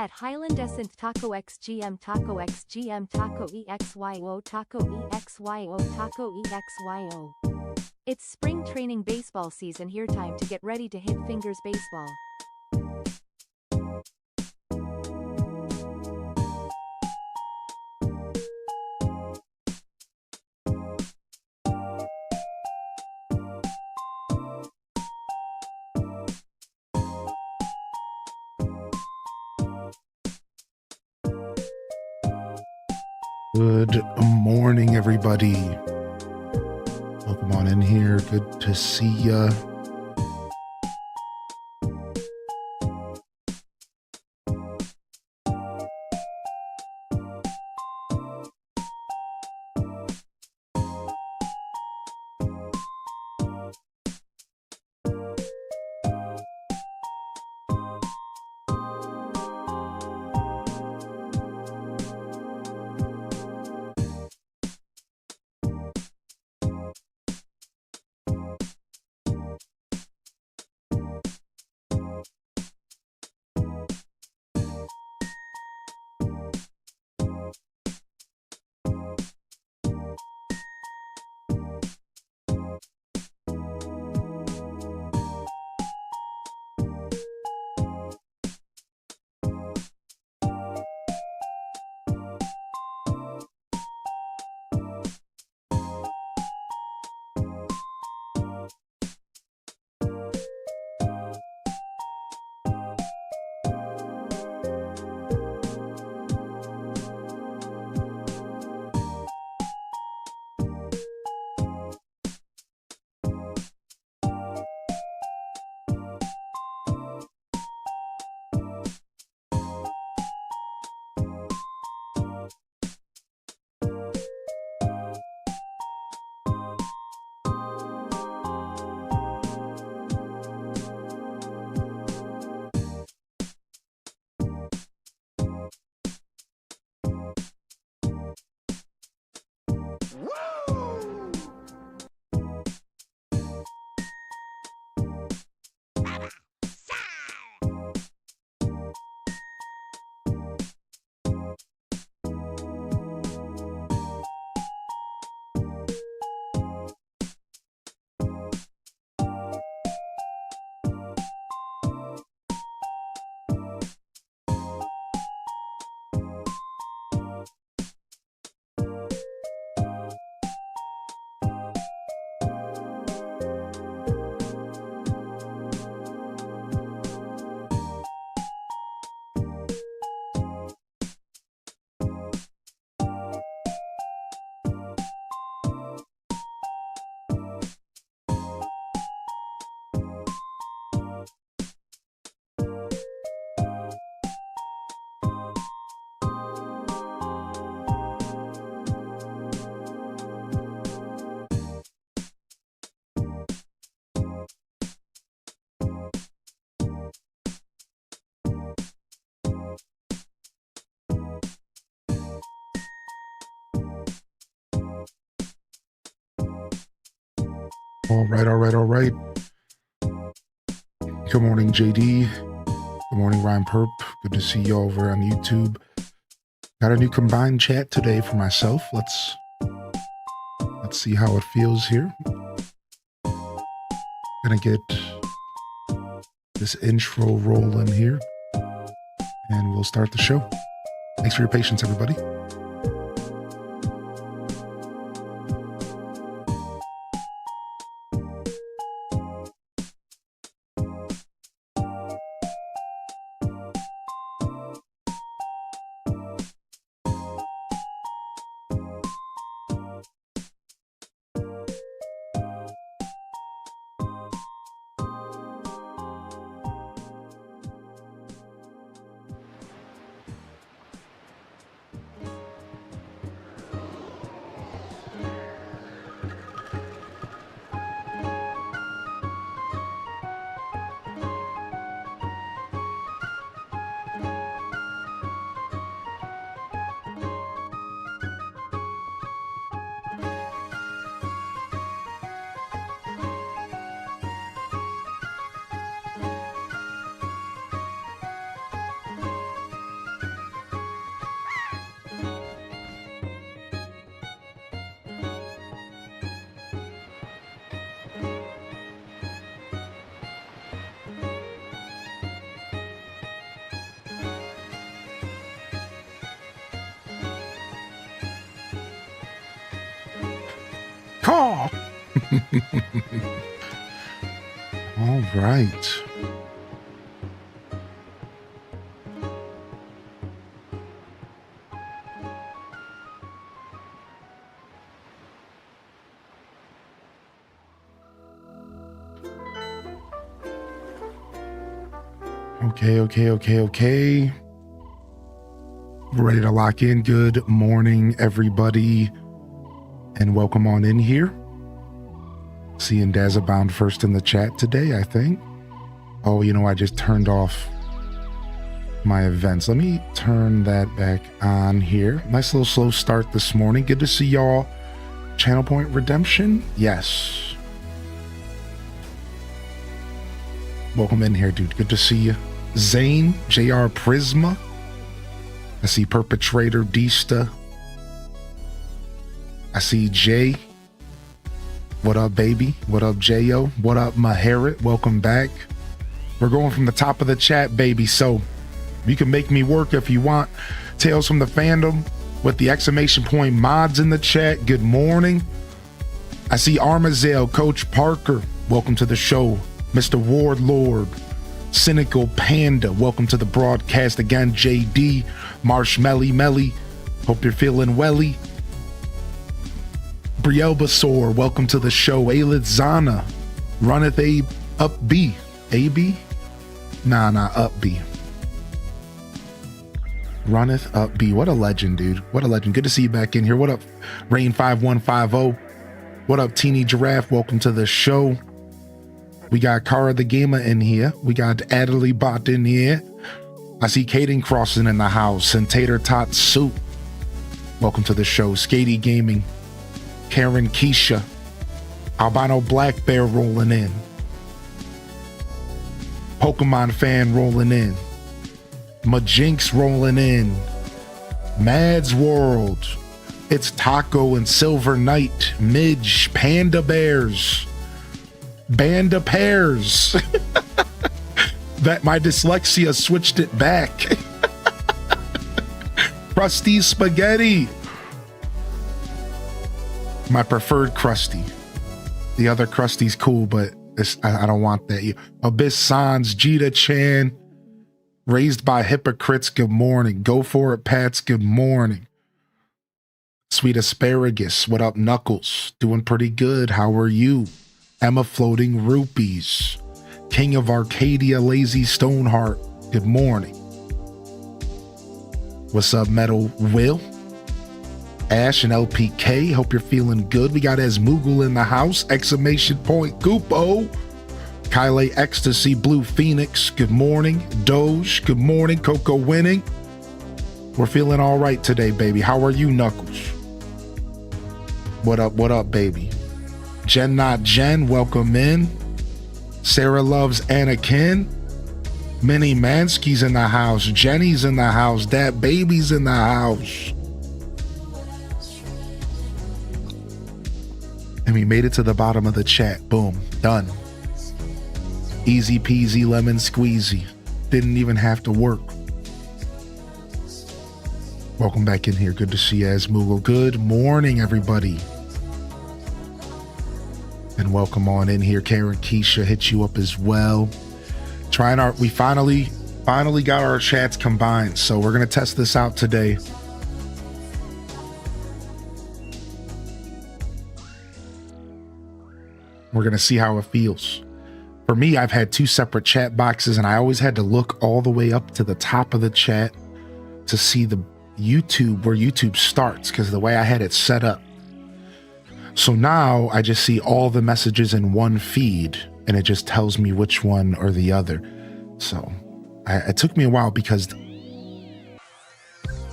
at Highland Essence Taco XGM Taco XGM Taco EXYO Taco EXYO Taco EXYO. It's spring training baseball season here, time to get ready to hit fingers baseball. Good morning, everybody. Welcome on in here. Good to see ya. All right. Good morning, JD. Good morning, Ryan Perp. Good to see you over on YouTube. Got a new combined chat today for myself. Let's see how it feels here. Gonna get this intro rolling here, and we'll start the show. Thanks for your patience, everybody. All right. Okay. We're ready to lock in. Good morning, everybody, and welcome on in here. Seeing Dazabound first in the chat today, I think. Oh, I just turned off my events. Let me turn that back on here. Nice little slow start this morning. Good to see y'all. Channel Point Redemption? Yes. Welcome in here, dude. Good to see you. Zane, JR Prisma. I see Perpetrator Dista. I see Jay. What up, baby? What up, J.O.? What up, Maharit? Welcome back. We're going from the top of the chat, baby. So you can make me work if you want. Tales from the Fandom with the exclamation point mods in the chat. Good morning. I see Armazel, Coach Parker. Welcome to the show. Mr. Ward Lord. Cynical Panda, welcome to the broadcast again. JD, Marshmelly Melly, hope you're feeling welly. Brielbasaur, welcome to the show. Aelith Zana, runneth A up B. AB? Nah, up B. Runneth up B. What a legend, dude. What a legend. Good to see you back in here. What up, Rain5150? What up, Teeny Giraffe? Welcome to the show. We got Kara the Gamer in here. We got Adderley Bot in here. I see Caden Crossing in the house and Tater Tot Soup. Welcome to the show. Skatey Gaming. Karen Keisha. Albino Black Bear rolling in. Pokemon fan rolling in. Majinx rolling in. Mad's World. It's Taco and Silver Knight. Midge. Panda Bears. Band of Pears. That my dyslexia switched it back. Krusty Spaghetti. My preferred Krusty. The other Krusty's cool, but I don't want that. Abyss Sans, Jita Chan. Raised by Hypocrites, good morning. Go for it, Pats, good morning. Sweet Asparagus, what up, Knuckles? Doing pretty good, how are you? Emma Floating Rupees. King of Arcadia, Lazy Stoneheart. Good morning. What's up, Metal Will? Ash and LPK, hope you're feeling good. We got Esmoogle in the house. Exclamation point, Goopo. Kyle Ecstasy, Blue Phoenix, good morning. Doge, good morning. Coco Winning. We're feeling all right today, baby. How are you, Knuckles? What up, baby? Jen Not Jen, welcome in. Sarah Loves Anakin. Minnie Mansky's in the house. Jenny's in the house. Dat Baby's in the house. And we made it to the bottom of the chat. Boom. Done. Easy peasy lemon squeezy. Didn't even have to work. Welcome back in here. Good to see you, Asmoogle. Good morning, everybody. And welcome on in here. Karen Keisha hit you up as well. We finally got our chats combined, so we're gonna test this out today. We're gonna see how it feels. For me, I've had two separate chat boxes, and I always had to look all the way up to the top of the chat to see the YouTube, where YouTube starts, because the way I had it set up. So now I just see all the messages in one feed, and it just tells me which one or the other. So it took me a while because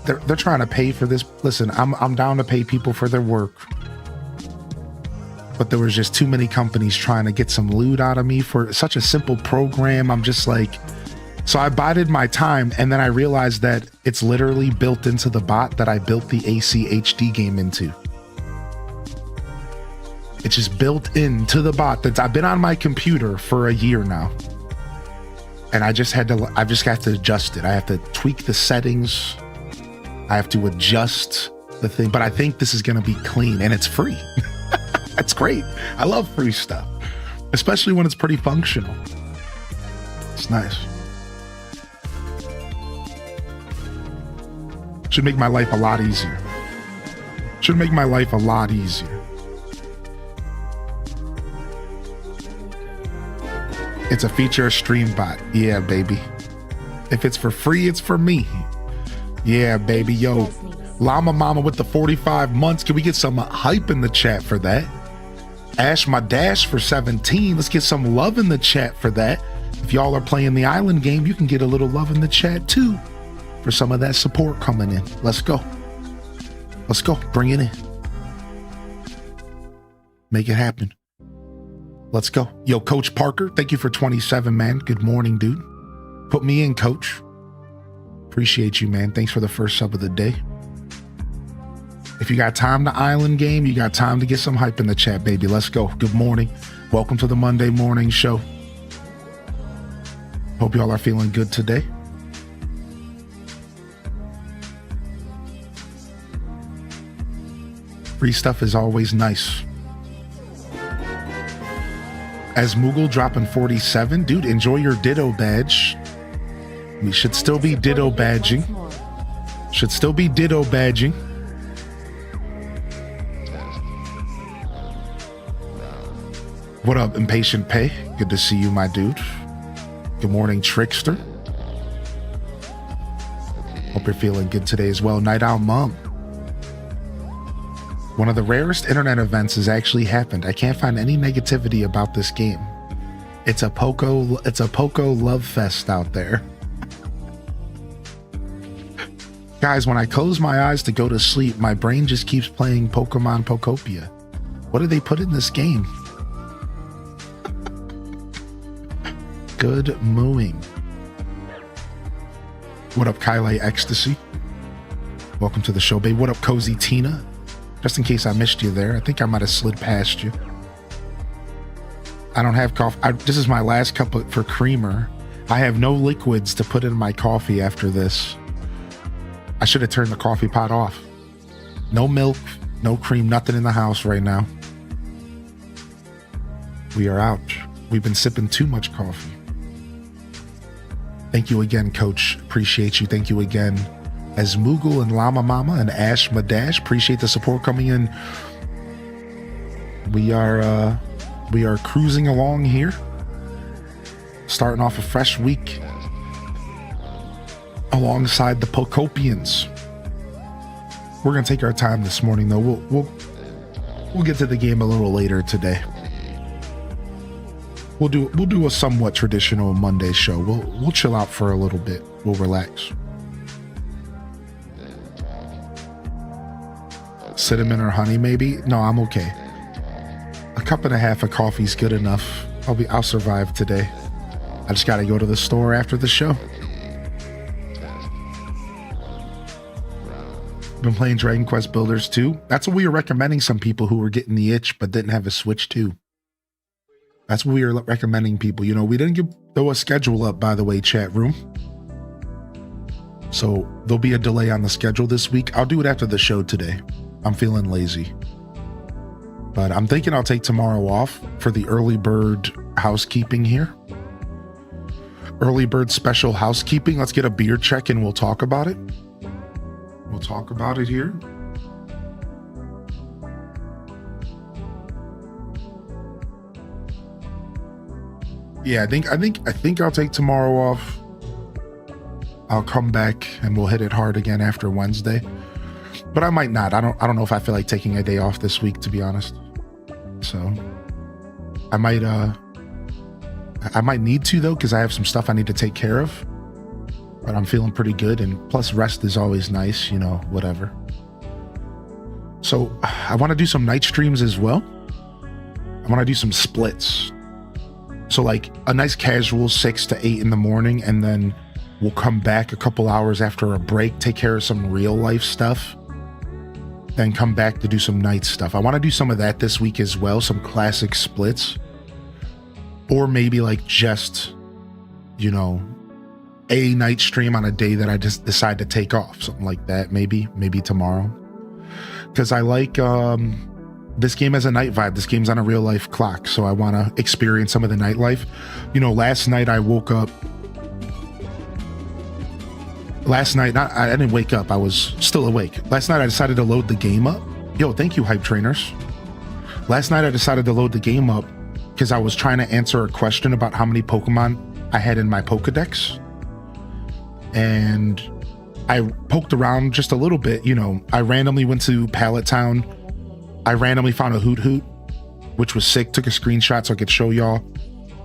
they're trying to pay for this. Listen, I'm down to pay people for their work, but there was just too many companies trying to get some loot out of me for such a simple program. I'm just like, so I bided my time, and then I realized that it's literally built into the bot that I built the ACHD game into. It's just built into the bot that I've been on my computer for a year now. And I just have to adjust it. I have to tweak the settings. I have to adjust the thing, but I think this is going to be clean, and it's free. That's great. I love free stuff, especially when it's pretty functional. It's nice. Should make my life a lot easier. Should make my life a lot easier. It's a feature of StreamBot. Yeah, baby. If it's for free, it's for me. Yeah, baby. Yo, Llama Mama with the 45 months. Can we get some hype in the chat for that? Ash My Dash for 17. Let's get some love in the chat for that. If y'all are playing the island game, you can get a little love in the chat too for some of that support coming in. Let's go. Let's go. Bring it in. Make it happen. Let's go. Yo, Coach Parker, thank you for 27, man. Good morning, dude. Put me in, Coach. Appreciate you, man. Thanks for the first sub of the day. If you got time to island game, you got time to get some hype in the chat, baby. Let's go. Good morning. Welcome to the Monday morning show. Hope y'all are feeling good today. Free stuff is always nice. As Moogle dropping 47. Dude, enjoy your Ditto badge. We should still be Ditto badging. Should still be Ditto badging. What up, Impatient Pay? Good to see you, my dude. Good morning, Trickster. Hope you're feeling good today as well. Night Owl Mom. One of the rarest internet events has actually happened. I can't find any negativity about this game. It's a Poco love fest out there. Guys, when I close my eyes to go to sleep, my brain just keeps playing Pokemon Pokopia. What did they put in this game? Good mooing. What up, Kyle Ecstasy? Welcome to the show, babe. What up, Cozy Tina? Just in case I missed you there. I think I might have slid past you. I don't have coffee. This is my last cup for creamer. I have no liquids to put in my coffee after this. I should have turned the coffee pot off. No milk, no cream, nothing in the house right now. We are out. We've been sipping too much coffee. Thank you again, Coach. Appreciate you. Thank you again. As Moogle and Llama Mama and Ash Madash, appreciate the support coming in. We are cruising along here, starting off a fresh week alongside the Pokopians. We're gonna take our time this morning, though. We'll get to the game a little later today. We'll do a somewhat traditional Monday show. We'll chill out for a little bit. We'll relax. Cinnamon or honey, maybe? No, I'm okay. A cup and a half of coffee's good enough. I'll survive today. I just gotta go to the store after the show. Been playing Dragon Quest Builders 2. That's what we were recommending some people who were getting the itch but didn't have a Switch 2. That's what we were recommending people. You know, we didn't throw a schedule up, by the way, chat room. So there'll be a delay on the schedule this week. I'll do it after the show today. I'm feeling lazy. But I'm thinking I'll take tomorrow off for the early bird housekeeping here. Early bird special housekeeping. Let's get a beer check and we'll talk about it. We'll talk about it here. Yeah, I think I'll take tomorrow off. I'll come back and we'll hit it hard again after Wednesday. But I might not. I don't know if I feel like taking a day off this week, to be honest. So I might need to, though, because I have some stuff I need to take care of. But I'm feeling pretty good, and plus rest is always nice, you know, whatever. So I want to do some night streams as well. I want to do some splits. So like a nice casual 6 to 8 in the morning, and then we'll come back a couple hours after a break, take care of some real life stuff, then come back to do some night stuff. I want to do some of that this week as well, some classic splits. Or maybe like just, you know, a night stream on a day that I just decide to take off, something like that. Maybe tomorrow. Because I like this game has a night vibe. This game's on a real life clock, so I want to experience some of the nightlife. You know, last night I woke up. I didn't wake up. I was still awake. Last night I decided to load the game up. Yo, thank you, hype trainers. Last night I decided to load the game up because I was trying to answer a question about how many Pokemon I had in my Pokedex. And I poked around just a little bit. You know, I randomly went to Pallet Town. I randomly found a Hoot Hoot, which was sick. Took a screenshot so I could show y'all.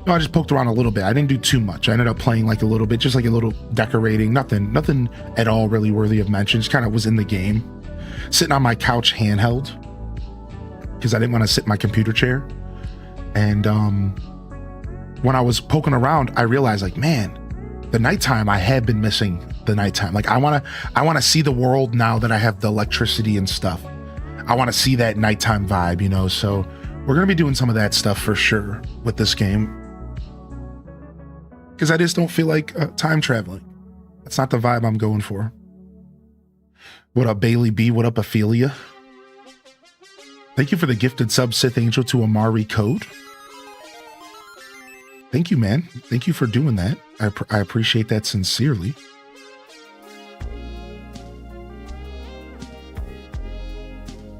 No, I just poked around a little bit. I didn't do too much. I ended up playing like a little bit, just like a little decorating. Nothing at all really worthy of mention. Just kind of was in the game. Sitting on my couch handheld because I didn't want to sit in my computer chair. And when I was poking around, I realized like, man, the nighttime, I had been missing the nighttime. Like I want to see the world now that I have the electricity and stuff. I want to see that nighttime vibe, you know? So we're going to be doing some of that stuff for sure with this game. Because I just don't feel like time traveling. That's not the vibe I'm going for. What up, Bailey B? What up, Ophelia? Thank you for the gifted sub, Sith Angel, to Amari Code. Thank you, man. Thank you for doing that. I appreciate that sincerely.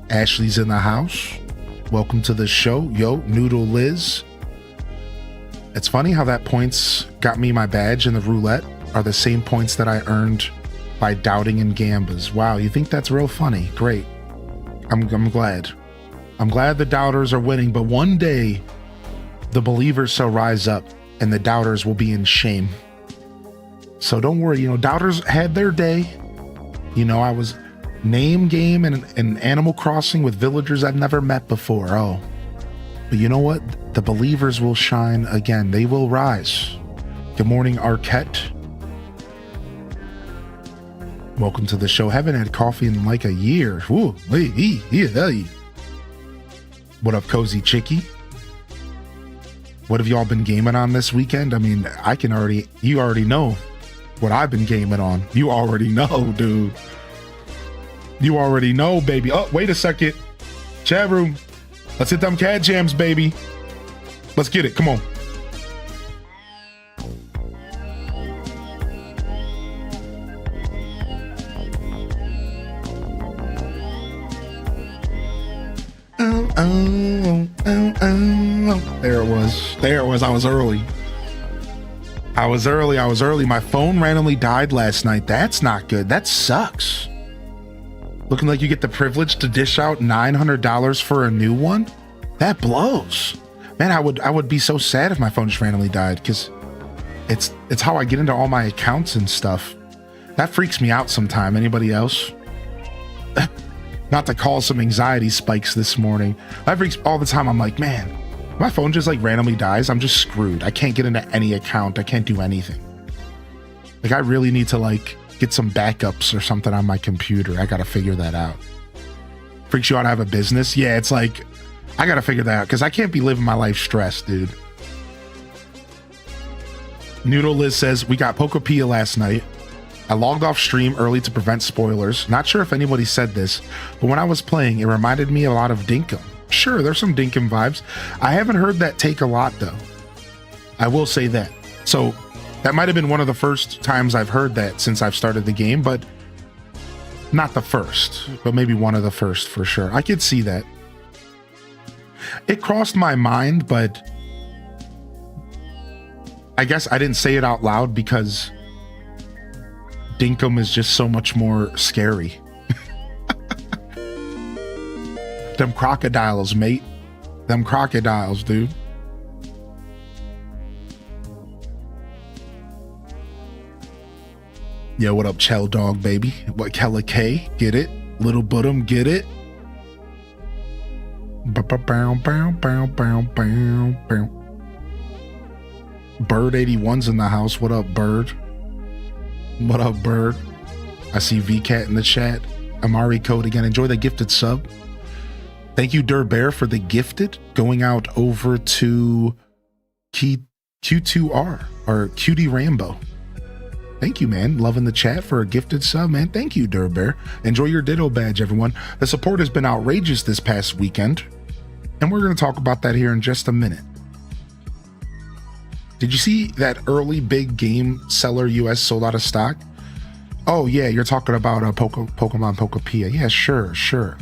Ashley's in the house. Welcome to the show. Yo, Noodle Liz. It's funny how that points got me my badge in the roulette are the same points that I earned by doubting in Gambas. Wow, you think that's real funny? Great. I'm glad. I'm glad the doubters are winning, but one day the believers shall rise up and the doubters will be in shame. So don't worry, you know, doubters had their day. You know, I was name game and Animal Crossing with villagers I've never met before. Oh, but you know what? The believers will shine again. They will rise. Good morning, Arquette. Welcome to the show. Haven't had coffee in like a year. Ooh, hey. What up, Cozy Chicky? What have y'all been gaming on this weekend? I mean, you already know what I've been gaming on. You already know, dude. You already know, baby. Oh, wait a second. Chat room. Let's hit them cat jams, baby. Let's get it. Come on. Oh. There it was. I was early. My phone randomly died last night. That's not good. That sucks. Looking like you get the privilege to dish out $900 for a new one? That blows. Man, I would be so sad if my phone just randomly died, because it's how I get into all my accounts and stuff. That freaks me out sometime. Anybody else? Not to call some anxiety spikes this morning. That freaks all the time. I'm like, man, my phone just like randomly dies. I'm just screwed. I can't get into any account. I can't do anything. Like I really need to like get some backups or something on my computer. I gotta figure that out. Freaks you out to have a business? Yeah, it's like, I gotta figure that out because I can't be living my life stressed, dude. Noodle Liz says, we got Pokopia last night. I logged off stream early to prevent spoilers. Not sure if anybody said this, but when I was playing, it reminded me a lot of Dinkum. Sure, there's some Dinkum vibes. I haven't heard that take a lot, though. I will say that. So that might have been one of the first times I've heard that since I've started the game, but not the first, but maybe one of the first for sure. I could see that. It crossed my mind, but I guess I didn't say it out loud because Dinkum is just so much more scary. Them crocodiles, mate. Them crocodiles, dude. Yo, what up, Chell Dog, baby? What, Kella K? Get it? Little Buttum, get it? Bird 81's in the house. What up, Bird? What up, Bird? I see VCat in the chat. Amari Code again. Enjoy the gifted sub. Thank you, Durbear, for the gifted. Going out over to Q2R or Cutie Rambo. Thank you, man. Loving the chat for a gifted sub, man. Thank you, Durbear. Enjoy your Ditto badge, everyone. The support has been outrageous this past weekend. And we're going to talk about that here in just a minute. Did you see that early big game seller US sold out of stock? Oh, yeah, you're talking about Pokemon Pokopia. Yeah, sure.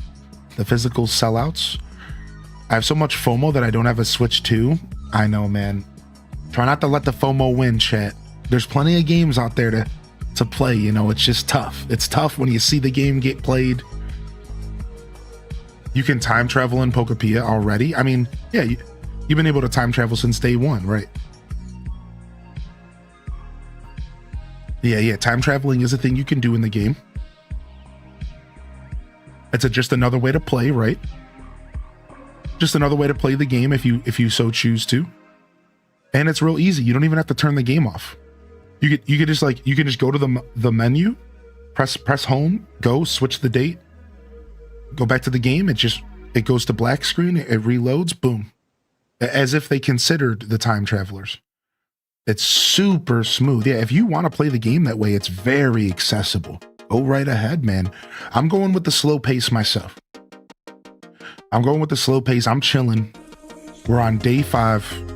The physical sellouts. I have so much FOMO that I don't have a Switch 2. I know, man. Try not to let the FOMO win, chat. There's plenty of games out there to play, you know. It's just tough. It's tough when you see the game get played. You can time travel in Pokopia already. I mean, yeah, you've been able to time travel since day one, right? Yeah, time traveling is a thing you can do in the game. It's just another way to play, right? Just another way to play the game if you so choose to. And it's real easy. You don't even have to turn the game off. You can just go to the menu, press home, go switch the date, go back to the game. It goes to black screen, it reloads, boom. As if they considered the time travelers. It's super smooth. Yeah, if you want to play the game that way, it's very accessible. Go right ahead, man. I'm going with the slow pace myself. I'm chilling. We're on day 5.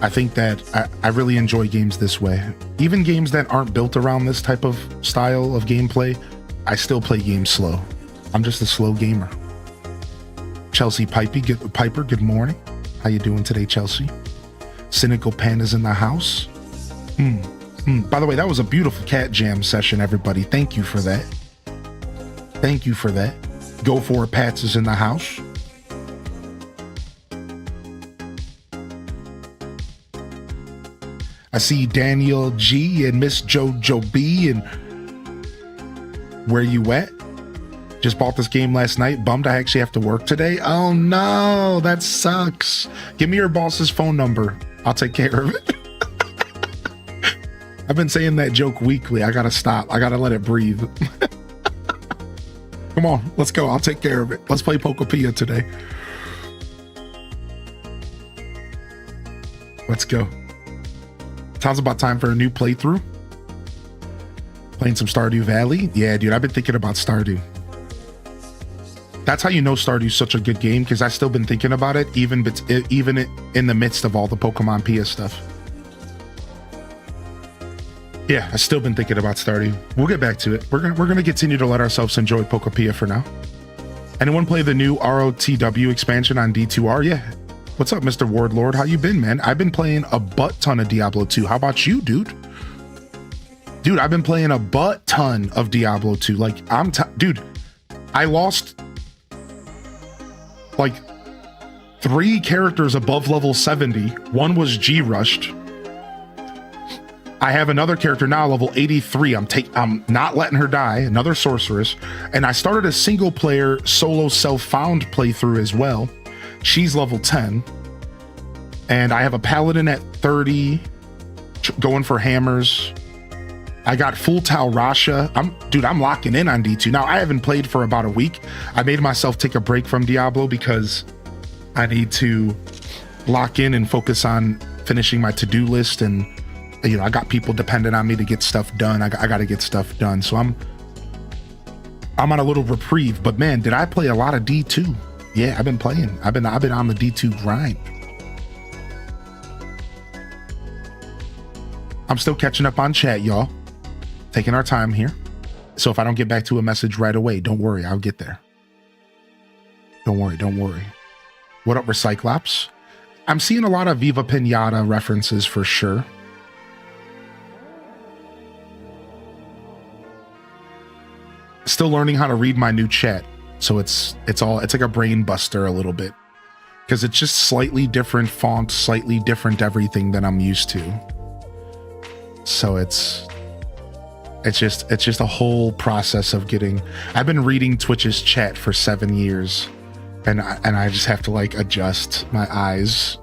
I think that I really enjoy games this way. Even games that aren't built around this type of style of gameplay, I still play games slow. I'm just a slow gamer. Chelsea Piper, good morning. How you doing today, Chelsea? Cynical Panda's in the house. By the way, that was a beautiful cat jam session, everybody. Thank you for that. Go for it, Pats is in the house. I see Daniel G and Miss Jojo B and where you at? Just bought this game last night. Bummed I actually have to work today. Oh no, that sucks. Give me your boss's phone number. I'll take care of it. I've been saying that joke weekly. I gotta stop. I gotta let it breathe. Come on, let's go. I'll take care of it. Let's play Pokopia today. Let's go. Sounds about time for a new playthrough. Playing some Stardew Valley. Yeah, dude, I've been thinking about Stardew. That's how you know Stardew's such a good game, because I've still been thinking about it, even in the midst of all the Pokemon Pia stuff. Yeah, I've still been thinking about Stardew. We'll get back to it. We're gonna continue to let ourselves enjoy Pokopia for now. Anyone play the new ROTW expansion on D2R? Yeah. What's up, Mr. Wardlord? How you been, man? I've been playing a butt ton of Diablo 2. How about you, dude? Dude, I've been playing a butt ton of Diablo 2. Like, dude, I lost like 3 characters above level 70. One was G-rushed. I have another character now, level 83. I'm not letting her die, another sorceress. And I started a single player solo self-found playthrough as well. She's level 10. And I have a paladin at 30, going for hammers. I got full Tal Rasha. I'm locking in on D2. Now, I haven't played for about a week. I made myself take a break from Diablo because I need to lock in and focus on finishing my to-do list. And, you know, I got people dependent on me to get stuff done. I got to get stuff done. So I'm on a little reprieve. But man, did I play a lot of D2? Yeah, I've been playing. I've been on the D2 grind. I'm still catching up on chat, y'all. Taking our time here. So if I don't get back to a message right away, don't worry, I'll get there. Don't worry. What up, Recyclops? I'm seeing a lot of Viva Pinata references for sure. Still learning how to read my new chat. So it's like a brain buster a little bit. Because it's just slightly different font, slightly different everything than I'm used to. So it's just a whole process of getting. I've been reading Twitch's chat for 7 years, and I just have to like adjust my eyes.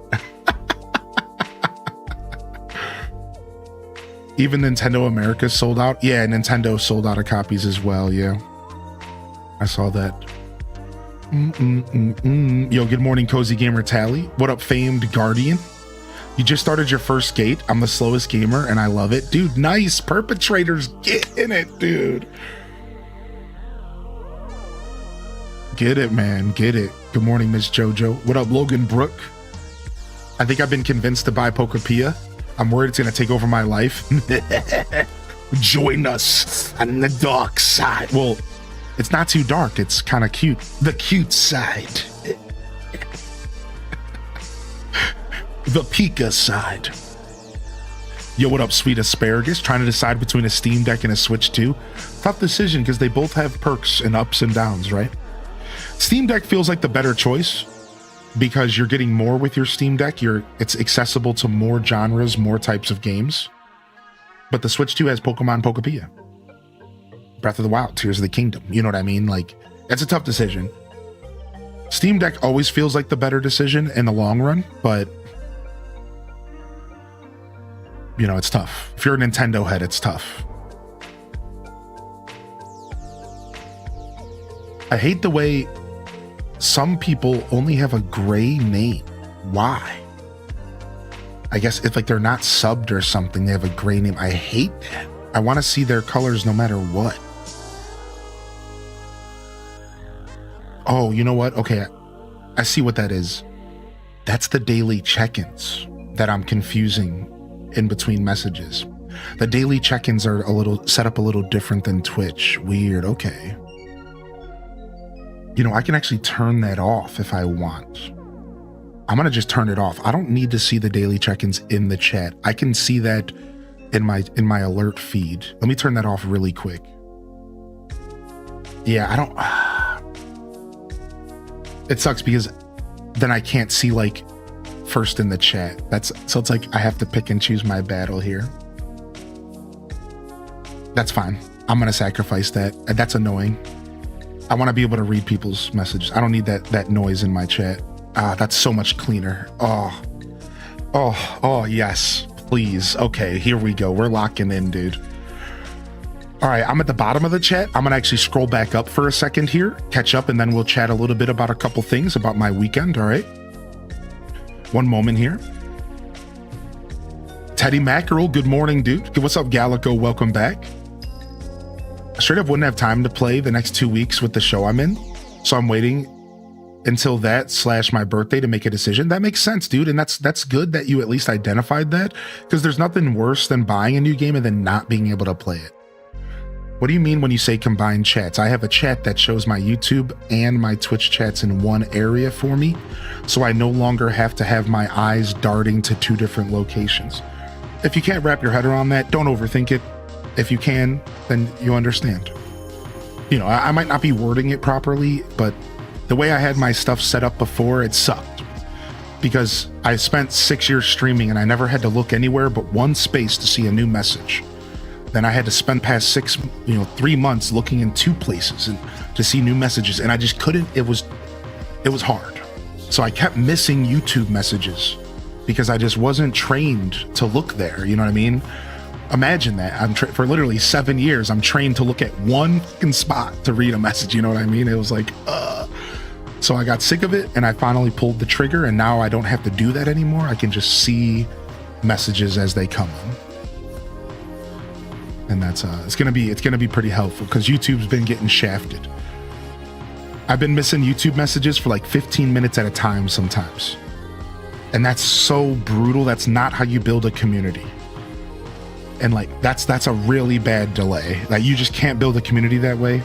Even Nintendo America sold out. Yeah, Nintendo sold out of copies as well. Yeah, I saw that. Yo, good morning, Cozy Gamer Tally. What up, famed Guardian? You just started your first gate. I'm the slowest gamer and I love it. Dude, nice. Perpetrators, get in it, dude. Get it, man. Get it. Good morning, Miss JoJo. What up, Logan Brook? I think I've been convinced to buy Pokopia. I'm worried it's going to take over my life. Join us on the dark side. Well, it's not too dark. It's kind of cute. The cute side. The Pika side. Yo, what up, sweet asparagus? Trying to decide between a Steam Deck and a Switch 2. Tough decision because they both have perks and ups and downs, right? Steam Deck feels like the better choice because you're getting more with your Steam Deck. It's accessible to more genres, more types of games. But the Switch 2 has Pokemon Pokopia, Breath of the Wild, Tears of the Kingdom. You know what I mean? Like, it's a tough decision. Steam Deck always feels like the better decision in the long run, but you know, it's tough. If you're a Nintendo head, it's tough. I hate the way some people only have a gray name. Why? I guess if like they're not subbed or something, they have a gray name. I hate that. I want to see their colors no matter what. Oh, you know what? Okay, I see what that is. That's the daily check-ins that I'm confusing in between messages. The daily check-ins are set up a little different than Twitch. Weird. Okay. You know, I can actually turn that off if I want. I'm gonna just turn it off. I don't need to see the daily check-ins in the chat. I can see that in my alert feed. Let me turn that off really quick. Yeah, I don't. It sucks because then I can't see like first in the chat. So it's like I have to pick and choose my battle here. That's fine. I'm gonna sacrifice that. That's annoying. I want to be able to read people's messages. I don't need that noise in my chat. That's so much cleaner. Oh, yes, please. Okay, here we go. We're locking in, dude. All right, I'm at the bottom of the chat. I'm gonna actually scroll back up for a second here, catch up, and then we'll chat a little bit about a couple things about my weekend, all right? One moment here. Teddy Mackerel, good morning, dude. What's up, Gallico? Welcome back. I straight up wouldn't have time to play the next 2 weeks with the show I'm in, so I'm waiting until that / my birthday to make a decision. That makes sense, dude, and that's good that you at least identified that, because there's nothing worse than buying a new game and then not being able to play it. What do you mean when you say combined chats? I have a chat that shows my YouTube and my Twitch chats in one area for me, so I no longer have to have my eyes darting to 2 different locations. If you can't wrap your head around that, don't overthink it. If you can, then you understand. You know, I might not be wording it properly, but the way I had my stuff set up before, it sucked. Because I spent 6 years streaming and I never had to look anywhere but one space to see a new message. Then I had to spend past 3 months looking in 2 places and to see new messages, and I just couldn't. It was hard. So I kept missing YouTube messages because I just wasn't trained to look there. You know what I mean? Imagine that. For literally 7 years, I'm trained to look at one fucking spot to read a message. You know what I mean? It was like, So I got sick of it, and I finally pulled the trigger, and now I don't have to do that anymore. I can just see messages as they come in. And that's it's gonna be pretty helpful because YouTube's been getting shafted. I've been missing YouTube messages for like 15 minutes at a time sometimes, and that's so brutal. That's not how you build a community. And like that's a really bad delay. Like you just can't build a community that way.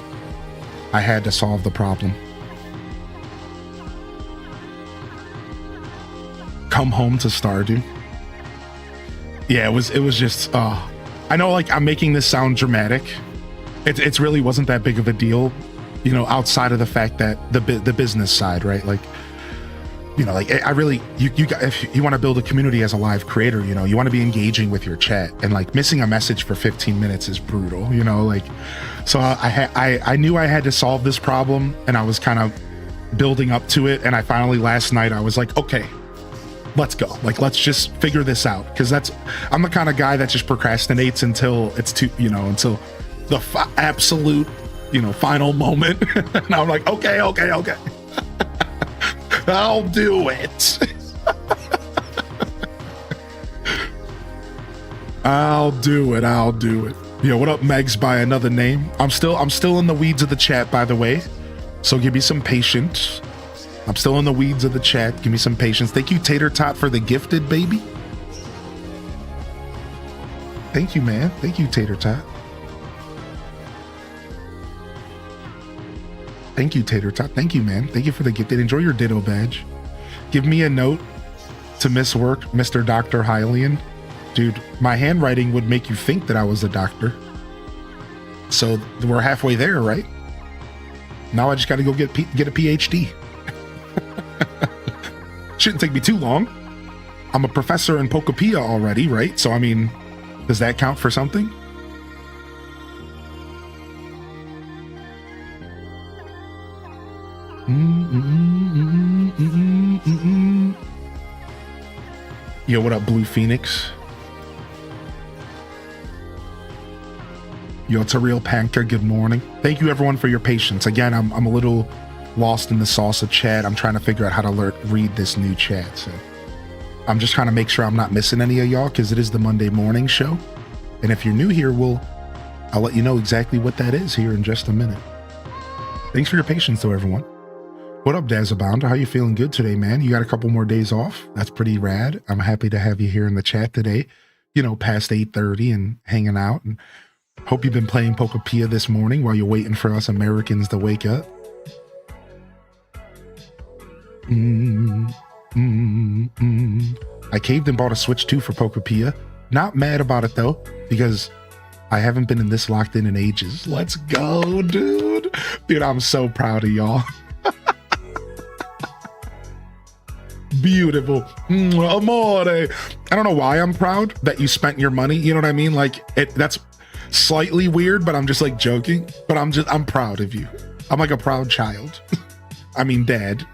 I had to solve the problem. Come home to Stardew. Yeah, it was just I know, like, I'm making this sound dramatic. It really wasn't that big of a deal, you know, outside of the fact that the business side, right? Like, you know, like I really, if you want to build a community as a live creator, you know, you want to be engaging with your chat, and like missing a message for 15 minutes is brutal, you know, like, so I knew I had to solve this problem, and I was kind of building up to it. And I finally, last night, I was like, okay, let's go. Like, let's just figure this out. Cause I'm the kind of guy that just procrastinates until it's until the absolute, final moment. And I'm like, okay. I'll do it. I'll do it. Yo, what up, Megs by another name? I'm still in the weeds of the chat, by the way. So give me some patience. I'm still in the weeds of the chat. Give me some patience. Thank you, Tater Tot, for the gifted, baby. Thank you, man. Thank you, Tater Tot. Thank you, Tater Tot. Thank you, man. Thank you for the gifted. Enjoy your Ditto badge. Give me a note to miss work, Mr. Dr. Hylian. Dude, my handwriting would make you think that I was a doctor. So we're halfway there, right? Now I just got to go get a PhD. Shouldn't take me too long. I'm a professor in Pokopia already, right? So, I mean, does that count for something? Yo, what up, Blue Phoenix? Yo, it's a real Panka. Good morning. Thank you, everyone, for your patience. Again, I'm a little lost in the salsa chat. I'm trying to figure out how to read this new chat. So I'm just trying to make sure I'm not missing any of y'all because it is the Monday morning show. And if you're new here, I'll let you know exactly what that is here in just a minute. Thanks for your patience, though, everyone. What up, Dazabound? How you feeling good today, man? You got a couple more days off. That's pretty rad. I'm happy to have you here in the chat today, you know, past 8:30 and hanging out. And hope you've been playing Pokopia this morning while you're waiting for us Americans to wake up. I caved and bought a Switch 2 for Pokopia. Not mad about it, though, because I haven't been in this locked in ages. Let's go, dude. Dude, I'm so proud of y'all. Beautiful. Amore. I don't know why I'm proud that you spent your money. You know what I mean? Like, that's slightly weird, but I'm just like joking. But I'm proud of you. I'm like a proud child. I mean, dad.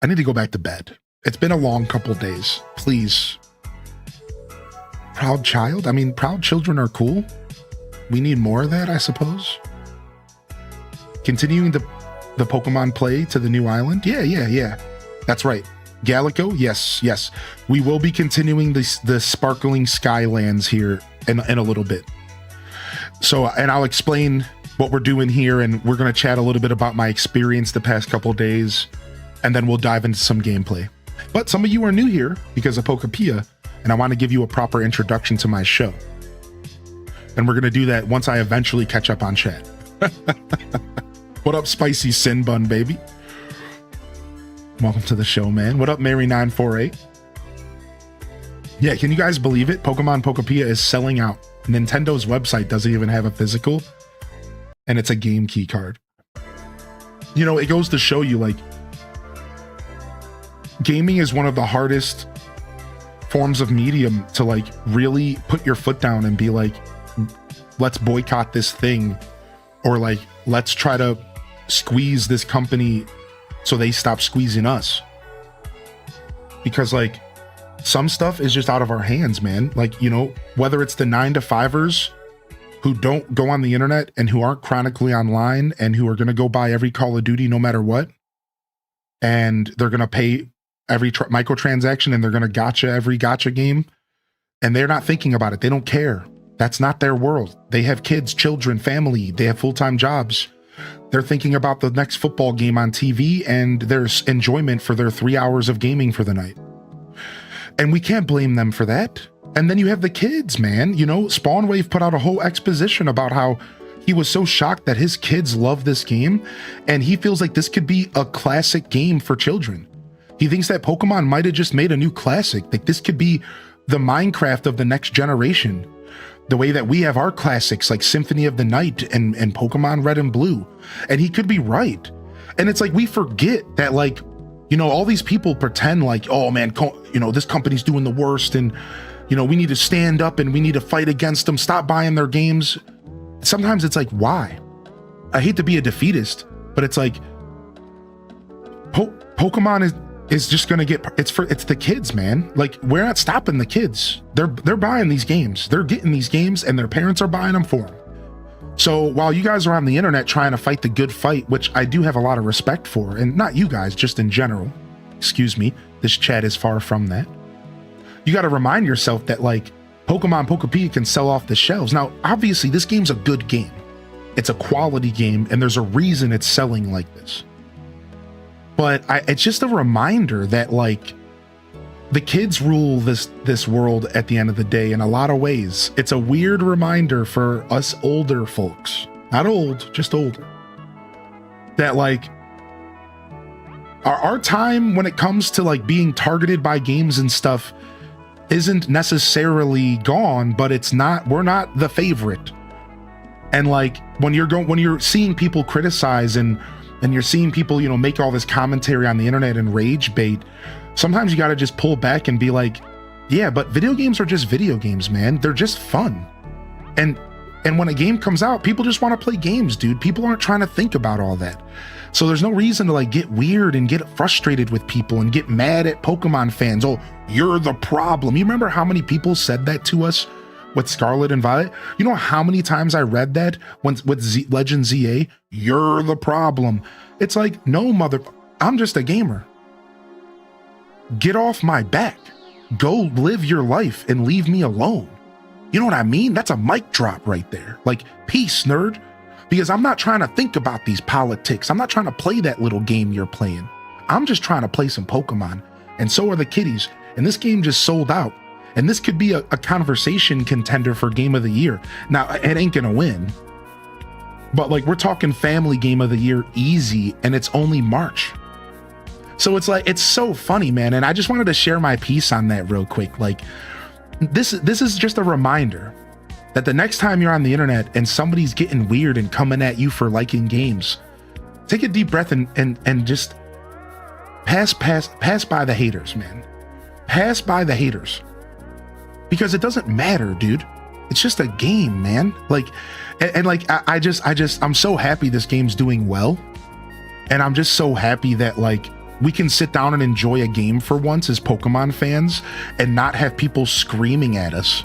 I need to go back to bed. It's been a long couple days. Please. Proud child? I mean, proud children are cool. We need more of that, I suppose. Continuing the Pokemon play to the new island? Yeah. That's right. Gallico? Yes. We will be continuing the sparkling Skylands here in a little bit. So, and I'll explain what we're doing here, and we're going to chat a little bit about my experience the past couple days, and then we'll dive into some gameplay. But some of you are new here because of Pokopia, and I want to give you a proper introduction to my show. And we're going to do that once I eventually catch up on chat. What up, Spicy Sin Bun, baby? Welcome to the show, man. What up, Mary948? Yeah, can you guys believe it? Pokemon Pokopia is selling out. Nintendo's website doesn't even have a physical, and it's a game key card. You know, it goes to show you, like, gaming is one of the hardest forms of medium to, like, really put your foot down and be like, let's boycott this thing, or like, let's try to squeeze this company so they stop squeezing us. Because, like, some stuff is just out of our hands, man. Like, you know, whether it's the 9-to-5ers who don't go on the internet and who aren't chronically online and who are going to go buy every Call of Duty no matter what, and they're going to pay every microtransaction, and they're going to gotcha every gotcha game, and they're not thinking about it. They don't care. That's not their world. They have kids, children, family. They have full-time jobs. They're thinking about the next football game on TV and their enjoyment for their 3 hours of gaming for the night. And we can't blame them for that. And then you have the kids, man. You know, Spawnwave put out a whole exposition about how he was so shocked that his kids love this game, and he feels like this could be a classic game for children. He thinks that Pokemon might have just made a new classic. Like, this could be the Minecraft of the next generation. The way that we have our classics like Symphony of the Night and Pokemon Red and Blue. And he could be right. And it's like, we forget that, like, you know, all these people pretend like, oh man, you know, this company's doing the worst, and, you know, we need to stand up and we need to fight against them. Stop buying their games. Sometimes it's like, why? I hate to be a defeatist, but it's like, Pokemon is just gonna get, it's the kids, man. Like, we're not stopping the kids. They're buying these games. They're getting these games, and their parents are buying them for them. So while you guys are on the internet trying to fight the good fight, which I do have a lot of respect for, and not you guys, just in general, excuse me, this chat is far from that. You got to remind yourself that, like, Pokemon Pokopia can sell off the shelves. Now, obviously, this game's a good game. It's a quality game, and there's a reason it's selling like this. But it's just a reminder that, like, the kids rule this world at the end of the day in a lot of ways. It's a weird reminder for us older folks, not old, just older, that like our time when it comes to like being targeted by games and stuff isn't necessarily gone, but we're not the favorite. And like when you're seeing people criticize and you're seeing people, you know, make all this commentary on the internet and rage bait, sometimes you got to just pull back and be like, yeah, but video games are just video games, man. They're just fun. And when a game comes out, people just want to play games, dude. People aren't trying to think about all that. So there's no reason to like get weird and get frustrated with people and get mad at Pokemon fans. Oh, you're the problem. You remember how many people said that to us with Scarlet and Violet? You know how many times I read that with Legend ZA? You're the problem. It's like, no, I'm just a gamer. Get off my back. Go live your life and leave me alone. You know what I mean? That's a mic drop right there. Like, peace, nerd. Because I'm not trying to think about these politics. I'm not trying to play that little game you're playing. I'm just trying to play some Pokemon. And so are the kiddies. And this game just sold out. And this could be a conversation contender for Game of the Year. Now, it ain't gonna win. But like, we're talking family Game of the Year easy, and it's only March. So it's like, it's so funny, man. And I just wanted to share my piece on that real quick. Like, this is just a reminder that the next time you're on the internet and somebody's getting weird and coming at you for liking games, take a deep breath and just pass by the haters, man. Pass by the haters. Because it doesn't matter, dude. It's just a game, man. Like, and like, I'm so happy this game's doing well. And I'm just so happy that like, we can sit down and enjoy a game for once as Pokemon fans and not have people screaming at us.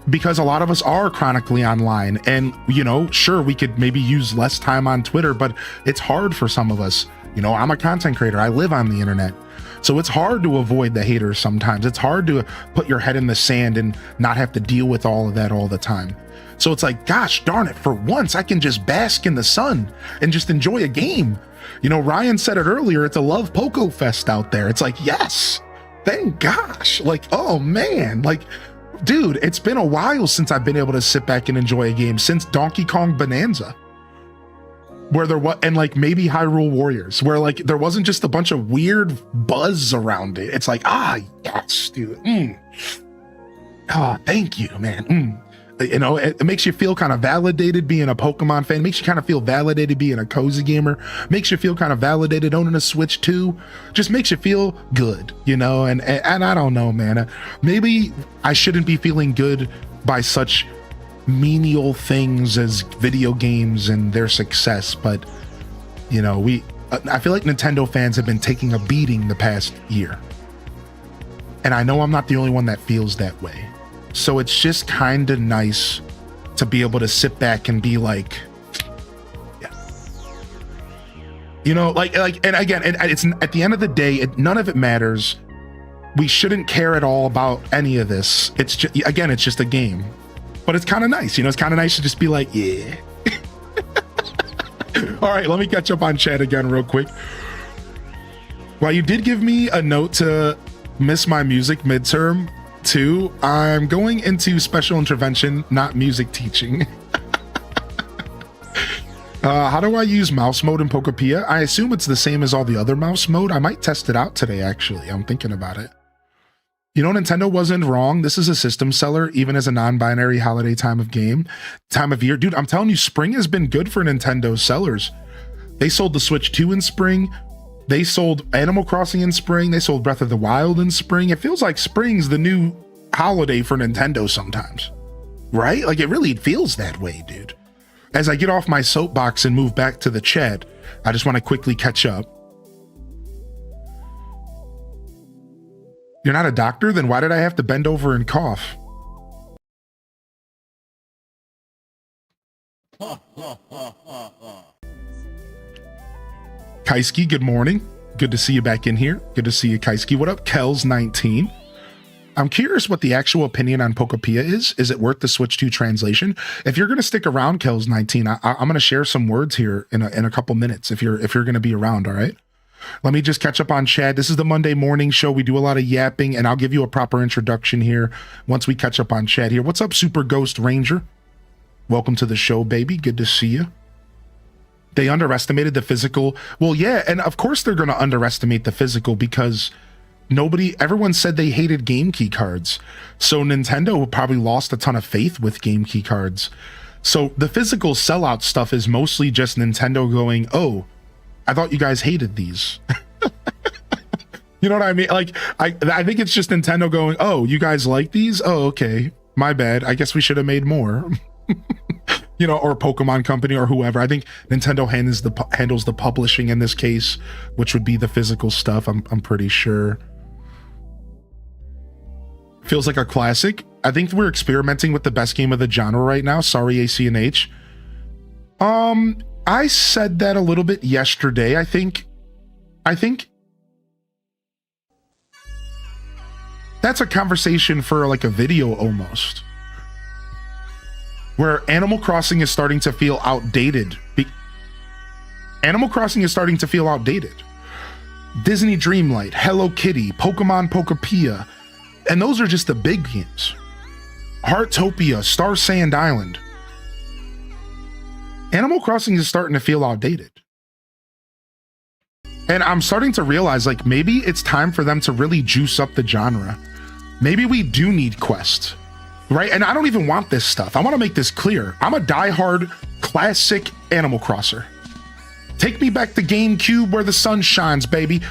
Because a lot of us are chronically online, and, you know, sure, we could maybe use less time on Twitter, but it's hard for some of us. You know, I'm a content creator. I live on the internet. So it's hard to avoid the haters sometimes. It's hard to put your head in the sand and not have to deal with all of that all the time. So it's like, gosh darn it, for once I can just bask in the sun and just enjoy a game. You know, Ryan said it earlier, it's a love Poco Fest out there. It's like, yes, thank gosh. Like, oh man, like, dude, it's been a while since I've been able to sit back and enjoy a game, since Donkey Kong Bonanza, where there was, and like maybe Hyrule Warriors, where like there wasn't just a bunch of weird buzz around it. It's like, yes, dude. Thank you, man. You know, it makes you feel kind of validated being a Pokemon fan. It makes you kind of feel validated being a cozy gamer. Makes you feel kind of validated owning a Switch too. Just makes you feel good, you know. And I don't know, man. Maybe I shouldn't be feeling good by such menial things as video games and their success, but you know, I feel like Nintendo fans have been taking a beating the past year, and I know I'm not the only one that feels that way. So it's just kind of nice to be able to sit back and be like, yeah, you know, like, and again, it's at the end of the day, none of it matters. We shouldn't care at all about any of this. It's just, again, it's just a game, but it's kind of nice, you know. It's kind of nice to just be like, yeah. All right, let me catch up on chat again real quick. While you did give me a note to miss my music midterm, too, I'm going into special intervention, not music teaching. How do I use mouse mode in Pokopia? I assume it's the same as all the other mouse mode. I might test it out today, actually. I'm thinking about it. You know, Nintendo wasn't wrong. This is a system seller, even as a non-binary holiday time of year. Dude, I'm telling you, spring has been good for Nintendo sellers. They sold the Switch 2 in spring. They sold Animal Crossing in spring. They sold Breath of the Wild in spring. It feels like spring's the new holiday for Nintendo sometimes, right? Like, it really feels that way, dude. As I get off my soapbox and move back to the chat, I just want to quickly catch up. You're not a doctor? Then why did I have to bend over and cough? Kaisky, good morning. Good to see you back in here. Good to see you, Kaisky. What up, Kels19? I'm curious what the actual opinion on Pokopia is. Is it worth the switch to translation? If you're going to stick around, Kells 19, I'm going to share some words here in a couple minutes. If you're going to be around, all right. Let me just catch up on chat. This is the Monday morning show. We do a lot of yapping, and I'll give you a proper introduction here once we catch up on chat here. What's up, Super Ghost Ranger? Welcome to the show, baby. Good to see you. They underestimated the physical. Well, yeah, and of course they're going to underestimate the physical because everyone said they hated game key cards. So Nintendo probably lost a ton of faith with game key cards. So the physical sellout stuff is mostly just Nintendo going, oh, I thought you guys hated these. You know what I mean? Like, I think it's just Nintendo going, oh, you guys like these? Oh, okay. My bad. I guess we should have made more. You know, or Pokemon Company or whoever. I think Nintendo handles the publishing in this case, which would be the physical stuff, I'm pretty sure. Feels like a classic. I think we're experimenting with the best game of the genre right now. Sorry, AC and H. I said that a little bit yesterday. I think that's a conversation for like a video almost. Where Animal Crossing is starting to feel outdated. Animal Crossing is starting to feel outdated. Disney Dreamlight, Hello Kitty, Pokemon Pokopia, and those are just the big games. Heartopia, Star Sand Island. Animal Crossing is starting to feel outdated. And I'm starting to realize, like, maybe it's time for them to really juice up the genre. Maybe we do need quests, right? And I don't even want this stuff. I want to make this clear. I'm a diehard classic Animal Crosser. Take me back to GameCube where the sun shines, baby.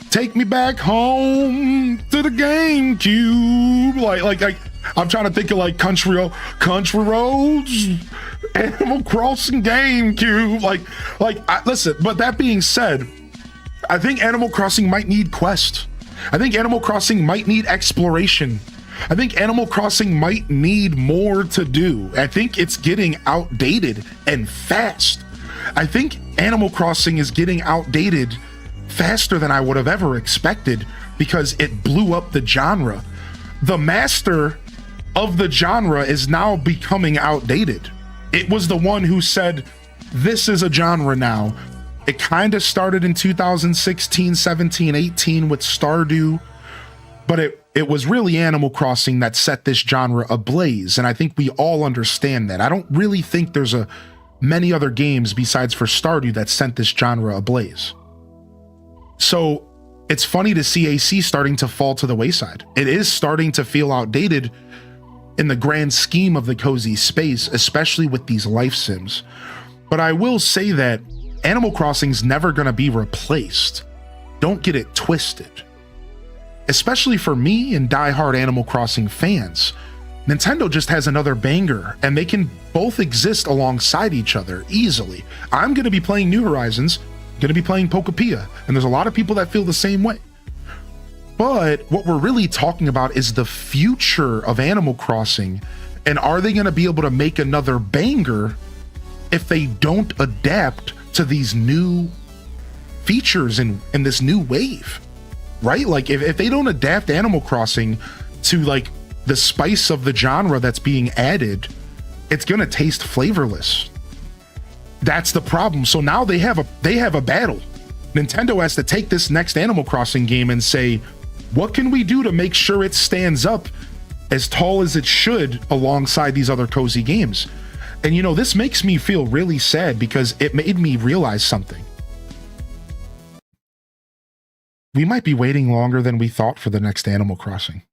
Take me back home to the GameCube. Like I'm trying to think of like Country Roads, Animal Crossing GameCube. Listen, but that being said, I think Animal Crossing might need quests. I think Animal Crossing might need exploration. I think Animal Crossing might need more to do. I think it's getting outdated and fast. I think Animal Crossing is getting outdated faster than I would have ever expected because it blew up the genre. The master of the genre is now becoming outdated. It was the one who said, this is a genre now. It kind of started in 2016, 17, 18 with Stardew, but it was really Animal Crossing that set this genre ablaze, and I think we all understand that. I don't really think there's many other games besides for Stardew that sent this genre ablaze. So it's funny to see AC starting to fall to the wayside. It is starting to feel outdated in the grand scheme of the cozy space, especially with these life sims. But I will say that Animal Crossing's never going to be replaced. Don't get it twisted. Especially for me and diehard Animal Crossing fans, Nintendo just has another banger, and they can both exist alongside each other easily. I'm going to be playing New Horizons, going to be playing Pokopia, and there's a lot of people that feel the same way. But what we're really talking about is the future of Animal Crossing, and are they going to be able to make another banger if they don't adapt to these new features in this new wave, right? Like if they don't adapt Animal Crossing to like the spice of the genre that's being added, it's gonna taste flavorless. That's the problem. So now they have a battle. Nintendo has to take this next Animal Crossing game and say, what can we do to make sure it stands up as tall as it should alongside these other cozy games? And you know, this makes me feel really sad because it made me realize something. We might be waiting longer than we thought for the next Animal Crossing.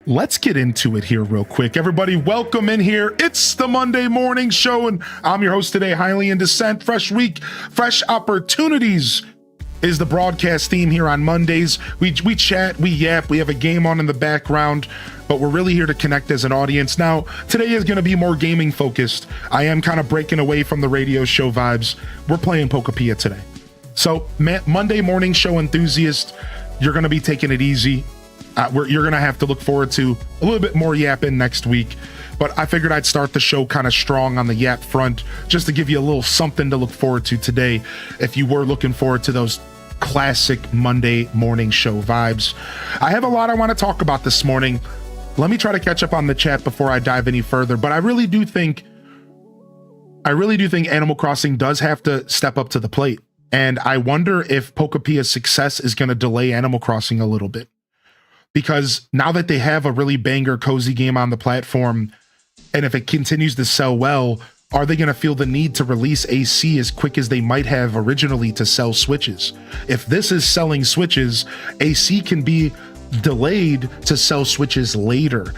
Let's get into it here real quick. Everybody, welcome in here. It's the Monday morning show, and I'm your host today, Highly in Dissent. Fresh week, fresh opportunities is the broadcast theme here on Mondays. We chat, we yap, we have a game on in the background, but we're really here to connect as an audience. Now, today is going to be more gaming focused. I am kind of breaking away from the radio show vibes. We're playing Pokopia today. So, Monday morning show enthusiast, you're going to be taking it easy. You're going to have to look forward to a little bit more yapping next week. But I figured I'd start the show kind of strong on the yap front, just to give you a little something to look forward to today. If you were looking forward to those classic Monday morning show vibes. I have a lot I want to talk about this morning. Let me try to catch up on the chat before I dive any further, but I really do think Animal Crossing does have to step up to the plate. And I wonder if Pokopia's success is going to delay Animal Crossing a little bit. Because now that they have a really banger cozy game on the platform, and if it continues to sell well, are they going to feel the need to release AC as quick as they might have originally to sell Switches? If this is selling Switches, AC can be delayed to sell Switches later.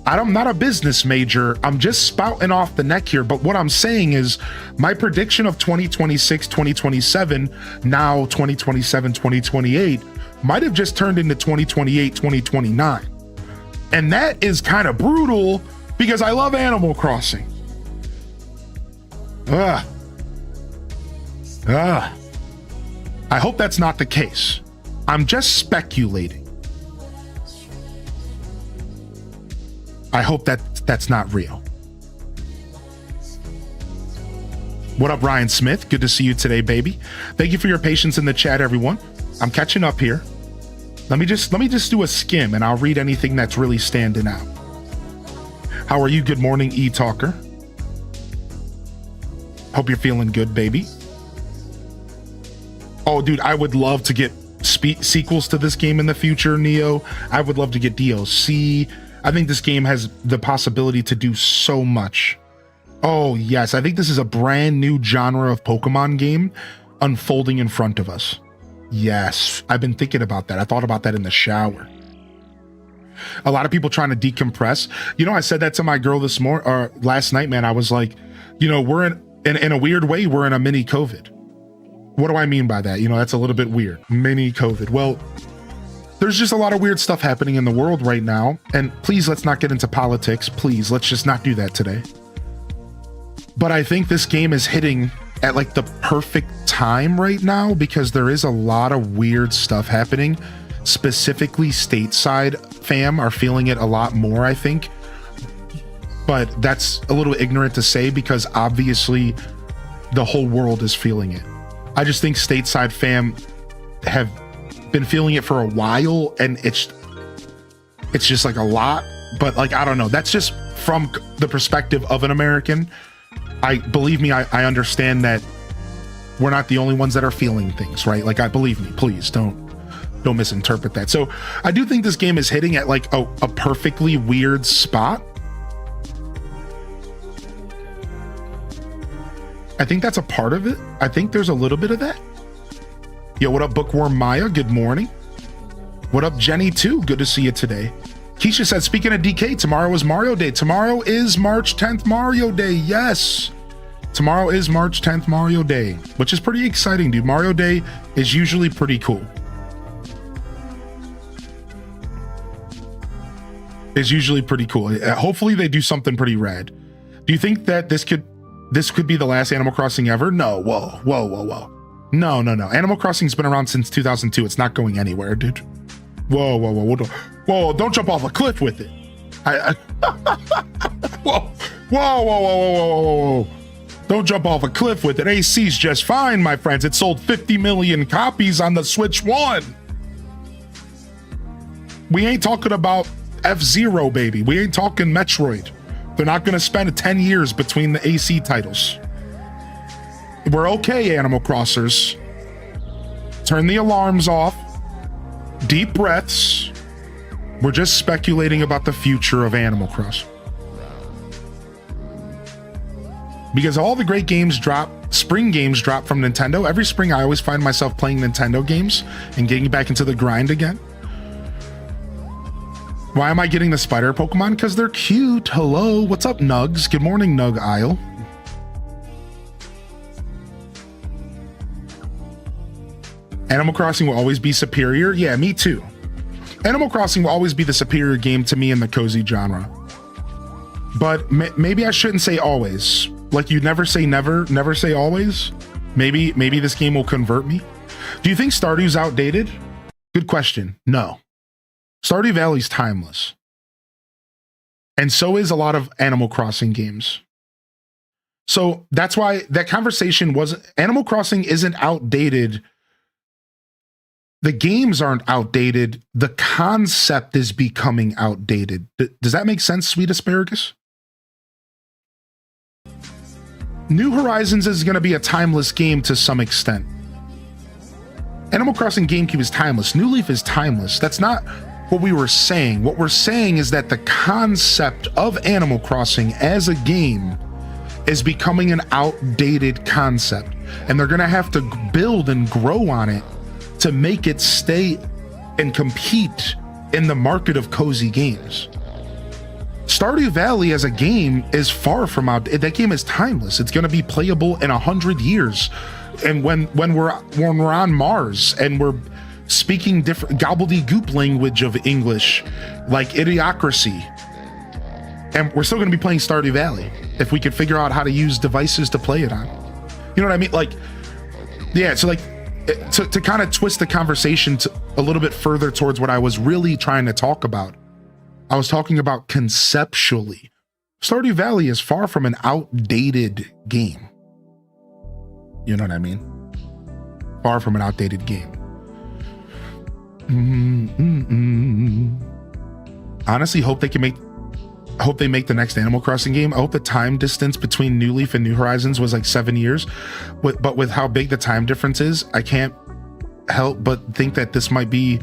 I'm not a business major. I'm just spouting off the neck here. But what I'm saying is my prediction of 2026, 2027, now 2027, 2028 might have just turned into 2028, 2029. And that is kind of brutal because I love Animal Crossing. I hope that's not the case. I'm just speculating. I hope that's not real. What up, Ryan Smith? Good to see you today, baby. Thank you for your patience in the chat, everyone. I'm catching up here. Let me just do a skim and I'll read anything that's really standing out. How are you? Good morning, E-Talker. Hope you're feeling good, baby. Oh, dude, I would love to get sequels to this game in the future, Neo. I would love to get DLC. I think this game has the possibility to do so much. Oh, yes. I think this is a brand new genre of Pokemon game unfolding in front of us. Yes. I've been thinking about that. I thought about that in the shower. A lot of people trying to decompress. You know, I said that to my girl last night, man. I was like, you know, we're in a weird way, we're in a mini COVID. What do I mean by that? You know, that's a little bit weird. Mini COVID. Well, there's just a lot of weird stuff happening in the world right now. And please, let's not get into politics. Please, let's just not do that today. But I think this game is hitting at like the perfect time right now because there is a lot of weird stuff happening. Specifically, stateside fam are feeling it a lot more, I think. But that's a little ignorant to say because obviously the whole world is feeling it. I just think stateside fam have been feeling it for a while and it's just like a lot, but like, I don't know. That's just from the perspective of an American. Believe me, I understand that we're not the only ones that are feeling things, right? Like, believe me, please don't misinterpret that. So I do think this game is hitting at like a perfectly weird spot. I think that's a part of it. I think there's a little bit of that. Yo, what up, Bookworm Maya? Good morning. What up, Jenny, too? Good to see you today. Keisha said, speaking of DK, tomorrow is Mario Day. Tomorrow is March 10th Mario Day. Yes. Tomorrow is March 10th Mario Day, which is pretty exciting, dude. Mario Day is usually pretty cool. It's usually pretty cool. Hopefully they do something pretty rad. Do you think that this could be the last Animal Crossing ever? No. Whoa. No. Animal Crossing's been around since 2002. It's not going anywhere, dude. Whoa, don't jump off a cliff with it. Whoa. Don't jump off a cliff with it. AC's just fine, my friends. It sold 50 million copies on the Switch 1. We ain't talking about F-Zero, baby. We ain't talking Metroid. They're not going to spend 10 years between the AC titles. We're okay, Animal Crossers. Turn the alarms off. Deep breaths. We're just speculating about the future of Animal Crossing. Because all the great games spring games drop from Nintendo. Every spring I always find myself playing Nintendo games and getting back into the grind again. Why am I getting the spider Pokemon? Because they're cute. Hello, what's up, Nugs? Good morning, Nug Isle. Animal Crossing will always be superior. Yeah, me too. Animal Crossing will always be the superior game to me in the cozy genre. But maybe I shouldn't say always. Like, you never say never, never say always. Maybe this game will convert me. Do you think Stardew's outdated? Good question. No. Stardew Valley's timeless. And so is a lot of Animal Crossing games. So that's why that conversation wasn't... Animal Crossing isn't outdated The games aren't outdated. The concept is becoming outdated. Does that make sense, Sweet Asparagus? New Horizons is going to be a timeless game to some extent. Animal Crossing GameCube is timeless. New Leaf is timeless. That's not what we were saying. What we're saying is that the concept of Animal Crossing as a game is becoming an outdated concept, and they're going to have to build and grow on it to make it stay and compete in the market of cozy games. Stardew Valley as a game is far from outdated. That game is timeless. It's going to be playable in 100 years. And when we're on Mars and we're speaking different gobbledygook language of English, like Idiocracy, and we're still going to be playing Stardew Valley if we could figure out how to use devices to play it on. You know what I mean? Like, yeah. So like, to kind of twist the conversation a little bit further towards what I was really trying to talk about, I was talking about conceptually. Stardew Valley is far from an outdated game. You know what I mean? Far from an outdated game. Honestly, hope they make the next Animal Crossing game. I hope the time distance between New Leaf and New Horizons was like 7 years. But with how big the time difference is, I can't help but think that this might be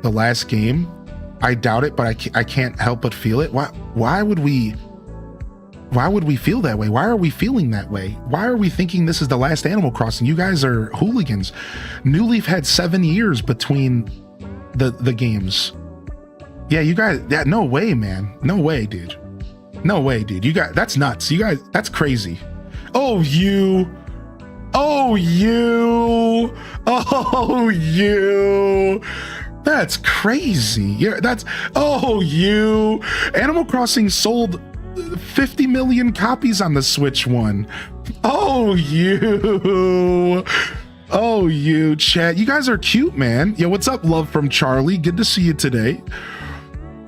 the last game. I doubt it, but I can't help but feel it. Why would we feel that way? Why are we feeling that way? Why are we thinking this is the last Animal Crossing? You guys are hooligans. New Leaf had 7 years between the games. Yeah, you guys, no way, man. No way, dude. No way, dude. You guys, that's nuts. You guys, that's crazy. Oh, you. That's crazy. Yeah, you. Animal Crossing sold 50 million copies on the Switch one. Oh, you, chat. You guys are cute, man. Yo, what's up, love from Charlie? Good to see you today.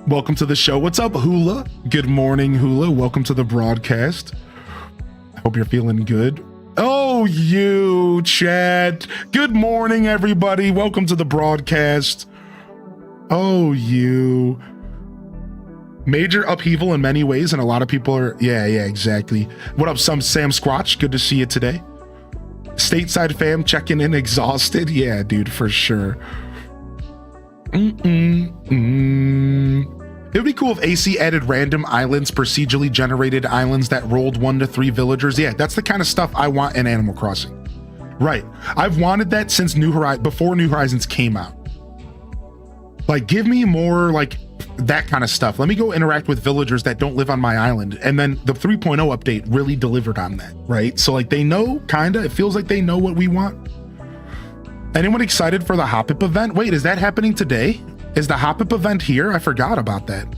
Welcome to the show. What's up, Hula? Good morning, Hula. Welcome to the broadcast. I hope you're feeling good. Oh, you, chat. Good morning, everybody. Welcome to the broadcast. Oh, you. Major upheaval in many ways, and a lot of people are, yeah, exactly. What up, Sam Squatch? Good to see you today. Stateside fam checking in exhausted. Yeah, dude, for sure. It would be cool if AC added random islands, procedurally generated islands that rolled 1 to 3 villagers. Yeah, that's the kind of stuff I want in Animal Crossing. Right. I've wanted that since before New Horizons came out. Like, give me more like that kind of stuff. Let me go interact with villagers that don't live on my island. And then the 3.0 update really delivered on that, right? So like they know, kinda, it feels like they know what we want. Anyone excited for the Hop-Up event? Wait, is that happening today? Is the Hop-Up event here? I forgot about that.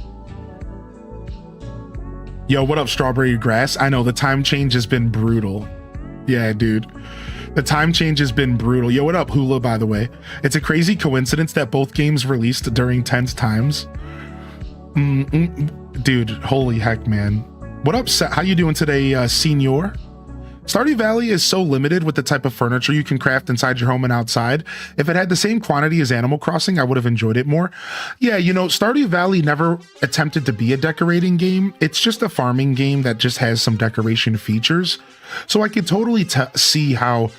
Yo, what up, Strawberry Grass? I know the time change has been brutal. Yeah, dude. The time change has been brutal. Yo, what up, Hula, by the way? It's a crazy coincidence that both games released during tense times. Dude, holy heck, man. What up, how you doing today, Senior? Stardew Valley is so limited with the type of furniture you can craft inside your home and outside. If it had the same quantity as Animal Crossing, I would have enjoyed it more. Yeah, you know, Stardew Valley never attempted to be a decorating game. It's just a farming game that just has some decoration features. So I could totally see how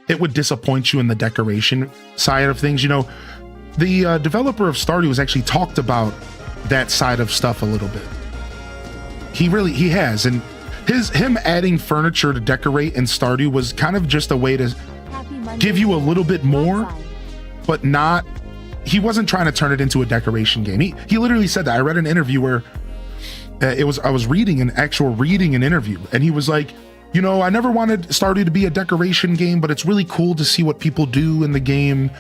it would disappoint you in the decoration side of things. You know, the developer of Stardew has actually talked about that side of stuff a little bit. He has, and him adding furniture to decorate in Stardew was kind of just a way to give you a little bit more, but not, he wasn't trying to turn it into a decoration game. He literally said that. I read an interview where I was reading an interview, and he was like, you know, I never wanted Stardew to be a decoration game, but it's really cool to see what people do in the game.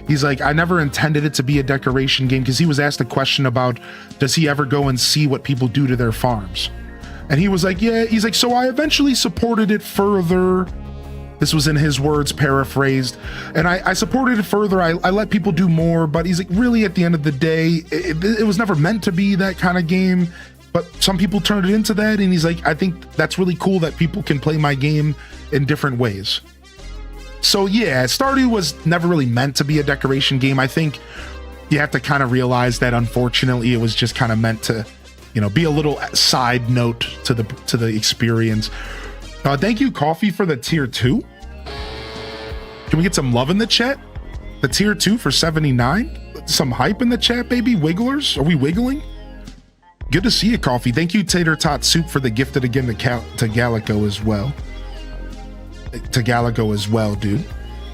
He's like, I never intended it to be a decoration game, because he was asked a question about, does he ever go and see what people do to their farms? And he was like, yeah, he's like, so I eventually supported it further. This was in his words, paraphrased. And I supported it further. I let people do more, but he's like, really at the end of the day, it was never meant to be that kind of game. But some people turned it into that, and he's like, I think that's really cool that people can play my game in different ways. So yeah, Stardew was never really meant to be a decoration game. I think you have to kind of realize that unfortunately it was just kind of meant to, you know, be a little side note to the experience. Thank you, Coffee, for the tier 2. Can we get some love in the chat? The tier 2 for 79. Some hype in the chat, baby. Wigglers, are we wiggling? Good to see you, Coffee. Thank you, Tater Tot Soup, for the gifted again to Galago as well. To Galago as well, dude.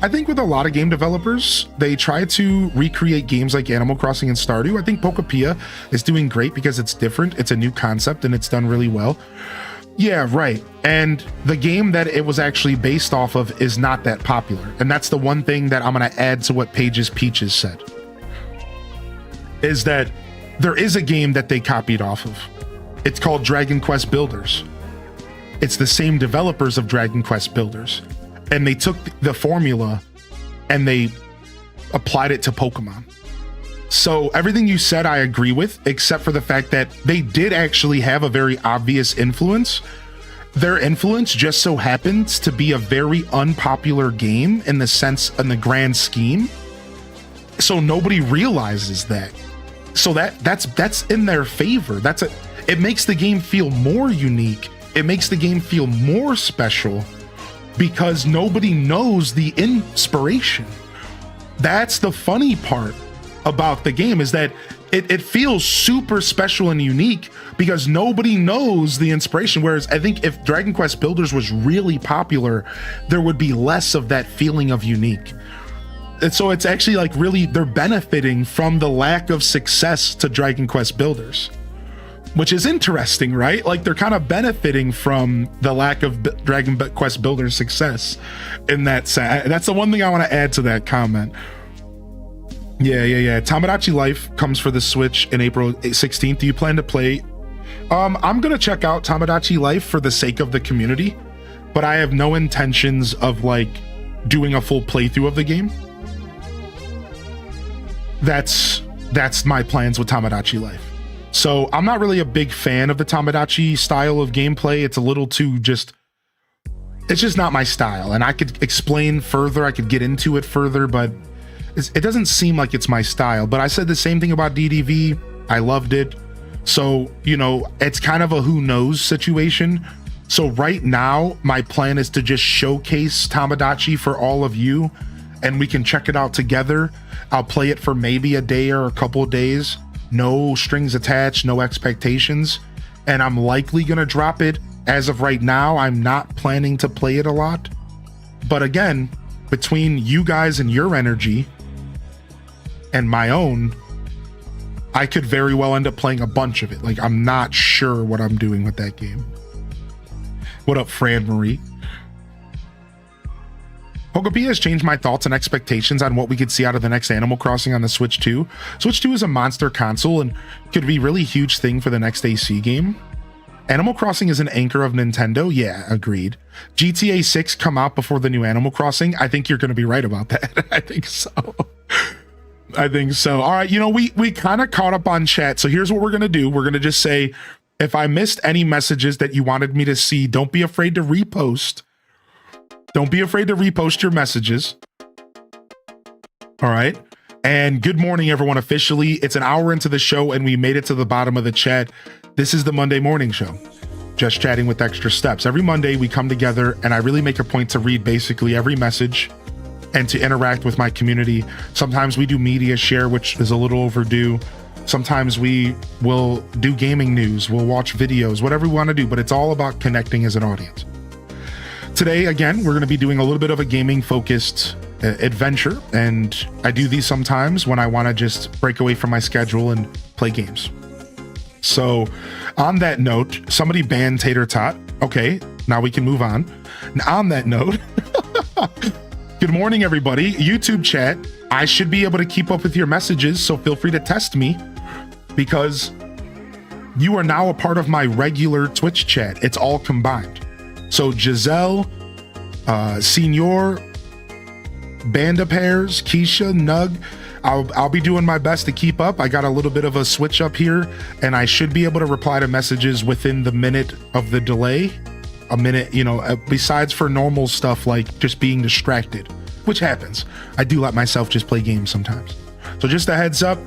I think with a lot of game developers, they try to recreate games like Animal Crossing and Stardew. I think Pokopia is doing great because it's different. It's a new concept and it's done really well. Yeah, right. And the game that it was actually based off of is not that popular. And that's the one thing that I'm going to add to what Pages Peaches said. Is that there is a game that they copied off of. It's called Dragon Quest Builders. It's the same developers of Dragon Quest Builders. And they took the formula and they applied it to Pokemon. So everything you said, I agree with, except for the fact that they did actually have a very obvious influence. Their influence just so happens to be a very unpopular game in the grand scheme. So nobody realizes that. So that's in their favor. It makes the game feel more unique. It makes the game feel more special because nobody knows the inspiration. That's the funny part about the game, is that it feels super special and unique because nobody knows the inspiration. Whereas I think if Dragon Quest Builders was really popular, there would be less of that feeling of unique. And so it's actually like really, they're benefiting from the lack of success to Dragon Quest Builders, which is interesting, right? Like they're kind of benefiting from the lack of Dragon Quest Builders success in that sense. That's the one thing I want to add to that comment. Yeah. Tamagotchi Life comes for the Switch in April 16th. Do you plan to play? I'm going to check out Tamagotchi Life for the sake of the community, but I have no intentions of like doing a full playthrough of the game. That's my plans with Tamagotchi Life. So I'm not really a big fan of the Tamagotchi style of gameplay. It's a little too it's just not my style. And I could explain further, I could get into it further, but it doesn't seem like it's my style. But I said the same thing about DDV. I loved it. So, you know, it's kind of a who knows situation. So right now, my plan is to just showcase Tamagotchi for all of you, and we can check it out together. I'll play it for maybe a day or a couple of days. No strings attached, no expectations. And I'm likely going to drop it. As of right now, I'm not planning to play it a lot. But again, between you guys and your energy and my own, I could very well end up playing a bunch of it. Like, I'm not sure what I'm doing with that game. What up, Fran Marie? Pokopia has changed my thoughts and expectations on what we could see out of the next Animal Crossing on the Switch 2. Switch 2 is a monster console and could be a really huge thing for the next AC game. Animal Crossing is an anchor of Nintendo. Yeah, agreed. GTA 6 come out before the new Animal Crossing. I think you're going to be right about that. I think so. All right, you know, we kind of caught up on chat. So here's what we're going to do. We're going to just say, if I missed any messages that you wanted me to see, don't be afraid to repost. Don't be afraid to repost your messages. All right. And good morning, everyone. Officially, it's an hour into the show and we made it to the bottom of the chat. This is the Monday morning show. Just chatting with extra steps. Every Monday we come together and I really make a point to read basically every message and to interact with my community. Sometimes we do media share, which is a little overdue. Sometimes we will do gaming news. We'll watch videos, whatever we want to do, but it's all about connecting as an audience. Today, again, we're going to be doing a little bit of a gaming-focused adventure, and I do these sometimes when I want to just break away from my schedule and play games. So, on that note, somebody banned Tater Tot. Okay, now we can move on. And on that note, good morning, everybody. YouTube chat, I should be able to keep up with your messages, so feel free to test me, because you are now a part of my regular Twitch chat. It's all combined. So Giselle, Senior, Banda Pairs, Keisha, Nug, I'll be doing my best to keep up. I got a little bit of a switch up here and I should be able to reply to messages within the minute of the delay. a minute, you know, besides for normal stuff like just being distracted, which happens. I do let myself just play games sometimes. So just a heads up.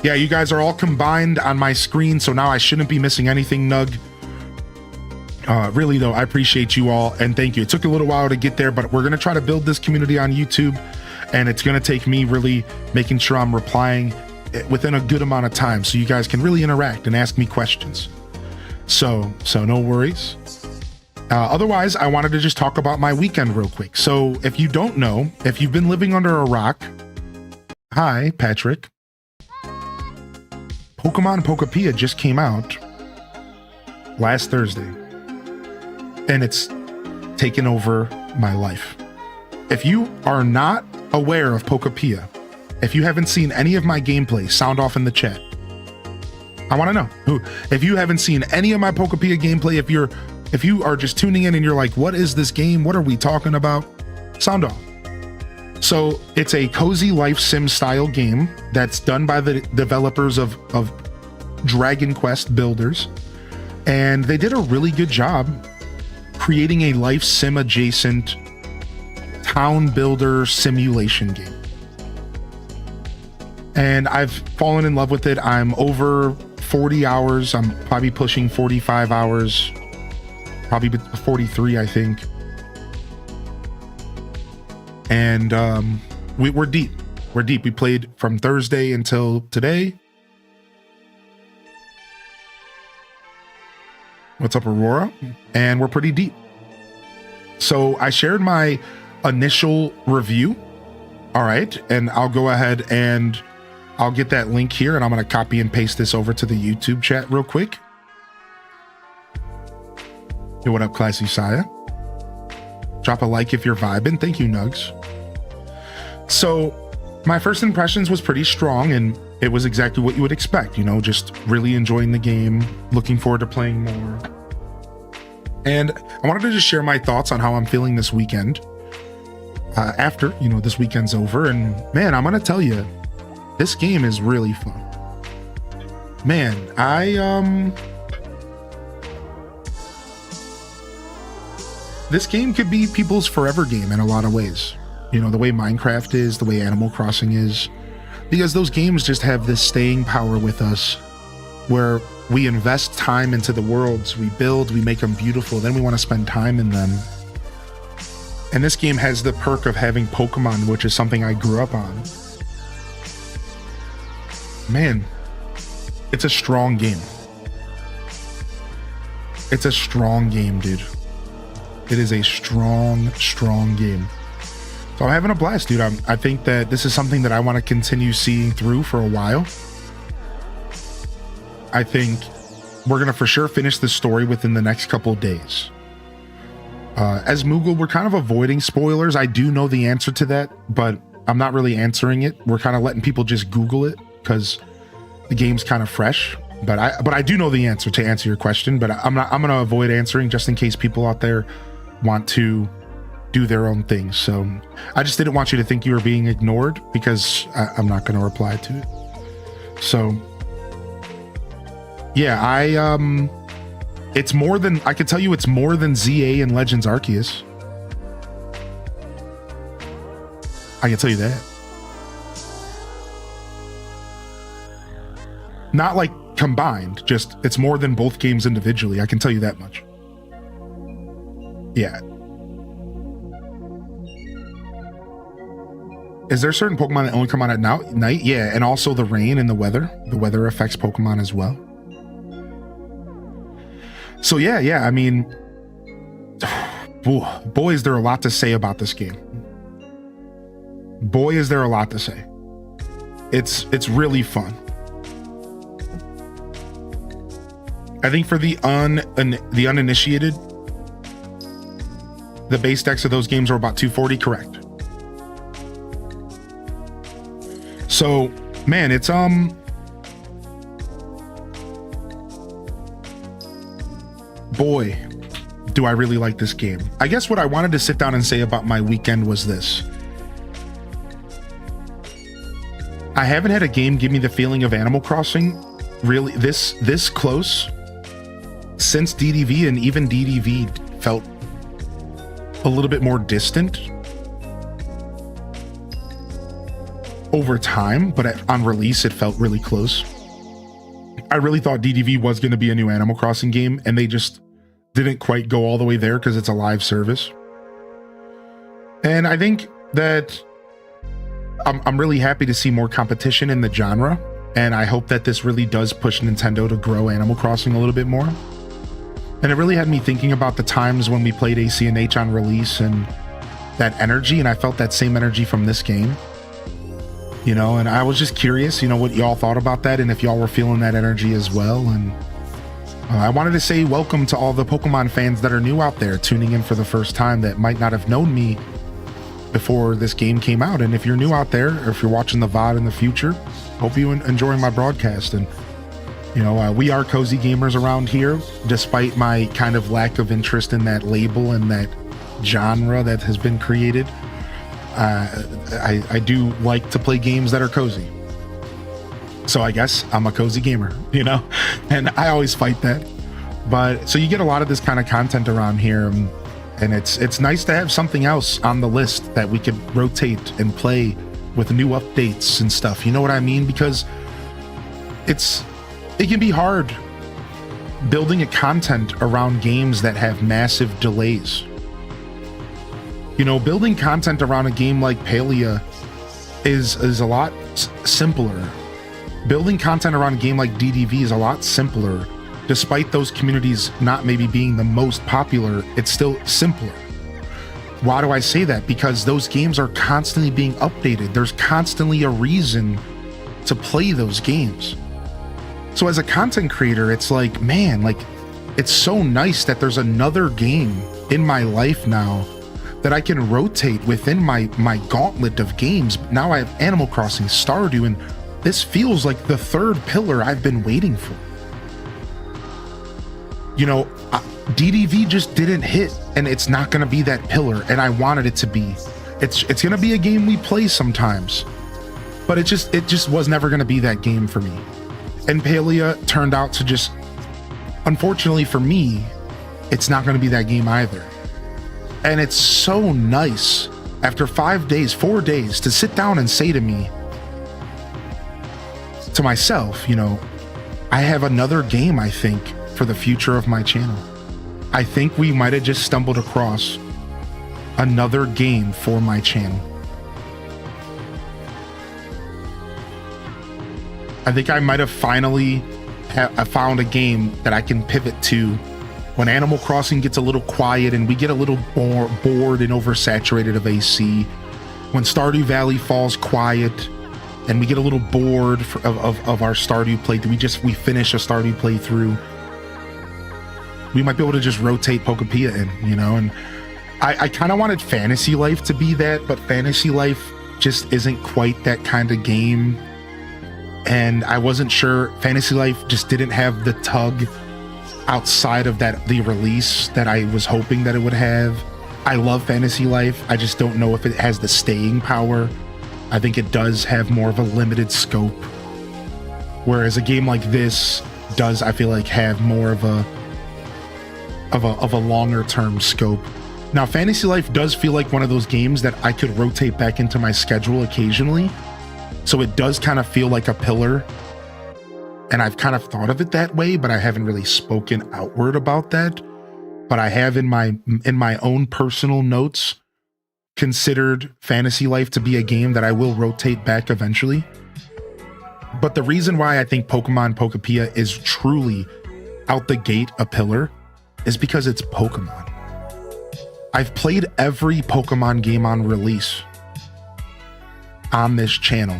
Yeah, you guys are all combined on my screen, so now I shouldn't be missing anything, Nug. Really though, I appreciate you all and thank you. It took a little while to get there, but we're gonna try to build this community on YouTube, and it's gonna take me really making sure I'm replying within a good amount of time so you guys can really interact and ask me questions. So no worries. Otherwise, I wanted to just talk about my weekend real quick. So if you don't know, if you've been living under a rock, hi, Patrick. Pokemon Pokopia just came out last Thursday, and it's taken over my life. If you are not aware of Pokopia, if you haven't seen any of my gameplay, sound off in the chat. I want to know. If you haven't seen any of my Pokopia gameplay, if you are just tuning in and you're like, what is this game? What are we talking about? Sound off. So it's a cozy life sim style game that's done by the developers of Dragon Quest builders. And they did a really good job creating a life sim adjacent town builder simulation game. And I've fallen in love with it. I'm over 40 hours. I'm probably pushing 45 hours, probably 43, I think. And we're deep. We're deep. We played from Thursday until today. What's up, Aurora? And we're pretty deep. So I shared my initial review. All right. And I'll go ahead and I'll get that link here, and I'm going to copy and paste this over to the YouTube chat real quick. Hey, what up, Classy Saya? Drop a like if you're vibing. Thank you, Nugs. So my first impressions was pretty strong, and it was exactly what you would expect, you know, just really enjoying the game, looking forward to playing more. And I wanted to just share my thoughts on how I'm feeling this weekend after, you know, this weekend's over. And man, I'm going to tell you, this game is really fun. Man, this game could be people's forever game in a lot of ways. You know, the way Minecraft is, the way Animal Crossing is, because those games just have this staying power with us where we invest time into the worlds, we build, we make them beautiful, then we want to spend time in them. And this game has the perk of having Pokemon, which is something I grew up on. Man, it's a strong game. It's a strong game, dude. It is a strong game. So I'm having a blast, dude. I think that this is something that I want to continue seeing through for a while. I think we're going to for sure finish the story within the next couple of days. As Moogle, we're kind of avoiding spoilers. I do know the answer to that, but I'm not really answering it. We're kind of letting people just Google it because the game's kind of fresh. But I do know the answer to answer your question, but I'm going to avoid answering just in case people out there want to do their own thing. So I just didn't want you to think you were being ignored because I'm not going to reply to it. So yeah, it's more than, I can tell you it's more than ZA and Legends Arceus. I can tell you that. Not like combined, just it's more than both games individually. I can tell you that much. Yeah. Is there certain Pokemon that only come out at night? Yeah, and also the rain and the weather. The weather affects Pokemon as well. So yeah, I mean, boy, is there a lot to say about this game. Boy, is there a lot to say. It's really fun. I think for the uninitiated, the base decks of those games are about 240, correct? So, man, it's boy, do I really like this game. I guess what I wanted to sit down and say about my weekend was this. I haven't had a game give me the feeling of Animal Crossing really this close since DDV, and even DDV felt a little bit more distant over time, but on release, it felt really close. I really thought DDV was going to be a new Animal Crossing game, and they just didn't quite go all the way there because it's a live service. And I think that I'm really happy to see more competition in the genre, and I hope that this really does push Nintendo to grow Animal Crossing a little bit more. And it really had me thinking about the times when we played AC&H on release and that energy, and I felt that same energy from this game. You know, and I was just curious, you know, what y'all thought about that and if y'all were feeling that energy as well. And I wanted to say welcome to all the Pokemon fans that are new out there tuning in for the first time that might not have known me before this game came out. And if you're new out there, or if you're watching the VOD in the future, hope you enjoy my broadcast. And, you know, we are cozy gamers around here, despite my kind of lack of interest in that label and that genre that has been created. I do like to play games that are cozy. So I guess I'm a cozy gamer, you know, and I always fight that. But so you get a lot of this kind of content around here, and it's nice to have something else on the list that we could rotate and play with new updates and stuff. You know what I mean? Because it can be hard building a content around games that have massive delays. You know, building content around a game like Palia is a lot simpler. Building content around a game like DDV is a lot simpler. Despite those communities not maybe being the most popular, it's still simpler. Why do I say that? Because those games are constantly being updated. There's constantly a reason to play those games. So as a content creator, it's like, man, like, it's so nice that there's another game in my life now that I can rotate within my gauntlet of games. Now I have Animal Crossing, Stardew, and this feels like the third pillar I've been waiting for. You know, DDV just didn't hit, and it's not going to be that pillar, and I wanted it to be. It's going to be a game we play sometimes, but it just was never going to be that game for me. And Palia turned out to just, unfortunately for me, it's not going to be that game either. And it's so nice after 4 days to sit down and say to me, to myself, you know, I have another game, I think, for the future of my channel. I think we might have just stumbled across another game for my channel. I think I might have finally found a game that I can pivot to when Animal Crossing gets a little quiet and we get a little bored and oversaturated of AC, when Stardew Valley falls quiet and we get a little bored of our Stardew playthrough, we finish a Stardew playthrough, we might be able to just rotate Pokopia in, you know. And I kind of wanted Fantasy Life to be that, but Fantasy Life just isn't quite that kind of game. And I wasn't sure, Fantasy Life just didn't have the tug outside of the release that I was hoping that it would have. I love Fantasy Life. I just don't know if it has the staying power. I think it does have more of a limited scope. Whereas a game like this does, I feel like, have more of a longer term scope. Now, Fantasy Life does feel like one of those games that I could rotate back into my schedule occasionally. So it does kind of feel like a pillar. And I've kind of thought of it that way, but I haven't really spoken outward about that. But I have in my own personal notes considered Fantasy Life to be a game that I will rotate back eventually. But the reason why I think Pokemon Pokopia is truly out the gate a pillar is because it's Pokemon. I've played every Pokemon game on release on this channel.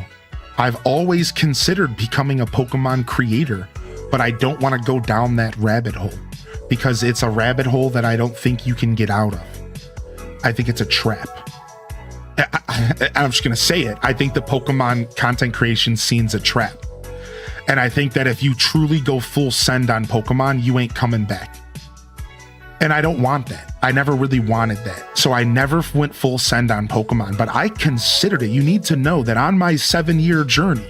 I've always considered becoming a Pokemon creator, but I don't want to go down that rabbit hole because it's a rabbit hole that I don't think you can get out of. I think it's a trap. I'm just going to say it. I think the Pokemon content creation scene's a trap. And I think that if you truly go full send on Pokemon, you ain't coming back. And I don't want that. I never really wanted that. So I never went full send on Pokemon, but I considered it. You need to know that on my 7-year journey,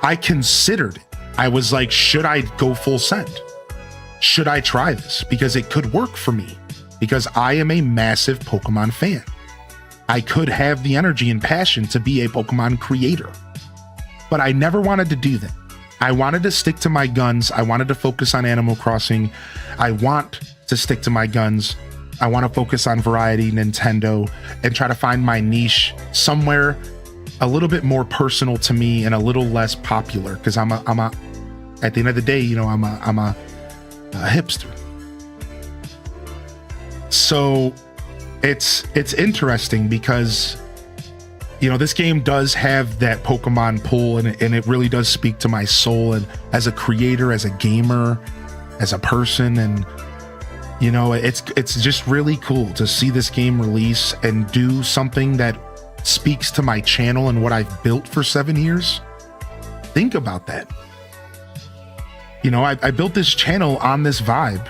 I considered it. I was like, should I go full send? should I try this? Because it could work for me, because I am a massive Pokemon fan. I could have the energy and passion to be a Pokemon creator, but I never wanted to do that. I wanted to stick to my guns. I wanted to focus on Animal Crossing. I want to stick to my guns. I want to focus on variety, Nintendo, and try to find my niche somewhere a little bit more personal to me and a little less popular, because I'm a at the end of the day, you know, I'm a hipster. So it's interesting because, you know, this game does have that Pokemon pull, and it really does speak to my soul, and as a creator, as a gamer, as a person. And you know, it's just really cool to see this game release and do something that speaks to my channel and what I've built for 7 years. Think about that. You know, I built this channel on this vibe.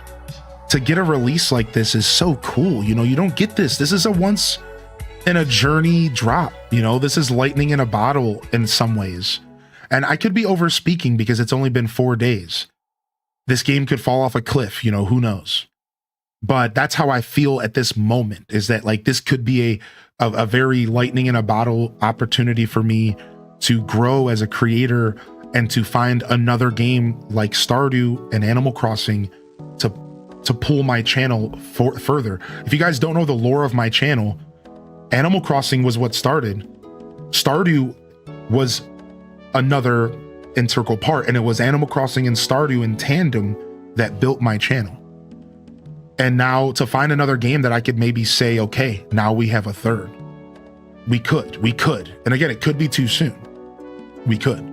To get a release like this is so cool. You know, you don't get this. This is a once in a journey drop. You know, this is lightning in a bottle in some ways. And I could be over speaking because it's only been 4 days. This game could fall off a cliff, you know, who knows? But that's how I feel at this moment, is that like this could be a very lightning in a bottle opportunity for me to grow as a creator and to find another game like Stardew and Animal Crossing to pull my channel further. If you guys don't know the lore of my channel, Animal Crossing was what started. Stardew was another integral part, and it was Animal Crossing and Stardew in tandem that built my channel. And now to find another game that I could maybe say, okay, now we have a third. We could. And again, it could be too soon. We could.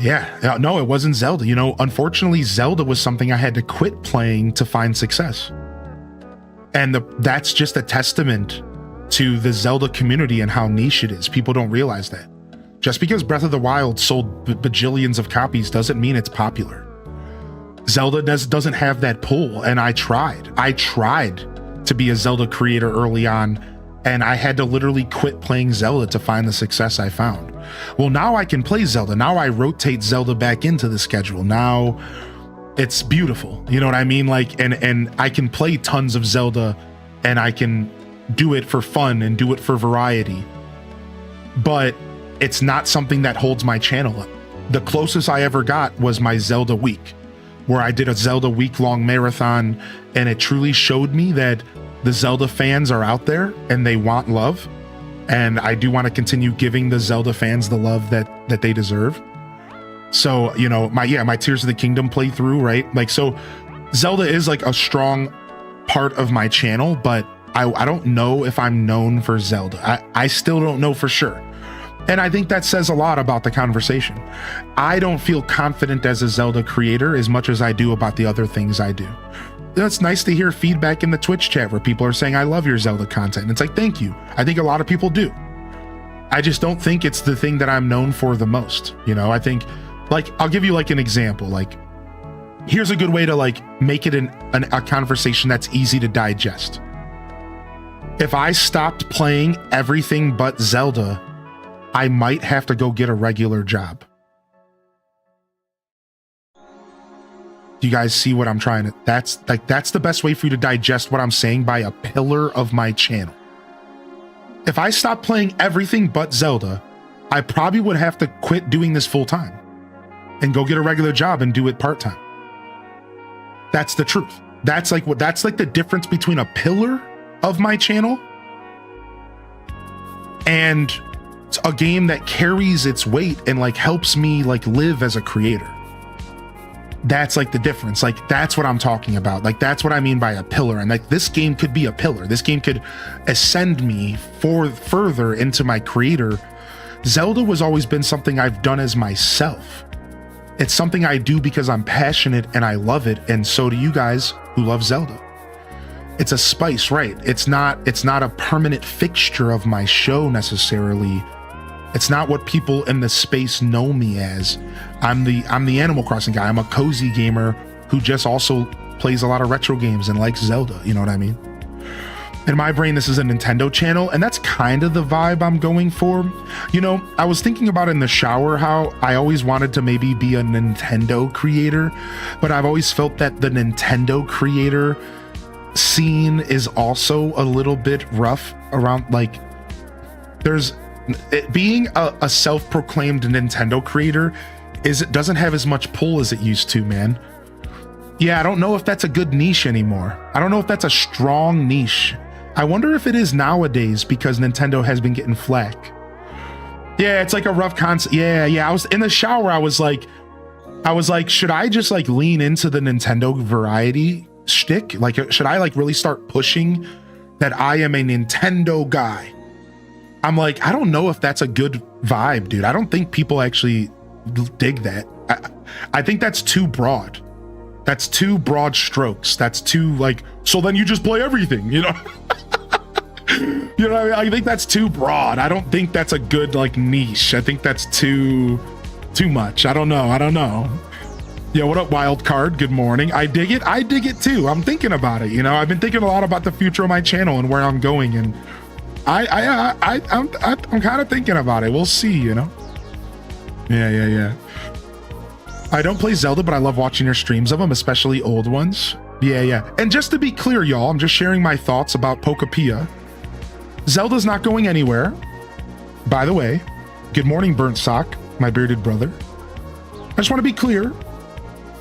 Yeah, no, it wasn't Zelda. You know, unfortunately, Zelda was something I had to quit playing to find success. And that's just a testament to the Zelda community and how niche it is. People don't realize that. Just because Breath of the Wild sold bajillions of copies doesn't mean it's popular. Zelda doesn't have that pull, and I tried to be a Zelda creator early on, and I had to literally quit playing Zelda to find the success I found. Well, now I can play Zelda. Now I rotate Zelda back into the schedule. Now it's beautiful. You know what I mean? Like, and I can play tons of Zelda, and I can do it for fun and do it for variety. But it's not something that holds my channel up. The closest I ever got was my Zelda week, where I did a Zelda week-long marathon, and it truly showed me that the Zelda fans are out there and they want love. And I do want to continue giving the Zelda fans the love that they deserve. So, you know, my Tears of the Kingdom playthrough, right? Like, so Zelda is like a strong part of my channel, but I don't know if I'm known for Zelda. I still don't know for sure. And I think that says a lot about the conversation. I don't feel confident as a Zelda creator as much as I do about the other things I do. It's nice to hear feedback in the Twitch chat where people are saying, I love your Zelda content. And it's like, thank you. I think a lot of people do. I just don't think it's the thing that I'm known for the most. You know, I think, like, I'll give you like an example. Like, here's a good way to like make it a conversation that's easy to digest. If I stopped playing everything but Zelda, I might have to go get a regular job. Do you guys see what I'm trying to? That's the best way for you to digest what I'm saying by a pillar of my channel. If I stopped playing everything but Zelda, I probably would have to quit doing this full time and go get a regular job and do it part time. That's the truth. That's like the difference between a pillar of my channel and a game that carries its weight and like helps me like live as a creator. That's like the difference. Like, that's what I'm talking about. Like, that's what I mean by a pillar. And like, this game could be a pillar. This game could ascend me further into my creator. Zelda was always been something I've done as myself. It's something I do because I'm passionate and I love it. And so do you guys who love Zelda. It's a spice, right? It's not a permanent fixture of my show necessarily. It's not what people in the space know me as. I'm the Animal Crossing guy. I'm a cozy gamer who just also plays a lot of retro games and likes Zelda. You know what I mean? In my brain, this is a Nintendo channel, and that's kind of the vibe I'm going for. You know, I was thinking about in the shower how I always wanted to maybe be a Nintendo creator, but I've always felt that the Nintendo creator scene is also a little bit rough around, like, being a self-proclaimed Nintendo creator doesn't have as much pull as it used to, man. Yeah, I don't know if that's a good niche anymore. I don't know if that's a strong niche. I wonder if it is nowadays because Nintendo has been getting flack. Yeah, it's like a rough concept. Yeah. I was in the shower. I was like, should I just like lean into the Nintendo variety shtick? Like, should I like really start pushing that I am a Nintendo guy? I'm like, I don't know if that's a good vibe, dude. I don't think people actually dig that. I think that's too broad. That's too broad strokes. That's too like, so then you just play everything, you know? You know what I mean? I think that's too broad. I don't think that's a good like niche. I think that's too much. I don't know. Yeah, what up, wild card? Good morning. I dig it too. I'm thinking about it, you know. I've been thinking a lot about the future of my channel and where I'm going, and I'm kind of thinking about it. We'll see, you know. Yeah. I don't play Zelda, but I love watching your streams of them, especially old ones. Yeah. And just to be clear, y'all, I'm just sharing my thoughts about Pokopia. Zelda's not going anywhere. By the way, good morning, Burnt Sock, my bearded brother. I just want to be clear.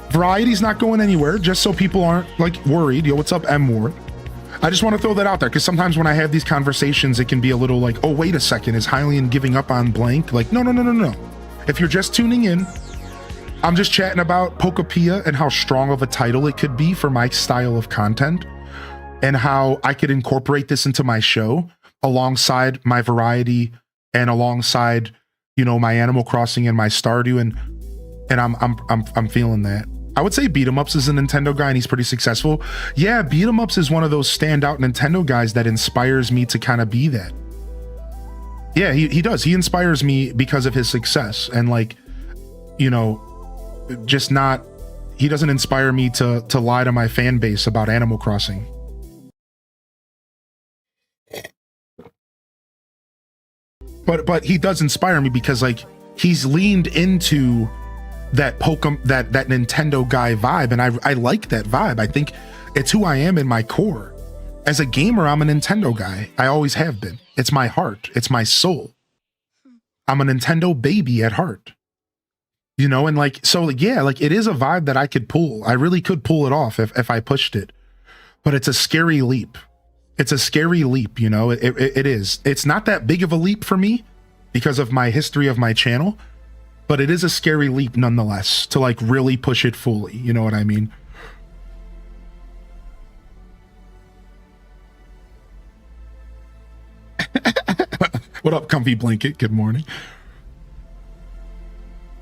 Variety's not going anywhere, just so people aren't like worried. Yo, what's up, M Ward? I just want to throw that out there because sometimes when I have these conversations, it can be a little like, oh, wait a second, is Hylian giving up on blank? Like, no. If you're just tuning in, I'm just chatting about Pokopia and how strong of a title it could be for my style of content and how I could incorporate this into my show alongside my variety and alongside, you know, my Animal Crossing and my Stardew, and I'm feeling that. I would say Beat 'em Ups is a Nintendo guy and he's pretty successful. Yeah, Beat 'em Ups is one of those standout Nintendo guys that inspires me to kind of be that. Yeah, he does. He inspires me because of his success and like, you know, just not, he doesn't inspire me to lie to my fan base about Animal Crossing. But he does inspire me because like he's leaned into that that Nintendo guy vibe, and I like that vibe. I think it's who I am in my core. As a gamer, I'm a Nintendo guy. I always have been. It's my heart. It's my soul. I'm a Nintendo baby at heart. You know, and like, so yeah, like it is a vibe that I could pull. I really could pull it off if I pushed it. But it's a scary leap. It's a scary leap, you know, it is. It's not that big of a leap for me because of my history of my channel, but it is a scary leap nonetheless to like really push it fully. You know what I mean? What up, comfy blanket? Good morning.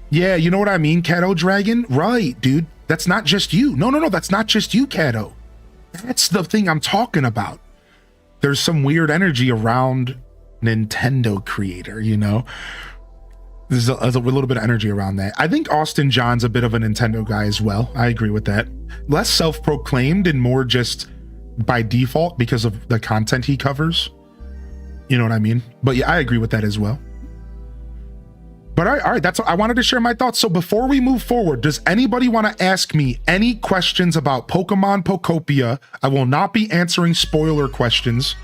Yeah, you know what I mean, Cato Dragon? Right, dude. That's not just you. No, that's not just you, Cato. That's the thing I'm talking about. There's some weird energy around Nintendo creator, you know? There's a little bit of energy around that. I think Austin John's a bit of a Nintendo guy as well. I agree with that. Less self-proclaimed and more just by default because of the content he covers. You know what I mean? But yeah, I agree with that as well. But all right, that's what I wanted to share my thoughts. So before we move forward, does anybody want to ask me any questions about Pokemon Pokopia? I will not be answering spoiler questions.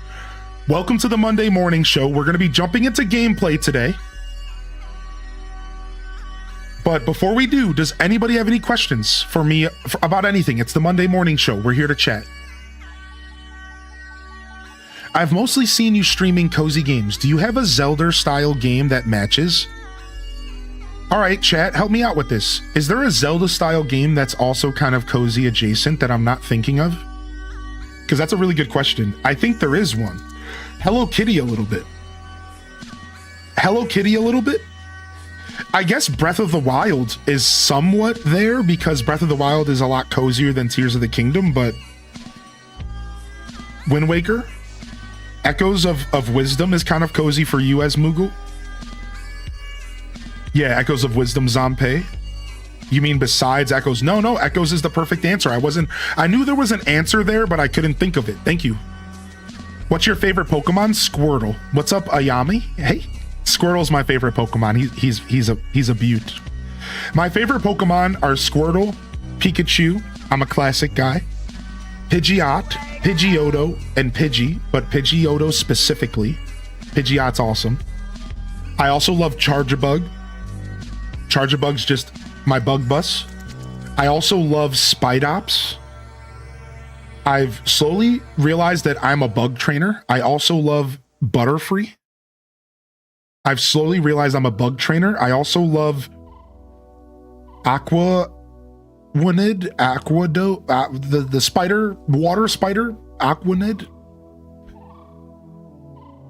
Welcome to the Monday morning show. We're going to be jumping into gameplay today. But before we do, does anybody have any questions for me about anything? It's the Monday morning show. We're here to chat. I've mostly seen you streaming cozy games. Do you have a Zelda style game that matches? All right, chat, help me out with this. Is there a Zelda style game that's also kind of cozy adjacent that I'm not thinking of? Because that's a really good question. I think there is one. Hello Kitty a little bit. Hello Kitty a little bit? I guess Breath of the Wild is somewhat there because Breath of the Wild is a lot cozier than Tears of the Kingdom, but Wind Waker? Echoes of Wisdom is kind of cozy for you as Moogle? Yeah, Echoes of Wisdom, Zampe. You mean besides Echoes? No, Echoes is the perfect answer. I knew there was an answer there, but I couldn't think of it. Thank you. What's your favorite Pokemon? Squirtle. What's up, Ayami? Hey, Squirtle's my favorite Pokemon. He's a beaut. My favorite Pokemon are Squirtle, Pikachu. I'm a classic guy. Pidgeot, Pidgeotto, and Pidgey, but Pidgeotto specifically. Pidgeot's awesome. I also love Charjabug. Charjabug's just my bug bus. I also love Spidops. I've slowly realized that I'm a bug trainer. I also love Butterfree. I've slowly realized I'm a bug trainer. I also love Aquanid, the spider, water spider, Aquanid.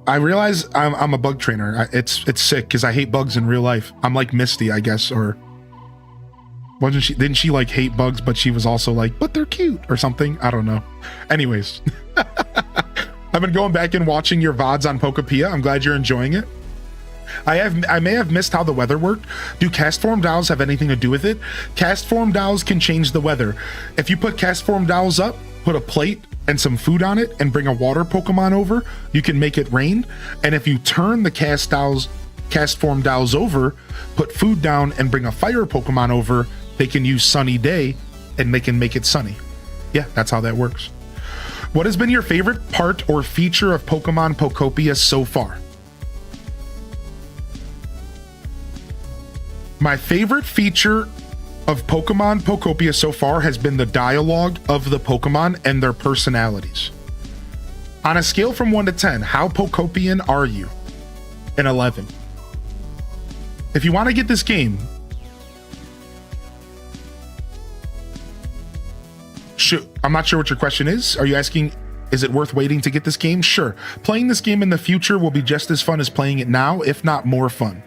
I realize I'm a bug trainer. It's sick because I hate bugs in real life. I'm like Misty, I guess, or wasn't she? Didn't she like hate bugs, but she was also like, but they're cute or something? I don't know. Anyways, I've been going back and watching your VODs on Pokopia. I'm glad you're enjoying it. I may have missed how the weather worked. Do cast form dowels have anything to do with it? Cast form dowels can change the weather. If you put cast form dowels up, put a plate and some food on it, and bring a water Pokemon over, you can make it rain. And if you turn the cast form dowels over, put food down, and bring a fire Pokemon over, they can use sunny day and they can make it sunny. Yeah, that's how that works. What has been your favorite part or feature of Pokemon Pokopia so far? My favorite feature of Pokemon Pokopia so far has been the dialogue of the Pokemon and their personalities. On a scale from 1 to 10, how Pokopian are you? An 11. If you want to get this game, I'm not sure what your question is. Are you asking, is it worth waiting to get this game? Sure. Playing this game in the future will be just as fun as playing it now, if not more fun.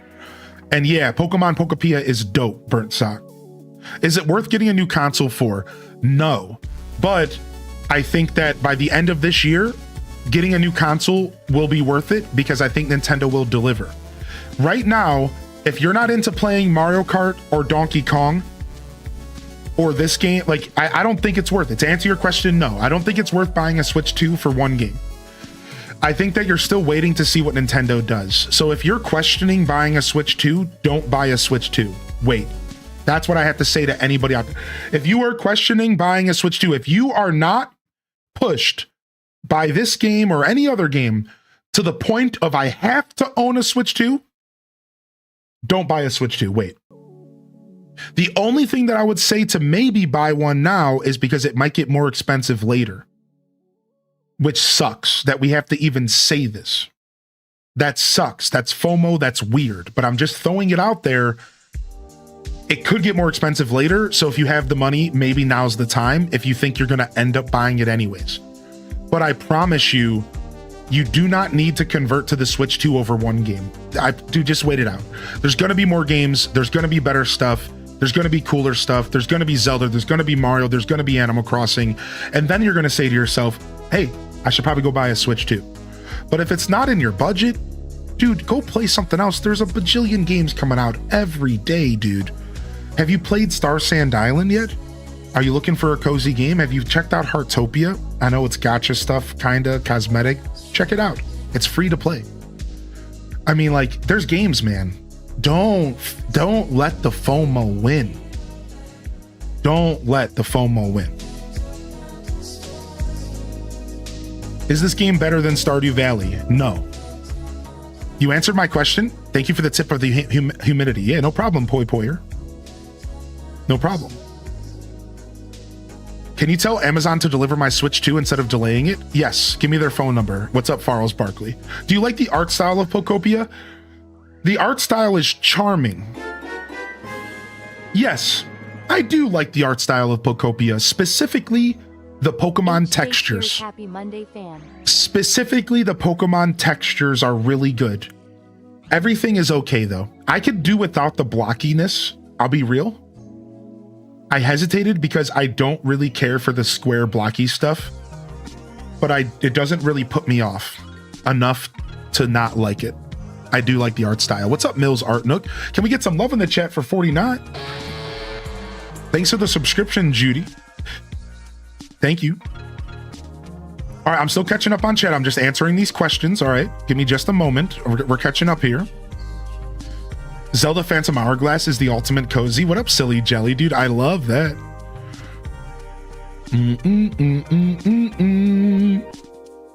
And yeah, Pokemon Pokopia is dope, Burnt Sock. Is it worth getting a new console for? No. But I think that by the end of this year, getting a new console will be worth it because I think Nintendo will deliver. Right now, if you're not into playing Mario Kart or Donkey Kong or this game, like I don't think it's worth it. To answer your question, no. I don't think it's worth buying a Switch 2 for one game. I think that you're still waiting to see what Nintendo does. So if you're questioning buying a Switch 2, don't buy a Switch 2. Wait. That's what I have to say to anybody out there. If you are questioning buying a Switch 2, if you are not pushed by this game or any other game to the point of I have to own a Switch 2, don't buy a Switch 2. Wait. The only thing that I would say to maybe buy one now is because it might get more expensive later. Which sucks that we have to even say this. That sucks. That's FOMO. That's weird. But I'm just throwing it out there. It could get more expensive later. So if you have the money, maybe now's the time if you think you're going to end up buying it anyways. But I promise you, you do not need to convert to the Switch 2 over one game. Just wait it out. There's going to be more games. There's going to be better stuff. There's going to be cooler stuff. There's going to be Zelda. There's going to be Mario. There's going to be Animal Crossing. And then you're going to say to yourself, hey, I should probably go buy a Switch 2. But if it's not in your budget, dude, go play something else. There's a bajillion games coming out every day, dude. Have you played Star Sand Island yet? Are you looking for a cozy game? Have you checked out Heartopia? I know it's gacha stuff, kinda cosmetic. Check it out. It's free to play. I mean, like, there's games, man. Don't let the FOMO win. Don't let the FOMO win. Is this game better than Stardew Valley? No. You answered my question. Thank you for the tip of the humidity. Yeah, no problem, Poi Poyer. No problem. Can you tell Amazon to deliver my Switch 2 instead of delaying it? Yes. Give me their phone number. What's up, Farrells Barkley? Do you like the art style of Pokopia? The art style is charming. Yes, I do like the art style of Pokopia, specifically the Pokemon textures. Happy Monday, fan. Specifically, the Pokemon textures are really good. Everything is okay, though. I could do without the blockiness. I'll be real. I hesitated because I don't really care for the square blocky stuff, but it doesn't really put me off enough to not like it. I do like the art style. What's up, Mills Art Nook? Can we get some love in the chat for 49? Thanks for the subscription, Judy. Thank you. All right, I'm still catching up on chat. I'm just answering these questions. All right, give me just a moment. We're catching up here. Zelda Phantom Hourglass is the ultimate cozy. What up, silly jelly, dude? I love that.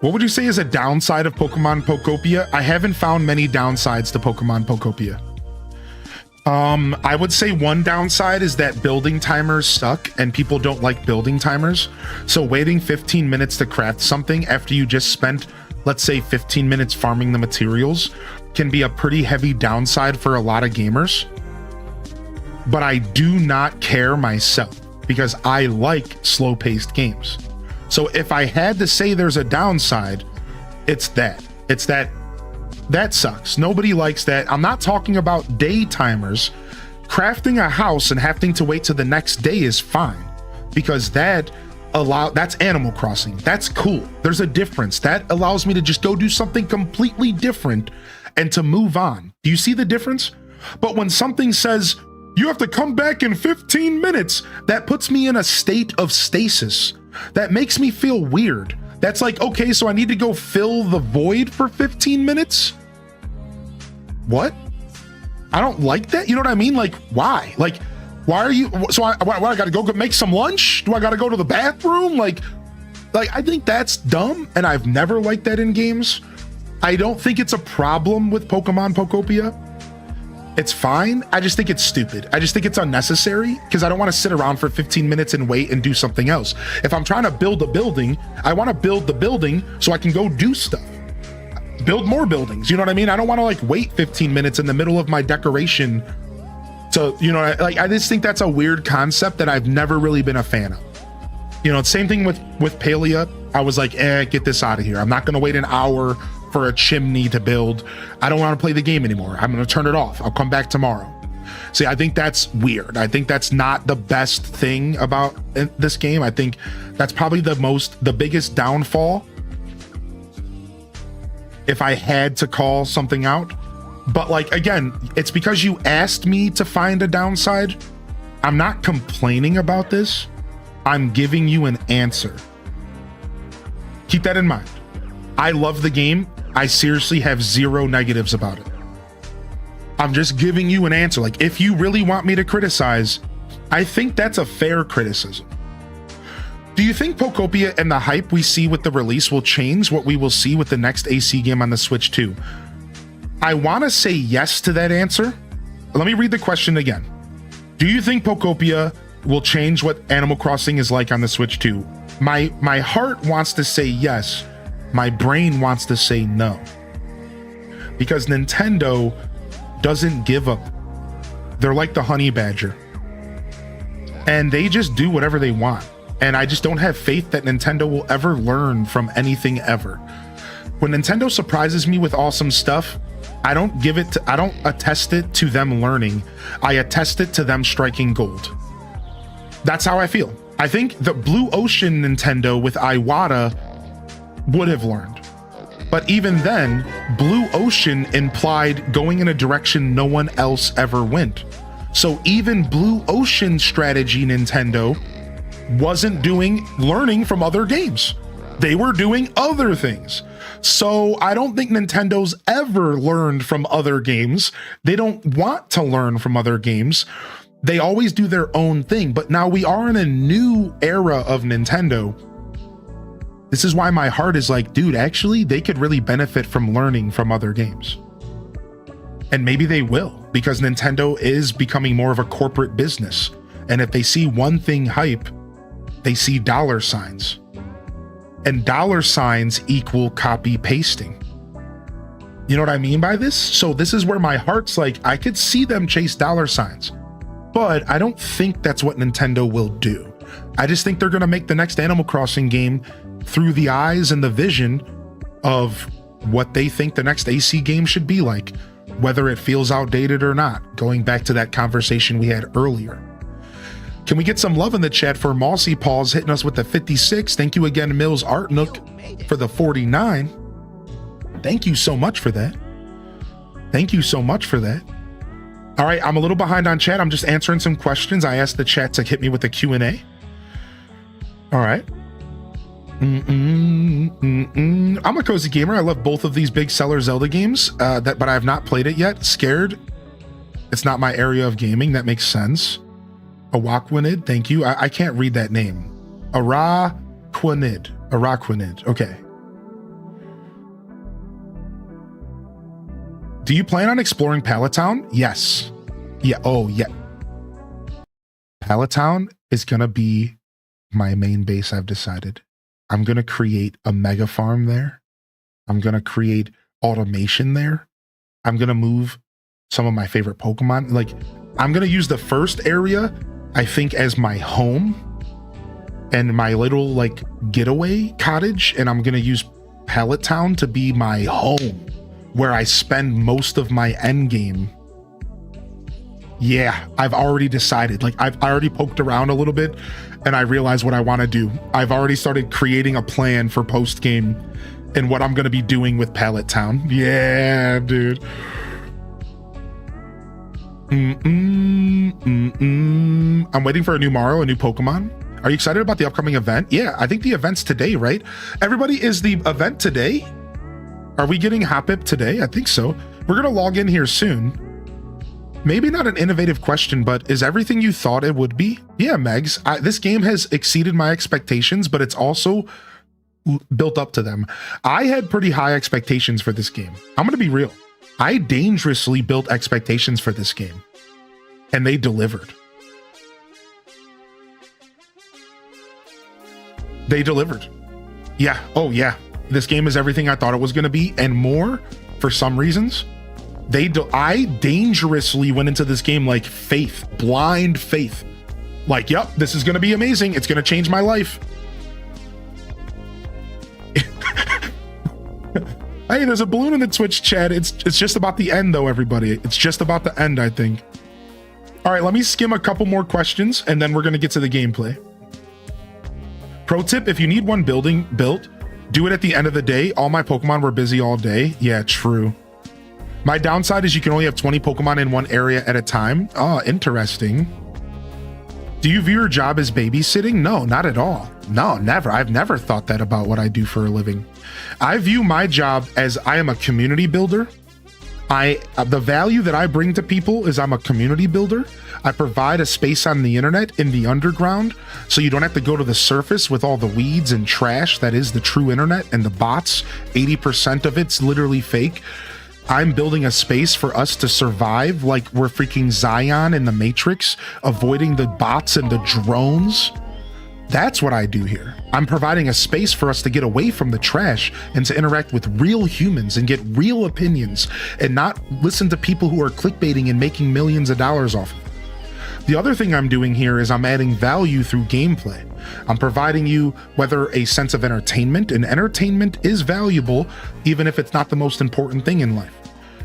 What would you say is a downside of Pokemon Pokopia? I haven't found many downsides to Pokemon Pokopia. I would say one downside is that building timers suck and people don't like building timers. So waiting 15 minutes to craft something after you just spent, let's say 15 minutes farming the materials can be a pretty heavy downside for a lot of gamers. But I do not care myself because I like slow-paced games. So if I had to say there's a downside, it's that. It's that sucks. Nobody likes that. I'm not talking about day timers. Crafting a house and having to wait till the next day is fine because that's Animal Crossing. That's cool. There's a difference. That allows me to just go do something completely different and to move on. Do you see the difference? But when something says, you have to come back in 15 minutes, that puts me in a state of stasis. That makes me feel weird. That's like, okay, so I need to go fill the void for 15 minutes? What? I don't like that. You know what I mean? Like, why? Like, why are you, so I gotta go make some lunch? Do I gotta go to the bathroom? Like, I think that's dumb, and I've never liked that in games. I don't think it's a problem with Pokemon Pokopia. It's fine. I just think it's stupid. I just think it's unnecessary because I don't want to sit around for 15 minutes and wait and do something else. If I'm trying to build a building, I want to build the building so I can go do stuff. Build more buildings. You know what I mean? I don't want to like wait 15 minutes in the middle of my decoration to, you know, like I just think that's a weird concept that I've never really been a fan of. You know, same thing with Palia. I was like, get this out of here. I'm not going to wait an hour for a chimney to build. I don't want to play the game anymore. I'm going to turn it off. I'll come back tomorrow. See, I think that's weird. I think that's not the best thing about this game. I think that's probably the biggest downfall if I had to call something out. But like, again, it's because you asked me to find a downside. I'm not complaining about this. I'm giving you an answer. Keep that in mind. I love the game. I seriously have zero negatives about it. I'm just giving you an answer. Like, if you really want me to criticize, I think that's a fair criticism. Do you think Pokopia and the hype we see with the release will change what we will see with the next AC game on the Switch 2? I want to say yes to that answer. Let me read the question again. Do you think Pokopia will change what Animal Crossing is like on the Switch 2? My heart wants to say yes. My brain wants to say no. Because Nintendo doesn't give up. They're like the honey badger. And they just do whatever they want. And I just don't have faith that Nintendo will ever learn from anything ever. When Nintendo surprises me with awesome stuff, I don't attest it to them learning. I attest it to them striking gold. That's how I feel. I think the Blue Ocean Nintendo with Iwata would have learned. But even then, Blue Ocean implied going in a direction no one else ever went. So even Blue Ocean strategy Nintendo wasn't learning from other games. They were doing other things. So I don't think Nintendo's ever learned from other games. They don't want to learn from other games. They always do their own thing. But now we are in a new era of Nintendo. This is why my heart is like, dude, actually, they could really benefit from learning from other games. And maybe they will, because Nintendo is becoming more of a corporate business. And if they see one thing hype, they see dollar signs. And dollar signs equal copy pasting. You know what I mean by this? So this is where my heart's like, I could see them chase dollar signs, but I don't think that's what Nintendo will do. I just think they're going to make the next Animal Crossing game through the eyes and the vision of what they think the next AC game should be like, whether it feels outdated or not, going back to that conversation we had earlier. Can we get some love in the chat for Mossy Paws hitting us with the 56? Thank you again, Mills Art Nook, for the 49. Thank you so much for that. Thank you so much for that. All right, I'm a little behind on chat. I'm just answering some questions. I asked the chat to hit me with a Q&A. All right. I'm a cozy gamer. I love both of these big seller Zelda games, but I have not played it yet. Scared. It's not my area of gaming. That makes sense. Awaquinid, thank you. I can't read that name. Araquanid. Okay. Do you plan on exploring Palatown? Yes. Yeah. Oh, yeah. Palatown is going to be my main base, I've decided. I'm going to create a mega farm there. I'm going to create automation there. I'm going to move some of my favorite Pokemon. Like, I'm going to use the first area, I think, as my home and my little, like, getaway cottage. And I'm going to use Palatown to be my home, where I spend most of my end game. Yeah, I've already decided. Like, I've already poked around a little bit and I realized what I want to do. I've already started creating a plan for post game and what I'm going to be doing with Palatown. Yeah, dude. I'm waiting for a new Mario, a new Pokemon. Are you excited about the upcoming event? Yeah, I think the event's today, right? Everybody, is the event today? Are we getting Hopip today? I think so. We're going to log in here soon. Maybe not an innovative question, but is everything you thought it would be? Yeah, Megs. This game has exceeded my expectations, but it's also built up to them. I had pretty high expectations for this game. I'm going to be real. I dangerously built expectations for this game, and they delivered. They delivered. Yeah. Oh, yeah. This game is everything I thought it was going to be and more for some reasons. I dangerously went into this game like faith, blind faith. Like, yep, this is going to be amazing. It's going to change my life. Hey, there's a balloon in the Twitch chat. It's just about the end, though, everybody. It's just about the end, I think. All right, let me skim a couple more questions, and then we're going to get to the gameplay. Pro tip, if you need one building built, do it at the end of the day. All my Pokemon were busy all day. Yeah, true. My downside is you can only have 20 Pokemon in one area at a time. Oh, interesting. Do you view your job as babysitting? No, not at all. No, never. I've never thought that about what I do for a living. I view my job as I am a community builder. The value that I bring to people is I'm a community builder. I provide a space on the internet in the underground, so you don't have to go to the surface with all the weeds and trash that is the true internet and the bots. 80% of it's literally fake. I'm building a space for us to survive like we're freaking Zion in the Matrix, avoiding the bots and the drones. That's what I do here. I'm providing a space for us to get away from the trash and to interact with real humans and get real opinions and not listen to people who are clickbaiting and making millions of dollars off of it. The other thing I'm doing here is I'm adding value through gameplay. I'm providing you whether a sense of entertainment, and entertainment is valuable even if it's not the most important thing in life.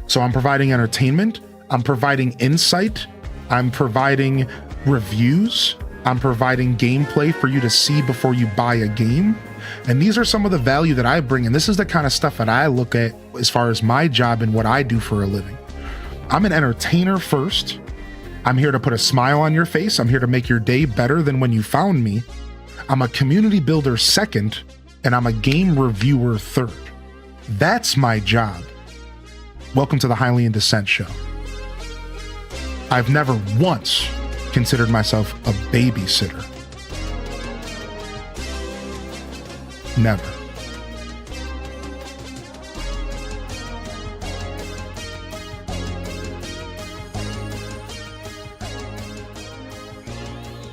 So I'm providing entertainment, I'm providing insight, I'm providing reviews, I'm providing gameplay for you to see before you buy a game. And these are some of the value that I bring, and this is the kind of stuff that I look at as far as my job and what I do for a living. I'm an entertainer first. I'm here to put a smile on your face. I'm here to make your day better than when you found me. I'm a community builder second, and I'm a game reviewer third. That's my job. Welcome to the Highly in Dissent show. I've never once considered myself a babysitter. Never.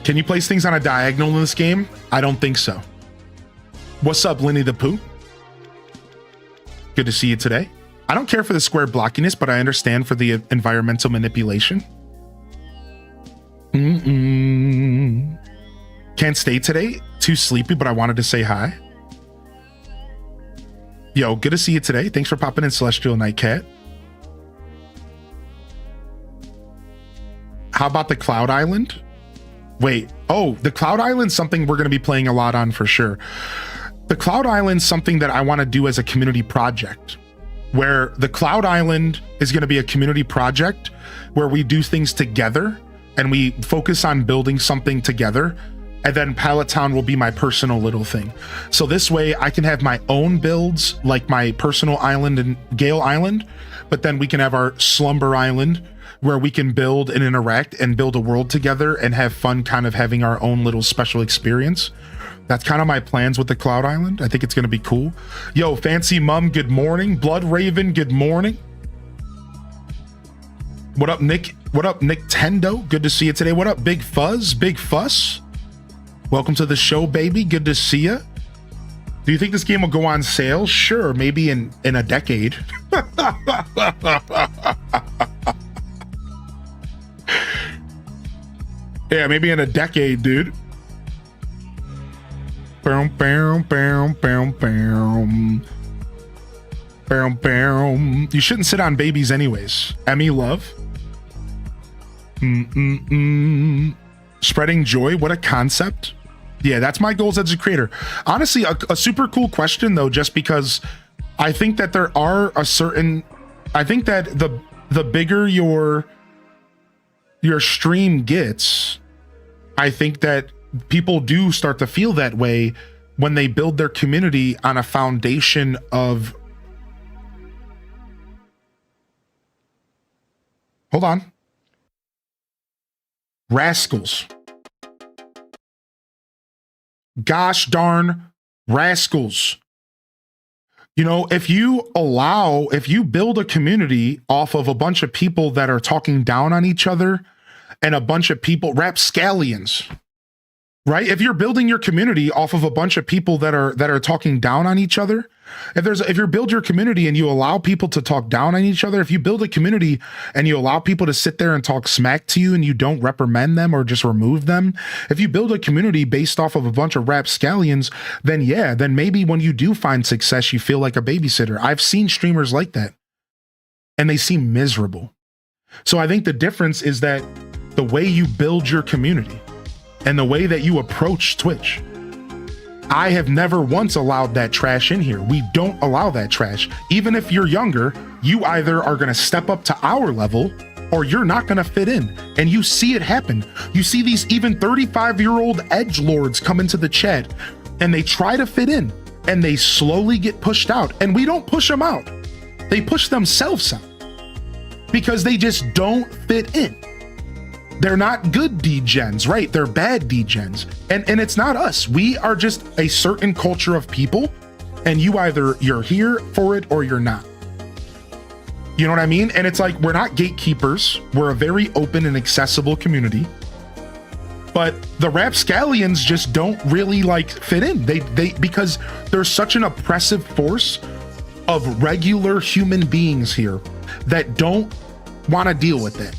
Can you place things on a diagonal in this game? I don't think so. What's up, Winnie the Pooh? Good to see you today. I don't care for the square blockiness, but I understand for the environmental manipulation. Can't stay today. Too sleepy, but I wanted to say hi. Yo, good to see you today. Thanks for popping in, Celestial Nightcat. How about the Cloud Island? Wait, oh, the Cloud Island's something we're going to be playing a lot on for sure. The Cloud Island's something that I want to do as a community project, where the Cloud Island is going to be a community project where we do things together and we focus on building something together. And then Pallet Town will be my personal little thing. So this way I can have my own builds, like my personal island and Gale Island, but then we can have our Slumber Island where we can build and interact and build a world together and have fun kind of having our own little special experience. That's kind of my plans with the Cloud Island. I think it's going to be cool. Yo, Fancy Mum, good morning. Blood Raven, good morning. What up, Nick? What up, Nick Tendo? Good to see you today. What up, Big Fuzz? Big Fuss? Welcome to the show, baby. Good to see you. Do you think this game will go on sale? Sure, maybe in a decade. Yeah, maybe in a decade, dude. You shouldn't sit on babies anyways. Emmy Love. Spreading joy. What a concept. Yeah, that's my goals as a creator. Honestly, a super cool question though, just because I think that there are I think that the bigger your stream gets, I think that people do start to feel that way when they build their community on a foundation of, hold on, rascals. Gosh darn rascals. You know, if you build a community off of a bunch of people that are talking down on each other and a bunch of people, rapscallions, right? If you're building your community off of a bunch of people that are talking down on each other, if you build your community and you allow people to talk down on each other, if you build a community and you allow people to sit there and talk smack to you and you don't reprimand them or just remove them, if you build a community based off of a bunch of rapscallions, then yeah, then maybe when you do find success, you feel like a babysitter. I've seen streamers like that and they seem miserable. So I think the difference is that the way you build your community and the way that you approach Twitch. I have never once allowed that trash in here. We don't allow that trash. Even if you're younger, you either are going to step up to our level or you're not going to fit in. And you see it happen. You see these even 35-year-old edgelords come into the chat and they try to fit in and they slowly get pushed out. And we don't push them out. They push themselves out because they just don't fit in. They're not good degens, right? They're bad degens. And it's not us. We are just a certain culture of people, and you're here for it or you're not. You know what I mean? And it's like, we're not gatekeepers. We're a very open and accessible community. But the rapscallions just don't really like fit in. They because there's such an oppressive force of regular human beings here that don't want to deal with it.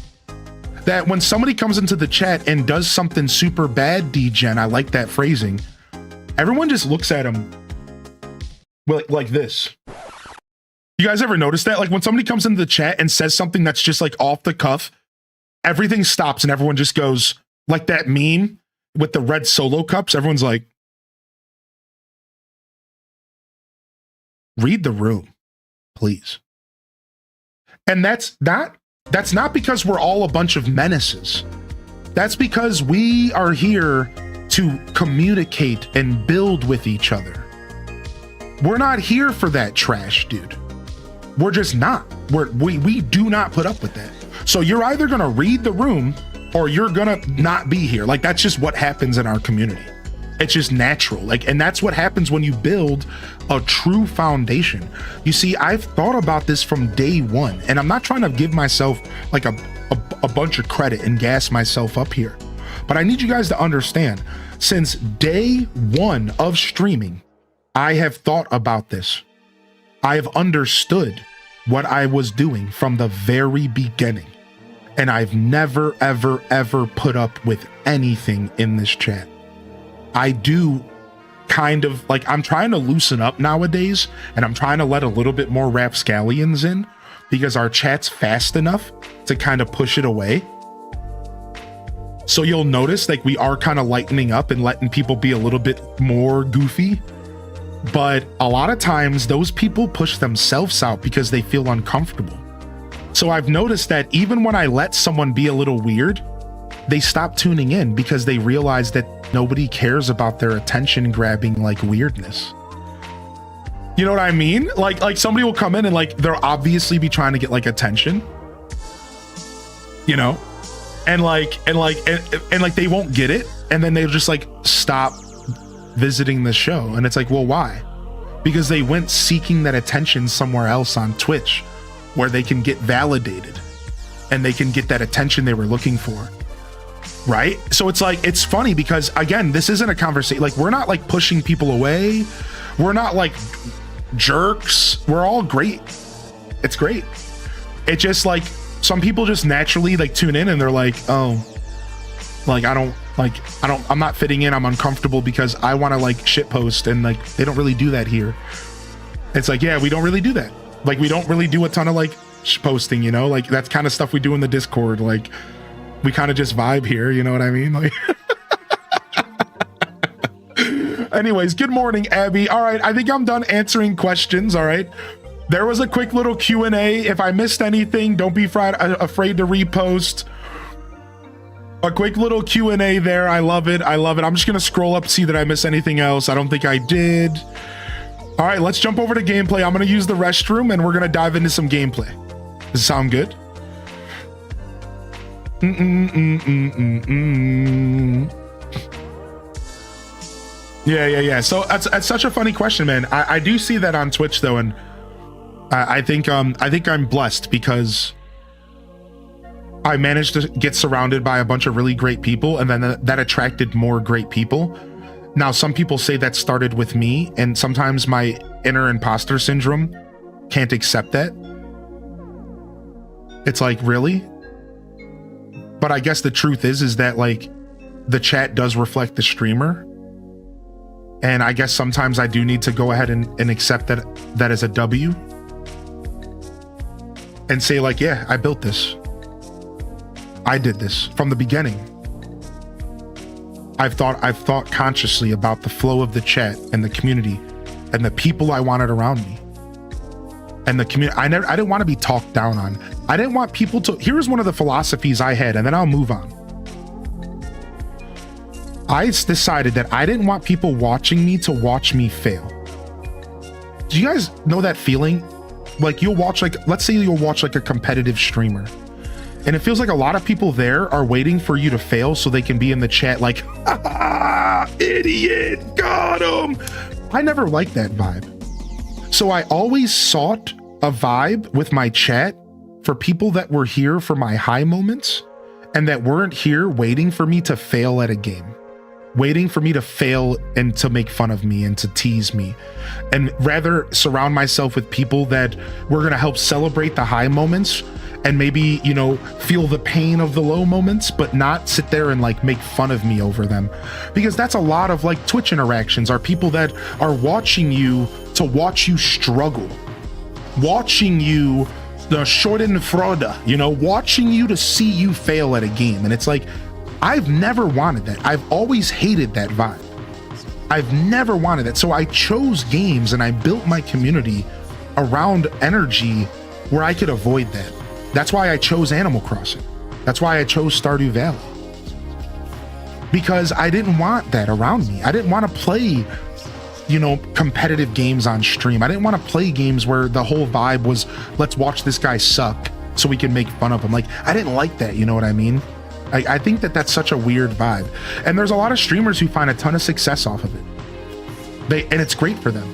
That when somebody comes into the chat and does something super bad, degen, I like that phrasing, everyone just looks at them like this. You guys ever notice that? Like when somebody comes into the chat and says something that's just like off the cuff, everything stops and everyone just goes like that meme with the red Solo cups. Everyone's like, read the room, please. And that's not because we're all a bunch of menaces. That's because we are here to communicate and build with each other. We're not here for that trash, dude. We're just not. We do not put up with that. So you're either going to read the room or you're going to not be here. Like that's just what happens in our community. It's just natural. Like, and that's what happens when you build a true foundation. You see, I've thought about this from day one, and I'm not trying to give myself like a bunch of credit and gas myself up here, but I need you guys to understand, since day one of streaming, I have thought about this. I have understood what I was doing from the very beginning, and I've never, ever, ever put up with anything in this chat. I do kind of like, I'm trying to loosen up nowadays and I'm trying to let a little bit more rapscallions in because our chat's fast enough to kind of push it away. So you'll notice like we are kind of lightening up and letting people be a little bit more goofy. But a lot of times those people push themselves out because they feel uncomfortable. So I've noticed that even when I let someone be a little weird, they stop tuning in because they realize that nobody cares about their attention grabbing like weirdness. You know what I mean? Like somebody will come in and like they'll obviously be trying to get like attention, you know, and like they won't get it, and then they'll just like stop visiting the show. And it's like, well, why? Because they went seeking that attention somewhere else on Twitch, where they can get validated and they can get that attention they were looking for. Right? So it's like, it's funny because again, this isn't a conversation. Like, we're not like pushing people away. We're not like jerks. We're all great. It's great. It just like, some people just naturally like tune in and they're like, oh, like, I'm not fitting in. I'm uncomfortable because I want to like shit post, and like, they don't really do that here. It's like, yeah, we don't really do that. Like, we don't really do a ton of like posting, you know, like that's kind of stuff we do in the Discord. Like, we kind of just vibe here, you know what I mean? Like, anyways, good morning, Abby. All right, I think I'm done answering questions. All right, there was a quick little Q&A. If I missed anything, don't be afraid to repost. A quick little Q&A there. I love it. I love it. I'm just gonna scroll up, see that I miss anything else. I don't think I did. All right, let's jump over to gameplay. I'm gonna use the restroom and we're gonna dive into some gameplay. Does it sound good? Yeah. So that's such a funny question, man. I do see that on Twitch though, and I think I'm blessed because I managed to get surrounded by a bunch of really great people, and then that attracted more great people. Now, some people say that started with me, and sometimes my inner imposter syndrome can't accept that. It's like, really? But I guess the truth is that like the chat does reflect the streamer. And I guess sometimes I do need to go ahead and accept that as a W. And say like, yeah, I built this. I did this from the beginning. I've thought consciously about the flow of the chat and the community and the people I wanted around me. And the community, I didn't want to be talked down on. I didn't want people to, here's one of the philosophies I had, and then I'll move on. I decided that I didn't want people watching me to watch me fail. Do you guys know that feeling? Like you'll watch, like, let's say you'll watch like a competitive streamer, and it feels like a lot of people there are waiting for you to fail so they can be in the chat like, idiot, got him. I never liked that vibe. So I always sought a vibe with my chat for people that were here for my high moments and that weren't here waiting for me to fail at a game, waiting for me to fail and to make fun of me and to tease me, and rather surround myself with people that were going to help celebrate the high moments and maybe, you know, feel the pain of the low moments, but not sit there and like make fun of me over them. Because that's a lot of like Twitch interactions, are people that are watching you to watch you struggle, watching you the Schadenfreude, you know, watching you to see you fail at a game. And it's like, I've never wanted that. I've always hated that vibe. I've never wanted that. So I chose games and I built my community around energy where I could avoid that. That's why I chose Animal Crossing. That's why I chose Stardew Valley. Because I didn't want that around me. I didn't want to play, you know, competitive games on stream. I didn't want to play games where the whole vibe was, let's watch this guy suck so we can make fun of him. Like, I didn't like that, you know what I mean? I think that that's such a weird vibe. And there's a lot of streamers who find a ton of success off of it. And it's great for them.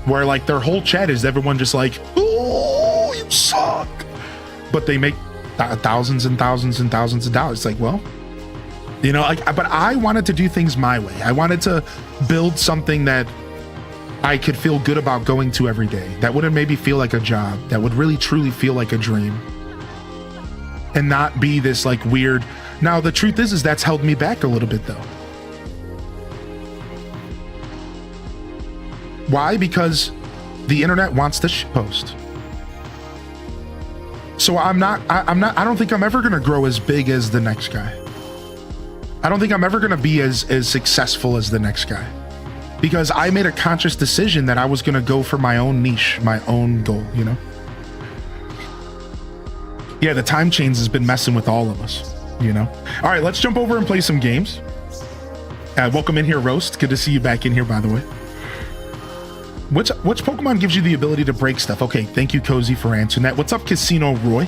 Where like their whole chat is everyone just like, oh, you suck. But they make thousands and thousands and thousands of dollars. It's like, well, you know, like, but I wanted to do things my way. I wanted to build something that I could feel good about going to every day. That wouldn't maybe feel like a job. That would really truly feel like a dream. And not be this like weird. Now, the truth is that's held me back a little bit though. Why? Because the internet wants to shitpost. So I don't think I'm ever going to grow as big as the next guy. I don't think I'm ever going to be as successful as the next guy, because I made a conscious decision that I was going to go for my own niche, my own goal, you know? Yeah, the time chains has been messing with all of us, you know? All right, let's jump over and play some games. Welcome in here, Roast. Good to see you back in here, by the way. Which Pokemon gives you the ability to break stuff? Okay, thank you, Cozy, for answering that. What's up, Casino Roy?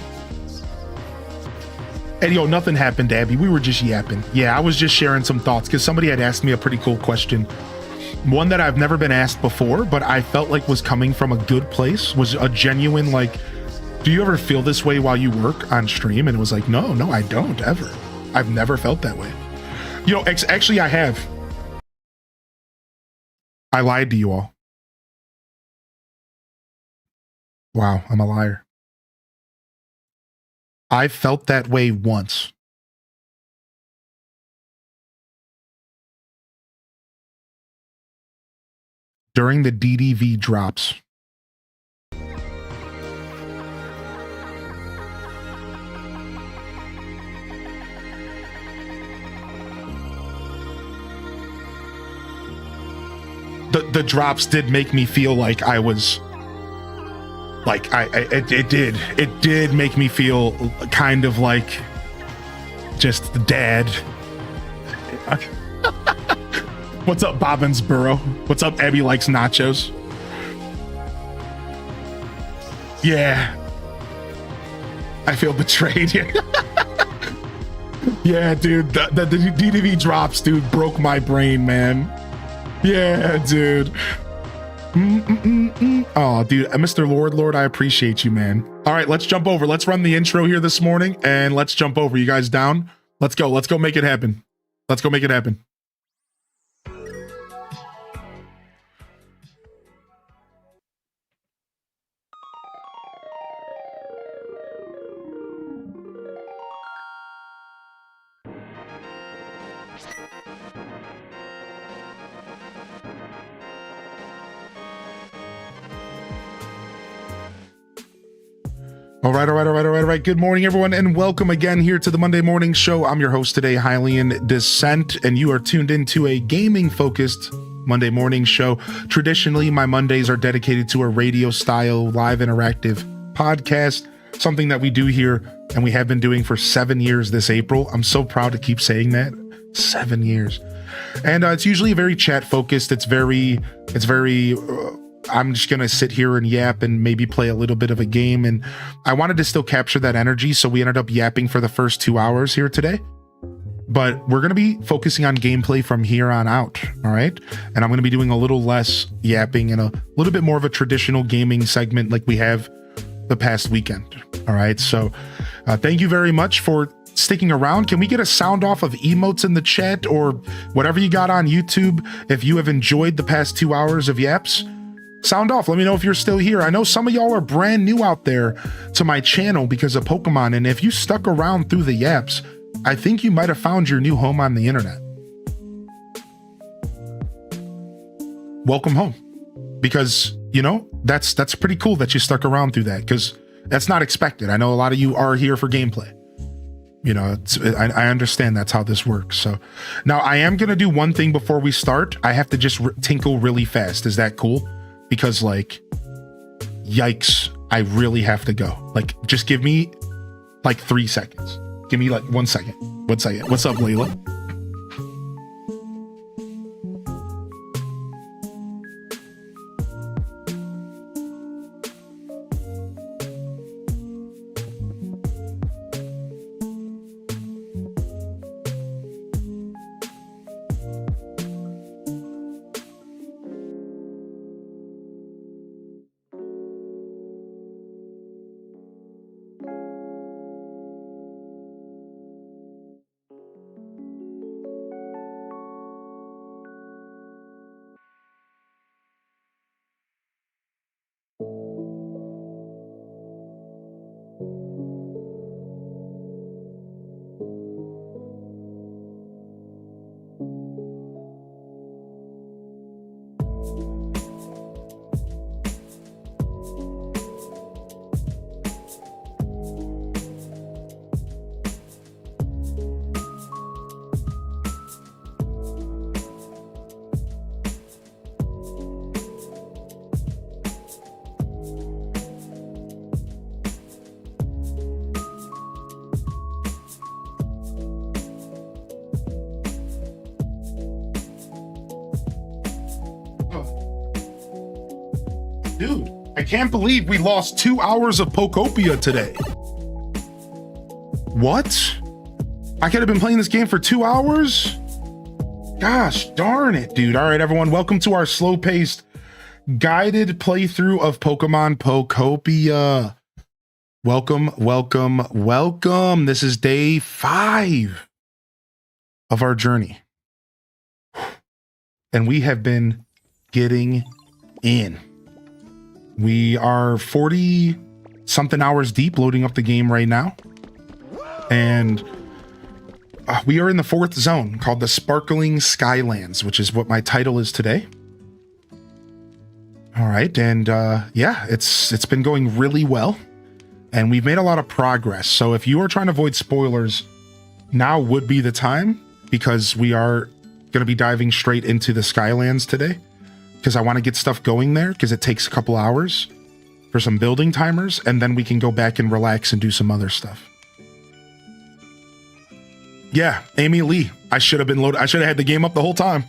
And yo, nothing happened, Abby. We were just yapping. Yeah, I was just sharing some thoughts because somebody had asked me a pretty cool question. One that I've never been asked before, but I felt like was coming from a good place, was a genuine, like, do you ever feel this way while you work on stream? And it was like, no, I don't ever. I've never felt that way. You know, actually, I have. I lied to you all. Wow, I'm a liar. I felt that way once. During the DDV drops. The drops did make me feel like I was like it did make me feel kind of like just the dad. What's up, Bobbinsboro? What's up, Abby likes nachos? Yeah, I feel betrayed here. Yeah, dude, the DDV drops, dude, broke my brain, man. Yeah, dude. Oh, dude, Mr. Lord, I appreciate you, man. All right, let's jump over. Let's run the intro here this morning, and let's jump over. You guys down? Let's go. Let's go make it happen. Let's go make it happen. All right. Good morning, everyone, and welcome again here to the Monday Morning Show. I'm your host today, Hylian Descent, and you are tuned into a gaming-focused Monday Morning Show. Traditionally, my Mondays are dedicated to a radio-style, live interactive podcast, something that we do here, and we have been doing for 7 years this April. I'm so proud to keep saying that. 7 years. And it's usually very chat-focused. It's very I'm just going to sit here and yap and maybe play a little bit of a game. And I wanted to still capture that energy. So we ended up yapping for the first 2 hours here today. But we're going to be focusing on gameplay from here on out. All right. And I'm going to be doing a little less yapping and a little bit more of a traditional gaming segment like we have the past weekend. All right. So thank you very much for sticking around. Can we get a sound off of emotes in the chat or whatever you got on YouTube? If you have enjoyed the past 2 hours of yaps, sound off. Let me know if you're still here. I know some of y'all are brand new out there to my channel because of Pokemon, and if you stuck around through the yaps, I think you might have found your new home on the internet. Welcome home. Because, you know, that's pretty cool that you stuck around through that, because that's not expected. I know a lot of you are here for gameplay. You know, I understand that's how this works. So now I am going to do one thing before we start. I have to just tinkle really fast. Is that cool? Because, like, yikes, I really have to go. Like, just give me like 3 seconds. Give me like 1 second. 1 second. What's up, Layla? Dude, I can't believe we lost 2 hours of Pokopia today. What? I could have been playing this game for 2 hours? Gosh darn it, dude. All right, everyone, welcome to our slow-paced guided playthrough of Pokemon Pokopia. Welcome, welcome, welcome. This is day 5 of our journey. And we have been getting in. We are 40 something hours deep loading up the game right now. And we are in the 4th zone called the Sparkling Skylands, which is what my title is today. All right, and yeah, it's been going really well, and we've made a lot of progress. So if you are trying to avoid spoilers, now would be the time, because we are going to be diving straight into the Skylands today, because I want to get stuff going there, because it takes a couple hours for some building timers, and then we can go back and relax and do some other stuff. Yeah, Amy Lee. I should have been loaded. I should have had the game up the whole time.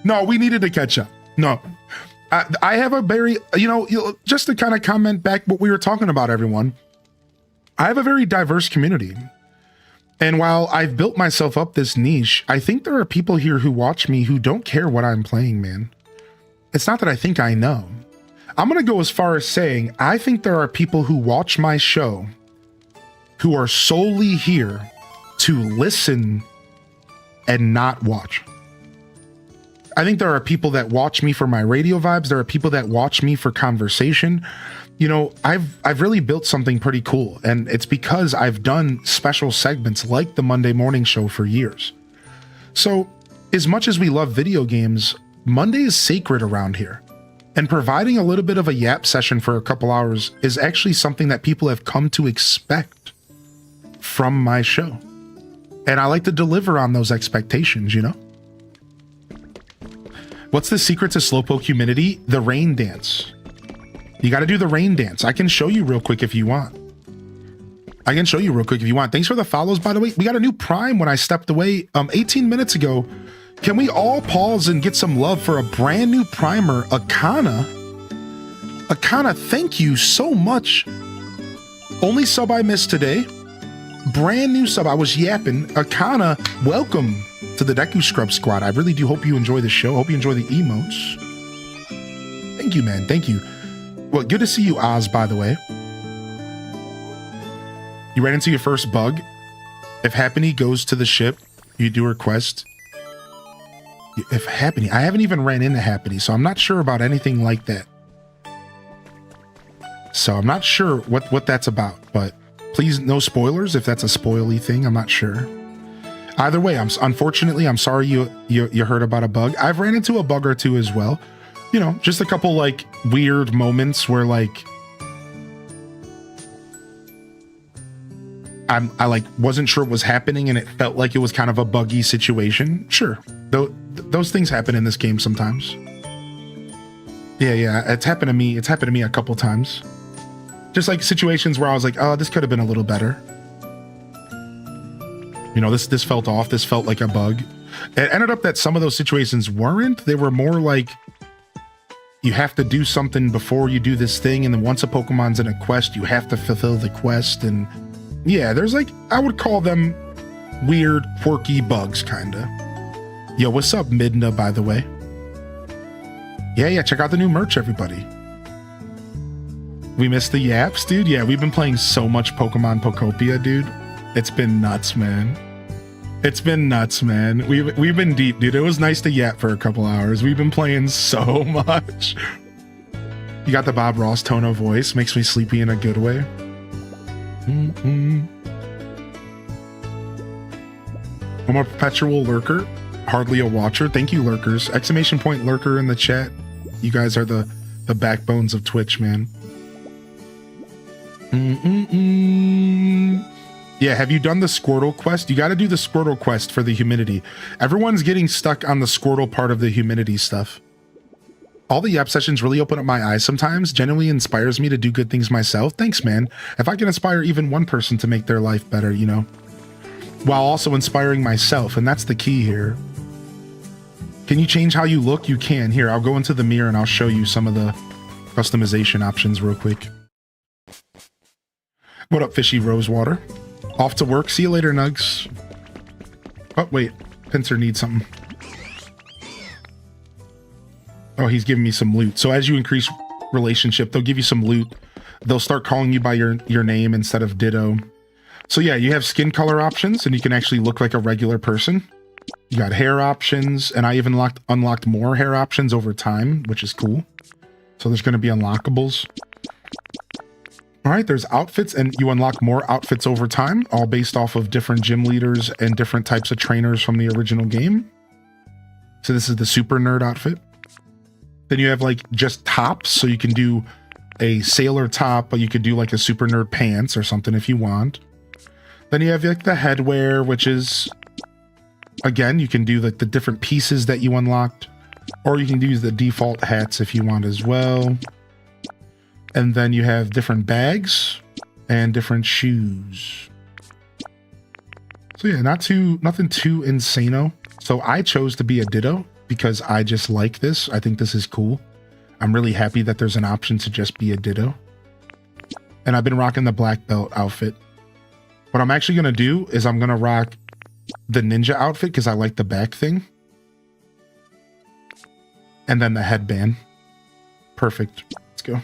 No, we needed to catch up. No, I have a very, just to kind of comment back what we were talking about, everyone. I have a very diverse community. And while I've built myself up this niche, I think there are people here who watch me who don't care what I'm playing, man. It's not that I think I know. I'm going to go as far as saying, I think there are people who watch my show who are solely here to listen and not watch. I think there are people that watch me for my radio vibes. There are people that watch me for conversation. You know, I've really built something pretty cool, and it's because I've done special segments like the Monday morning show for years. So as much as we love video games, Monday is sacred around here. And providing a little bit of a yap session for a couple hours is actually something that people have come to expect from my show. And I like to deliver on those expectations, you know? What's the secret to Slowpoke humidity? The rain dance. You got to do the rain dance. I can show you real quick if you want. Thanks for the follows, by the way. We got a new Prime when I stepped away 18 minutes ago. Can we all pause and get some love for a brand new primer, Akana? Akana, thank you so much. Only sub I missed today. Brand new sub. I was yapping. Akana, welcome to the Deku Scrub Squad. I really do hope you enjoy the show. Hope you enjoy the emotes. Thank you, man. Thank you. Well, good to see you, Oz, by the way. You ran into your first bug. If Happiny goes to the ship, you do a quest. If Happiny, I haven't even ran into Happiny, so I'm not sure about anything like that. So I'm not sure what that's about, but please, no spoilers if that's a spoily thing. I'm not sure. Either way, unfortunately, I'm sorry you heard about a bug. I've ran into a bug or two as well. You know, just a couple like weird moments where like I like wasn't sure what was happening and it felt like it was kind of a buggy situation. Sure, those things happen in this game sometimes. Yeah, it's happened to me. It's happened to me a couple times. Just like situations where I was like, oh, this could have been a little better. You know, this felt off. This felt like a bug. It ended up that some of those situations weren't. They were more like you have to do something before you do this thing. And then once a Pokemon's in a quest, you have to fulfill the quest. And yeah, there's like, I would call them weird, quirky bugs, kind of. Yo, what's up, Midna, by the way? Yeah, check out the new merch, everybody. We missed the yaps, dude. Yeah, we've been playing so much Pokemon Pokopia, dude. It's been nuts, man. It's been nuts, man. We've been deep, dude. It was nice to yap for a couple hours. We've been playing so much. You got the Bob Ross tone of voice. Makes me sleepy in a good way. I'm a perpetual lurker. Hardly a watcher. Thank you, lurkers. Exclamation point lurker in the chat. You guys are the backbones of Twitch, man. Yeah, have you done the Squirtle quest? You got to do the Squirtle quest for the humidity. Everyone's getting stuck on the Squirtle part of the humidity stuff. All the yap sessions really open up my eyes sometimes, genuinely inspires me to do good things myself. Thanks, man. If I can inspire even one person to make their life better, you know, while also inspiring myself, and that's the key here. Can you change how you look? You can. Here, I'll go into the mirror and I'll show you some of the customization options real quick. What up, Fishy Rosewater? Off to work. See you later, Nugs. Oh, wait. Pincer needs something. Oh, he's giving me some loot. So as you increase relationship, they'll give you some loot. They'll start calling you by your name instead of Ditto. So yeah, you have skin color options, and you can actually look like a regular person. You got hair options, and I even unlocked more hair options over time, which is cool. So there's going to be unlockables. All right, there's outfits, and you unlock more outfits over time, all based off of different gym leaders and different types of trainers from the original game. So this is the super nerd outfit. Then you have like just tops, so you can do a sailor top, but you could do like a super nerd pants or something if you want. Then you have like the headwear, which is, again, you can do like the different pieces that you unlocked, or you can use the default hats if you want as well. And then you have different bags and different shoes. So yeah, nothing too insano. So I chose to be a Ditto because I just like this. I think this is cool. I'm really happy that there's an option to just be a Ditto. And I've been rocking the black belt outfit. What I'm actually going to do is I'm going to rock the ninja outfit because I like the back thing. And then the headband. Perfect. Let's go.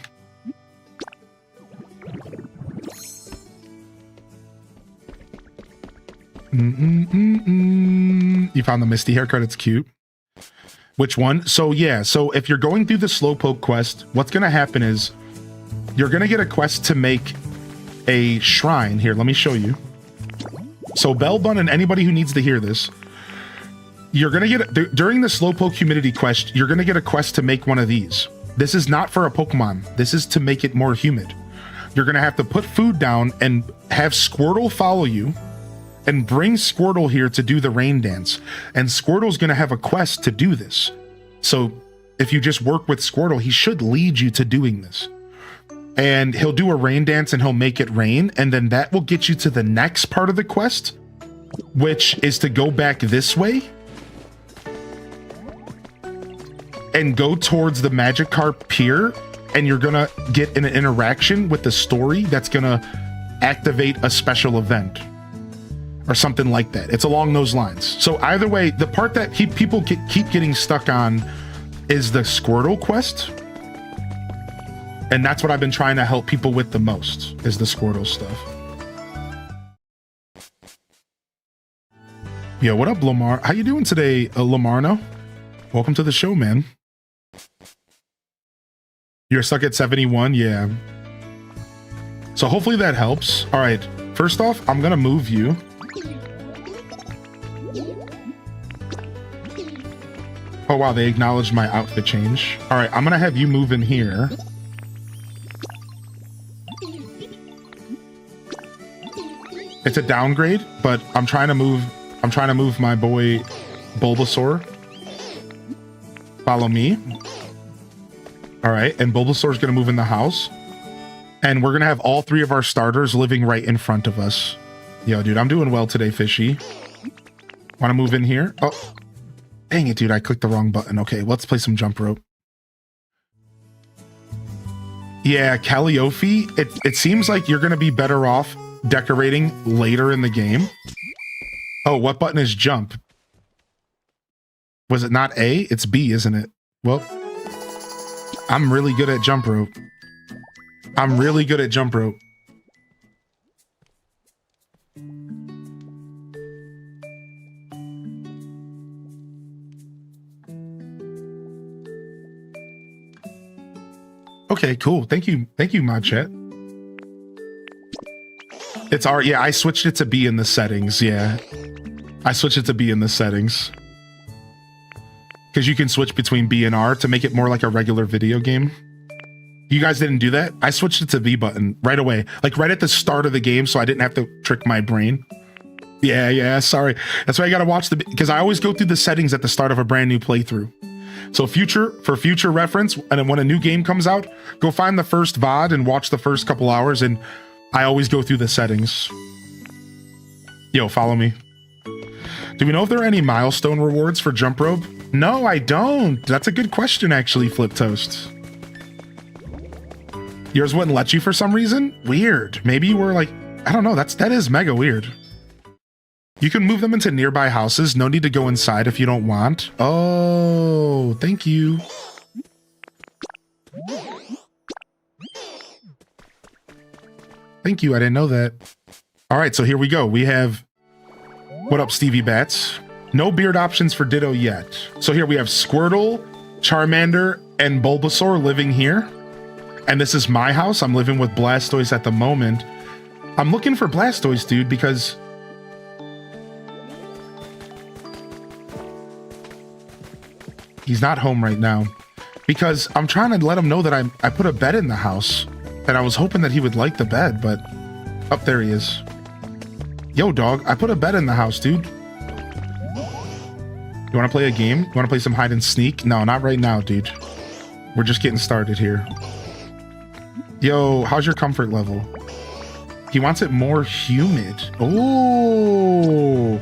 You found the Misty haircut. It's cute. Which one? So yeah, so if you're going through the Slowpoke quest, what's going to happen is you're going to get a quest to make a shrine. Here, let me show you. So Bellbun and anybody who needs to hear this, you're going to get, during the Slowpoke humidity quest, you're going to get a quest to make one of these. This is not for a Pokemon. This is to make it more humid. You're going to have to put food down and have Squirtle follow you and bring Squirtle here to do the rain dance. And Squirtle's going to have a quest to do this. So if you just work with Squirtle, he should lead you to doing this. And he'll do a rain dance and he'll make it rain. And then that will get you to the next part of the quest, which is to go back this way and go towards the Magikarp Pier. And you're going to get an interaction with the story that's going to activate a special event. Or something like that. It's along those lines. So either way, the part that people keep getting stuck on is the Squirtle quest. And that's what I've been trying to help people with the most, is the Squirtle stuff. Yo, what up, Lamar? How you doing today, Lamarno? Welcome to the show, man. You're stuck at 71? Yeah. So hopefully that helps. All right. First off, I'm going to move you. Oh, wow, they acknowledged my outfit change. All right, I'm going to have you move in here. It's a downgrade, but I'm trying to move my boy Bulbasaur. Follow me. All right, and Bulbasaur's going to move in the house. And we're going to have all three of our starters living right in front of us. Yo, dude, I'm doing well today, Fishy. Want to move in here? Oh. Dang it, dude, I clicked the wrong button. Okay, let's play some jump rope. Yeah, Calliope, it seems like you're going to be better off decorating later in the game. Oh, what button is jump? Was it not A? It's B, isn't it? Well, I'm really good at jump rope. I'm really good at jump rope. Okay, cool. Thank you, Mod Chat. It's R. Yeah, I switched it to B in the settings. Yeah, I switched it to B in the settings because you can switch between B and R to make it more like a regular video game. You guys didn't do that? I switched it to B button right away, like right at the start of the game, so I didn't have to trick my brain. Yeah. Sorry, that's why I gotta watch because I always go through the settings at the start of a brand new playthrough. So for future reference, and when a new game comes out, go find the first VOD and watch the first couple hours, and I always go through the settings. Yo, follow me. Do we know if there are any milestone rewards for jump rope? No, I don't. That's a good question, actually, Flip Toast. Yours wouldn't let you for some reason? Weird. Maybe you were like, I don't know. That is mega weird. You can move them into nearby houses. No need to go inside if you don't want. Oh, thank you. Thank you. I didn't know that. All right, so here we go. We have... What up, Stevie Bats? No beard options for Ditto yet. So here we have Squirtle, Charmander, and Bulbasaur living here. And this is my house. I'm living with Blastoise at the moment. I'm looking for Blastoise, dude, because... he's not home right now. Because I'm trying to let him know that I put a bed in the house. And I was hoping that he would like the bed, but... Up there he is. Yo, dog, I put a bed in the house, dude. You want to play a game? You want to play some hide and sneak? No, not right now, dude. We're just getting started here. Yo, how's your comfort level? He wants it more humid. Oh,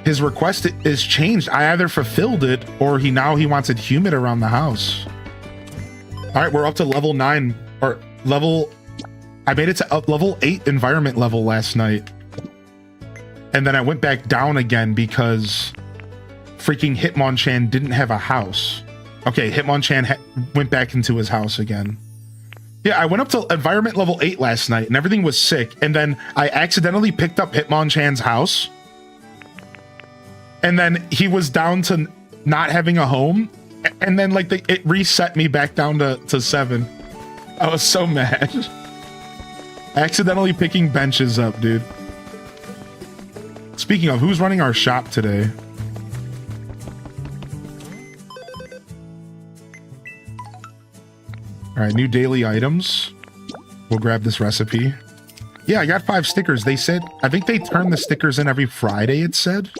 his request is changed. I either fulfilled it or he wants it humid around the house. All right, we're up to level 9 or level. I made it to level 8 environment level last night. And then I went back down again because freaking Hitmonchan didn't have a house. Okay, Hitmonchan went back into his house again. Yeah, I went up to environment level 8 last night and everything was sick. And then I accidentally picked up Hitmonchan's house. And then he was down to not having a home. And then like it reset me back down to 7. I was so mad. Accidentally picking benches up, dude. Speaking of, who's running our shop today? All right, new daily items. We'll grab this recipe. Yeah, I got 5 stickers. They said, I think they turn the stickers in every Friday, it said.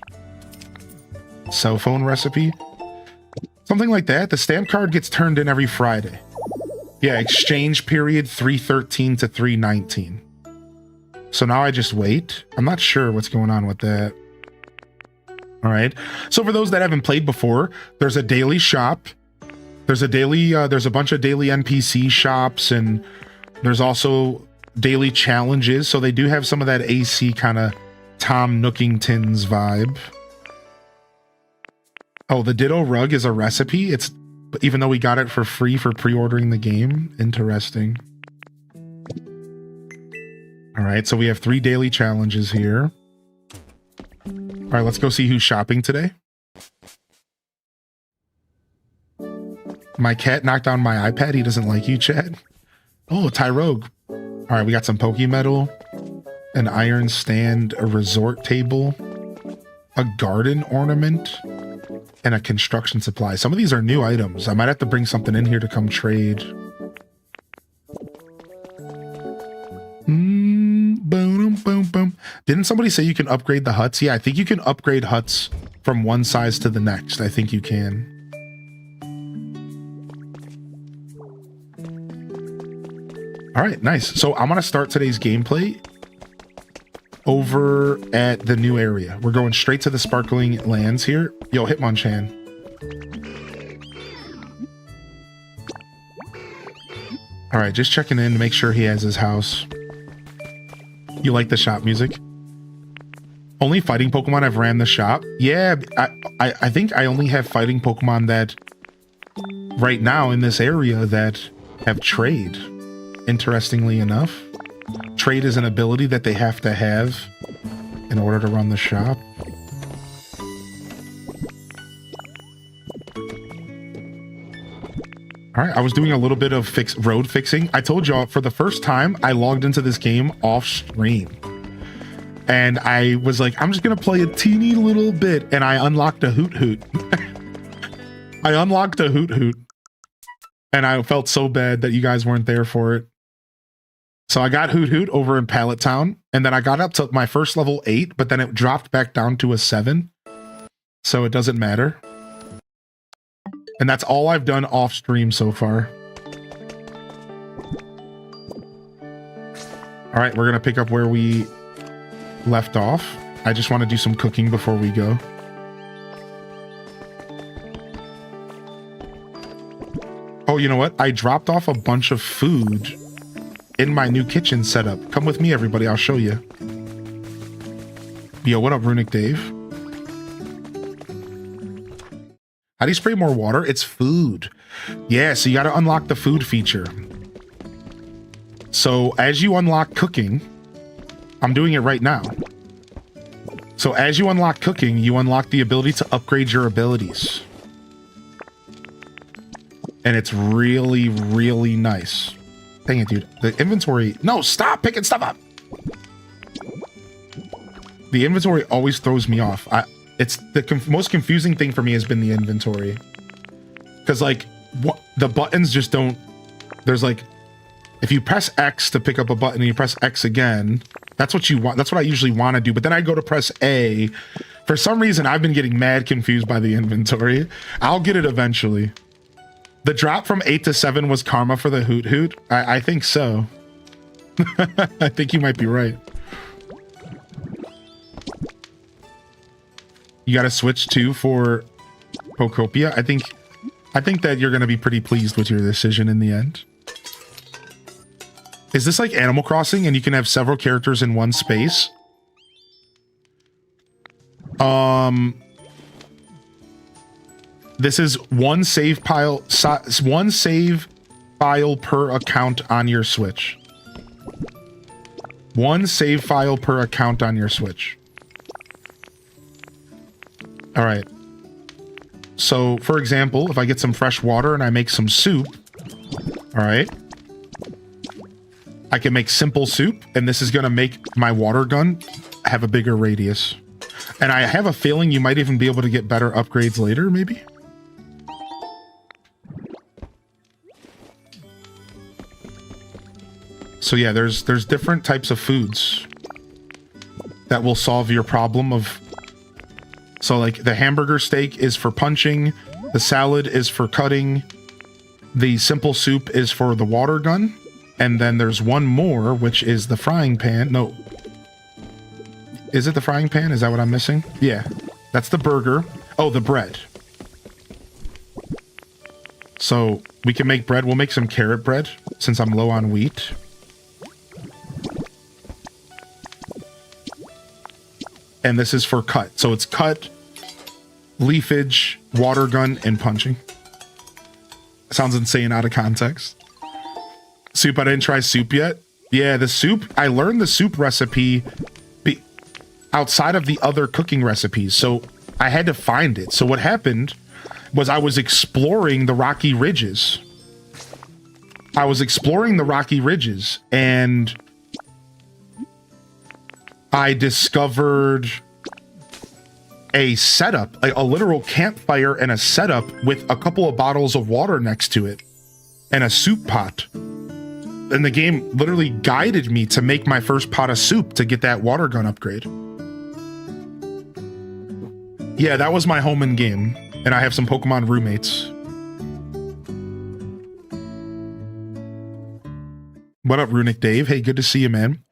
Cell phone recipe. Something like that. The stamp card gets turned in every Friday. Yeah, exchange period 3/13 to 3/19. So now I just wait. I'm not sure what's going on with that. All right. So for those that haven't played before, there's a daily shop. There's a daily, there's a bunch of daily NPC shops, and there's also daily challenges. So they do have some of that AC kind of Tom Nookington's vibe. Oh, the Ditto rug is a recipe. It's, even though we got it for free for pre-ordering the game. Interesting. All right, so we have 3 daily challenges here. All right, let's go see who's shopping today. My cat knocked down my iPad. He doesn't like you, Chad. Oh, Tyrogue. All right, we got some Pokemetal, an iron stand, a resort table, a garden ornament, and a construction supply. Some of these are new items. I might have to bring something in here to come trade. Boom, boom, boom. Didn't somebody say you can upgrade the huts? Yeah, I think you can upgrade huts from one size to the next. I think you can. All right, nice. So I'm going to start today's gameplay over at the new area. We're going straight to the sparkling lands here. Yo, Hitmonchan. All right, just checking in to make sure he has his house. You like the shop music? Only fighting Pokemon have ran the shop? Yeah, I think I only have fighting Pokemon that right now in this area that have trade. Interestingly enough, trade is an ability that they have to have in order to run the shop. All right, I was doing a little bit of road fixing. I told y'all for the first time I logged into this game off stream. And I was like, I'm just going to play a teeny little bit. And I unlocked a Hoot Hoot. I unlocked a Hoot Hoot. And I felt so bad that you guys weren't there for it. So I got Hoot Hoot over in Pallet Town. And then I got up to my first level 8, but then it dropped back down to a 7. So it doesn't matter. And that's all I've done off stream so far. All right, we're going to pick up where we left off. I just want to do some cooking before we go. Oh, you know what? I dropped off a bunch of food in my new kitchen setup. Come with me, everybody. I'll show you. Yo, what up, Runic Dave? How do you spray more water? It's food. Yeah, so you got to unlock the food feature. So as you unlock cooking, I'm doing it right now. So as you unlock cooking, you unlock the ability to upgrade your abilities. And it's really, really nice. Dang it, dude. The inventory... No, stop picking stuff up! The inventory always throws me off. It's the most confusing thing for me has been the inventory. Because, like, the buttons just don't... There's, like... If you press X to pick up a button and you press X again, that's what you want. That's what I usually want to do. But then I go to press A. For some reason, I've been getting mad confused by the inventory. I'll get it eventually. The drop from 8 to 7 was karma for the Hoot Hoot? I think so. I think you might be right. You got to switch to for Pokopia. I think that you're going to be pretty pleased with your decision in the end. Is this like Animal Crossing and you can have several characters in one space? This is one save file per account on your Switch. One save file per account on your Switch. All right. So, for example, if I get some fresh water and I make some soup, all right, I can make simple soup, and this is going to make my water gun have a bigger radius. And I have a feeling you might even be able to get better upgrades later, maybe? So yeah, there's different types of foods that will solve your problem of... So like the hamburger steak is for punching, the salad is for cutting, the simple soup is for the water gun, and then there's one more, which is the frying pan. No. Is it the frying pan? Is that what I'm missing? Yeah, that's the burger. Oh, the bread. So we can make bread. We'll make some carrot bread since I'm low on wheat. And this is for cut. So it's cut, leafage, water gun, and punching. Sounds insane out of context. Soup, I didn't try soup yet. Yeah, the soup, I learned the soup recipe outside of the other cooking recipes. So I had to find it. So what happened was I was exploring the Rocky Ridges. And I discovered a setup, a literal campfire and a setup with a couple of bottles of water next to it and a soup pot. And the game literally guided me to make my first pot of soup to get that water gun upgrade. Yeah, that was my home in game. And I have some Pokemon roommates. What up, Runic Dave? Hey, good to see you, man.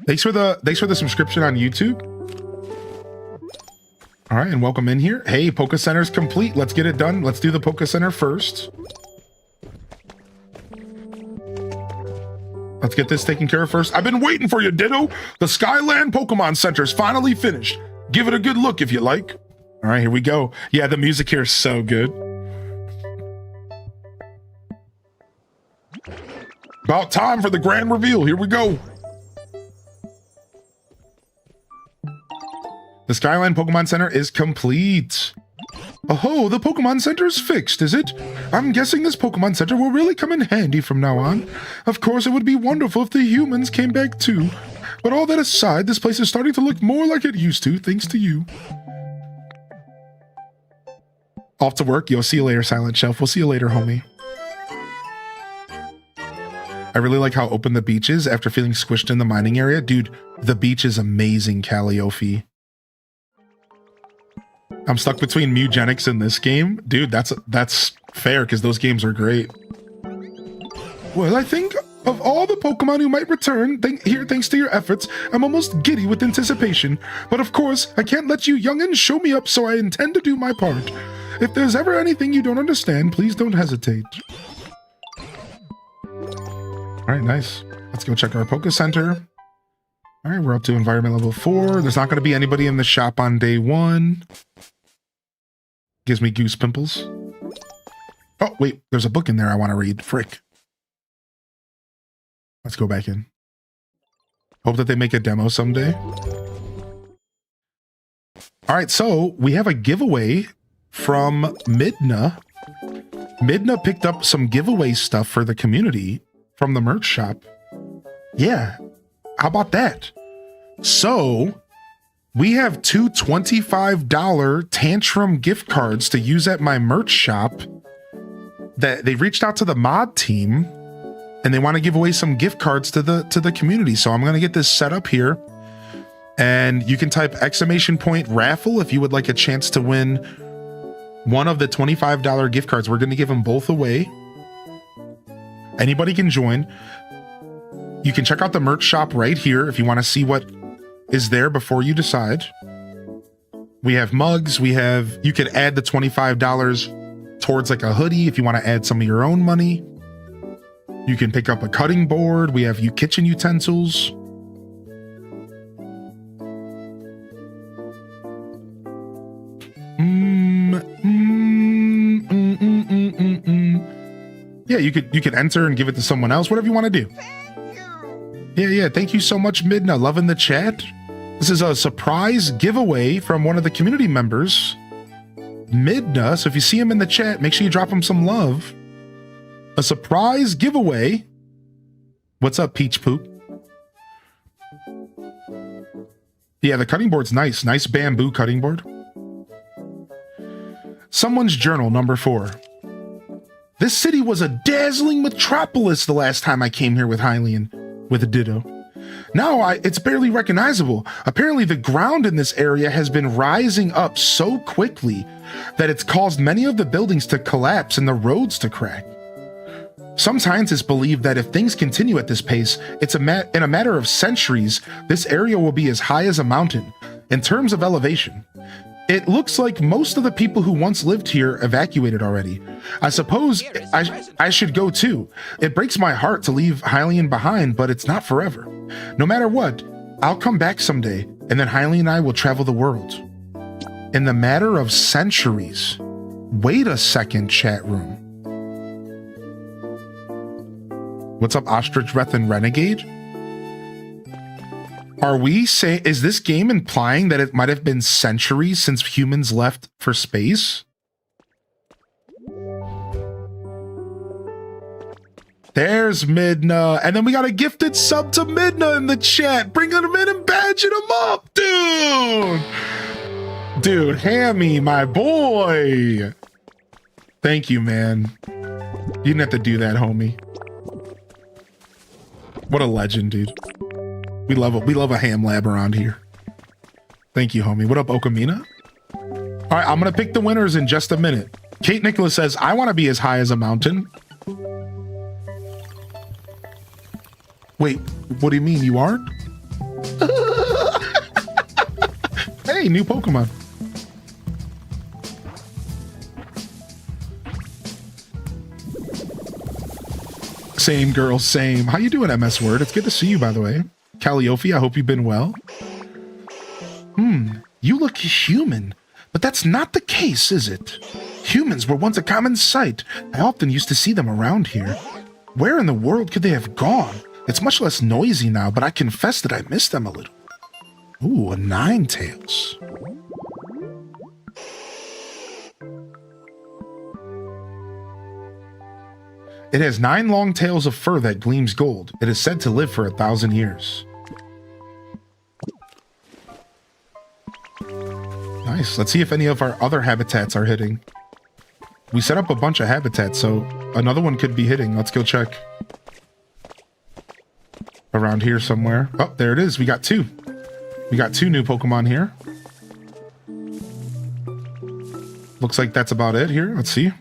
Thanks for the subscription on YouTube. All right, and welcome in here. Hey, Poke Center's complete. Let's get it done. Let's do the Poke Center first. Let's get this taken care of first. I've been waiting for you, Ditto. The Skyland Pokemon Center's finally finished. Give it a good look if you like. All right, here we go. Yeah, the music here is so good. About time for the grand reveal. Here we go. The Skyline Pokemon Center is complete. Oh, the Pokemon Center is fixed, is it? I'm guessing this Pokemon Center will really come in handy from now on. Of course, it would be wonderful if the humans came back too. But all that aside, this place is starting to look more like it used to, thanks to you. Off to work. Yo, see you later, Silent Shelf. We'll see you later, homie. I really like how open the beach is after feeling squished in the mining area. Dude, the beach is amazing, Calliope. I'm stuck between Mewgenics and this game. Dude, that's fair, because those games are great. Well, I think of all the Pokemon who might return here thanks to your efforts, I'm almost giddy with anticipation. But of course, I can't let you youngins show me up, so I intend to do my part. If there's ever anything you don't understand, please don't hesitate. All right, nice. Let's go check our Poke Center. All right, we're up to environment level 4. There's not going to be anybody in the shop on day 1. Gives me goose pimples. Oh, wait, there's a book in there I want to read. Frick. Let's go back in. Hope that they make a demo someday. All right, so we have a giveaway from Midna. Midna picked up some giveaway stuff for the community from the merch shop. Yeah, how about that? So we have 2 $25 Tantrum gift cards to use at my merch shop. That they reached out to the mod team and they want to give away some gift cards to the community. So I'm going to get this set up here, and you can type !raffle if you would like a chance to win one of the $25 gift cards. We're going to give them both away. Anybody can join. You can check out the merch shop right here if you want to see what is there before you decide. We have mugs. You could add the $25 towards like a hoodie if you want to add some of your own money. You can pick up a cutting board. We have kitchen utensils. Yeah, you could enter and give it to someone else, whatever you want to do. Yeah, thank you so much, Midna. Loving the chat. This is a surprise giveaway from one of the community members, Midna. So if you see him in the chat, make sure you drop him some love. A surprise giveaway. What's up, Peach Poop? Yeah, the cutting board's nice. Nice bamboo cutting board. Someone's journal, number 4. This city was a dazzling metropolis the last time I came here with Hylian, with a ditto. Now it's barely recognizable. Apparently the ground in this area has been rising up so quickly that it's caused many of the buildings to collapse and the roads to crack. Some scientists believe that if things continue at this pace, in a matter of centuries, this area will be as high as a mountain. In terms of elevation, it looks like most of the people who once lived here evacuated already. I suppose I should go too. It breaks my heart to leave Hylian behind, but it's not forever. No matter what, I'll come back someday, and then Hylian and I will travel the world. In the matter of centuries. Wait a second, chat room. What's up, Ostrich Breath and Renegade? Are we saying, is this game implying that it might have been centuries since humans left for space? There's Midna. And then we got a gifted sub to Midna in the chat. Bringing him in and badging him up, dude. Dude, Hammy, my boy. Thank you, man. You didn't have to do that, homie. What a legend, dude. We love a ham lab around here. Thank you, homie. What up, Okamina? All right, I'm gonna pick the winners in just a minute. Kate Nicholas says, I want to be as high as a mountain. Wait, what do you mean you aren't? Hey, new Pokemon. Same, girl, same. How you doing, MS Word? It's good to see you, by the way. Calliope, I hope you've been well. You look human, but that's not the case, is it? Humans were once a common sight. I often used to see them around here. Where in the world could they have gone? It's much less noisy now, but I confess that I miss them a little. Ooh, a Ninetales. It has 9 long tails of fur that gleams gold. It is said to live for 1,000 years. Nice. Let's see if any of our other habitats are hitting. We set up a bunch of habitats, so another one could be hitting. Let's go check. Around here somewhere. Oh, there it is. We got 2. We got 2 new Pokemon here. Looks like that's about it here. Let's see.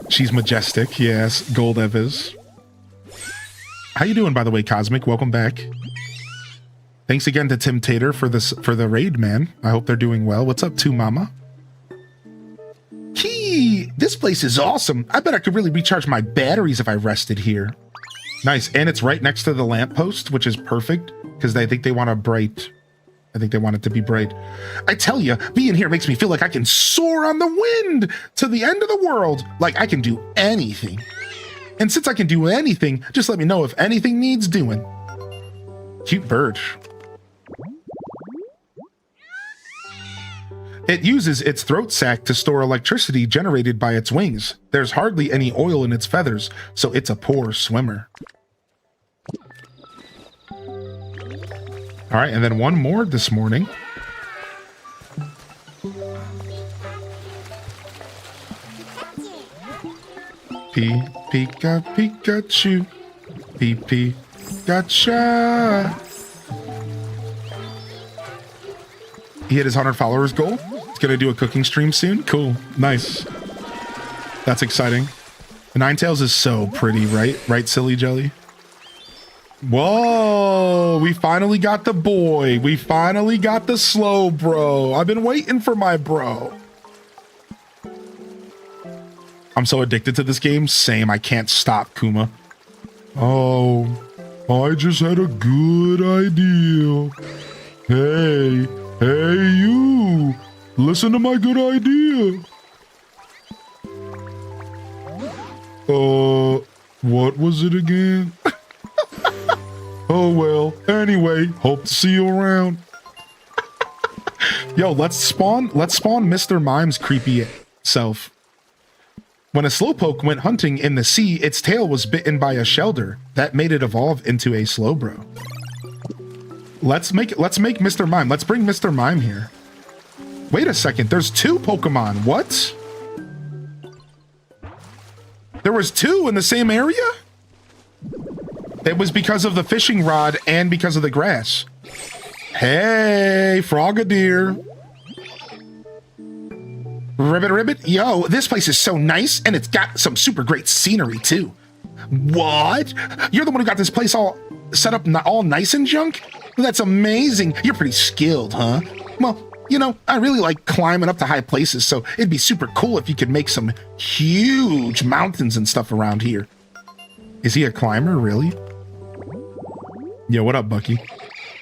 She's majestic, yes. Goldev is. How you doing, by the way, Cosmic? Welcome back. Thanks again to Tim Tater for the raid, man. I hope they're doing well. What's up, too, Mama? Key This place is awesome. I bet I could really recharge my batteries if I rested here. Nice, and it's right next to the lamppost, which is perfect, because I think they want a bright... I think they want it to be bright. I tell you, being here makes me feel like I can soar on the wind to the end of the world. Like I can do anything. And since I can do anything, just let me know if anything needs doing. Cute bird. It uses its throat sac to store electricity generated by its wings. There's hardly any oil in its feathers, so it's a poor swimmer. All right, and then one more this morning. Pikachu. Gotcha. He hit his 100 followers goal. He's gonna do a cooking stream soon. Cool, nice. That's exciting. The Ninetales is so pretty, right? Right, Silly Jelly? Whoa, we finally got the boy. We finally got the slow bro. I've been waiting for my bro. I'm so addicted to this game. Same, I can't stop, Kuma. Oh, I just had a good idea. Hey, you. Listen to my good idea. What was it again? Oh well, anyway, hope to see you around. Yo, let's spawn Mr. Mime's creepy self. When a slowpoke went hunting in the sea, its tail was bitten by a shelder. That made it evolve into a slowbro. Let's make Mr. Mime. Let's bring Mr. Mime here. Wait a second, there's 2 Pokemon. What? There was 2 in the same area? It was because of the fishing rod and because of the grass. Hey, Frogadier. Ribbit. Yo, this place is so nice, and it's got some super great scenery, too. What? You're the one who got this place all set up all nice and junk? That's amazing. You're pretty skilled, huh? Well, you know, I really like climbing up to high places, so it'd be super cool if you could make some huge mountains and stuff around here. Is he a climber, really? Yo, what up, Bucky?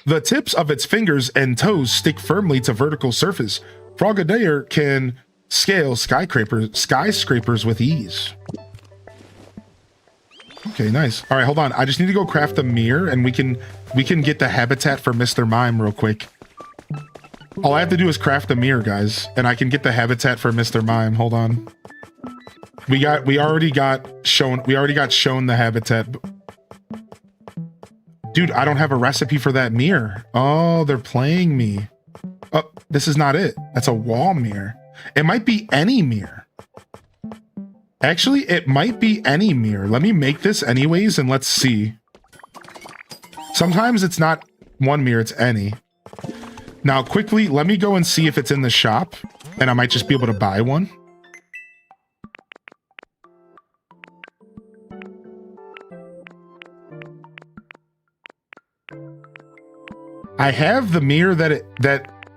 The tips of its fingers and toes stick firmly to vertical surface. Frogadier can scale skyscrapers with ease. Okay, nice. All right, hold on. I just need to go craft a mirror, and we can get the habitat for Mr. Mime real quick. All I have to do is craft a mirror, guys, and I can get the habitat for Mr. Mime. Hold on. We already got shown the habitat. Dude, I don't have a recipe for that mirror. Oh, they're playing me. Oh, this is not it. That's a wall mirror. It might be any mirror. Actually, it might be any mirror. Let me make this anyways, and let's see. Sometimes it's not one mirror, it's any. Now, quickly, let me go and see if it's in the shop, and I might just be able to buy one. I have the mirror that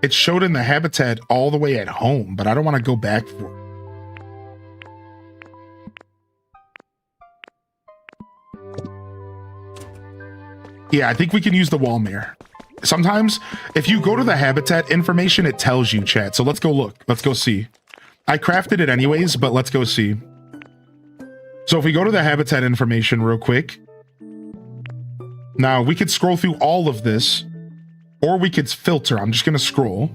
it showed in the habitat all the way at home, but I don't want to go back for it. Yeah, I think we can use the wall mirror. Sometimes, if you go to the habitat information, it tells you, chat. So let's go look. Let's go see. I crafted it anyways, but let's go see. So if we go to the habitat information real quick. Now, we could scroll through all of this. Or we could filter. I'm just going to scroll.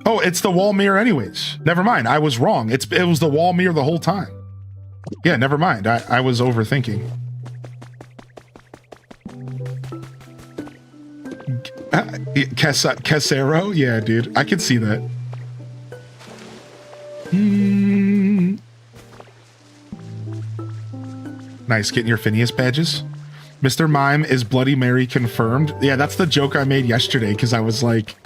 Oh, it's the wall mirror anyways. Never mind. I was wrong. It was the wall mirror the whole time. Yeah, never mind. I was overthinking. Casero? Yeah, dude. I could see that. Nice. Getting your Phineas badges. Mr. Mime is Bloody Mary confirmed. Yeah, that's the joke I made yesterday because I was like,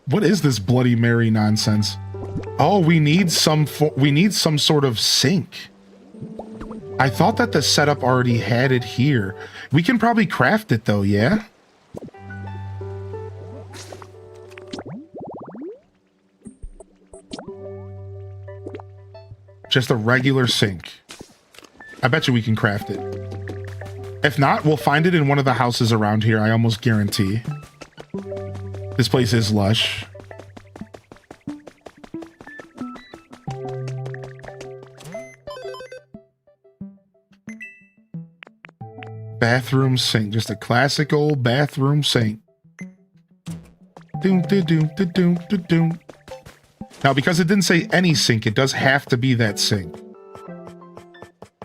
what is this Bloody Mary nonsense? Oh, we need some sort of sink. I thought that the setup already had it here. We can probably craft it though, yeah? Just a regular sink. I bet you we can craft it. If not, we'll find it in one of the houses around here, I almost guarantee. This place is lush. Bathroom sink. Just a classic old bathroom sink. Doom, doom, doom, doom, doom, doom. Now, because it didn't say any sink, it does have to be that sink.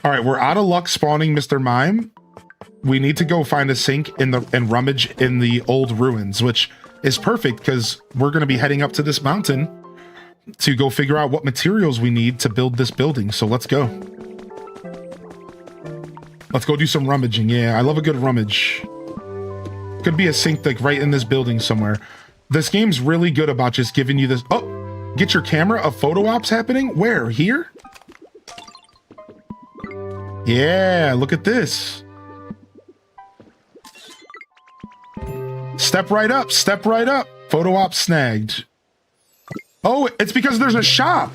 All right, we're out of luck spawning Mr. Mime. We need to go find a sink and rummage in the old ruins, which is perfect because we're going to be heading up to this mountain to go figure out what materials we need to build this building. So let's go. Let's go do some rummaging. Yeah, I love a good rummage. Could be a sink like right in this building somewhere. This game's really good about just giving you this. Oh, get your camera. A photo op's happening. Where? Here? Yeah, look at this. Step right up. Step right up. Photo op snagged. Oh, it's because there's a shop.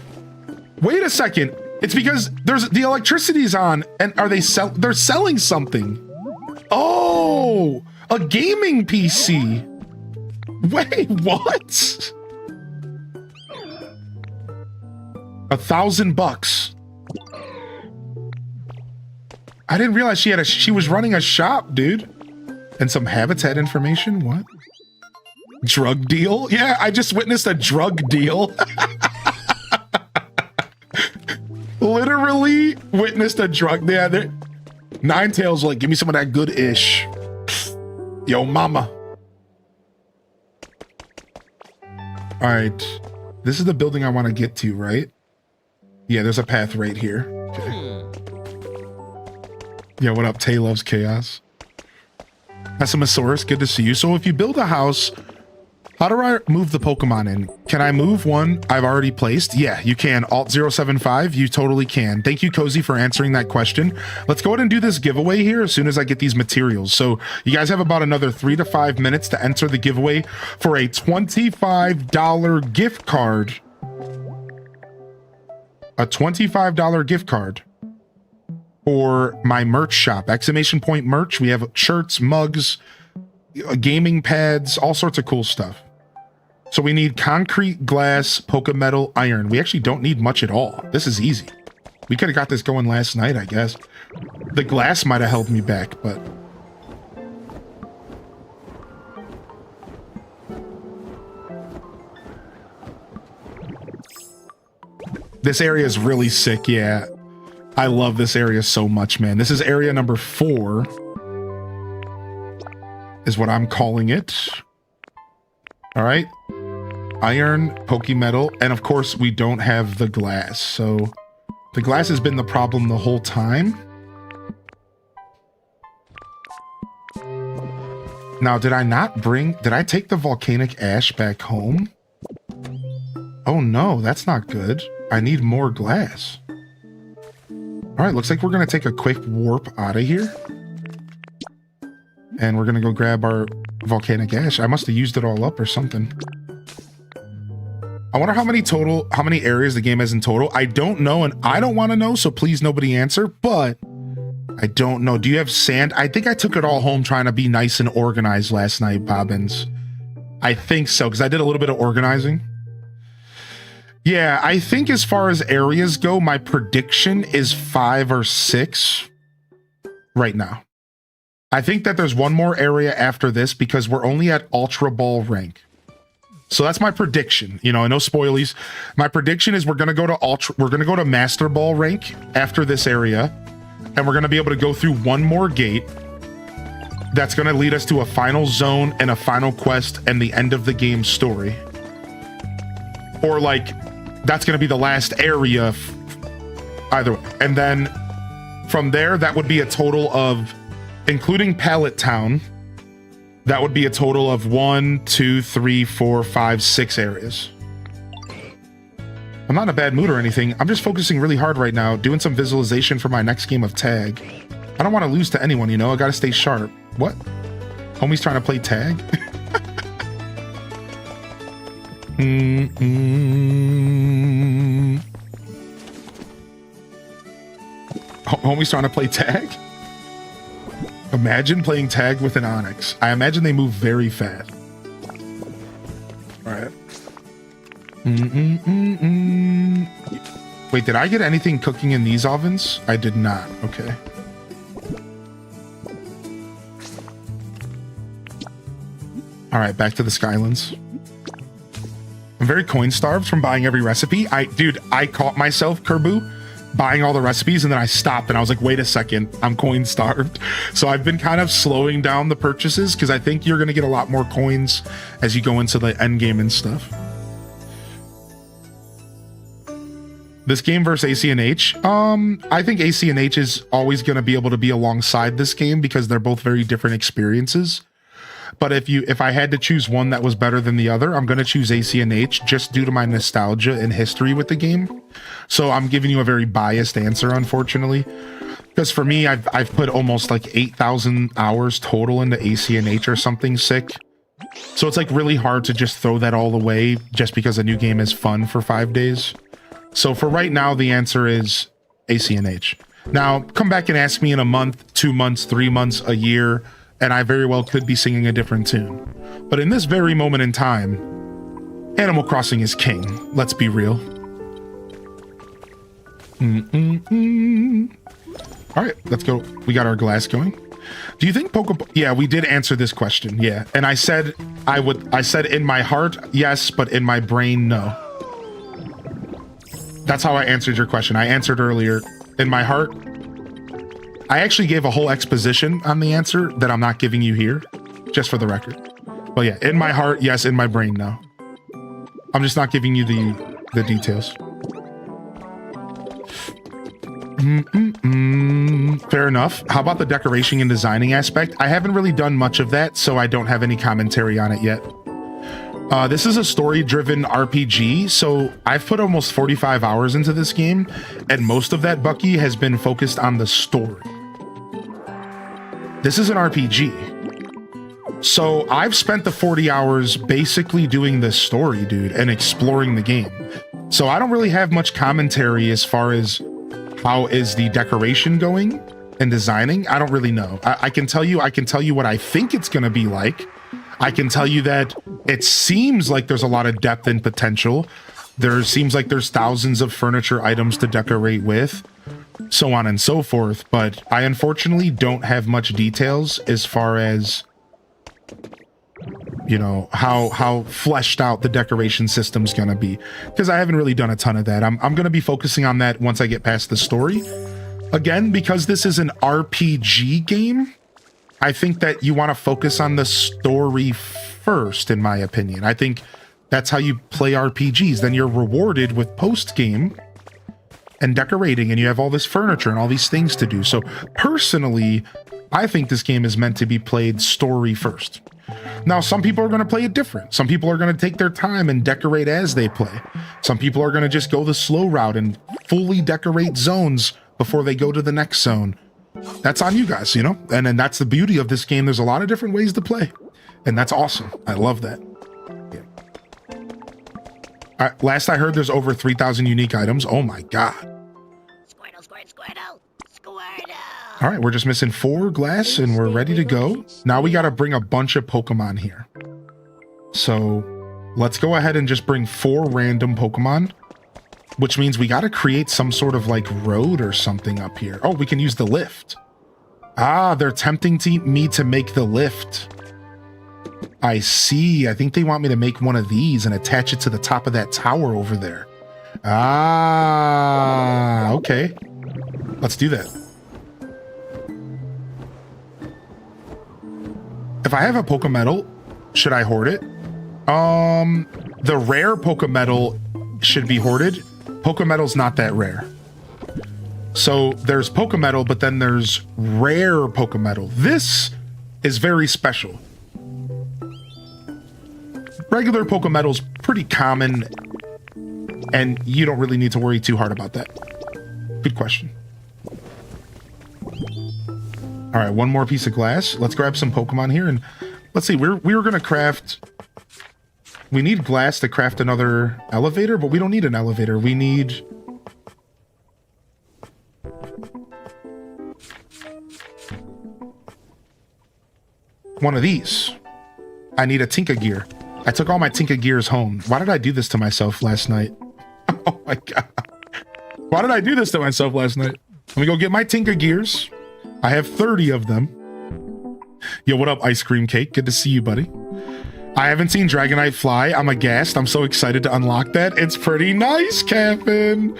Wait a second. It's because there's the electricity's on, and they're selling something. Oh, a gaming PC. Wait, what? $1,000. I didn't realize she was running a shop, dude. And some habitat information. What? Drug deal? Yeah, I just witnessed a drug deal. Literally witnessed a drug. Yeah, Ninetales like, give me some of that good ish. Yo, mama. All right, this is the building I want to get to, right? Yeah, there's a path right here. Okay. Yeah, what up? Tay loves chaos. Pessimosaurus, good to see you. So if you build a house, how do I move the Pokemon in? Can I move one I've already placed? Yeah, you can. Alt 075, you totally can. Thank you, Cozy, for answering that question. Let's go ahead and do this giveaway here as soon as I get these materials. So you guys have about another 3 to 5 minutes to enter the giveaway for a $25 gift card. A $25 gift card for my merch shop. Exclamation point merch. We have shirts, mugs, gaming pads, all sorts of cool stuff. So we need concrete, glass, polka metal, iron. We actually don't need much at all. This is easy. We could have got this going last night, I guess. The glass might have held me back, but... This area is really sick, yeah. I love this area so much, man. This is area number 4. Is what I'm calling it. All right. Iron, Pokemetal, and of course we don't have the glass. So the glass has been the problem the whole time. Now, did I take the volcanic ash back home? Oh no, that's not good. I need more glass. All right, looks like we're gonna take a quick warp out of here. And we're gonna go grab our volcanic ash. I must have used it all up or something. I wonder how many areas the game has in total. I don't know, and I don't want to know, so please nobody answer, but I don't know. Do you have sand? I think I took it all home trying to be nice and organized last night, Bobbins. I think so, because I did a little bit of organizing. Yeah, I think as far as areas go, my prediction is 5 or 6 right now. I think that there's one more area after this because we're only at Ultra Ball rank. So that's my prediction. You know, no spoilies. My prediction is we're gonna go to Master Ball rank after this area, and we're gonna be able to go through one more gate. That's gonna lead us to a final zone and a final quest and the end of the game story. Or like, that's gonna be the last area. Either way. And then from there, that would be a total of, including Pallet Town, that would be a total of 1, 2, 3, 4, 5, 6 areas. I'm not in a bad mood or anything. I'm just focusing really hard right now, doing some visualization for my next game of tag. I don't want to lose to anyone, you know? I gotta stay sharp. What? Homie's trying to play tag? Homie's trying to play tag. Imagine playing tag with an Onyx. I imagine they move very fast. All right. Wait, did I get anything cooking in these ovens? I did not. Okay. All right, back to the Skylands. I'm very coin starved from buying every recipe. Dude, I caught myself, Kerbu, buying all the recipes, and then I stopped and I was like, wait a second, I'm coin starved. So I've been kind of slowing down the purchases because I think you're going to get a lot more coins as you go into the end game and stuff. This game versus AC&H, I think AC&H is always going to be able to be alongside this game because they're both very different experiences. But if I had to choose one that was better than the other, I'm going to choose AC&H just due to my nostalgia and history with the game. So I'm giving you a very biased answer, unfortunately. Because for me, I've put almost like 8,000 hours total into AC&H or something sick. So it's like really hard to just throw that all away just because a new game is fun for 5 days. So for right now, the answer is AC&H. Now, come back and ask me in a month, 2 months, 3 months, a year, and I very well could be singing a different tune. But in this very moment in time, Animal Crossing is king. Let's be real. All right, let's go. We got our glass going. Do you think Pokopia? Yeah, we did answer this question. Yeah, and I said I said in my heart, yes, but in my brain, no. That's how I answered your question. I answered earlier. In my heart, I actually gave a whole exposition on the answer that I'm not giving you here, just for the record. But yeah, in my heart, yes. In my brain, no. I'm just not giving you the details. Fair enough. How about the decoration and designing aspect? I haven't really done much of that, so I don't have any commentary on it yet. This is a story-driven RPG, so I've put almost 45 hours into this game, and most of that, Bucky, has been focused on the story. This is an RPG. So I've spent the 40 hours basically doing this story, dude, and exploring the game. So I don't really have much commentary as far as how is the decoration going and designing. I don't really know. I can tell you what I think it's going to be like. I can tell you that it seems like there's a lot of depth and potential. There seems like there's thousands of furniture items to decorate with, so on and so forth. But I unfortunately don't have much details as far as, you know, how fleshed out the decoration system's gonna be, because I haven't really done a ton of that. I'm gonna be focusing on that once I get past the story. Again, because this is an RPG game, I think that you want to focus on the story first, in my opinion. I think that's how you play RPGs. Then you're rewarded with post-game and decorating, and you have all this furniture and all these things to do. So personally, I think this game is meant to be played story first. Now, some people are going to play it different. Some people are going to take their time and decorate as they play. Some people are going to just go the slow route and fully decorate zones before they go to the next zone. That's on you guys, you know? And that's the beauty of this game. There's a lot of different ways to play. And that's awesome. I love that. Yeah. Last I heard, there's over 3,000 unique items. Oh my god. Squirtle, Squirtle, Squirtle. All right, we're just missing 4 glass and we're ready to go. Now we got to bring a bunch of Pokemon here. So let's go ahead and just bring 4 random Pokemon, which means we got to create some sort of like road or something up here. Oh, we can use the lift. Ah, they're tempting me to make the lift. I see. I think they want me to make one of these and attach it to the top of that tower over there. Ah, okay. Let's do that. If I have a Pokemetal, should I hoard it? The rare Pokemetal should be hoarded. Pokemetal's not that rare. So there's Pokemetal, but then there's rare Pokemetal. This is very special. Regular Pokemetal's pretty common, and you don't really need to worry too hard about that. Good question. All right, one more piece of glass. Let's grab some Pokemon here, and let's see. We were gonna craft. We need glass to craft another elevator, but we don't need an elevator. We need one of these. I need a Tinka gear. I took all my Tinka gears home. Why did I do this to myself last night? Oh my god. Why did I do this to myself last night? Let me go get my Tinka gears. I have 30 of them. Yo, what up, Ice Cream Cake? Good to see you, buddy. I haven't seen Dragonite fly. I'm aghast. I'm so excited to unlock that. It's pretty nice, Captain.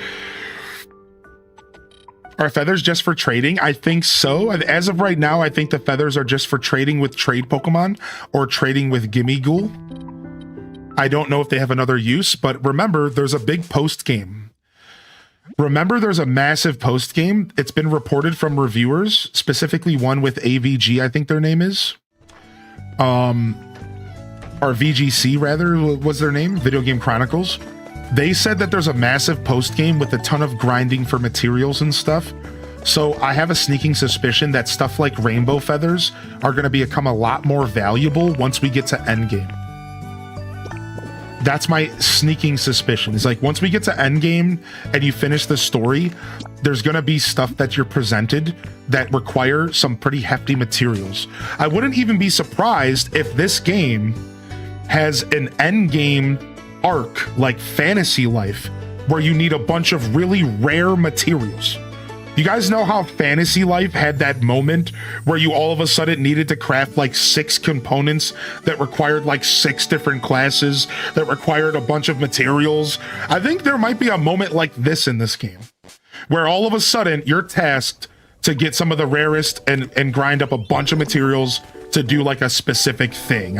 Are feathers just for trading? I think so. As of right now, I think the feathers are just for trading with trade Pokemon or trading with Gimme Ghoul. I don't know if they have another use, but remember, there's a big post game. Remember, there's a massive post game. It's been reported from reviewers, specifically one with AVG, I think their name is. Or VGC, rather, was their name, Video Game Chronicles. They said that there's a massive post game with a ton of grinding for materials and stuff. So I have a sneaking suspicion that stuff like rainbow feathers are going to become a lot more valuable once we get to endgame. That's my sneaking suspicion. It's like once we get to endgame and you finish the story, there's going to be stuff that you're presented that require some pretty hefty materials. I wouldn't even be surprised if this game has an endgame arc like Fantasy Life where you need a bunch of really rare materials. You guys know how Fantasy Life had that moment where you all of a sudden needed to craft like 6 components that required like 6 different classes that required a bunch of materials? I think there might be a moment like this in this game where all of a sudden you're tasked to get some of the rarest and grind up a bunch of materials to do like a specific thing.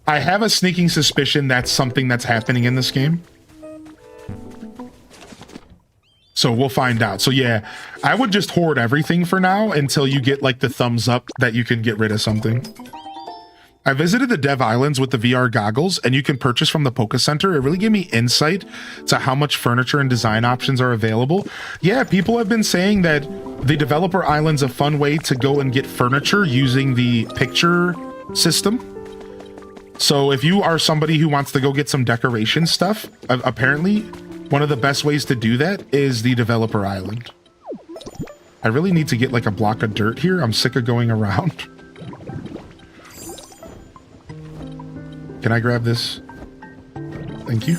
I have a sneaking suspicion that's something that's happening in this game. So we'll find out. So yeah, I would just hoard everything for now until you get like the thumbs up that you can get rid of something. I visited the Dev Islands with the VR goggles and you can purchase from the Poke Center. It really gave me insight to how much furniture and design options are available. Yeah, people have been saying that the Developer Island's a fun way to go and get furniture using the picture system. So if you are somebody who wants to go get some decoration stuff, apparently one of the best ways to do that is the Developer Island. I really need to get like a block of dirt here. I'm sick of going around. Can I grab this? Thank you.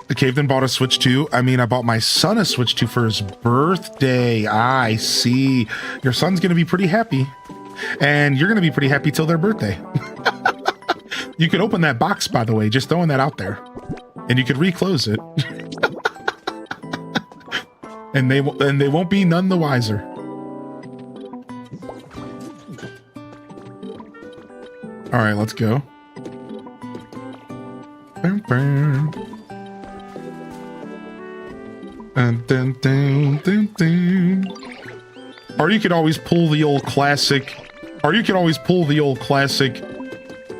The Caveman bought a Switch 2. I mean, I bought my son a Switch 2 for his birthday. I see. Your son's going to be pretty happy. And you're going to be pretty happy till their birthday. You could open that box, by the way, just throwing that out there. And you could reclose it. and they won't be none the wiser. All right, let's go. Dun, dun, dun, dun, dun. Or you could always pull the old classic.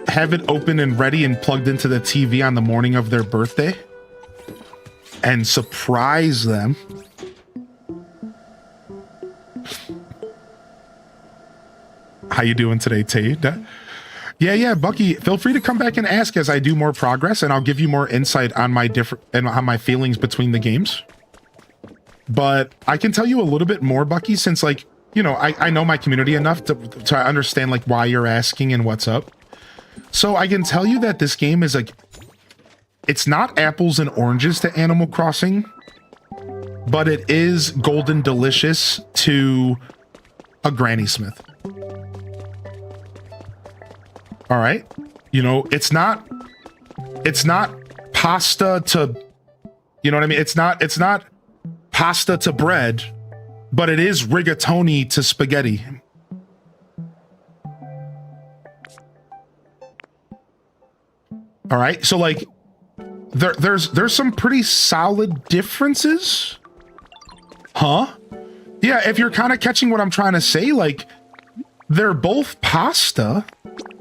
Have it open and ready and plugged into the TV on the morning of their birthday and surprise them. How you doing today, Tay? Yeah, Bucky, feel free to come back and ask as I do more progress and I'll give you more insight on my on my feelings between the games. But I can tell you a little bit more, Bucky, since like, you know, I know my community enough to understand like why you're asking and what's up. So I can tell you that this game is like, it's not apples and oranges to Animal Crossing, but it is golden delicious to a Granny Smith. All right. You know, it's not pasta to, you know what I mean? It's not pasta to bread, but it is rigatoni to spaghetti. All right. So like there's some pretty solid differences. Huh? Yeah. If you're kind of catching what I'm trying to say, like they're both pasta,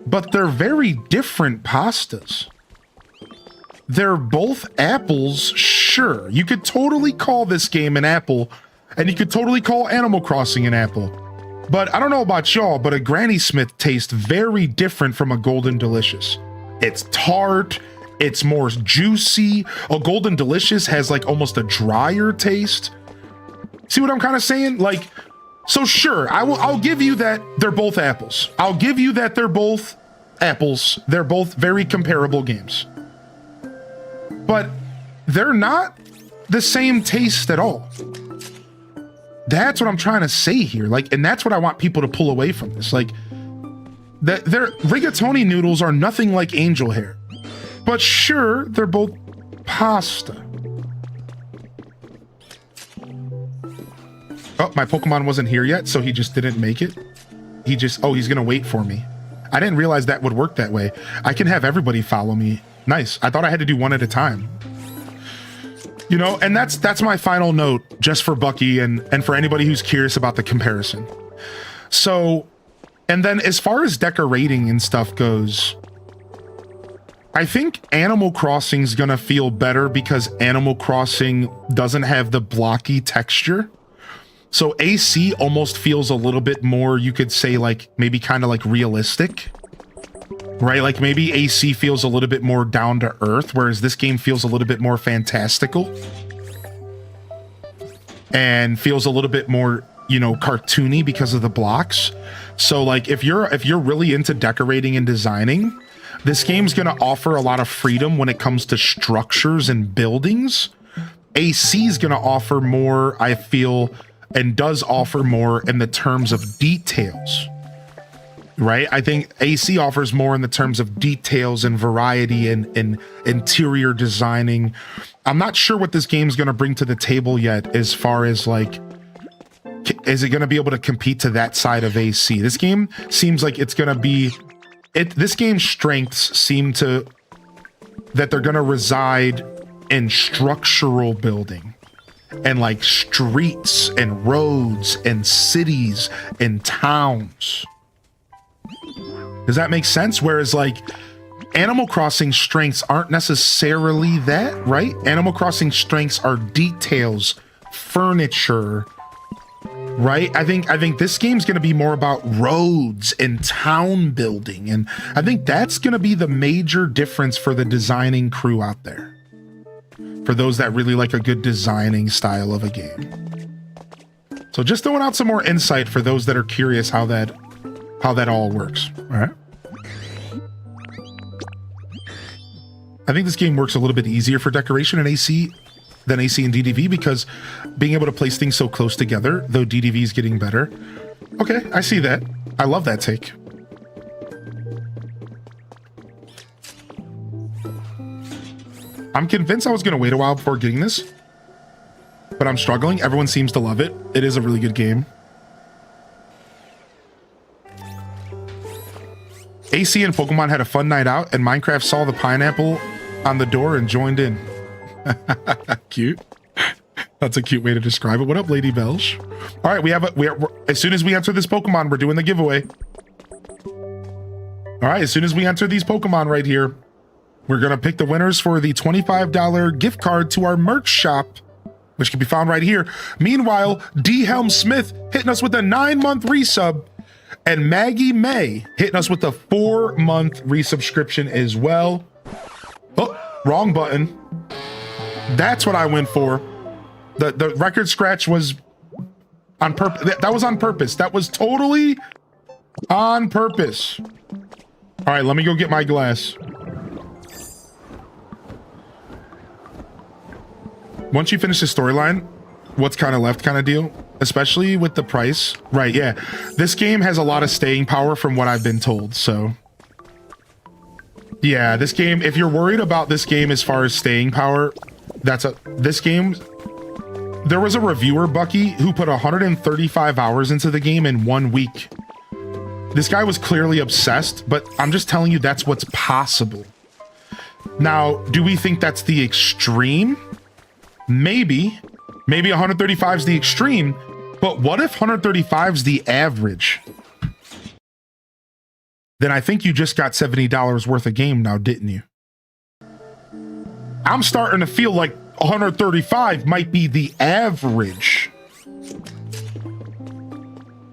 but they're very different pastas. They're both apples, sure. You could totally call this game an apple, and you could totally call Animal Crossing an apple. But I don't know about y'all, but a Granny Smith tastes very different from a Golden Delicious. It's tart, it's more juicy. A Golden Delicious has like almost a drier taste. See what I'm kind of saying? Like, So sure, I'll give you that they're both apples. I'll give you that they're both apples. They're both very comparable games. But they're not the same taste at all. That's what I'm trying to say here. Like, and that's what I want people to pull away from this. Like, their rigatoni noodles are nothing like angel hair. But sure, they're both pasta. Oh, my Pokemon wasn't here yet, so he just didn't make it. Oh, he's gonna wait for me. I didn't realize that would work that way. I can have everybody follow me. Nice. I thought I had to do one at a time. You know, and that's my final note just for Bucky and for anybody who's curious about the comparison. So, and then as far as decorating and stuff goes, I think Animal Crossing's gonna feel better because Animal Crossing doesn't have the blocky texture. So AC almost feels a little bit more, you could say, like maybe kind of like realistic, right? Like maybe AC feels a little bit more down to earth, whereas this game feels a little bit more fantastical and feels a little bit more, you know, cartoony because of the blocks. So like if you're really into decorating and designing, this game's going to offer a lot of freedom when it comes to structures and buildings. AC is going to offer more, I feel, and does offer more in the terms of details, right? I think AC offers more in the terms of details and variety and interior designing. I'm not sure what this game's going to bring to the table yet as far as like, is it going to be able to compete to that side of AC? This game seems like it's going to be, this game's strengths seem to, that they're going to reside in structural building. And like streets and roads and cities and towns. Does that make sense? Whereas like Animal Crossing strengths aren't necessarily that, right? Animal Crossing strengths are details, furniture, right? I think this game's going to be more about roads and town building. And I think that's going to be the major difference for the designing crew out there. For those that really like a good designing style of a game. So just throwing out some more insight for those that are curious how that all works. All right. I think this game works a little bit easier for decoration in AC than AC and DDV because being able to place things so close together, though DDV is getting better. Okay, I see that. I love that take. I'm convinced I was going to wait a while before getting this, but I'm struggling. Everyone seems to love it. It is a really good game. AC and Pokemon had a fun night out, and Minecraft saw the pineapple on the door and joined in. Cute. That's a cute way to describe it. What up, Lady Belge? All right, as soon as we enter this Pokemon, we're doing the giveaway. All right, as soon as we enter these Pokemon right here, we're going to pick the winners for the $25 gift card to our merch shop, which can be found right here. Meanwhile, D. Helm Smith hitting us with a 9-month resub, and Maggie May hitting us with a 4-month resubscription as well. Oh, wrong button. That's what I went for. The record scratch was on purpose. That was on purpose. That was totally on purpose. All right, let me go get my glass. Once you finish the storyline, what's kind of left kind of deal, especially with the price. Right, yeah. This game has a lot of staying power from what I've been told, so. Yeah, this game, if you're worried about this game as far as staying power, this game, there was a reviewer, Bucky, who put 135 hours into the game in 1 week. This guy was clearly obsessed, but I'm just telling you that's what's possible. Now, do we think that's the extreme? Maybe 135 is the extreme, but what if 135 is the average? Then I think you just got $70 worth of game now, didn't you? I'm starting to feel like 135 might be the average.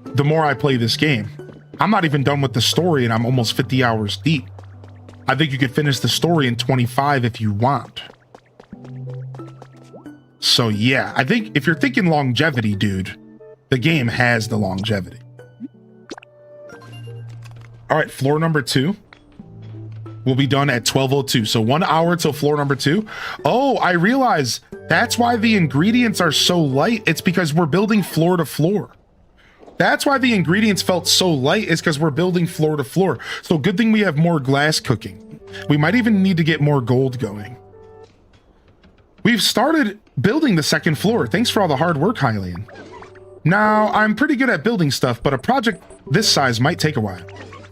The more I play this game, I'm not even done with the story and I'm almost 50 hours deep. I think you could finish the story in 25 if you want. So yeah, I think if you're thinking longevity, dude, the game has the longevity. All right, floor number 2 will be done at 12:02. So 1 hour till floor number 2. Oh, I realize that's why the ingredients are so light. It's because we're building floor to floor. That's why the ingredients felt so light, is because we're building floor to floor. So good thing we have more glass cooking. We might even need to get more gold going. We've started building the second floor. Thanks for all the hard work, Hylian. Now, I'm pretty good at building stuff, but a project this size might take a while.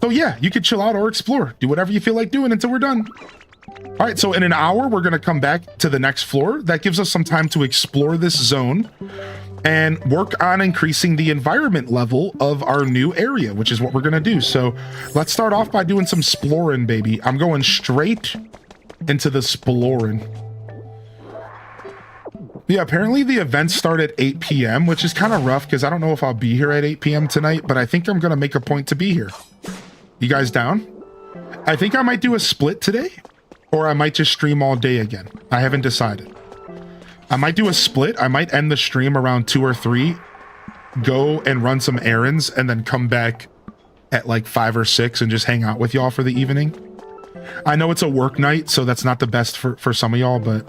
So yeah, you could chill out or explore. Do whatever you feel like doing until we're done. All right, so in an hour, we're going to come back to the next floor. That gives us some time to explore this zone and work on increasing the environment level of our new area, which is what we're going to do. So let's start off by doing some exploring, baby. I'm going straight into the exploring. Yeah, apparently the events start at 8 p.m., which is kind of rough because I don't know if I'll be here at 8 p.m. tonight, but I think I'm going to make a point to be here. You guys down? I think I might do a split today, or I might just stream all day again. I haven't decided. I might do a split. I might end the stream around 2 or 3, go and run some errands, and then come back at like 5 or 6 and just hang out with y'all for the evening. I know it's a work night, so that's not the best for some of y'all, but...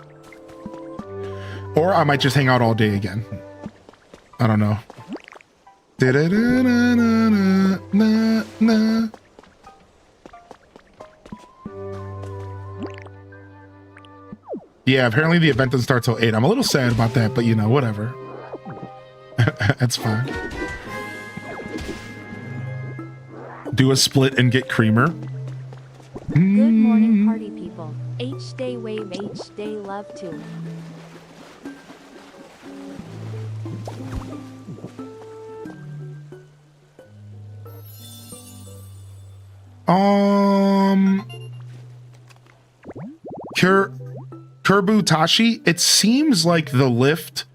Or I might just hang out all day again. I don't know. Yeah, apparently the event doesn't start till 8. I'm a little sad about that, but you know, whatever. That's fine. Do a split and get creamer. Good morning, party people. H-Day wave, H-Day love too. Kurbutashi, it seems like the lift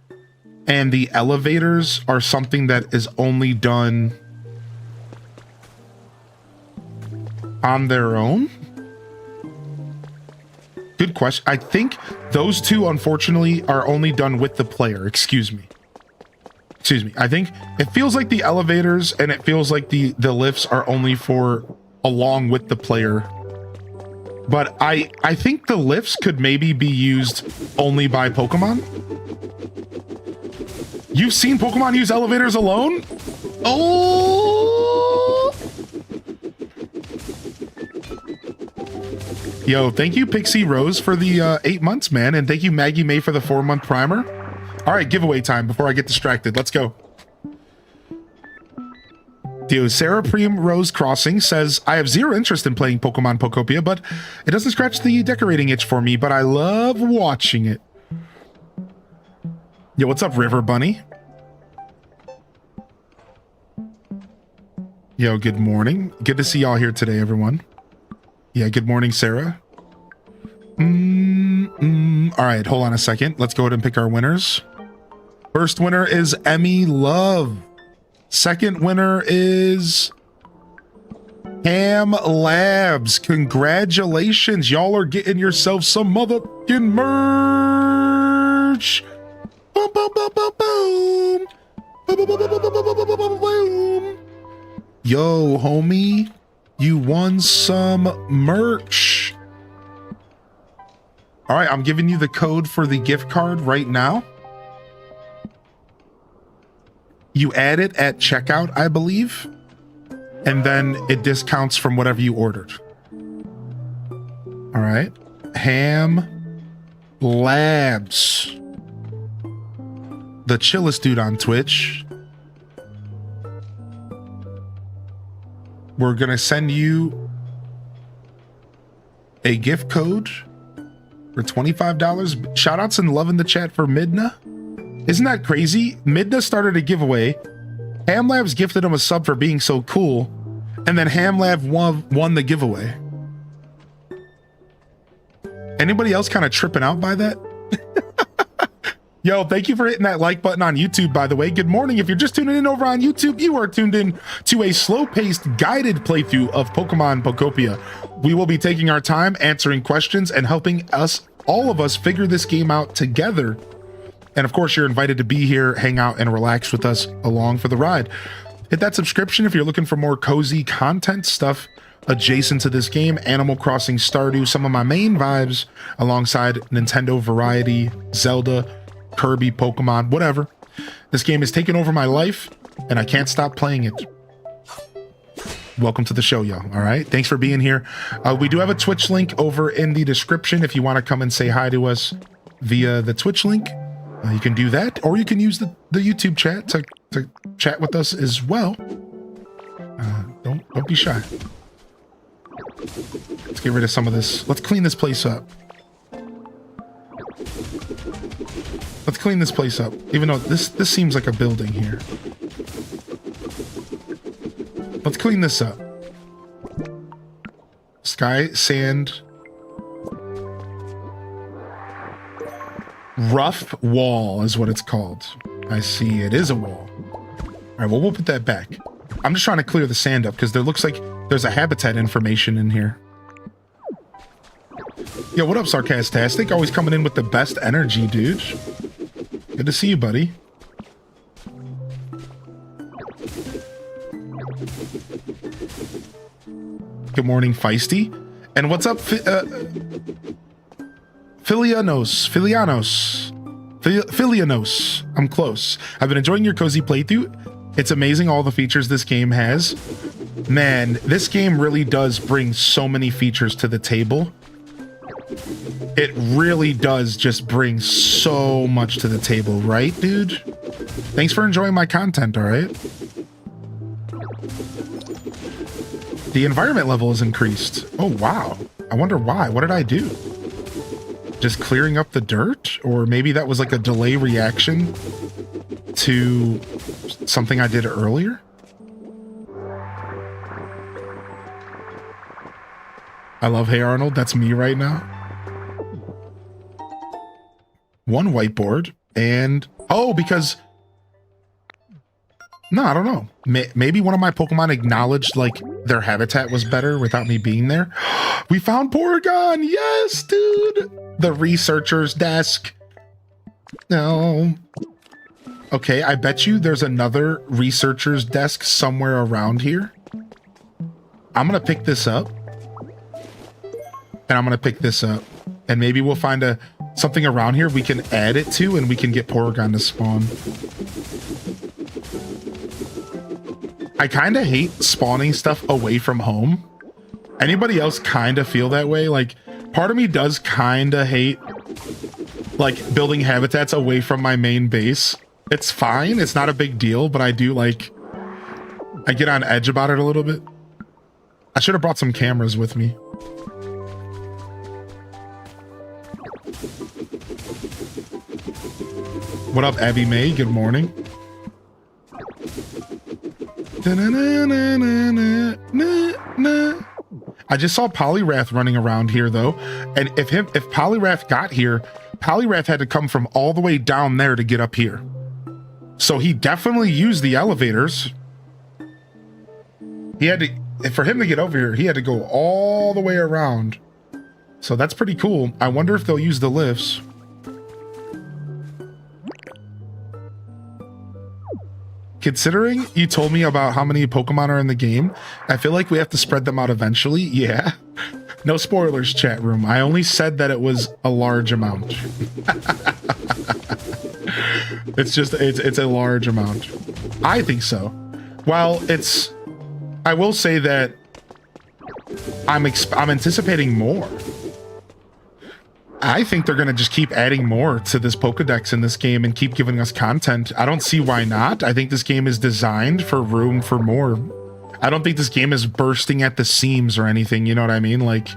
and the elevators are something that is only done on their own. Good question. I think those two, unfortunately, are only done with the player. Excuse me. I think it feels like the elevators and it feels like the lifts are only for along with the player. But I think the lifts could maybe be used only by Pokemon. You've seen Pokemon use elevators alone? Oh! Yo, thank you, Pixie Rose, for the 8 months, man. And thank you, Maggie May, for the 4-month primer. All right, giveaway time before I get distracted. Let's go. Dude, Sarah Primrose Crossing says, I have zero interest in playing Pokemon Pokopia, but it doesn't scratch the decorating itch for me, but I love watching it. Yo, what's up, River Bunny? Yo, good morning. Good to see y'all here today, everyone. Yeah, good morning, Sarah. All right, hold on a second. Let's go ahead and pick our winners. First winner is Emmy Love. Second winner is Ham Labs. Congratulations. Y'all are getting yourselves some motherfucking merch. Boom, boom, boom, boom, boom. Boom, boom, boom, boom, boom, boom, boom, boom, boom. Yo, homie, you won some merch. All right, I'm giving you the code for the gift card right now. You add it at checkout, I believe, and then it discounts from whatever you ordered. All right. Ham Labs. The chillest dude on Twitch. We're going to send you a gift code for $25. Shout outs and love in the chat for Midna. Isn't that crazy? Midna started a giveaway. Ham Labs gifted him a sub for being so cool. And then Ham Lab won the giveaway. Anybody else kind of tripping out by that? Yo, thank you for hitting that like button on YouTube, by the way. Good morning. If you're just tuning in over on YouTube, you are tuned in to a slow-paced guided playthrough of Pokemon Pokopia. We will be taking our time, answering questions, and helping all of us figure this game out together. And of course, you're invited to be here, hang out, and relax with us along for the ride. Hit that subscription if you're looking for more cozy content stuff adjacent to this game. Animal Crossing, Stardew, some of my main vibes alongside Nintendo variety, Zelda, Kirby, Pokemon, whatever. This game has taken over my life, and I can't stop playing it. Welcome to the show, y'all. All right. Thanks for being here. We do have a Twitch link over in the description if you want to come and say hi to us via the Twitch link. You can do that, or you can use the YouTube chat to chat with us as well. Don't be shy. Let's get rid of some of this. Let's clean this place up. Let's clean this place up, even though this seems like a building here. Let's clean this up. Sky, sand. Rough wall is what it's called. I see, it is a wall. All right, well, we'll put that back. I'm just trying to clear the sand up because there looks like there's a habitat information in here. Yo, what up, Sarcastastic? Always coming in with the best energy, dude. Good to see you, buddy. Good morning, Feisty. And what's up, Filianos. I'm close. I've been enjoying your cozy playthrough. It's amazing all the features this game has. Man, this game really does bring so many features to the table. It really does just bring so much to the table, right, dude? Thanks for enjoying my content, all right? The environment level is increased. Oh, wow. I wonder why. What did I do? Just clearing up the dirt? Or maybe that was like a delay reaction to something I did earlier? I love Hey Arnold. That's me right now. One whiteboard and... Oh, because... No, I don't know. Maybe one of my Pokemon acknowledged, like, their habitat was better without me being there. We found Porygon! Yes, dude! The researcher's desk. No. Okay, I bet you there's another researcher's desk somewhere around here. I'm gonna pick this up. And I'm gonna pick this up. And maybe we'll find something around here we can add it to and we can get Porygon to spawn. I kind of hate spawning stuff away from home. Anybody else kind of feel that way? Like, part of me does kind of hate, like, building habitats away from my main base. It's fine. It's not a big deal, but I do, like, I get on edge about it a little bit. I should have brought some cameras with me. What up, Abby May? Good morning. I just saw Poliwrath running around here though, and if Poliwrath got here, Poliwrath had to come from all the way down there to get up here. So he definitely used the elevators. He had to, for him to get over here, he had to go all the way around. So that's pretty cool. I wonder if they'll use the lifts. Considering you told me about how many Pokemon are in the game, I feel like we have to spread them out eventually. Yeah. No spoilers, chat room. I only said that it was a large amount. It's a large amount. I think so. Well, I will say that I'm anticipating more. I think they're going to just keep adding more to this Pokedex in this game and keep giving us content. I don't see why not. I think this game is designed for room for more. I don't think this game is bursting at the seams or anything, you know what I mean? Like,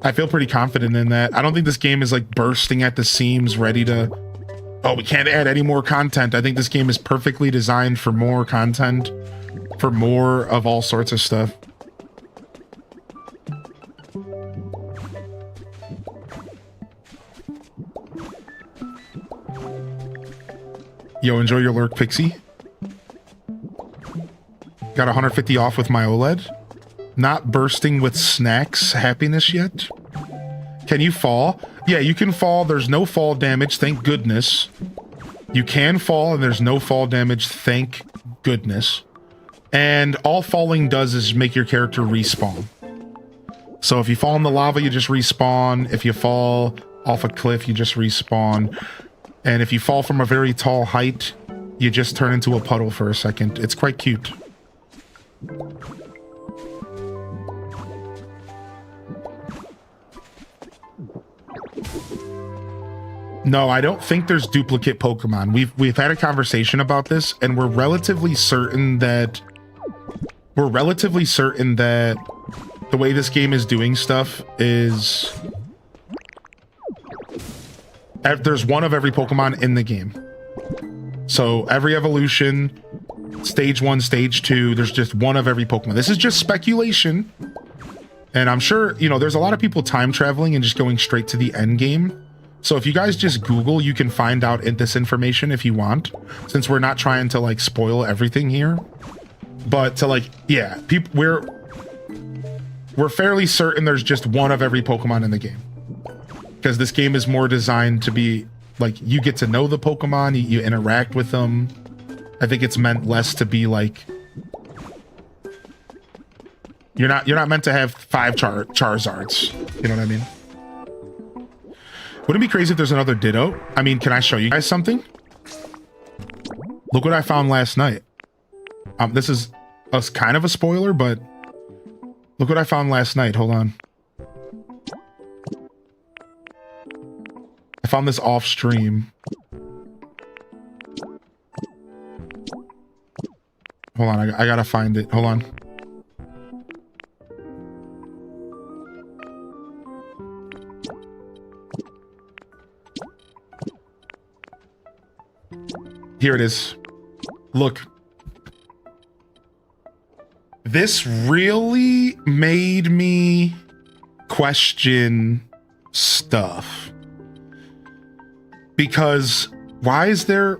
I feel pretty confident in that. I don't think this game is like bursting at the seams, ready to, oh, we can't add any more content. I think this game is perfectly designed for more content, for more of all sorts of stuff. Yo, enjoy your lurk, Pixie. Got 150 off with my OLED. Not bursting with snacks happiness yet. Can you fall? Yeah, you can fall. There's no fall damage, thank goodness. You can fall, and there's no fall damage, thank goodness. And all falling does is make your character respawn. So if you fall in the lava, you just respawn. If you fall off a cliff, you just respawn. And if you fall from a very tall height, you just turn into a puddle for a second. It's quite cute. No, I don't think there's duplicate Pokemon. We've had a conversation about this, and we're relatively certain that the way this game is doing stuff is there's one of every Pokemon in the game. So every evolution, stage 1, stage 2, there's just one of every Pokemon. This is just speculation. And I'm sure, you know, there's a lot of people time traveling and just going straight to the end game. So if you guys just Google, you can find out this information if you want, since we're not trying to like spoil everything here. But to like, yeah, we're fairly certain there's just one of every Pokemon in the game. Because this game is more designed to be like, you get to know the Pokemon, you interact with them. I think it's meant less to be like, you're not meant to have 5 Charizards. You know what I mean? Wouldn't it be crazy if there's another Ditto? I mean, can I show you guys something? Look what I found last night. This is kind of a spoiler, but look what I found last night. Hold on. I found this off stream. Hold on, I gotta find it. Hold on. Here it is. Look. This really made me question stuff. Because why is there...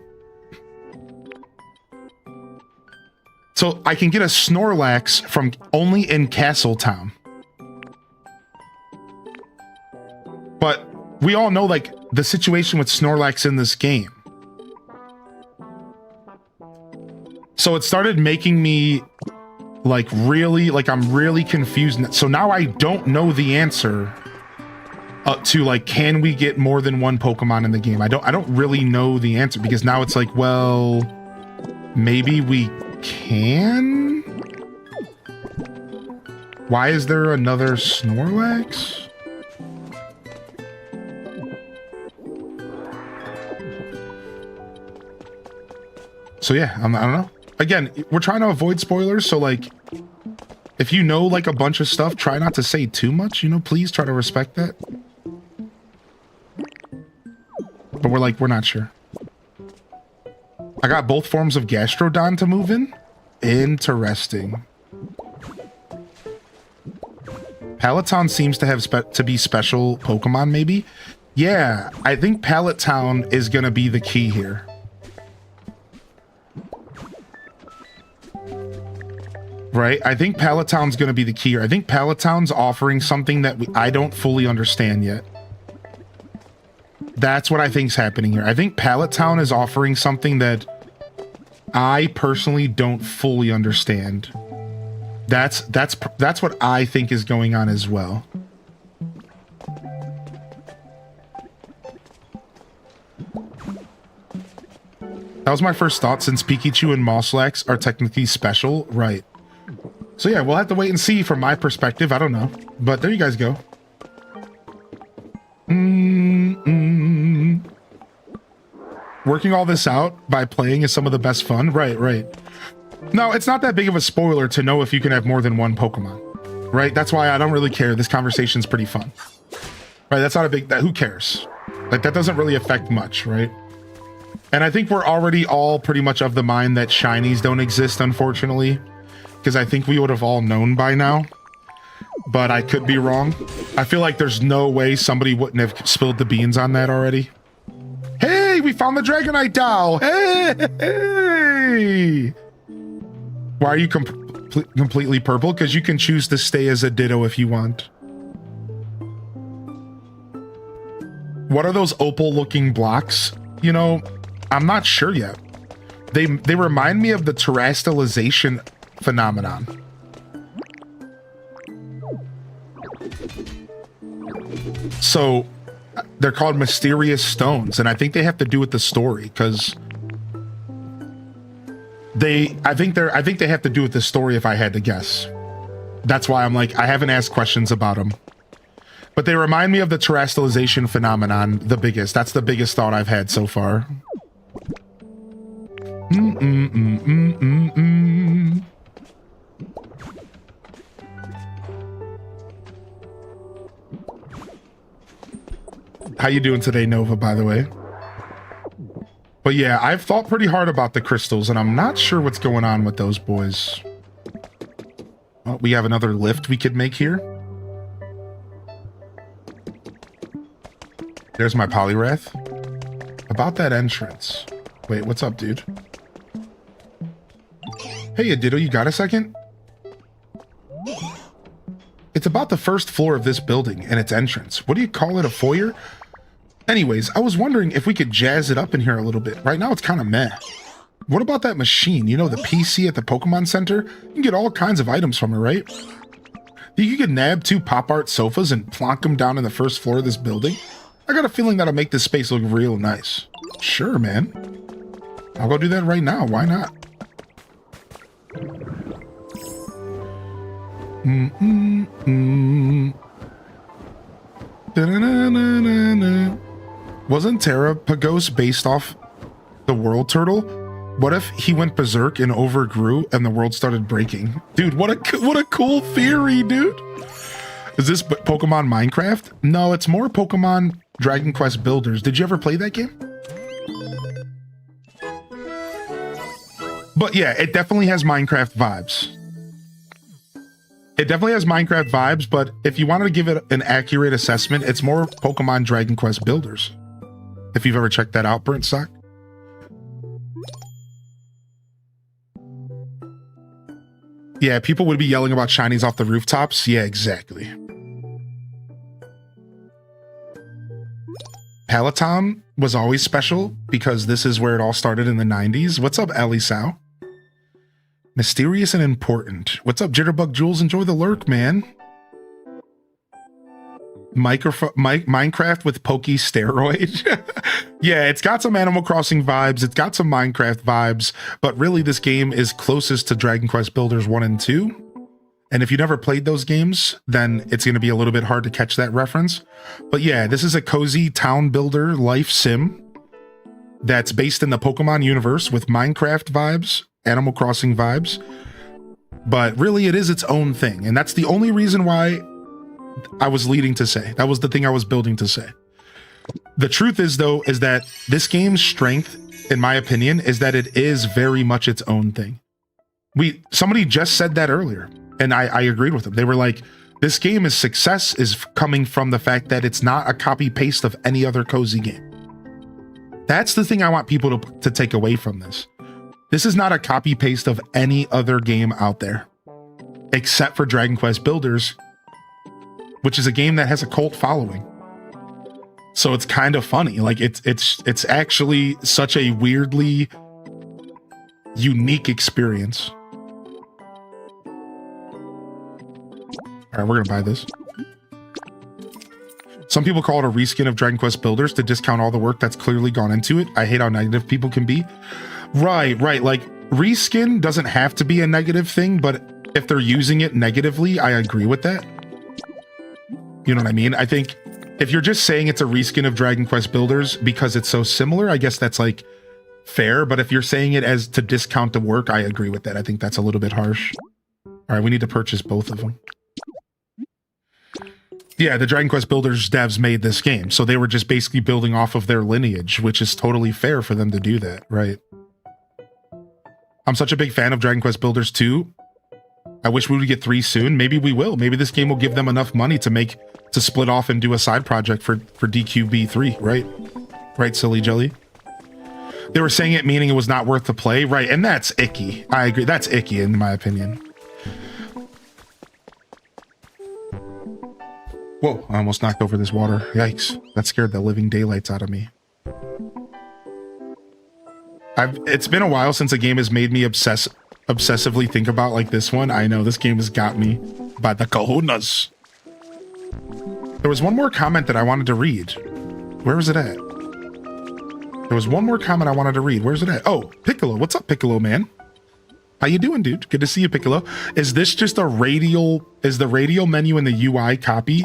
So I can get a Snorlax from only in Castletown. But we all know like the situation with Snorlax in this game. So it started making me like really, like I'm really confused. So now I don't know the answer to like, can we get more than one Pokemon in the game? I don't really know the answer because now it's like, well, maybe we can? Why is there another Snorlax? So yeah, I don't know. Again, we're trying to avoid spoilers, so like, if you know like a bunch of stuff, try not to say too much, you know, please try to respect that. But we're not sure. I got both forms of Gastrodon to move in. Interesting. Pallet seems to have to be special Pokemon, maybe? Yeah, I think Pallet Town is gonna be the key here. Right? I think Pallet Town's going to be the key here. I think Pallet Town's offering something that I don't fully understand yet. That's what I think's happening here. I think Pallet Town is offering something that I personally don't fully understand. That's what I think is going on as well. That was my first thought, since Pikachu and Moslax are technically special. Right. So yeah, we'll have to wait and see from my perspective. I don't know. But there you guys go. Working all this out by playing is some of the best fun. Right, right. No, it's not that big of a spoiler to know if you can have more than one Pokemon. Right? That's why I don't really care. This conversation's pretty fun. Right? That's not a big... who cares? Like, that doesn't really affect much, right? And I think we're already all pretty much of the mind that shinies don't exist, unfortunately. Because I think we would have all known by now. But I could be wrong. I feel like there's no way somebody wouldn't have spilled the beans on that already. Hey, we found the Dragonite doll! Hey! Why are you completely purple? Because you can choose to stay as a Ditto if you want. What are those opal-looking blocks? You know, I'm not sure yet. They remind me of the terrestrialization phenomenon. So they're called mysterious stones, and I think they have to do with the story because I think they have to do with the story if I had to guess. That's why I'm like, I haven't asked questions about them. But they remind me of the terrestrialization phenomenon, the biggest. That's the biggest thought I've had so far. How you doing today, Nova, by the way? But yeah, I've thought pretty hard about the crystals, and I'm not sure what's going on with those boys. Oh, we have another lift we could make here. There's my polyrath. About that entrance. Wait, what's up, dude? Hey, Adido, you got a second? It's about the first floor of this building and its entrance. What do you call it, a foyer? Anyways, I was wondering if we could jazz it up in here a little bit. Right now, it's kind of meh. What about that machine? You know, the PC at the Pokemon Center? You can get all kinds of items from it, right? You could nab 2 pop art sofas and plonk them down in the first floor of this building? I got a feeling that'll make this space look real nice. Sure, man. I'll go do that right now. Why not? Wasn't Terrapagos based off the world turtle? What if he went berserk and overgrew and the world started breaking? Dude, what a cool theory, dude. Is this Pokemon Minecraft? No, it's more Pokemon Dragon Quest Builders. Did you ever play that game? But yeah, it definitely has Minecraft vibes. It definitely has Minecraft vibes, but if you wanted to give it an accurate assessment, it's more Pokemon Dragon Quest Builders. If you've ever checked that out, Burnt Sock. Yeah, people would be yelling about shinies off the rooftops. Yeah, exactly. Peloton was always special because this is where it all started in the 90s. What's up, Ellie Sow? Mysterious and important. What's up, Jitterbug Jules? Enjoy the lurk, man. Minecraft with Pokey steroid. Yeah, it's got some Animal Crossing vibes. It's got some Minecraft vibes, but really this game is closest to Dragon Quest Builders 1 and 2. And if you never played those games, then it's going to be a little bit hard to catch that reference. But yeah, this is a cozy town builder life sim that's based in the Pokemon universe with Minecraft vibes, Animal Crossing vibes. But really it is its own thing. And that's the only reason why I was leading to say. That was the thing I was building to say. The truth is, though, is that this game's strength, in my opinion, is that it is very much its own thing. Somebody just said that earlier, and I agreed with them. They were like, this game's success is coming from the fact that it's not a copy-paste of any other cozy game. That's the thing I want people to take away from this. This is not a copy-paste of any other game out there, except for Dragon Quest Builders, which is a game that has a cult following. So it's kind of funny. Like it's actually such a weirdly unique experience. All right, we're gonna buy this. Some people call it a reskin of Dragon Quest Builders to discount all the work that's clearly gone into it. I hate how negative people can be. Right. Like reskin doesn't have to be a negative thing, but if they're using it negatively, I agree with that. You know what I mean? I think if you're just saying it's a reskin of Dragon Quest Builders because it's so similar, I guess that's like fair. But if you're saying it as to discount the work, I agree with that. I think that's a little bit harsh. All right, we need to purchase both of them. Yeah, the Dragon Quest Builders devs made this game, so they were just basically building off of their lineage, which is totally fair for them to do that, right? I'm such a big fan of Dragon Quest Builders 2. I wish we would get 3 soon. Maybe we will. Maybe this game will give them enough money to split off and do a side project for DQB3, right? Right, Silly Jelly? They were saying it meaning it was not worth the play, right? And that's icky. I agree. That's icky in my opinion. Whoa, I almost knocked over this water. Yikes. That scared the living daylights out of me. It's been a while since a game has made me obsessively think about like this one. I know this game has got me by the kahunas. There was one more comment that I wanted to read. Where was it at? There was one more comment I wanted to read. Where's it at? Oh, Piccolo. What's up, Piccolo, man? How you doing, dude? Good to see you, Piccolo. Is this just a radial? Is the radial menu in the UI copy?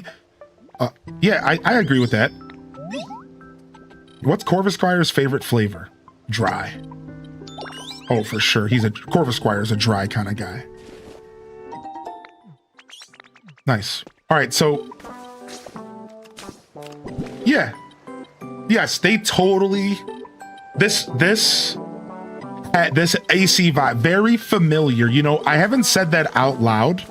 Yeah, I agree with that. What's Corvus Squire's favorite flavor? Dry. Oh, for sure. Corvus Squire's a dry kind of guy. Nice. All right, so yeah. Yes, they totally this AC vibe, very familiar. You know, I haven't said that out loud,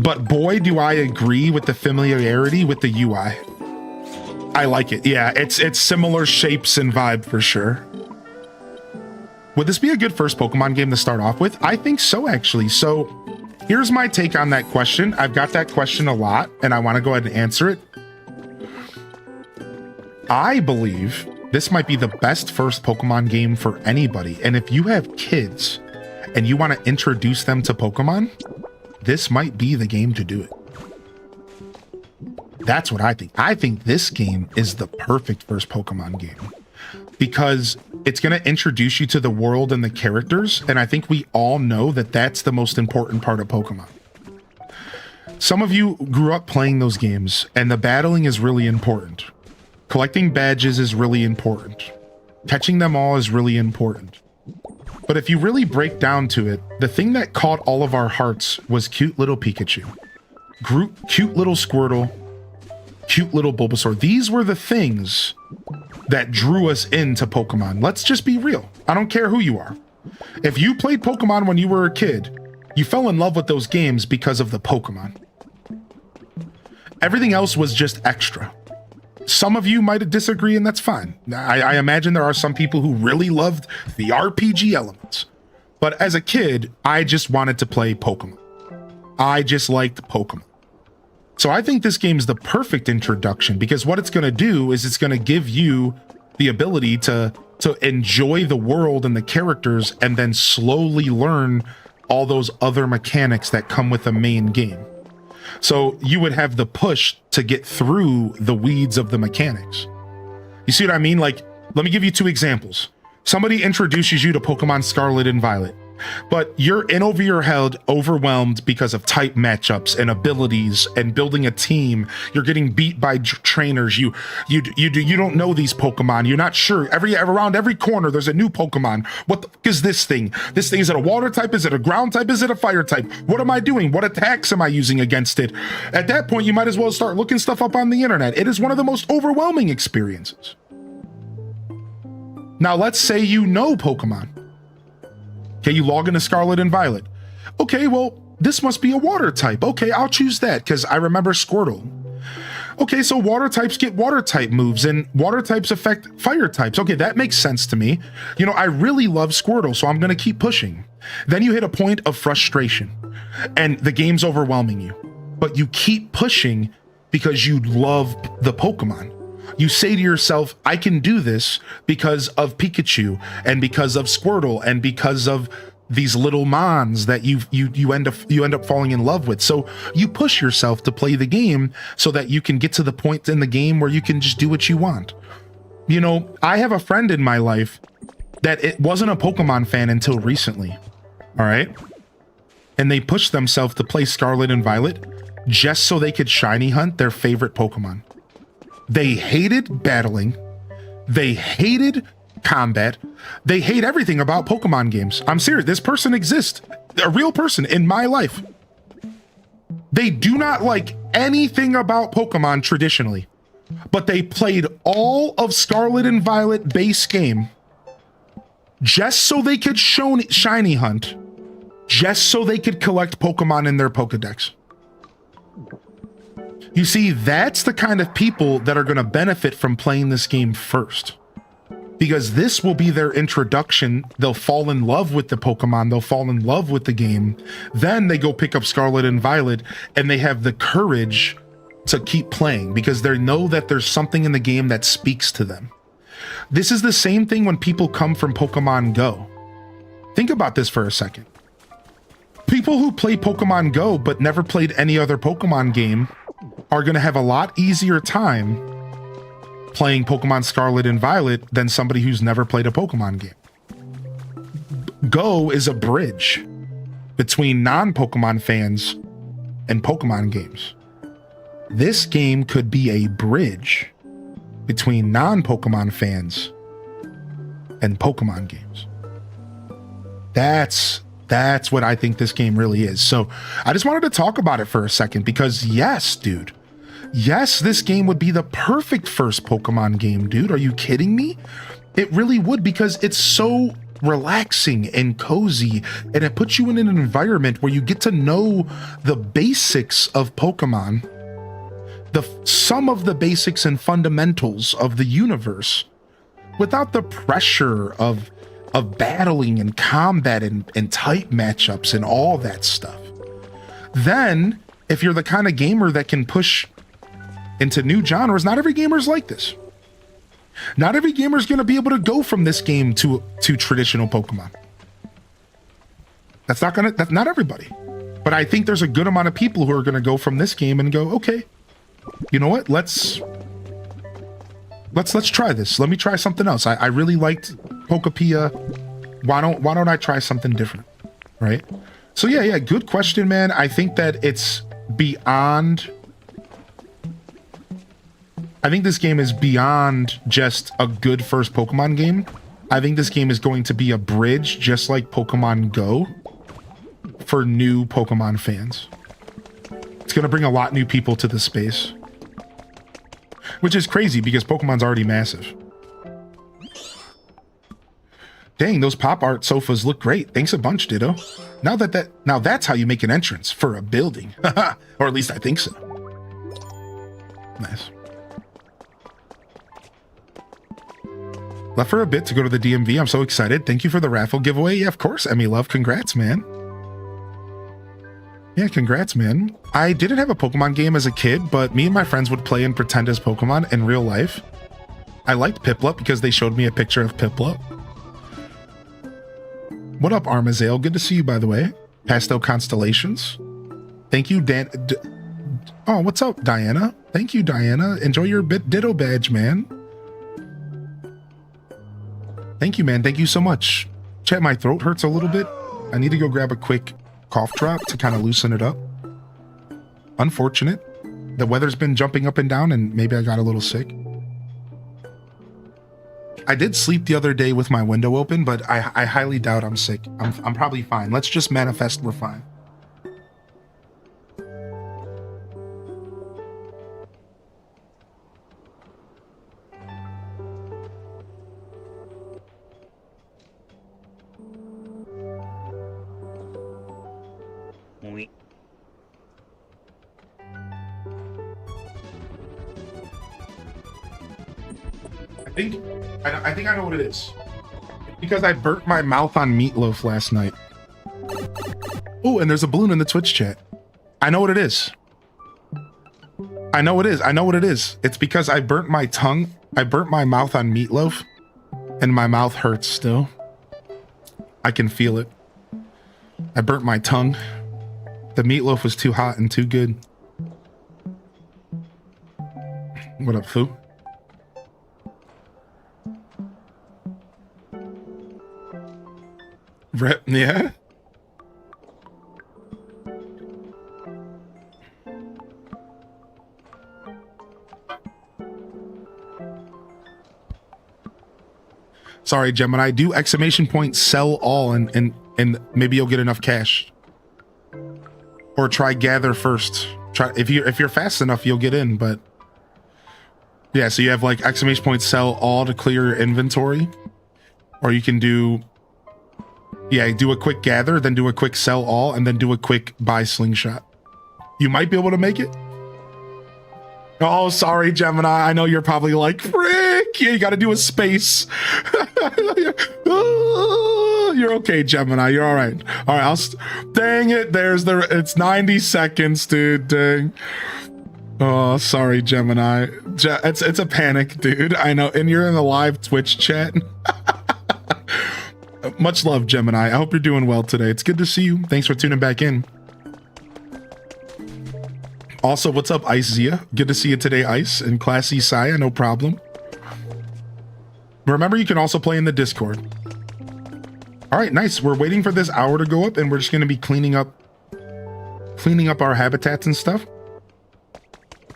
but boy, do I agree with the familiarity with the UI. I like it. Yeah, it's similar shapes and vibe for sure. Would this be a good first Pokemon game to start off with? I think so, actually. So here's my take on that question. I've got that question a lot, and I want to go ahead and answer it. I believe this might be the best first Pokemon game for anybody. And if you have kids and you want to introduce them to Pokemon, this might be the game to do it. That's what I think. I think this game is the perfect first Pokemon game because it's going to introduce you to the world and the characters. And I think we all know that that's the most important part of Pokemon. Some of you grew up playing those games and the battling is really important. Collecting badges is really important. Catching them all is really important. But if you really break down to it, the thing that caught all of our hearts was cute little Pikachu, cute little Squirtle, cute little Bulbasaur. These were the things that drew us into Pokemon. Let's just be real. I don't care who you are. If you played Pokemon when you were a kid, you fell in love with those games because of the Pokemon. Everything else was just extra. Some of you might disagree, and that's fine. I imagine there are some people who really loved the RPG elements. But as a kid, I just wanted to play Pokemon. I just liked Pokemon. So I think this game is the perfect introduction because what it's going to do is it's going to give you the ability to enjoy the world and the characters and then slowly learn all those other mechanics that come with the main game. So you would have the push to get through the weeds of the mechanics. You see what I mean? Like, let me give you two examples. Somebody introduces you to Pokemon Scarlet and Violet, but you're in over your head, overwhelmed because of type matchups and abilities and building a team. You're getting beat by trainers. You don't know these Pokemon. You're not sure. Around every corner, there's a new Pokemon. What the fuck is this thing? This thing, is it a water type? Is it a ground type? Is it a fire type? What am I doing? What attacks am I using against it? At that point, you might as well start looking stuff up on the internet. It is one of the most overwhelming experiences. Now, let's say you know Pokemon. Okay, you log into Scarlet and Violet. Okay, well, this must be a water type. Okay, I'll choose that because I remember Squirtle. Okay, so water types get water type moves and water types affect fire types. Okay, that makes sense to me. You know, I really love Squirtle, so I'm going to keep pushing. Then you hit a point of frustration and the game's overwhelming you, but you keep pushing because you love the Pokemon. You say to yourself, I can do this because of Pikachu and because of Squirtle and because of these little mons that you end up falling in love with. So you push yourself to play the game so that you can get to the point in the game where you can just do what you want. You know, I have a friend in my life that it wasn't a Pokemon fan until recently. All right. And they pushed themselves to play Scarlet and Violet just so they could shiny hunt their favorite Pokemon. They hated battling. They hated combat. They hate everything about Pokemon games. I'm serious. This person exists. A real person in my life. They do not like anything about Pokemon traditionally, but they played all of Scarlet and Violet base game just so they could shiny hunt, just so they could collect Pokemon in their Pokedex. You see, that's the kind of people that are going to benefit from playing this game first. Because this will be their introduction. They'll fall in love with the Pokemon. They'll fall in love with the game. Then they go pick up Scarlet and Violet, and they have the courage to keep playing because they know that there's something in the game that speaks to them. This is the same thing when people come from Pokemon Go. Think about this for a second. People who play Pokemon Go but never played any other Pokemon game are going to have a lot easier time playing Pokemon Scarlet and Violet than somebody who's never played a Pokemon game. Go is a bridge between non-Pokemon fans and Pokemon games. This game could be a bridge between non-Pokemon fans and Pokemon games. That's what I think this game really is. So I just wanted to talk about it for a second because yes, dude. Yes, this game would be the perfect first Pokemon game, dude. Are you kidding me? It really would because it's so relaxing and cozy and it puts you in an environment where you get to know the basics of Pokemon, some of the basics and fundamentals of the universe without the pressure of battling and combat and type matchups and all that stuff. Then, if you're the kind of gamer that can push into new genres, not every gamer is like this. Not every gamer is going to be able to go from this game to traditional Pokemon. That's not everybody. But I think there's a good amount of people who are going to go from this game and go, okay, you know what? Let's try this. Let me try something else. I really liked Pokopia. Why don't I try something different? Right? So yeah, good question, man. I think that it's beyond. I think this game is beyond just a good first Pokemon game. I think this game is going to be a bridge, just like Pokemon Go, for new Pokemon fans. It's going to bring a lot new people to the space. Which is crazy because Pokemon's already massive. Dang, those pop art sofas look great. Thanks a bunch, Ditto. Now that's how you make an entrance for a building. Or at least I think so. Nice. Left for a bit to go to the DMV. I'm so excited. Thank you for the raffle giveaway. Yeah, of course, Emmy Love. Congrats, man. Yeah, congrats, man. I didn't have a Pokemon game as a kid, but me and my friends would play and pretend as Pokemon in real life. I liked Piplup because they showed me a picture of Piplup. What up, Armazale? Good to see you, by the way. Pastel Constellations. Thank you, Dan. Oh, what's up, Diana? Thank you, Diana. Enjoy your Ditto badge, man. Thank you, man. Thank you so much. Chat, my throat hurts a little bit. I need to go grab a quick cough drop to kind of loosen it up. Unfortunate. The weather's been jumping up and down and maybe I got a little sick. I did sleep the other day with my window open, but I highly doubt I'm sick. I'm probably fine. Let's just manifest we're fine. I think I know what it is. Because I burnt my mouth on meatloaf last night. Oh, and there's a balloon in the Twitch chat. I know what it is. I know what it is. It's because I burnt my mouth on meatloaf, and my mouth hurts still. I can feel it. I burnt my tongue. The meatloaf was too hot and too good. What up, Foo? Rep, yeah? Sorry, Gemini. Do exclamation point sell all and maybe you'll get enough cash. Or try gather first. Try if you're fast enough you'll get in, but yeah, so you have like exclamation point sell all to clear your inventory. Or you can do do a quick gather, then do a quick sell all, and then do a quick buy slingshot. You might be able to make it. Oh, sorry, Gemini. I know you're probably like, frick! Yeah, you gotta do a space. You're okay, Gemini. You're all right. All right, dang it. It's 90 seconds, dude. Dang. Oh, sorry, Gemini. It's a panic, dude. I know, and you're in the live Twitch chat. Much love, Gemini. I hope you're doing well today. It's good to see you. Thanks for tuning back in. Also, what's up, Ice Zia? Good to see you today, Ice. And Classy Saya, no problem. Remember, you can also play in the Discord. All right, nice. We're waiting for this hour to go up, and we're just going to be cleaning up our habitats and stuff.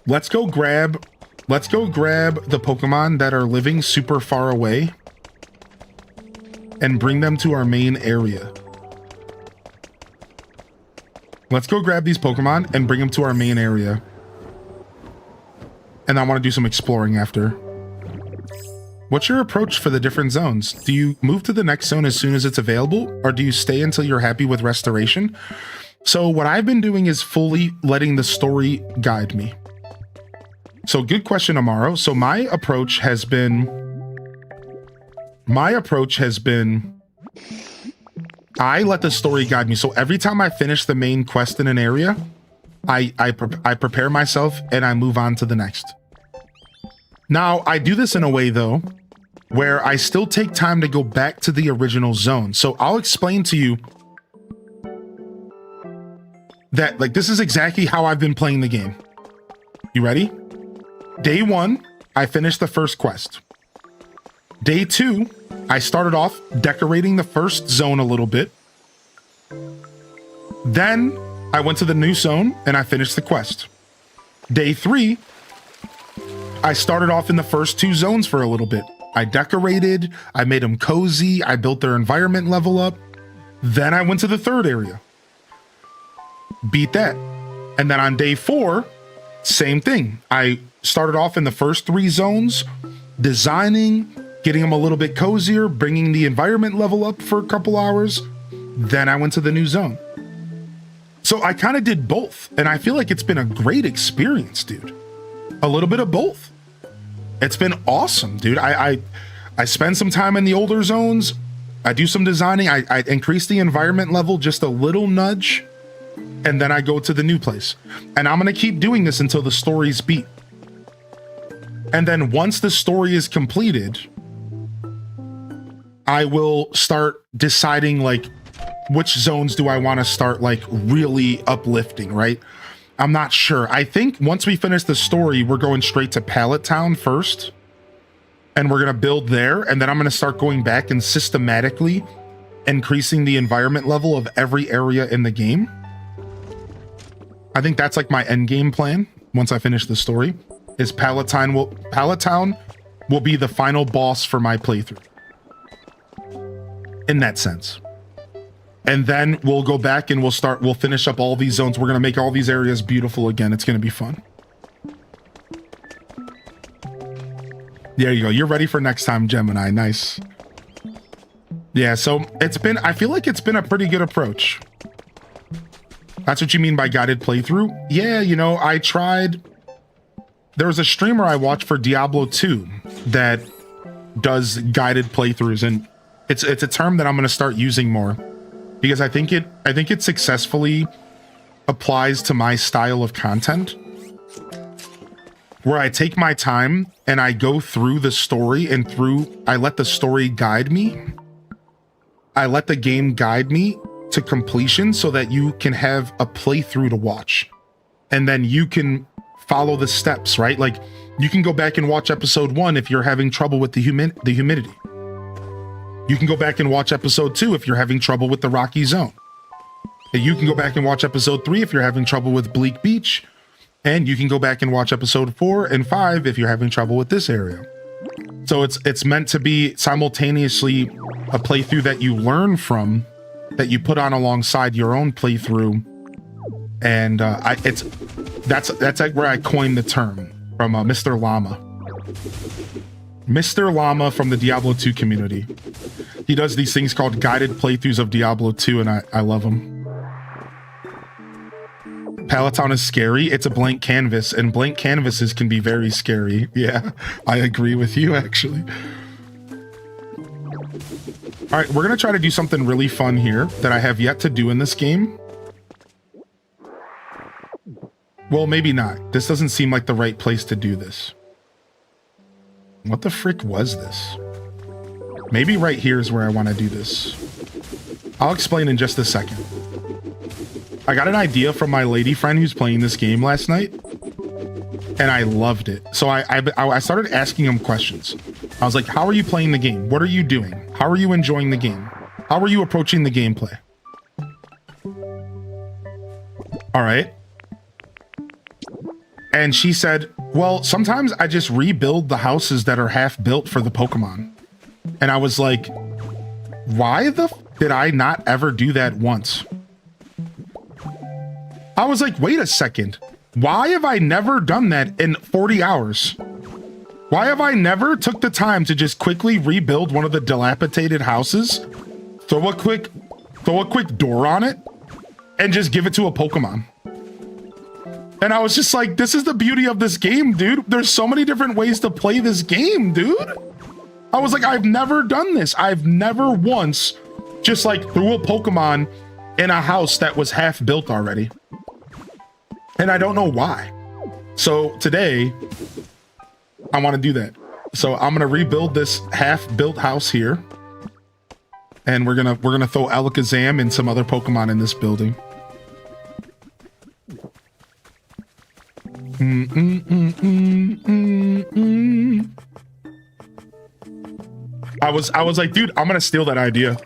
Let's go grab the Pokemon that are living super far away and bring them to our main area. Let's go grab these Pokemon and bring them to our main area. And I want to do some exploring after. What's your approach for the different zones? Do you move to the next zone as soon as it's available, or do you stay until you're happy with restoration? So what I've been doing is fully letting the story guide me. So good question, Amaro. So my approach has been I let the story guide me. So every time I finish the main quest in an area, I prepare myself and I move on to the next. Now, I do this in a way, though, where I still take time to go back to the original zone. So I'll explain to you that, like, this is exactly how I've been playing the game. You ready? Day 1, I finished the first quest. Day 2, I started off decorating the first zone a little bit. Then I went to the new zone and I finished the quest. Day 3, I started off in the first 2 zones for a little bit. I decorated, I made them cozy, I built their environment level up. Then I went to the third area. Beat that. And then on day 4, same thing. I started off in the first 3 zones, designing, getting them a little bit cozier, bringing the environment level up for a couple hours. Then I went to the new zone. So I kind of did both, and I feel like it's been a great experience, dude. A little bit of both. It's been awesome, dude. I spend some time in the older zones. I do some designing. I increase the environment level just a little nudge, and then I go to the new place. And I'm going to keep doing this until the story's beat. And then once the story is completed, I will start deciding, like, which zones do I want to start, like, really uplifting, right? I'm not sure. I think once we finish the story, we're going straight to Pallet Town first. And we're going to build there. And then I'm going to start going back and systematically increasing the environment level of every area in the game. I think that's like my end game plan once I finish the story. Is Pallet Town will be the final boss for my playthrough. In that sense. And then we'll go back and we'll finish up all these zones. We're going to make all these areas beautiful again. It's going to be fun. There you go. You're ready for next time, Gemini. Nice. Yeah, so I feel like it's been a pretty good approach. That's what you mean by guided playthrough? Yeah, you know, I tried. There was a streamer I watched for Diablo 2 that does guided playthroughs, and it's a term that I'm going to start using more because I think it successfully applies to my style of content, where I take my time and I go through the story and I let the story guide me. I let the game guide me to completion so that you can have a playthrough to watch. And then you can follow the steps, right? Like, you can go back and watch episode 1 if you're having trouble with the humidity. You can go back and watch episode 2 if you're having trouble with the rocky zone. And you can go back and watch episode 3 if you're having trouble with Bleak Beach. And you can go back and watch episode 4 and 5 if you're having trouble with this area. So it's meant to be simultaneously a playthrough that you learn from, that you put on alongside your own playthrough. And that's like where I coined the term from Mr. Llama. Mr. Llama from the Diablo 2 community. He does these things called guided playthroughs of Diablo 2, and I love them. Palatown is scary. It's a blank canvas, and blank canvases can be very scary. Yeah, I agree with you, actually. All right, we're going to try to do something really fun here that I have yet to do in this game. Well, maybe not. This doesn't seem like the right place to do this. What the frick was this? Maybe right here is where I want to do this. I'll explain in just a second. I got an idea from my lady friend who's playing this game last night, and I loved it. So I started asking him questions. I was like, how are you playing the game? What are you doing? How are you enjoying the game? How are you approaching the gameplay? All right. And she said, well, sometimes I just rebuild the houses that are half built for the Pokemon. And I was like, why the did I not ever do that once? I was like, wait a second. Why have I never done that in 40 hours? Why have I never took the time to just quickly rebuild one of the dilapidated houses, throw a quick door on it, and just give it to a Pokemon? And I was just like, this is the beauty of this game, dude. There's so many different ways to play this game, dude. I was like, I've never done this. I've never once just like threw a Pokemon in a house that was half built already. And I don't know why. So today, I want to do that. So I'm gonna rebuild this half-built house here, and we're gonna throw Alakazam and some other Pokemon in this building. I was like, dude, I'm gonna steal that idea.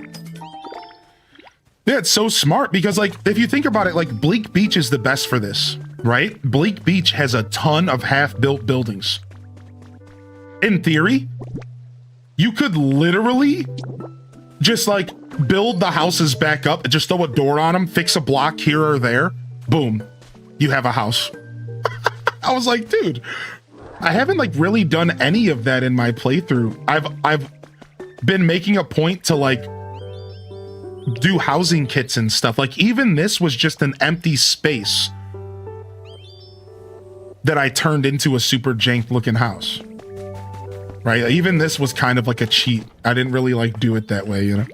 Yeah, it's so smart because, like, if you think about it, like, Bleak Beach is the best for this, right? Bleak Beach has a ton of half-built buildings. In theory, you could literally just, like, build the houses back up, just throw a door on them, fix a block here or there, boom, you have a house. I was like, dude, I haven't, like, really done any of that in my playthrough. I've been making a point to, like, do housing kits and stuff. Like, even this was just an empty space that I turned into a super jank looking house, right? Even this was kind of like a cheat. I didn't really like do it that way, you know?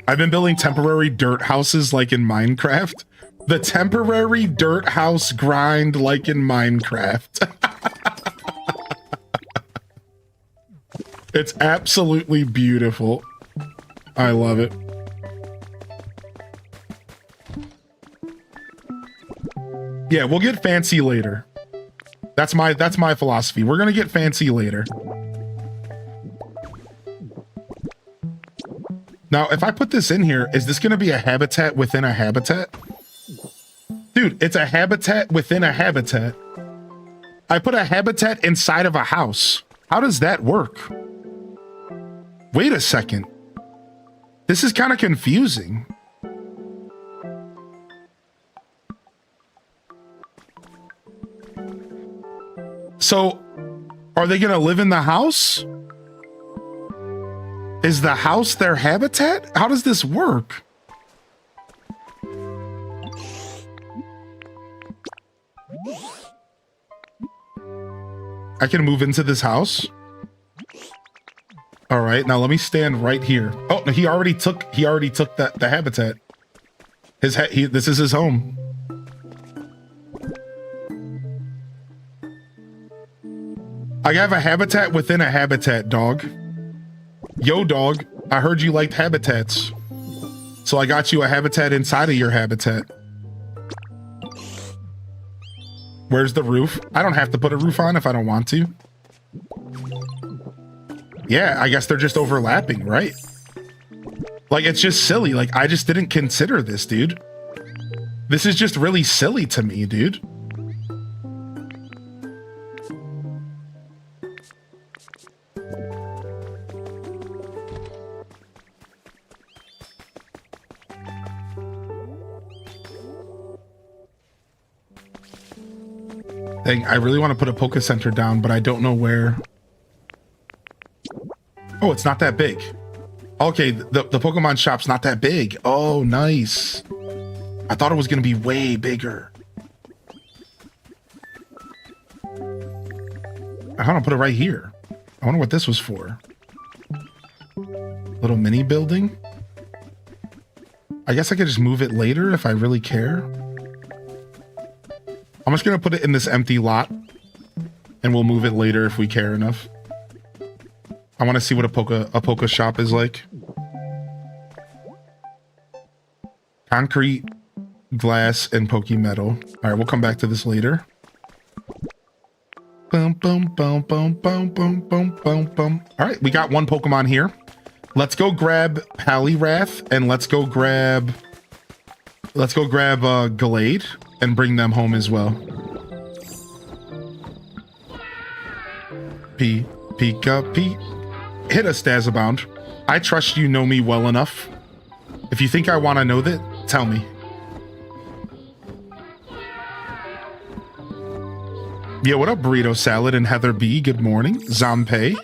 I've been building temporary dirt houses like in Minecraft. The temporary dirt house grind like in Minecraft. It's absolutely beautiful. I love it. Yeah, we'll get fancy later. That's my philosophy. We're gonna get fancy later. Now, if I put this in here, is this gonna be a habitat within a habitat? Dude, it's a habitat within a habitat. I put a habitat inside of a house. How does that work? Wait a second. This is kind of confusing. So, are they gonna live in the house? Is the house their habitat? How does this work? I can move into this house. All right, now let me stand right here. Oh, no, he already took the habitat. This is his home. I have a habitat within a habitat, dog. Yo, dog, I heard you liked habitats. So I got you a habitat inside of your habitat. Where's the roof? I don't have to put a roof on if I don't want to. Yeah, I guess they're just overlapping, right? Like, it's just silly. Like, I just didn't consider this, dude. This is just really silly to me, dude. Dang, I really want to put a Poke Center down, but I don't know where. Oh, it's not that big. Okay, the Pokemon shop's not that big. Oh, nice. I thought it was going to be way bigger. I want to put it right here. I wonder what this was for. Little mini building. I guess I could just move it later if I really care. I'm just gonna put it in this empty lot, and we'll move it later if we care enough. I want to see what a Poke shop is like. Concrete, glass, and Poke metal. All right, we'll come back to this later. Boom, boom, boom, boom, boom, boom, boom, boom, boom. All right, we got one Pokemon here. Let's go grab Poliwrath, and let's go grab Gallade and bring them home as well. Pika. Hit a Stazabound. I trust you know me well enough. If you think I want to know that, tell me. Yeah, what up, Burrito Salad and Heather B? Good morning. Zampe.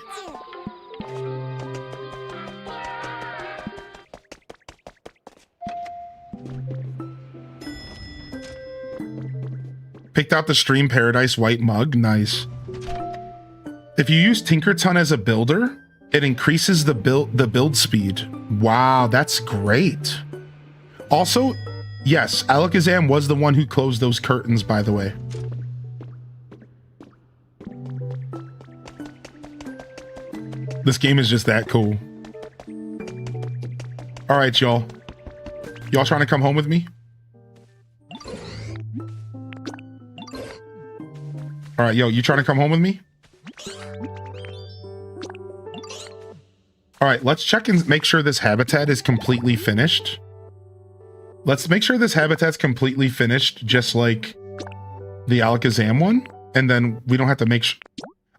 Picked out the Stream Paradise white mug. Nice. If you use Tinkerton as a builder, it increases the build speed. Wow, that's great. Also, yes, Alakazam was the one who closed those curtains, by the way. This game is just that cool. All right, y'all. Y'all trying to come home with me? All right, yo, you trying to come home with me? All right, let's check and make sure this habitat is completely finished. Let's make sure this habitat's completely finished, just like the Alakazam one. And then we don't have to make sure.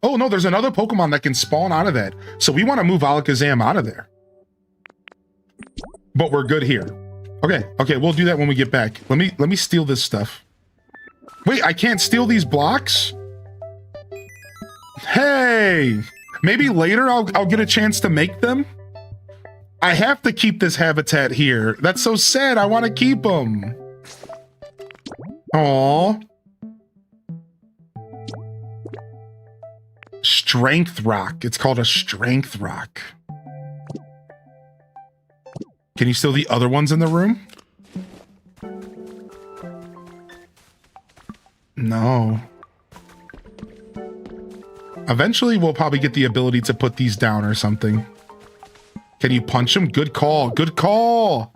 Oh, no, there's another Pokemon that can spawn out of that. So we want to move Alakazam out of there. But we're good here. Okay, we'll do that when we get back. Let me steal this stuff. Wait, I can't steal these blocks? Hey! Maybe later I'll get a chance to make them. I have to keep this habitat here. That's so sad. I want to keep them. Aww. Strength Rock. It's called a Strength Rock. Can you steal the other ones in the room? No. Eventually, we'll probably get the ability to put these down or something. Can you punch them? Good call. Good call.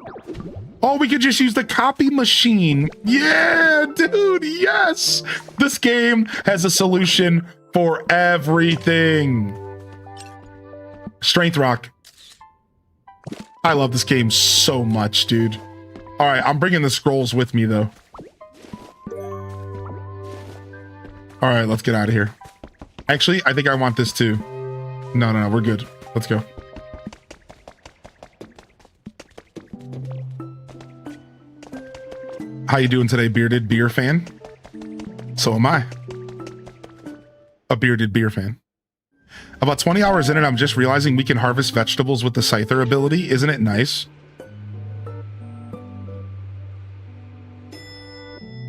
Oh, we could just use the copy machine. Yeah, dude. Yes. This game has a solution for everything. Strength Rock. I love this game so much, dude. All right, I'm bringing the scrolls with me, though. All right, let's get out of here. Actually, I think I want this too. No, we're good. Let's go. How you doing today, bearded beer fan? So am I. A bearded beer fan. About 20 hours in and I'm just realizing we can harvest vegetables with the Scyther ability. Isn't it nice?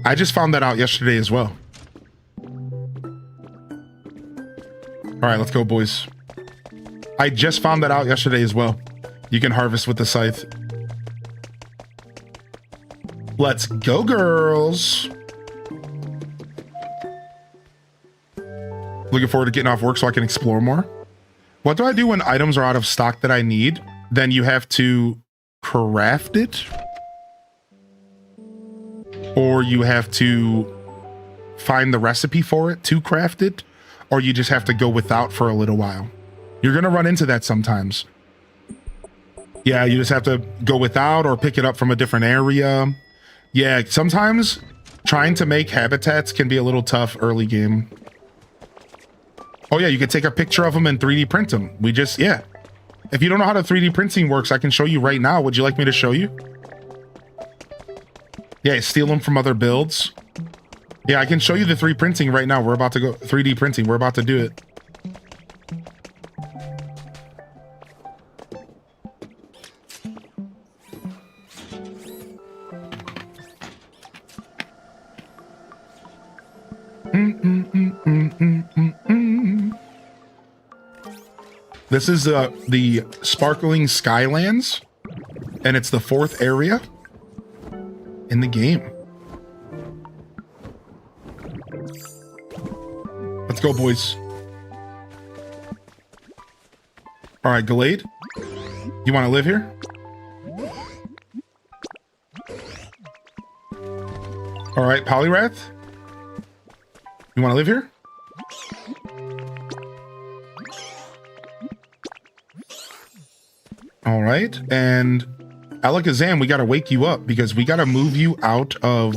I just found that out yesterday as well. All right, let's go, boys. I just found that out yesterday as well. You can harvest with the scythe. Let's go, girls. Looking forward to getting off work so I can explore more. What do I do when items are out of stock that I need? Then you have to craft it. Or you have to find the recipe for it to craft it. Or you just have to go without for a little while. You're going to run into that sometimes. Yeah, you just have to go without or pick it up from a different area. Yeah, sometimes trying to make habitats can be a little tough early game. Oh yeah, you can take a picture of them and 3D print them. Yeah. If you don't know how the 3D printing works, I can show you right now. Would you like me to show you? Yeah, steal them from other builds. Yeah, I can show you the 3D printing right now. We're about to go 3D printing. We're about to do it. This is the Sparkling Skylands, and it's the 4th area in the game. Let's go, boys. All right, Gallade, you want to live here? All right, Polyrath, you want to live here? All right, and Alakazam, we got to wake you up because we got to move you out of...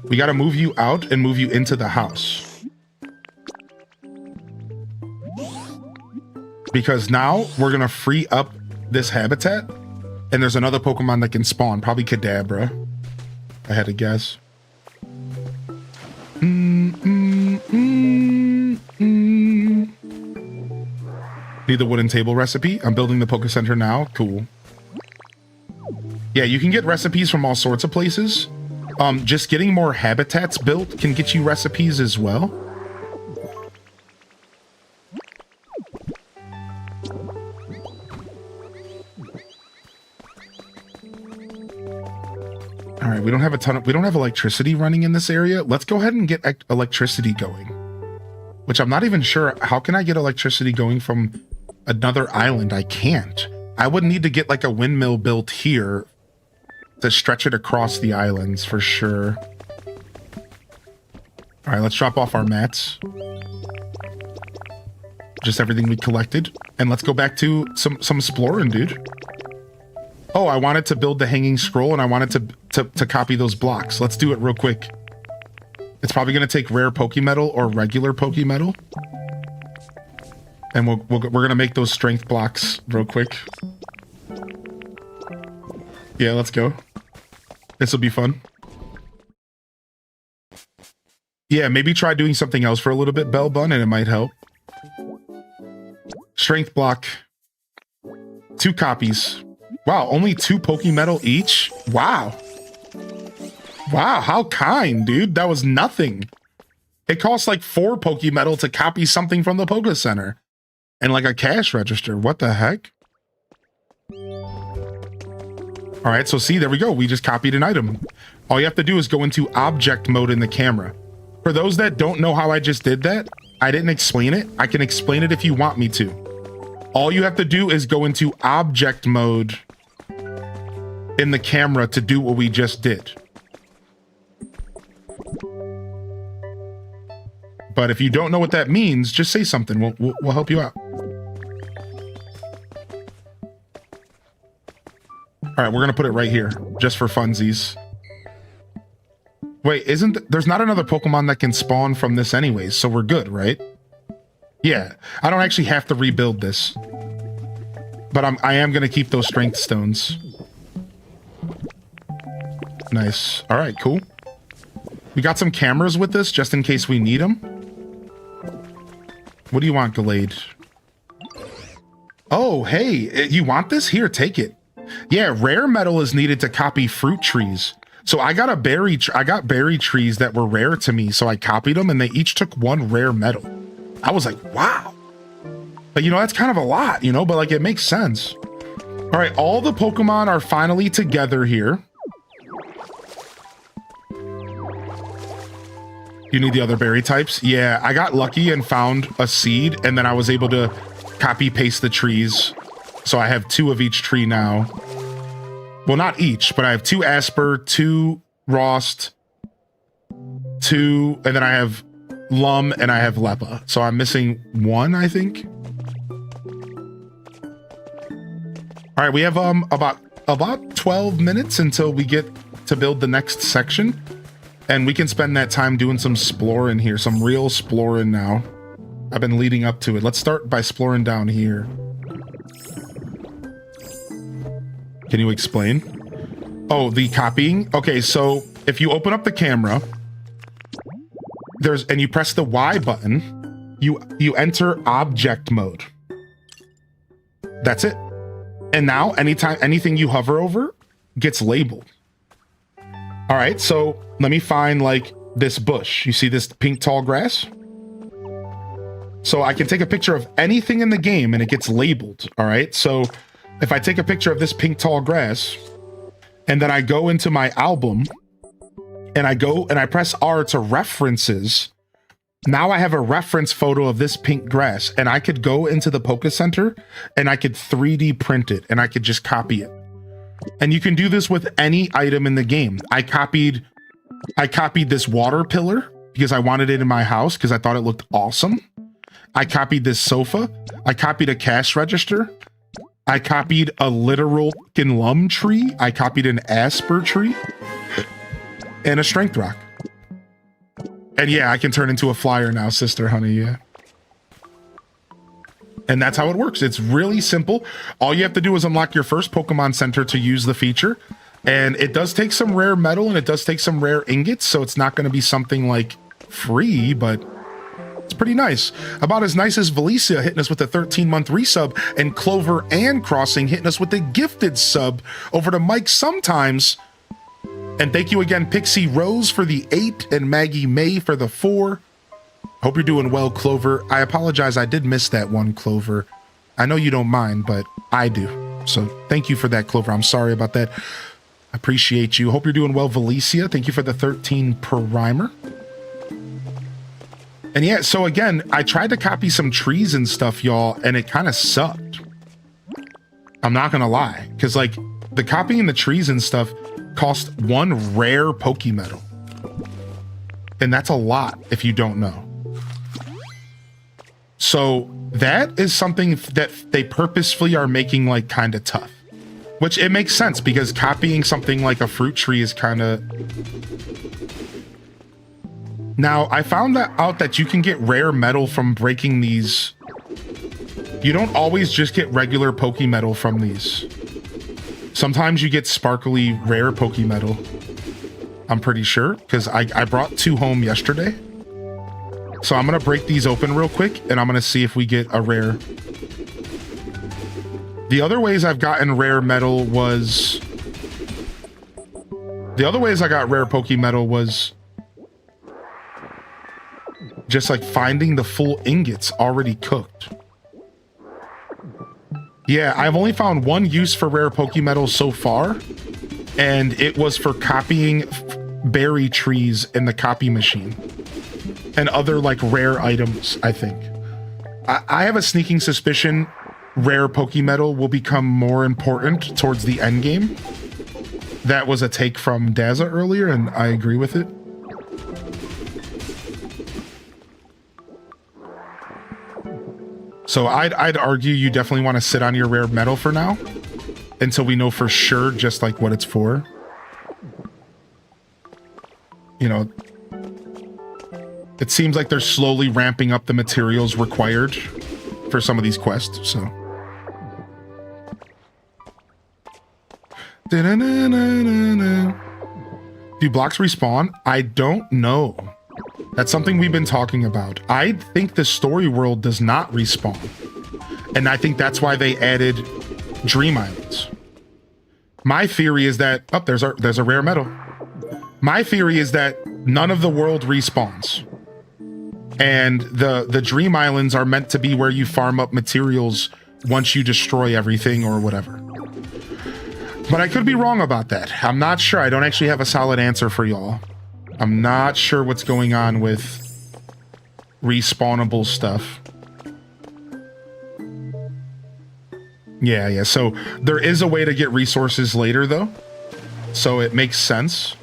We got to move you out and move you into the house. Because now we're going to free up this habitat and there's another Pokemon that can spawn. Probably Kadabra. I had to guess. Need the wooden table recipe. I'm building the Poke Center now. Cool. Yeah, you can get recipes from all sorts of places. Just getting more habitats built can get you recipes as well. All right, we don't have electricity running in this area. Let's go ahead and get electricity going. Which I'm not even sure, how can I get electricity going from another island? I can't. I would need to get like a windmill built here to stretch it across the islands for sure. All right, let's drop off our mats. Just everything we collected. And let's go back to some exploring, dude. Oh, I wanted to build the hanging scroll and I wanted to copy those blocks. Let's do it real quick. It's probably going to take rare Pokemetal or regular Pokemetal. And we're going to make those strength blocks real quick. Yeah, let's go. This will be fun. Yeah, maybe try doing something else for a little bit, Bellbun, and it might help. Strength block. 2 copies. Wow, only 2 Pokemetal each? Wow. Wow, how kind, dude. That was nothing. It costs like 4 Pokemetal to copy something from the Poke Center. And like a cash register. What the heck? All right, so see, there we go. We just copied an item. All you have to do is go into object mode in the camera. For those that don't know how I just did that, I didn't explain it. I can explain it if you want me to. All you have to do is go into object mode in the camera to do what we just did. But if you don't know what that means, just say something. We'll help you out. All right, we're gonna put it right here, just for funsies. Wait, there's not another Pokemon that can spawn from this anyways, so we're good, right? Yeah, I don't actually have to rebuild this. But I am gonna keep those strength stones. Nice. All right, cool. We got some cameras with us, just in case we need them. What do you want, Gallade? Oh, hey, you want this? Here, take it. Yeah, rare metal is needed to copy fruit trees. So I got berry trees that were rare to me, so I copied them and they each took 1 rare metal. I was like, wow. But you know, that's kind of a lot, you know, but like it makes sense. All right, all the Pokemon are finally together here. You need the other berry types? Yeah, I got lucky and found a seed and then I was able to copy paste the trees. So I have 2 of each tree now. Well, not each, but I have 2 Asper, 2 Rost, 2, and then I have Lum and I have Leppa. So I'm missing 1, I think. All right, we have about 12 minutes until we get to build the next section. And we can spend that time doing some exploring here, some real exploring now. I've been leading up to it. Let's start by exploring down here. Can you explain? Oh, the copying? Okay, so if you open up the camera, and you press the Y button, you enter object mode. That's it. And now anything you hover over gets labeled. All right, so let me find like this bush. You see this pink tall grass? So I can take a picture of anything in the game and it gets labeled. All right, so if I take a picture of this pink tall grass and then I go into my album and I go and I press R to references. Now I have a reference photo of this pink grass, and I could go into the Poke Center and I could 3D print it and I could just copy it. And you can do this with any item in the game. I copied this water pillar because I wanted it in my house because I thought it looked awesome. I copied this sofa. I copied a cash register. I copied a literal lum tree. I copied an asper tree and a strength rock. And yeah, I can turn into a flyer now, sister honey, yeah. And that's how it works. It's really simple. All you have to do is unlock your first Pokemon Center to use the feature. And it does take some rare metal and it does take some rare ingots, so it's not going to be something like free, but it's pretty nice. About as nice as Valicia hitting us with a 13-month resub, and Clover and Crossing hitting us with a gifted sub over to Mike sometimes. And thank you again, Pixie Rose for the 8 and Maggie May for the 4. Hope you're doing well, Clover. I apologize, I did miss that one, Clover. I know you don't mind, but I do. So thank you for that, Clover. I'm sorry about that. Appreciate you. Hope you're doing well, Valicia. Thank you for the 13 primer. And yeah, so again, I tried to copy some trees and stuff, y'all, and it kind of sucked. I'm not gonna lie, because like the copying the trees and stuff cost 1 rare Pokemetal. And that's a lot if you don't know. So that is something that they purposefully are making like kind of tough. Which it makes sense because copying something like a fruit tree is kind of... Now, I found out that you can get rare metal from breaking these. You don't always just get regular Pokemetal from these. Sometimes you get sparkly rare Pokemetal. I'm pretty sure, because I brought 2 home yesterday. So I'm going to break these open real quick, and I'm going to see if we get a rare. The other ways I've gotten rare metal was... The other ways I got rare Pokemetal was... just like finding the full ingots already cooked. Yeah, I've only found 1 use for rare Pokemetal so far, and it was for copying berry trees in the copy machine and other like rare items, I think. I have a sneaking suspicion rare Pokemetal will become more important towards the end game. That was a take from Daza earlier, and I agree with it. So I'd argue you definitely want to sit on your rare metal for now until we know for sure just like what it's for. You know, it seems like they're slowly ramping up the materials required for some of these quests, so. Do blocks respawn? I don't know. That's something we've been talking about. I think the story world does not respawn. And I think that's why they added Dream Islands. My theory is that... Oh, there's a rare metal. My theory is that none of the world respawns. And the Dream Islands are meant to be where you farm up materials once you destroy everything or whatever. But I could be wrong about that. I'm not sure. I don't actually have a solid answer for y'all. I'm not sure what's going on with respawnable stuff. Yeah. So there is a way to get resources later, though. So it makes sense.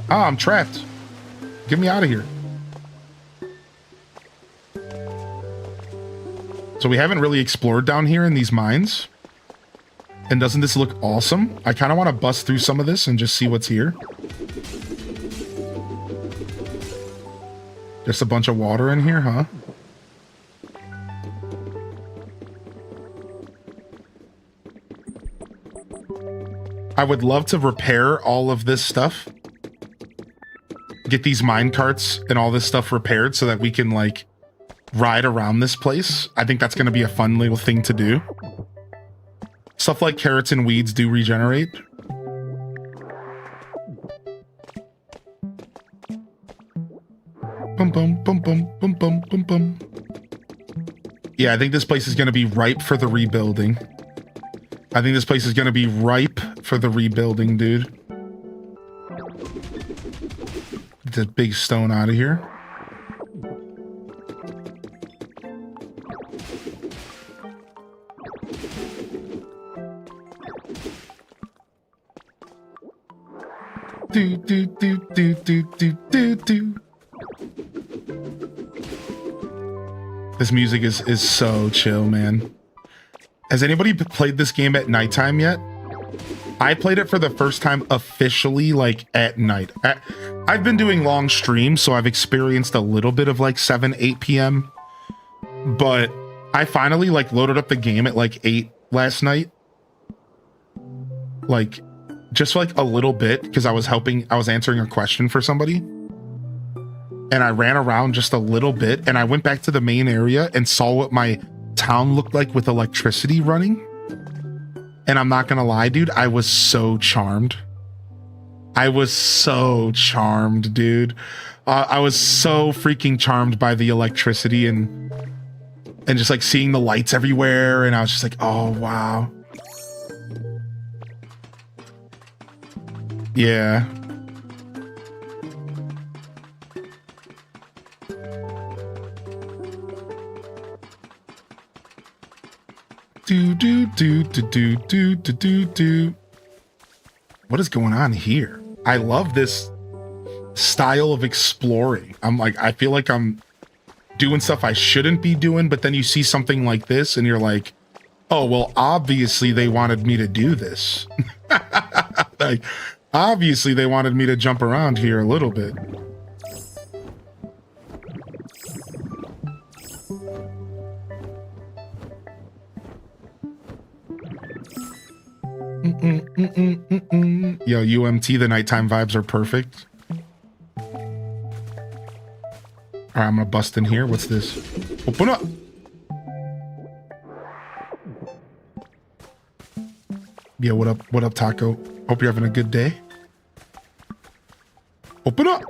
Oh, I'm trapped. Get me out of here. So we haven't really explored down here in these mines. And doesn't this look awesome? I kind of want to bust through some of this and just see what's here. Just a bunch of water in here, huh? I would love to repair all of this stuff. Get these mine carts and all this stuff repaired so that we can, like, ride around this place. I think that's going to be a fun little thing to do. Stuff like carrots and weeds do regenerate. Bum, bum, bum, bum, bum, bum, bum, bum. Yeah, I think this place is going to be ripe for the rebuilding. I think this place is going to be ripe for the rebuilding, dude. the big stone out of here. Do do do do do do do do. This music is so chill, man. Has anybody played this game at nighttime yet? I played it for the first time officially, like, at night. I've been doing long streams, so I've experienced a little bit of, like, 7, 8 p.m. But I finally, like, loaded up the game at, like, 8 last night. Like, just for, like, a little bit, because I was answering a question for somebody. And I ran around just a little bit, and I went back to the main area and saw what my town looked like with electricity running. And I'm not gonna lie, dude, I was so charmed. I was so charmed, dude. I was so freaking charmed by the electricity and just like seeing the lights everywhere. And I was just like, oh, wow. Yeah. Do do do do do do do do do. What is going on here? I love this style of exploring. I'm like, I feel like I'm doing stuff I shouldn't be doing, but then you see something like this and you're like, oh, well, obviously they wanted me to do this. Like, obviously they wanted me to jump around here a little bit. Yo, UMT, the nighttime vibes are perfect. All right, I'm gonna bust in here. What's this? Open up. Yeah, what up? What up, Taco? Hope you're having a good day. Open up.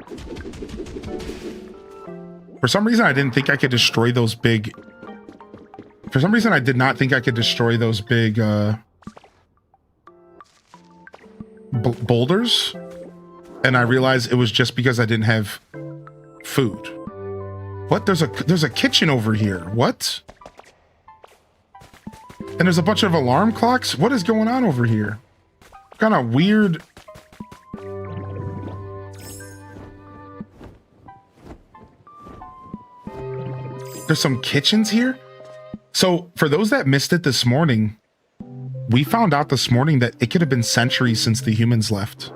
For some reason, I didn't think I could destroy those big... For some reason, I did not think I could destroy those big, boulders, and I realized it was just because I didn't have food. What? There's a kitchen over here. What? And there's a bunch of alarm clocks. What is going on over here? Kind of weird. There's some kitchens here. So for those that missed it this morning, we found out this morning that it could have been centuries since the humans left.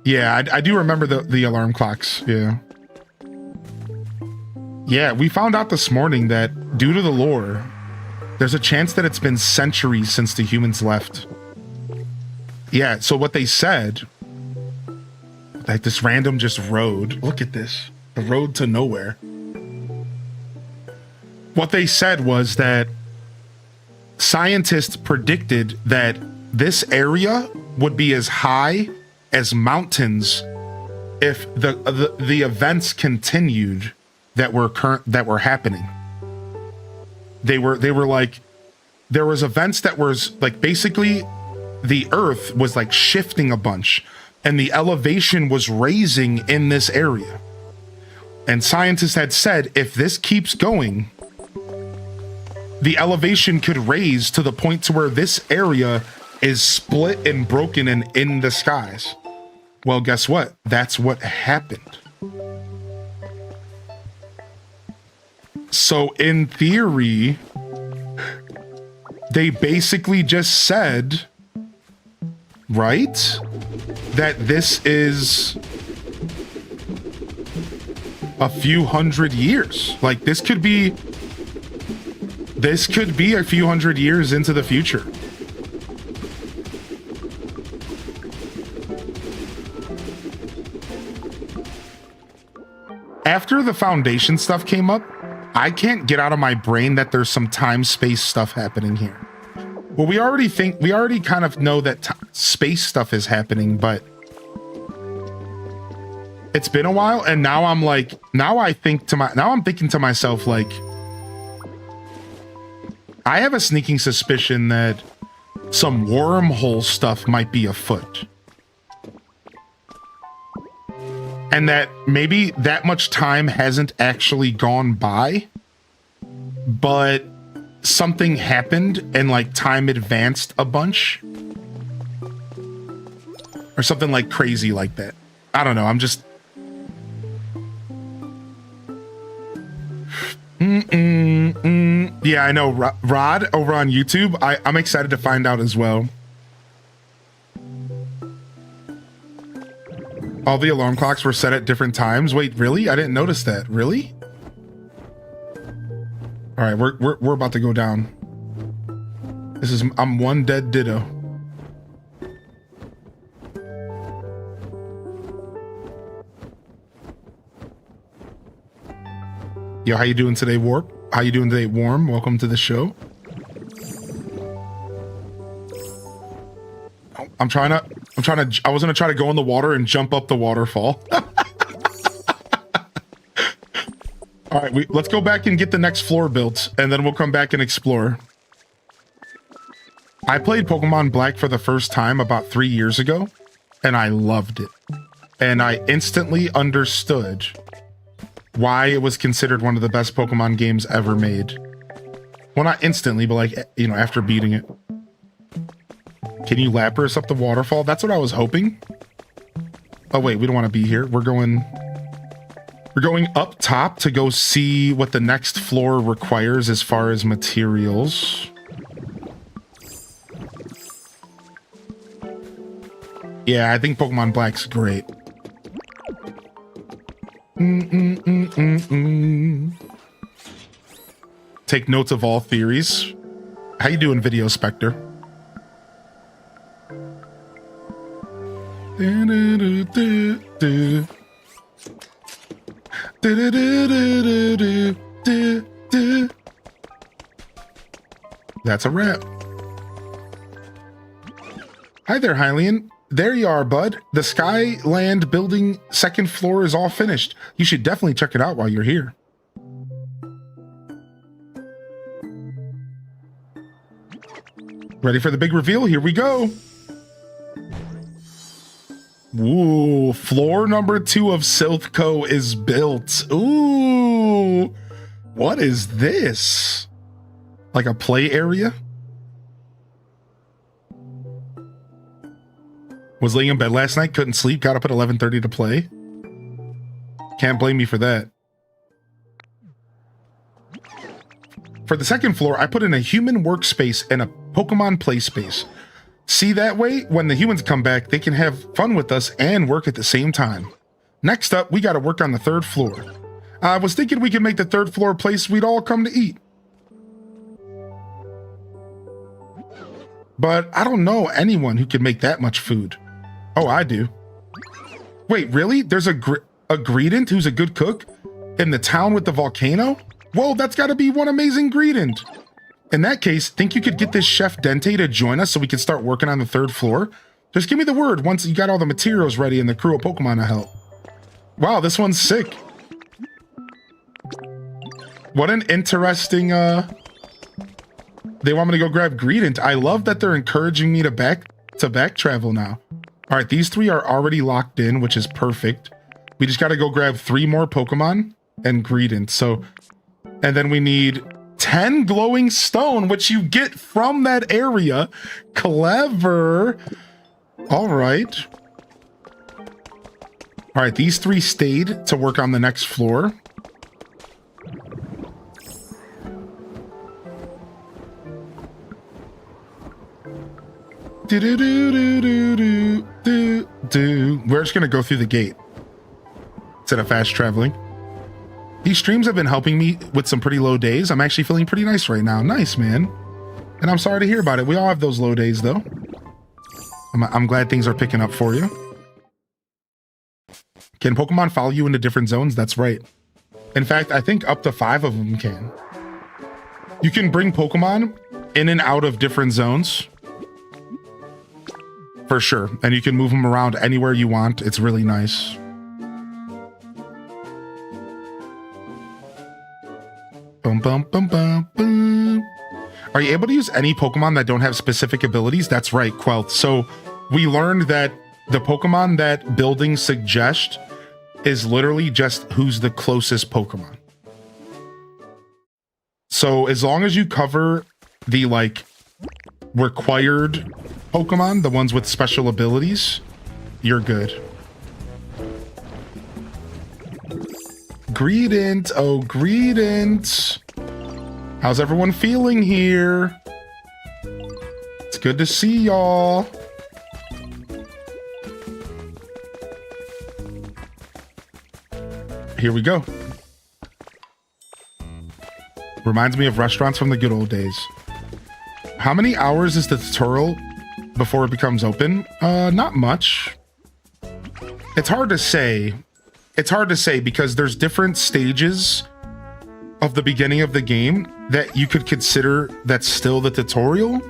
Yeah, I do remember the alarm clocks. Yeah. Yeah, we found out this morning that due to the lore, there's a chance that it's been centuries since the humans left. Yeah, so what they said, like this random just road. Look at this. The road to nowhere. What they said was that scientists predicted that this area would be as high as mountains if the events continued that were happening. They were like, there was events that was like, basically the earth was like shifting a bunch and the elevation was raising in this area. And scientists had said, if this keeps going, the elevation could raise to the point to where this area is split and broken and in the skies. Well, guess what? That's what happened. So in theory, they basically just said, right, that this is a few hundred years. Like this could be a few hundred years into the future. After the foundation stuff came up, I can't get out of my brain that there's some time-space stuff happening here. Well, we already kind of know that space stuff is happening, but it's been a while, and now I'm like, now I'm thinking to myself, like, I have a sneaking suspicion that some wormhole stuff might be afoot. and that maybe that much time hasn't actually gone by, but something happened and like time advanced a bunch or something like crazy like that. I don't know. I'm just yeah, I know. Rod over on YouTube, I'm excited to find out as well. All the alarm clocks were set at different times. Wait, really? I didn't notice that. Really? All right, we're about to go down. I'm one dead ditto. Yo, how you doing today, Warp? How you doing today, Warm? Welcome to the show. I was gonna try to go in the water and jump up the waterfall. All right, let's go back and get the next floor built, and then we'll come back and explore. I played Pokemon Black for the first time about 3 years ago, and I loved it. And I instantly understood why it was considered one of the best Pokemon games ever made. Well, not instantly, but like, you know, after beating it. Can you Lapras up the waterfall? That's what I was hoping. Oh wait, we don't want to be here. We're going up top to go see what the next floor requires as far as materials. Yeah, I think Pokemon Black's great. Take notes of all theories. How you doing, Video Spectre? That's a wrap. Hi there, Hylian. There you are, bud. The Skyland building second floor is all finished. You should definitely check it out while you're here. Ready for the big reveal? Here we go. Ooh, floor number 2 of Silphco is built. Ooh, what is this? Like a play area? Was laying in bed last night, couldn't sleep, got up at 11:30 to play. Can't blame me for that. For the second floor, I put in a human workspace and a Pokemon play space. See, that way, when the humans come back, they can have fun with us and work at the same time. Next up, we got to work on the third floor. I was thinking we could make the third floor a place we'd all come to eat. But I don't know anyone who could make that much food. Oh, I do. Wait, really? There's a Greedent who's a good cook in the town with the volcano? Whoa, that's got to be one amazing Greedent. In that case, think you could get this Chef Dente to join us so we can start working on the third floor? Just give me the word once you got all the materials ready and the crew of Pokemon to help. Wow, this one's sick. What an interesting, they want me to go grab Greedent. I love that they're encouraging me to back travel now. All right, these 3 are already locked in, which is perfect. We just got to go grab 3 more Pokemon and Greedent. So, and then we need 10 glowing stone, which you get from that area. Clever. All right. All right, these 3 stayed to work on the next floor. We're just gonna go through the gate instead of fast traveling. These streams have been helping me with some pretty low days. I'm actually feeling pretty nice right now. Nice, man. And I'm sorry to hear about it. We all have those low days, though. I'm glad things are picking up for you. Can Pokemon follow you into different zones? That's right. In fact, I think up to 5 of them can. You can bring Pokemon in and out of different zones. For sure. And you can move them around anywhere you want. It's really nice. Boom, boom, boom, boom, boom. Are you able to use any Pokemon that don't have specific abilities? That's right, Quelth. So we learned that the Pokemon that buildings suggest is literally just who's the closest Pokemon. So as long as you cover the like required Pokemon, the ones with special abilities, you're good. Greedent, oh Greedent. How's everyone feeling here? It's good to see y'all. Here we go. Reminds me of restaurants from the good old days. How many hours is the tutorial before it becomes open? Not much. It's hard to say. It's hard to say because there's different stages of the beginning of the game that you could consider that's still the tutorial.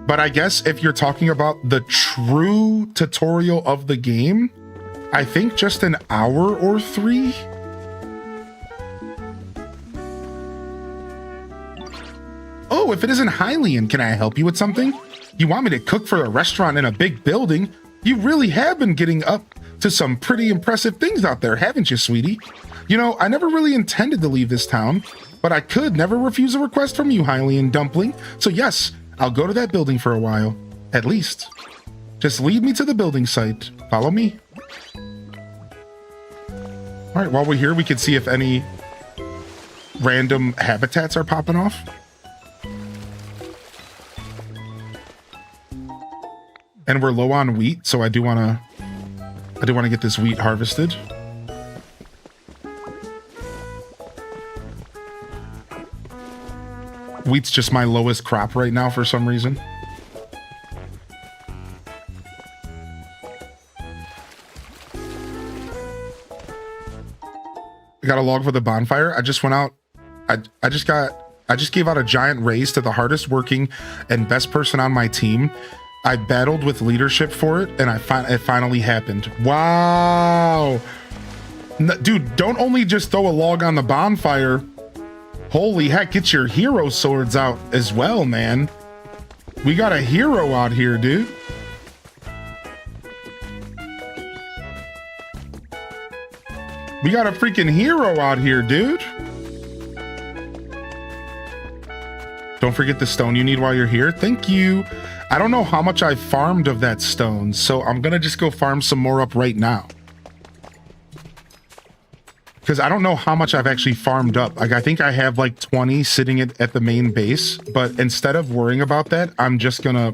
But I guess if you're talking about the true tutorial of the game, I think just an hour or 3. Oh, if it isn't Hylian, can I help you with something? You want me to cook for a restaurant in a big building? You really have been getting up to some pretty impressive things out there, haven't you, sweetie? You know, I never really intended to leave this town, but I could never refuse a request from you, Hylian Dumpling. So yes, I'll go to that building for a while, at least. Just lead me to the building site. Follow me. All right, while we're here, we can see if any random habitats are popping off. And we're low on wheat, so I do want to get this wheat harvested. Wheat's just my lowest crop right now for some reason. I got a log for the bonfire. I just went out. I just gave out a giant raise to the hardest working and best person on my team. I battled with leadership for it, and it finally happened. Wow. Dude, don't only just throw a log on the bonfire. Holy heck, get your hero swords out as well, man. We got a hero out here, dude. We got a freaking hero out here, dude. Don't forget the stone you need while you're here. Thank you. I don't know how much I farmed of that stone, so I'm gonna just go farm some more up right now. Because I don't know how much I've actually farmed up. Like, I think I have like 20 sitting at the main base, but instead of worrying about that, I'm just gonna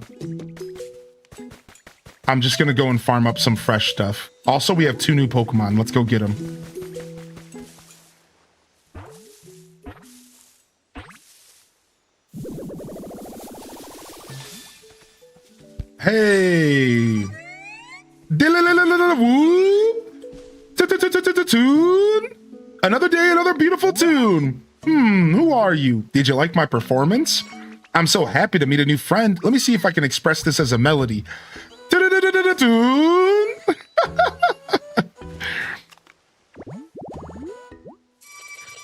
go and farm up some fresh stuff. Also, we have 2 new Pokemon. Let's go get them. Hey! Tune! Another day, another beautiful tune! Who are you? Did you like my performance? I'm so happy to meet a new friend. Let me see if I can express this as a melody. Tune!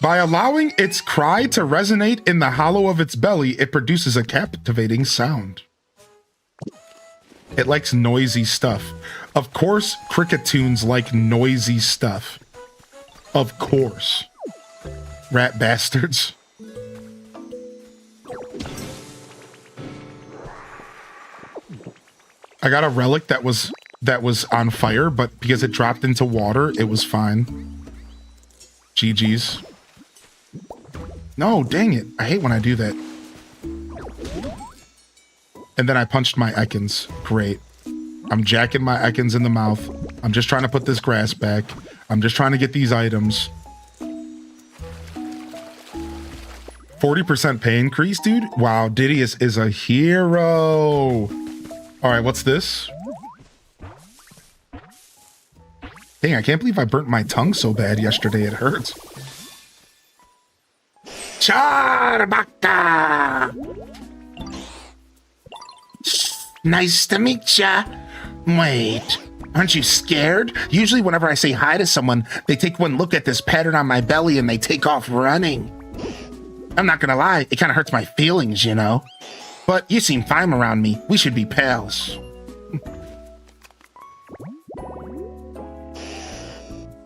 By allowing its cry to resonate in the hollow of its belly, it produces a captivating sound. It likes noisy stuff. Of course, cricketoons like noisy stuff. Of course. Rat bastards. I got a relic that was on fire, but because it dropped into water, it was fine. GG's. No, dang it. I hate when I do that. And then I punched my Ekans. Great. I'm jacking my Ekans in the mouth. I'm just trying to put this grass back. I'm just trying to get these items. 40% pay increase, dude? Wow, Didius is a hero. All right, what's this? Dang, I can't believe I burnt my tongue so bad yesterday. It hurts. Charbaka! Nice to meet ya. Wait, aren't you scared? Usually whenever I say hi to someone, they take one look at this pattern on my belly and they take off running. I'm not gonna lie, it kind of hurts my feelings, you know? But you seem fine around me. We should be pals.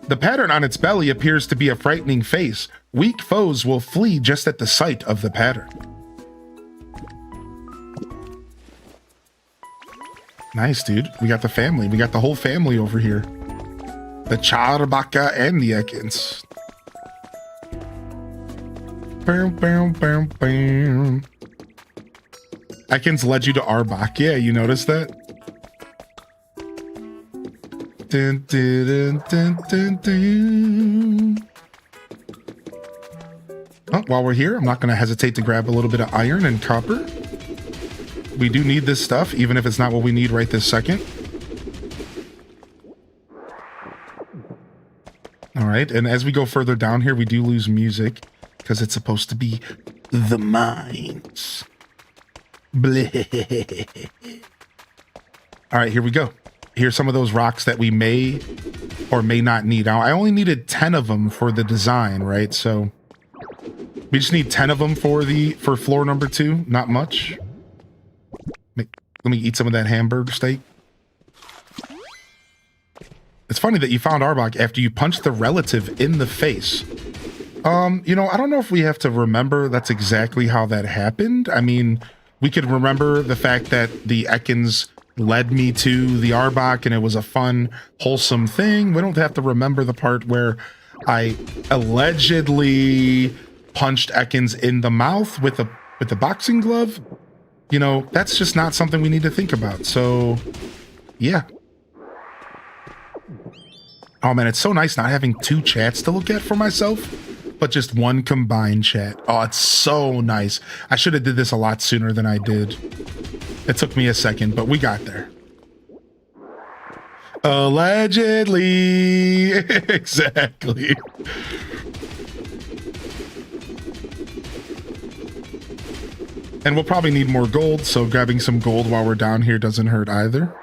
The pattern on its belly appears to be a frightening face. Weak foes will flee just at the sight of the pattern. Nice, dude. We got the family. We got the whole family over here. The Charbaka and the Ekans. Bam, bam, bam, bam. Ekans led you to Arbok. Yeah, you noticed that? Dun, dun, dun, dun, dun. Oh, while we're here, I'm not going to hesitate to grab a little bit of iron and copper. We do need this stuff, even if it's not what we need right this second. All right, and as we go further down here, we do lose music because it's supposed to be the mines. Bleh. All right, here we go. Here's some of those rocks that we may or may not need. Now, I only needed 10 of them for the design, right? So we just need 10 of them for floor number 2. Not much. Let me eat some of that hamburger steak. It's funny that you found Arbok after you punched the relative in the face. You know, I don't know if we have to remember that's exactly how that happened. I mean, we could remember the fact that the Ekans led me to the Arbok and it was a fun, wholesome thing. We don't have to remember the part where I allegedly punched Ekans in the mouth with a boxing glove. You know, that's just not something we need to think about. So, yeah. Oh man, it's so nice not having 2 chats to look at for myself, but just one combined chat. Oh, it's so nice. I should have did this a lot sooner than I did. It took me a second, but we got there. Allegedly. Exactly. And we'll probably need more gold, so grabbing some gold while we're down here doesn't hurt either.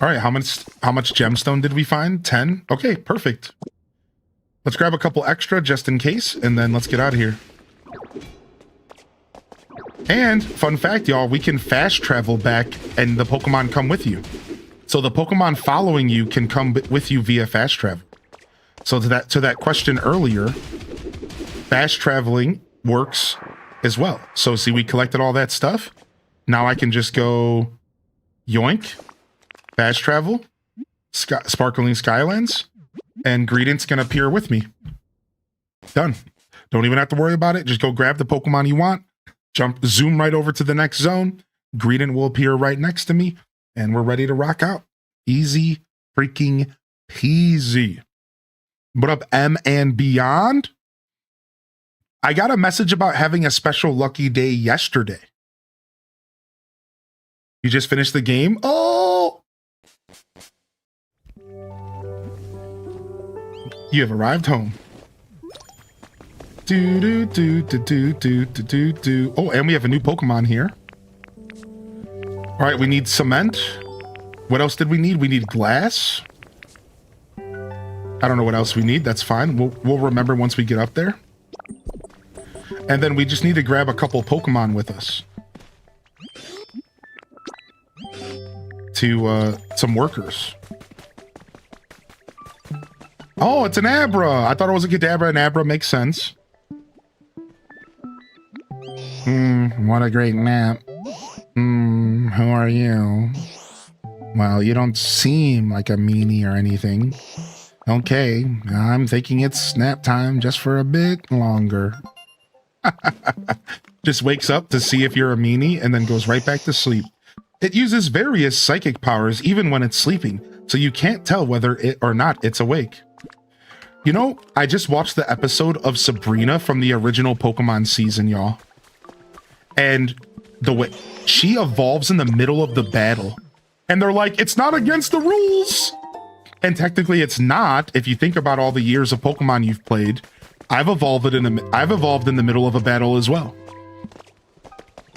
All right, how much gemstone did we find? 10? Okay, perfect. Let's grab a couple extra just in case, and then let's get out of here. And, fun fact, y'all, we can fast travel back and the Pokemon come with you. So the Pokemon following you can come with you via fast travel. So to that question earlier, fast traveling works as well. So see, we collected all that stuff. Now I can just go yoink, fast travel, Sparkling Skylands, and Greedent's gonna appear with me. Done. Don't even have to worry about it. Just go grab the Pokemon you want. Zoom right over to the next zone. Greedent will appear right next to me, and we're ready to rock out. Easy freaking peasy. What up, M and Beyond? I got a message about having a special lucky day yesterday. You just finished the game? Oh! You have arrived home. Do do do do do do do do. Oh, and we have a new Pokemon here. All right, we need cement. What else did we need? We need glass. I don't know what else we need. That's fine. We'll remember once we get up there. And then we just need to grab a couple Pokemon with us. To some workers. Oh, it's an Abra. I thought it was a Kadabra, and Abra makes sense. What a great map. Who are you? Well, you don't seem like a meanie or anything. Okay, I'm thinking it's nap time just for a bit longer. Just wakes up to see if you're a meanie and then goes right back to sleep. It uses various psychic powers even when it's sleeping, so you can't tell whether it or not it's awake. You know, I just watched the episode of Sabrina from the original Pokemon season, y'all. And the way she evolves in the middle of the battle, and they're like, it's not against the rules. And technically it's not. If you think about all the years of Pokemon you've played, I've evolved in the middle of a battle as well.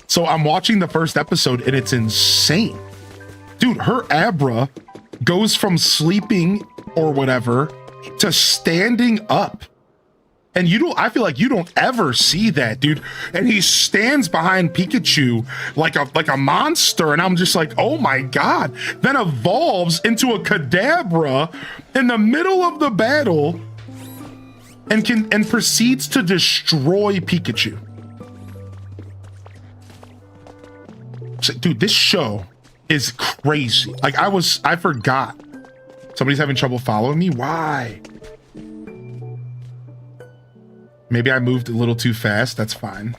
So I'm watching the first episode and it's insane. Dude, her Abra goes from sleeping or whatever to standing up And I feel like you don't ever see that, dude. And he stands behind Pikachu like a monster. And I'm just like, oh my God. Then evolves into a Kadabra in the middle of the battle and proceeds to destroy Pikachu. So, dude, this show is crazy. Like I forgot. Somebody's having trouble following me. Why? Maybe I moved a little too fast. That's fine.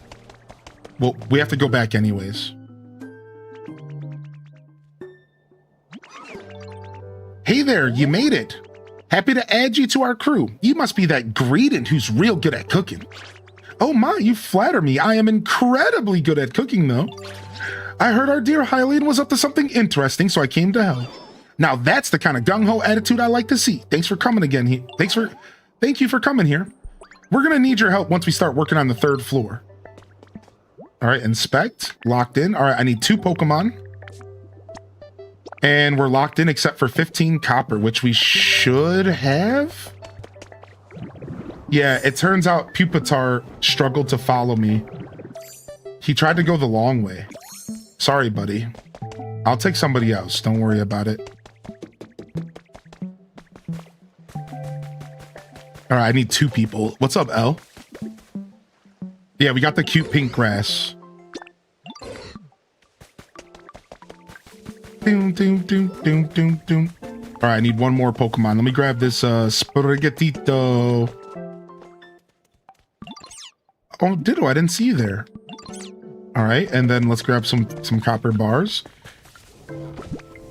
Well, we have to go back anyways. Hey there, you made it. Happy to add you to our crew. You must be that Greedent who's real good at cooking. Oh my, you flatter me. I am incredibly good at cooking though. I heard our dear Hylian was up to something interesting, so I came to help. Now that's the kind of gung-ho attitude I like to see. Thanks for coming again. Thank you for coming here. We're gonna need your help once we start working on the 3rd floor. All right, inspect, locked in. All right, I need 2 Pokemon. And we're locked in except for 15 copper, which we should have. Yeah, it turns out Pupitar struggled to follow me. He tried to go the long way. Sorry, buddy. I'll take somebody else. Don't worry about it. All right, I need 2 people. What's up, Elle? Yeah, we got the cute pink grass. Doom, doom, doom, doom, doom, doom. All right, I need 1 more Pokemon. Let me grab this Spaghettito. Oh, Ditto, I didn't see you there. All right, and then let's grab some copper bars.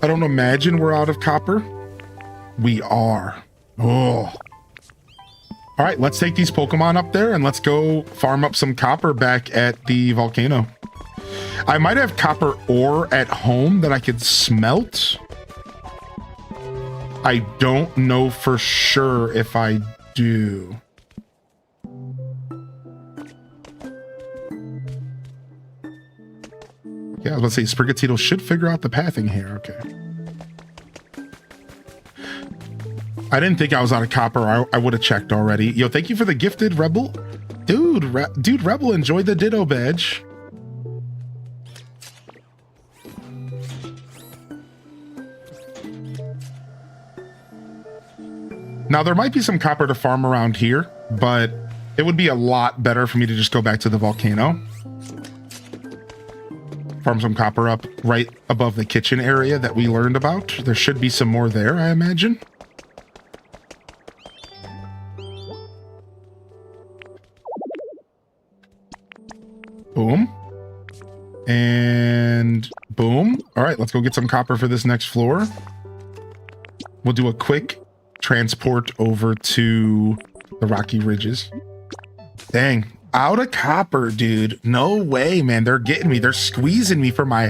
I don't imagine we're out of copper. We are. Oh. All right, let's take these Pokemon up there and let's go farm up some copper back at the volcano. I might have copper ore at home that I could smelt. I don't know for sure if I do. Yeah, I was about to say, Sprigatito should figure out the pathing here. Okay. I didn't think I was out of copper. I would have checked already. Yo, thank you for the gifted, Rebel. Dude, Rebel, enjoy the Ditto badge. Now, there might be some copper to farm around here, but it would be a lot better for me to just go back to the volcano. Farm some copper up right above the kitchen area that we learned about. There should be some more there, I imagine. Boom. And boom. All right, let's go get some copper for this next floor. We'll do a quick transport over to the Rocky Ridges. Dang, out of copper, dude. No way, man. They're getting me. They're squeezing me for my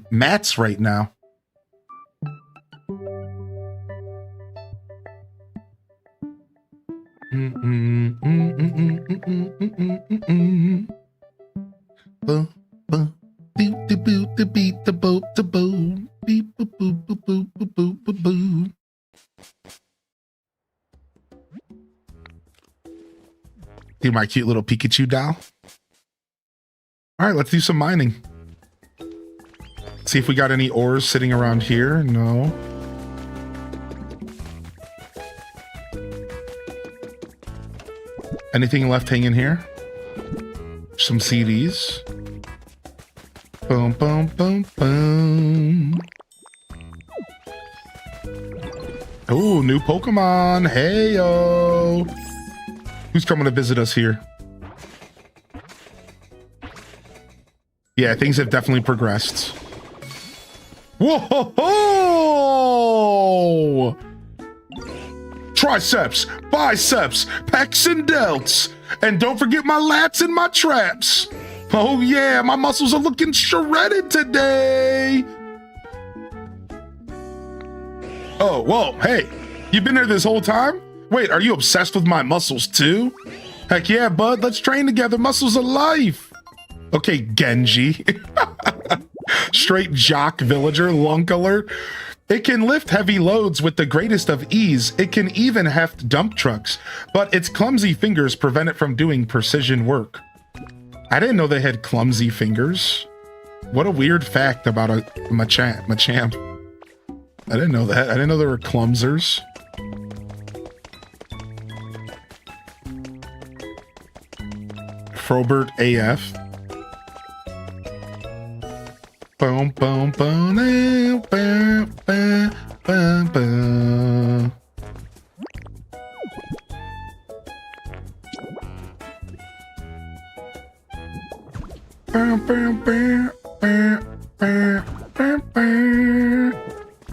mats right now. See my cute little Pikachu doll. All right, let's do some mining. See if we got any ores sitting around here. No. Anything left hanging here? Some CDs. Boom, boom, boom, boom. Oh, new Pokemon. Hey, yo. Who's coming to visit us here? Yeah, things have definitely progressed. Whoa! Triceps, biceps, pecs and delts. And don't forget my lats and my traps. Oh yeah, my muscles are looking shredded today. Oh, whoa, hey, you been there this whole time? Wait, are you obsessed with my muscles too? Heck yeah, bud, let's train together. Muscles of life. Okay, Genji. Straight jock villager, lunk alert. It can lift heavy loads with the greatest of ease. It can even heft dump trucks, but its clumsy fingers prevent it from doing precision work. I didn't know they had clumsy fingers. What a weird fact about a Machamp. I didn't know that. I didn't know there were clumsers. Frobert AF. Boom, boom, boom, boom, boom, boom, boom.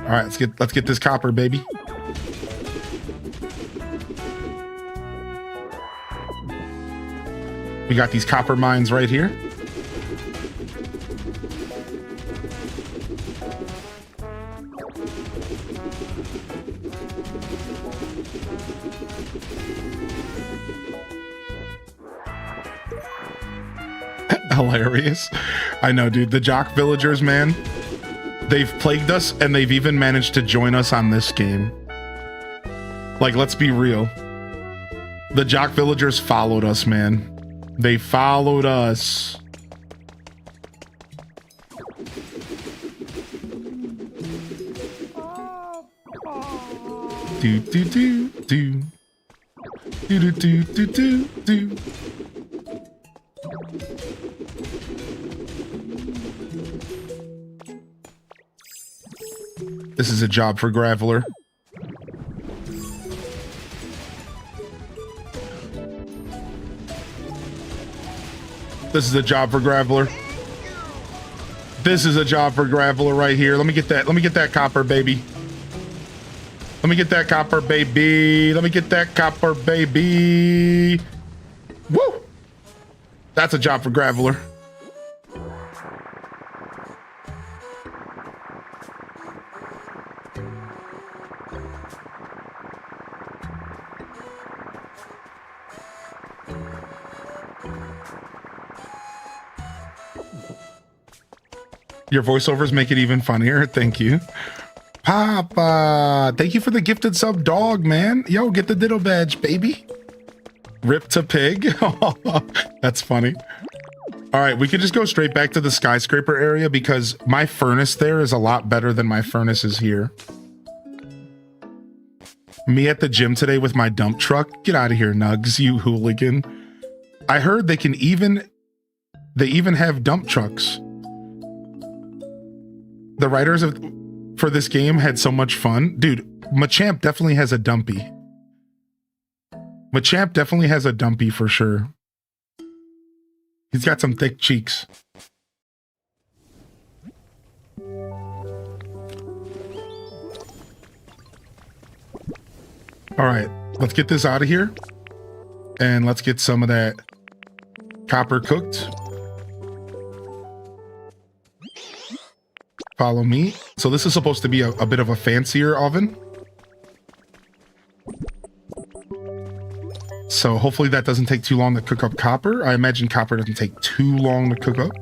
All right, let's get this copper, baby. We got these copper mines right here. Hilarious. I know, dude. The Jock Villagers, man. They've plagued us, and they've even managed to join us on this game. Like, let's be real. The Jock Villagers followed us, man. They followed us. Do do do do. Do do do do do do. This is a job for Graveler. This is a job for Graveler. This is a job for Graveler right here. Let me get that. Let me get that copper, baby. Let me get that copper, baby. Let me get that copper, baby. Woo! That's a job for Graveler. Your voiceovers make it even funnier. Thank you. Papa, thank you for the gifted sub dog, man. Yo, get the diddle badge, baby. Rip to pig. That's funny. All right, we could just go straight back to the skyscraper area because my furnace there is a lot better than my furnaces here. Me at the gym today with my dump truck. Get out of here, Nugs, you hooligan. I heard they even have dump trucks. The writers for this game had so much fun. Dude, Machamp definitely has a dumpy. Machamp definitely has a dumpy for sure. He's got some thick cheeks. All right, let's get this out of here. And let's get some of that copper cooked. Follow me. So this is supposed to be a bit of a fancier oven. So hopefully that doesn't take too long to cook up copper. I imagine copper doesn't take too long to cook up.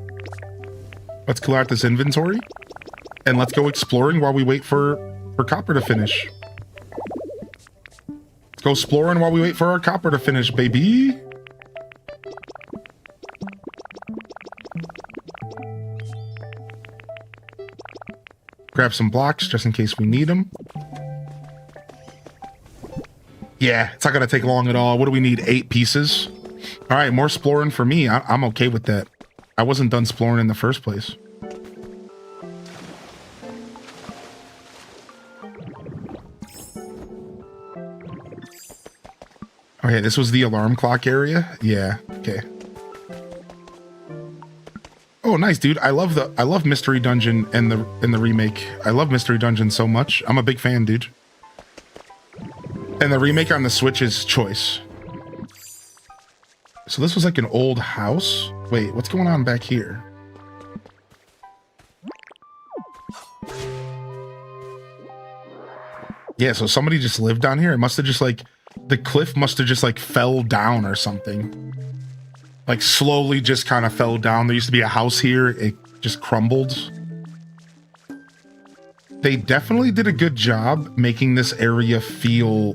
Let's clear out this inventory. And let's go exploring while we wait for copper to finish. Let's go exploring while we wait for our copper to finish, baby. Grab some blocks just in case we need them. Yeah, it's not gonna take long at all. What do we need? 8 pieces? All right, more exploring for me. I'm okay with that. I wasn't done exploring in the first place. Okay, this was the alarm clock area. Yeah, okay. Oh, nice, dude. I love Mystery Dungeon in the remake. I love Mystery Dungeon so much. I'm a big fan, dude. And the remake on the Switch is choice. So this was like an old house. Wait, what's going on back here? Yeah, so somebody just lived down here. It must have just like, the cliff must have just like fell down or something. Like slowly just kind of fell down. There used to be a house here. It just crumbled. They definitely did a good job making this area feel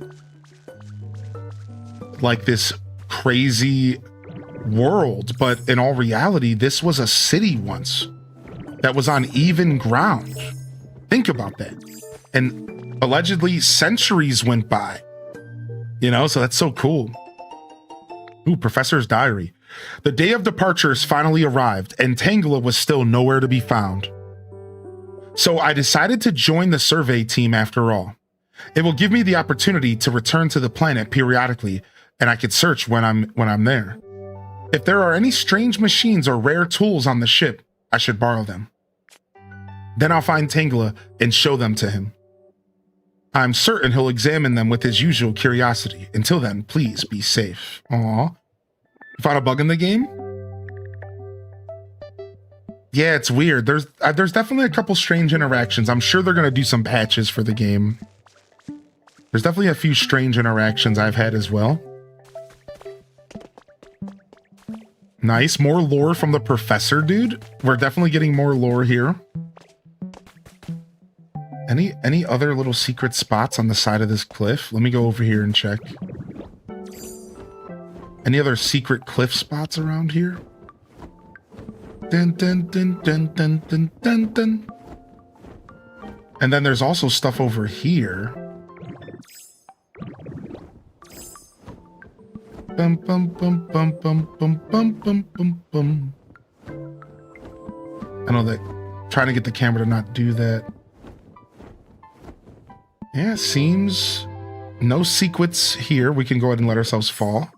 like this crazy world, but in all reality, this was a city once that was on even ground. Think about that. And allegedly centuries went by, you know, so that's so cool. Ooh, Professor's diary. The day of departures finally arrived, and Tangela was still nowhere to be found. So I decided to join the survey team after all. It will give me the opportunity to return to the planet periodically, and I could search when I'm there. If there are any strange machines or rare tools on the ship, I should borrow them. Then I'll find Tangela and show them to him. I'm certain he'll examine them with his usual curiosity. Until then, please be safe. Aw. You found a bug in the game? Yeah, it's weird. There's definitely a couple strange interactions. I'm sure they're going to do some patches for the game. There's definitely a few strange interactions I've had as well. Nice. More lore from the professor, dude. We're definitely getting more lore here. Any other little secret spots on the side of this cliff? Let me go over here and check. Any other secret cliff spots around here? Dun, dun, dun, dun, dun, dun, dun, dun. And then there's also stuff over here. Bum, bum, bum, bum, bum, bum, bum, bum, bum, bum. I know that trying to get the camera to not do that. Yeah, seems no secrets here. We can go ahead and let ourselves fall.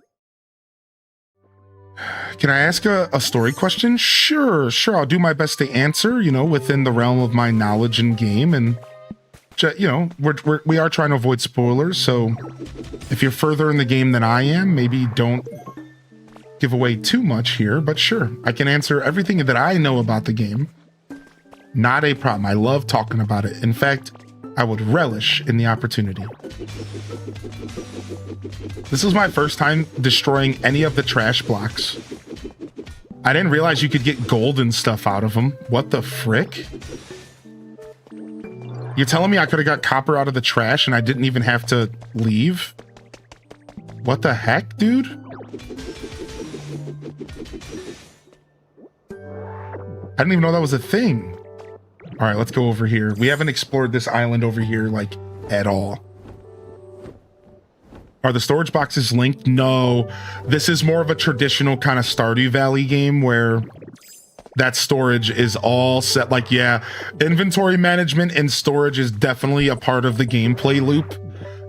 Can I ask a story question? Sure. I'll do my best to answer, you know, within the realm of my knowledge in game. And, you know, we are trying to avoid spoilers. So if you're further in the game than I am, maybe don't give away too much here. But sure, I can answer everything that I know about the game. Not a problem. I love talking about it. In fact, I would relish in the opportunity. This is my first time destroying any of the trash blocks. I didn't realize you could get gold and stuff out of them. What the frick? You're telling me I could have got copper out of the trash and I didn't even have to leave? What the heck, dude? I didn't even know that was a thing. All right, let's go over here. We haven't explored this island over here, like, at all. Are the storage boxes linked? No. This is more of a traditional kind of Stardew Valley game where that storage is all set. Like, yeah, inventory management and storage is definitely a part of the gameplay loop.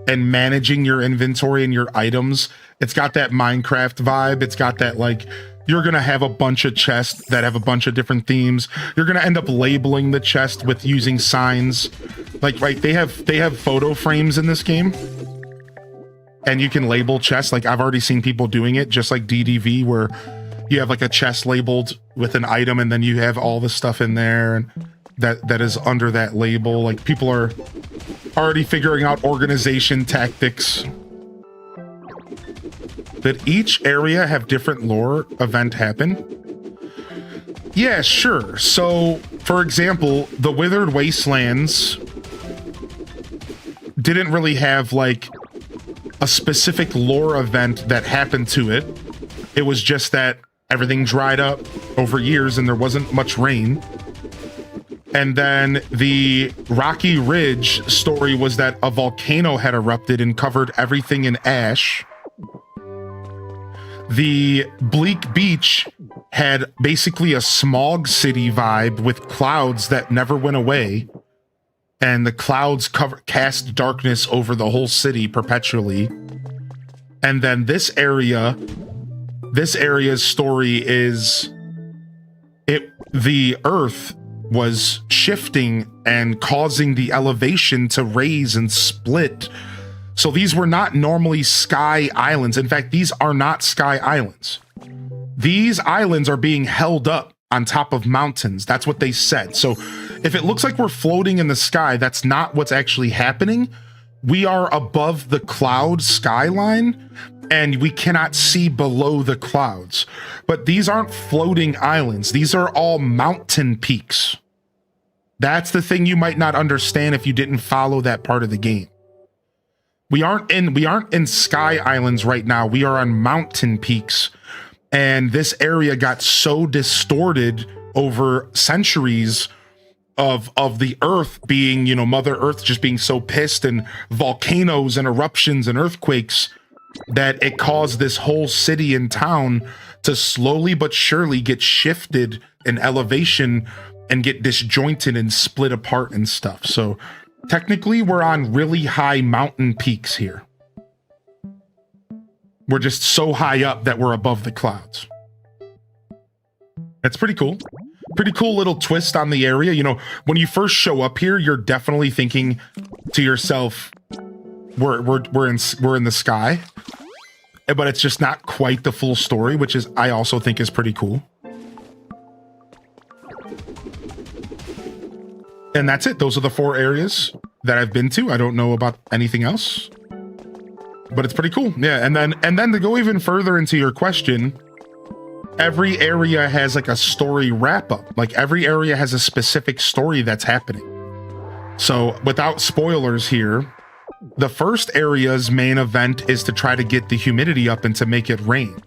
And managing your inventory and your items. It's got that Minecraft vibe. It's got that, like, you're going to have a bunch of chests that have a bunch of different themes. You're going to end up labeling the chest with using signs. Like, right, they have photo frames in this game. And you can label chests. Like, I've already seen people doing it, just like DDV, where you have like a chest labeled with an item and then you have all the stuff in there and that is under that label. Like, people are already figuring out organization tactics. Did each area have different lore event happen? Yeah, sure. So, for example, the Withered Wastelands didn't really have, like, a specific lore event that happened to it. It was just that everything dried up over years and there wasn't much rain. And then the Rocky Ridge story was that a volcano had erupted and covered everything in ash. The Bleak Beach had basically a smog city vibe with clouds that never went away. And the clouds cast darkness over the whole city perpetually. And then this area's story is the earth was shifting and causing the elevation to raise and split. So these were not normally sky islands. In fact, these are not sky islands. These islands are being held up on top of mountains. That's what they said. So if it looks like we're floating in the sky, that's not what's actually happening. We are above the cloud skyline and we cannot see below the clouds. But these aren't floating islands. These are all mountain peaks. That's the thing you might not understand if you didn't follow that part of the game. We aren't in Sky Islands right now. We are on mountain peaks. And this area got so distorted over centuries of the earth being, you know, Mother Earth just being so pissed, and volcanoes and eruptions and earthquakes, that it caused this whole city and town to slowly but surely get shifted in elevation and get disjointed and split apart and stuff. So technically we're on really high mountain peaks here. We're just so high up that we're above the clouds. That's pretty cool. Pretty cool little twist on the area. You know, when you first show up here, you're definitely thinking to yourself, we're in the sky. But it's just not quite the full story, which is, I also think, is pretty cool. And that's it. Those are the 4 areas that I've been to. I don't know about anything else, but it's pretty cool. Yeah. And then to go even further into your question, every area has like a story wrap up. Like every area has a specific story that's happening. So without spoilers here, the first area's main event is to try to get the humidity up and to make it rain.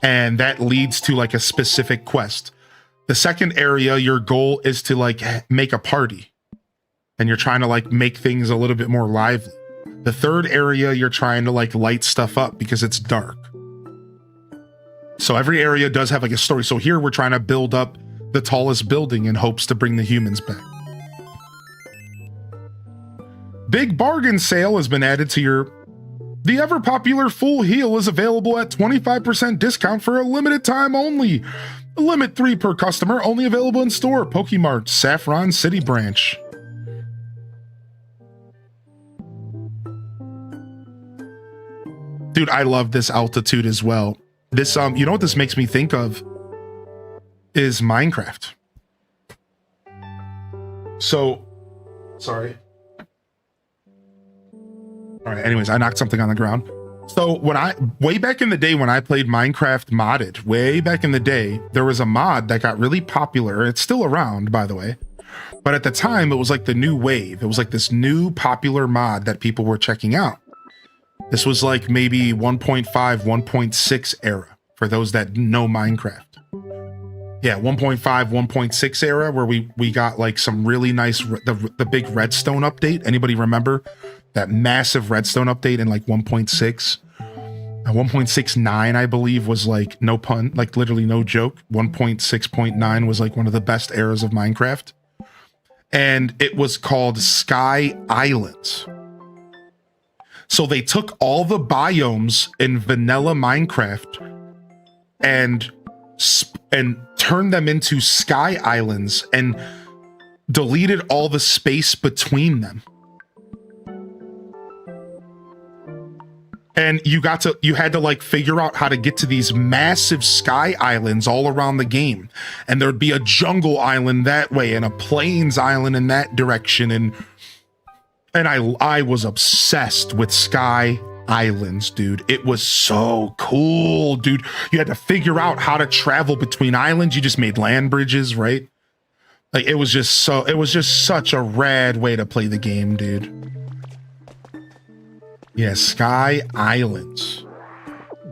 And that leads to like a specific quest. The second area, your goal is to like make a party. And you're trying to like make things a little bit more lively. The third area, you're trying to like light stuff up because it's dark. So every area does have like a story. So here we're trying to build up the tallest building in hopes to bring the humans back. Big bargain sale has been added to the ever popular full heal is available at 25% discount for a limited time only. Limit 3 per customer, only available in store. Pokemart, Saffron City branch. Dude, I love this altitude as well. This, you know what this makes me think of? Is Minecraft. So, sorry. All right, anyways, I knocked something on the ground. So way back in the day when I played Minecraft modded, way back in the day, there was a mod that got really popular. It's still around, by the way. But at the time, it was like the new wave. It was like this new popular mod that people were checking out. This was like maybe 1.5, 1.6 era for those that know Minecraft. Yeah, 1.5, 1.6 era where we got like some really nice, the big redstone update. Anybody remember that massive redstone update in like 1.6? 1.69, I believe, was like, no pun, like literally no joke. 1.6.9 was like one of the best eras of Minecraft. And it was called Sky Islands. So they took all the biomes in vanilla Minecraft and turned them into Sky Islands and deleted all the space between them. And you had to like figure out how to get to these massive sky islands all around the game. And there'd be a jungle island that way and a plains island in that direction. And I was obsessed with Sky Islands, dude. It was so cool, dude. You had to figure out how to travel between islands. You just made land bridges, right? Like it was just such a rad way to play the game, dude. Yeah, Sky Islands.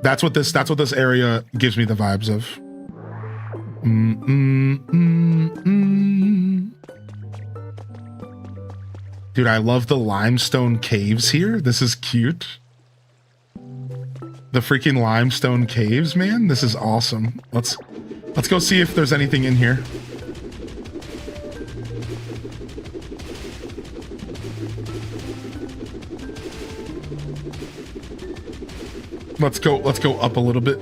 That's what this area gives me the vibes of. Dude, I love the limestone caves here. This is cute. The freaking limestone caves, man. This is awesome. Let's go see if there's anything in here. Let's go up a little bit.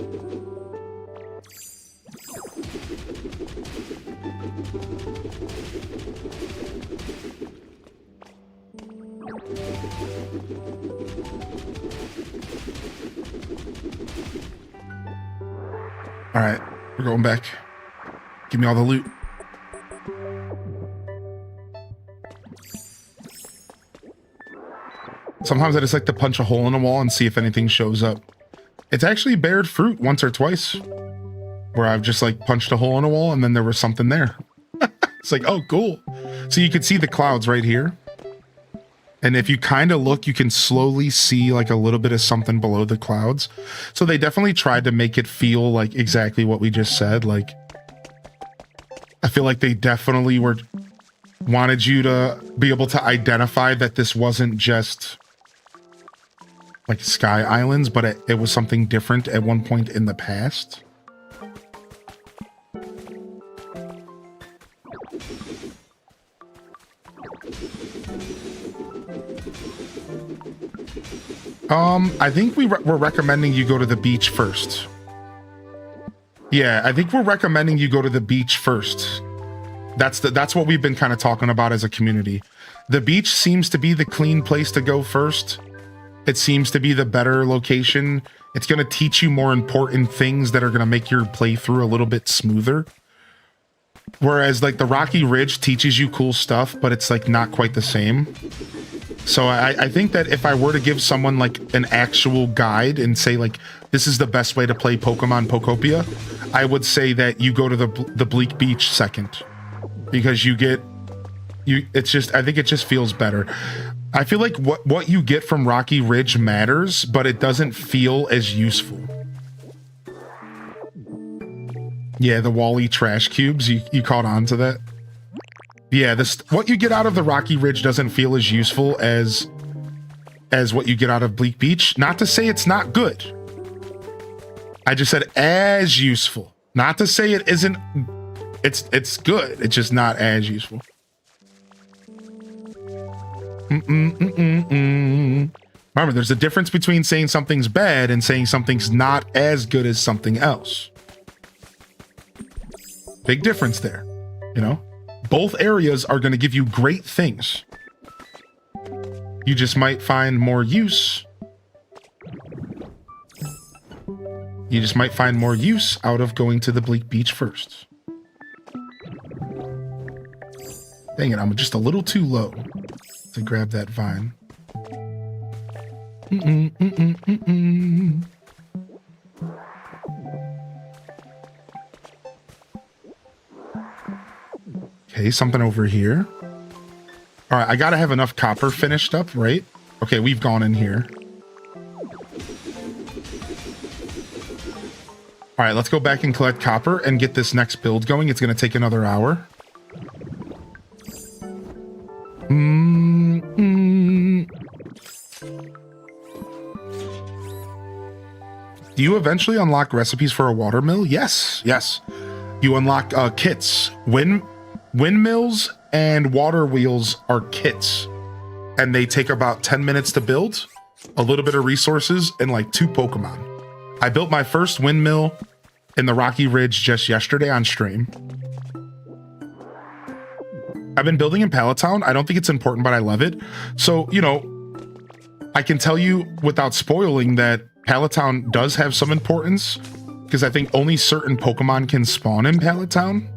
All right, we're going back. Give me all the loot. Sometimes I just like to punch a hole in a wall and see if anything shows up. It's actually bared fruit once or twice where I've just like punched a hole in a wall and then there was something there. It's like, oh, cool. So you can see the clouds right here. And if you kind of look, you can slowly see like a little bit of something below the clouds. So they definitely tried to make it feel like exactly what we just said. Like, I feel like they definitely wanted you to be able to identify that this wasn't just like Sky Islands, but it was something different at one point in the past. I think we're recommending you go to the beach first. Yeah, I think we're recommending you go to the beach first. That's what we've been kind of talking about as a community. The beach seems to be the clean place to go first. It seems to be the better location. It's going to teach you more important things that are going to make your playthrough a little bit smoother. Whereas like the Rocky Ridge teaches you cool stuff, but it's like not quite the same. So I think that if I were to give someone like an actual guide and say like, this is the best way to play Pokemon Pokopia, I would say that you go to the Bleak Beach second, because it's just, I think it just feels better. I feel like what you get from Rocky Ridge matters, but it doesn't feel as useful. Yeah, the Wally trash cubes, you caught on to that? Yeah, what you get out of the Rocky Ridge doesn't feel as useful as what you get out of Bleak Beach. Not to say it's not good. I just said as useful. Not to say it isn't. It's good. It's just not as useful. Remember, there's a difference between saying something's bad and saying something's not as good as something else. Big difference there, you know? Both areas are going to give you great things. You just might find more use. You just might find more use out of going to the Bleak Beach first. Dang it, I'm just a little too low to grab that vine. Okay, something over here. All right, I gotta have enough copper finished up, right? Okay, we've gone in here. All right, let's go back and collect copper and get this next build going. It's gonna take another hour. Do you eventually unlock recipes for a water mill? Yes, yes. You unlock kits. Windmills and water wheels are kits, and they take about 10 minutes to build, a little bit of resources, and like 2 Pokemon. I built my first windmill in the Rocky Ridge just yesterday on stream. I've been building in Palatown. I don't think it's important, but I love it. So, you know, I can tell you without spoiling that Palatown does have some importance, because I think only certain Pokemon can spawn in Palatown,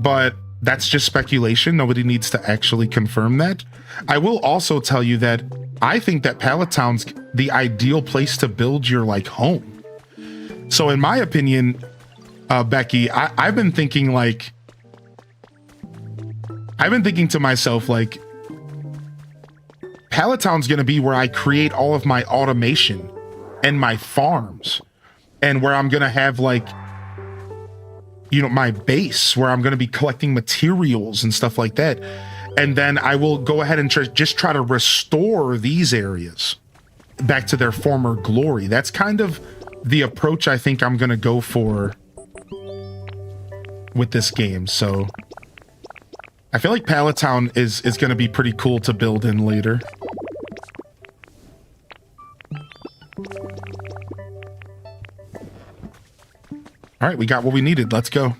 but that's just speculation. Nobody needs to actually confirm that. I will also tell you that I think that Palatown's the ideal place to build your like home. So in my opinion, Becky, I've been thinking to myself, like, Palatown's going to be where I create all of my automation and my farms, and where I'm going to have like, you know, my base where I'm going to be collecting materials and stuff like that. And then I will go ahead and just try to restore these areas back to their former glory. That's kind of the approach I think I'm going to go for with this game. So I feel like Palatown is going to be pretty cool to build in later. All right, we got what we needed. Let's go.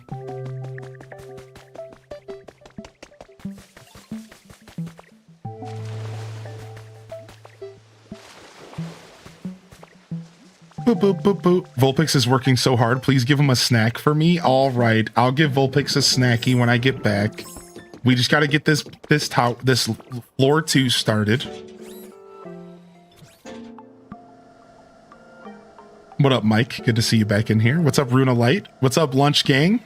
Boop, boop, boop, boop. Vulpix is working so hard. Please give him a snack for me. All right, I'll give Vulpix a snacky when I get back. We just got to get this floor 2 started. What up, Mike? Good to see you back in here. What's up, Runa Light? What's up, Lunch Gang?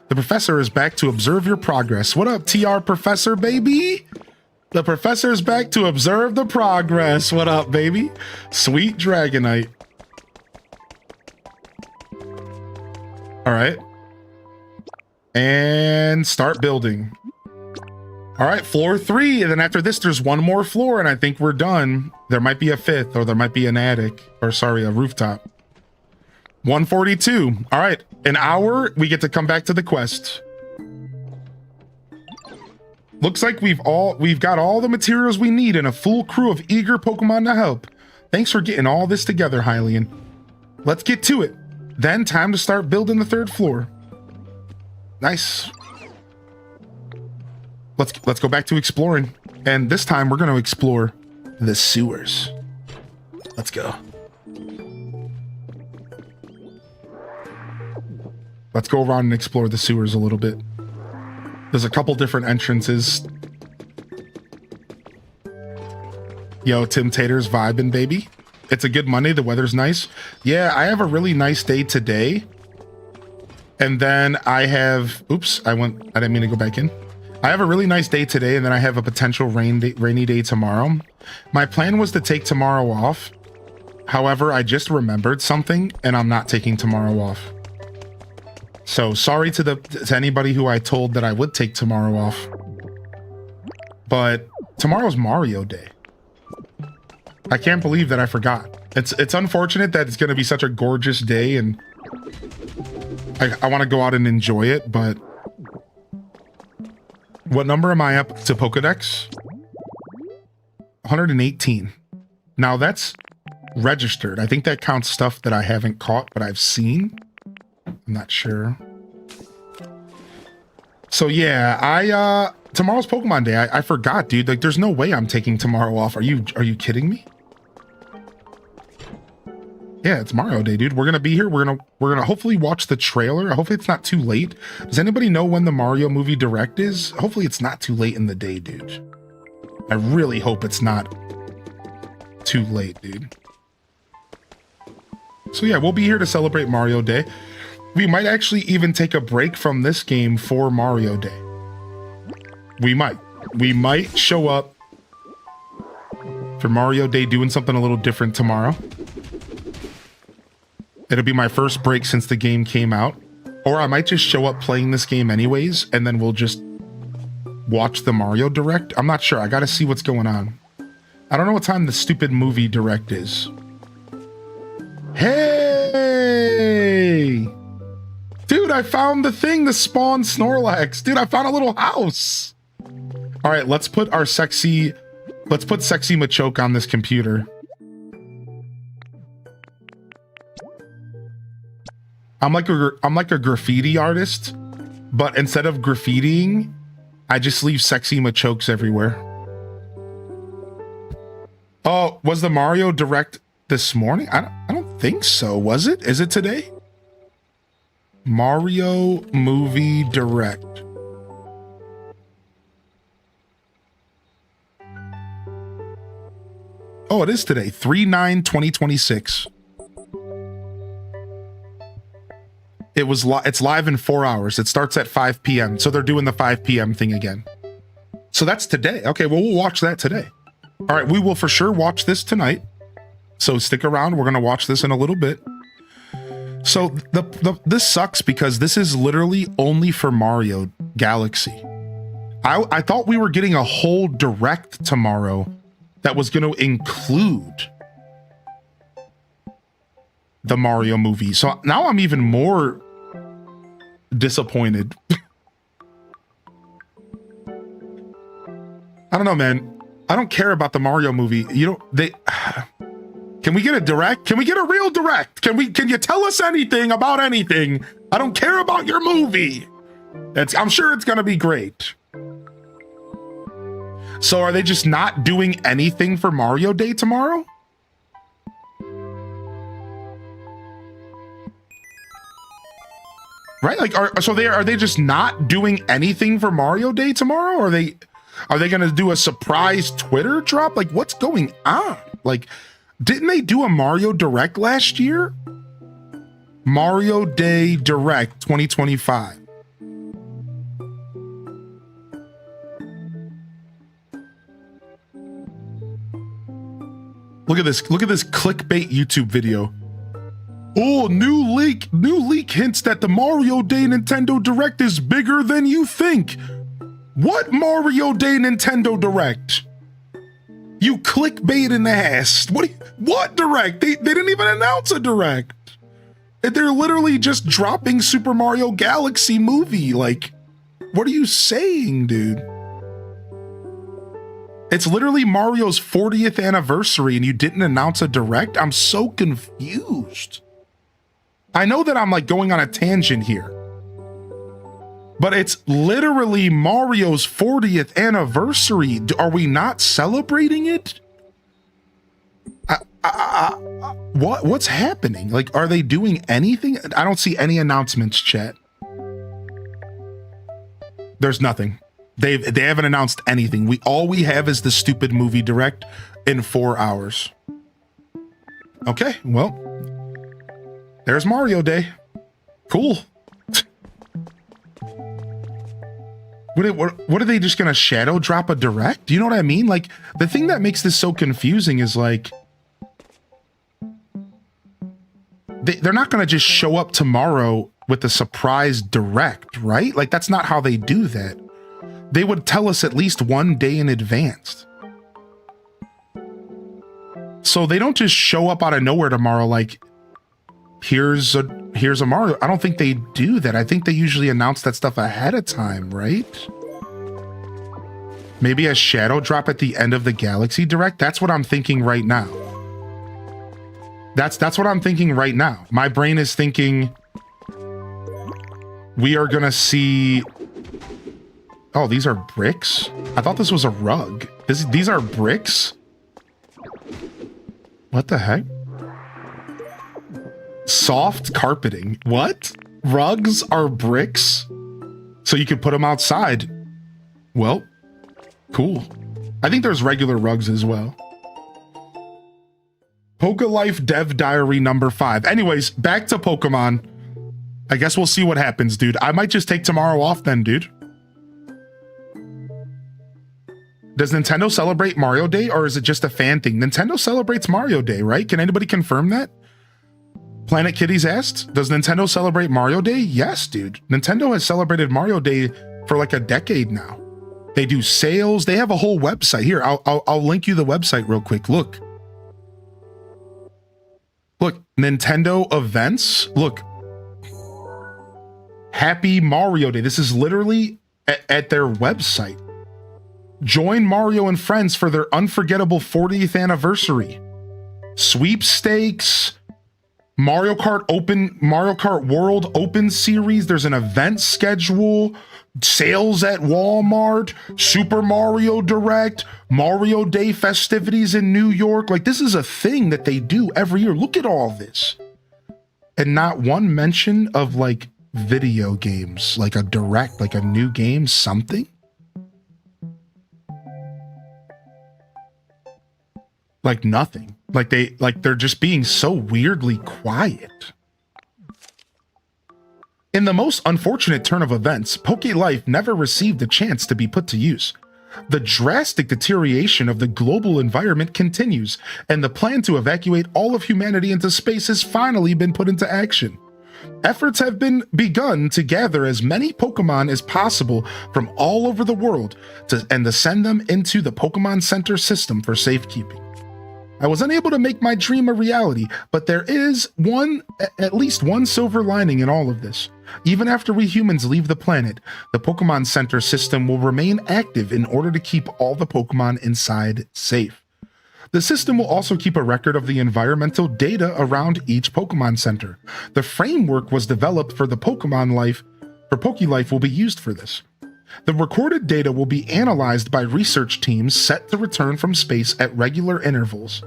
The professor is back to observe your progress. What up, TR Professor, baby? The professor is back to observe the progress. What up, baby? Sweet Dragonite. All right. And start building. All right, floor 3. And then after this, there's one more floor, and I think we're done. There might be a 5th, or there might be an attic, or sorry, a rooftop. 142. All right, an hour, we get to come back to the quest. Looks like we've got all the materials we need and a full crew of eager Pokemon to help. Thanks for getting all this together, Hylian. Let's get to it. Then time to start building the 3rd floor. Nice. Let's go back to exploring. And this time we're going to explore the sewers. Let's go. Let's go around and explore the sewers a little bit. There's a couple different entrances. Yo, Tim Tater's vibing, baby. It's a good Monday. The weather's nice. Yeah, I have a really nice day today. And then I have... Oops, I didn't mean to go back in. I have a really nice day today, and then I have a potential rainy day tomorrow. My plan was to take tomorrow off. However, I just remembered something, and I'm not taking tomorrow off. So sorry to anybody who I told that I would take tomorrow off. But tomorrow's Mario Day. I can't believe that I forgot. It's unfortunate that it's going to be such a gorgeous day, and I want to go out and enjoy it, but what number am I up to Pokedex? 118. Now that's registered. I think that counts stuff that I haven't caught, but I've seen. I'm not sure. So yeah, tomorrow's Pokemon Day. I forgot, dude. Like, there's no way I'm taking tomorrow off. Are you kidding me? Yeah, it's Mario Day, dude. We're gonna be here. We're gonna hopefully watch the trailer. Hopefully it's not too late. Does anybody know when the Mario movie direct is? Hopefully it's not too late in the day, dude. I really hope it's not too late, dude. So yeah, we'll be here to celebrate Mario Day. We might actually even take a break from this game for Mario Day. We might show up for Mario Day doing something a little different tomorrow. It'll be my first break since the game came out. Or I might just show up playing this game anyways, and then we'll just watch the Mario Direct. I'm not sure. I gotta see what's going on. I don't know what time the stupid movie Direct is. Hey! Dude, I found the thing to spawn Snorlax. Dude, I found a little house. All right, let's put Sexy Machoke on this computer. I'm like a graffiti artist, but instead of graffitiing, I just leave sexy Machokes everywhere. Oh, was the Mario Direct this morning? I don't think so. Was it? Is it today? Mario Movie Direct. Oh, it is today. 3/9/2026. It's live in 4 hours. It starts at 5 p.m. So they're doing the 5 p.m. thing again. So that's today. Okay, well, we'll watch that today. All right, we will for sure watch this tonight. So stick around. We're going to watch this in a little bit. So this sucks because this is literally only for Mario Galaxy. I thought we were getting a whole direct tomorrow that was going to include the Mario movie. So now I'm even more disappointed. I don't know, man. I don't care about the Mario movie. Can we get a direct? Can we get a real direct? Can you tell us anything about anything? I don't care about your movie. I'm sure it's gonna be great. So are they just not doing anything for Mario Day tomorrow? Right? Like, are they just not doing anything for Mario Day tomorrow? Or are they gonna do a surprise Twitter drop? Like, what's going on? Like, didn't they do a Mario Direct last year? Mario Day Direct 2025. Look at this. Look at this clickbait YouTube video. Oh, new leak hints that the Mario Day Nintendo Direct is bigger than you think. What Mario Day Nintendo Direct? You clickbait in the ass. What Direct? They didn't even announce a Direct. They're literally just dropping Super Mario Galaxy movie. Like, what are you saying, dude? It's literally Mario's 40th anniversary and you didn't announce a Direct? I'm so confused. I know that I'm like going on a tangent here, but it's literally Mario's 40th anniversary. Are we not celebrating it? What's happening? Like, are they doing anything? I don't see any announcements, chat. There's nothing. They haven't announced anything. All we have is the stupid movie Direct in 4 hours. Okay, well, there's Mario Day. Cool. What are they just gonna shadow drop a Direct? Do you know what I mean? Like, the thing that makes this so confusing is like, they're not gonna just show up tomorrow with a surprise Direct, right? Like, that's not how they do that. They would tell us at least 1 day in advance. So they don't just show up out of nowhere tomorrow like, here's a Mario. I don't think they do that. I think they usually announce that stuff ahead of time, right? Maybe a shadow drop at the end of the Galaxy Direct. That's what I'm thinking right now. That's what I'm thinking right now. My brain is thinking we are gonna see. Oh, these are bricks? I thought this was a rug. These are bricks? What the heck? Soft carpeting. What? Rugs are bricks? So you could put them outside. Well, cool. I think there's regular rugs as well. Pokolife Dev Diary number 5. Anyways, back to Pokemon. I guess we'll see what happens, dude. I might just take tomorrow off then, dude. Does Nintendo celebrate Mario Day or is it just a fan thing? Nintendo celebrates Mario Day, right? Can anybody confirm that? Planet Kitties asked, does Nintendo celebrate Mario Day? Yes, dude. Nintendo has celebrated Mario Day for like a decade now. They do sales. They have a whole website. Here, I'll link you the website real quick. Look. Look, Nintendo events. Look. Happy Mario Day. This is literally at their website. Join Mario and friends for their unforgettable 40th anniversary. Sweepstakes, Mario Kart World Open Series. There's an event schedule, sales at Walmart, Super Mario Direct, Mario Day festivities in New York. Like, this is a thing that they do every year. Look at all this. And not one mention of like video games, like a Direct, like a new game, something. Like nothing. Like they're just being so weirdly quiet. In the most unfortunate turn of events, Pokelife never received a chance to be put to use. The drastic deterioration of the global environment continues, and the plan to evacuate all of humanity into space has finally been put into action. Efforts have been begun to gather as many Pokemon as possible from all over the world and to send them into the Pokemon Center system for safekeeping. I was unable to make my dream a reality, but there is at least one silver lining in all of this. Even after we humans leave the planet, the Pokemon Center system will remain active in order to keep all the Pokemon inside safe. The system will also keep a record of the environmental data around each Pokemon Center. The framework was developed for Pokelife will be used for this. The recorded data will be analyzed by research teams set to return from space at regular intervals.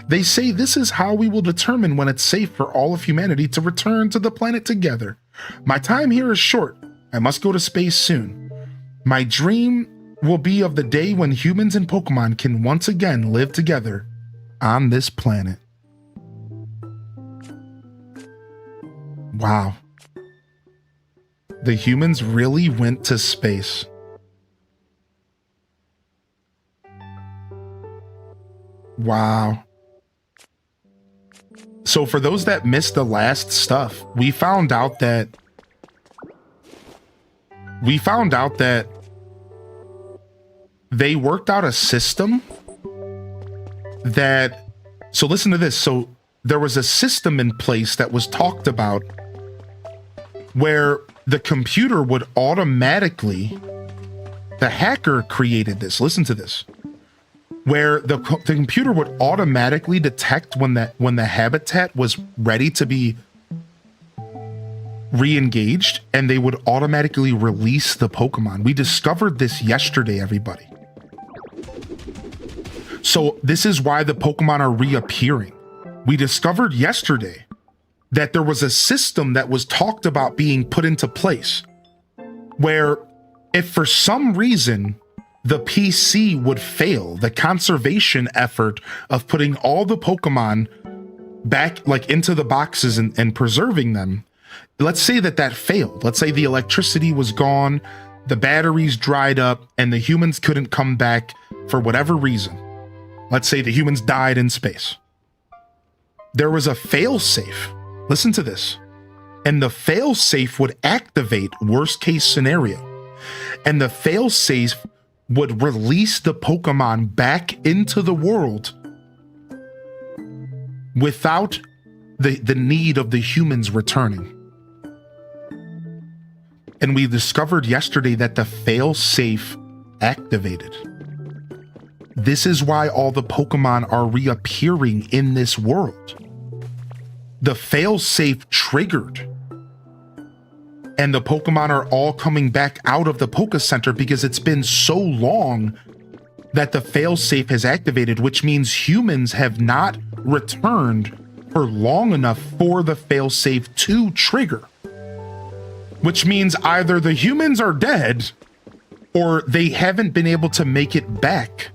They say this is how we will determine when it's safe for all of humanity to return to the planet together. My time here is short. I must go to space soon. My dream will be of the day when humans and Pokemon can once again live together on this planet. Wow. The humans really went to space. Wow. So for those that missed the last stuff, we found out that they worked out a system that, so listen to this. So there was a system in place that was talked about where the computer would automatically, the hacker created this, listen to this, where the computer would automatically detect when the habitat was ready to be re-engaged, and they would automatically release the Pokemon. We discovered this yesterday, everybody. So this is why the Pokemon are reappearing. We discovered yesterday that there was a system that was talked about being put into place where if for some reason the PC would fail, the conservation effort of putting all the Pokemon back like into the boxes and preserving them, let's say that failed. Let's say the electricity was gone, the batteries dried up, and the humans couldn't come back for whatever reason. Let's say the humans died in space. There was a fail-safe. Listen to this. And the fail-safe would activate worst case scenario. And the fail-safe would release the Pokemon back into the world without the need of the humans returning. And we discovered yesterday that the fail-safe activated. This is why all the Pokemon are reappearing in this world. The fail-safe triggered. And the Pokemon are all coming back out of the Poke Center because it's been so long that the fail-safe has activated, which means humans have not returned for long enough for the fail-safe to trigger. Which means either the humans are dead or they haven't been able to make it back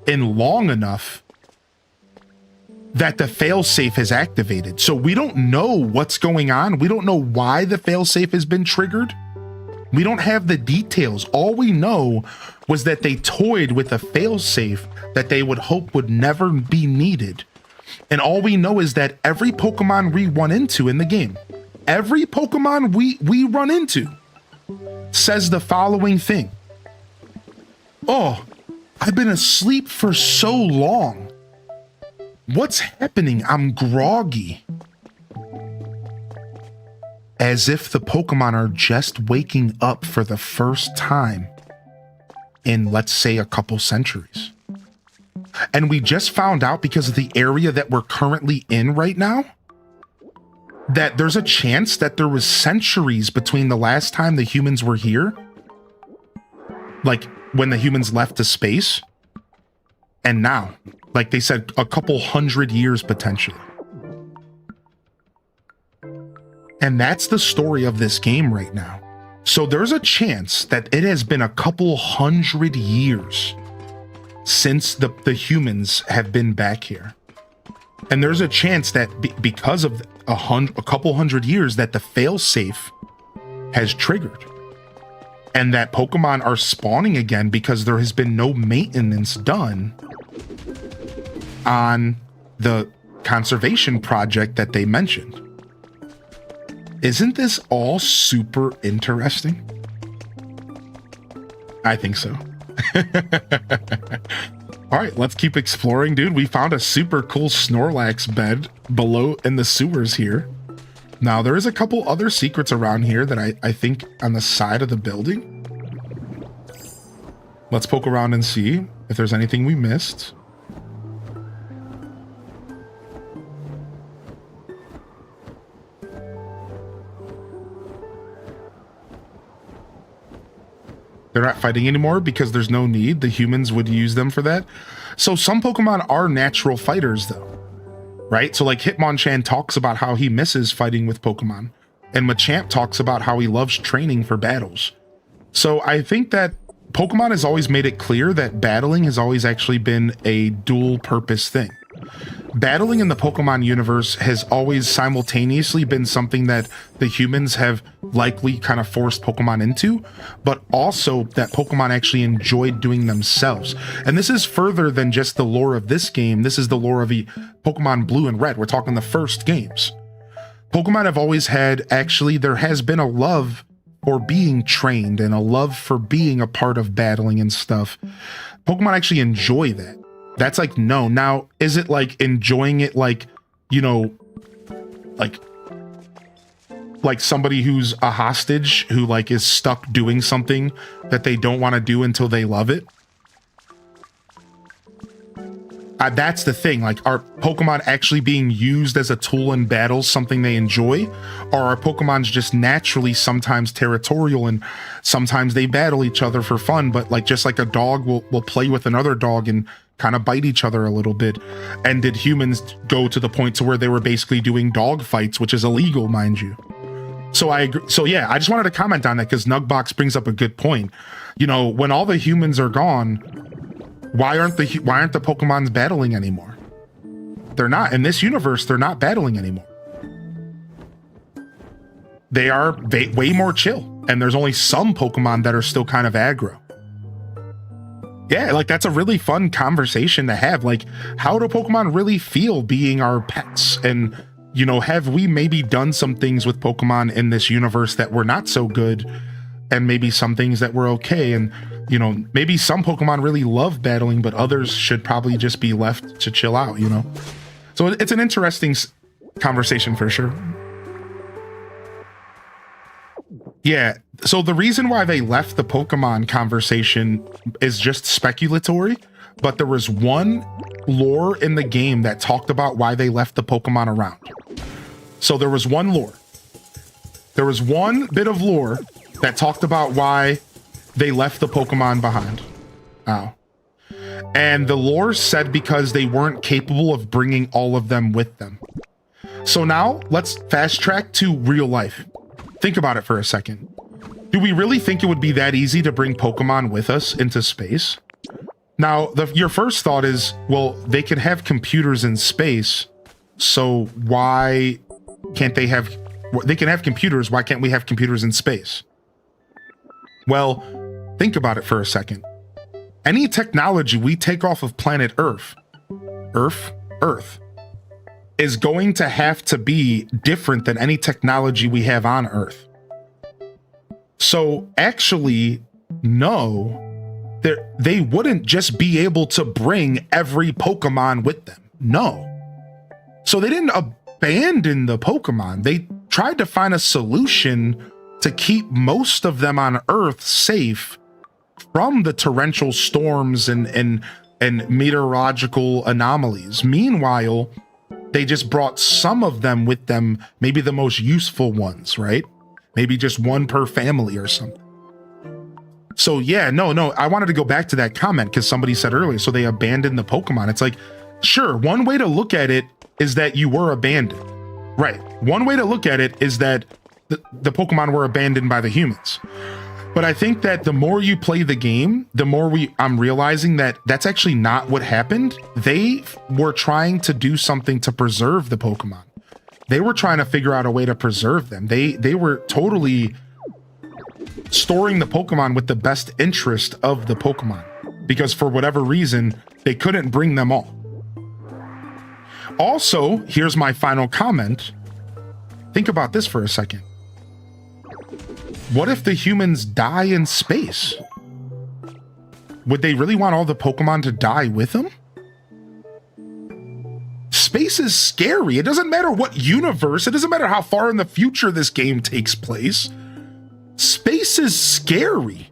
in long enough that the failsafe has activated. So we don't know what's going on. We don't know why the failsafe has been triggered. We don't have the details. All we know was that they toyed with a failsafe that they would hope would never be needed. And all we know is that every Pokemon we run into in the game, every Pokemon we run into says the following thing. Oh, I've been asleep for so long. What's happening? I'm groggy. As if the Pokemon are just waking up for the first time in, let's say, a couple centuries. And we just found out, because of the area that we're currently in right now, that there's a chance that there was centuries between the last time the humans were here, like when the humans left to space, and now. Like they said, a couple hundred years potentially. And that's the story of this game right now. So there's a chance that it has been a couple hundred years since the humans have been back here. And there's a chance that because of a couple hundred years that the failsafe has triggered. And that Pokemon are spawning again because there has been no maintenance done on the conservation project that they mentioned. Isn't this all super interesting? I think so. All right, let's keep exploring, dude. We found a super cool Snorlax bed below in the sewers here. Now, there is a couple other secrets around here that I think on the side of the building. Let's poke around and see if there's anything we missed. They're not fighting anymore because there's no need. The humans would use them for that. So some Pokemon are natural fighters though, right? So like Hitmonchan talks about how he misses fighting with Pokemon, and Machamp talks about how he loves training for battles. So I think that Pokemon has always made it clear that battling has always actually been a dual purpose thing. battling in the Pokemon universe has always simultaneously been something that the humans have likely kind of forced Pokemon into, but also that Pokemon actually enjoyed doing themselves. And this is further than just the lore of this game. This is the lore of the Pokemon Blue and Red. We're talking the first games. Pokemon have always had, actually, there has been a love for being trained and a love for being a part of battling and stuff. Pokemon actually enjoy that. That's like, no. Now, is it like enjoying it like, you know, like somebody who's a hostage who like is stuck doing something that they don't want to do until they love it? That's the thing. Like, are Pokemon actually being used as a tool in battles, something they enjoy? Or are Pokemons just naturally sometimes territorial and sometimes they battle each other for fun, but like just like a dog will play with another dog and kind of bite each other a little bit? And did humans go to the point to where they were basically doing dog fights, which is illegal, mind you? So I agree. So yeah, I just wanted to comment on that because Nugbox brings up a good point. You know, when all the humans are gone, why aren't the Pokemons battling anymore? They're not. In this universe, they're not battling anymore. They are way more chill. And there's only some Pokemon that are still kind of aggro. Yeah, like that's a really fun conversation to have. Like, how do Pokemon really feel being our pets? And, you know, have we maybe done some things with Pokemon in this universe that were not so good? And maybe some things that were okay? And, you know, maybe some Pokemon really love battling, but others should probably just be left to chill out, you know? So it's an interesting conversation for sure. Yeah, so the reason why they left the Pokemon conversation is just speculatory, but there was one lore in the game that talked about why they left the Pokemon around. So there was one lore. There was one bit of lore that talked about why they left the Pokemon behind. Oh. And the lore said because they weren't capable of bringing all of them with them. So now let's fast track to real life. Think about it for a second. Do we really think it would be that easy to bring Pokemon with us into space? Now, your first thought is, well, they could have computers in space, so why can't they have... They can have computers, why can't we have computers in space? Well, think about it for a second. Any technology we take off of planet Earth, is going to have to be different than any technology we have on Earth. So actually, no, they wouldn't just be able to bring every Pokemon with them. No. So they didn't abandon the Pokemon. They tried to find a solution to keep most of them on Earth safe from the torrential storms and meteorological anomalies. Meanwhile, they just brought some of them with them, maybe the most useful ones, right? Maybe just one per family or something. So yeah, no, I wanted to go back to that comment because somebody said earlier, so they abandoned the Pokemon. It's like, sure, one way to look at it is that you were abandoned. Right. One way to look at it is that the Pokemon were abandoned by the humans. But I think that the more you play the game, the more I'm realizing that that's actually not what happened. They were trying to do something to preserve the Pokemon. They were trying to figure out a way to preserve them. They were totally storing the Pokemon with the best interest of the Pokemon, because for whatever reason, they couldn't bring them all. Also, here's my final comment. Think about this for a second. What if the humans die in space? Would they really want all the Pokemon to die with them? Space is scary. It doesn't matter what universe, it doesn't matter how far in the future this game takes place. Space is scary.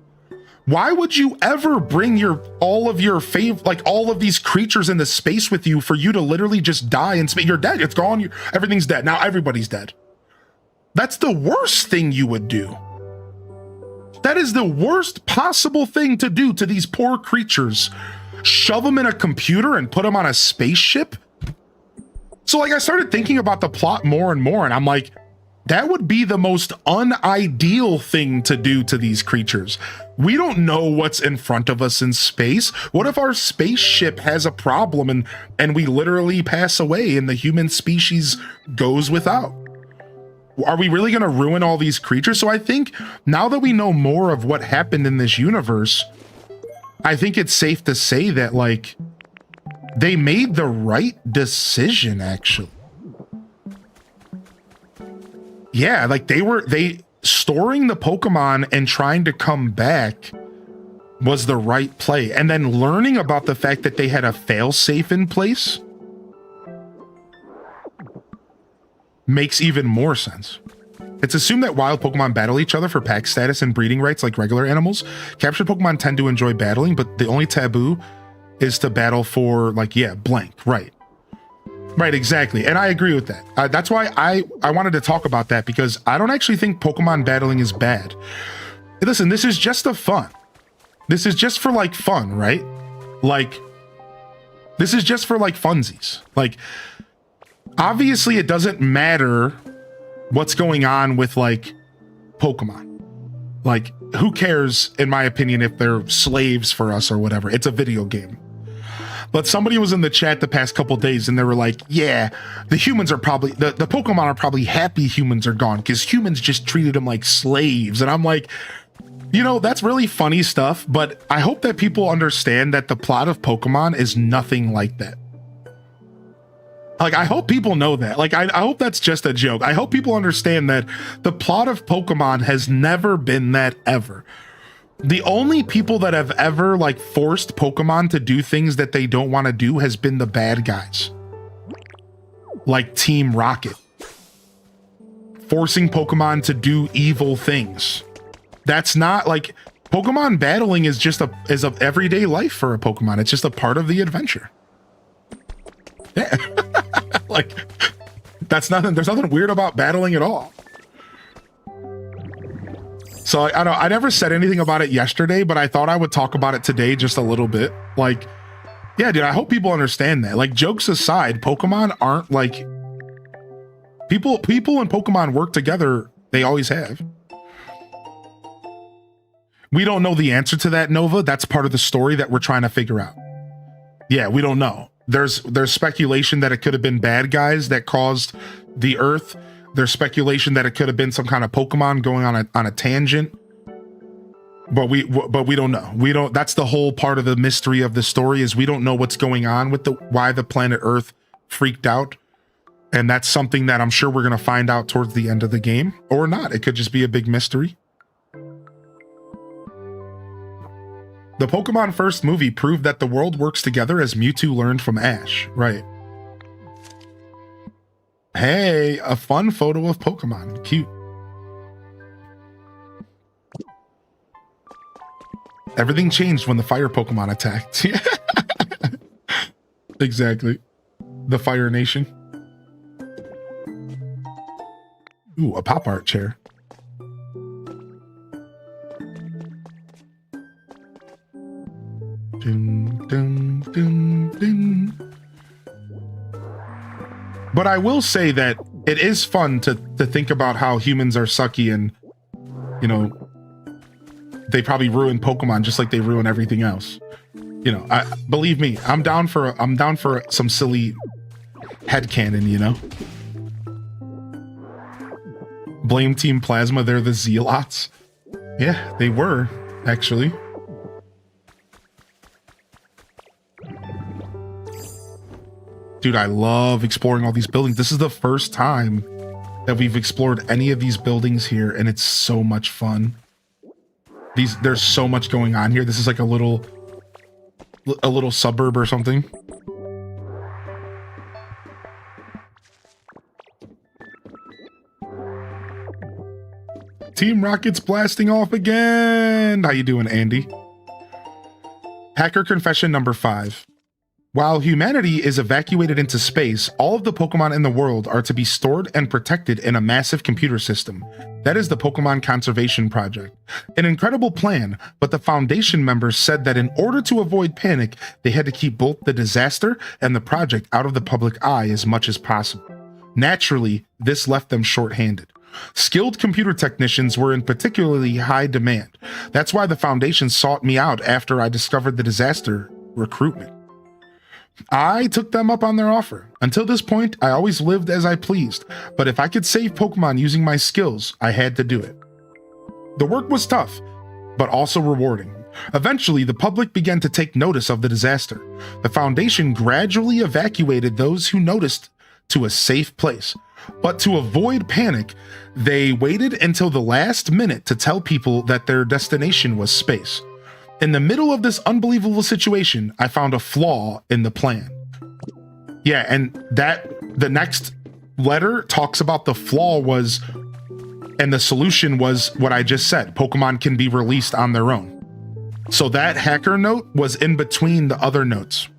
Why would you ever bring all of these creatures into space with you for you to literally just die in space? You're dead. It's gone. Everything's dead. Now everybody's dead. That's the worst thing you would do. That is the worst possible thing to do to these poor creatures. Shove them in a computer and put them on a spaceship? So like I started thinking about the plot more and more, and I'm like, That would be the most unideal thing to do to these creatures. We don't know what's in front of us in space. What if our spaceship has a problem and we literally pass away and the human species goes without? Are we really going to ruin all these creatures? So I think now that we know more of what happened in this universe, I think it's safe to say that, like, they made the right decision, actually. Yeah, like they storing the Pokemon and trying to come back was the right play. And then learning about the fact that they had a failsafe in place makes even more sense. It's assumed that wild Pokemon battle each other for pack status and breeding rights like regular animals. Captured Pokemon tend to enjoy battling, but the only taboo is to battle for, like, yeah, blank, right. Right, exactly. And I agree with that. That's why I wanted to talk about that, because I don't actually think Pokemon battling is bad. Listen, this is just a fun. This is just for, like, fun, right? Like, this is just for, like, funsies. Like, obviously it doesn't matter what's going on with, like, Pokemon. Like, who cares, in my opinion, if they're slaves for us or whatever? It's a video game. But somebody was in the chat the past couple days and they were like, yeah, the humans are probably, the Pokemon are probably happy humans are gone because humans just treated them like slaves. And I'm like, you know, that's really funny stuff, but I hope that people understand that the plot of Pokemon is nothing like that. Like, I hope people know that. Like, I hope that's just a joke. I hope people understand that the plot of Pokemon has never been that, ever. The only people that have ever, like, forced Pokemon to do things that they don't want to do has been the bad guys. Like Team Rocket. Forcing Pokemon to do evil things. That's not, like, Pokemon battling is just a everyday life for a Pokemon. It's just a part of the adventure. Yeah. Like, that's nothing, there's nothing weird about battling at all. So I don't know, I never said anything about it yesterday, but I thought I would talk about it today just a little bit. Like, yeah, dude, I hope people understand that. Like, jokes aside, Pokemon aren't like, people and Pokemon work together. They always have. We don't know the answer to that, Nova. That's part of the story that we're trying to figure out. Yeah, we don't know. There's speculation that it could have been bad guys that caused the Earth. There's speculation that it could have been some kind of Pokemon going on a tangent. But we don't know. That's the whole part of the mystery of the story, is we don't know what's going on with why the planet Earth freaked out. And that's something that I'm sure we're going to find out towards the end of the game, or not. It could just be a big mystery. The Pokemon First movie proved that the world works together, as Mewtwo learned from Ash. Right. Hey, a fun photo of Pokemon. Cute. Everything changed when the fire Pokemon attacked. Exactly. The Fire Nation. Ooh, a pop art chair. Dun, dun, dun, dun. But I will say that it is fun to think about how humans are sucky and, you know, they probably ruin Pokemon just like they ruin everything else. You know, believe me, I'm down for some silly headcanon, you know? Blame Team Plasma, they're the Zealots. Yeah, they were, actually. Dude, I love exploring all these buildings. This is the first time that we've explored any of these buildings here, and it's so much fun. There's so much going on here. This is like a little suburb or something. Team Rocket's blasting off again. How you doing, Andy? Hacker confession number 5. While humanity is evacuated into space, all of the Pokemon in the world are to be stored and protected in a massive computer system. That is the Pokemon Conservation Project. An incredible plan, but the Foundation members said that in order to avoid panic, they had to keep both the disaster and the project out of the public eye as much as possible. Naturally, this left them short-handed. Skilled computer technicians were in particularly high demand. That's why the Foundation sought me out after I discovered the disaster recruitment. I took them up on their offer. Until this point, I always lived as I pleased, but if I could save Pokemon using my skills, I had to do it. The work was tough, but also rewarding. Eventually, the public began to take notice of the disaster. The Foundation gradually evacuated those who noticed to a safe place. But to avoid panic, they waited until the last minute to tell people that their destination was space. In the middle of this unbelievable situation, I found a flaw in the plan. Yeah, and the next letter talks about the flaw was, and the solution was what I just said. Pokemon can be released on their own. So that hacker note was in between the other notes.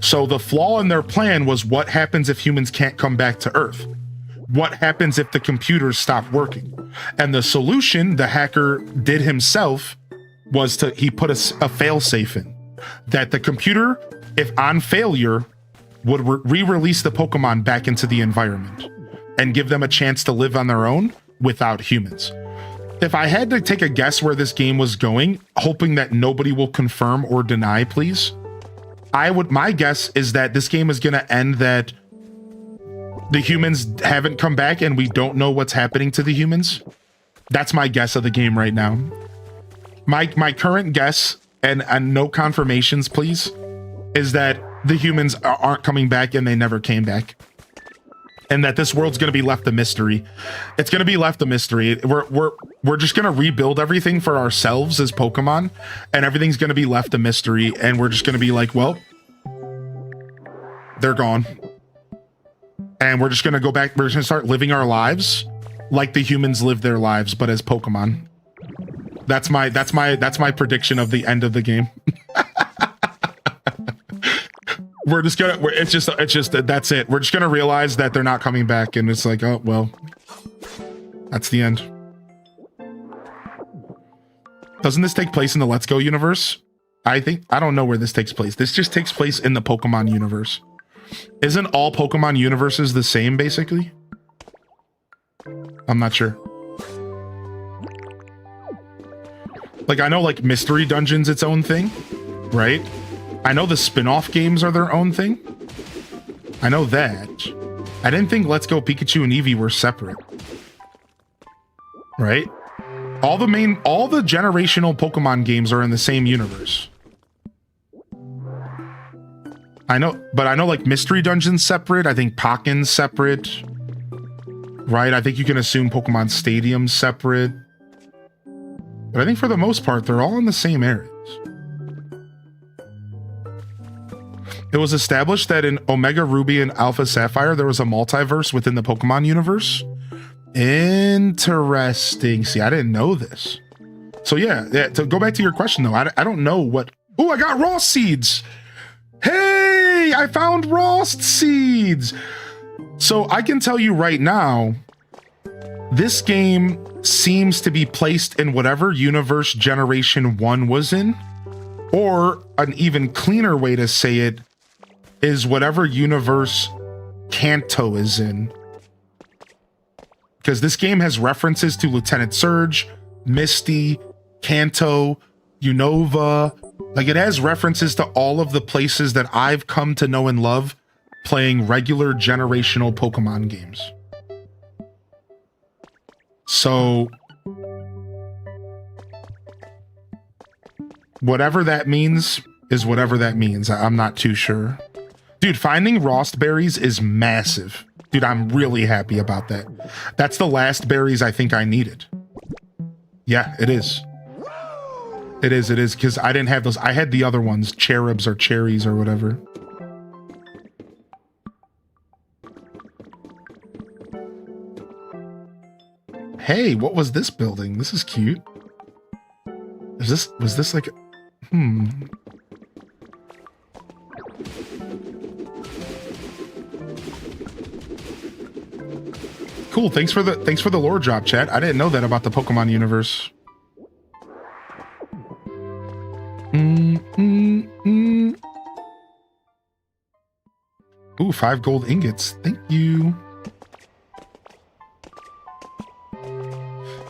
So the flaw in their plan was what happens if humans can't come back to Earth? What happens if the computers stop working? And the solution the hacker did himself was he put a failsafe in. That the computer, if on failure, would re-release the Pokemon back into the environment and give them a chance to live on their own without humans. If I had to take a guess where this game was going, hoping that nobody will confirm or deny, please, my guess is that this game is going to end that the humans haven't come back and we don't know what's happening to the humans. That's my guess of the game right now. My current guess, and no confirmations, please, is that the humans aren't coming back and they never came back. And that this world's going to be left a mystery. It's going to be left a mystery. We're just going to rebuild everything for ourselves as Pokemon, and everything's going to be left a mystery, and we're just going to be like, well, they're gone. And we're just going to go back. We're just going to start living our lives like the humans live their lives, but as Pokemon. That's my prediction of the end of the game. We're just gonna, it's just that's it. We're just gonna realize that they're not coming back, and it's like, oh, well, that's the end. Doesn't this take place in the Let's Go universe? I don't know where this takes place. This just takes place in the Pokemon universe. Isn't all Pokemon universes the same, basically? I'm not sure. Like, I know, like, Mystery Dungeon's its own thing, right? I know the spin-off games are their own thing. I know that. I didn't think Let's Go Pikachu and Eevee were separate. Right? All the generational Pokemon games are in the same universe. I know like Mystery Dungeon's separate. I think Pokken's separate. Right? I think you can assume Pokemon Stadium's separate. But I think for the most part, they're all in the same areas. It was established that in Omega Ruby and Alpha Sapphire, there was a multiverse within the Pokemon universe. Interesting. See, I didn't know this. So yeah, to go back to your question though, I don't know what... Oh, I got Rost Seeds! Hey, I found Rost Seeds! So I can tell you right now, this game seems to be placed in whatever universe Generation 1 was in, or an even cleaner way to say it is whatever universe Kanto is in. Because this game has references to Lieutenant Surge, Misty, Kanto, Unova. Like, it has references to all of the places that I've come to know and love playing regular generational Pokemon games. So, whatever that means is whatever that means. I'm not too sure. Dude, finding Rost Berries is massive. Dude, I'm really happy about that. That's the last berries I think I needed. Yeah, it is. It is, because I didn't have those. I had the other ones, cherubs or cherries or whatever. Hey, what was this building? This is cute. Was this like, Cool, thanks for the lore drop, chat. I didn't know that about the Pokemon universe. Ooh, 5 gold ingots. Thank you.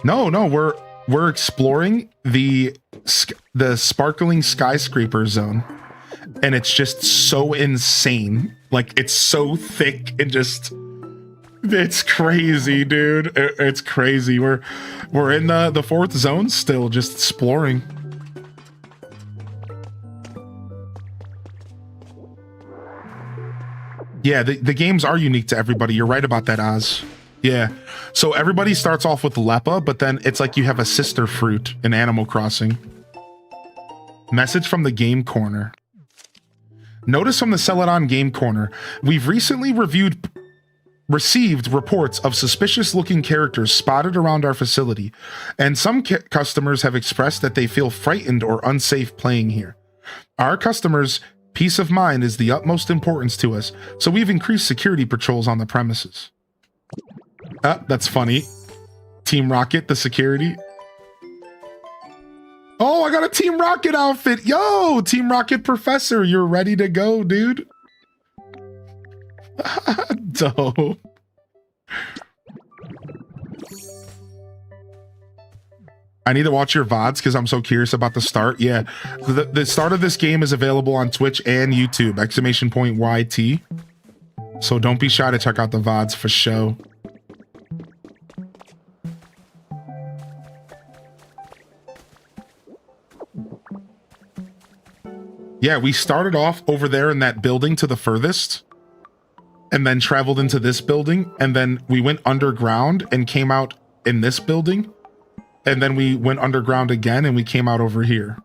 No, we're exploring the sparkling skyscraper zone, and it's just so insane. Like, it's so thick and just, it's crazy, dude. It's crazy. We're in the fourth zone still, just exploring. Yeah, the games are unique to everybody. You're right about that, Oz. Yeah. So everybody starts off with Lepa, but then it's like you have a sister fruit in Animal Crossing. Message from the Game Corner. Notice from the Celadon Game Corner, we've recently received reports of suspicious-looking characters spotted around our facility, and some customers have expressed that they feel frightened or unsafe playing here. Our customers' peace of mind is the utmost importance to us, so we've increased security patrols on the premises. That's funny. Team Rocket, the security. Oh, I got a Team Rocket outfit. Yo, Team Rocket Professor, you're ready to go, dude. Dope. I need to watch your VODs because I'm so curious about the start. Yeah, the start of this game is available on Twitch and YouTube, !YT. So don't be shy to check out the VODs for show. Yeah, we started off over there in that building to the furthest, and then traveled into this building, and then we went underground and came out in this building, and then we went underground again and we came out over here.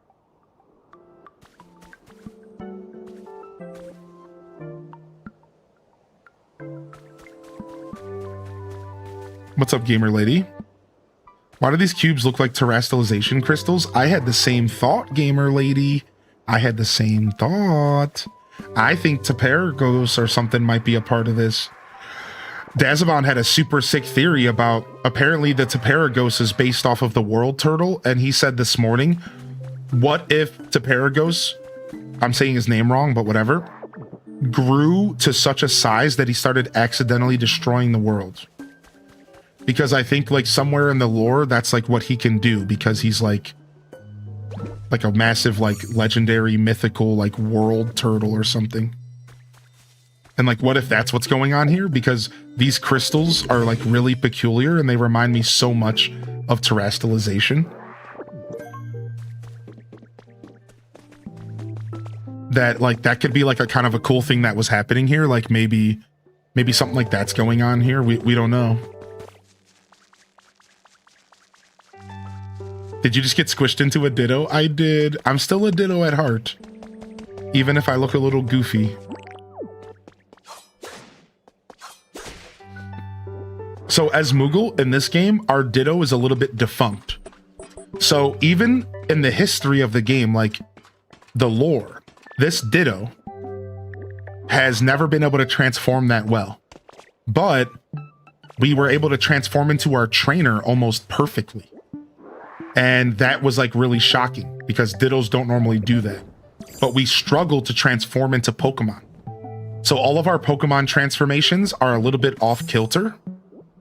What's up, gamer lady? Why do these cubes look like terrestrialization crystals? I had the same thought, gamer lady. I had the same thought. I think Taparagos or something might be a part of this. Dazabon had a super sick theory about apparently the Taparagos is based off of the world turtle, and he said this morning, what if Taparagos, I'm saying his name wrong, but whatever, grew to such a size that he started accidentally destroying the world? Because I think like somewhere in the lore, that's like what he can do, because he's like a massive, like legendary, mythical, like world turtle or something. And like, what if that's what's going on here? Because these crystals are like really peculiar and they remind me so much of terrestrialization that like that could be like a kind of a cool thing that was happening here. Like maybe something like that's going on here. We don't know. Did you just get squished into a Ditto? I did. I'm still a Ditto at heart, even if I look a little goofy. So as Moogle in this game, our Ditto is a little bit defunct. So even in the history of the game, like the lore, this Ditto has never been able to transform that well. But we were able to transform into our trainer almost perfectly. And that was like really shocking because Dittos don't normally do that. But we struggle to transform into Pokemon. So all of our Pokemon transformations are a little bit off kilter.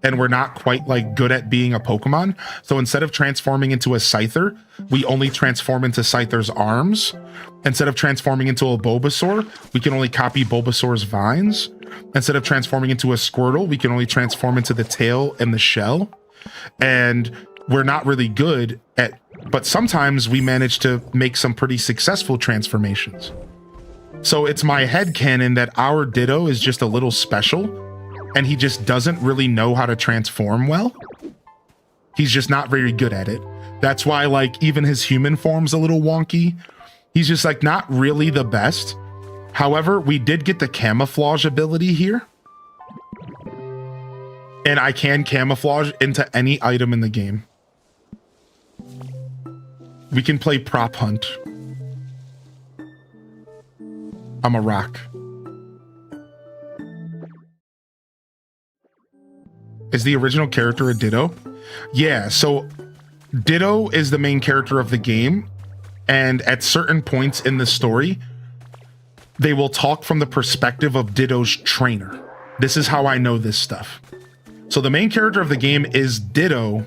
And we're not quite like good at being a Pokemon. So instead of transforming into a Scyther, we only transform into Scyther's arms. Instead of transforming into a Bulbasaur, we can only copy Bulbasaur's vines. Instead of transforming into a Squirtle, we can only transform into the tail and the shell. And we're not really good at, but sometimes we manage to make some pretty successful transformations. So it's my headcanon that our Ditto is just a little special, and he just doesn't really know how to transform well. He's just not very good at it. That's why like even his human form's a little wonky. He's just like not really the best. However, we did get the camouflage ability here. And I can camouflage into any item in the game. We can play prop hunt. I'm a rock. Is the original character a Ditto? Yeah, so Ditto is the main character of the game, and at certain points in the story, they will talk from the perspective of Ditto's trainer. This is how I know this stuff. So the main character of the game is Ditto,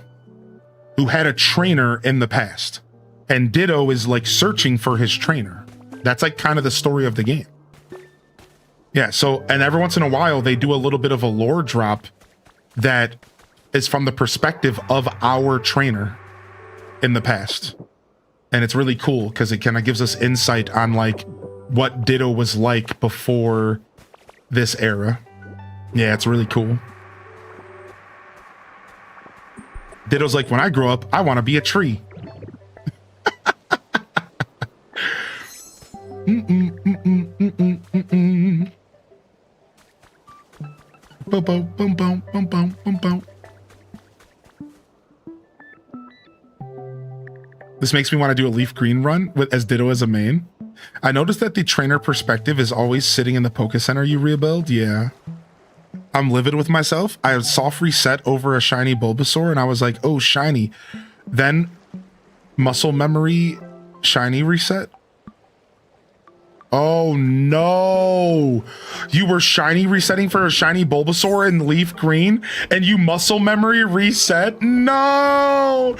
who had a trainer in the past. And Ditto is like searching for his trainer. That's like kind of the story of the game. Yeah, so, and every once in a while, they do a little bit of a lore drop that is from the perspective of our trainer in the past. And it's really cool because it kind of gives us insight on like what Ditto was like before this era. Yeah, it's really cool. Ditto's like, when I grow up, I want to be a tree. Boom, boom, boom, boom, boom, boom, boom, boom. This makes me want to do a leaf green run with as Ditto as a main. I noticed that the trainer perspective is always sitting in the Poke Center you rebuild. Yeah. I'm livid with myself. I soft reset over a shiny Bulbasaur and I was like, oh, shiny. Then muscle memory shiny reset. Oh no. You were shiny resetting for a shiny Bulbasaur in leaf green and you muscle memory reset? No.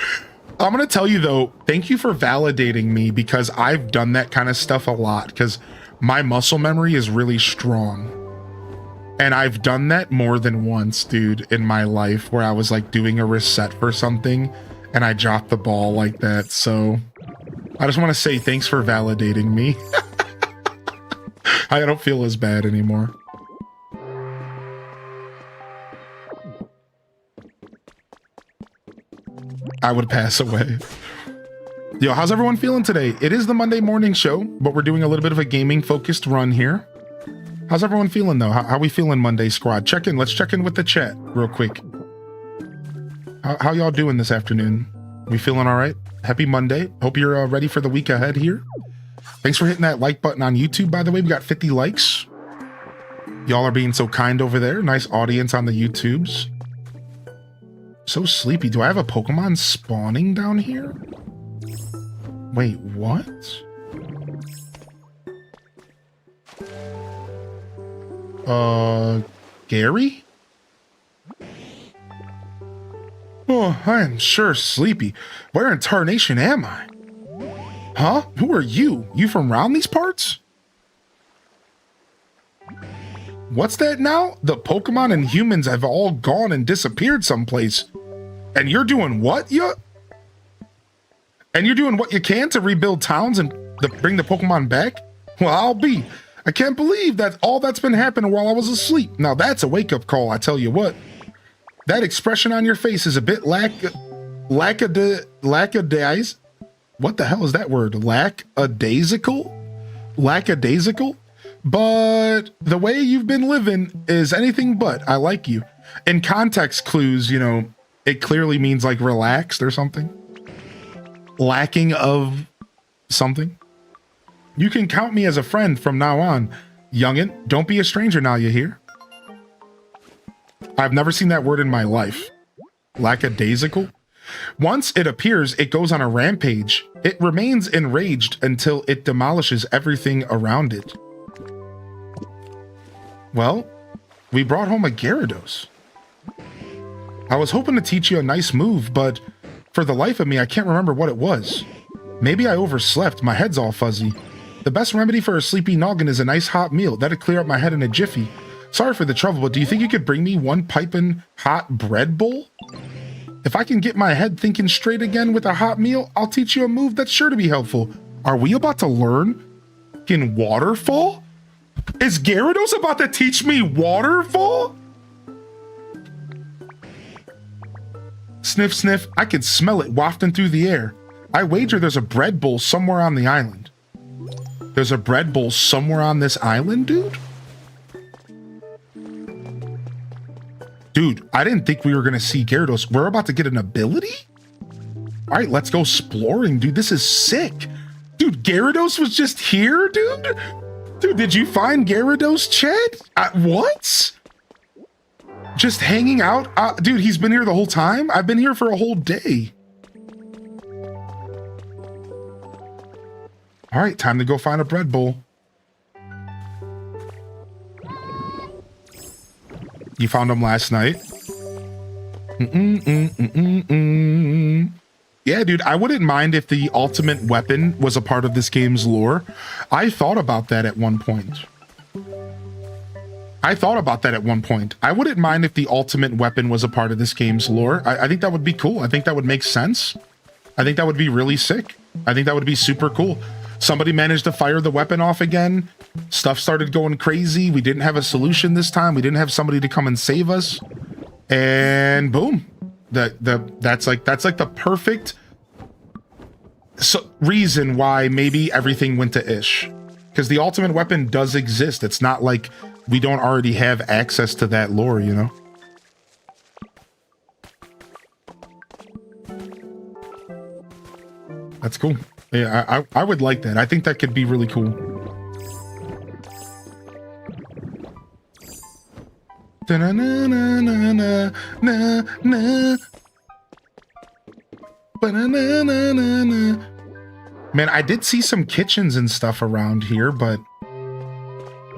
I'm going to tell you though, thank you for validating me because I've done that kind of stuff a lot because my muscle memory is really strong. And I've done that more than once, dude, in my life where I was like doing a reset for something and I dropped the ball like that. So I just want to say thanks for validating me. I don't feel as bad anymore. I would pass away. Yo, how's everyone feeling today? It is the Monday morning show, but we're doing a little bit of a gaming focused run here. How's everyone feeling though? How we feeling, Monday squad? Check in. Let's check in with the chat real quick. How y'all doing this afternoon? We feeling all right? Happy Monday. Hope you're ready for the week ahead here. Thanks for hitting that like button on YouTube, by the way. We got 50 likes. Y'all are being so kind over there. Nice audience on the YouTubes. So sleepy. Do I have a Pokemon spawning down here? Wait, what? Gary? Oh, I am sure sleepy. Where in tarnation am I? Huh? Who are you? You from round these parts? What's that now? The Pokemon and humans have all gone and disappeared someplace. And you're doing what? And you're doing what you can to rebuild towns and bring the Pokemon back? Well, I'll be. I can't believe that all that's been happening while I was asleep. Now that's a wake-up call, I tell you what. That expression on your face is a bit lackadaisical. What the hell is that word? Lackadaisical? Lackadaisical? But the way you've been living is anything but. I like you. In context clues, you know, it clearly means like relaxed or something. Lacking of something. You can count me as a friend from now on. Youngin', don't be a stranger now, you hear? I've never seen that word in my life. Lackadaisical? Once it appears, it goes on a rampage. It remains enraged until it demolishes everything around it. Well, we brought home a Gyarados. I was hoping to teach you a nice move, but for the life of me, I can't remember what it was. Maybe I overslept. My head's all fuzzy. The best remedy for a sleepy noggin is a nice hot meal. That'd clear up my head in a jiffy. Sorry for the trouble, but do you think you could bring me one piping hot bread bowl? If I can get my head thinking straight again with a hot meal, I'll teach you a move that's sure to be helpful. Are we about to learn in Waterfall? Is Gyarados about to teach me Waterfall? Sniff, sniff, I can smell it wafting through the air. I wager there's a bread bowl somewhere on the island. There's a bread bowl somewhere on this island, dude? Dude, I didn't think we were going to see Gyarados. We're about to get an ability? All right, let's go exploring, dude. This is sick. Dude, Gyarados was just here, dude? Dude, did you find Gyarados, Chad? What? Just hanging out? Dude, he's been here the whole time? I've been here for a whole day. All right, time to go find a bread bowl. You found him last night? Yeah, dude, I wouldn't mind if the ultimate weapon was a part of this game's lore. I thought about that at one point. I wouldn't mind if the ultimate weapon was a part of this game's lore. I think that would be cool. I think that would make sense. I think that would be really sick. I think that would be super cool. Somebody managed to fire the weapon off again. Stuff started going crazy. We didn't have a solution this time. We didn't have somebody to come and save us. And boom. That's like the perfect reason why maybe everything went to ish, because the ultimate weapon does exist. It's not like we don't already have access to that lore, you know. That's cool. Yeah, I would like that. I think that could be really cool. Da-na-na-na-na-na, na-na. Ba-na-na-na-na-na. Man, I did see some kitchens and stuff around here, but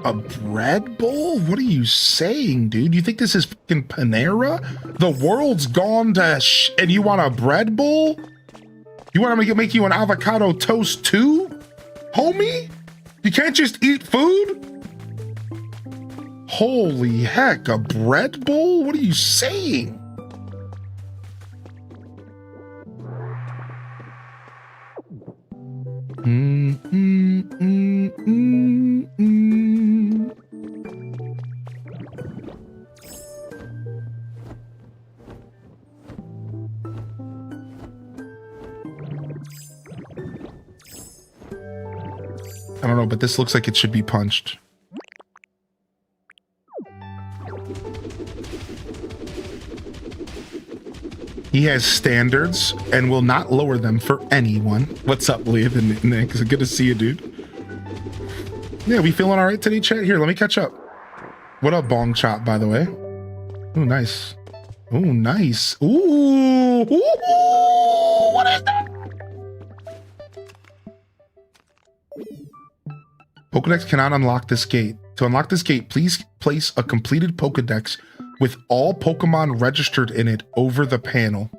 a bread bowl? What are you saying, dude? You think this is fucking Panera? The world's gone to and you want a bread bowl? You want to make you an avocado toast too, homie? You can't just eat food? Holy heck, a bread bowl? What are you saying? I don't know, but this looks like it should be punched. He has standards and will not lower them for anyone. What's up, Leah and Nick? It's good to see you, dude. Yeah, we feeling all right today, chat? Here, let me catch up. What up, Bong Chop, by the way? Ooh, nice. Ooh, nice. Ooh, what is that? Pokedex cannot unlock this gate. To unlock this gate, please place a completed Pokedex with all Pokemon registered in it over the panel.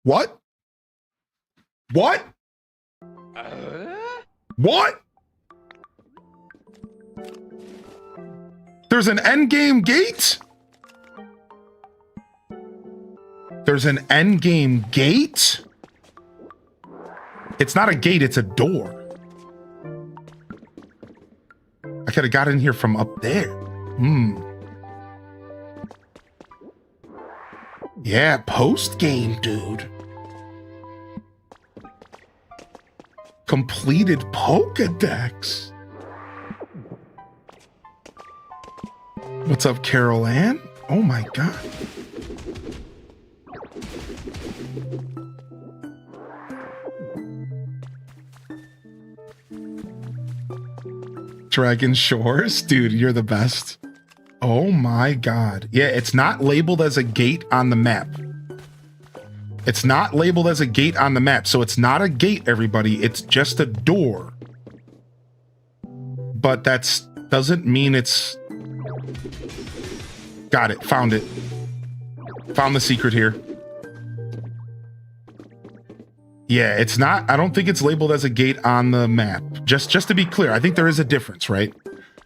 What? What? What? There's an endgame gate? There's an endgame gate? It's not a gate, it's a door. I could have got in here from up there. Yeah, post-game, dude. Completed Pokedex. What's up, Carol Ann? Oh my god. Dragon Shores? Dude, you're the best. Oh my god. Yeah, it's not labeled as a gate on the map. It's not labeled as a gate on the map, so it's not a gate, everybody. It's just a door. But that doesn't mean it's... Got it. Found it. Found the secret here. Yeah, it's not... I don't think it's labeled as a gate on the map. Just to be clear, I think there is a difference, right?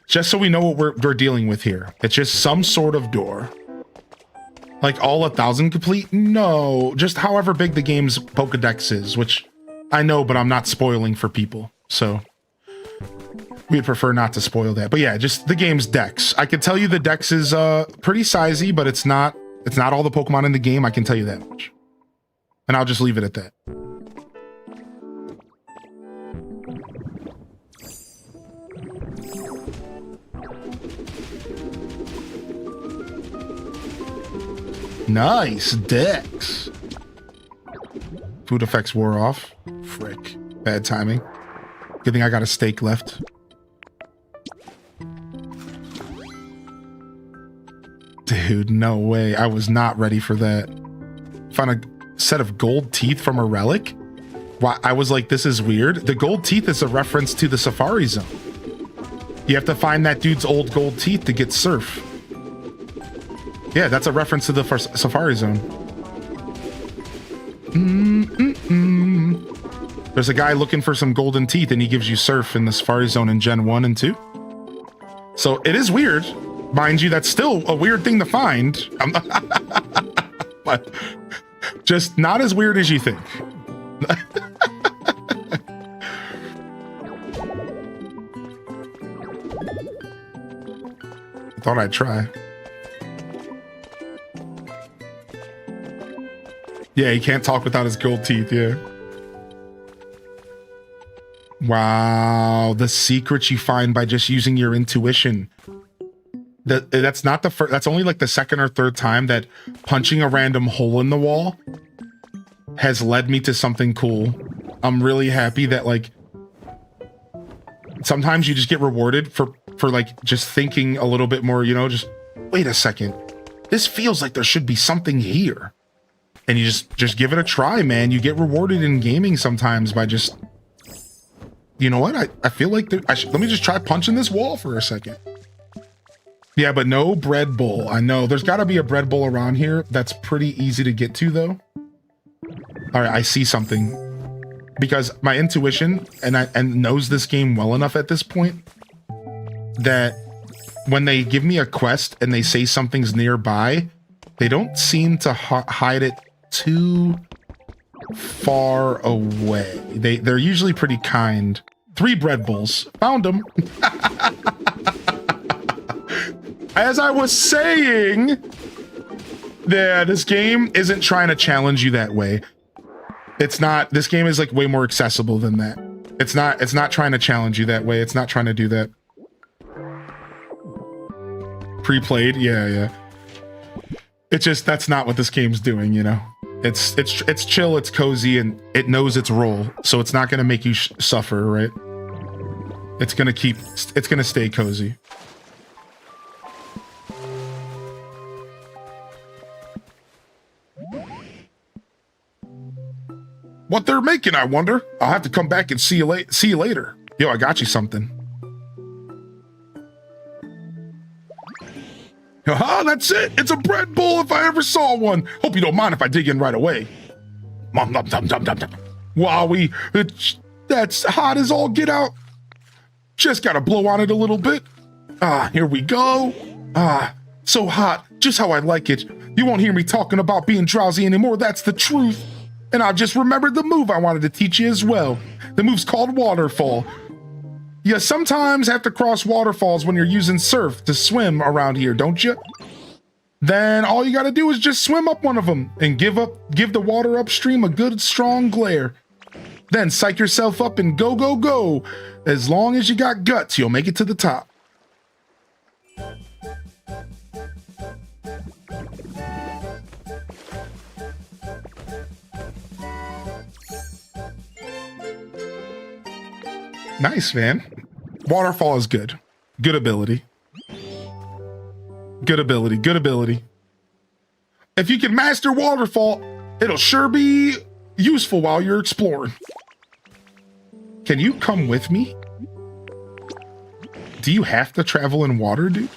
Just so we know what we're dealing with here. It's just some sort of door. Like all 1,000 complete? No, just however big the game's Pokedex is, which I know, but I'm not spoiling for people. So we'd prefer not to spoil that. But yeah, just the game's dex. I can tell you the dex is pretty sizey, but it's not all the Pokemon in the game. I can tell you that much. And I'll just leave it at that. Nice dex. Food effects wore off. Frick. Bad timing. Good thing I got a steak left. Dude, no way. I was not ready for that. Found a set of gold teeth from a relic. why I was like, this is weird. The gold teeth is a reference to the Safari Zone. You have to find that dude's old gold teeth to get surf. Yeah, that's a reference to the Safari Zone. There's a guy looking for some golden teeth, and he gives you surf in the Safari Zone in Gen 1 and 2. So it is weird. Mind you, that's still a weird thing to find. But just not as weird as you think. I thought I'd try. Yeah, he can't talk without his gold teeth, yeah. Wow, the secrets you find by just using your intuition. That's not the first, that's only like the second or third time that punching a random hole in the wall has led me to something cool. I'm really happy that like sometimes you just get rewarded for like just thinking a little bit more, you know, just wait a second. This feels like there should be something here. And you just give it a try, man. You get rewarded in gaming sometimes by just, you know what? I feel like let me just try punching this wall for a second. Yeah, but no bread bowl. I know there's got to be a bread bowl around here. That's pretty easy to get to though. All right, I see something because my intuition and knows this game well enough at this point that when they give me a quest and they say something's nearby, they don't seem to hide it too far away. They're usually pretty kind. 3 bread bowls. Found them. As I was saying, this game isn't trying to challenge you that way. It's not. This game is like way more accessible than that. It's not trying to challenge you that way. It's not trying to do that. Pre-played, yeah. It's just that's not what this game's doing, you know. It's chill, it's cozy, and it knows its role, so it's not gonna make you suffer, right? It's gonna stay cozy. What they're making, I wonder. I'll have to come back and see you later. Yo, I got you something. Haha, that's it. It's a bread bowl if I ever saw one. Hope you don't mind if I dig in right away. Wowie, that's hot as all get out. Just gotta blow on it a little bit. Here we go. So hot, just how I like it. You won't hear me talking about being drowsy anymore, that's the truth. And I've just remembered the move I wanted to teach you as well. The move's called Waterfall. You sometimes have to cross waterfalls when you're using surf to swim around here, don't you? Then all you gotta do is just swim up one of them and give the water upstream a good strong glare. Then psych yourself up and go, go, go. As long as you got guts, you'll make it to the top. Nice, man. Waterfall is good. Good ability. Good ability. Good ability. If you can master Waterfall, it'll sure be useful while you're exploring. Can you come with me? Do you have to travel in water, dude?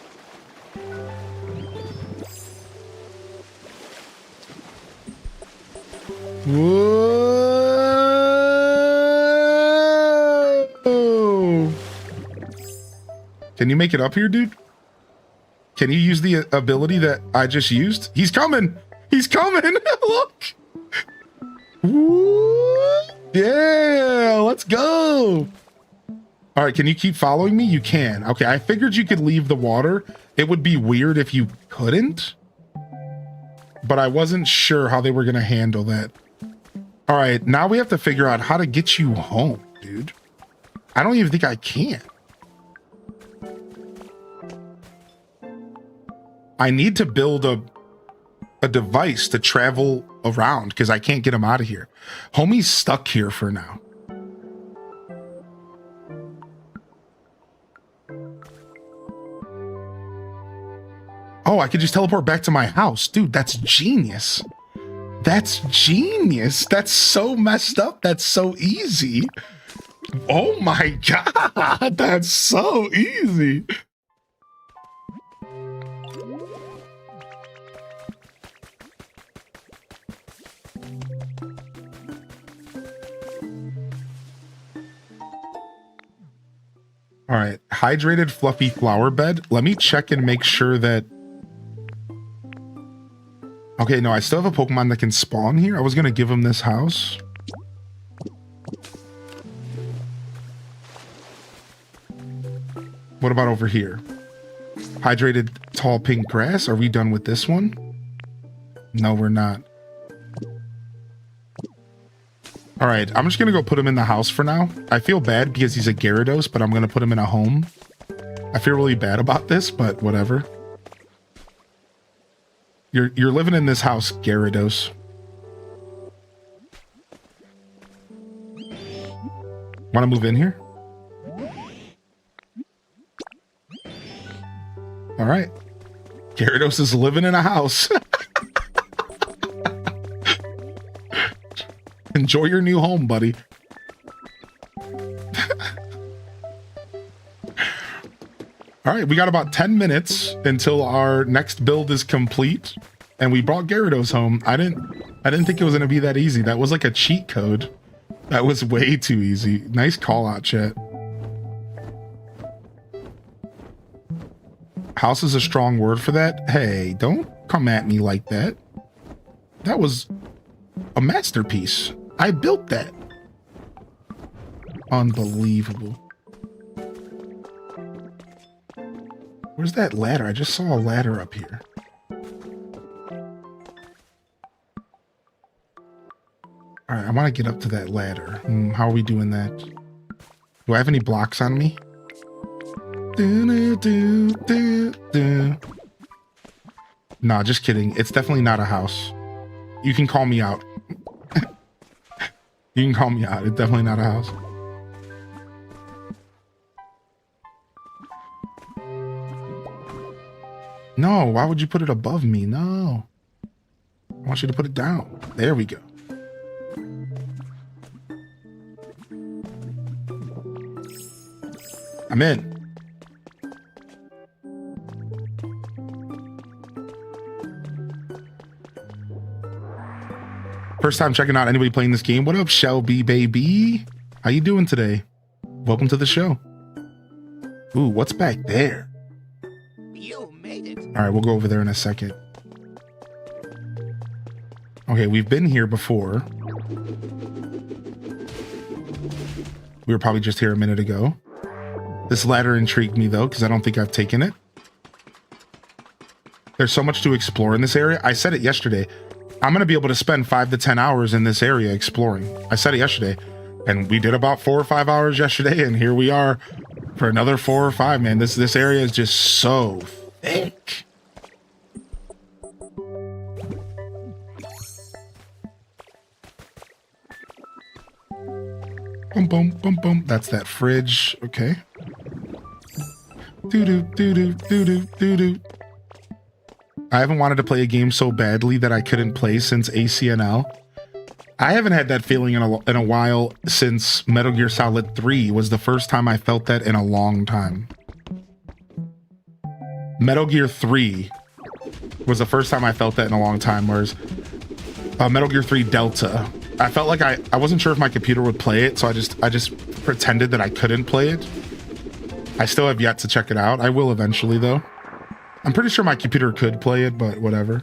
Whoa. Can you make it up here, dude? Can you use the ability that I just used? He's coming. He's coming. Look. Woo. Yeah, let's go. All right, can you keep following me? You can. Okay, I figured you could leave the water. It would be weird if you couldn't, but I wasn't sure how they were going to handle that. All right, now we have to figure out how to get you home, dude. I don't even think I can. I need to build a device to travel around because I can't get him out of here. Homie's stuck here for now. Oh, I could just teleport back to my house. Dude, that's genius. That's genius. That's so messed up. That's so easy. Oh my God. That's so easy. All right, hydrated fluffy flower bed. Let me check and make sure that... Okay, no, I still have a Pokemon that can spawn here. I was going to give him this house. What about over here? Hydrated tall pink grass. Are we done with this one? No, we're not. All right, I'm just going to go put him in the house for now. I feel bad because he's a Gyarados, but I'm going to put him in a home. I feel really bad about this, but whatever. You're living in this house, Gyarados. Want to move in here? All right. Gyarados is living in a house. Enjoy your new home, buddy. All right, we got about 10 minutes until our next build is complete, and we brought Gyarados home. I didn't think it was going to be that easy. That was like a cheat code. That was way too easy. Nice call out, chat. House is a strong word for that. Hey, don't come at me like that. That was a masterpiece. I built that. Unbelievable. Where's that ladder? I just saw a ladder up here. All right, I want to get up to that ladder. How are we doing that? Do I have any blocks on me? Nah, just kidding. It's definitely not a house. You can call me out. You can call me out. It's definitely not a house. No, why would you put it above me? No. I want you to put it down. There we go. I'm in. First time checking out anybody playing this game. What up, Shelby baby? How you doing today? Welcome to the show. Ooh, what's back there? You made it. All right, we'll go over there in a second. Okay, we've been here before. We were probably just here a minute ago. This ladder intrigued me though, because I don't think I've taken it. There's so much to explore in this area. I said it yesterday. I'm going to be able to spend 5 to 10 hours in this area exploring. I said it yesterday, and we did about 4 or 5 hours yesterday, and here we are for another 4 or 5, man. This area is just so thick. Boom, boom, boom, boom. That's that fridge. Okay. Doo-doo, doo-doo, doo-doo, doo-doo. I haven't wanted to play a game so badly that I couldn't play since ACNL. I haven't had that feeling in a while since Metal Gear Solid 3 was the first time I felt that in a long time. Metal Gear 3 was the first time I felt that in a long time, whereas Metal Gear 3 Delta, I felt like I wasn't sure if my computer would play it, so I just pretended that I couldn't play it. I still have yet to check it out. I will eventually, though. I'm pretty sure my computer could play it, but whatever.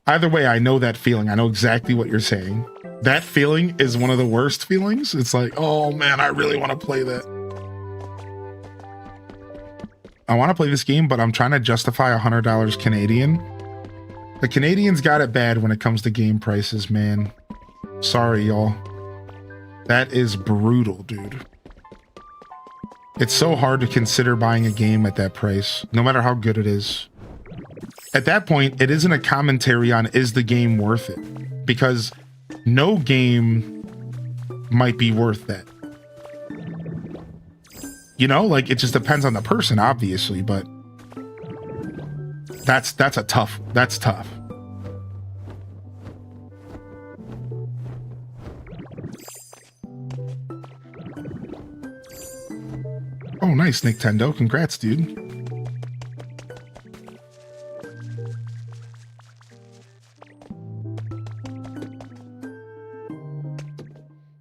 Either way, I know that feeling. I know exactly what you're saying. That feeling is one of the worst feelings. It's like, oh man, I really want to play that. I want to play this game, but I'm trying to justify $100 Canadian. The Canadians got it bad when it comes to game prices, man. Sorry, y'all. That is brutal, dude. It's so hard to consider buying a game at that price, no matter how good it is. At that point, it isn't a commentary on is the game worth it, because no game might be worth that. You know, like it just depends on the person, obviously, but that's tough. Oh, nice, Nintendo. Congrats, dude.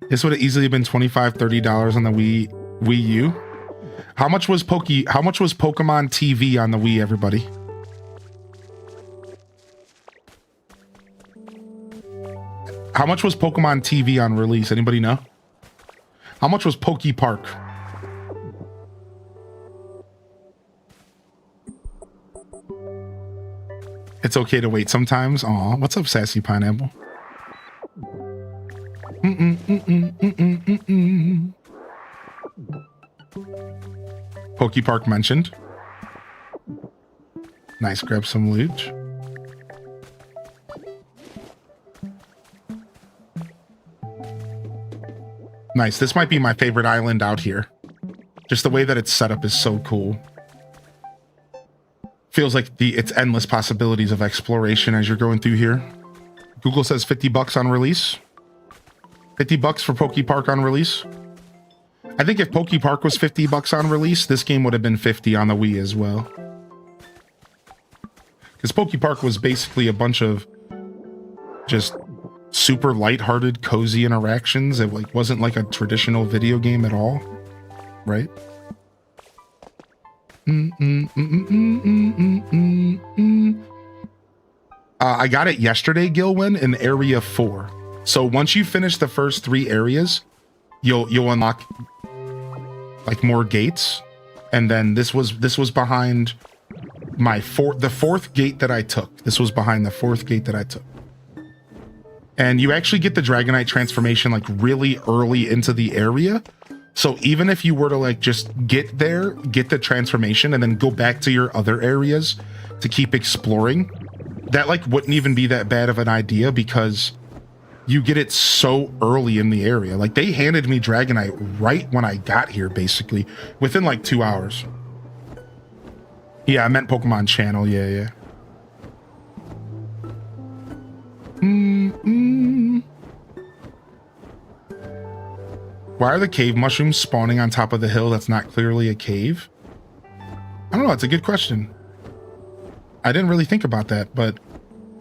This would have easily been $25, $30 on the Wii U. How much was Pokemon TV on the Wii, everybody? How much was Pokemon TV on release? Anybody know? How much was Poke Park? It's okay to wait sometimes. Aw, what's up, Sassy Pineapple? Poke Park mentioned. Nice, grab some loot. Nice, this might be my favorite island out here. Just the way that it's set up is so cool. Feels like it's endless possibilities of exploration as you're going through here. Google says $50 on release. $50 for Poke Park on release. I think if Poke Park was $50 on release, this game would have been 50 on the Wii as well. Because Poke Park was basically a bunch of just super lighthearted, cozy interactions. It like wasn't like a traditional video game at all, right? I got it yesterday, Gilwin, in Area 4. So once you finish the first 3 areas, you'll unlock like more gates, and then this was behind the fourth gate that I took. This was behind the 4th gate that I took. And you actually get the Dragonite transformation like really early into the area. So even if you were to like just get there, get the transformation, and then go back to your other areas to keep exploring, that like wouldn't even be that bad of an idea because you get it so early in the area. Like they handed me Dragonite right when I got here, basically within like 2 hours. Yeah, I meant Pokemon Channel. Yeah. Why are the cave mushrooms spawning on top of the hill that's not clearly a cave? I don't know, it's a good question. I didn't really think about that, but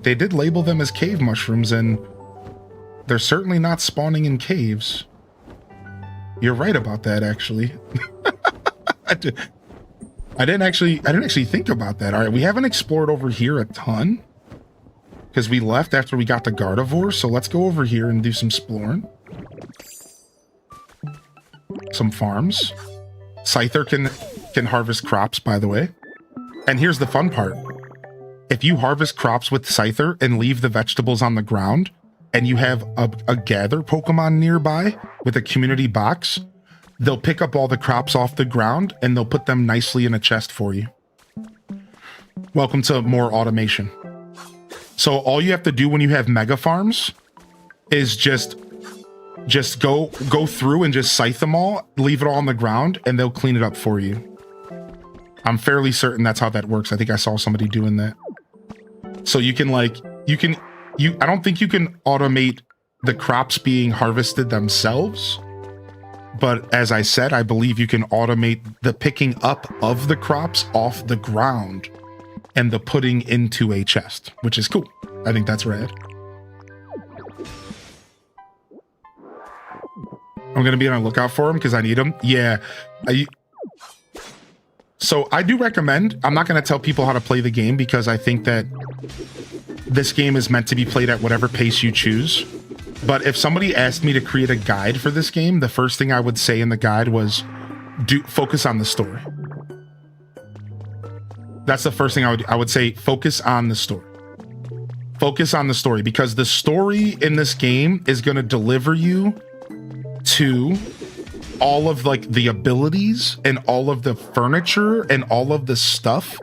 they did label them as cave mushrooms, and they're certainly not spawning in caves. You're right about that, actually. I didn't actually think about that. All right, we haven't explored over here a ton because we left after we got the Gardevoir, so let's go over here and do some exploring. Some farms. Scyther can harvest crops, by the way. And here's the fun part. If you harvest crops with Scyther and leave the vegetables on the ground, and you have a gather Pokemon nearby with a community box, they'll pick up all the crops off the ground and they'll put them nicely in a chest for you. Welcome to more automation. So all you have to do when you have mega farms is just go through and just scythe them all, leave it all on the ground, and they'll clean it up for you. I'm fairly certain that's how that works. I think I saw somebody doing that. So you can I don't think you can automate the crops being harvested themselves, but as I said, I believe you can automate the picking up of the crops off the ground and the putting into a chest, which is cool. I think that's rad. I'm going to be on a lookout for them because I need them. Yeah. So I do recommend, I'm not going to tell people how to play the game because I think that this game is meant to be played at whatever pace you choose. But if somebody asked me to create a guide for this game, the first thing I would say in the guide was focus on the story. That's the first thing I would say, focus on the story. Focus on the story, because the story in this game is going to deliver you to all of like the abilities and all of the furniture and all of the stuff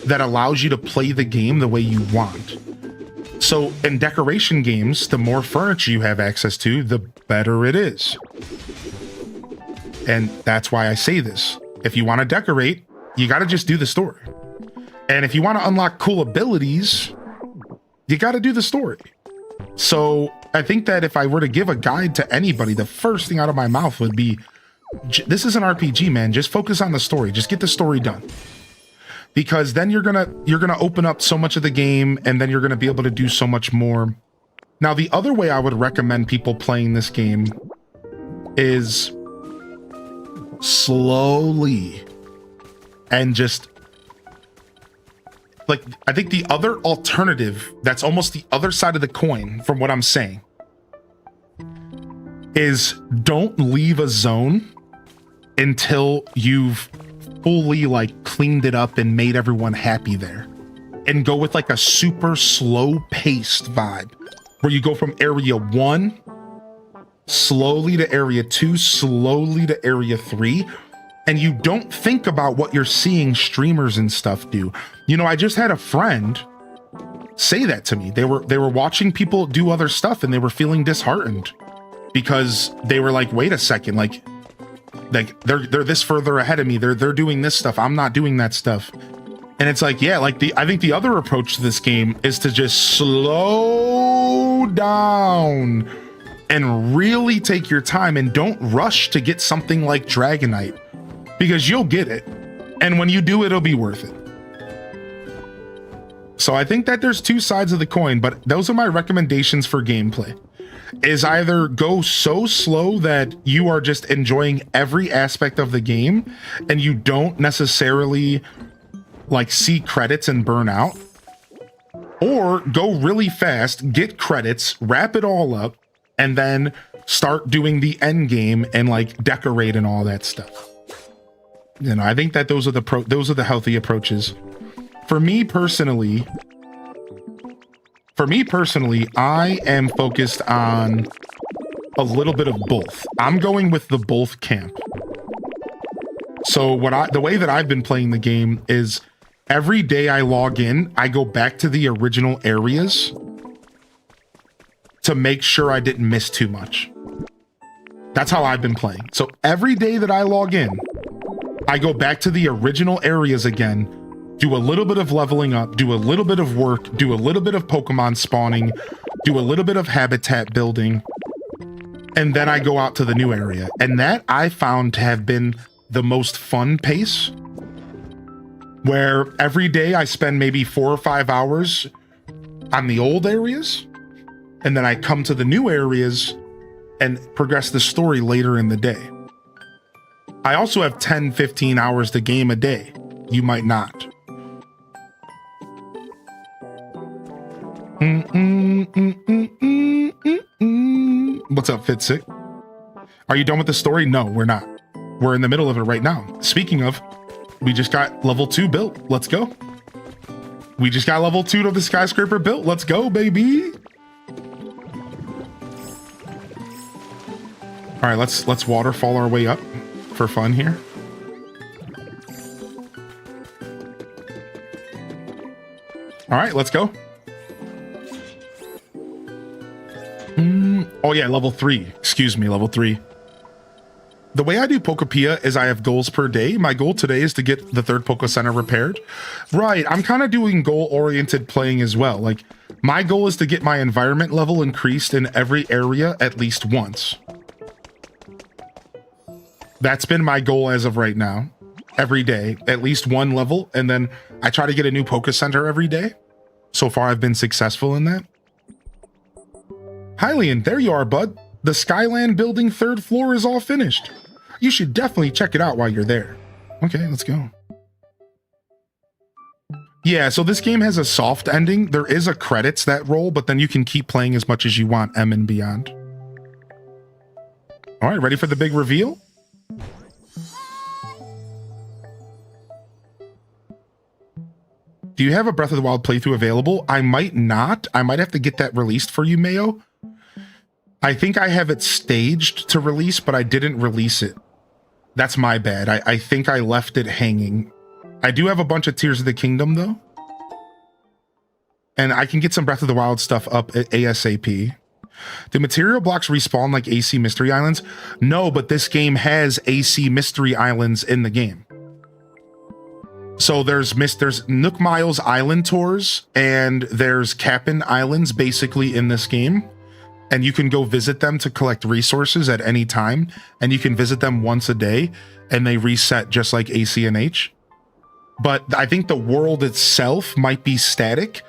that allows you to play the game the way you want. So in decoration games, the more furniture you have access to, the better it is. And that's why I say this. If you want to decorate, you got to just do the story. And if you want to unlock cool abilities, you got to do the story. So I think that if I were to give a guide to anybody, the first thing out of my mouth would be this is an RPG, man. Just focus on the story. Just get the story done. Because then you're gonna open up so much of the game, and then you're gonna be able to do so much more. Now, the other way I would recommend people playing this game is slowly and just like, I think the other alternative that's almost the other side of the coin from what I'm saying is don't leave a zone until you've fully like cleaned it up and made everyone happy there, and go with like a super slow paced vibe where you go from area 1 slowly to area 2, slowly to area 3, and you don't think about what you're seeing streamers and stuff do. You know, I just had a friend say that to me. They were watching people do other stuff and they were feeling disheartened because they were like, wait a second, like they're this further ahead of me. They're doing this stuff. I'm not doing that stuff. And it's like, yeah, like I think the other approach to this game is to just slow down and really take your time and don't rush to get something like Dragonite, because you'll get it. And when you do, it'll be worth it. So I think that there's two sides of the coin, but those are my recommendations for gameplay. Is either go so slow that you are just enjoying every aspect of the game and you don't necessarily like see credits and burn out, or go really fast, get credits, wrap it all up, and then start doing the end game and like decorate and all that stuff. You know, I think that those are the healthy approaches. For me personally, I am focused on a little bit of both. I'm going with the both camp. So the way that I've been playing the game is every day I log in, I go back to the original areas to make sure I didn't miss too much. That's how I've been playing. So every day that I log in, I go back to the original areas again, do a little bit of leveling up, do a little bit of work, do a little bit of Pokemon spawning, do a little bit of habitat building, and then I go out to the new area. And that I found to have been the most fun pace, where every day I spend maybe 4 or 5 hours on the old areas, and then I come to the new areas and progress the story later in the day. I also have 10, 15 hours to game a day. You might not. What's up, Fitsick? Are you done with the story? No, we're not. We're in the middle of it right now. Speaking of, we just got level 2 built. Let's go. We just got level 2 of the skyscraper built. Let's go, baby. All right, let's waterfall our way up for fun here. All right, let's go. Oh yeah, level 3. Excuse me, level 3. The way I do Pokopia is I have goals per day. My goal today is to get the 3rd Poke Center repaired. Right, I'm kind of doing goal-oriented playing as well. Like, my goal is to get my environment level increased in every area at least once. That's been my goal as of right now. Every day, at least 1 level, and then I try to get a new Poke Center every day. So far, I've been successful in that. Hylian, there you are, bud. The Skyland building 3rd floor is all finished. You should definitely check it out while you're there. Okay, let's go. Yeah, so this game has a soft ending. There is a credits that roll, but then you can keep playing as much as you want, M and beyond. All right, ready for the big reveal? Do you have a Breath of the Wild playthrough available? I might not. I might have to get that released for you, Mayo. I think I have it staged to release, but I didn't release it. That's my bad. I think I left it hanging. I do have a bunch of Tears of the Kingdom, though. And I can get some Breath of the Wild stuff up at ASAP. Do material blocks respawn like AC Mystery Islands? No, but this game has AC Mystery Islands in the game. So there's Nook Miles Island tours, and there's Kapp'n Islands basically in this game. and you can go visit them to collect resources at any time, and you can visit them once a day, and they reset just like ACNH. But I think the world itself might be static.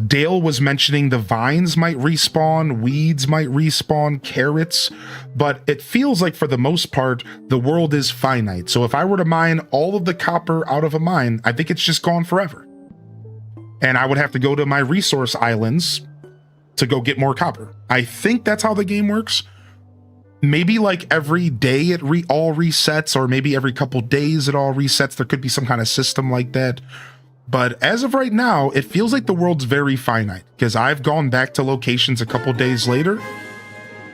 Dale was mentioning the vines might respawn, weeds might respawn, carrots, but it feels like for the most part, the world is finite. So if I were to mine all of the copper out of a mine, I think it's just gone forever. And I would have to go to my resource islands to go get more copper. I think that's how the game works. Maybe like every day it all resets, or maybe every couple days it all resets. There could be some kind of system like that. But as of right now, it feels like the world's very finite, because I've gone back to locations a couple days later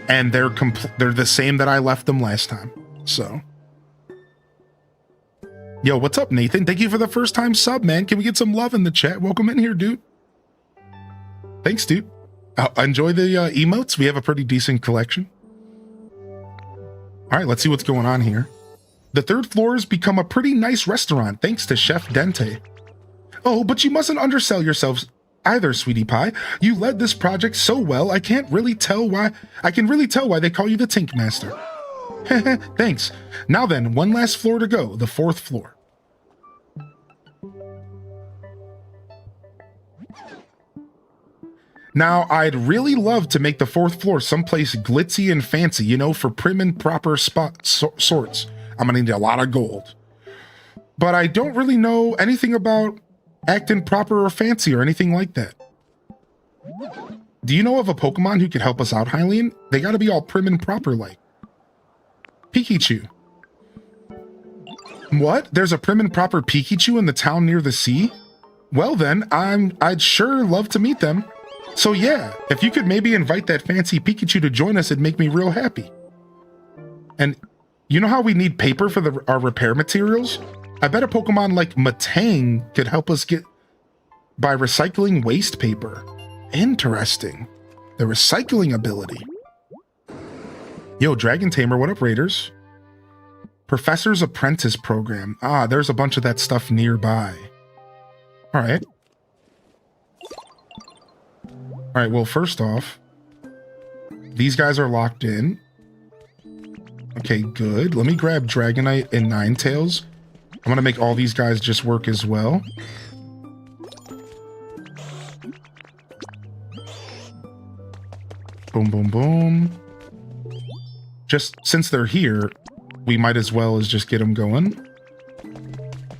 and they're the same that I left them last time. So, yo, what's up, Nathan? Thank you for the first time sub, man. Can we get some love in the chat? Welcome in here, dude. Thanks, dude. Enjoy the emotes. We have a pretty decent collection. All right, let's see what's going on here. The third floor has become a pretty nice restaurant thanks to Chef Dente. Oh, but you mustn't undersell yourselves either, sweetie pie. You led this project so well, I can really tell why they call you the Tink Master. Thanks. Now then, one last floor to go, the fourth floor. Now, I'd really love to make the fourth floor someplace glitzy and fancy, you know, for prim and proper sorts. I'm gonna need a lot of gold. But I don't really know anything about acting proper or fancy or anything like that. Do you know of a Pokemon who could help us out, Hylian? They gotta be all prim and proper like. Pikachu. What? There's a prim and proper Pikachu in the town near the sea? Well then, I'd sure love to meet them. So yeah, if you could maybe invite that fancy Pikachu to join us, it'd make me real happy. And you know how we need paper for our repair materials? I bet a Pokemon like Matang could help us get by recycling waste paper. Interesting. The recycling ability. Yo, Dragon Tamer, what up, Raiders? Professor's Apprentice Program. Ah, there's a bunch of that stuff nearby. All right. All right, well, first off, these guys are locked in. Okay, good. Let me grab Dragonite and Ninetales. I'm going to make all these guys just work as well. Boom, boom, boom. Just since they're here, we might as well as just get them going.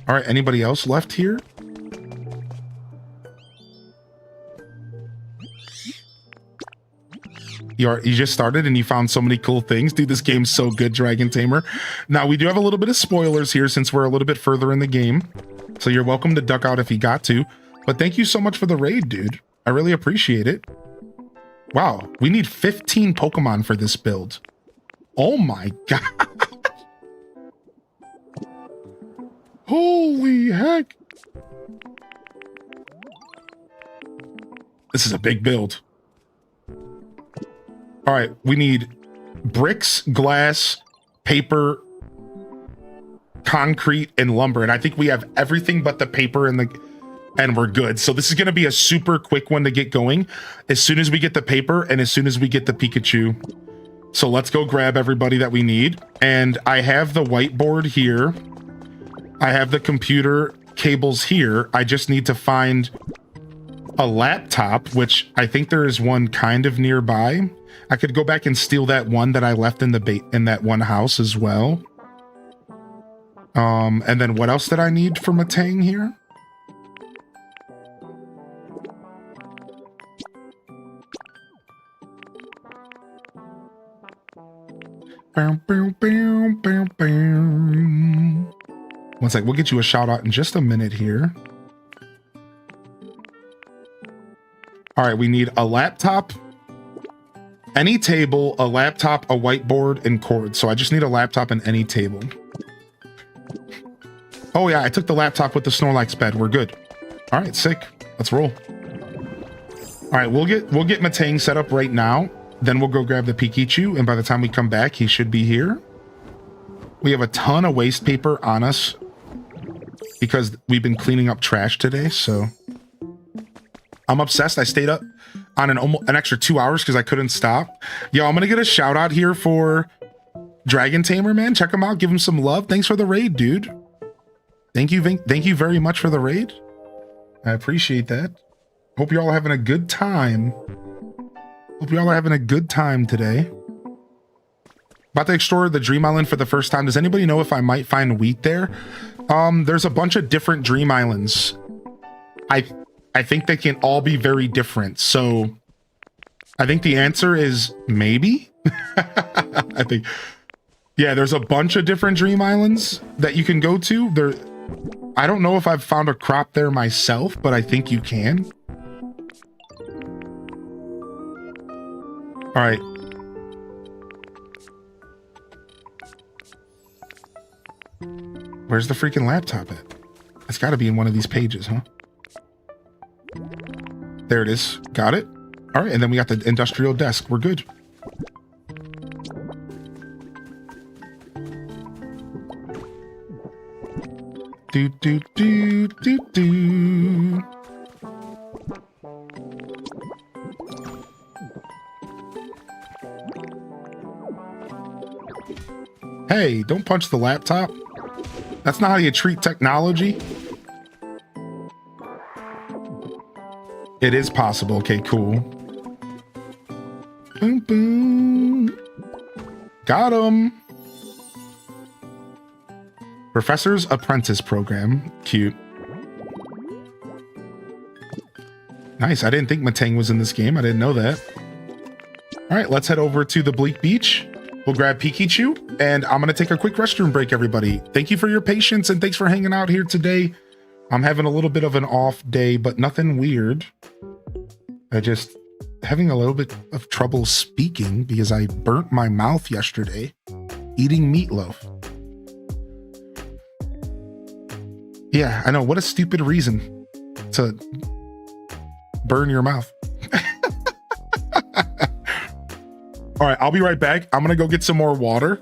All right, anybody else left here? You just started and you found so many cool things. Dude, this game's so good, Dragon Tamer. Now, we do have a little bit of spoilers here since we're a little bit further in the game. So you're welcome to duck out if you got to. But thank you so much for the raid, dude. I really appreciate it. Wow, we need 15 Pokemon for this build. Oh my god. Holy heck. This is a big build. All right, we need bricks, glass, paper, concrete, and lumber. And I think we have everything but the paper and we're good. So this is going to be a super quick one to get going as soon as we get the paper and as soon as we get the Pikachu. So let's go grab everybody that we need. And I have the whiteboard here. I have the computer cables here. I just need to find a laptop, which I think there is one kind of nearby. I could go back and steal that one that I left in that one house as well. And then what else did I need for Matang here? Bow, bow, bow, bow, bow. One sec, we'll get you a shout out in just a minute here. All right, we need a laptop, any table, a laptop, a whiteboard, and cord. So I just need a laptop and any table. Oh yeah, I took the laptop with the Snorlax bed. We're good. All right, sick. Let's roll. All right, we'll get Matang set up right now. Then we'll go grab the Pikachu, and by the time we come back, he should be here. We have a ton of waste paper on us because we've been cleaning up trash today, so I'm obsessed. I stayed up on an extra 2 hours because I couldn't stop. Yo, I'm gonna get a shout out here for Dragon Tamer, man. Check him out. Give him some love. Thanks for the raid, dude. Thank you very much for the raid. I appreciate that. Hope you all are having a good time. Hope you all are having a good time today. About to explore the Dream Island for the first time. Does anybody know if I might find wheat there? There's a bunch of different Dream Islands. I think they can all be very different. So I think the answer is maybe. I think, yeah, there's a bunch of different Dream Islands that you can go to. There, I don't know if I've found a crop there myself, but I think you can. All right. Where's the freaking laptop at? It's got to be in one of these pages, huh? There it is. Got it. All right, and then we got the industrial desk. We're good. Do, do, do, do, do. Hey, don't punch the laptop. That's not how you treat technology. It is possible. Okay, cool. Boom, boom. Got him. Professor's Apprentice Program. Cute. Nice. I didn't think Matang was in this game. I didn't know that. All right, let's head over to the Bleak Beach. We'll grab Pikachu, and I'm going to take a quick restroom break, everybody. Thank you for your patience, and thanks for hanging out here today. I'm having a little bit of an off day, but nothing weird. I just having a little bit of trouble speaking because I burnt my mouth yesterday eating meatloaf. Yeah, I know. What a stupid reason to burn your mouth. All right, I'll be right back. I'm going to go get some more water.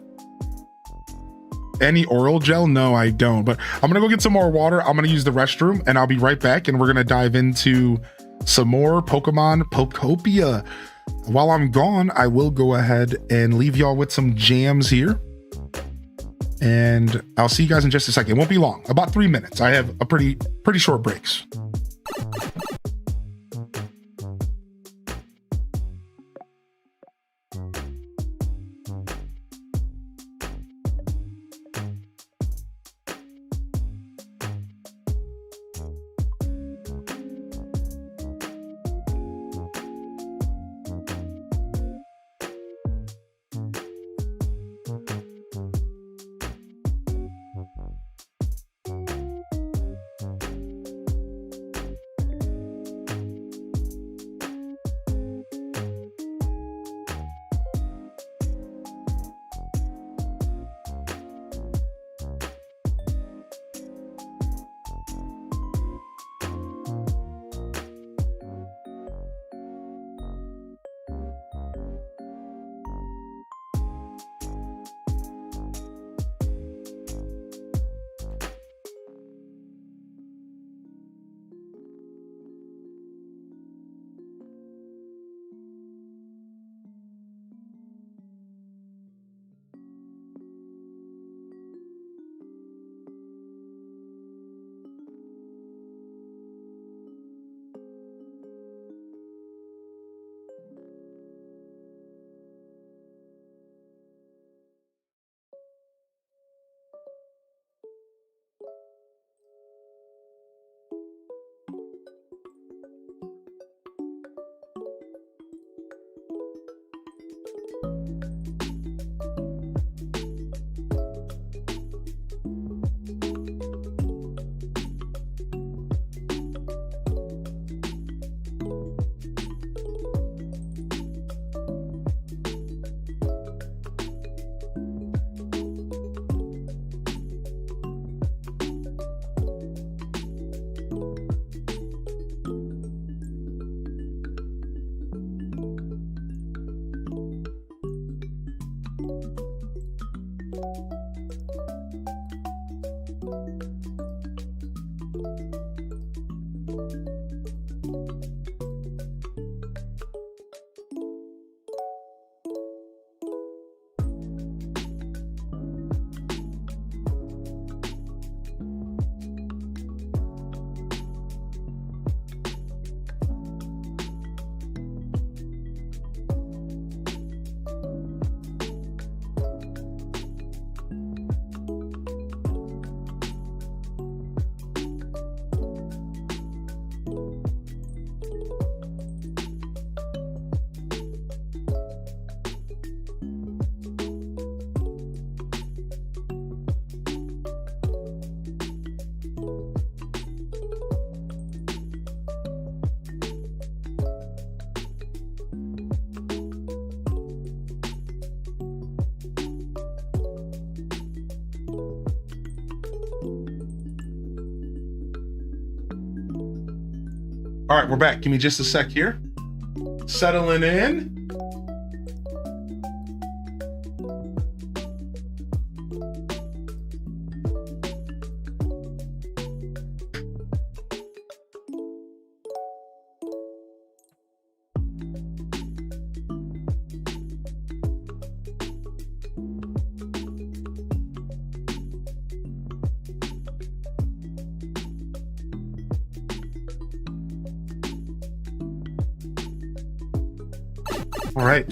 Any oral gel? No, I don't. But I'm going to go get some more water. I'm going to use the restroom, and I'll be right back. And we're going to dive into some more Pokemon Pokopia. While I'm gone, I will go ahead and leave y'all with some jams here. And I'll see you guys in just a second. It won't be long. About 3 minutes. I have a pretty short breaks. All right, we're back. Give me just a sec here. Settling in. All right.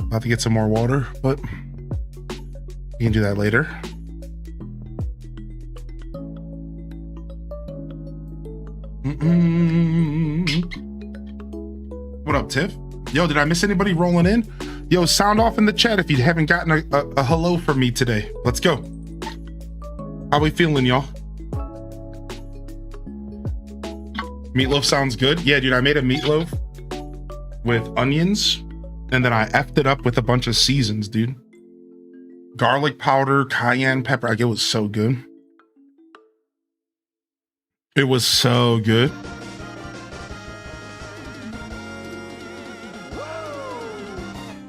About to get some more water, but we can do that later. What up, Tiff? Yo, did I miss anybody rolling in? Yo, sound off in the chat if you haven't gotten a hello from me today. Let's go. How we feeling, y'all? Meatloaf sounds good. Yeah, dude, I made a meatloaf with onions, and then I effed it up with a bunch of seasons, dude. Garlic powder, cayenne pepper. Like, it was so good. It was so good.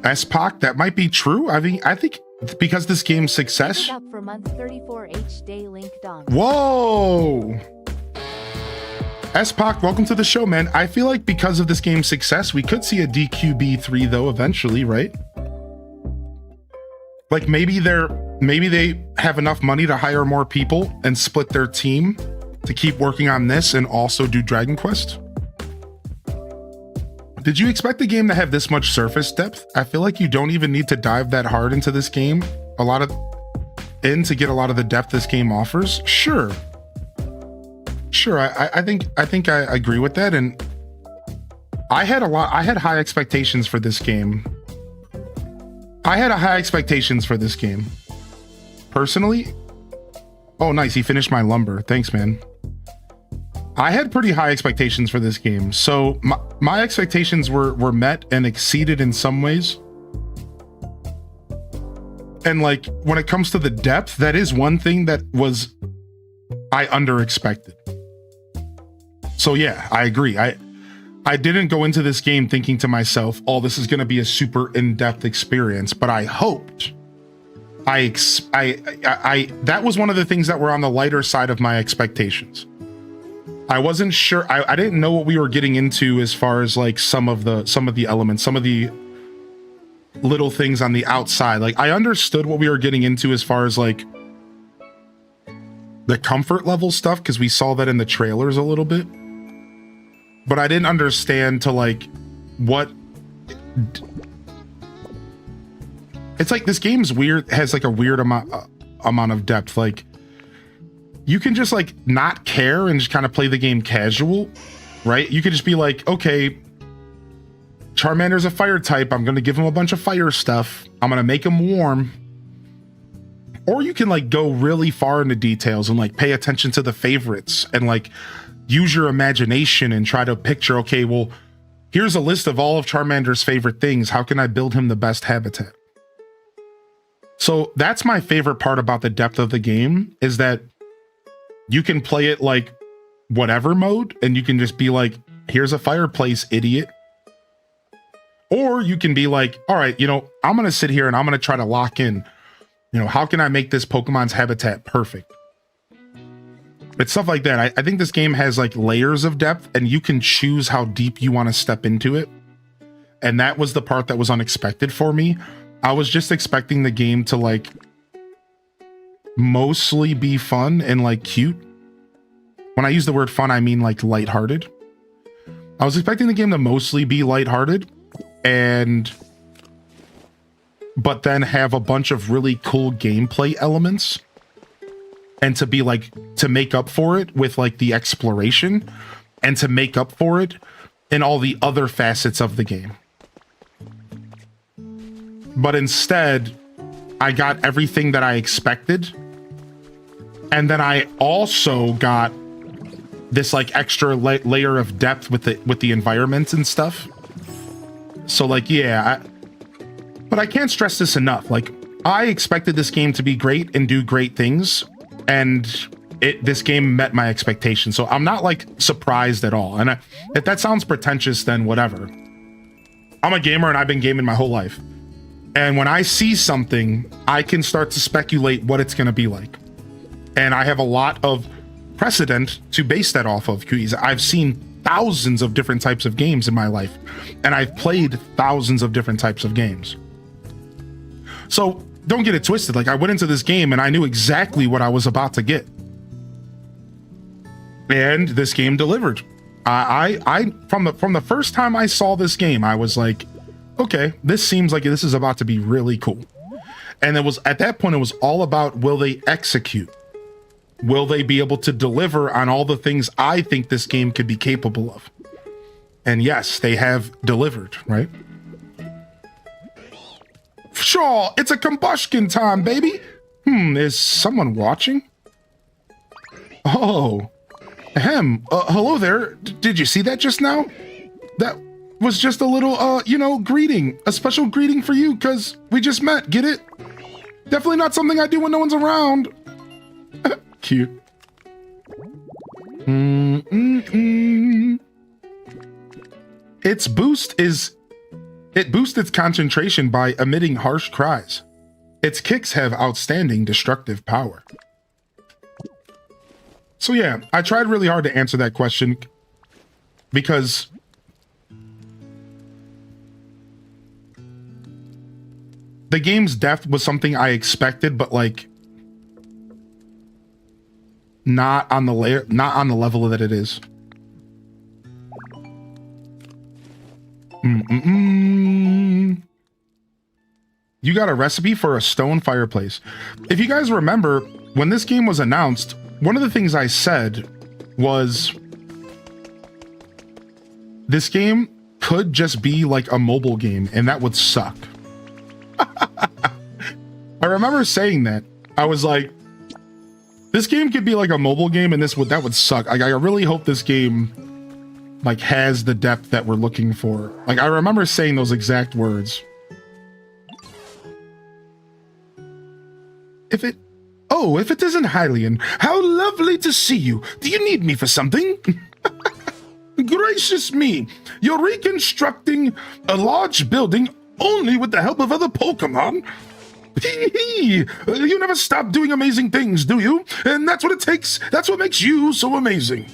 S-Pac, that might be true. I think because this game's success. Up for month 34 H day link dong. Whoa! S-Pac, welcome to the show, man. I feel like because of this game's success, we could see a DQB3 though eventually, right? Like maybe they have enough money to hire more people and split their team to keep working on this and also do Dragon Quest. Did you expect the game to have this much surface depth? I feel like you don't even need to dive that hard into this game. To get a lot of the depth this game offers. Sure, I think I agree with that, and I had high expectations for this game. Personally. Oh, nice, he finished my lumber. Thanks, man. I had pretty high expectations for this game, so my expectations were met and exceeded in some ways. And like when it comes to the depth, that is one thing that I under-expected. So yeah, I agree. I didn't go into this game thinking to myself, oh, this is going to be a super in-depth experience, but I hoped. That was one of the things that were on the lighter side of my expectations. I wasn't sure. I didn't know what we were getting into as far as like some of the elements, some of the little things on the outside. Like I understood what we were getting into as far as like the comfort level stuff, because we saw that in the trailers a little bit. But I didn't understand to like what. It's like this game's weird, has like a weird amount of depth. Like you can just like not care and just kind of play the game casual, right? You could just be like, okay, Charmander's a fire type. I'm going to give him a bunch of fire stuff. I'm going to make him warm. Or you can like go really far into details and like pay attention to the favorites and like use your imagination and try to picture, okay, well, here's a list of all of Charmander's favorite things. How can I build him the best habitat? So that's my favorite part about the depth of the game, is that you can play it like whatever mode and you can just be like, here's a fireplace, idiot. Or you can be like, all right, I'm going to sit here and I'm going to try to lock in, how can I make this Pokemon's habitat perfect? It's stuff like that. I think this game has like layers of depth and you can choose how deep you want to step into it. And that was the part that was unexpected for me. I was just expecting the game to like mostly be fun and like cute. When I use the word fun, I mean like lighthearted. I was expecting the game to mostly be lighthearted but then have a bunch of really cool gameplay elements and to be like, to make up for it with like the exploration and to make up for it in all the other facets of the game. But instead, I got everything that I expected. And then I also got this like extra layer of depth with the environments and stuff. So like, yeah, but I can't stress this enough. Like I expected this game to be great and do great things. And this game met my expectations. So I'm not like surprised at all. And if that sounds pretentious, then whatever. I'm a gamer and I've been gaming my whole life. And when I see something, I can start to speculate what it's going to be like. And I have a lot of precedent to base that off of. I've seen thousands of different types of games in my life, and I've played thousands of different types of games. So don't get it twisted. Like, I went into this game and I knew exactly what I was about to get. And this game delivered. I from the first time I saw this game, I was like, okay, this seems like this is about to be really cool. And it was at that point, it was all about, will they execute? Will they be able to deliver on all the things I think this game could be capable of? And yes, they have delivered, right? Sure, it's a combustion time, baby. Is someone watching? Oh, hello there. Did you see that just now? That was just a little, greeting. A special greeting for you, because we just met, get it? Definitely not something I do when no one's around. Cute. It boosts its concentration by emitting harsh cries. Its kicks have outstanding destructive power. So yeah, I tried really hard to answer that question because the game's depth was something I expected, but like not on the level that it is. You got a recipe for a stone fireplace. If you guys remember, when this game was announced, one of the things I said was this game could just be like a mobile game, and that would suck. I remember saying that. I was like, this game could be like a mobile game, and that would suck. Like, I really hope this game like has the depth that we're looking for. Like, I remember saying those exact words. If it isn't Hylian, how lovely to see you. Do you need me for something? Gracious me, you're reconstructing a large building only with the help of other Pokemon? You never stop doing amazing things, do you? And that's what it takes. That's what makes you so amazing.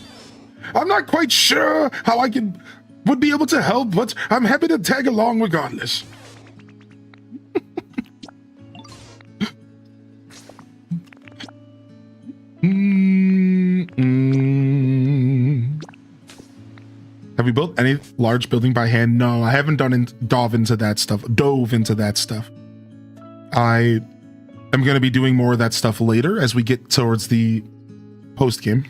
I'm not quite sure how I would be able to help, but I'm happy to tag along regardless. Have you built any large building by hand? No, I haven't dove into that stuff. I am going to be doing more of that stuff later as we get towards the post game.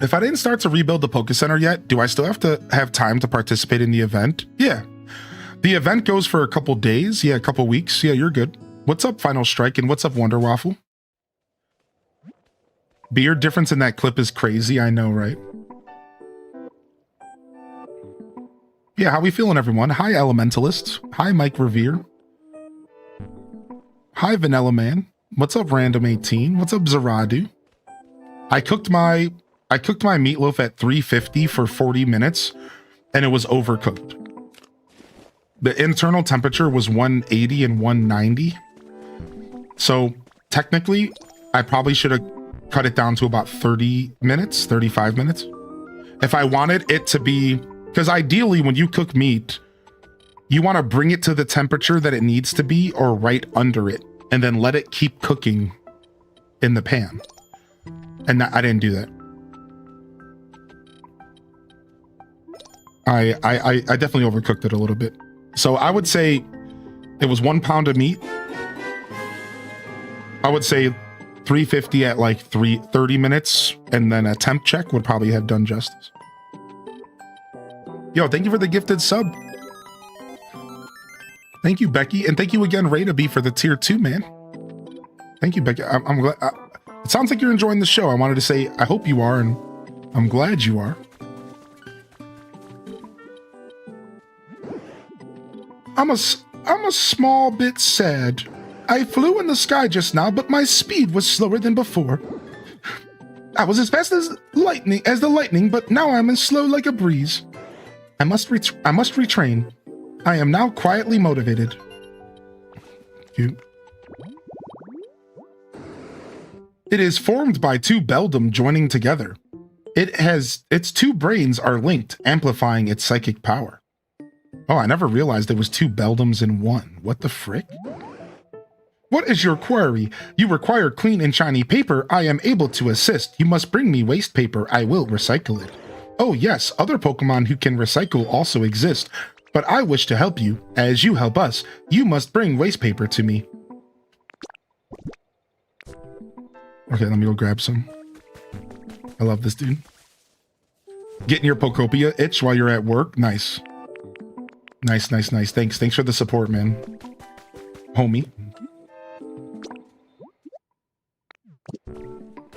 If I didn't start to rebuild the Poke Center yet, do I still have to have time to participate in the event? Yeah. The event goes for a couple days. Yeah, a couple weeks. Yeah, you're good. What's up, Final Strike? And what's up, Wonder Waffle? Beard difference in that clip is crazy. I know, right? Yeah, how we feeling, everyone? Hi, Elementalists. Hi, Mike Revere. Hi, Vanilla Man. What's up, Random 18? What's up, Zaradu? I cooked my meatloaf at 350 for 40 minutes, and it was overcooked. The internal temperature was 180 and 190. So technically, I probably should have cut it down to about 30 minutes, 35 minutes. If I wanted it to be, because ideally when you cook meat, you want to bring it to the temperature that it needs to be or right under it, and then let it keep cooking in the pan. And I didn't do that. I definitely overcooked it a little bit. So I would say it was 1 pound of meat. I would say 350 at like 30 minutes, and then a temp check would probably have done justice. Yo, thank you for the gifted sub. Thank you, Becky, and thank you again, Rayna for the tier 2, man. Thank you, Becky. I'm glad. It sounds like you're enjoying the show. I wanted to say I hope you are, and I'm glad you are. I'm a small bit sad. I flew in the sky just now, but my speed was slower than before. I was as fast as the lightning, but now I'm as slow like a breeze. I must retrain. I am now quietly motivated. Cute. It is formed by two beldam joining together. Its two brains are linked, amplifying its psychic power. Oh, I never realized there was two beldams in one. What the frick? What is your query? You require clean and shiny paper. I am able to assist. You must bring me waste paper. I will recycle it. Oh yes, other Pokemon who can recycle also exist, but I wish to help you. As you help us, you must bring waste paper to me. Okay, let me go grab some. I love this dude. Getting your Pokopia itch while you're at work. Nice. Nice. Thanks for the support, man. Homie.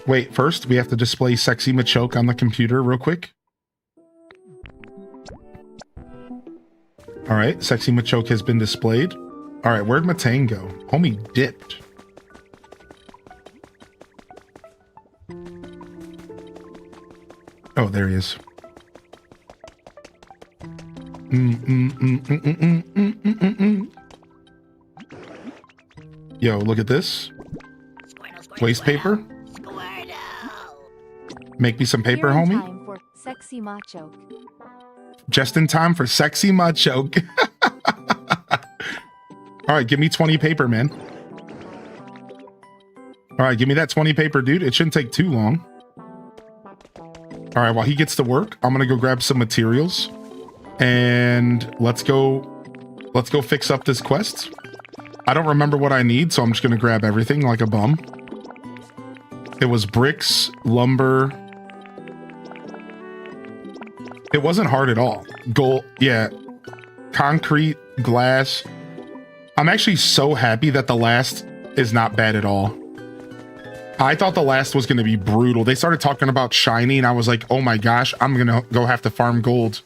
Wait, first we have to display Sexy Machoke on the computer real quick. Alright, Sexy Machoke has been displayed. Alright, where'd Matang go? Homie dipped. Oh, there he is. Yo, look at this. Waste paper. Make me some paper, Here in homie. time for Sexy Machoke. Just in time for Sexy Machoke. All right, give me 20 paper, man. All right, give me that 20 paper, dude. It shouldn't take too long. All right, while he gets to work, I'm gonna go grab some materials, and let's go fix up this quest. I don't remember what I need, so I'm just gonna grab everything like a bum. It was bricks, lumber. It wasn't hard at all. Gold, yeah. Concrete, glass. I'm actually so happy that the last is not bad at all. I thought the last was going to be brutal. They started talking about shiny, and I was like, oh my gosh, I'm going to go have to farm gold.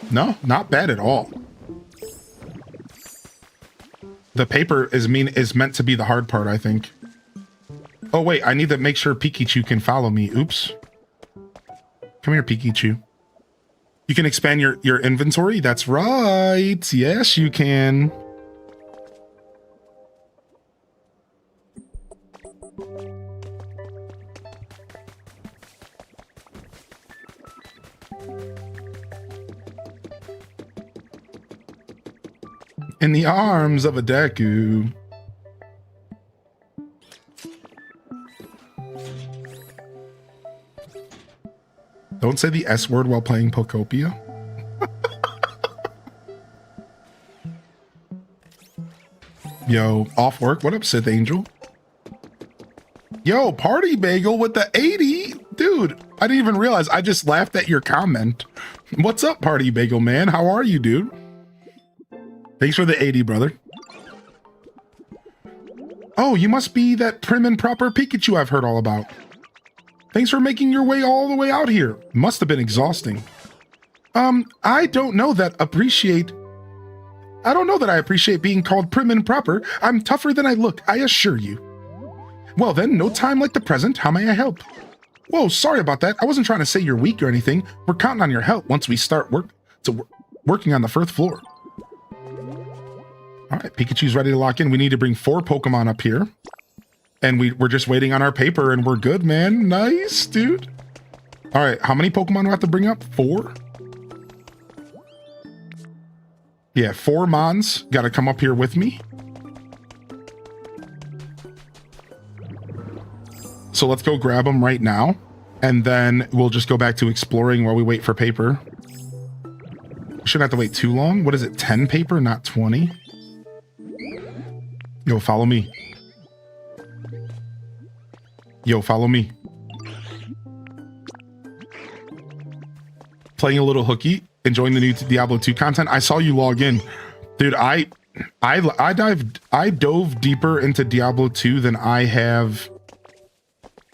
No, not bad at all. The paper is meant to be the hard part, I think. Oh wait, I need to make sure Pikachu can follow me. Oops. Come here, Pikachu. You can expand your inventory? That's right. Yes, you can. In the arms of a Deku. Don't say the S word while playing Pokopia. Yo, off work. What up, Sith Angel? Yo, Party Bagel with the 80. Dude, I didn't even realize. I just laughed at your comment. What's up, Party Bagel, man? How are you, dude? Thanks for the 80, brother. Oh, you must be that prim and proper Pikachu I've heard all about. Thanks for making your way all the way out here. Must have been exhausting. I don't know that I appreciate being called prim and proper. I'm tougher than I look, I assure you. Well then, no time like the present. How may I help? Whoa, sorry about that. I wasn't trying to say you're weak or anything. We're counting on your help once we start working on the first floor. All right, Pikachu's ready to lock in. We need to bring 4 Pokemon up here. And we're just waiting on our paper and we're good, man. Nice, dude. All right, how many Pokemon do I have to bring up? 4? Yeah, 4 Mons got to come up here with me. So let's go grab them right now. And then we'll just go back to exploring while we wait for paper. Shouldn't have to wait too long. What is it, 10 paper, not 20? Yo, follow me. Yo, follow me. Playing a little hooky, enjoying the new Diablo 2 content. I saw you log in. Dude, I dove deeper into Diablo 2 than I have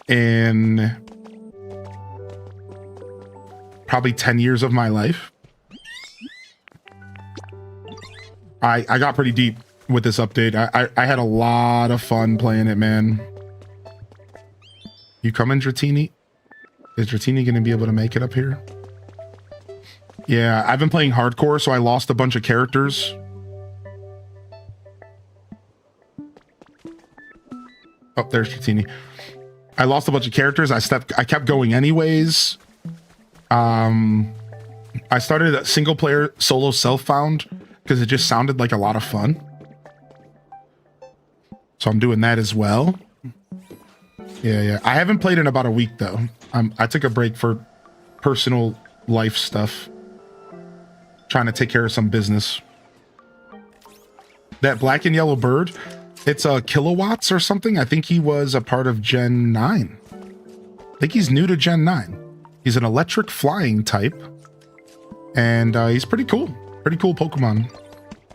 in probably 10 years of my life. I got pretty deep with this update. I had a lot of fun playing it, man. You coming, Dratini? Is Dratini going to be able to make it up here? Yeah, I've been playing hardcore, so I lost a bunch of characters. Oh, there's Dratini. I lost a bunch of characters. I kept going anyways. I started a single player solo self-found because it just sounded like a lot of fun. So I'm doing that as well. Yeah. I haven't played in about a week though. I took a break for personal life stuff. Trying to take care of some business. That black and yellow bird, it's a kilowatts or something. I think he was a part of Gen 9. I think he's new to Gen 9. He's an electric flying type. And he's pretty cool. Pretty cool Pokemon.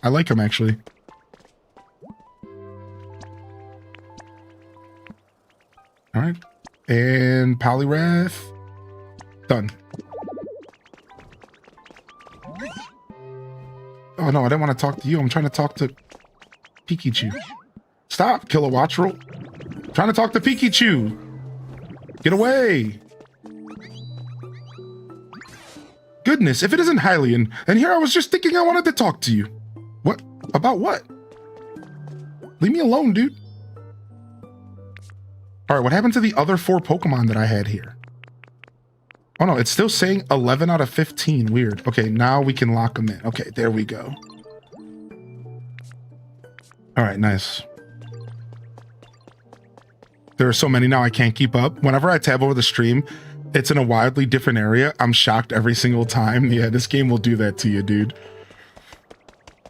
I like him actually. All right. And Poliwrath. Done. Oh no, I didn't want to talk to you. I'm trying to talk to Pikachu. Stop, Kilowattrel. Trying to talk to Pikachu. Get away. Goodness, if it isn't Hylian, and here I was just thinking I wanted to talk to you. What? About what? Leave me alone, dude. All right, what happened to the other 4 Pokemon that I had here? Oh no, it's still saying 11 out of 15. Weird. Okay, now we can lock them in. Okay, there we go. All right, nice. There are so many now I can't keep up. Whenever I tab over the stream, it's in a wildly different area. I'm shocked every single time. Yeah, this game will do that to you, dude.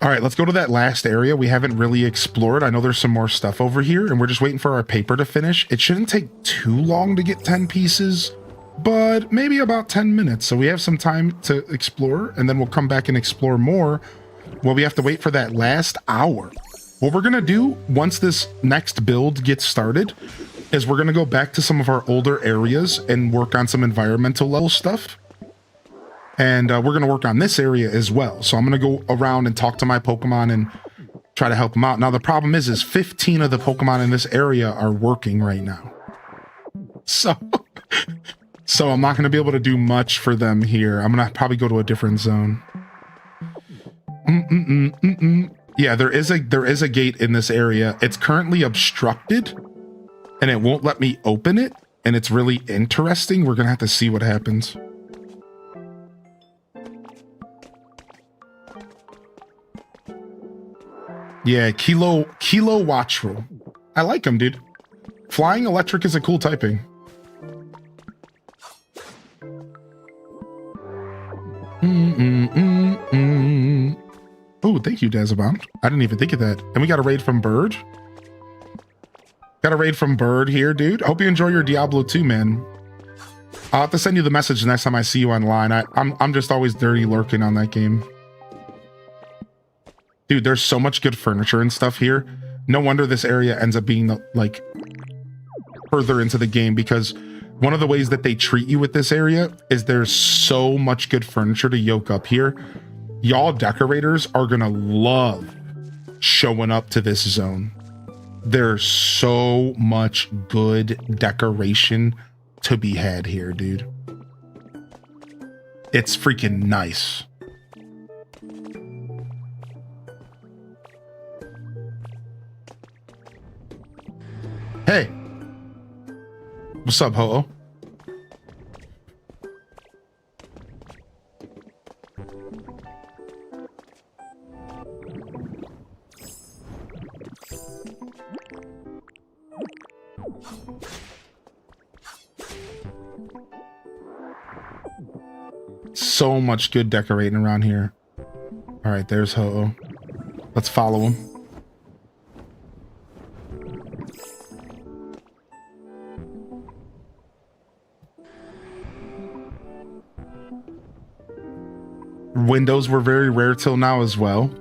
All right, let's go to that last area we haven't really explored. I know there's some more stuff over here, and we're just waiting for our paper to finish. It shouldn't take too long to get 10 pieces, but maybe about 10 minutes. So we have some time to explore, and then we'll come back and explore more. Well, we have to wait for that last hour. What we're going to do once this next build gets started is we're going to go back to some of our older areas and work on some environmental level stuff. And we're going to work on this area as well. So I'm going to go around and talk to my Pokemon and try to help them out. Now, the problem is 15 of the Pokemon in this area are working right now. So I'm not going to be able to do much for them here. I'm going to probably go to a different zone. Yeah, there is a gate in this area. It's currently obstructed and it won't let me open it. And it's really interesting. We're going to have to see what happens. Yeah, Kilowattrel. I like him, dude. Flying electric is a cool typing. Oh, thank you, Dazabound. I didn't even think of that. And we got a raid from Bird. Got a raid from Bird here, dude. I hope you enjoy your Diablo 2, man. I'll have to send you the message the next time I see you online. I'm just always dirty lurking on that game. Dude, there's so much good furniture and stuff here. No wonder this area ends up being like further into the game, because one of the ways that they treat you with this area is there's so much good furniture to yoke up here. Y'all decorators are gonna love showing up to this zone. There's so much good decoration to be had here, dude. It's freaking nice. Hey, what's up, Ho-Oh? So much good decorating around here. All right, there's Ho-Oh. Let's follow him. Windows were very rare till now as well.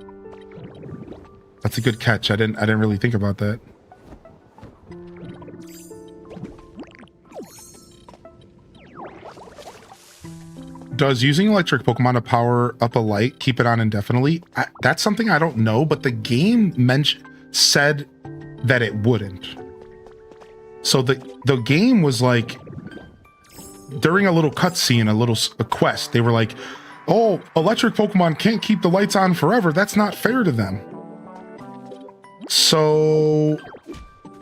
That's a good catch. I didn't really think about that. Does using electric Pokemon to power up a light keep it on indefinitely? That's something I don't know, but the game said that it wouldn't. So the game was like, during a little cutscene, a quest, they were like, oh, electric Pokemon can't keep the lights on forever. That's not fair to them. So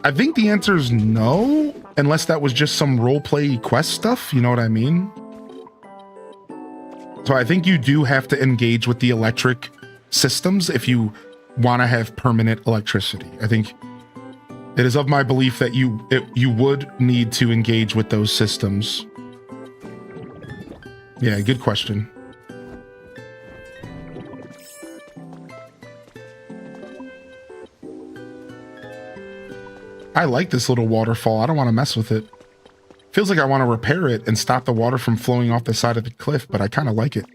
I think the answer is no, unless that was just some roleplay quest stuff. You know what I mean? So I think you do have to engage with the electric systems if you want to have permanent electricity. I think it is of my belief that you would need to engage with those systems. Yeah, good question. I like this little waterfall. I don't want to mess with it. Feels like I want to repair it and stop the water from flowing off the side of the cliff, but I kind of like it.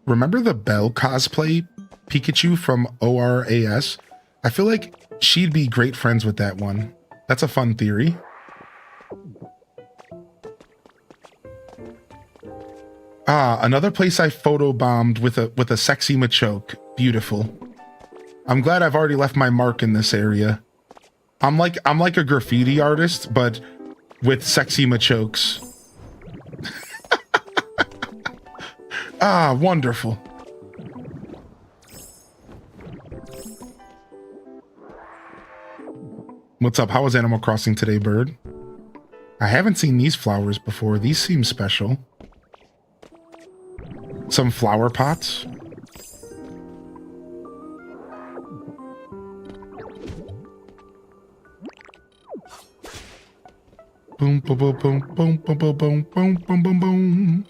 Remember the Belle cosplay Pikachu from ORAS? I feel like she'd be great friends with that one. That's a fun theory. Ah, another place I photobombed with a sexy Machoke. Beautiful. I'm glad I've already left my mark in this area. I'm like a graffiti artist, but with sexy Machokes. Ah, wonderful. What's up? How was Animal Crossing today, bird? I haven't seen these flowers before. These seem special. Some flower pots. Boom, boom, boom, boom, boom, boom, boom, boom, boom, boom, boom, boom.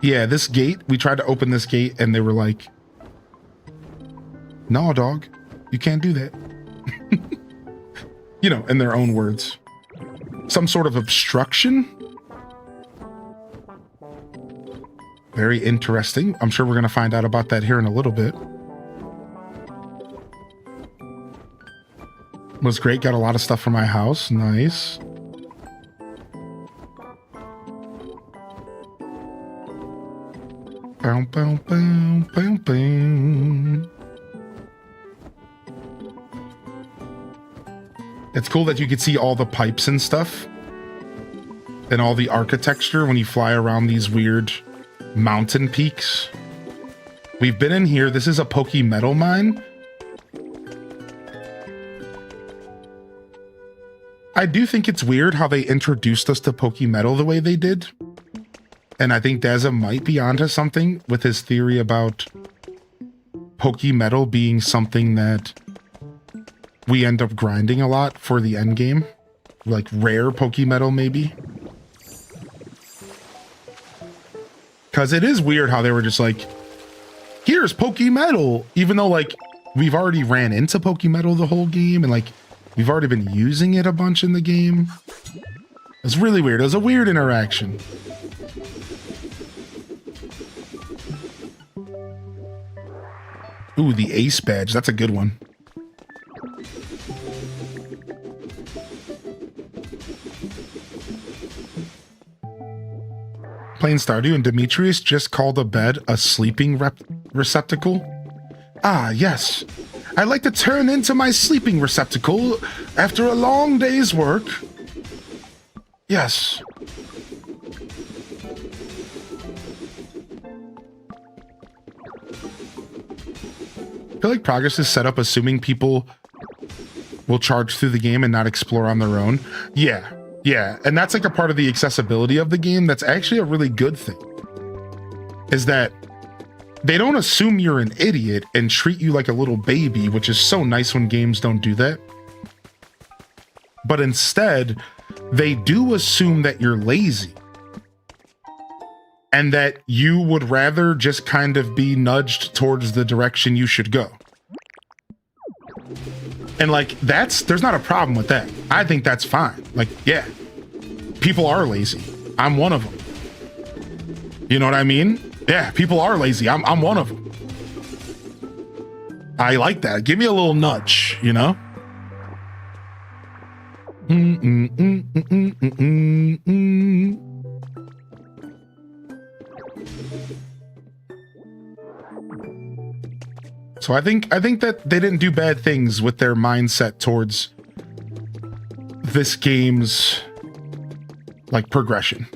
Yeah, this gate, we tried to open this gate and they were like, no, dog, you can't do that. You know, in their own words. Some sort of obstruction. Very interesting. I'm sure we're going to find out about that here in a little bit. Was great. Got a lot of stuff for my house. Nice. Boom, boom, boom, boom, boom. It's cool that you can see all the pipes and stuff and all the architecture when you fly around these weird mountain peaks. We've been in here. This is a Pokemetal mine. I do think it's weird how they introduced us to Pokemetal the way they did. And I think Daza might be onto something with his theory about Pokemetal being something that we end up grinding a lot for the end game. Like rare Pokemetal, maybe. Because it is weird how they were just like, here's Pokemetal. Even though, like, we've already ran into Pokemetal the whole game. And, like, we've already been using it a bunch in the game. It's really weird. It was a weird interaction. Ooh, the Ace badge. That's a good one. Playing Stardew and Demetrius just called a bed a sleeping receptacle. Ah, yes. I like to turn into my sleeping receptacle after a long day's work. Yes. I feel like progress is set up assuming people will charge through the game and not explore on their own. Yeah, yeah. And that's like a part of the accessibility of the game. That's actually a really good thing. Is that they don't assume you're an idiot and treat you like a little baby, which is so nice when games don't do that. But instead, they do assume that you're lazy. And that you would rather just kind of be nudged towards the direction you should go. And like, there's not a problem with that. I think that's fine. Like, yeah, people are lazy. I'm one of them. You know what I mean? Yeah, people are lazy. I'm one of them. I like that. Give me a little nudge, you know? So I think that they didn't do bad things with their mindset towards this game's like progression.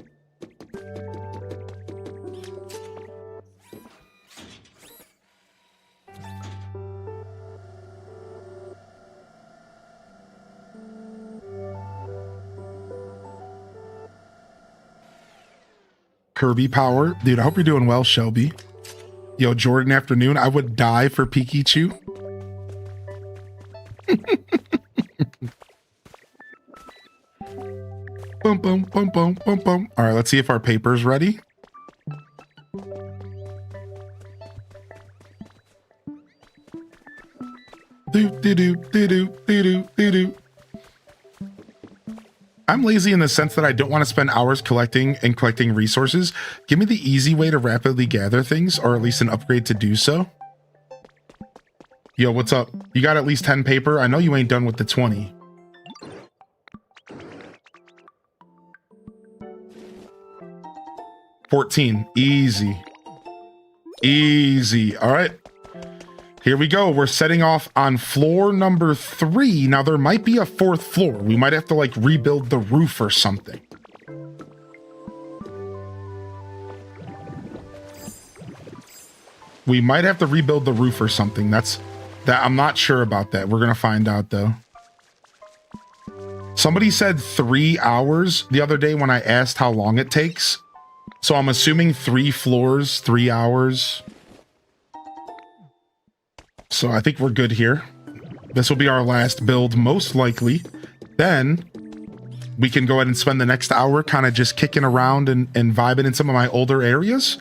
Kirby Power. Dude, I hope you're doing well, Shelby. Yo, Jordan Afternoon. I would die for Pikachu. Boom, boom, boom, boom, boom, boom. All right, let's see if our paper's ready. Do, do, do, do, do, do, do, do, do. I'm lazy in the sense that I don't want to spend hours collecting resources. Give me the easy way to rapidly gather things, or at least an upgrade to do so. Yo, what's up? You got at least 10 paper? I know you ain't done with the 20. $14. Easy. Easy. All right. Here we go. We're setting off on floor number 3. Now, there might be a 4th floor. We might have to, like, rebuild the roof or something. We might have to rebuild the roof or something. I'm not sure about that. We're going to find out, though. Somebody said 3 hours the other day when I asked how long it takes. So I'm assuming 3 floors, 3 hours. So I think we're good here. This will be our last build, most likely. Then we can go ahead and spend the next hour kind of just kicking around and vibing in some of my older areas.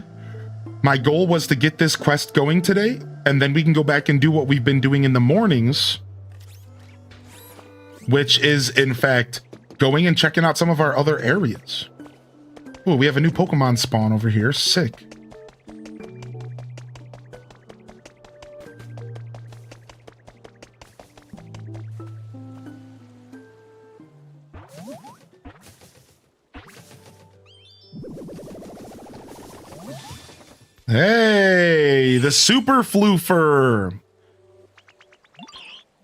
My goal was to get this quest going today, and then we can go back and do what we've been doing in the mornings, which is, in fact, going and checking out some of our other areas. Oh, we have a new Pokemon spawn over here. Sick. Hey, the Super Floofer.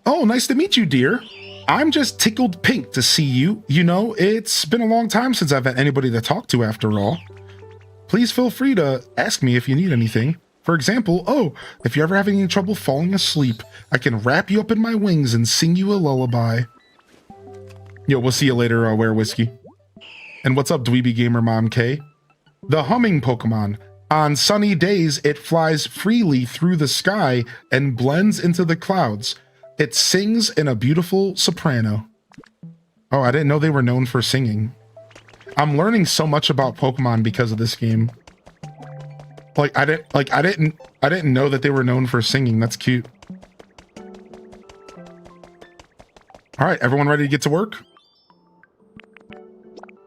Oh, nice to meet you, dear. I'm just tickled pink to see you. You know, it's been a long time since I've had anybody to talk to after all. Please feel free to ask me if you need anything. For example, if you're ever having any trouble falling asleep, I can wrap you up in my wings and sing you a lullaby. Yo, we'll see you later, Where Whiskey. And what's up, Dweeby Gamer Mom K? The humming Pokemon. On sunny days, it flies freely through the sky and blends into the clouds. It sings in a beautiful soprano. Oh, I didn't know they were known for singing. I'm learning so much about Pokemon because of this game. I didn't know that they were known for singing. That's cute. All right, everyone ready to get to work?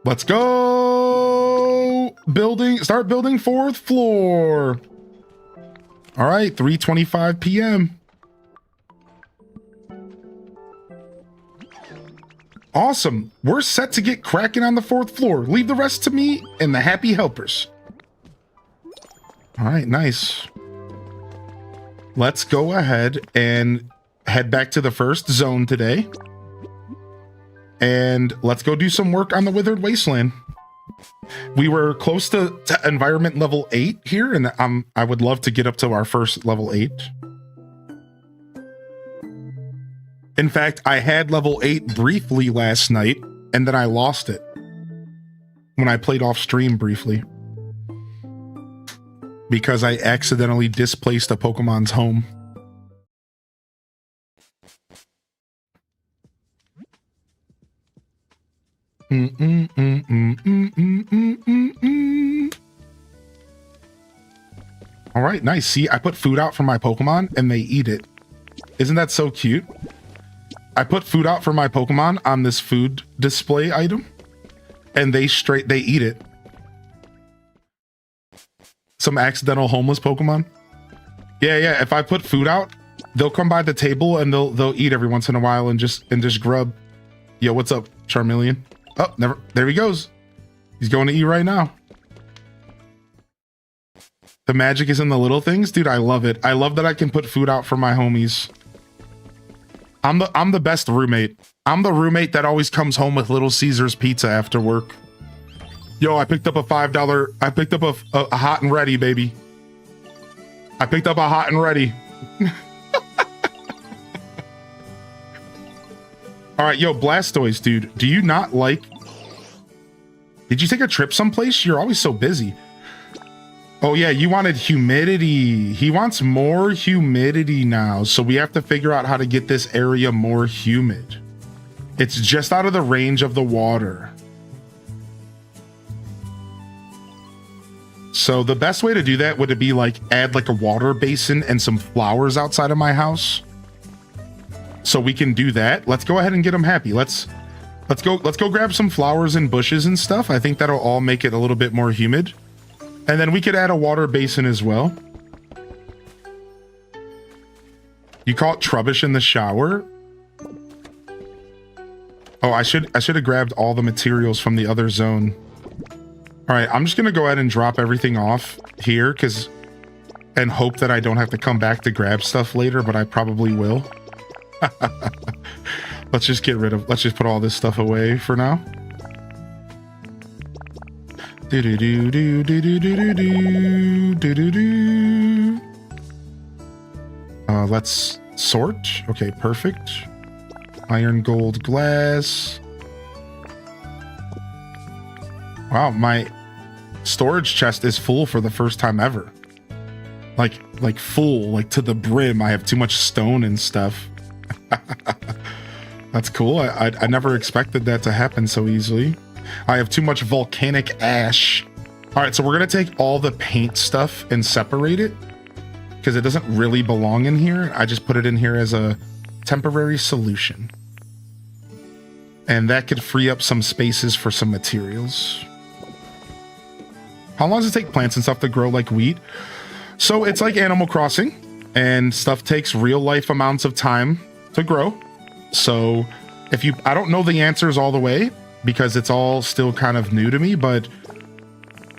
Let's go. Start building 4th floor. All right, 3:25 p.m. Awesome. We're set to get cracking on the 4th floor. Leave the rest to me and the happy helpers. All right, nice. Let's go ahead and head back to the first zone today. And let's go do some work on the Withered Wasteland. We were close to environment level 8 here, and I would love to get up to our first level 8. In fact, I had level 8 briefly last night, and then I lost it when I played off stream briefly because I accidentally displaced a Pokemon's home. All right, nice. See, I put food out for my Pokemon and they eat it. Isn't that so cute? I put food out for my Pokemon on this food display item and they eat it. Some accidental homeless Pokemon. Yeah. If I put food out, they'll come by the table and they'll eat every once in a while and just grub. Yo, what's up, Charmeleon? Oh, never. There he goes. He's going to eat right now. The magic is in the little things, dude. I love it. I love that I can put food out for my homies. I'm the best roommate. I'm the roommate that always comes home with Little Caesars pizza after work. Yo, I picked up a $5. I picked up a hot and ready, baby. I picked up a hot and ready. All right, yo, Blastoise, dude. Do you not like... Did you take a trip someplace? You're always so busy. Oh, yeah, you wanted humidity. He wants more humidity now, so we have to figure out how to get this area more humid. It's just out of the range of the water. So the best way to do that would it be like add like a water basin and some flowers outside of my house? So we can do that. Let's go ahead and get them happy. Let's go grab some flowers and bushes and stuff. I think that'll all make it a little bit more humid. And then we could add a water basin as well. You call it Trubbish in the shower? Oh, I should have grabbed all the materials from the other zone. All right, I'm just gonna go ahead and drop everything off here and hope that I don't have to come back to grab stuff later, but I probably will. Let's just put all this stuff away for now. Let's sort. Okay, perfect. Iron, gold, glass. Wow, my storage chest is full for the first time ever. Like full, like to the brim. I have too much stone and stuff. That's cool. I never expected that to happen so easily. I have too much volcanic ash. All right, so we're gonna take all the paint stuff and separate it because it doesn't really belong in here. I just put it in here as a temporary solution. And that could free up some spaces for some materials. How long does it take plants and stuff to grow like wheat? So it's like Animal Crossing, and stuff takes real life amounts of time to grow. So I don't know the answers all the way because it's all still kind of new to me, but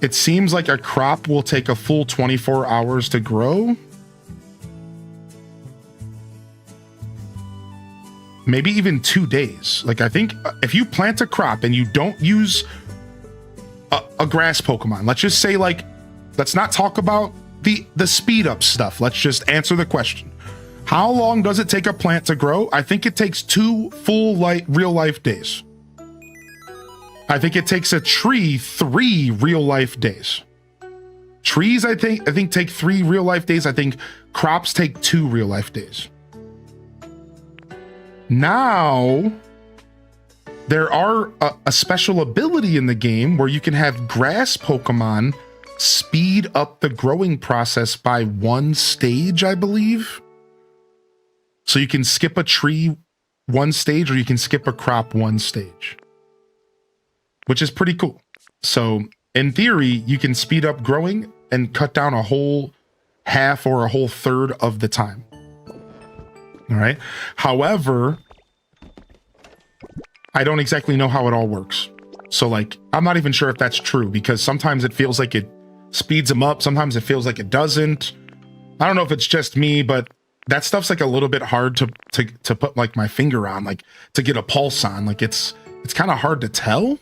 it seems like a crop will take a full 24 hours to grow. Maybe even 2 days. Like, I think if you plant a crop and you don't use a grass Pokemon, let's just say, like, let's not talk about the speed up stuff. Let's just answer the question. How long does it take a plant to grow? I think it takes 2 full real life days. I think it takes a tree 3 real life days. Trees, I think take 3 real life days. I think crops take 2 real life days. Now, there are a special ability in the game where you can have grass Pokemon speed up the growing process by 1 stage, I believe. So you can skip a tree 1 stage, or you can skip a crop 1 stage, which is pretty cool. So in theory, you can speed up growing and cut down a whole half or a whole third of the time. All right. However, I don't exactly know how it all works. So like, I'm not even sure if that's true because sometimes it feels like it speeds them up. Sometimes it feels like it doesn't. I don't know if it's just me, but that stuff's like a little bit hard to put like my finger on, like to get a pulse on. Like it's kind of hard to tell.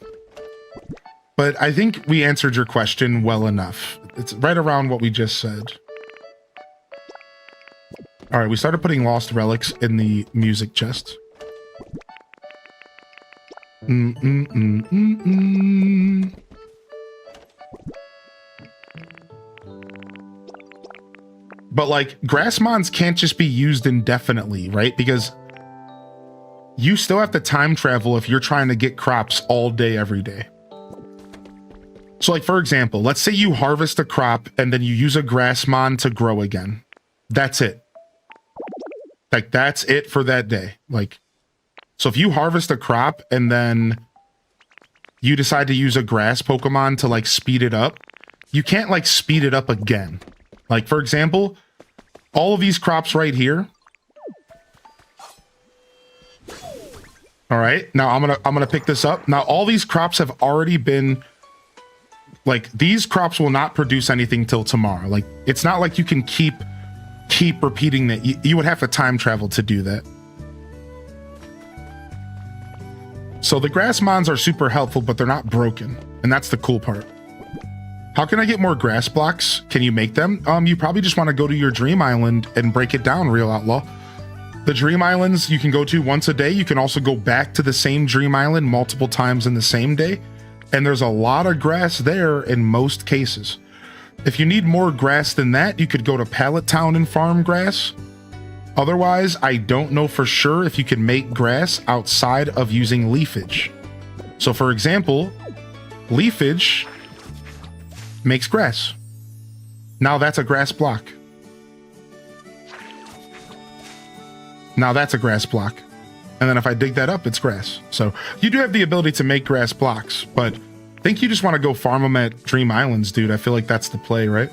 But I think we answered your question well enough. It's right around what we just said. All right, we started putting lost relics in the music chest. But like Grassmons can't just be used indefinitely, right? Because you still have to time travel if you're trying to get crops all day, every day. So like, for example, let's say you harvest a crop and then you use a Grassmon to grow again. That's it. Like, that's it for that day. Like, so if you harvest a crop and then you decide to use a grass Pokemon to like speed it up, you can't like speed it up again. Like, for example, all of these crops right here. All right, now I'm gonna pick this up. Now all these crops have already been Like, these crops will not produce anything till tomorrow. Like, it's not like you can keep repeating that. You would have to time travel to do that. So the grass mons are super helpful, but they're not broken. And that's the cool part. How can I get more grass blocks? Can you make them? You probably just want to go to your dream island and break it down, Real Outlaw. The dream islands you can go to once a day. You can also go back to the same dream island multiple times in the same day. And there's a lot of grass there in most cases. If you need more grass than that, you could go to Pallet Town and farm grass. Otherwise, I don't know for sure if you can make grass outside of using leafage. So for example, leafage makes grass. Now that's a grass block. Now that's a grass block. And then if I dig that up, it's grass. So you do have the ability to make grass blocks, but I think you just want to go farm them at Dream Islands, dude. I feel like that's the play, right?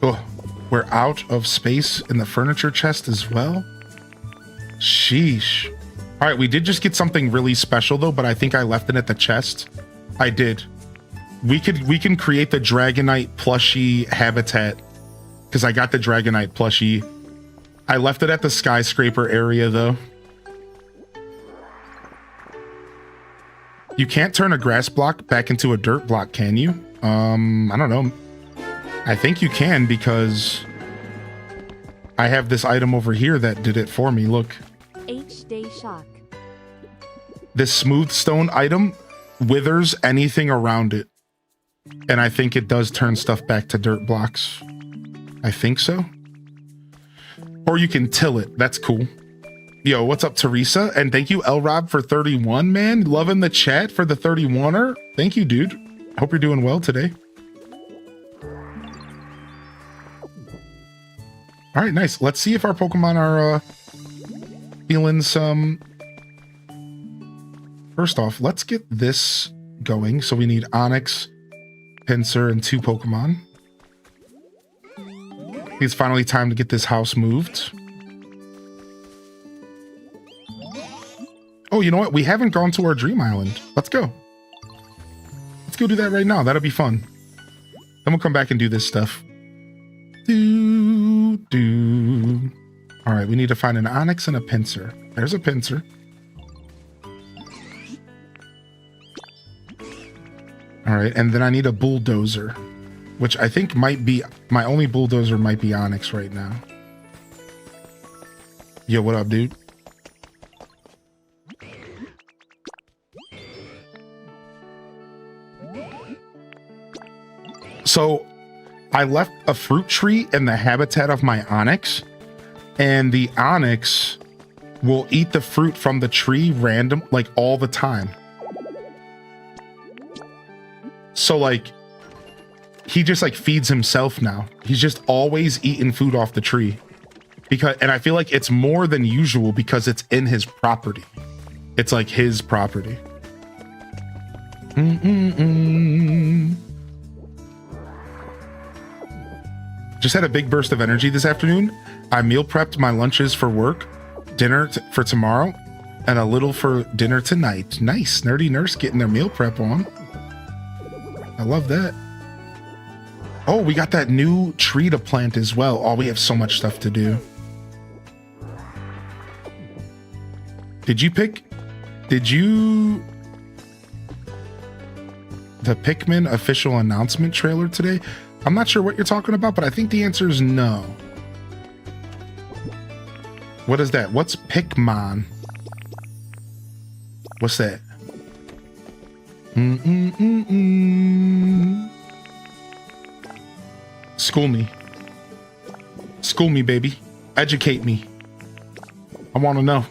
Oh, we're out of space in the furniture chest as well. Sheesh. All right, we did just get something really special though, but I think I left it at the chest. I did. We can create the Dragonite plushie habitat because I got the Dragonite plushie. I left it at the skyscraper area though. You can't turn a grass block back into a dirt block, can you? I don't know. I think you can because I have this item over here that did it for me. Look. H-Day Shock. This smooth stone item withers anything around it. And I think it does turn stuff back to dirt blocks. I think so. Or you can till it. That's cool. Yo, what's up, Teresa? And thank you, L-Rob, for 31, man. Loving the chat for the 31er. Thank you, dude. Hope you're doing well today. All right, nice. Let's see if our Pokemon are feeling some... First off, let's get this going. So we need Onix, Pinsir, and 2 Pokemon. It's finally time to get this house moved. Oh, you know what? We haven't gone to our dream island. Let's go. Let's go do that right now. That'll be fun. Then we'll come back and do this stuff. All right, we need to find an Onix and a Pinsir. There's a Pinsir. All right, and then I need a Bulldozer, which I think might be my only Bulldozer might be Onix right now. Yo, what up, dude? So I left a fruit tree in the habitat of my Onix, and the Onix will eat the fruit from the tree random, like all the time. So like, he just like feeds himself now. He's just always eating food off the tree. And I feel like it's more than usual because it's in his property. It's like his property. Just had a big burst of energy this afternoon. I meal prepped my lunches for work, dinner for tomorrow, and a little for dinner tonight. Nice. Nerdy Nurse getting their meal prep on. I love that. Oh, we got that new tree to plant as well. Oh, we have so much stuff to do. The Pikmin official announcement trailer today? I'm not sure what you're talking about, but I think the answer is no. What is that? What's Pikmin? What's that? School me. School me, baby. Educate me. I want to know.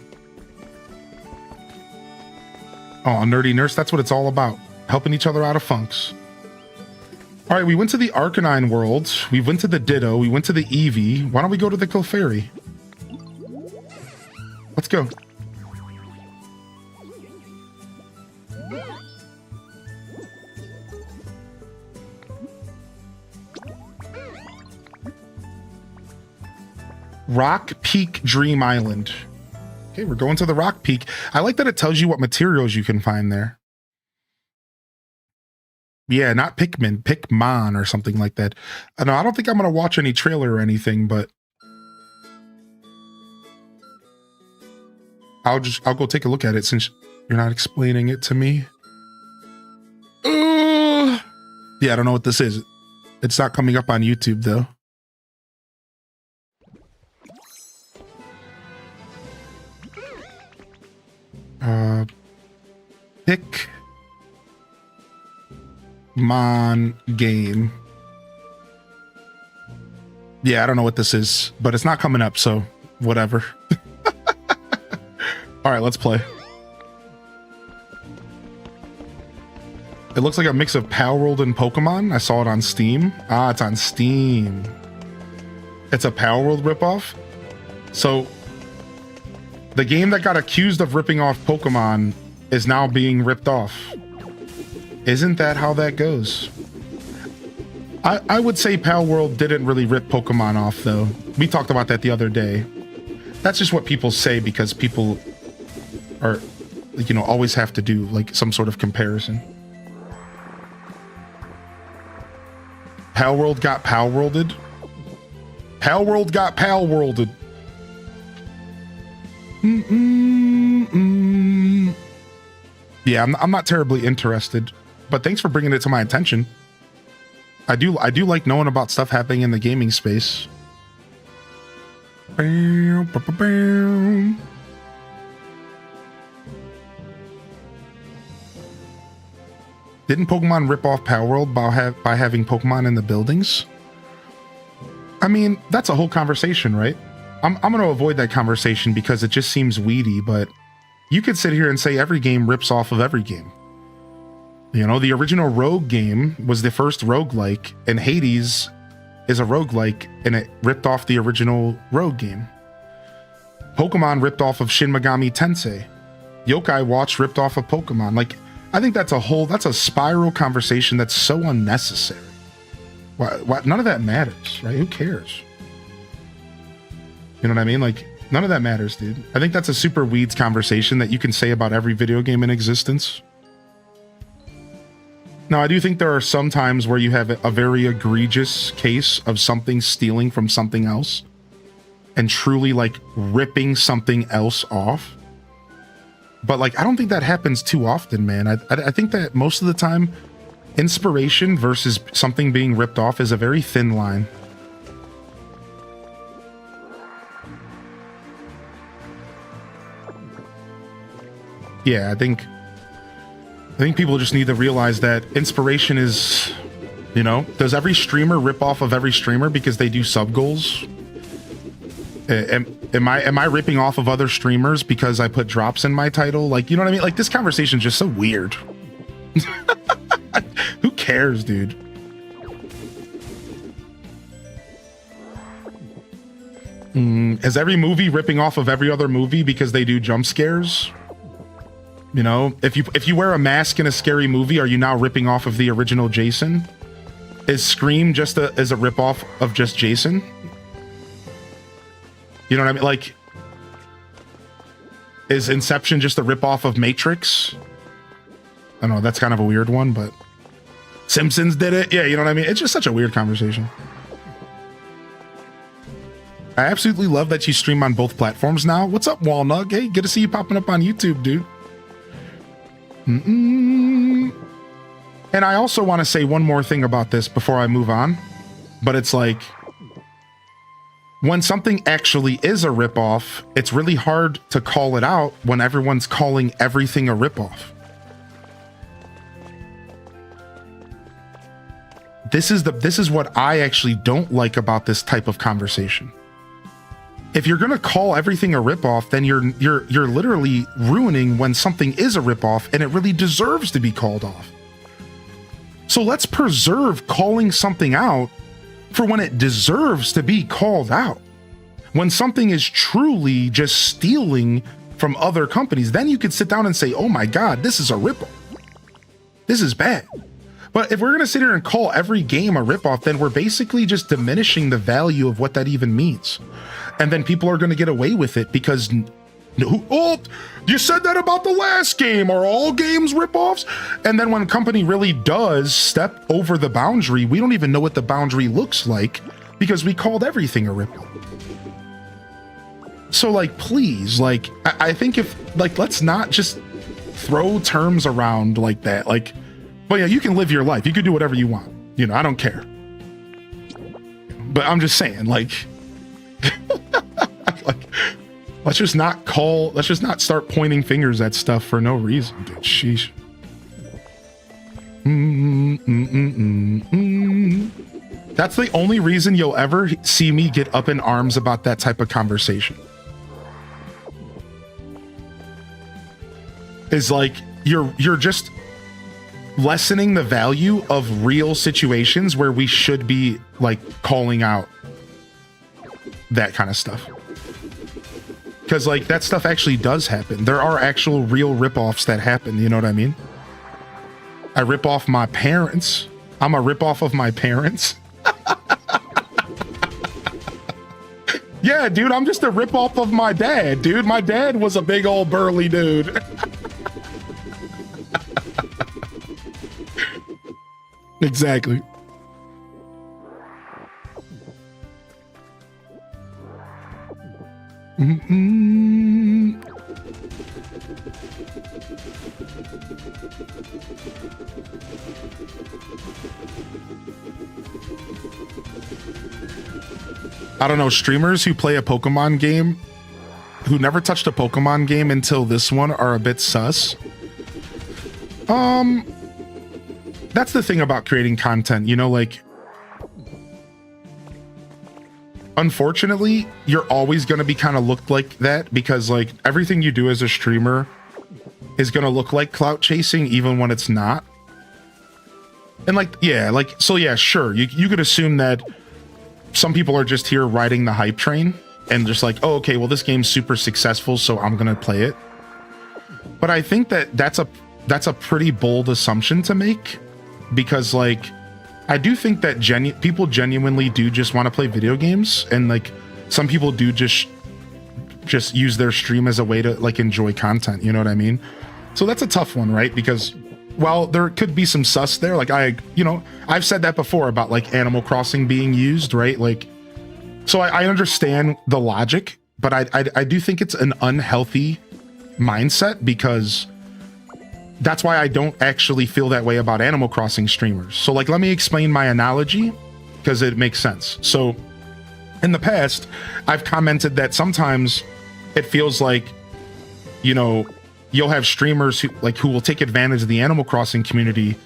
Oh, Nerdy Nurse, that's what it's all about. Helping each other out of funks. All right, we went to the Arcanine world. We went to the Ditto. We went to the Eevee. Why don't we go to the Clefairy? Let's go. Rock Peak Dream Island. Okay, we're going to the Rock Peak. I like that it tells you what materials you can find there. Yeah, not Pikmin, Pikmon or something like that. No, I don't think I'm going to watch any trailer or anything, but I'll go take a look at it since you're not explaining it to me. Yeah, I don't know what this is. It's not coming up on YouTube though. Pikmon game. Yeah, I don't know what this is, but it's not coming up, so whatever. All right, let's play. It looks like a mix of Palworld and Pokemon. I saw it on Steam. Ah, it's on Steam. It's a Palworld ripoff. So the game that got accused of ripping off Pokemon is now being ripped off. Isn't that how that goes? I would say Palworld didn't really rip Pokemon off, though. We talked about that the other day. That's just what people say because people are, you know, always have to do like some sort of comparison. Palworld got Palworlded. Palworld got Palworlded. Yeah, I'm not terribly interested, but thanks for bringing it to my attention. I do like knowing about stuff happening in the gaming space. Didn't Pokemon rip off Palworld by having Pokemon in the buildings? I mean, that's a whole conversation, right? I'm going to avoid that conversation because it just seems weedy, but you could sit here and say every game rips off of every game. You know, the original Rogue game was the first roguelike, and Hades is a roguelike, and it ripped off the original Rogue game. Pokemon ripped off of Shin Megami Tensei. Yokai Watch ripped off of Pokemon. Like, I think that's a spiral conversation that's so unnecessary. Why, none of that matters, right? Who cares? You know what I mean? Like, none of that matters, dude. I think that's a super weeds conversation that you can say about every video game in existence. Now, I do think there are some times where you have a very egregious case of something stealing from something else and truly like ripping something else off. But like, I don't think that happens too often, man. I think that most of the time, inspiration versus something being ripped off is a very thin line. Yeah, I think people just need to realize that inspiration is, you know, does every streamer rip off of every streamer because they do sub goals? Am I ripping off of other streamers because I put drops in my title? Like, you know what I mean? Like, this conversation is just so weird. Who cares, dude? Is every movie ripping off of every other movie because they do jump scares? You know, if you wear a mask in a scary movie, are you now ripping off of the original Jason? Is Scream just a ripoff of just Jason? You know what I mean? Like, is Inception just a ripoff of Matrix? I don't know, that's kind of a weird one, but Simpsons did it. Yeah, you know what I mean? It's just such a weird conversation. I absolutely love that you stream on both platforms now. What's up, Walnut? Hey, good to see you popping up on YouTube, dude. And I also want to say one more thing about this before I move on, but it's like, when something actually is a ripoff, it's really hard to call it out when everyone's calling everything a ripoff. This is what I actually don't like about this type of conversation. If you're going to call everything a ripoff, then you're literally ruining when something is a ripoff and it really deserves to be called off. So let's preserve calling something out for when it deserves to be called out. When something is truly just stealing from other companies, then you could sit down and say, oh my God, this is a ripoff. This is bad. But if we're going to sit here and call every game a ripoff, then we're basically just diminishing the value of what that even means. And then people are going to get away with it because, oh, you said that about the last game. Are all games ripoffs? And then when a company really does step over the boundary, we don't even know what the boundary looks like because we called everything a ripoff. So, like, please, like, I think if, like, let's not just throw terms around like that. Like, but yeah, you can live your life. You can do whatever you want. You know, I don't care. But I'm just saying, like, like, let's just not start pointing fingers at stuff for no reason, dude. Sheesh. That's the only reason you'll ever see me get up in arms about that type of conversation. Is like you're just lessening the value of real situations where we should be like calling out that kind of stuff. Because like that stuff actually does happen. There are actual real ripoffs that happen, you know what I mean? I rip off my parents. I'm a ripoff of my parents. Yeah, dude, I'm just a ripoff of my dad, dude. My dad was a big old burly dude. Exactly. I don't know, streamers who play a Pokemon game, who never touched a Pokemon game until this one, are a bit sus. That's the thing about creating content, you know, like, unfortunately, you're always going to be kind of looked like that because like everything you do as a streamer is going to look like clout chasing even when it's not. And like, yeah, like, so yeah, sure. You could assume that some people are just here riding the hype train and just like, oh, okay, well, this game's super successful, so I'm going to play it. But I think that that's a pretty bold assumption to make. Because like, I do think that people genuinely do just want to play video games, and like some people do just use their stream as a way to like enjoy content. You know what I mean? So that's a tough one, right? Because while there could be some sus there, like I've said that before about like Animal Crossing being used, right? Like, so I understand the logic, but I do think it's an unhealthy mindset because that's why I don't actually feel that way about Animal Crossing streamers. So like, let me explain my analogy because it makes sense. So in the past, I've commented that sometimes it feels like, you know, you'll have streamers who will take advantage of the Animal Crossing community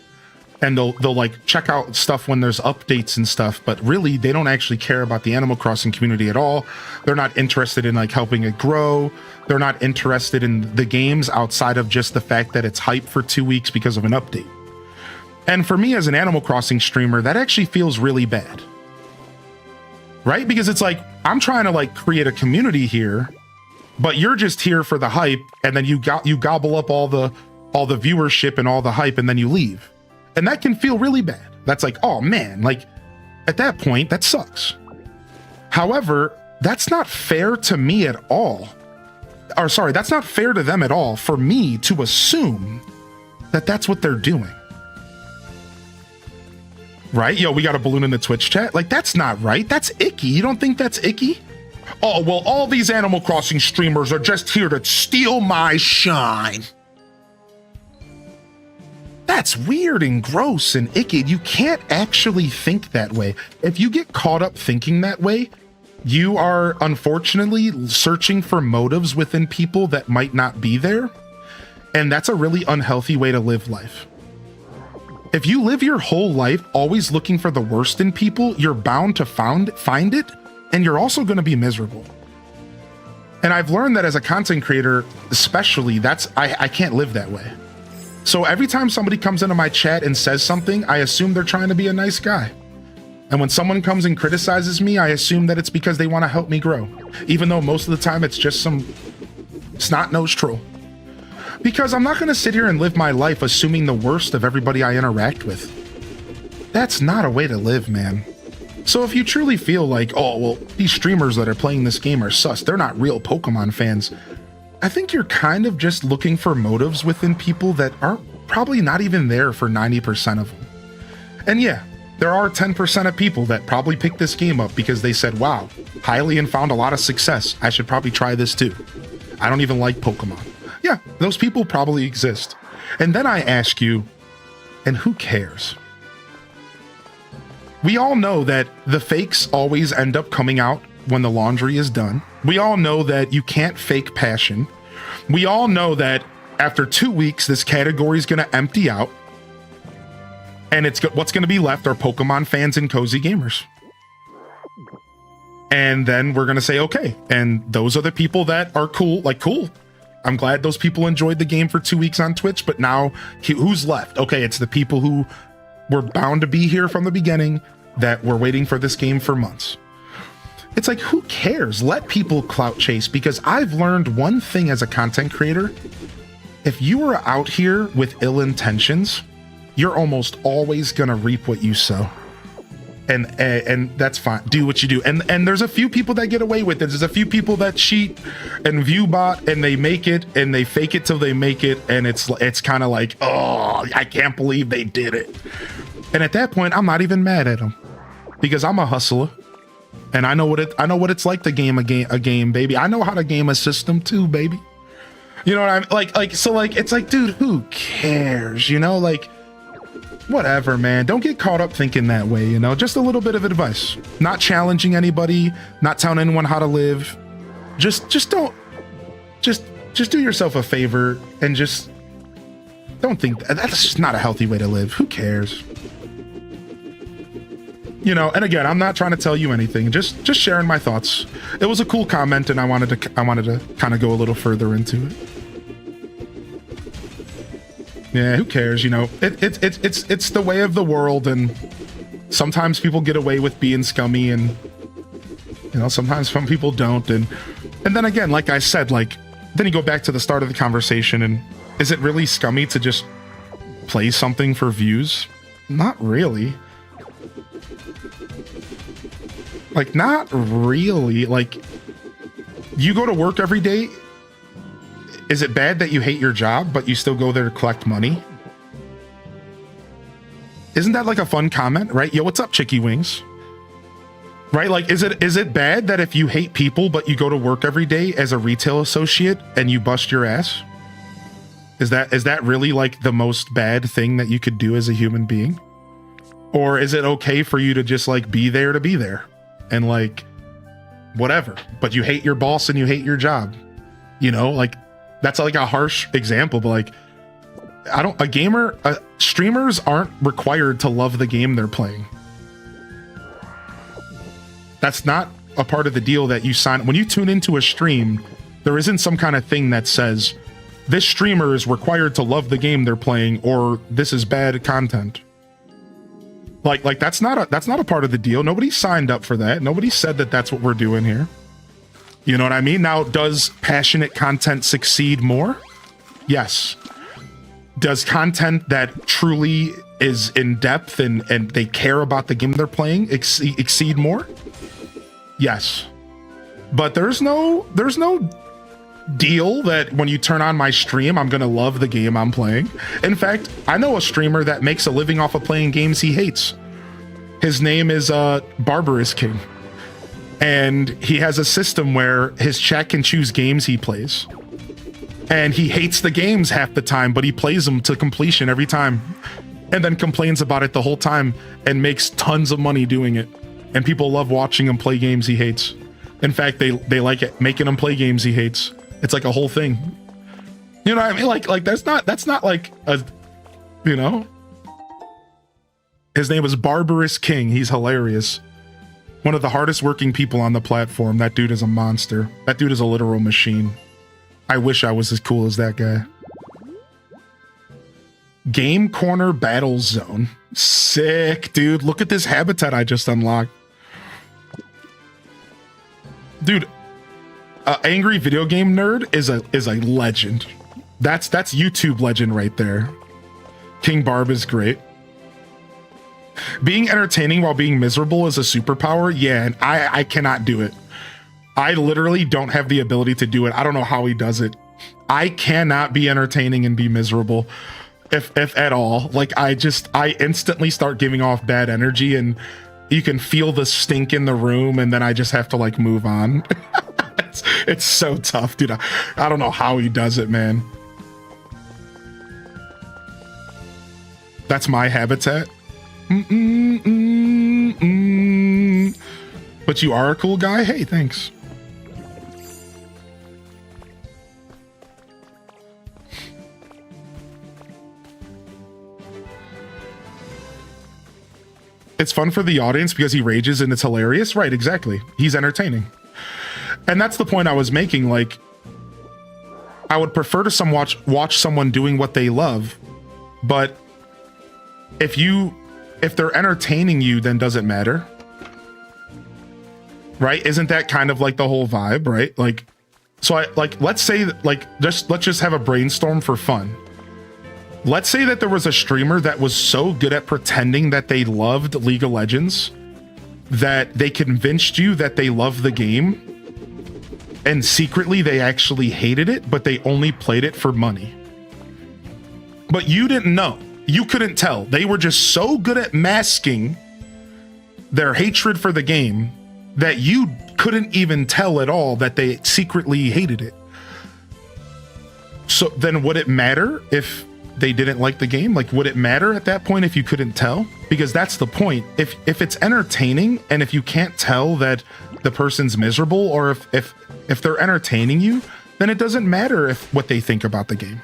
and they'll like check out stuff when there's updates and stuff, but really they don't actually care about the Animal Crossing community at all. They're not interested in like helping it grow. They're not interested in the games outside of just the fact that it's hype for 2 weeks because of an update. And for me as an Animal Crossing streamer, that actually feels really bad. Right? Because it's like, I'm trying to like create a community here, but you're just here for the hype, and then you gobble up all the viewership and all the hype, and then you leave. And that can feel really bad. That's like, oh man, like at that point, that sucks. However, that's not fair to me at all. Or sorry, that's not fair to them at all for me to assume that that's what they're doing. Right? Yo, we got a balloon in the Twitch chat. Like, that's not right. That's icky. You don't think that's icky? Oh, well, all these Animal Crossing streamers are just here to steal my shine. That's weird and gross and icky. You can't actually think that way. If you get caught up thinking that way, you are unfortunately searching for motives within people that might not be there. And that's a really unhealthy way to live life. If you live your whole life always looking for the worst in people, you're bound to find it, and you're also going to be miserable. And I've learned that as a content creator, especially, I can't live that way. So every time somebody comes into my chat and says something, I assume they're trying to be a nice guy. And when someone comes and criticizes me, I assume that it's because they want to help me grow. Even though most of the time it's just some snot-nosed troll. Because I'm not going to sit here and live my life assuming the worst of everybody I interact with. That's not a way to live, man. So if you truly feel like, oh, well, these streamers that are playing this game are sus, they're not real Pokemon fans, I think you're kind of just looking for motives within people that aren't probably not even there for 90% of them. And yeah, there are 10% of people that probably picked this game up because they said, wow, Hylian found a lot of success. I should probably try this too. I don't even like Pokemon. Yeah, those people probably exist. And then I ask you, and who cares? We all know that the fakes always end up coming out when the laundry is done. We all know that you can't fake passion. We all know that after 2 weeks, this category is going to empty out. And what's going to be left are Pokemon fans and cozy gamers. And then we're going to say, okay, and those are the people that are cool, like cool. I'm glad those people enjoyed the game for 2 weeks on Twitch, but now who's left? Okay, it's the people who were bound to be here from the beginning that were waiting for this game for months. It's like, who cares? Let people clout chase, because I've learned one thing as a content creator. If you are out here with ill intentions, you're almost always going to reap what you sow. And that's fine. Do what you do. And there's a few people that get away with it. There's a few people that cheat and view bot and they make it and they fake it till they make it. And it's kind of like, oh, I can't believe they did it. And at that point, I'm not even mad at them because I'm a hustler and I know what it's like to game a game, baby. I know how to game a system too, baby. You know what I'm like, so it's like, dude, who cares? You know, like, whatever, man. Don't get caught up thinking that way, you know? Just a little bit of advice. Not challenging anybody, not telling anyone how to live. Just don't, just do yourself a favor and just don't think that's just not a healthy way to live. Who cares? You know, and again, I'm not trying to tell you anything, just sharing my thoughts. It was a cool comment and I wanted to kind of go a little further into it. Yeah, who cares? You know, it's the way of the world, and sometimes people get away with being scummy, and you know, sometimes some people don't. And then again, like I said, like then you go back to the start of the conversation, and is it really scummy to just play something for views? Not really. Like, not really. Like, you go to work every day. Is it bad that you hate your job, but you still go there to collect money? Isn't that like a fun comment, right? Yo, what's up, Chicky Wings? Right? Like, is it bad that if you hate people, but you go to work every day as a retail associate and you bust your ass? Is that really like the most bad thing that you could do as a human being? Or is it okay for you to just like be there to be there and like whatever, but you hate your boss and you hate your job? You know, like, that's like a harsh example, but like, streamers aren't required to love the game they're playing. That's not a part of the deal that you sign. When you tune into a stream, there isn't some kind of thing that says this streamer is required to love the game they're playing or this is bad content. Like that's not a part of the deal. Nobody signed up for that. Nobody said that that's what we're doing here. You know what I mean? Now, does passionate content succeed more? Yes. Does content that truly is in depth and they care about the game they're playing exceed more? Yes. But there's no deal that when you turn on my stream, I'm going to love the game I'm playing. In fact, I know a streamer that makes a living off of playing games he hates. His name is Barbarous King. And he has a system where his chat can choose games he plays. And he hates the games half the time, but he plays them to completion every time. And then complains about it the whole time and makes tons of money doing it. And people love watching him play games he hates. In fact, they like it, making him play games he hates. It's like a whole thing. You know what I mean? Like that's not like a, you know? His name is Barbarous King. He's hilarious. One of the hardest working people on the platform. That dude is a monster. That dude is a literal machine. I wish I was as cool as that guy. Game Corner Battle Zone. Sick, dude. Look at this habitat I just unlocked. Dude, Angry Video Game Nerd is a legend. That's YouTube legend right there. King Barb is great. Being entertaining while being miserable is a superpower. Yeah, and I cannot do it. I literally don't have the ability to do it. I don't know how he does it. I cannot be entertaining and be miserable, if at all. Like, I instantly start giving off bad energy, and you can feel the stink in the room, and then I just have to like move on. It's so tough, dude. I don't know how he does it, man. That's my habitat. But you are a cool guy. Hey, thanks. It's fun for the audience because he rages and it's hilarious. Right, exactly. He's entertaining. And that's the point I was making. Like, I would prefer to watch someone doing what they love, but if they're entertaining you, then does it matter? Right? Isn't that kind of like the whole vibe, right? Like, so let's say like, let's just have a brainstorm for fun. Let's say that there was a streamer that was so good at pretending that they loved League of Legends that they convinced you that they love the game, and secretly they actually hated it, but they only played it for money. But you didn't know. You couldn't tell. They were just so good at masking their hatred for the game that you couldn't even tell at all that they secretly hated it. So then would it matter if they didn't like the game? Like, would it matter at that point if you couldn't tell? Because that's the point. If it's entertaining, and if you can't tell that the person's miserable, or if they're entertaining you, then it doesn't matter what they think about the game.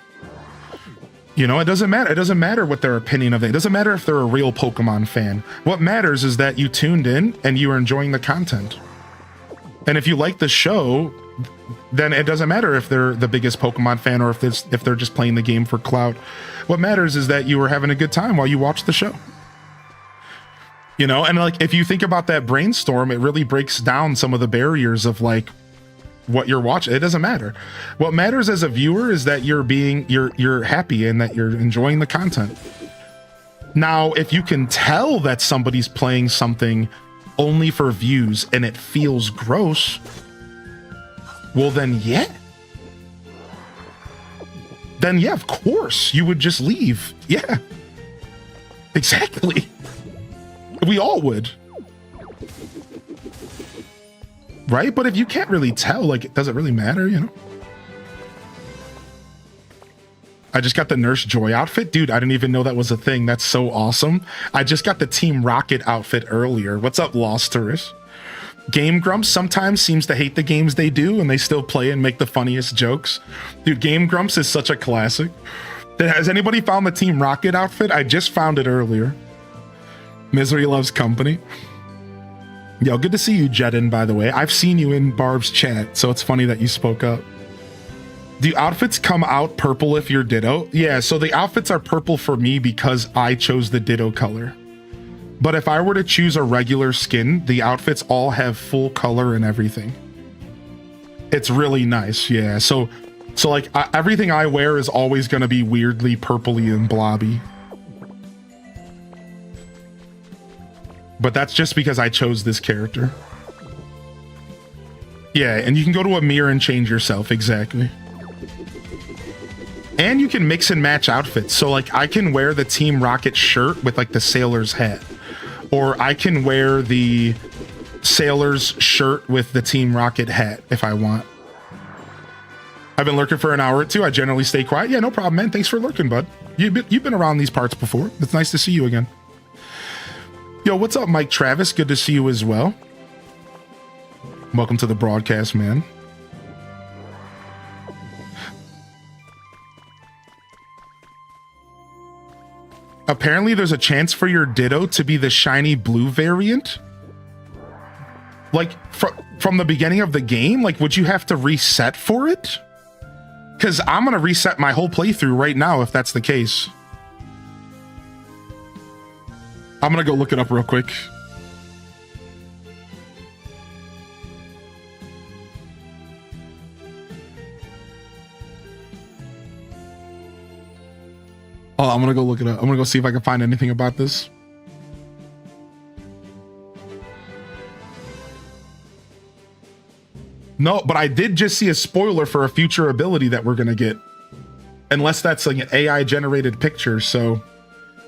You know, it doesn't matter. It doesn't matter what their opinion of it. It doesn't matter if they're a real Pokemon fan. What matters is that you tuned in and you are enjoying the content. And if you like the show, then it doesn't matter if they're the biggest Pokemon fan or if they're just playing the game for clout. What matters is that you were having a good time while you watched the show. You know, and like, if you think about that brainstorm, it really breaks down some of the barriers of like what you're watching. It doesn't matter. What matters as a viewer is that you're happy and that you're enjoying the content. Now, if you can tell that somebody's playing something only for views and it feels gross, well then yeah, of course you would just leave. Yeah, exactly. We all would, right? But if you can't really tell, like, does it really matter, you know? I just got the Nurse Joy outfit. Dude, I didn't even know that was a thing. That's so awesome. I just got the Team Rocket outfit earlier. What's up, Lost Tourist? Game Grumps sometimes seems to hate the games they do, and they still play and make the funniest jokes. Dude, Game Grumps is such a classic. Has anybody found the Team Rocket outfit? I just found it earlier. Misery loves company. Yo, good to see you, Jedin, by the way. I've seen you in Barb's chat, so it's funny that you spoke up. Do outfits come out purple if you're Ditto? Yeah, so the outfits are purple for me because I chose the Ditto color. But if I were to choose a regular skin, the outfits all have full color and everything. It's really nice, yeah. So like, everything I wear is always going to be weirdly purpley and blobby. But that's just because I chose this character. Yeah, and you can go to a mirror and change yourself, exactly. And you can mix and match outfits. So like, I can wear the Team Rocket shirt with like the sailor's hat. Or I can wear the sailor's shirt with the Team Rocket hat if I want. I've been lurking for an hour or two. I generally stay quiet. Yeah, no problem, man. Thanks for lurking, bud. You've been around these parts before. It's nice to see you again. Yo, what's up, Mike Travis? Good to see you as well. Welcome to the broadcast, man. Apparently, there's a chance for your Ditto to be the shiny blue variant. Like, from the beginning of the game? Like, would you have to reset for it? Because I'm going to reset my whole playthrough right now if that's the case. I'm going to go look it up real quick. Oh, I'm going to go look it up. I'm going to go see if I can find anything about this. No, but I did just see a spoiler for a future ability that we're gonna get. Unless that's like an AI generated picture, so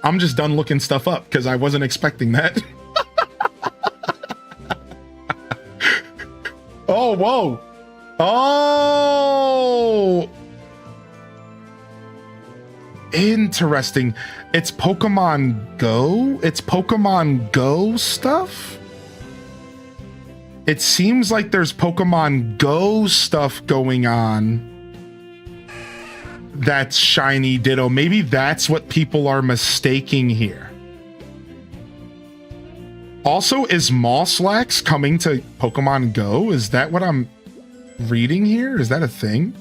I'm just done looking stuff up because I wasn't expecting that. Oh, whoa. Oh. Interesting. It's Pokemon Go? It's Pokemon Go stuff? It seems like there's Pokemon Go stuff going on. That's shiny Ditto. Maybe that's what people are mistaking here. Also, is Mosslax coming to Pokemon Go? Is that what I'm reading here? Is that a thing?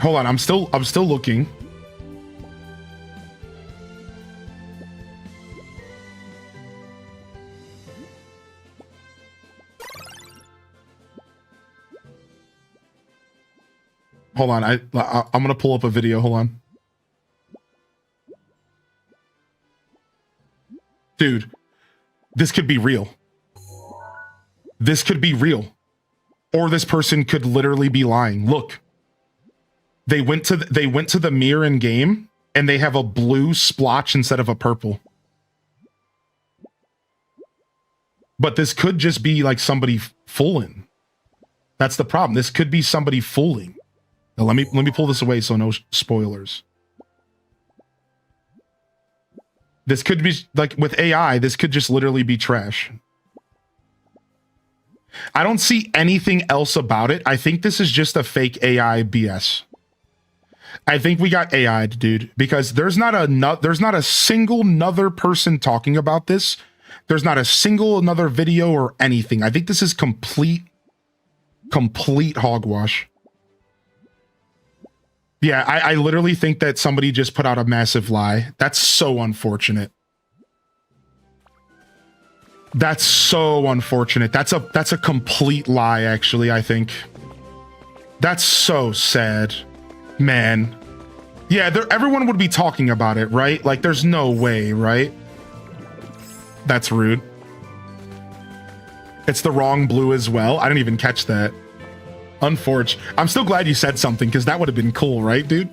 Hold on, I'm still looking. Hold on, I'm gonna pull up a video. Hold on. Dude, this could be real. This could be real. Or this person could literally be lying. Look. They went to the mirror in game and they have a blue splotch instead of a purple. But this could just be like somebody fooling. That's the problem. This could be somebody fooling. Now, let me pull this away so no spoilers. This could be like with AI, this could just literally be trash. I don't see anything else about it. I think this is just a fake AI BS. I think we got AI'd, dude, because there's not a single another person talking about this. There's not a single another video or anything. I think this is complete hogwash. Yeah, I literally think that somebody just put out a massive lie. That's so unfortunate. That's so unfortunate. That's a complete lie, actually, I think. That's so sad. Man. Yeah, everyone would be talking about it, right? Like, there's no way, right? That's rude. It's the wrong blue as well. I didn't even catch that. Unfortunate. I'm still glad you said something because that would have been cool, right, dude?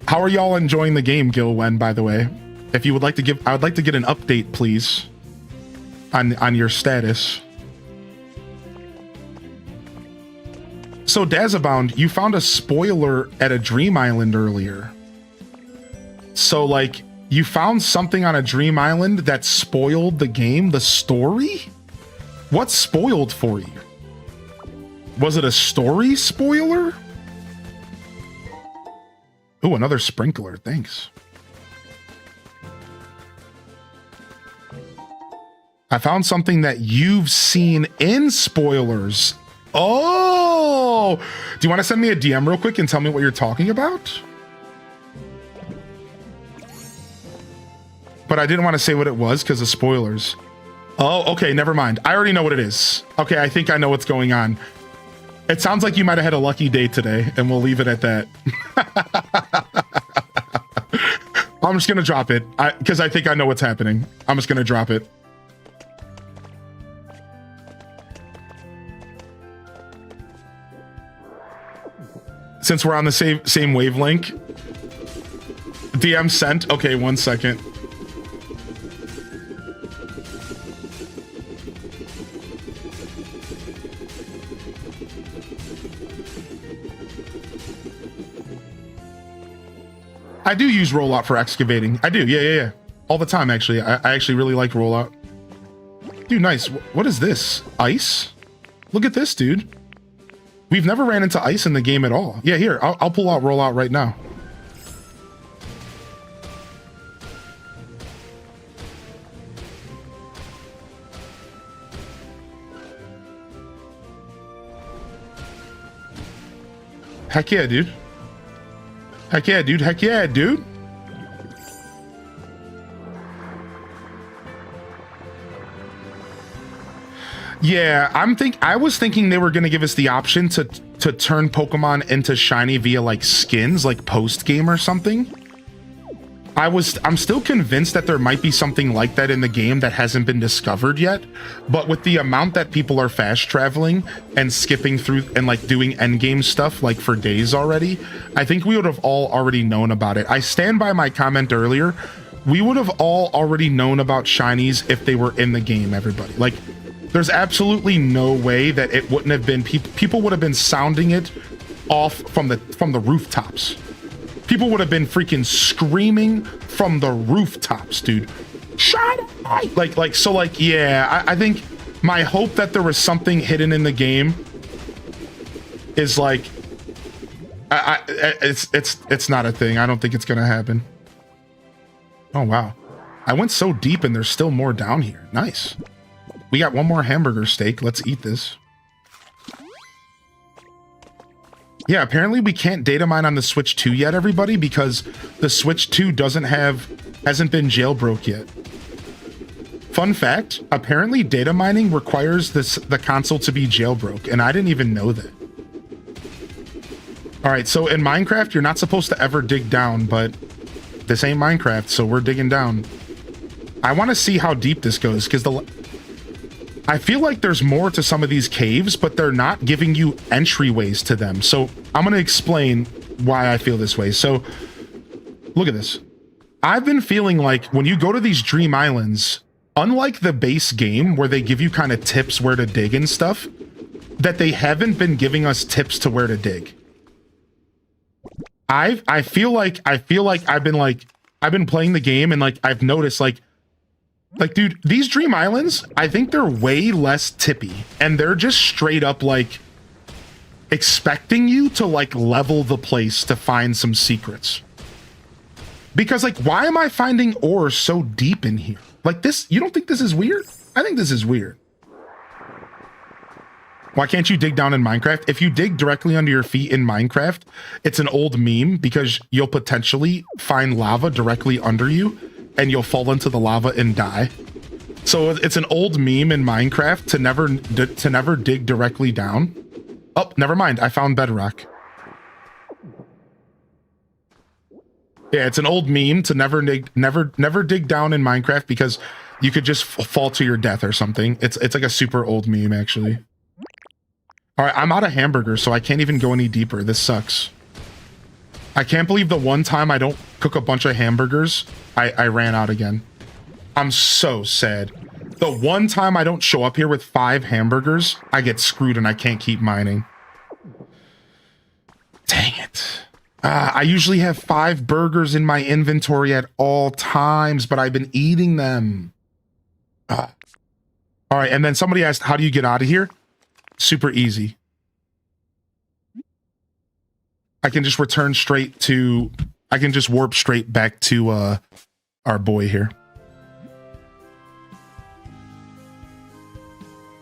How are y'all enjoying the game, Gilwen, by the way? If you would like to give, I would like to get an update, please, on your status. So, Dazabound, you found a spoiler at a Dream Island earlier. So, like, you found something on a Dream Island that spoiled the game, the story? What spoiled for you? Was it a story spoiler? Ooh, another sprinkler. Thanks. I found something that you've seen in spoilers. Oh! Do you want to send me a DM real quick and tell me what you're talking about? But I didn't want to say what it was because of spoilers. Oh, okay, never mind. I already know what it is. Okay, I think I know what's going on. It sounds like you might have had a lucky day today, and we'll leave it at that. I'm just going to drop it, because I think I know what's happening. I'm just going to drop it. Since we're on the same wavelength. DM sent. Okay, 1 second. I do use rollout for excavating. I do, yeah. All the time, actually. I actually really like rollout. Dude, nice. What is this? Ice? Look at this, dude. We've never ran into ice in the game at all. Yeah, here, I'll pull out rollout right now. Heck yeah, dude. Heck yeah, dude. Heck yeah, dude. Yeah, I was thinking they were going to give us the option to turn Pokemon into shiny via like skins, like post game or something. I'm still convinced that there might be something like that in the game that hasn't been discovered yet, but with the amount that people are fast traveling and skipping through and like doing endgame stuff like for days already, I think we would have all already known about it. I stand by my comment earlier. We would have all already known about shinies if they were in the game, everybody. Like, there's absolutely no way that it wouldn't have been, people would have been sounding it off from the rooftops. People would have been freaking screaming from the rooftops, dude. Shut up! Like, yeah, I think my hope that there was something hidden in the game is like, it's not a thing. I don't think it's gonna happen. Oh, wow. I went so deep and there's still more down here. Nice. We got one more hamburger steak. Let's eat this. Yeah, apparently we can't data mine on the Switch 2 yet, everybody, because the Switch 2 hasn't been jailbroke yet. Fun fact, apparently data mining requires the console to be jailbroke, and I didn't even know that. All right, so in Minecraft, you're not supposed to ever dig down, but this ain't Minecraft, so we're digging down. I want to see how deep this goes, because I feel like there's more to some of these caves, but they're not giving you entryways to them. So I'm going to explain why I feel this way. So look at this. I've been feeling like when you go to these dream islands, unlike the base game where they give you kind of tips where to dig and stuff, that they haven't been giving us tips to where to dig. I feel like I've been playing the game and like I've noticed like, dude, these dream islands, I think they're way less tippy and they're just straight up like expecting you to like level the place to find some secrets. Because like, why am I finding ore so deep in here? Like this, you don't think this is weird? I think this is weird. Why can't you dig down in Minecraft? If you dig directly under your feet in Minecraft, it's an old meme because you'll potentially find lava directly under you and you'll fall into the lava and die. So it's an old meme in Minecraft to never dig directly down. Oh, never mind. I found bedrock. Yeah, it's an old meme to never dig down in Minecraft because you could just fall to your death or something. It's like a super old meme actually. All right, I'm out of hamburgers, so I can't even go any deeper. This sucks. I can't believe the one time I don't cook a bunch of hamburgers, I ran out again. I'm so sad. The one time I don't show up here with 5 hamburgers, I get screwed and I can't keep mining. Dang it. I usually have 5 burgers in my inventory at all times, but I've been eating them. All right, and then somebody asked, how do you get out of here? Super easy. I can just return straight to, I can just warp straight back to our boy here.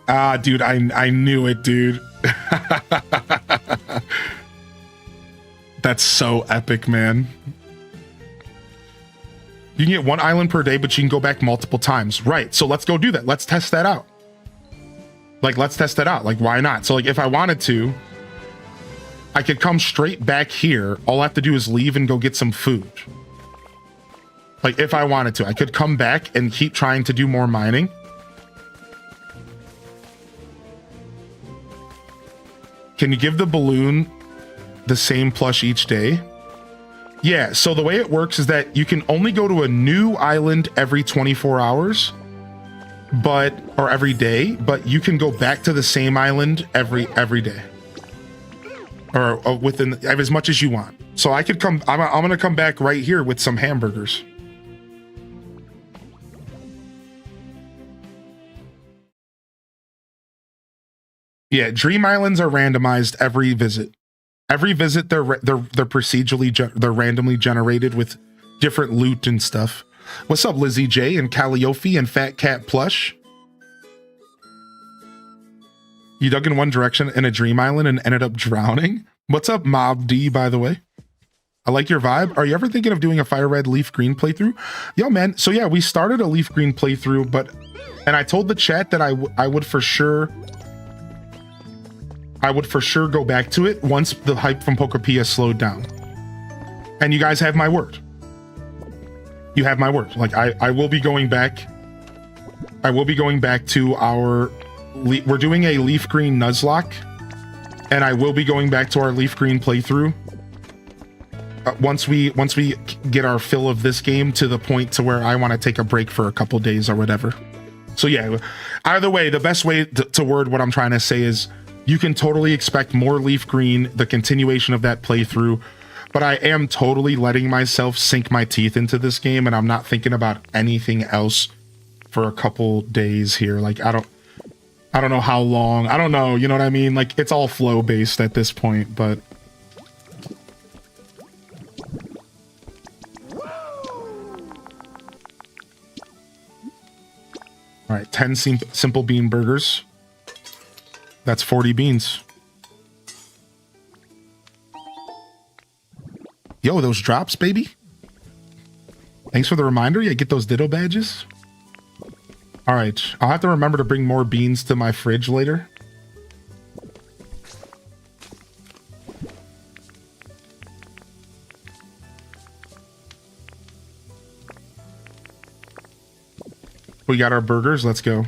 Ah, dude, I knew it, dude. That's so epic, man. You can get 1 island per day, but you can go back multiple times. Right, so let's go do that. Let's test that out. Like, let's test that out. Like, why not? So, like, if I wanted to, I could come straight back here. All I have to do is leave and go get some food. Like, if I wanted to, I could come back and keep trying to do more mining. Can you give the balloon the same plush each day? Yeah, so the way it works is that you can only go to a new island every 24 hours, or every day, but you can go back to the same island every day. Or within as much as you want. So I could come, I'm gonna come back right here with some hamburgers. Yeah, dream islands are randomized every visit. Every visit, they're procedurally, they're randomly generated with different loot and stuff. What's up, Lizzie J and Calliope and Fat Cat Plush? You dug in one direction in a dream island and ended up drowning? What's up, Mob D, by the way? I like your vibe. Are you ever thinking of doing a Fire Red Leaf Green playthrough? Yo, man. So yeah, we started a Leaf Green playthrough, and I told the chat that I would for sure go back to it once the hype from Pokopia slowed down. And you guys have my word. You have my word. Like, I will be going back. I will be going back to our... We're doing a leaf green Nuzlocke, and I will be going back to our leaf green playthrough. Once we get our fill of this game to the point to where I want to take a break for a couple days or whatever. So yeah, either way, the best way to word what I'm trying to say is you can totally expect more leaf green, the continuation of that playthrough, but I am totally letting myself sink my teeth into this game, and I'm not thinking about anything else for a couple days here. Like, I don't know how long. I don't know, you know what I mean? Like, it's all flow based at this point, but all right, 10 simple bean burgers. That's 40 beans. Yo, those drops, baby. Thanks for the reminder. Yeah, get those ditto badges. All right, I'll have to remember to bring more beans to my fridge later. We got our burgers. Let's go.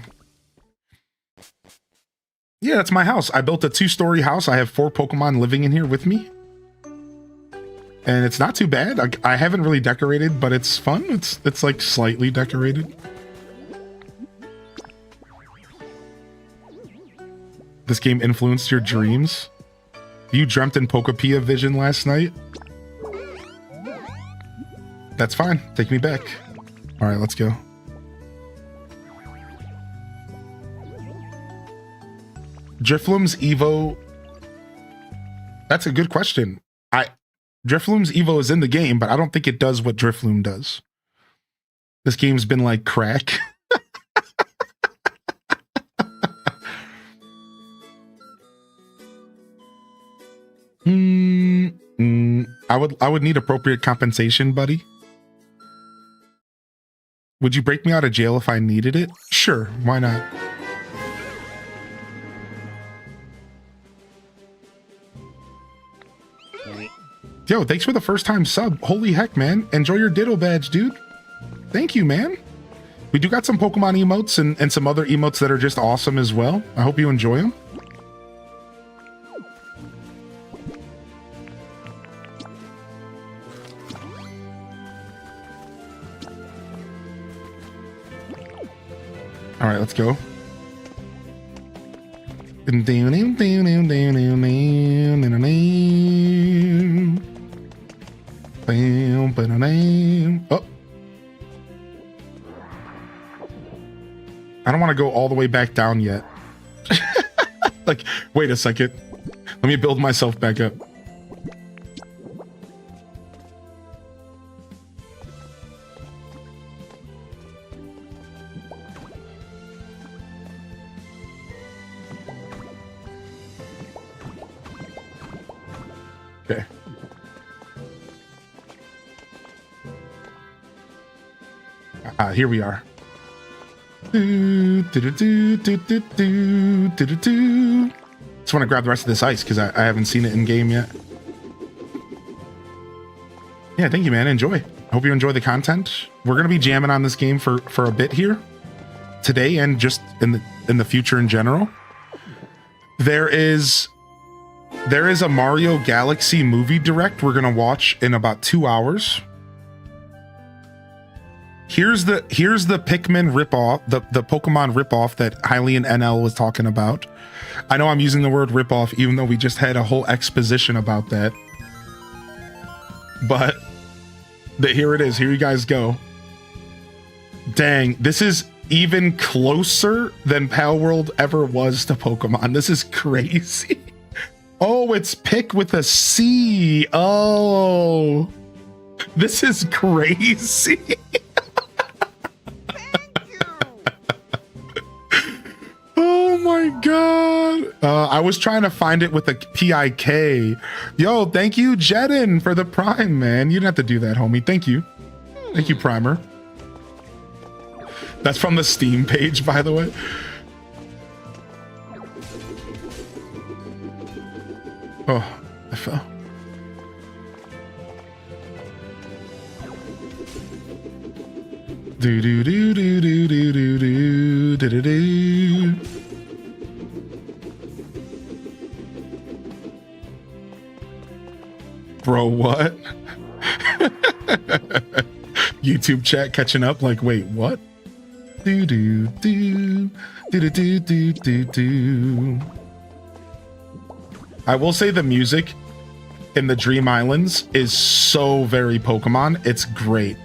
Yeah, that's my house. I built a 2-story house. I have 4 Pokemon living in here with me. And it's not too bad. I haven't really decorated, but it's fun. It's like slightly decorated. This game influenced your dreams? You dreamt in Pokopia vision last night? That's fine. Take me back. All right, let's go. Drifloom's Evo. That's a good question. Drifloom's Evo is in the game, but I don't think it does what Drifloom does. This game's been like crack. I would need appropriate compensation, buddy. Would you break me out of jail if I needed it? Sure, why not? Yo, thanks for the first time sub. Holy heck, man. Enjoy your Ditto badge, dude. Thank you, man. We do got some Pokemon emotes and some other emotes that are just awesome as well. I hope you enjoy them. All right, let's go. Oh. I don't want to go all the way back down yet. Like, wait a second. Let me build myself back up. Okay. Here we are. Just want to grab the rest of this ice because I haven't seen it in game yet. Yeah, thank you, man. Enjoy. I hope you enjoy the content. We're gonna be jamming on this game for a bit here today, and just in the future in general. There is a Mario Galaxy movie direct we're gonna watch in about 2 hours. Here's the Pikmin ripoff, the Pokemon ripoff that Hylian NL was talking about. I know I'm using the word ripoff, even though we just had a whole exposition about that. But here it is. Here you guys go. Dang, this is even closer than Palworld ever was to Pokemon. This is crazy. Oh, it's Pick with a C. Oh, this is crazy. Oh my god. I was trying to find it with a P-I-K. Yo, thank you, Jedin, for the Prime, man. You didn't have to do that, homie. Thank you. Thank you, Primer. That's from the Steam page, by the way. Oh, I fell. Do do do do do do do do do do do. Bro, what? YouTube chat catching up like, wait, what? Do do do do do do do do. I will say the music in the Dream Islands is so very Pokemon. It's great.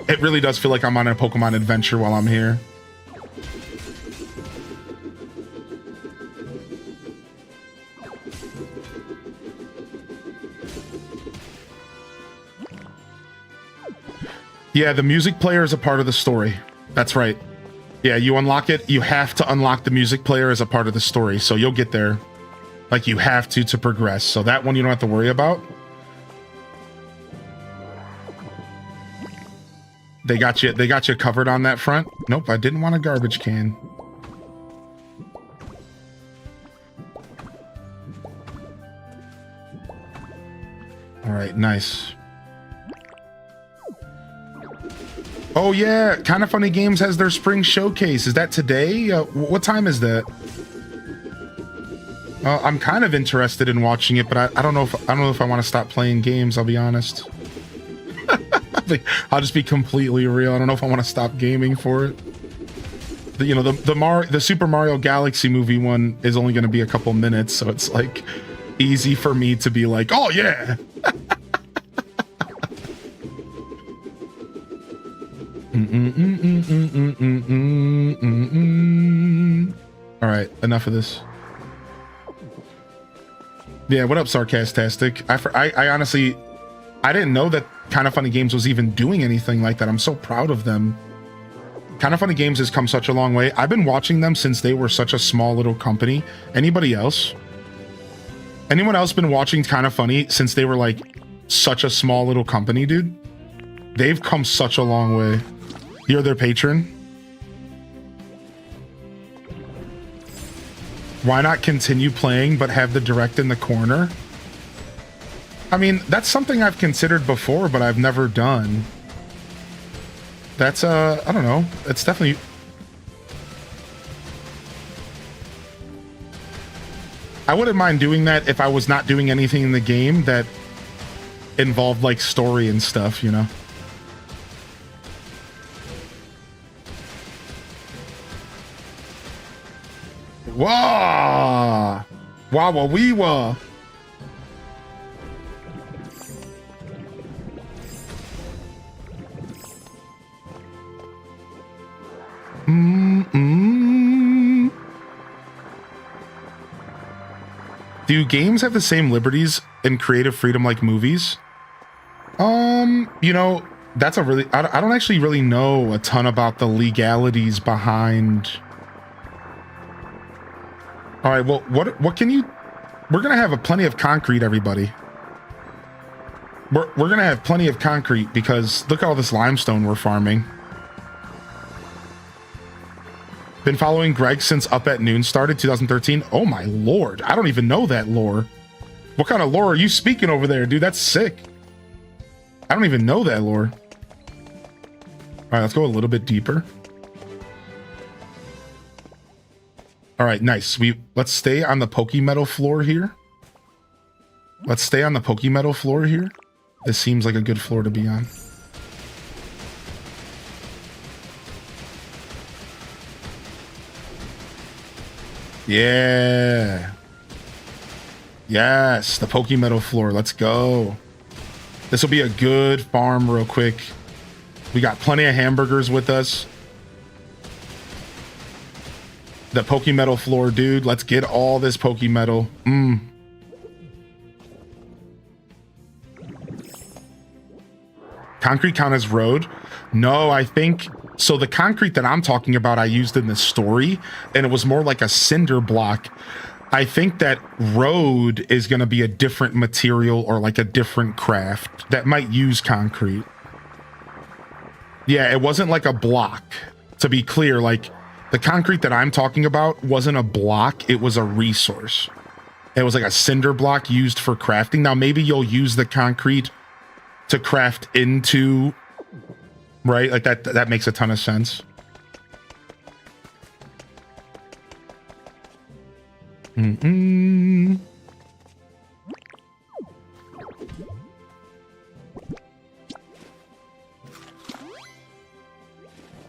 It really does feel like I'm on a Pokemon adventure while I'm here. Yeah, the music player is a part of the story. That's right. Yeah, you unlock it. You have to unlock the music player as a part of the story. So you'll get there. Like, you have to progress. So that one you don't have to worry about. They got you covered on that front. Nope, I didn't want a garbage can. All right, nice. Oh yeah, Kind of Funny Games has their spring showcase. Is that today? What time is that? I'm kind of interested in watching it, but I don't know if I want to stop playing games. I'll be honest. I'll just be completely real. I don't know if I want to stop gaming for it. The Super Mario Galaxy movie one is only going to be a couple minutes, so it's like easy for me to be like, oh yeah. All right, enough of this. Yeah, what up, Sarcastastic? I honestly, I didn't know that Kind of Funny Games was even doing anything like that. I'm so proud of them. Kind of Funny Games has come such a long way. I've been watching them since they were such a small little company. Anybody else? Anyone else been watching Kind of Funny since they were like such a small little company, dude? They've come such a long way. You're their patron. Why not continue playing but have the direct in the corner? I mean, that's something I've considered before, but I've never done. That's I don't know. It's definitely... I wouldn't mind doing that if I was not doing anything in the game that involved like story and stuff, you know? Wah! Wah wah wee wah! Do games have the same liberties and creative freedom like movies? You know, that's a really... I don't actually really know a ton about the legalities behind... All right, well, what can you... We're going to have plenty of concrete, everybody. We're going to have plenty of concrete because look at all this limestone we're farming. Been following Greg since Up at Noon started, 2013. Oh my lord, I don't even know that lore. What kind of lore are you speaking over there, dude? That's sick. I don't even know that lore. All right, let's go a little bit deeper. All right, nice. Let's stay on the Pokemetal floor here. Let's stay on the Pokemetal floor here. This seems like a good floor to be on. Yeah. Yes, the Pokemetal floor. Let's go. This will be a good farm real quick. We got plenty of hamburgers with us. The Pokemetal floor, dude. Let's get all this Pokemetal. Concrete count as road? No, I think... So the concrete that I'm talking about I used in the story, and it was more like a cinder block. I think that road is going to be a different material or like a different craft that might use concrete. Yeah, it wasn't like a block. To be clear, like the concrete that I'm talking about wasn't a block, it was a resource. It was like a cinder block used for crafting. Now maybe you'll use the concrete to craft into right? Like that makes a ton of sense.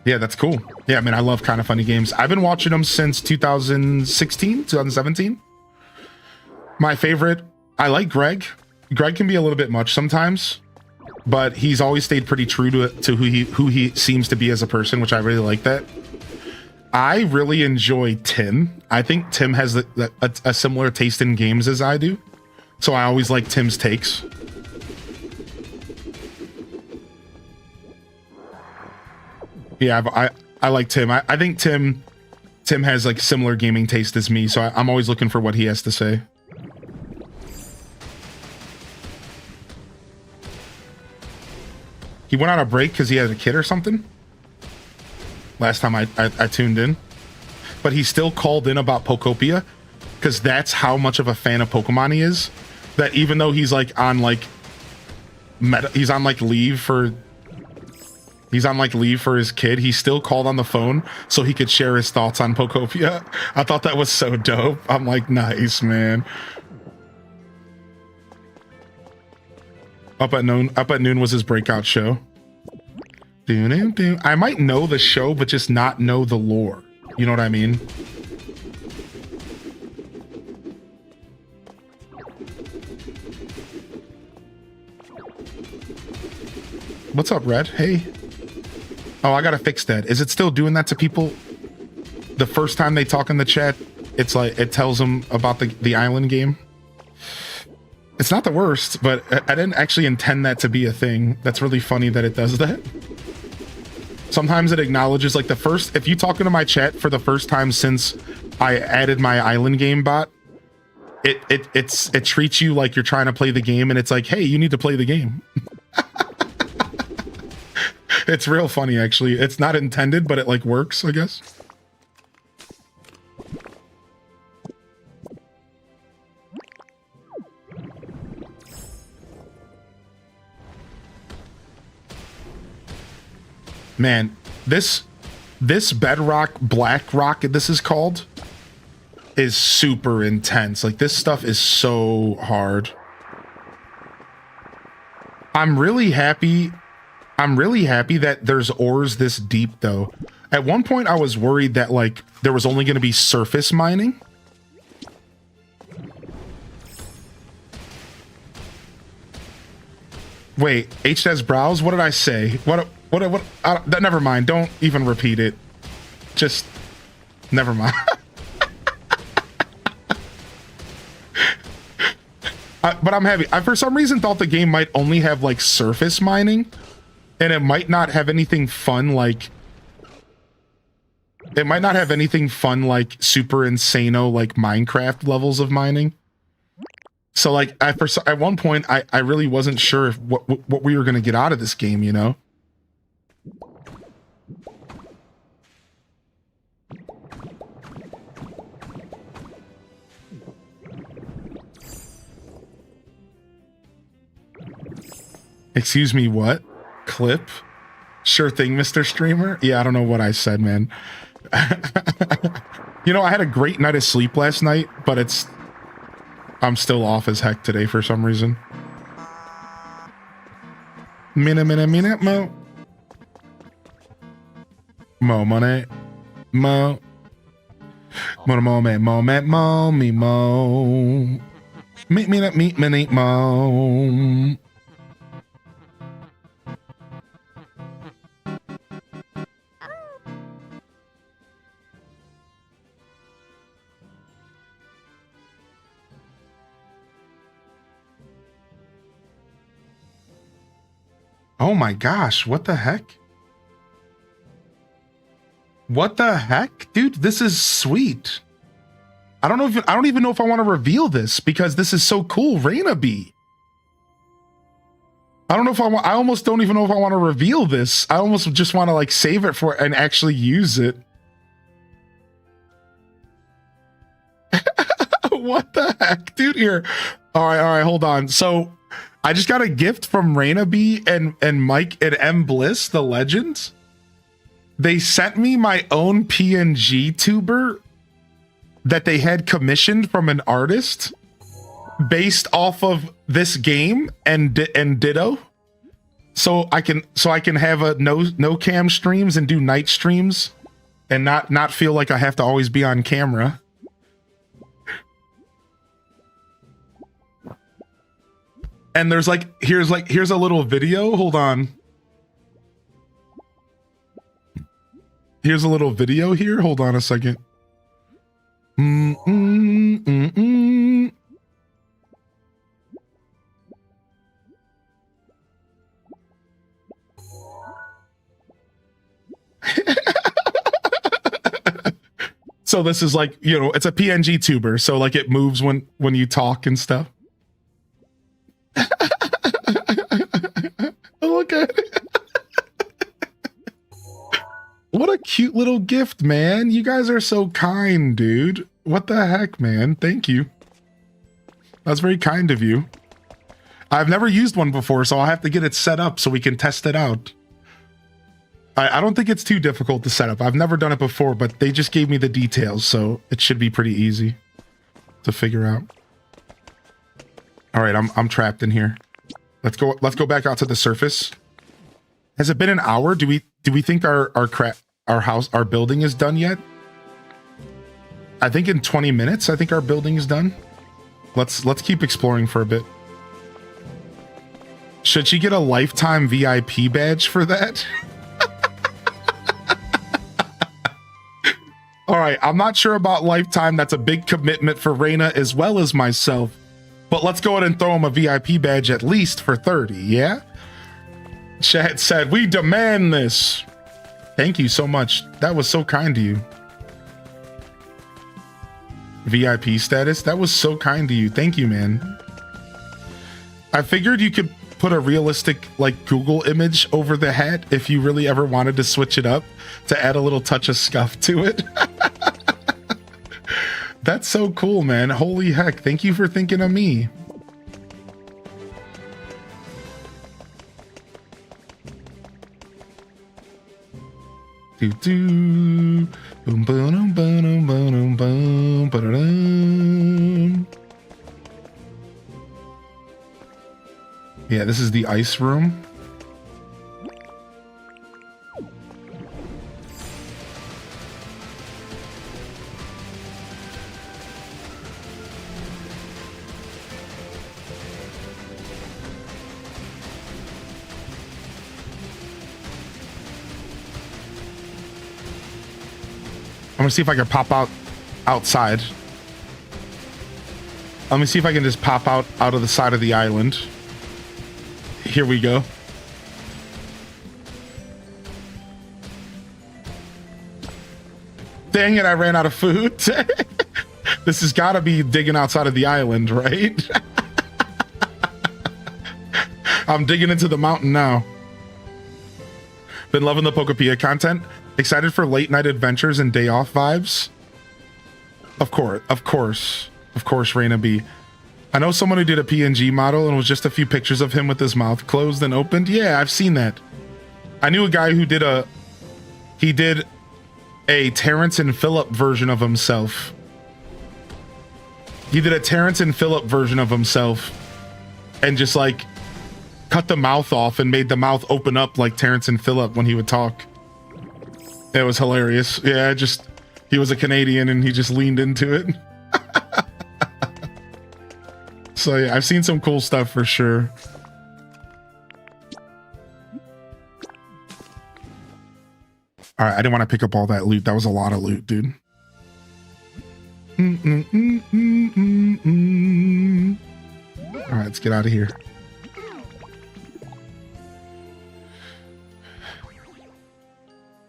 Yeah, that's cool. Yeah, I mean, I love Kind of Funny games. I've been watching them since 2016, 2017. My favorite, I like Greg. Greg can be a little bit much sometimes, but he's always stayed pretty true to who he seems to be as a person, which I really like that. I really enjoy Tim. I think Tim has a similar taste in games as I do, so I always like Tim's takes. Yeah, I like Tim. I think Tim has like similar gaming taste as me, so I'm always looking for what he has to say. He went on a break because he had a kid or something. Last time I tuned in, but he still called in about Pokopia because that's how much of a fan of Pokemon he is. That even though he's like on like he's on like leave for his kid, he still called on the phone so he could share his thoughts on Pokopia. I thought that was so dope. I'm like, nice, man. Up at Noon was his breakout show. I might know the show, but just not know the lore. You know what I mean? What's up, Red? Hey. Oh, I gotta fix that. Is it still doing that to people? The first time they talk in the chat, it's like it tells them about the island game. It's not the worst, but I didn't actually intend that to be a thing. That's really funny that it does that. Sometimes it acknowledges like if you talk into my chat for the first time since I added my island game bot, it treats you like you're trying to play the game, and it's like, hey, you need to play the game. It's real funny, actually. It's not intended, but it like works, I guess. Man, this Bedrock Black Rock, this is called, is super intense. Like, this stuff is so hard. I'm really happy that there's ores this deep, though. At one point, I was worried that, like, there was only going to be surface mining. Wait, HDS browse? What did I say? What never mind. Don't even repeat it. Just, never mind. But I'm happy. I, for some reason, thought the game might only have, like, surface mining. And it might not have anything fun like... It might not have anything fun like super insano like Minecraft levels of mining. So like at one point I really wasn't sure if what we were going to get out of this game, you know? Excuse me, what? Clip? Sure thing, Mr. Streamer. Yeah, I don't know what I said, man. You know, I had a great night of sleep last night, but I'm still off as heck today for some reason. Minute, mo. Mo, money. Mo. Mo, me, mo. Meet, mo. Oh my gosh, what the heck? What the heck? Dude, this is sweet. I don't even know if I want to reveal this because this is so cool. Raina Bee. I don't know if I almost don't even know if I want to reveal this. I almost just want to like save it for and actually use it. What the heck, dude? Here. All right, hold on. So I just got a gift from Raina B and Mike and M Bliss, the legends. They sent me my own PNG tuber that they had commissioned from an artist based off of this game and Ditto. So I can have a no cam streams and do night streams and not feel like I have to always be on camera. And there's here's a little video. Hold on. Here's a little video here. Hold on a second. So this is like, you know, it's a PNG tuber. So like it moves when you talk and stuff. Look at it. What a cute little gift, man. You guys are so kind, dude. What the heck, man? Thank you. That's very kind of you. I've never used one before, so I'll have to get it set up so we can test it out. I don't think it's too difficult to set up. I've never done it before, but they just gave me the details, so it should be pretty easy to figure out. All right, I'm trapped in here. Let's go back out to the surface. Has it been an hour? Do we think our building is done yet? I think in 20 minutes, I think our building is done. Let's keep exploring for a bit. Should she get a lifetime VIP badge for that? All right, I'm not sure about lifetime. That's a big commitment for Raina as well as myself. But let's go ahead and throw him a VIP badge at least for 30, yeah? Chat said, we demand this. Thank you so much. That was so kind to you. VIP status? That was so kind to you. Thank you, man. I figured you could put a realistic, like, Google image over the hat if you really ever wanted to switch it up to add a little touch of scuff to it. That's so cool, man. Holy heck. Thank you for thinking of me. Do do boom boom boom boom boom boom. Yeah, this is the ice room. I'm gonna see if I can pop outside. Let me see if I can just pop out of the side of the island. Here we go. Dang it, I ran out of food. This has got to be digging outside of the island, right? I'm digging into the mountain now. Been loving the Pokopia content. Excited for late night adventures and day off vibes? Of course, Raina B. I know someone who did a PNG model and it was just a few pictures of him with his mouth closed and opened. Yeah, I've seen that. I knew a guy who did a Terrence and Phillip version of himself. He did a Terrence and Phillip version of himself and just like cut the mouth off and made the mouth open up like Terrence and Phillip when he would talk. It was hilarious. Yeah, he was a Canadian and he just leaned into it. So yeah, I've seen some cool stuff for sure. All right, I didn't want to pick up all that loot. That was a lot of loot, dude. All right, let's get out of here.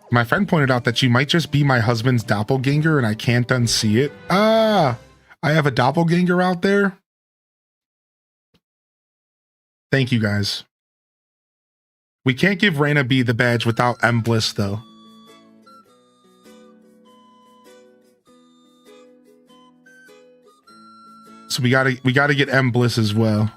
My friend pointed out that you might just be my husband's doppelganger and I can't unsee it. Ah, I have a doppelganger out there. Thank you, guys. We can't give Raina B the badge without M Bliss, though. So we gotta get M Bliss as well.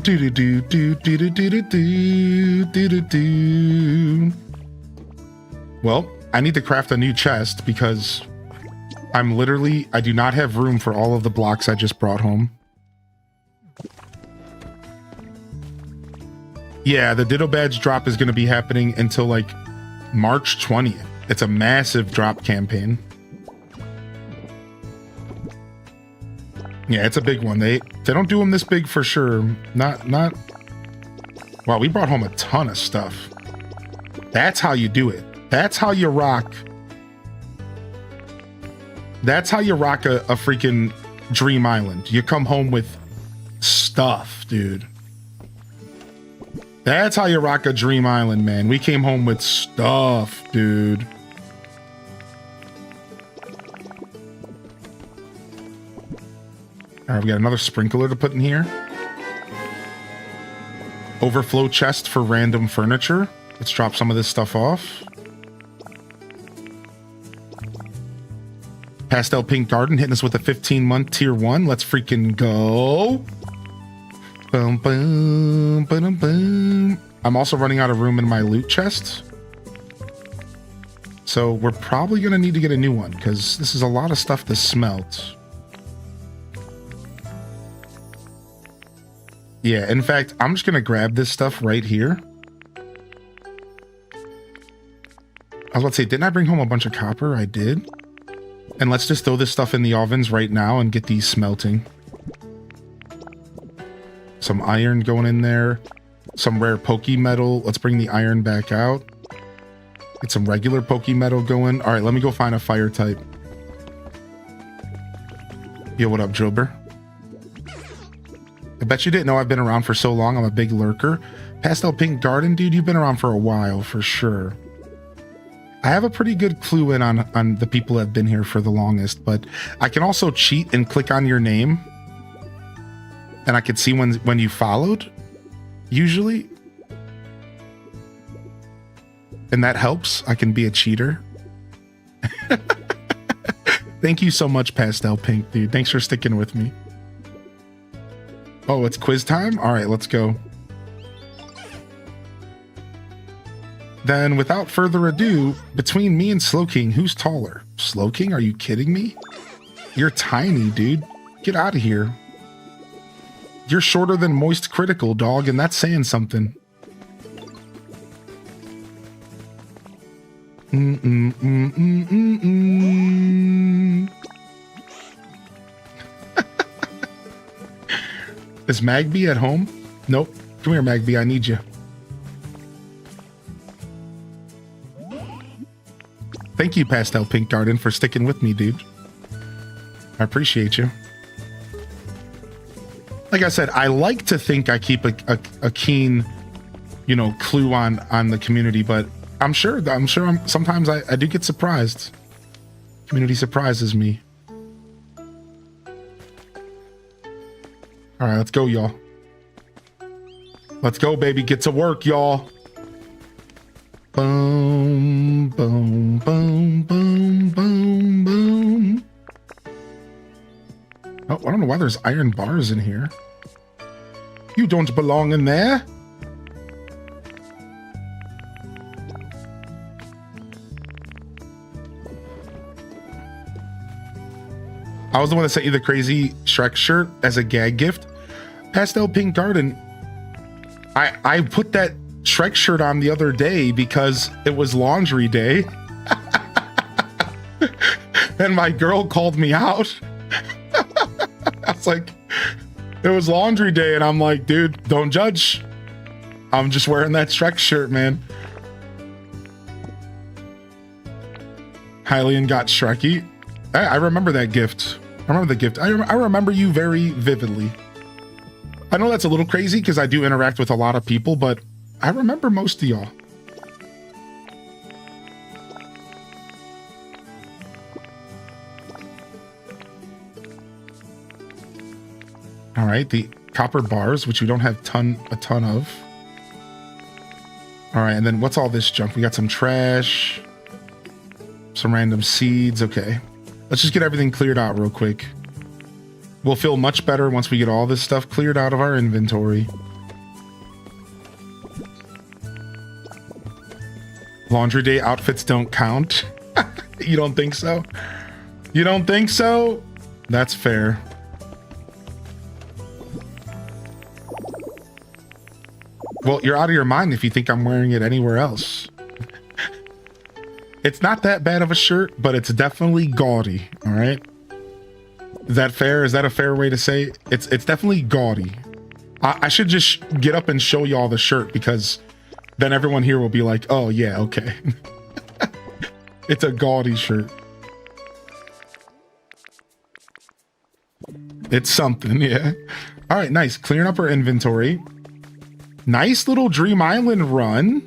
Do do do do do do do do do do do. Well, I need to craft a new chest because I do not have room for all of the blocks I just brought home. Yeah, the Ditto Badge drop is going to be happening until like March 20th. It's a massive drop campaign. Yeah, it's a big one. They don't do them this big for sure. Not. Wow, we brought home a ton of stuff. That's how you do it. That's how you rock. That's how you rock a freaking Dream Island. You come home with stuff, dude. That's how you rock a Dream Island, man. We came home with stuff, dude. All right, we got another sprinkler to put in here. Overflow chest for random furniture. Let's drop some of this stuff off. Pastel Pink Garden hitting us with a 15-month tier 1. Let's freaking go. Boom, boom, boom, boom. I'm also running out of room in my loot chest. So we're probably going to need to get a new one because this is a lot of stuff to smelt. Yeah, in fact, I'm just going to grab this stuff right here. I was about to say, didn't I bring home a bunch of copper? I did. And let's just throw this stuff in the ovens right now and get these smelting. Some iron going in there. Some rare Poke Metal. Let's bring the iron back out. Get some regular Poke Metal going. All right, let me go find a fire type. Yo, what up, Drilber? I bet you didn't know I've been around for so long. I'm a big lurker. Pastel Pink Garden, dude, you've been around for a while, for sure. I have a pretty good clue in on the people that have been here for the longest, but I can also cheat and click on your name. And I can see when you followed, usually. And that helps. I can be a cheater. Thank you so much, Pastel Pink, dude. Thanks for sticking with me. Oh, it's quiz time? All right, let's go. Then, without further ado, between me and Slowking, who's taller? Slowking, are you kidding me? You're tiny, dude. Get out of here. You're shorter than Moist Critical, dog, and that's saying something. Is Magby at home? Nope. Come here, Magby. I need you. Thank you, Pastel Pink Garden, for sticking with me, dude. I appreciate you. Like I said, I like to think I keep a keen, you know, clue on the community, but I'm sure sometimes I do get surprised. Community surprises me. All right, let's go, y'all. Let's go, baby. Get to work, y'all. Boom, boom, boom, boom, boom, boom. Oh, I don't know why there's iron bars in here. You don't belong in there. I was the one that sent you the crazy Shrek shirt as a gag gift. Pastel Pink Garden. I put that Shrek shirt on the other day because it was laundry day. And my girl called me out. I was like, it was laundry day. And I'm like, dude, don't judge. I'm just wearing that Shrek shirt, man. Hylian got Shreky. I remember that gift. I remember the gift. I remember you very vividly. I know that's a little crazy because I do interact with a lot of people, but I remember most of y'all. All right, the copper bars, which we don't have a ton of. All right, and then what's all this junk? We got some trash, some random seeds. Okay, let's just get everything cleared out real quick. We'll feel much better once we get all this stuff cleared out of our inventory. Laundry day outfits don't count. You don't think so? You don't think so? That's fair. Well, you're out of your mind if you think I'm wearing it anywhere else. It's not that bad of a shirt, but it's definitely gaudy, all right? Is that fair? Is that a fair way to say it? It's definitely gaudy. I should just get up and show y'all the shirt because then everyone here will be like, oh yeah, okay. It's a gaudy shirt. It's something, yeah. All right, nice. Clearing up our inventory. Nice little Dream Island run.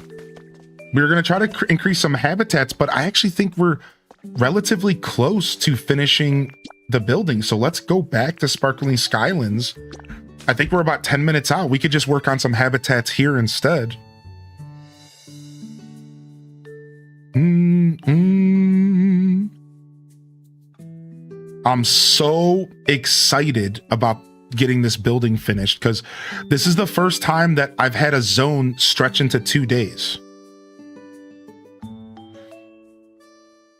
We were going to try to increase some habitats, but I actually think we're relatively close to finishing the building. So let's go back to Sparkling Skylands. I think we're about 10 minutes out. We could just work on some habitats here instead. I'm so excited about getting this building finished because this is the first time that I've had a zone stretch into 2 days.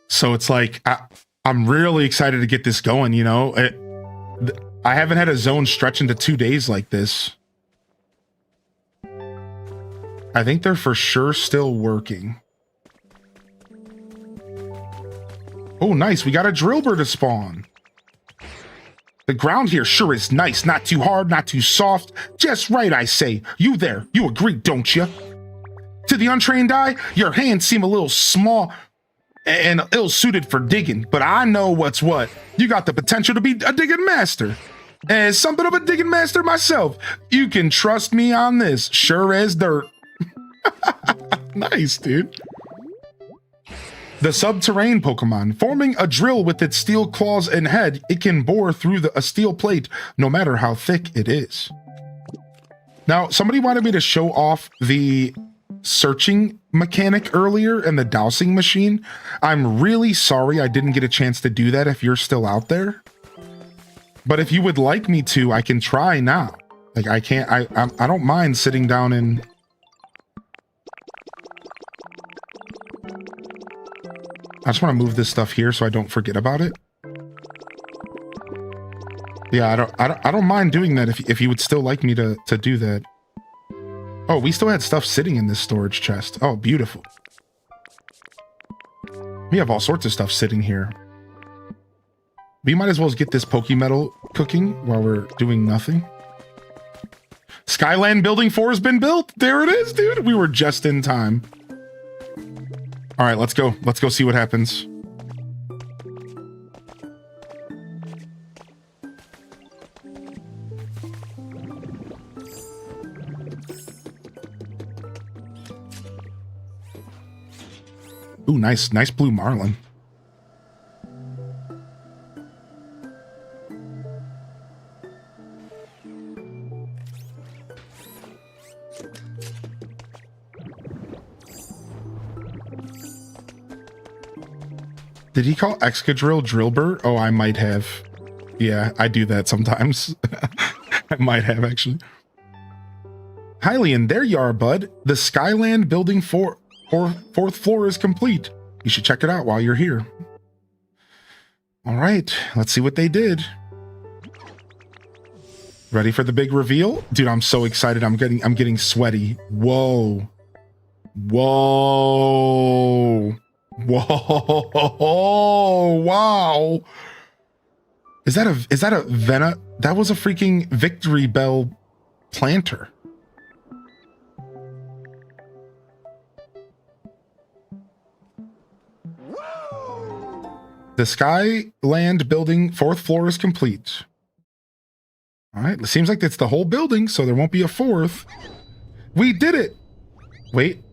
So it's like, I'm really excited to get this going, you know? I haven't had a zone stretch into 2 days like this. I think they're for sure still working. Oh, nice. We got a drillbur to spawn. The ground here sure is nice. Not too hard, not too soft. Just right, I say. You there, you agree, don't you? To the untrained eye, your hands seem a little small and ill-suited for digging, but I know what's what. You got the potential to be a digging master. As something of a digging master myself, you can trust me on this. Sure as dirt. Nice, dude. The subterranean Pokemon. Forming a drill with its steel claws and head, it can bore through a steel plate, no matter how thick it is. Now, somebody wanted me to show off the searching mechanic earlier and the dowsing machine. I'm really sorry I didn't get a chance to do that if you're still out there. But if you would like me to, I can try now. Like, I don't mind sitting down and... I just want to move this stuff here so I don't forget about it. Yeah, I don't mind doing that if you would still like me to do that. Oh, we still had stuff sitting in this storage chest. Oh, beautiful. We have all sorts of stuff sitting here. We might as well get this Pokemetal cooking while we're doing nothing. Skyland Building 4 has been built. There it is, dude. We were just in time. All right, let's go. Let's go see what happens. Ooh, nice blue marlin. Did he call Excadrill Drillbur? Oh, I might have. Yeah, I do that sometimes. I might have, actually. Hylian, there you are, bud. The Skyland Building 4 fourth floor is complete. You should check it out while you're here. All right, let's see what they did. Ready for the big reveal? Dude, I'm so excited. I'm getting sweaty. Whoa. Whoa. Whoa. Wow. Is that a Vena? That was a freaking Victory Bell planter. The Skyland Building 4th floor is complete. All right, it seems like it's the whole building, so there won't be a 4th. We did it! Wait,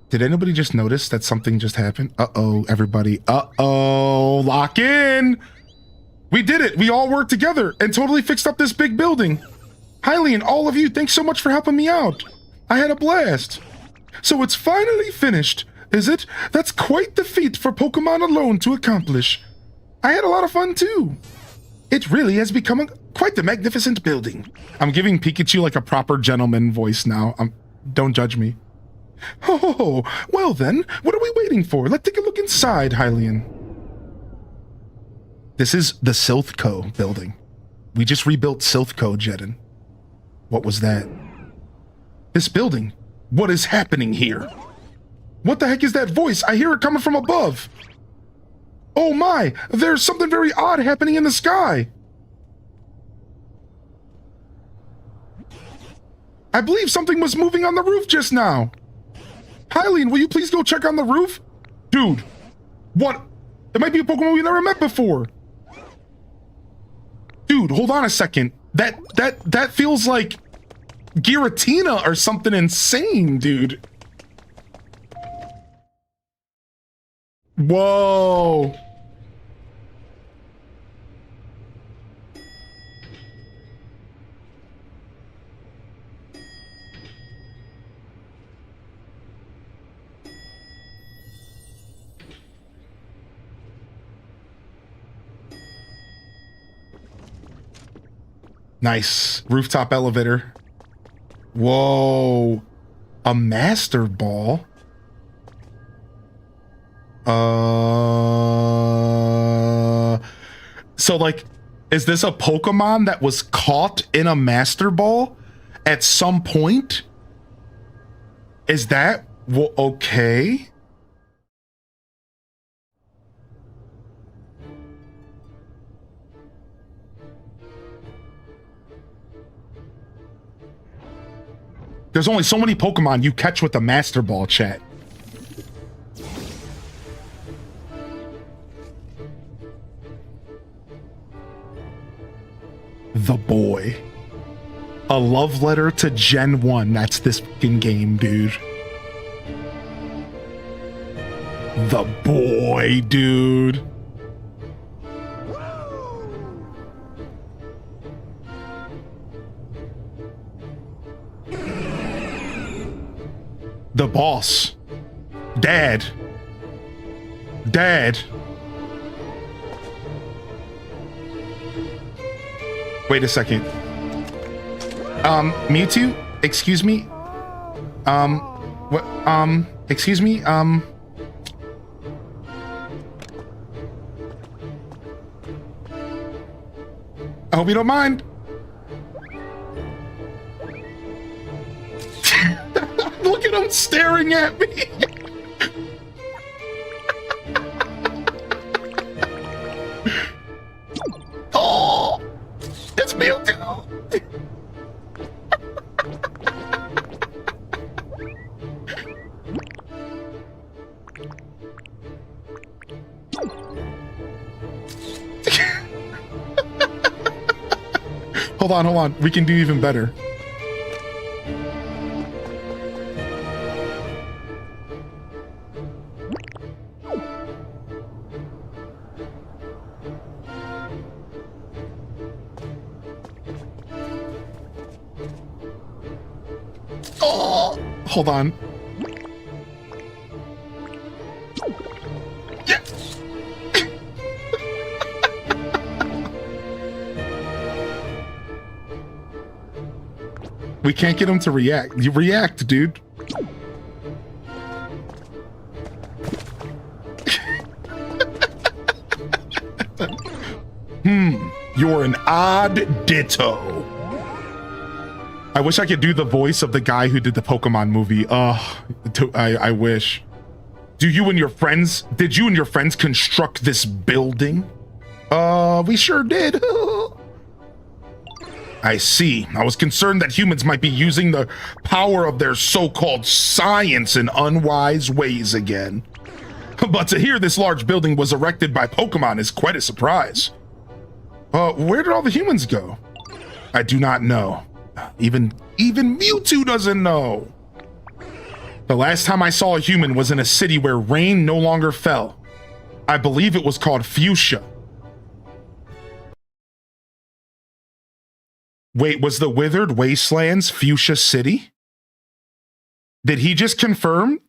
did anybody just notice that something just happened? Uh-oh, everybody. Uh-oh, lock in! We did it! We all worked together and totally fixed up this big building. Hylian, all of you, thanks so much for helping me out. I had a blast. So it's finally finished. Is it? That's quite the feat for Pokemon alone to accomplish. I had a lot of fun too. It really has become quite the magnificent building. I'm giving Pikachu like a proper gentleman voice now. Don't judge me. Oh, well then, what are we waiting for? Let's take a look inside, Hylian. This is the Silthco building. We just rebuilt Silthco, Jedin. What was that? This building. What is happening here? What the heck is that voice? I hear it coming from above. Oh my, there's something very odd happening in the sky. I believe something was moving on the roof just now. Hylian, will you please go check on the roof? Dude, what? It might be a Pokemon we never met before. Dude, hold on a second. That feels like Giratina or something insane, dude. Whoa. Nice. Rooftop elevator. Whoa. A Master Ball? So like, is this a Pokemon that was caught in a Master Ball at some point? Is that okay? There's only so many Pokemon you catch with a Master Ball, chat. The Boy. A love letter to Gen 1. That's this fucking game, dude. The Boy, dude. The boss. Dad. Dad. Wait a second. Mewtwo? Excuse me? What? Excuse me? I hope you don't mind. Look at him staring at me. Oh, it's Mewtwo. Hold on. We can do even better. Hold on. Yeah. We can't get him to react. You react, dude. You're an odd ditto. I wish I could do the voice of the guy who did the Pokemon movie. I wish. Did you and your friends construct this building? We sure did. I see. I was concerned that humans might be using the power of their so-called science in unwise ways again. But to hear this large building was erected by Pokemon is quite a surprise. Where did all the humans go? I do not know. Even Mewtwo doesn't know. The last time I saw a human was in a city where rain no longer fell. I believe it was called Fuchsia. Wait, was the Withered Wastelands Fuchsia City? Did he just confirm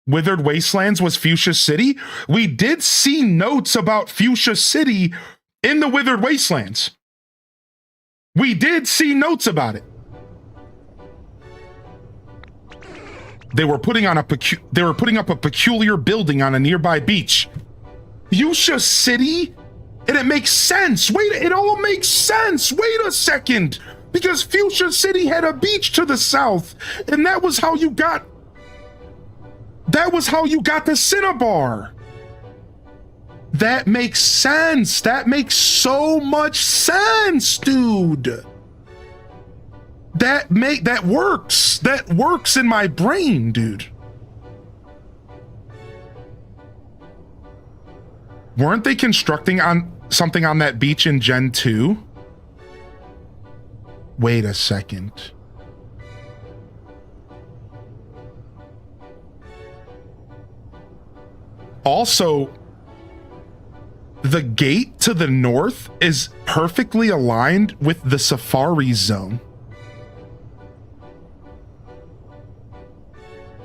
Withered Wastelands was Fuchsia City? We did see notes about Fuchsia City in the Withered Wastelands. We did see notes about it. They were putting up a peculiar building on a nearby beach. Fuchsia City? And it makes sense. It all makes sense. Wait a second. Because Fuchsia City had a beach to the south, and that was how you got the Cinnabar. That makes sense. That makes so much sense, dude. That works. That works in my brain, dude. Weren't they constructing on something on that beach in Gen 2? Wait a second. Also, the gate to the north is perfectly aligned with the safari zone.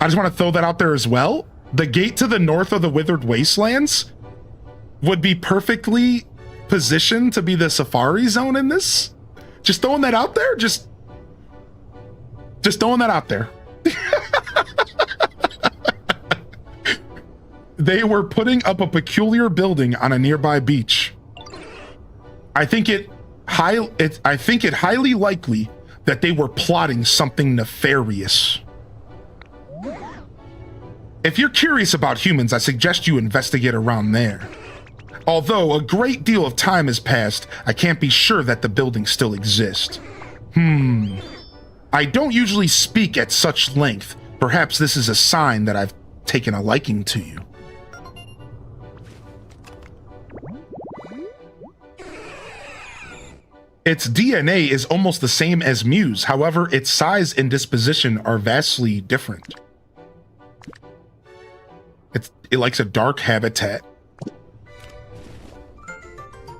I just want to throw that out there as well. The gate to the north of the Withered Wastelands would be perfectly positioned to be the safari zone in this. Just throwing that out there. Just throwing that out there. They were putting up a peculiar building on a nearby beach. I think it highly likely that they were plotting something nefarious. If you're curious about humans, I suggest you investigate around there. Although a great deal of time has passed, I can't be sure that the building still exists. I don't usually speak at such length. Perhaps this is a sign that I've taken a liking to you. Its DNA is almost the same as Mew's, however, its size and disposition are vastly different. It likes a dark habitat.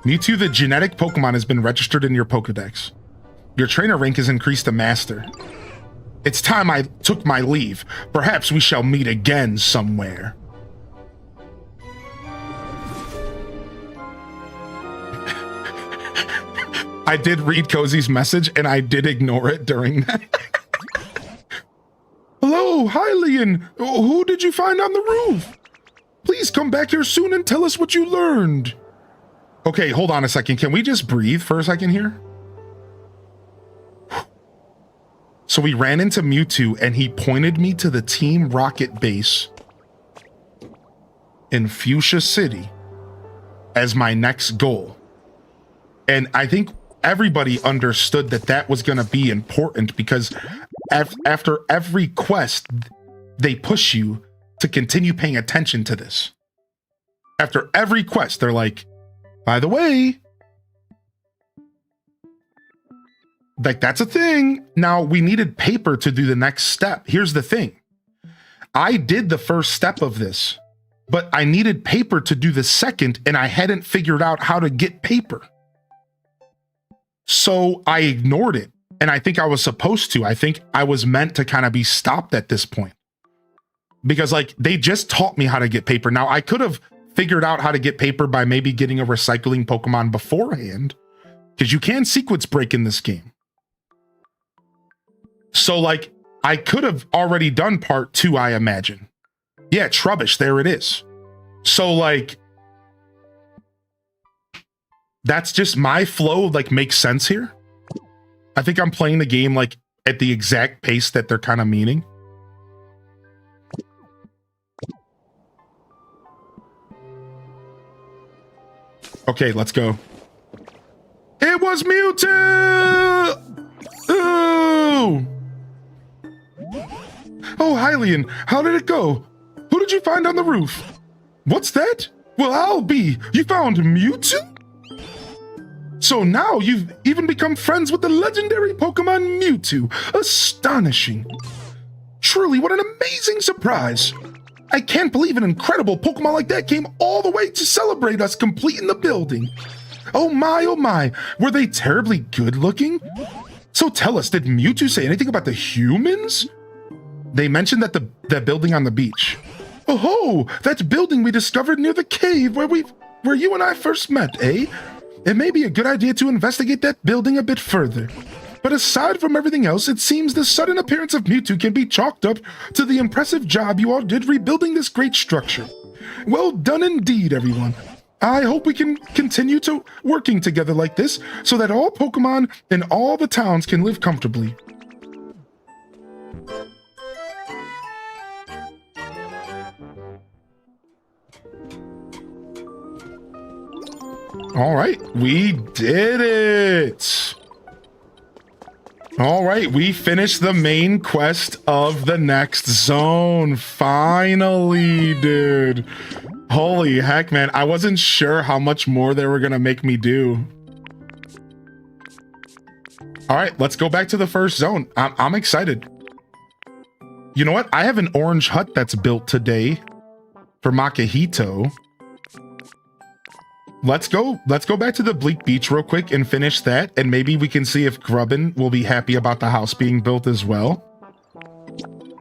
Mewtwo, the genetic Pokemon, has been registered in your Pokedex. Your trainer rank is increased to Master. It's time I took my leave. Perhaps we shall meet again somewhere. I did read Cozy's message, and I did ignore it during that. Hello, Hylian. Who did you find on the roof? Please come back here soon and tell us what you learned. Okay, hold on a second. Can we just breathe for a second here? So we ran into Mewtwo, and he pointed me to the Team Rocket base in Fuchsia City as my next goal. And I think everybody understood that that was going to be important because after every quest, they push you to continue paying attention to this. After every quest, they're like, by the way, like that's a thing. Now we needed paper to do the next step. Here's the thing. I did the first step of this, but I needed paper to do the second, and I hadn't figured out how to get paper. So I ignored it, and I think I was supposed to. I think I was meant to kind of be stopped at this point. Because like they just taught me how to get paper. Now I could have figured out how to get paper by maybe getting a recycling Pokemon beforehand, because you can sequence break in this game. So like I could have already done part 2, I imagine. Yeah, Trubbish, there it is. So like that's just my flow, like makes sense here. I think I'm playing the game like at the exact pace that they're kind of meaning. Okay, let's go. It was Mewtwo! Ooh! Oh, Hylian, how did it go? Who did you find on the roof? What's that? Well, I'll be. You found Mewtwo? So now you've even become friends with the legendary Pokemon Mewtwo. Astonishing. Truly, what an amazing surprise. I can't believe an incredible Pokemon like that came all the way to celebrate us completing the building. Oh my, were they terribly good looking? So tell us, did Mewtwo say anything about the humans? They mentioned that that building on the beach. Oh, that building we discovered near the cave where you and I first met, eh? It may be a good idea to investigate that building a bit further. But aside from everything else, it seems the sudden appearance of Mewtwo can be chalked up to the impressive job you all did rebuilding this great structure. Well done indeed, everyone. I hope we can continue to working together like this so that all Pokemon in all the towns can live comfortably. All right, we did it. All right, we finished the main quest of the next zone. Finally, dude. Holy heck, man. I wasn't sure how much more they were going to make me do. All right, let's go back to the first zone. I'm excited. You know what? I have an orange hut that's built today for Makihito. Let's go back to the Bleak Beach real quick and finish that, and maybe we can see if Grubbin will be happy about the house being built as well.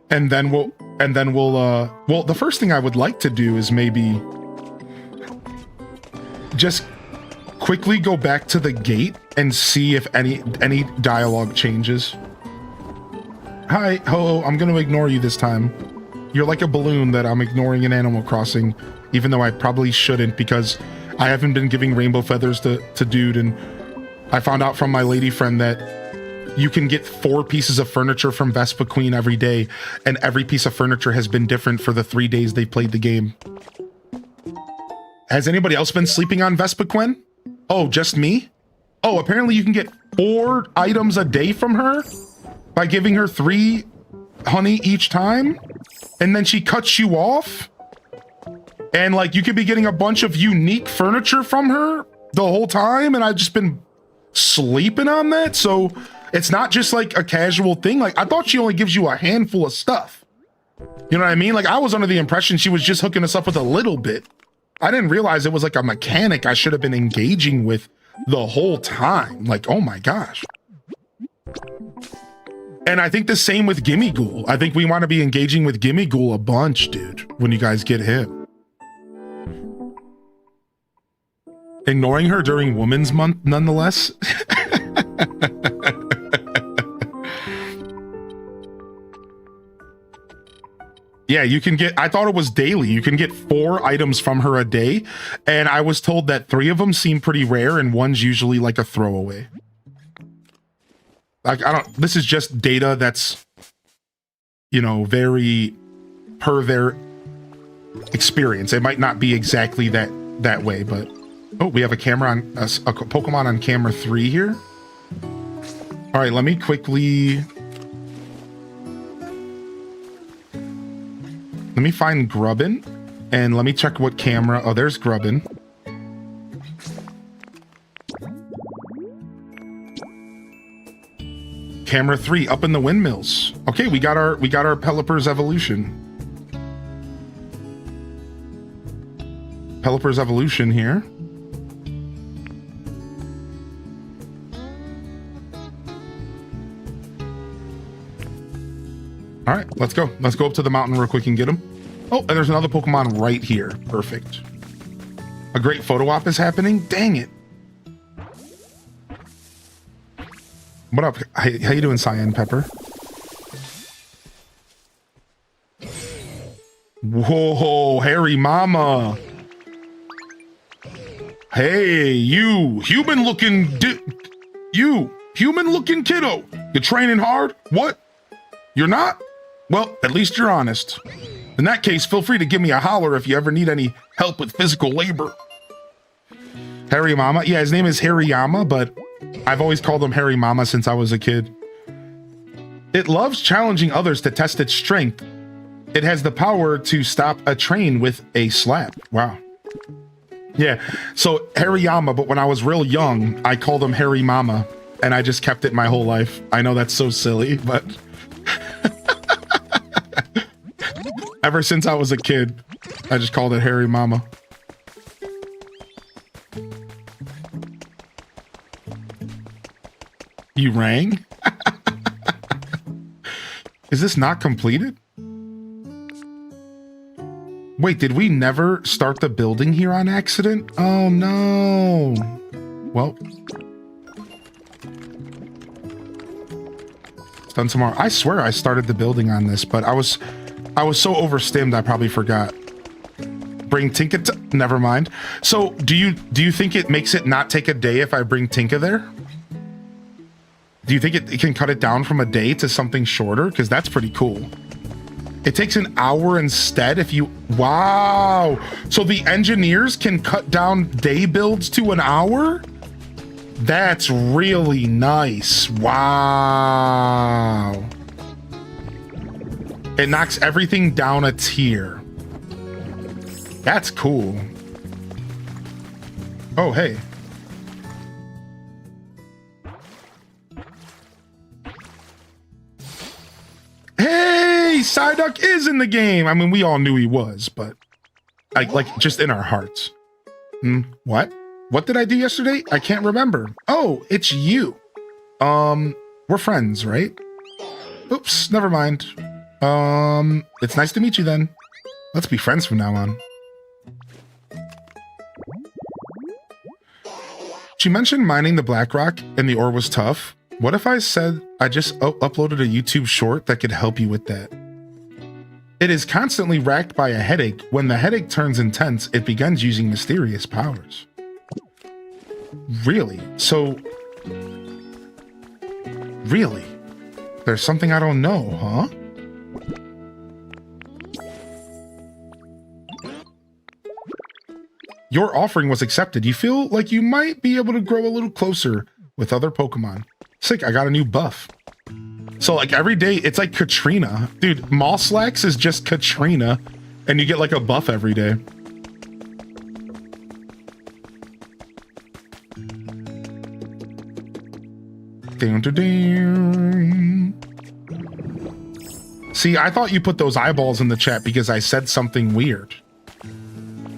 And then we'll well, the first thing I would like to do is maybe just quickly go back to the gate and see if any dialogue changes. Hi, ho, I'm gonna ignore you this time. You're like a balloon that I'm ignoring in Animal Crossing, even though I probably shouldn't because I haven't been giving rainbow feathers to Dude, and I found out from my lady friend that you can get 4 pieces of furniture from Vespa Queen every day, and every piece of furniture has been different for the 3 days they played the game. Has anybody else been sleeping on Vespa Queen? Oh, just me? Oh, apparently you can get 4 items a day from her by giving her 3 honey each time, and then she cuts you off. And like you could be getting a bunch of unique furniture from her the whole time, and I've just been sleeping on that. So it's not just like a casual thing. Like I thought she only gives you a handful of stuff. You know what I mean? Like I was under the impression she was just hooking us up with a little bit. I didn't realize it was like a mechanic I should have been engaging with the whole time. Like, oh my gosh. And I think the same with Gimme Ghoul. I think we want to be engaging with Gimme Ghoul a bunch, dude, when you guys get him. Ignoring her during Women's Month, nonetheless. Yeah, you can get, I thought it was daily. You can get 4 items from her a day. And I was told that 3 of them seem pretty rare and one's usually like a throwaway. Like, this is just data that's, you know, very per their experience. It might not be exactly that way, but. Oh, we have a camera on a Pokemon on camera 3 here. All right, let me quickly. Let me find Grubbin and let me check what camera. Oh, there's Grubbin. Camera 3 up in the windmills. Okay, we got our Pelipper's evolution. Pelipper's evolution here. All right, let's go. Let's go up to the mountain real quick and get him. Oh, and there's another Pokemon right here. Perfect. A great photo op is happening. Dang it. What up? How you doing, Cyan Pepper? Whoa, hairy mama. Hey, you human-looking human-looking kiddo. You training hard? What? You're not? Well, at least you're honest. In that case, feel free to give me a holler if you ever need any help with physical labor. Harry Mama? Yeah, his name is Hariyama, but I've always called him Harry Mama since I was a kid. It loves challenging others to test its strength. It has the power to stop a train with a slap. Wow. Yeah, so Hariyama, but when I was real young, I called him Harry Mama, and I just kept it my whole life. I know that's so silly, but... Ever since I was a kid, I just called it Harry Mama. You rang? Is this not completed? Wait, did we never start the building here on accident? Oh no. Well. done tomorrow. I swear I started the building on this, but I was so overstimmed I probably forgot. Bring Tinka never mind. So do you think it makes it not take a day if I bring Tinka there? Do you think it can cut it down from a day to something shorter? Because that's pretty cool. It takes an hour instead if you... Wow. So the engineers can cut down day builds to an hour? That's really nice. Wow. It knocks everything down a tier. That's cool. Oh, hey. Hey, Psyduck is in the game. I mean, we all knew he was, but like just in our hearts. What? What did I do yesterday? I can't remember. Oh, it's you. We're friends, right? Oops, never mind. It's nice to meet you then. Let's be friends from now on. She mentioned mining the black rock and the ore was tough. What if I said I just uploaded a YouTube short that could help you with that? It is constantly racked by a headache. When the headache turns intense, it begins using mysterious powers. Really? So... Really? There's something I don't know, huh? Your offering was accepted. You feel like you might be able to grow a little closer with other Pokemon. Sick, I got a new buff. So like every day, it's like Katrina. Dude, Moslax is just Katrina, and you get like a buff every day. See, I thought you put those eyeballs in the chat because I said something weird.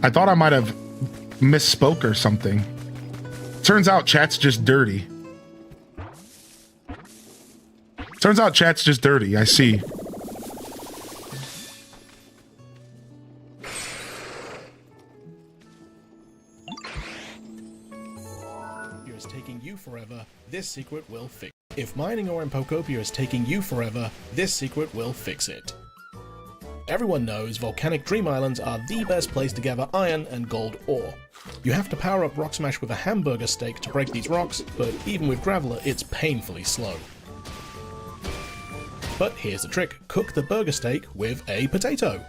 I thought I might have misspoke or something. Turns out chat's just dirty. Turns out chat's just dirty, I see. Is taking you forever, this secret will fix. If mining ore in Pokopia is taking you forever, this secret will fix it. Everyone knows volcanic dream islands are the best place to gather iron and gold ore. You have to power up Rock Smash with a hamburger steak to break these rocks, but even with Graveler it's painfully slow. But here's the trick, cook the burger steak with a potato.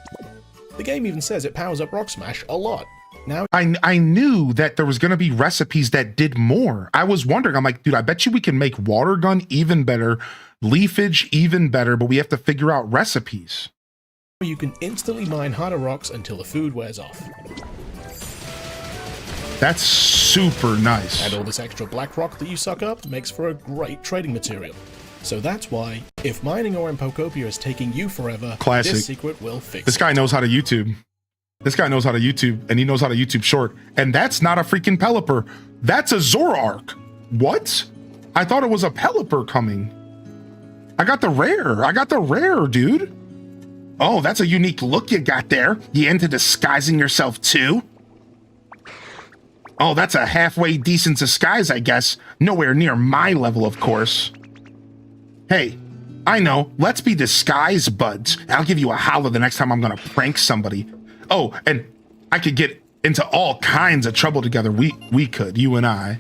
The game even says it powers up Rock Smash a lot. Now I knew that there was going to be recipes that did more. I was wondering, I'm like, dude, I bet you we can make water gun even better, leafage even better, but we have to figure out recipes. You can instantly mine harder rocks until the food wears off. That's super nice. And all this extra black rock that you suck up makes for a great trading material. So that's why, if mining ore in Pokopia is taking you forever, classic. This secret will fix This guy knows how to YouTube. This guy knows how to YouTube, and he knows how to YouTube short. And that's not a freaking Pelipper. That's a Zoroark. What? I thought it was a Pelipper coming. I got the rare. I got the rare, dude. Oh, that's a unique look you got there. You into disguising yourself too? Oh, that's a halfway decent disguise, I guess. Nowhere near my level, of course. Hey, I know. Let's be disguise buds. I'll give you a holler the next time I'm gonna prank somebody. Oh, and I could get into all kinds of trouble together. We could, you and I.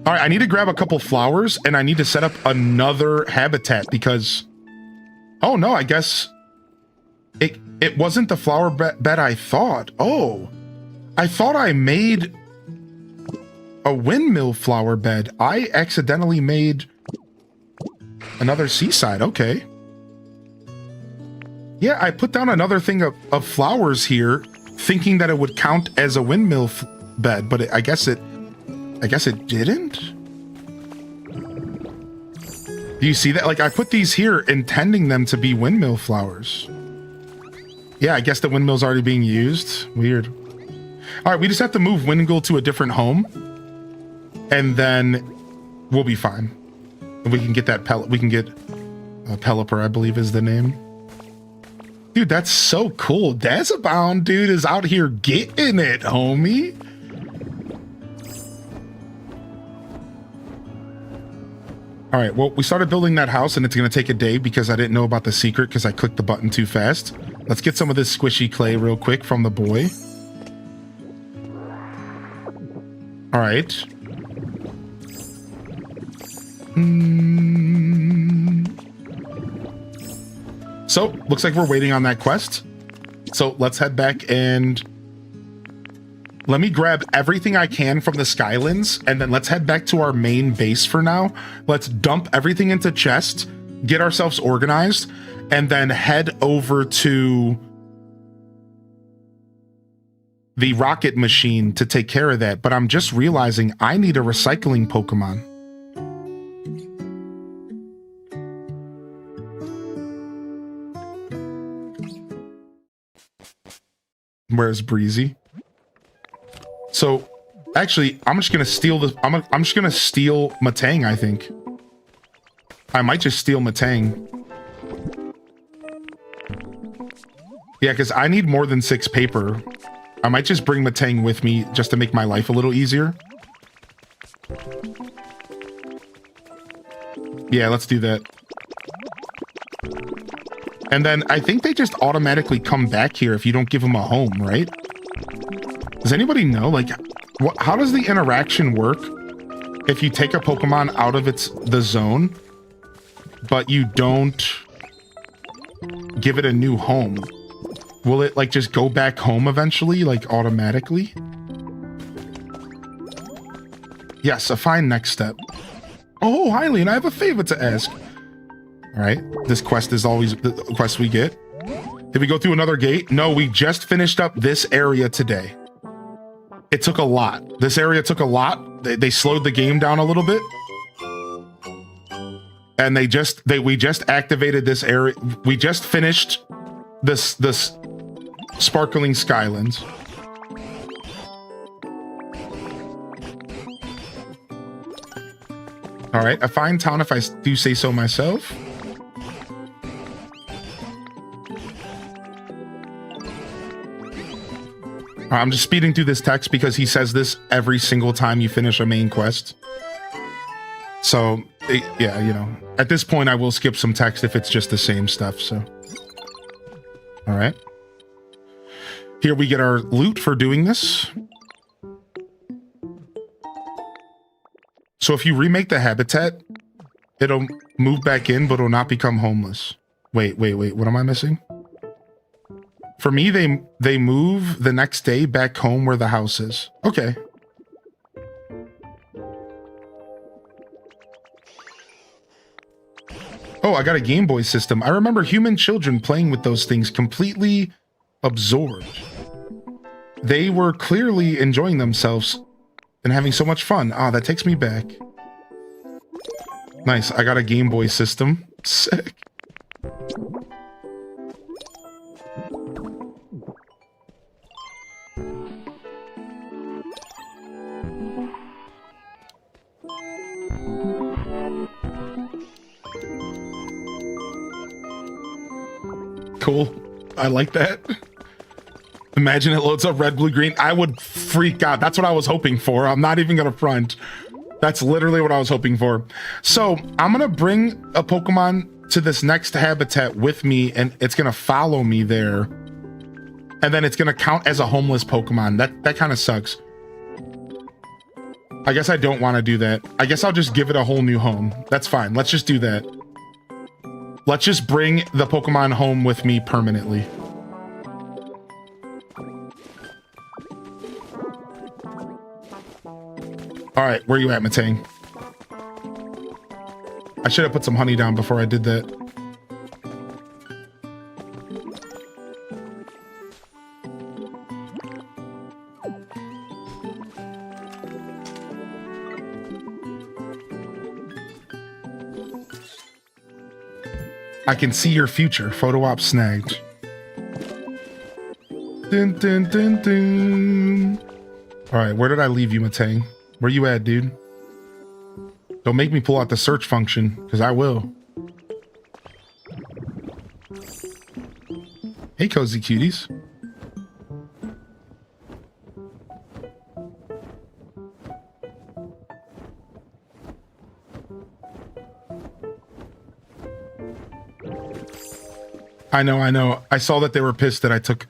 All right, I need to grab a couple flowers, and I need to set up another habitat because... Oh, no, I guess... It wasn't the flower bed I thought. Oh, I thought I made a windmill flower bed. I accidentally made another seaside. Okay. Yeah, I put down another thing of flowers here, thinking that it would count as a windmill bed, but I guess it didn't. Do you see that? Like, I put these here intending them to be windmill flowers. Yeah, I guess the windmill's already being used. Weird. All right, we just have to move Wingull to a different home, and then we'll be fine. And we can get that pellet. We can get Pelipper, I believe is the name. Dude, that's so cool. Dazabound, dude, is out here getting it, homie. All right, well, we started building that house, and it's going to take a day because I didn't know about the secret because I clicked the button too fast. Let's get some of this squishy clay real quick from the boy. All right. So, looks like we're waiting on that quest. So, let's head back and... let me grab everything I can from the Skylands, and then let's head back to our main base for now. Let's dump everything into chest, get ourselves organized, and then head over to the rocket machine to take care of that. But I'm just realizing I need a recycling Pokemon. Where's Breezy? So, actually, I'm just gonna steal the. I'm just gonna steal Matang. I think I might just steal Matang. Yeah, because I need more than 6 paper. I might just bring Matang with me just to make my life a little easier. Yeah, let's do that. And then I think they just automatically come back here if you don't give them a home, right? Does anybody know, like, how does the interaction work if you take a Pokemon out of the zone, but you don't give it a new home? Will it, like, just go back home eventually, like, automatically? Yes, a fine next step. Oh, Hylian, I have a favor to ask. All right, this quest is always the quest we get. Did we go through another gate? No, we just finished up this area today. It took a lot. This area took a lot. They slowed the game down a little bit. And we just activated this area. We just finished this Sparkling Skylands. All right, a fine town if I do say so myself. I'm just speeding through this text because he says this every single time you finish a main quest. So, yeah, you know, at this point I will skip some text if it's just the same stuff, so. All right. Here we get our loot for doing this. So if you remake the habitat, it'll move back in, but it'll not become homeless. Wait, what am I missing? For me, they move the next day back home where the house is. Okay. Oh, I got a Game Boy system. I remember human children playing with those things completely absorbed. They were clearly enjoying themselves and having so much fun. Ah, that takes me back. Nice, I got a Game Boy system. Sick. Cool. I like that. Imagine it loads up red, blue, green. I would freak out. That's what I was hoping for. I'm not even gonna front. That's literally what I was hoping for. So I'm gonna bring a Pokemon to this next habitat with me, and it's gonna follow me there. And then it's gonna count as a homeless Pokemon. That kind of sucks. I guess I don't want to do that. I guess I'll just give it a whole new home. That's fine. Let's just do that. Let's just bring the Pokemon home with me permanently. All right, where you at, Matang? I should have put some honey down before I did that. I can see your future. Photo op snagged. Dun, dun, dun, dun. All right, where did I leave you, Matang? Where you at, dude? Don't make me pull out the search function, because I will. Hey, cozy cuties. I know. I saw that they were pissed that I took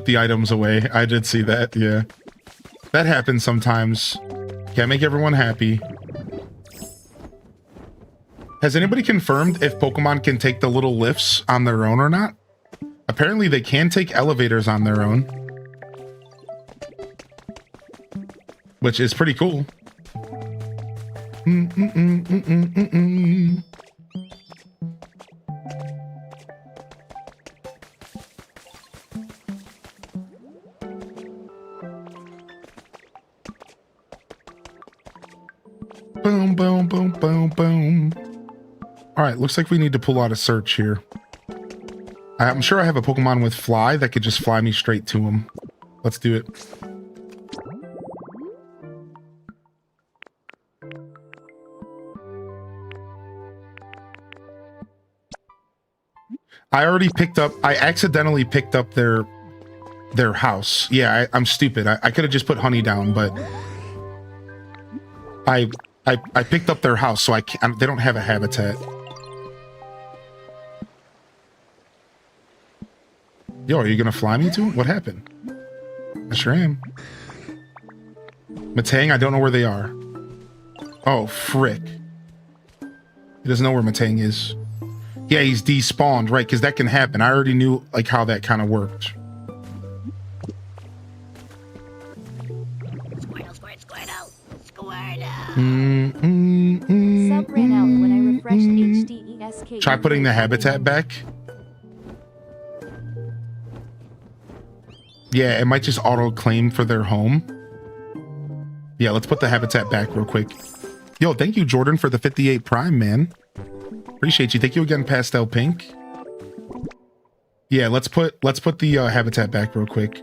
the items away. I did see that, yeah. That happens sometimes. Can't make everyone happy. Has anybody confirmed if Pokemon can take the little lifts on their own or not? Apparently they can take elevators on their own. Which is pretty cool. Boom, boom, boom, boom, boom. All right, looks like we need to pull out a search here. I'm sure I have a Pokemon with fly that could just fly me straight to him. Let's do it. I accidentally picked up their house. Yeah, I'm stupid. I could have just put honey down, but I picked up their house, so they don't have a habitat. Yo, are you gonna fly me to him? What happened? I sure am. Matang, I don't know where they are. Oh, frick. He doesn't know where Matang is. Yeah, he's despawned, right? Because that can happen. I already knew like how that kind of worked. Sub ran out when I refreshed HDESK. Try putting the habitat back. Yeah, it might just auto-claim for their home. Yeah, let's put the habitat back real quick. Yo, thank you, Jordan, for the 58 Prime, man. Appreciate you. Thank you again, Pastel Pink. Yeah, let's put the habitat back real quick.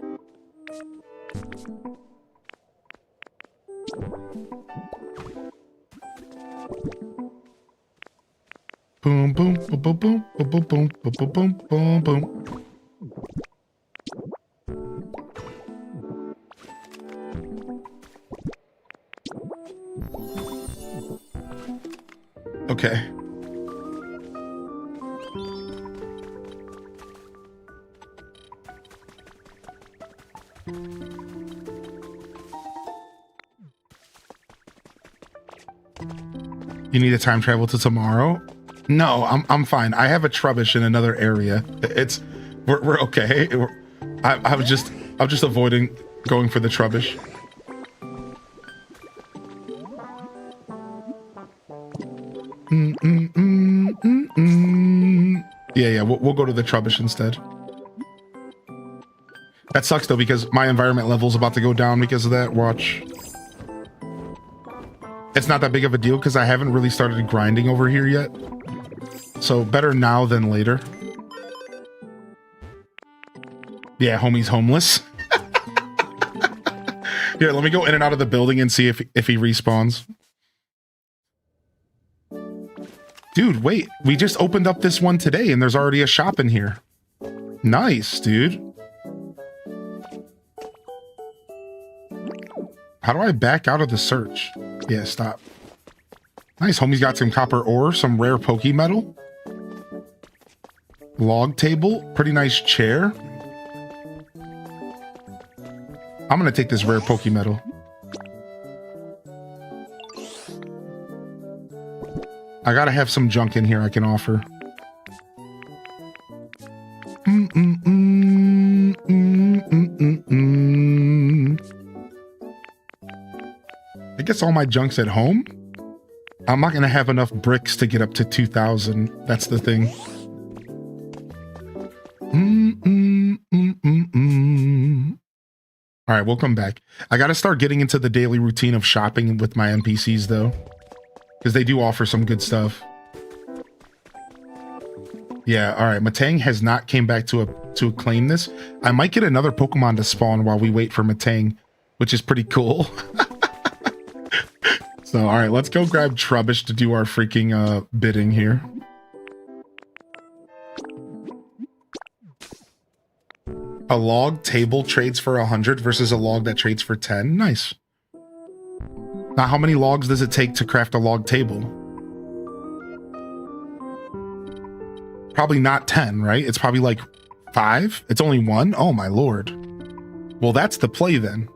Boom, boom, boom, boom, boom, boom, boom, boom, boom, boom, boom. Okay. You need a time travel to tomorrow? No, I'm fine. I have a Trubbish in another area. We're okay. I was just avoiding going for the Trubbish. Yeah, we'll go to the Trubbish instead. That sucks though, because my environment level's about to go down because of that. Watch. It's not that big of a deal because I haven't really started grinding over here yet. So better now than later. Yeah, homie's homeless. Here, let me go in and out of the building and see if he respawns. Dude, wait. We just opened up this one today and there's already a shop in here. Nice, dude. How do I back out of the search? Yeah, stop. Nice, homie's got some copper ore, some rare Poke Metal. Log table, pretty nice chair. I'm gonna take this rare Poke Metal. I gotta have some junk in here I can offer. I guess all my junk's at home. I'm not gonna have enough bricks to get up to 2,000. That's the thing. All right, we'll come back. I gotta start getting into the daily routine of shopping with my NPCs though, because they do offer some good stuff. Yeah, all right. Matang has not came back to claim this. I might get another Pokemon to spawn while we wait for Matang, which is pretty cool. So, all right, let's go grab Trubbish to do our freaking bidding here. A log table trades for 100 versus a log that trades for 10. Nice. Now, how many logs does it take to craft a log table? probably not 10, right? It's probably like 5. It's only 1. Oh my lord. Well, that's the play then.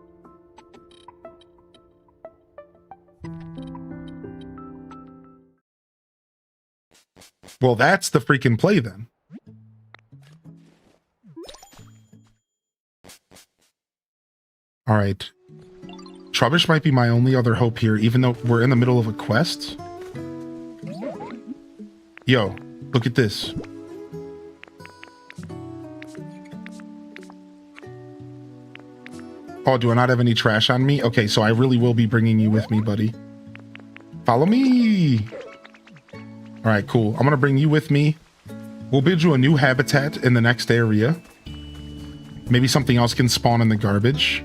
Well, that's the freaking play then. All right. Trubbish might be my only other hope here, even though we're in the middle of a quest. Yo, look at this. Oh, do I not have any trash on me? Okay, so I really will be bringing you with me, buddy. Follow me. All right, cool. I'm going to bring you with me. We'll build you a new habitat in the next area. Maybe something else can spawn in the garbage.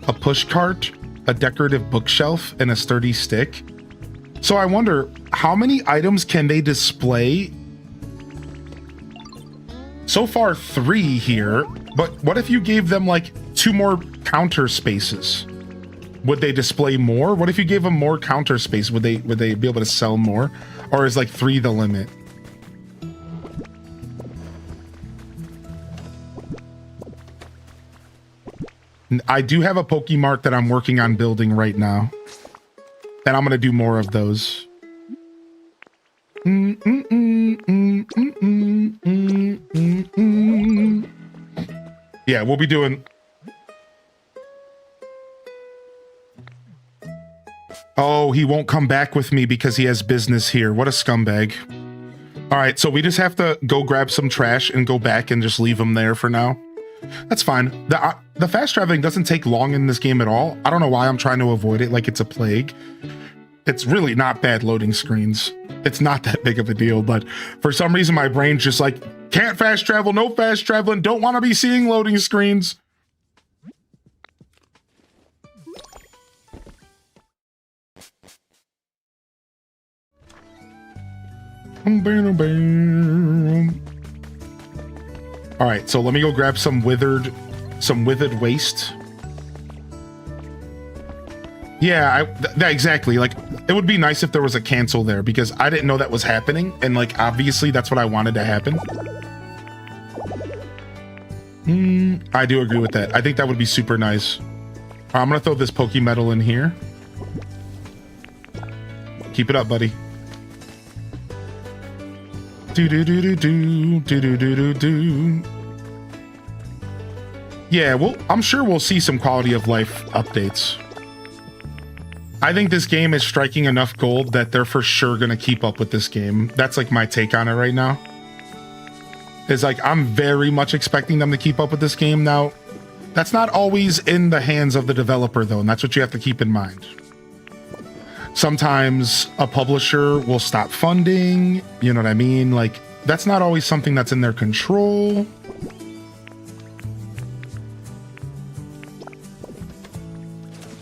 A push cart, a decorative bookshelf, and a sturdy stick. So I wonder, how many items can they display? So far, 3 here. But what if you gave them like 2 more counter spaces? Would they display more? What if you gave them more counter space? Would they be able to sell more? Or is like 3 the limit? I do have a Pokemart that I'm working on building right now. And I'm going to do more of those. Yeah, we'll be doing... Oh, he won't come back with me because he has business here. What a scumbag. All right, so we just have to go grab some trash and go back and just leave him there for now. That's fine. The fast traveling doesn't take long in this game at all. I don't know why I'm trying to avoid it like it's a plague. It's really not bad loading screens. It's not that big of a deal, but for some reason my brain's just like, can't fast travel, no fast traveling, don't want to be seeing loading screens. All right, so let me go grab some withered waste. Yeah, exactly. Like, it would be nice if there was a cancel there because I didn't know that was happening, and like obviously that's what I wanted to happen. I do agree with that. I think that would be super nice. I'm gonna throw this Poke Metal in here. Keep it up, buddy. Do. Yeah, well, I'm sure we'll see some quality of life updates. I think this game is striking enough gold that they're for sure gonna keep up with this game. That's like my take on it right now. Is like, I'm very much expecting them to keep up with this game now. That's not always in the hands of the developer though, and that's what you have to keep in mind. Sometimes a publisher will stop funding, you know what I mean? Like, that's not always something that's in their control.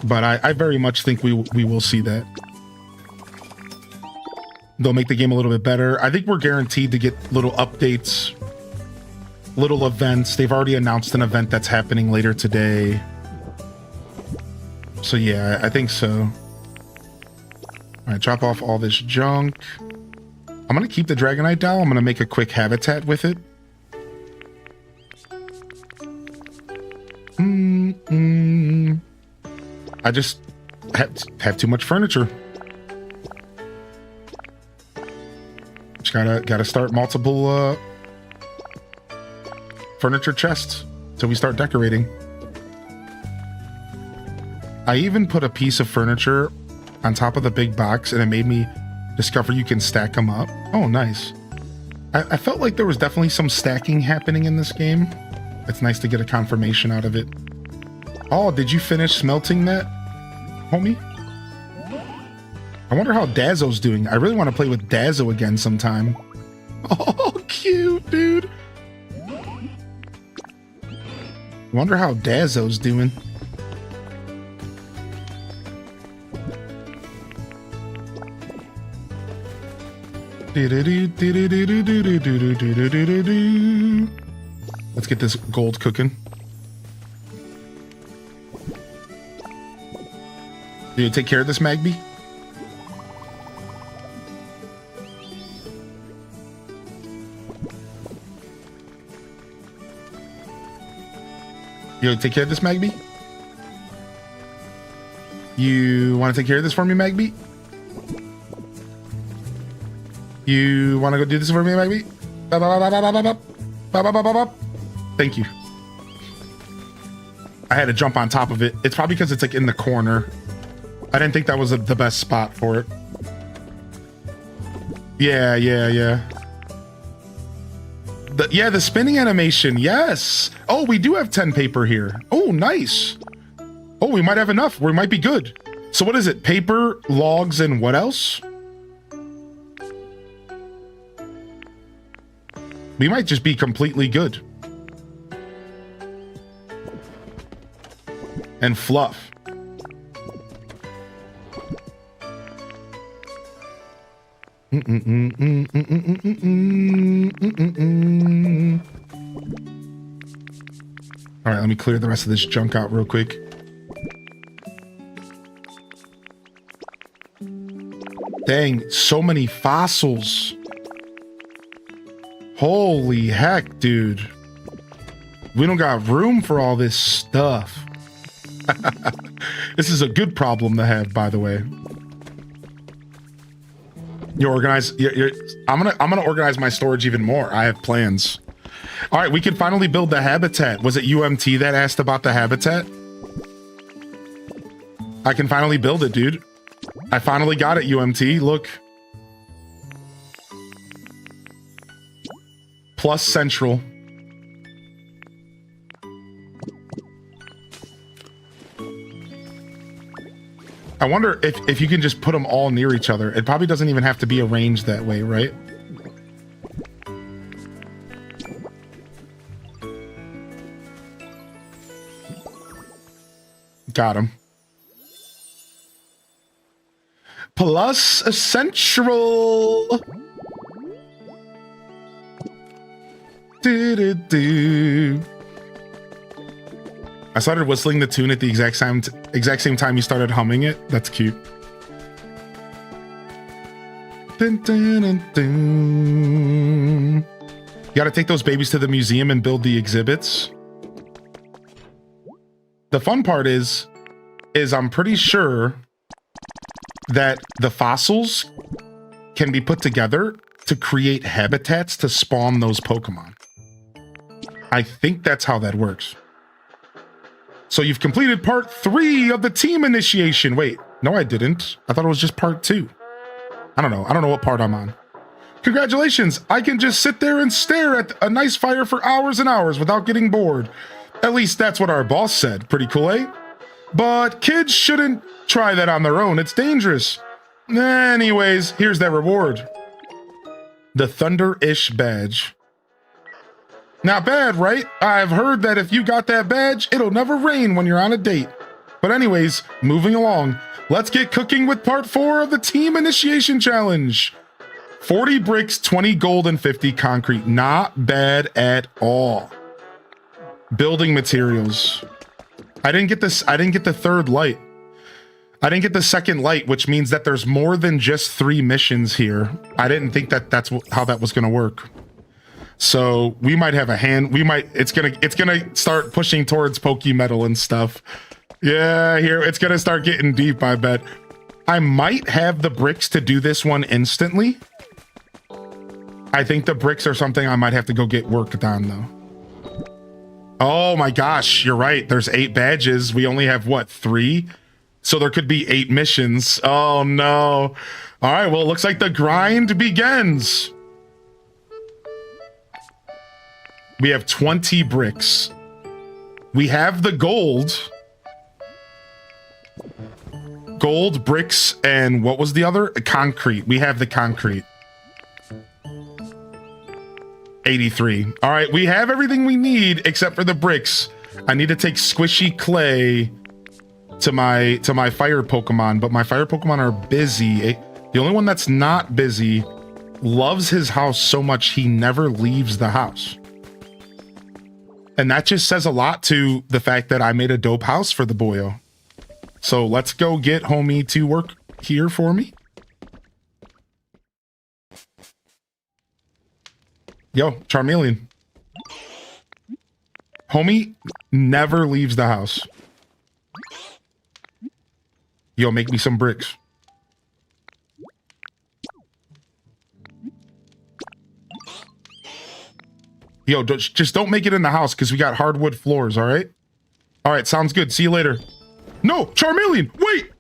But I very much think we will see that. They'll make the game a little bit better. I think we're guaranteed to get little updates, little events. They've already announced an event that's happening later today. So yeah, I think so. All right, drop off all this junk. I'm going to keep the Dragonite doll. I'm going to make a quick habitat with it. I just have too much furniture. Just gotta start multiple furniture chests till we start decorating. I even put a piece of furniture on top of the big box, and it made me discover you can stack them up. Oh, nice. I felt like there was definitely some stacking happening in this game. It's nice to get a confirmation out of it. Oh, did you finish smelting that, homie? I wonder how Dazzo's doing. I really want to play with Dazzo again sometime. Oh, cute, dude. Wonder how Dazzo's doing. Let's get this gold cooking. Do you take care of this, Magby? You take care of this, Magby? You want to take care of this for me, Magby? You want to go do this for me, Magby? Thank you. I had to jump on top of it. It's probably because it's like in the corner. I didn't think that was the best spot for it. Yeah. The spinning animation. Yes. Oh, we do have 10 paper here. Oh, nice. Oh, we might have enough. We might be good. So what is it? Paper, logs, and what else? We might just be completely good. And fluff. All right, let me clear the rest of this junk out real quick. Dang, so many fossils. Holy heck, dude. We don't got room for all this stuff. This is a good problem to have, by the way. You organize. I'm gonna organize my storage even more. I have plans. All right, we can finally build the habitat. Was it UMT that asked about the habitat? I can finally build it, dude. I finally got it, UMT. Look. Plus central. I wonder if you can just put them all near each other. It probably doesn't even have to be arranged that way, right? Got him. Plus central. Do. I started whistling the tune at the exact same time you started humming it. That's cute. Dun, dun, dun, dun. You gotta take those babies to the museum and build the exhibits. The fun part is I'm pretty sure that the fossils can be put together to create habitats to spawn those Pokemon. I think that's how that works. So you've completed part 3 of the team initiation. Wait, no, I didn't. I thought it was just part 2. I don't know. I don't know what part I'm on. Congratulations. I can just sit there and stare at a nice fire for hours and hours without getting bored. At least that's what our boss said. Pretty cool, eh? But kids shouldn't try that on their own. It's dangerous. Anyways, here's that reward. The Thunder-ish badge. Not bad, right? I've heard that if you got that badge, it'll never rain when you're on a date. But anyways, moving along, let's get cooking with part 4 of the team initiation challenge. 40 bricks, 20 gold, and 50 concrete. Not bad at all. Building materials. I didn't get this. I didn't get the third light. I didn't get the second light, which means that there's more than just 3 missions here. I didn't think that that's how that was going to work. So we might have a hand. We might. It's gonna start pushing towards Pokemetal and stuff. Yeah, here it's gonna start getting deep. I bet. I might have the bricks to do this one instantly. I think the bricks are something I might have to go get worked on though. Oh my gosh, you're right. There's 8 badges. We only have what, 3? So there could be 8 missions. Oh no. All right. Well, it looks like the grind begins. We have 20 bricks. We have the gold. Gold, bricks, and what was the other? Concrete. We have the concrete. 83. All right, we have everything we need except for the bricks. I need to take squishy clay to my fire Pokemon, but my fire Pokemon are busy. The only one that's not busy loves his house so much he never leaves the house. And that just says a lot to the fact that I made a dope house for the boyo. So let's go get homie to work here for me. Yo, Charmeleon. Homie never leaves the house. Yo, make me some bricks. Yo, just don't make it in the house because we got hardwood floors, all right? All right, sounds good. See you later. No, Charmeleon, wait!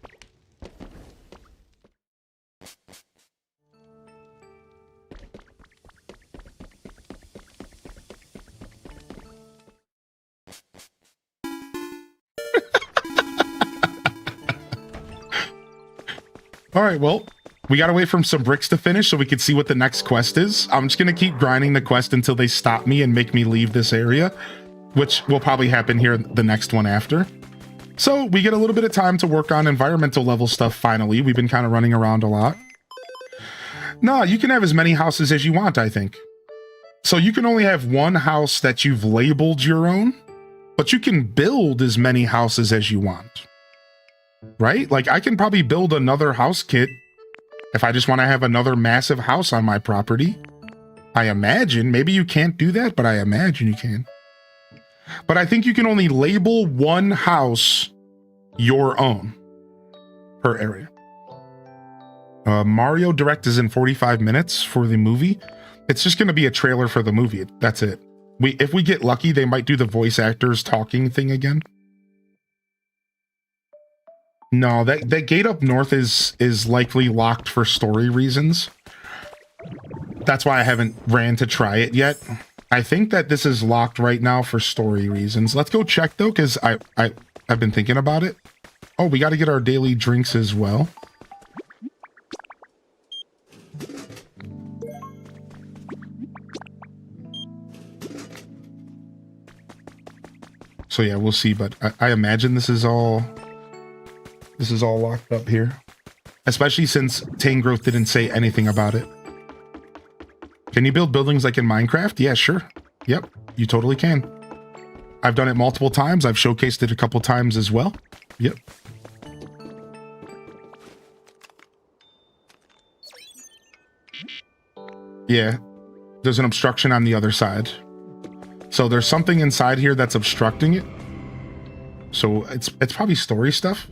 All right, well, we gotta wait for some bricks to finish so we can see what the next quest is. I'm just gonna keep grinding the quest until they stop me and make me leave this area, which will probably happen here the next one after. So we get a little bit of time to work on environmental level stuff finally. We've been kind of running around a lot. No, you can have as many houses as you want, I think. So you can only have one house that you've labeled your own, but you can build as many houses as you want. Right? Like I can probably build another house kit if I just want to have another massive house on my property. I imagine. Maybe you can't do that, but I imagine you can. But I think you can only label one house your own per area. Mario Direct is in 45 minutes for the movie. It's just going to be a trailer for the movie. That's it. If we get lucky, they might do the voice actors talking thing again. No, that gate up north is likely locked for story reasons. That's why I haven't ran to try it yet. I think that this is locked right now for story reasons. Let's go check though, because I've been thinking about it. Oh, we got to get our daily drinks as well. So yeah, we'll see, but I imagine this is all locked up here. Especially since Tangrowth didn't say anything about it. Can you build buildings like in Minecraft? Yeah, sure. Yep, you totally can. I've done it multiple times. I've showcased it a couple times as well. Yep. Yeah, there's an obstruction on the other side. So there's something inside here that's obstructing it. So it's probably story stuff.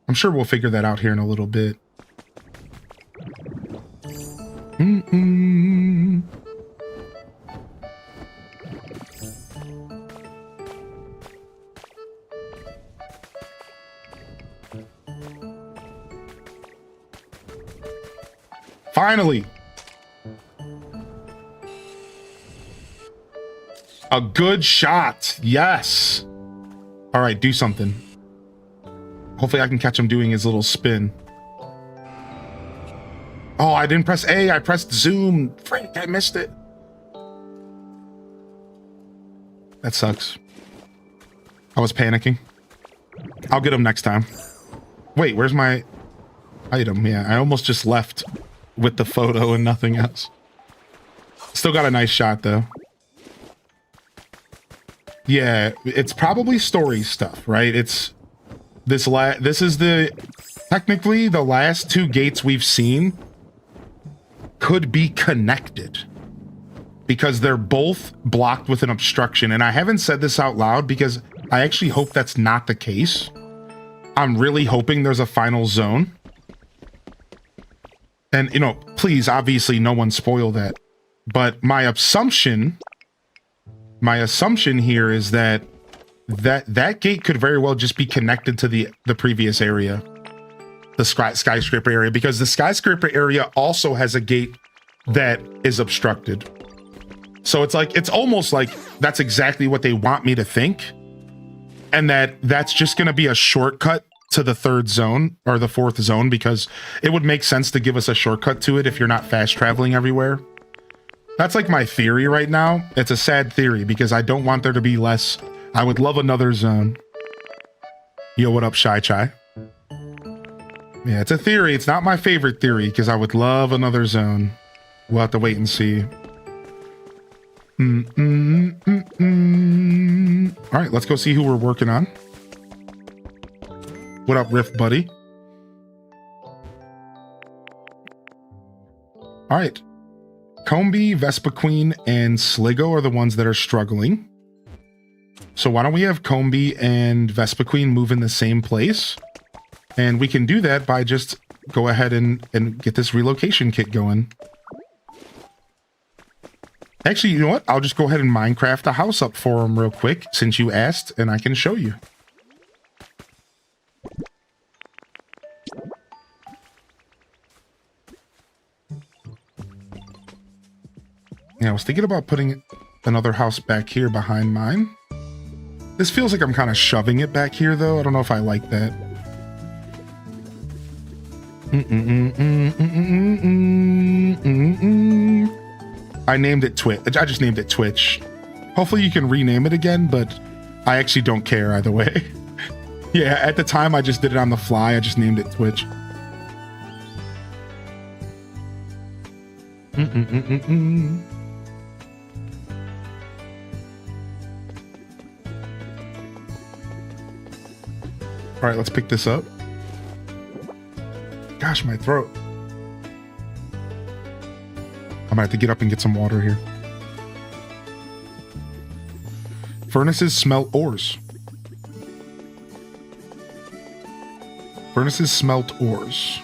I'm sure we'll figure that out here in a little bit. Finally! A good shot. Yes. All right, do something. Hopefully I can catch him doing his little spin. Oh, I didn't press A. I pressed zoom. Frank, I missed it. That sucks. I was panicking. I'll get him next time. Wait, where's my item? Yeah, I almost just left with the photo and nothing else. Still got a nice shot, though. Yeah, it's probably story stuff, right? It's this is technically the last two gates we've seen could be connected because they're both blocked with an obstruction. And I haven't said this out loud because I actually hope that's not the case. I'm really hoping there's a final zone. And, you know, please, obviously no one spoil that. But my assumption here is that gate could very well just be connected to the previous area, the skyscraper area, because the skyscraper area also has a gate that is obstructed. So it's almost like that's exactly what they want me to think, and that's just going to be a shortcut to the third zone or the fourth zone, because it would make sense to give us a shortcut to it if you're not fast traveling everywhere. That's like my theory right now. It's a sad theory because I don't want there to be less. I would love another zone. Yo, what up, Shy Chai? Yeah, it's a theory. It's not my favorite theory because I would love another zone. We'll have to wait and see. All right, let's go see who we're working on. What up, Rift Buddy? All right. Combi, Vespa Queen, and Sligo are the ones that are struggling. So why don't we have Combi and Vespiquen move in the same place? And we can do that by just go ahead and get this relocation kit going. Actually, you know what? I'll just go ahead and Minecraft a house up for them real quick since you asked, and I can show you. Yeah, I was thinking about putting another house back here behind mine. This feels like I'm kind of shoving it back here, though. I don't know if I like that. I named it Twitch. I just named it Twitch. Hopefully you can rename it again, but I actually don't care either way. Yeah, at the time I just did it on the fly. I just named it Twitch. All right, let's pick this up. Gosh, my throat. I might have to get up and get some water here. Furnaces smelt ores. Furnaces smelt ores.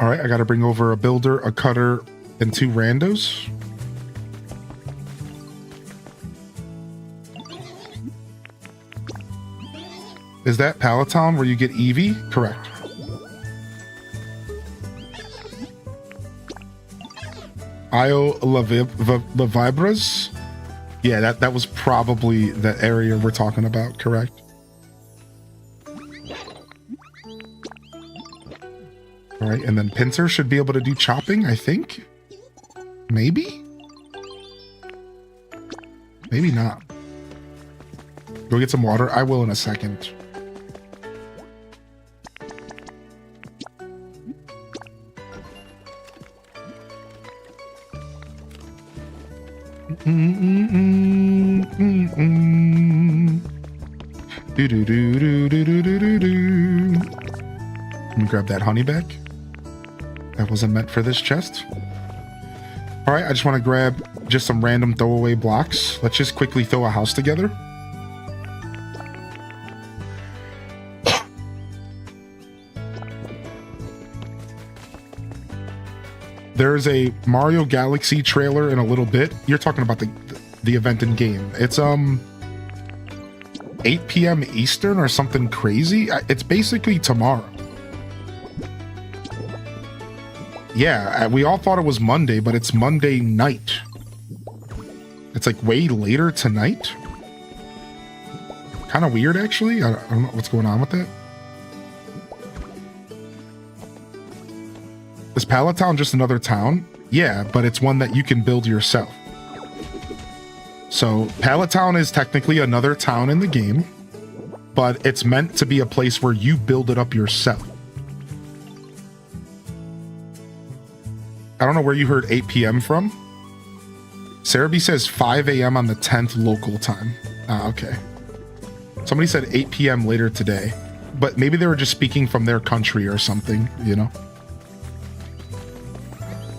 All right, I got to bring over a builder, a cutter, and 2 randos. Is that Palatown where you get Eevee? Correct. Io Levibras? Yeah, that was probably the area we're talking about, correct? All right, and then Pincer should be able to do chopping, I think. Maybe? Maybe not. Go get some water. I will in a second. Let me grab that honey back. That wasn't meant for this chest. All right, I just want to grab just some random throwaway blocks. Let's just quickly throw a house together. There's a Mario Galaxy trailer in a little bit. You're talking about the event in game. It's 8 p.m. Eastern or something crazy. It's basically tomorrow. Yeah, we all thought it was Monday, but it's Monday night. It's like way later tonight. Kind of weird, actually. I don't know what's going on with that. Is Palatown just another town? Yeah, but it's one that you can build yourself. So Palatown is technically another town in the game, but it's meant to be a place where you build it up yourself. I don't know where you heard 8 p.m. from. Cerebi says 5 a.m. on the 10th local time. Ah, okay. Somebody said 8 p.m. later today, but maybe they were just speaking from their country or something, you know?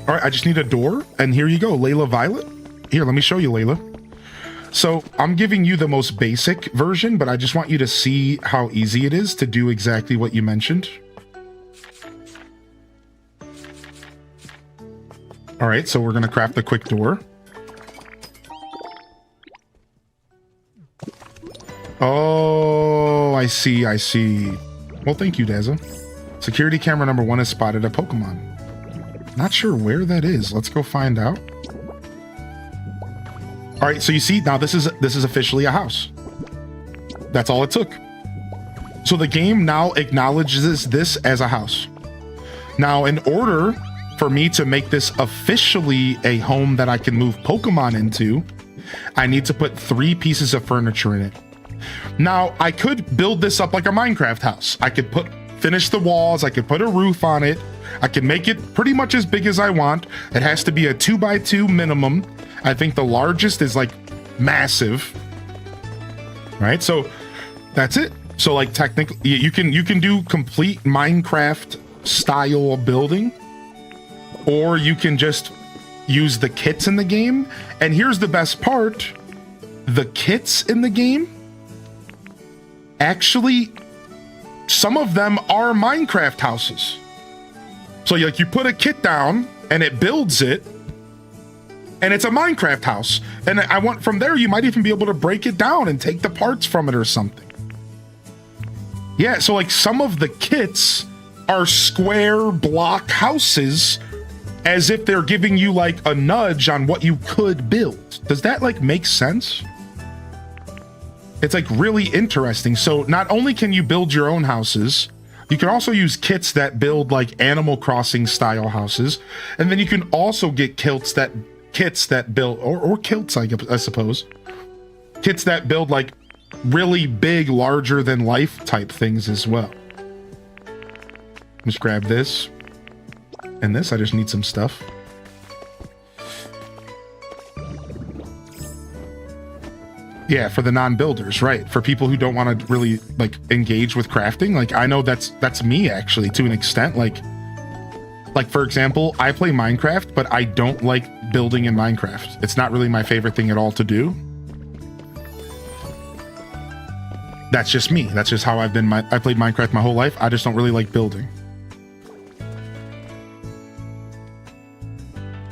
All right, I just need a door, and here you go, Layla Violet. Here, let me show you, Layla. So I'm giving you the most basic version, but I just want you to see how easy it is to do exactly what you mentioned. All right, so we're gonna craft a quick door. Oh, I see. Well, thank you, Daza. Security camera number 1 has spotted a Pokemon. Not sure where that is. Let's go find out. All right, so you see, now this is officially a house. That's all it took. So the game now acknowledges this as a house. Now, in order for me to make this officially a home that I can move Pokemon into, I need to put 3 pieces of furniture in it. Now, I could build this up like a Minecraft house. I could finish the walls, I could put a roof on it, I can make it pretty much as big as I want. It has to be a 2x2 minimum. I think the largest is like massive. Right, so that's it. So like technically you can do complete Minecraft style building, or you can just use the kits in the game. And here's the best part. The kits in the game, actually, some of them are Minecraft houses. So like you put a kit down and it builds it, and it's a Minecraft house. And I want from there, you might even be able to break it down and take the parts from it or something. Yeah, so like some of the kits are square block houses, as if they're giving you like a nudge on what you could build. Does that like make sense? It's like really interesting. So not only can you build your own houses, you can also use kits that build like Animal Crossing style houses. And then you can also get kits that build, or kilts, I suppose. Kits that build like really big, larger than life type things as well. Just grab this and this. I just need some stuff. Yeah, for the non-builders, right? For people who don't want to really like engage with crafting. Like I know that's me actually to an extent. Like for example, I play Minecraft, but I don't like building in Minecraft. It's not really my favorite thing at all to do. That's just me. That's just how I've been. I played Minecraft my whole life. I just don't really like building.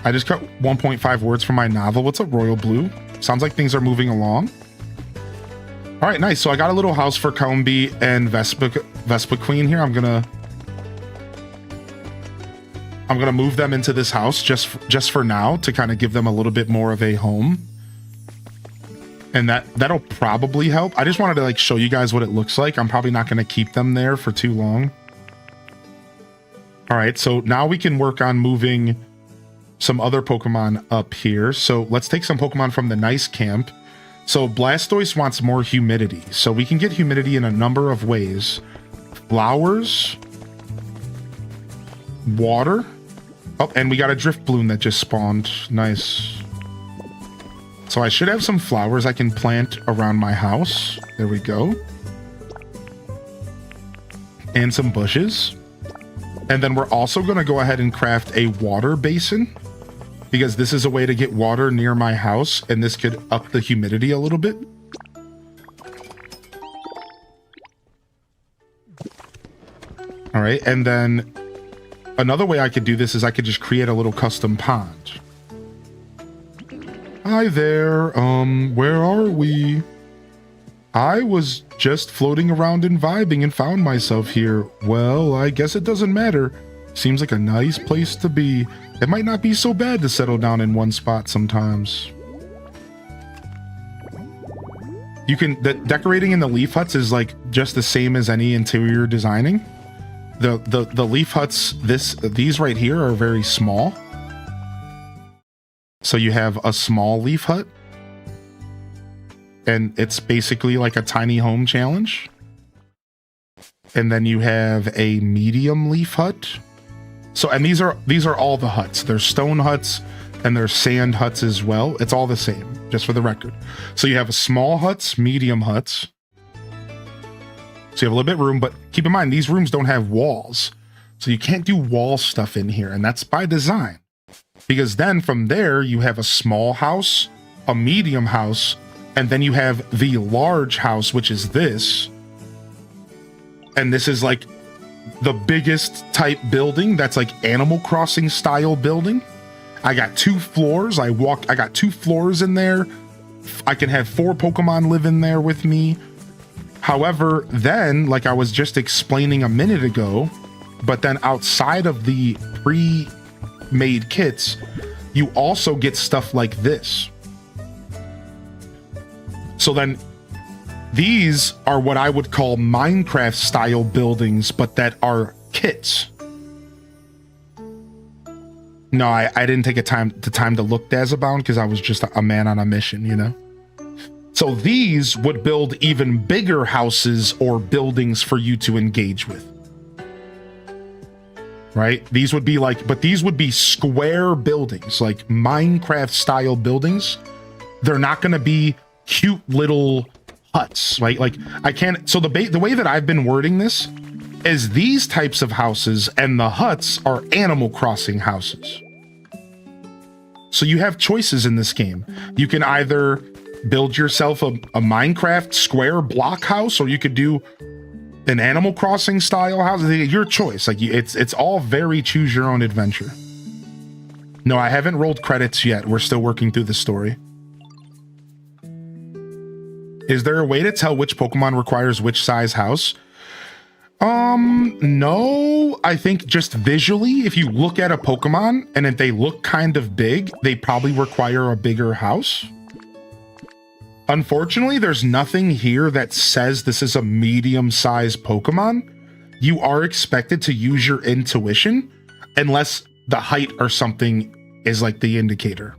I just cut 1.5 words from my novel. What's up, Royal Blue? Sounds like things are moving along. All right, nice. So I got a little house for Combi and Vespa Queen here. I'm gonna move them into this house just for now to kind of give them a little bit more of a home. And that'll probably help. I just wanted to like show you guys what it looks like. I'm probably not going to keep them there for too long. All right, so now we can work on moving some other Pokemon up here. So let's take some Pokemon from the nice camp. So Blastoise wants more humidity. So we can get humidity in a number of ways. Flowers, water. Oh, and we got a Drift Bloom that just spawned. Nice. So I should have some flowers I can plant around my house. There we go. And some bushes. And then we're also going to go ahead and craft a water basin, because this is a way to get water near my house, and this could up the humidity a little bit. All right, and then another way I could do this is I could just create a little custom pond. Hi there, where are we? I was just floating around and vibing and found myself here. Well, I guess it doesn't matter. Seems like a nice place to be. It might not be so bad to settle down in one spot sometimes. The decorating in the leaf huts is like just the same as any interior designing. The leaf huts, these right here are very small. So you have a small leaf hut, and it's basically like a tiny home challenge. And then you have a medium leaf hut. So, and these are all the huts. There's stone huts and there's sand huts as well. It's all the same, just for the record. So you have small huts, medium huts. So you have a little bit of room, but keep in mind, these rooms don't have walls. So you can't do wall stuff in here, and that's by design. Because then from there, you have a small house, a medium house, and then you have the large house, which is this. And this is like the biggest type building that's like Animal Crossing style building. I got 2 floors. I got 2 floors in there. I can have 4 Pokemon live in there with me. However, then, like I was just explaining a minute ago, but then outside of the pre-made kits, you also get stuff like this. So then these are what I would call Minecraft style buildings, but that are kits. No, I didn't take the time to look Dazabound because I was just a man on a mission, you know? So these would build even bigger houses or buildings for you to engage with. Right? These would be like, but these would be square buildings, like Minecraft style buildings. They're not going to be cute little huts, right? Like I can't, so the way that I've been wording this is these types of houses and the huts are Animal Crossing houses. So you have choices in this game. You can either build yourself a Minecraft square block house, or you could do an Animal Crossing style house. Your choice. Like it's all very choose your own adventure. No, I haven't rolled credits yet. We're still working through the story. Is there a way to tell which Pokemon requires which size house? No, I think just visually, if you look at a Pokemon and if they look kind of big, they probably require a bigger house. Unfortunately, there's nothing here that says this is a medium-sized Pokemon. You are expected to use your intuition unless the height or something is like the indicator.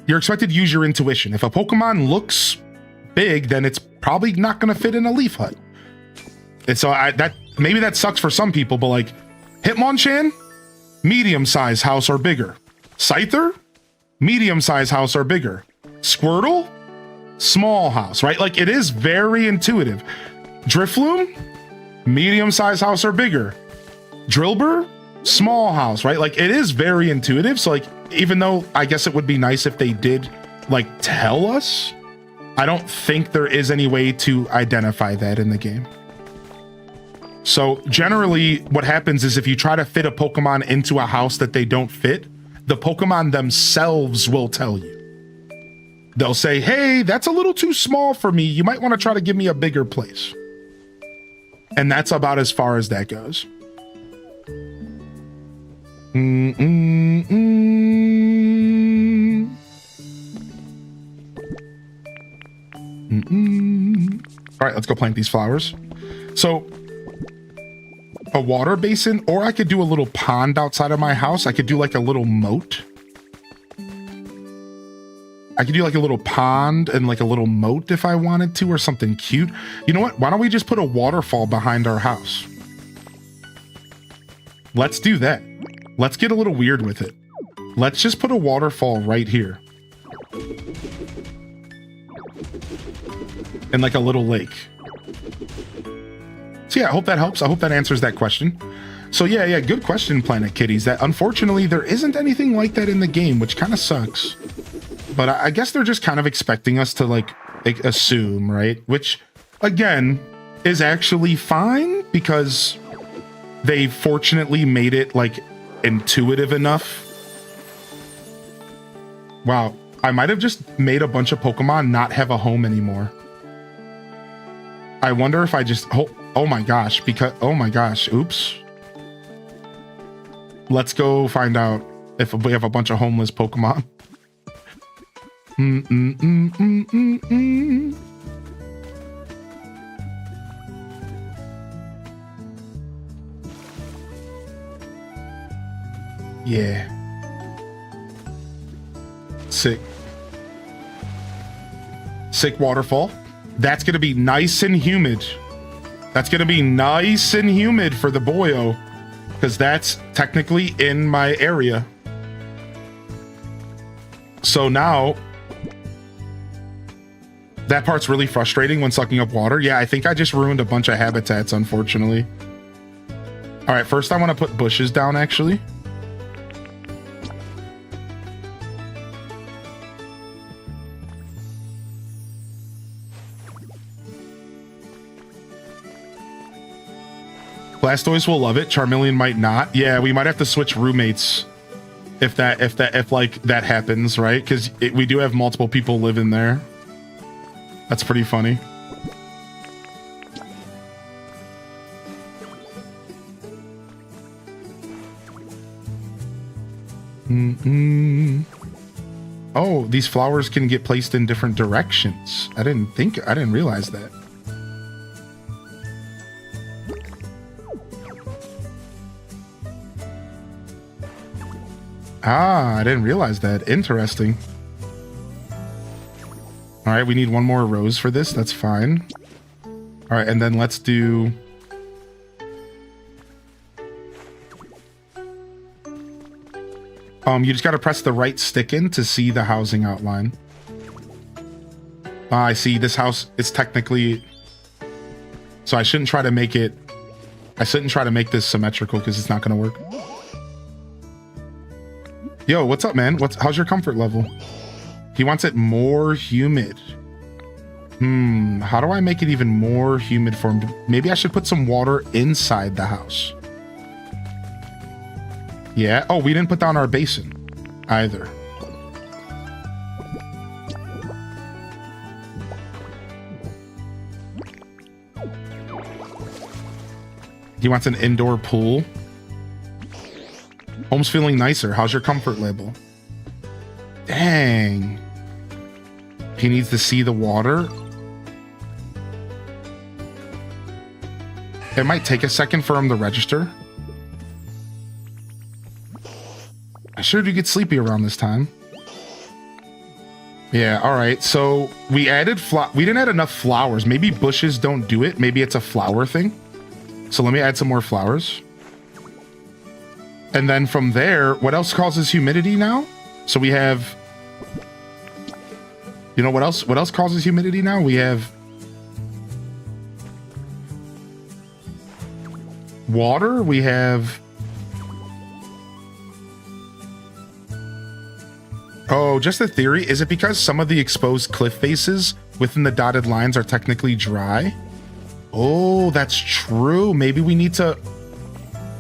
You're expected to use your intuition. If a Pokemon looks big, then it's probably not going to fit in a leaf hut. And so maybe that sucks for some people, but like Hitmonchan, medium-sized house or bigger. Scyther, medium-sized house or bigger. Squirtle, small house, right? Like it is very intuitive. Drifloon, medium-sized house or bigger. Drillbur, small house, right? Like it is very intuitive. So like, even though I guess it would be nice if they did like tell us, I don't think there is any way to identify that in the game. So generally what happens is if you try to fit a Pokemon into a house that they don't fit, the Pokemon themselves will tell you. They'll say, hey, that's a little too small for me. You might want to try to give me a bigger place. And that's about as far as that goes. All right, let's go plant these flowers. So a water basin, or I could do a little pond outside of my house. I could do like a little moat. I could do like a little pond and like a little moat if I wanted to, or something cute. You know what? Why don't we just put a waterfall behind our house? Let's do that. Let's get a little weird with it. Let's just put a waterfall right here. And like a little lake. So yeah, I hope that helps. I hope that answers that question. So yeah, good question, Planet Kitties. That unfortunately there isn't anything like that in the game, which kind of sucks. But I guess they're just kind of expecting us to like assume, right? Which again is actually fine because they fortunately made it like intuitive enough. Wow, I might have just made a bunch of Pokemon not have a home anymore. I wonder if I just, oh my gosh, oops. Let's go find out if we have a bunch of homeless Pokemon. Yeah. Sick waterfall. That's gonna be nice and humid. That's gonna be nice and humid for the boyo, because that's technically in my area. So now, that part's really frustrating when sucking up water. Yeah, I think I just ruined a bunch of habitats, unfortunately. All right, first I want to put bushes down, actually. Blastoise will love it. Charmeleon might not. Yeah, we might have to switch roommates if like that happens, right? Because we do have multiple people living there. That's pretty funny. Oh, these flowers can get placed in different directions. I didn't realize that. Ah, I didn't realize that. Interesting. All right, we need one more rose for this. That's fine. All right, and then let's do... you just got to press the right stick in to see the housing outline. I see. This house is technically... So I shouldn't try to make it... I shouldn't try to make this symmetrical because it's not going to work. Yo, what's up, man? How's your comfort level? He wants it more humid. How do I make it even more humid for him? Maybe I should put some water inside the house. Yeah. Oh, we didn't put down our basin either. He wants an indoor pool. Home's feeling nicer. How's your comfort level? Dang. He needs to see the water. It might take a second for him to register. I sure do get sleepy around this time. Yeah, all right. So we added we didn't add enough flowers. Maybe bushes don't do it. Maybe it's a flower thing. So let me add some more flowers. And then from there, what else causes humidity now? So we have... You know what else? What else causes humidity now? We have... water. We have... Oh, just a theory. Is it because some of the exposed cliff faces within the dotted lines are technically dry? Oh, that's true. Maybe we need to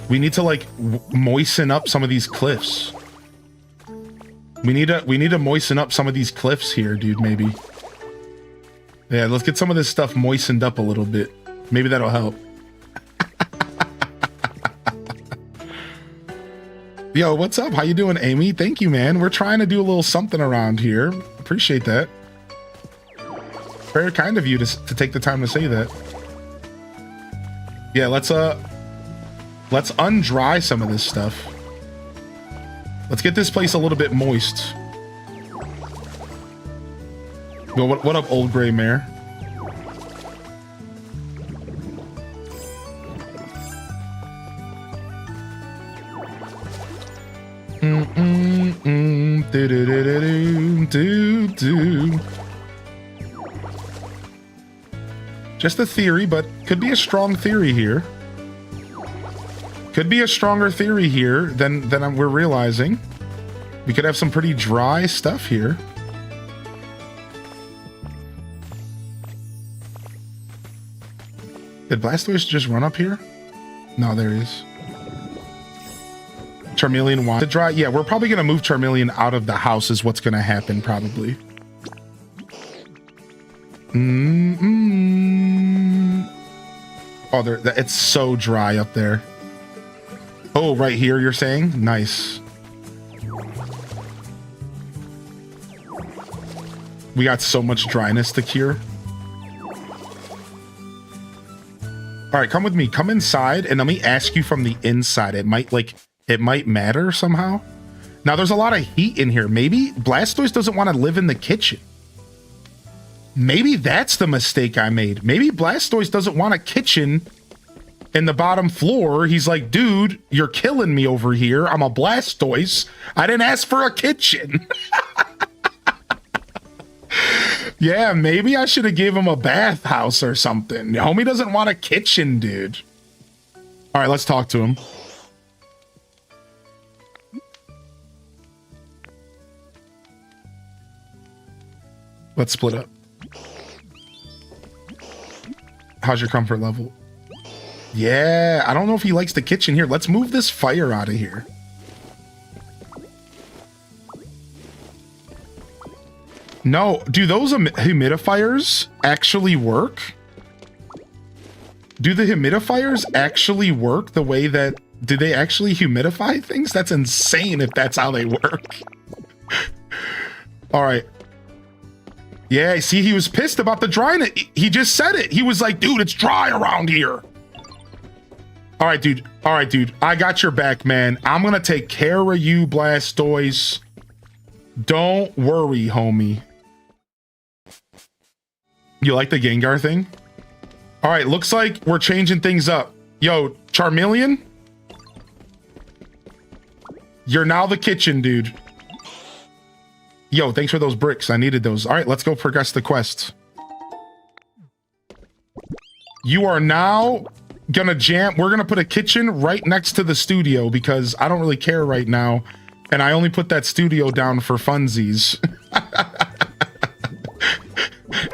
like moisten up some of these cliffs. We need to moisten up some of these cliffs here, dude, maybe. Yeah, let's get some of this stuff moistened up a little bit. Maybe that'll help. Yo, what's up? How you doing, Amy? Thank you, man. We're trying to do a little something around here. Appreciate that. Very kind of you to take the time to say that. Yeah, let's undry some of this stuff. Let's get this place a little bit moist. Yo, what up, old gray mare? Just a theory, but could be a strong theory here. Could be a stronger theory here than we're realizing. We could have some pretty dry stuff here. Did Blastoise just run up here? No, there he is. Charmeleon wants to dry. Yeah, we're probably going to move Charmeleon out of the house is what's going to happen, probably. Oh, it's so dry up there. Oh, right here, you're saying? Nice. We got so much dryness to cure. All right, come with me. Come inside, and let me ask you from the inside. It might matter somehow. Now, there's a lot of heat in here. Maybe Blastoise doesn't want to live in the kitchen. Maybe that's the mistake I made. Maybe Blastoise doesn't want a kitchen in the bottom floor. He's like, dude, you're killing me over here. I'm a Blastoise. I didn't ask for a kitchen. Yeah, maybe I should have gave him a bathhouse or something. Homie doesn't want a kitchen, dude. All right, let's talk to him. Let's split up. How's your comfort level? Yeah, I don't know if he likes the kitchen here. Let's move this fire out of here. No, do those humidifiers actually work? Do the humidifiers actually work the way that... Do they actually humidify things? That's insane if that's how they work. All right. Yeah, see, he was pissed about the dryness. He just said it. He was like, dude, it's dry around here. All right, dude. All right, dude. I got your back, man. I'm going to take care of you, Blastoise. Don't worry, homie. You like the Gengar thing? All right, looks like we're changing things up. Yo, Charmeleon? You're now the kitchen, dude. Yo, thanks for those bricks. I needed those. All right, let's go progress the quest. You are now gonna jam. We're gonna put a kitchen right next to the studio because I don't really care right now. And I only put that studio down for funsies.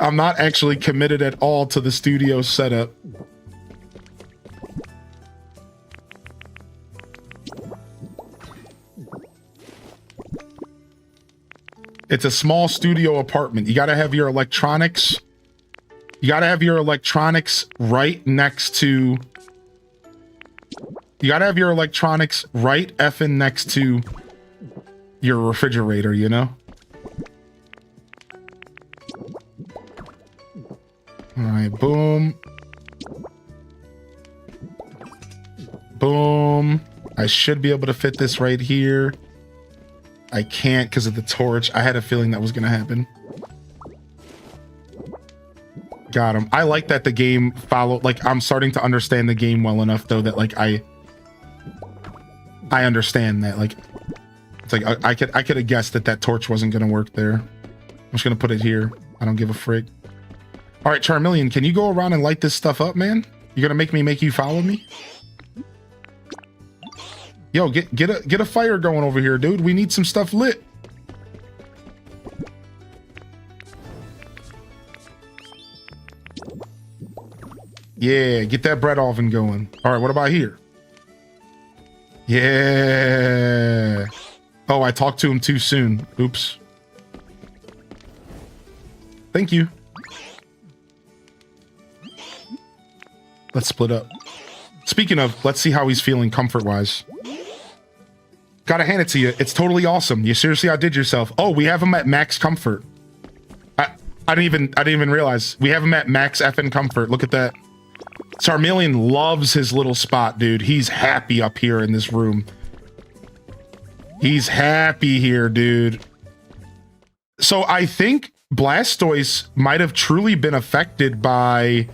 I'm not actually committed at all to the studio setup. It's a small studio apartment. You gotta have your electronics. You gotta have your electronics right next to... You gotta have your electronics right effing next to your refrigerator, you know? Alright, boom. Boom. I should be able to fit this right here. I can't because of the torch. I had a feeling that was going to happen. Got him. I like that the game followed. Like, I'm starting to understand the game well enough, though, that, like, I understand that. Like, it's like, I could have guessed that that torch wasn't going to work there. I'm just going to put it here. I don't give a frick. All right, Charmeleon, can you go around and light this stuff up, man? You're going to make you follow me? Yo, get a fire going over here, dude. We need some stuff lit. Yeah, get that bread oven going. All right, what about here? Yeah. Oh, I talked to him too soon. Oops. Thank you. Let's split up. Speaking of, let's see how he's feeling comfort-wise. Gotta hand it to you. It's totally awesome. You seriously outdid yourself. Oh, we have him at max comfort. I didn't even realize. We have him at max effing comfort. Look at that. Charmeleon loves his little spot, dude. He's happy up here in this room. He's happy here, dude. So I think Blastoise might have truly been affected by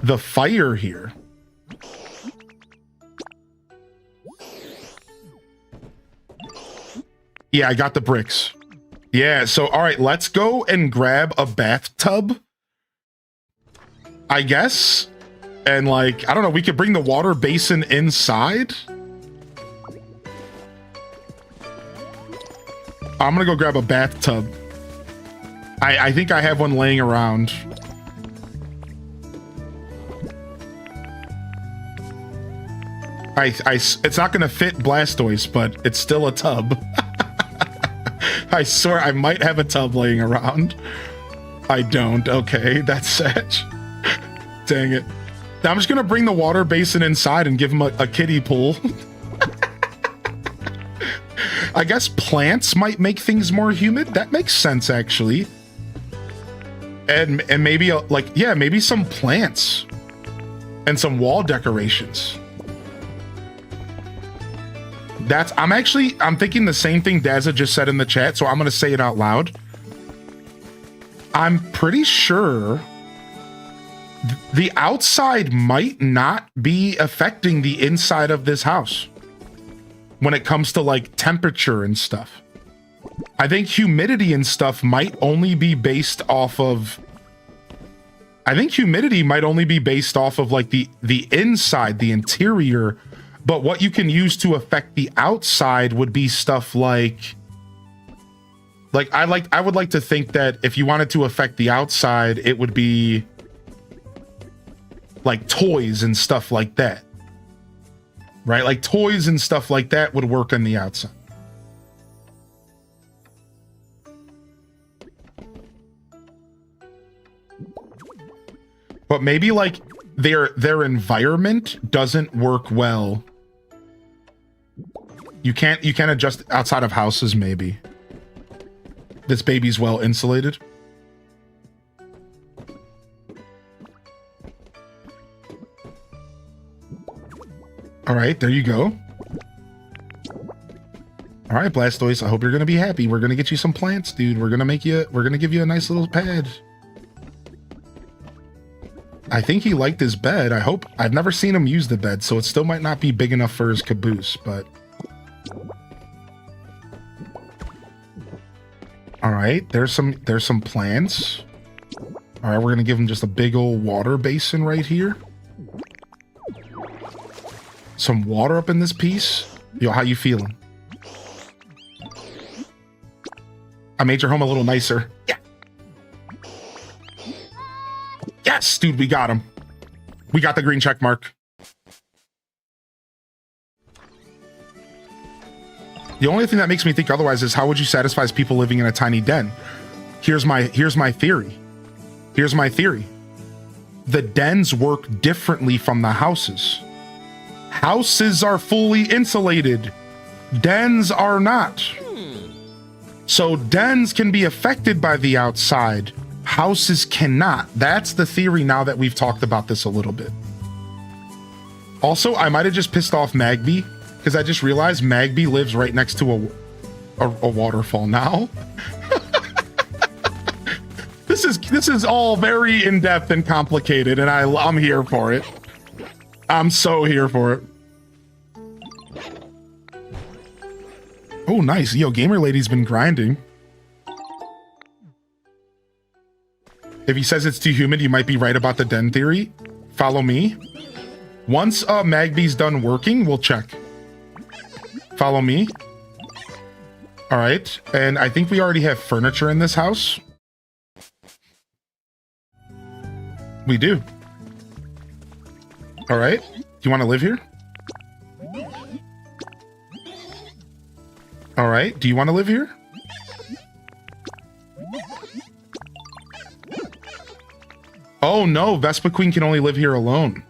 the fire here. Yeah, I got the bricks. Yeah, so all right, let's go and grab a bathtub, I guess. And like, I don't know, we could bring the water basin inside. I'm gonna go grab a bathtub. I think I have one laying around. It's not gonna fit Blastoise, but it's still a tub. I swear I might have a tub laying around. I don't. Okay, that's sad. Dang it. I'm just gonna bring the water basin inside and give him a kiddie pool. I guess plants might make things more humid. That makes sense, actually. And maybe maybe some plants and some wall decorations. I'm thinking the same thing Dazza just said in the chat, so I'm gonna say it out loud. I'm pretty sure the outside might not be affecting the inside of this house when it comes to like temperature and stuff. I think humidity and stuff might only be based off of like the inside, the interior, but what you can use to affect the outside would be stuff like I would like to think that if you wanted to affect the outside, it would be like toys and stuff like that. Right? Like toys and stuff like that would work on the outside. But maybe like their environment doesn't work well. You can't adjust outside of houses, maybe. This baby's well insulated. All right, there you go. All right, Blastoise, I hope you're gonna be happy. We're gonna get you some plants, dude. We're gonna give you a nice little pad. I think he liked his bed. I've never seen him use the bed, so it still might not be big enough for his caboose, but. All right, there's some plants. All right, we're gonna give him just a big old water basin right here. Some water up in this piece. Yo, how you feeling? I made your home a little nicer. Yeah. Yes, dude, we got him. We got the green check mark. The only thing that makes me think otherwise is how would you satisfy people living in a tiny den? Here's my theory. Here's my theory. The dens work differently from the houses. Houses are fully insulated. Dens are not. So dens can be affected by the outside. Houses cannot. That's the theory now that we've talked about this a little bit. Also, I might have just pissed off Magby because I just realized Magby lives right next to a waterfall now. This is all very in-depth and complicated, and I'm here for it. I'm so here for it. Oh, nice. Yo, Gamer Lady's been grinding. If he says it's too humid, you might be right about the den theory. Follow me. Once Magby's done working, we'll check. Follow me. All right. And I think we already have furniture in this house. We do. All right. Do you want to live here? All right. Do you want to live here? Oh no, Vespa Queen can only live here alone.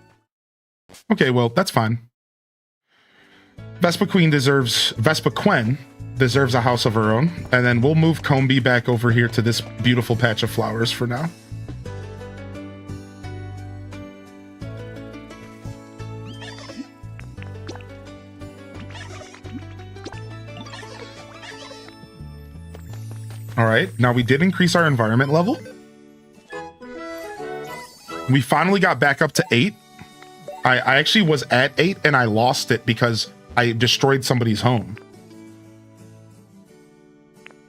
Okay, well, that's fine. Vespa Queen deserves a house of her own, and then we'll move Combi back over here to this beautiful patch of flowers for now. All right, now we did increase our environment level. We finally got back up to 8. I actually was at 8 and I lost it because I destroyed somebody's home.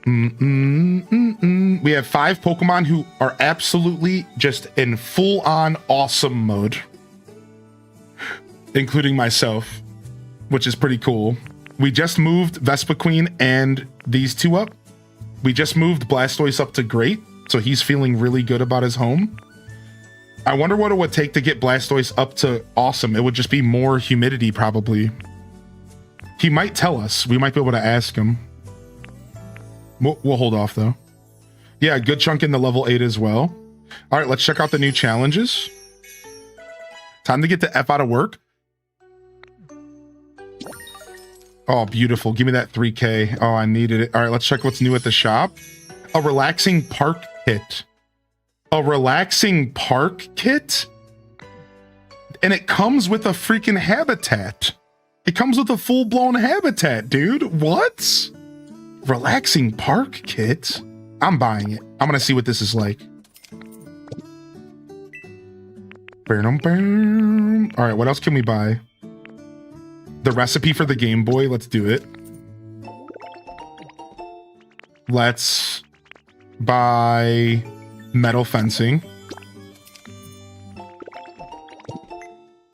We have 5 Pokemon who are absolutely just in full-on awesome mode, including myself, which is pretty cool. We just moved Vespa Queen and these 2 up. We just moved Blastoise up to Great, so he's feeling really good about his home. I wonder what it would take to get Blastoise up to awesome. It would just be more humidity, probably. He might tell us. We might be able to ask him. We'll hold off, though. Yeah, good chunk in the level 8 as well. All right, let's check out the new challenges. Time to get the F out of work. Oh, beautiful. Give me that 3K. Oh, I needed it. All right, let's check what's new at the shop. A relaxing park kit. A relaxing park kit? And it comes with a freaking habitat. It comes with a full-blown habitat, dude. What? Relaxing park kit? I'm buying it. I'm gonna see what this is like. All right, what else can we buy? The recipe for the Game Boy. Let's do it. Let's buy metal fencing.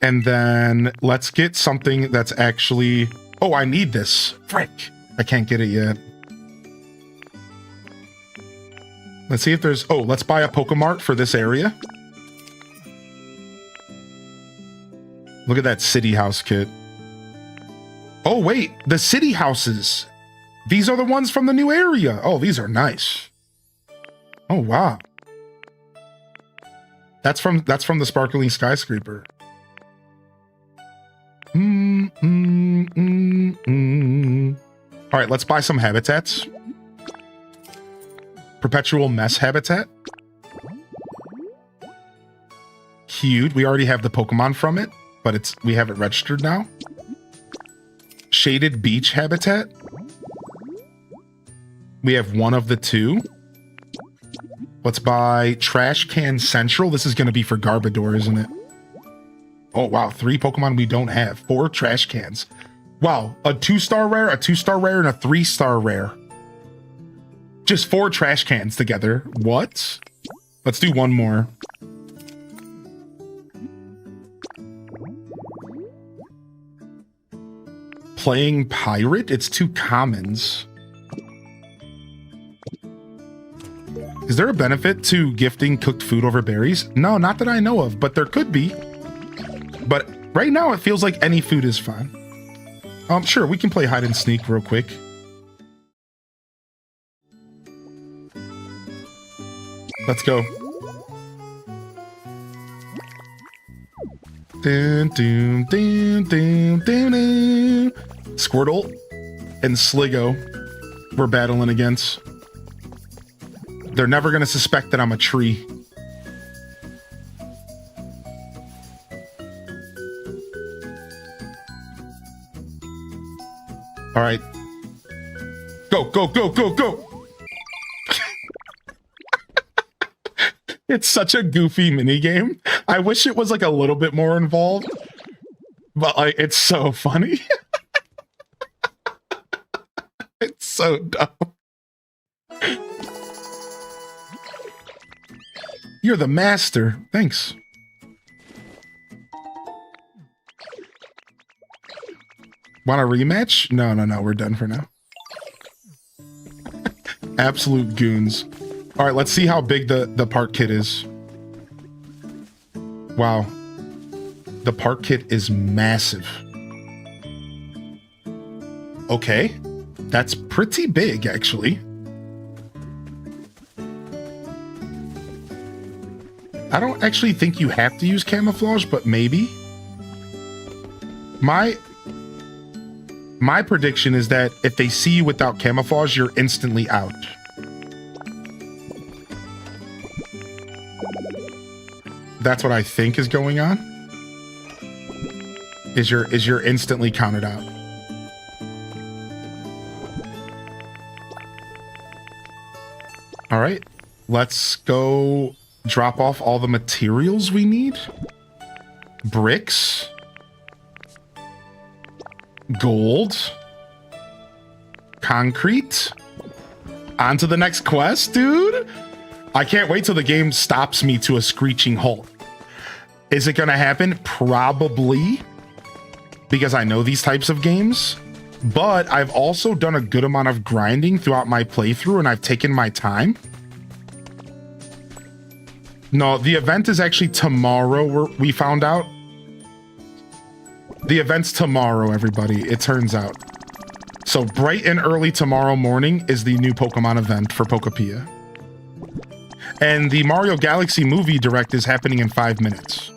And then let's get something that's actually... Oh, I need this. Frick. I can't get it yet. Let's see if there's... Oh, let's buy a Pokemart for this area. Look at that city house kit. Oh, wait. The city houses. These are the ones from the new area. Oh, these are nice. Oh, wow. That's from the Sparkling Skyscraper. All right, let's buy some habitats. Perpetual Mess habitat. Cute. We already have the Pokemon from it, but we have it registered now. Shaded Beach habitat. We have one of the 2. Let's buy Trash Can Central. This is going to be for Garbodor, isn't it? Oh, wow. 3 Pokemon we don't have. 4 trash cans. Wow. A 2-star rare, a 2-star rare, and a 3-star rare. Just 4 trash cans together. What? Let's do one more. Playing pirate? It's 2 commons. Is there a benefit to gifting cooked food over berries? No, not that I know of, but there could be. But right now it feels like any food is fine. Sure, we can play hide and sneak real quick. Let's go. Dun, dun, dun, dun, dun, dun. Squirtle and Sligo we're battling against. They're never going to suspect that I'm a tree. All right. Go, go, go, go, go. It's such a goofy minigame. I wish it was like a little bit more involved, but like it's so funny. It's so dumb. You're the master. Thanks. Want a rematch? No, no, no. We're done for now. Absolute goons. All right, let's see how big the park kit is. Wow. The park kit is massive. Okay. That's pretty big, actually. I don't actually think you have to use camouflage, but maybe. My prediction is that if they see you without camouflage, you're instantly out. That's what I think is going on. Is you're instantly counted out. All right, let's go drop off all the materials we need. Bricks. Gold. Concrete. On to the next quest, dude. I can't wait till the game stops me to a screeching halt. Is it gonna happen? Probably. Because I know these types of games. But I've also done a good amount of grinding throughout my playthrough and I've taken my time. No, the event is actually tomorrow, we found out. The event's tomorrow, everybody, it turns out. So bright and early tomorrow morning is the new Pokemon event for Pokopia. And the Mario Galaxy movie direct is happening in 5 minutes.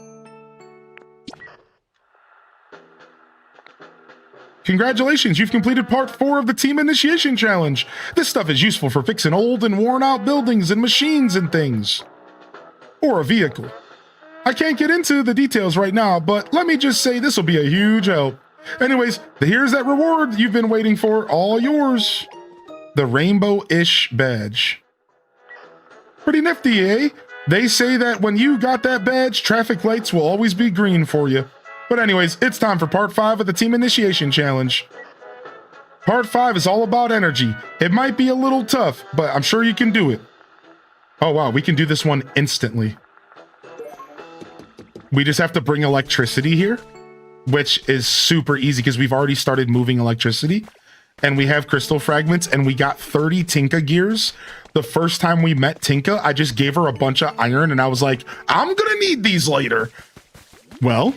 Congratulations, you've completed part 4 of the Team Initiation Challenge. This stuff is useful for fixing old and worn out buildings and machines and things. Or a vehicle. I can't get into the details right now, but let me just say this will be a huge help. Anyways, here's that reward you've been waiting for, all yours. The Rainbow-ish badge. Pretty nifty, eh? They say that when you got that badge, traffic lights will always be green for you. But anyways, it's time for part 5 of the Team Initiation Challenge. Part 5 is all about energy. It might be a little tough, but I'm sure you can do it. Oh wow, we can do this one instantly. We just have to bring electricity here, which is super easy because we've already started moving electricity. And we have crystal fragments and we got 30 Tinka gears. The first time we met Tinka, I just gave her a bunch of iron and I was like, I'm gonna need these later. Well,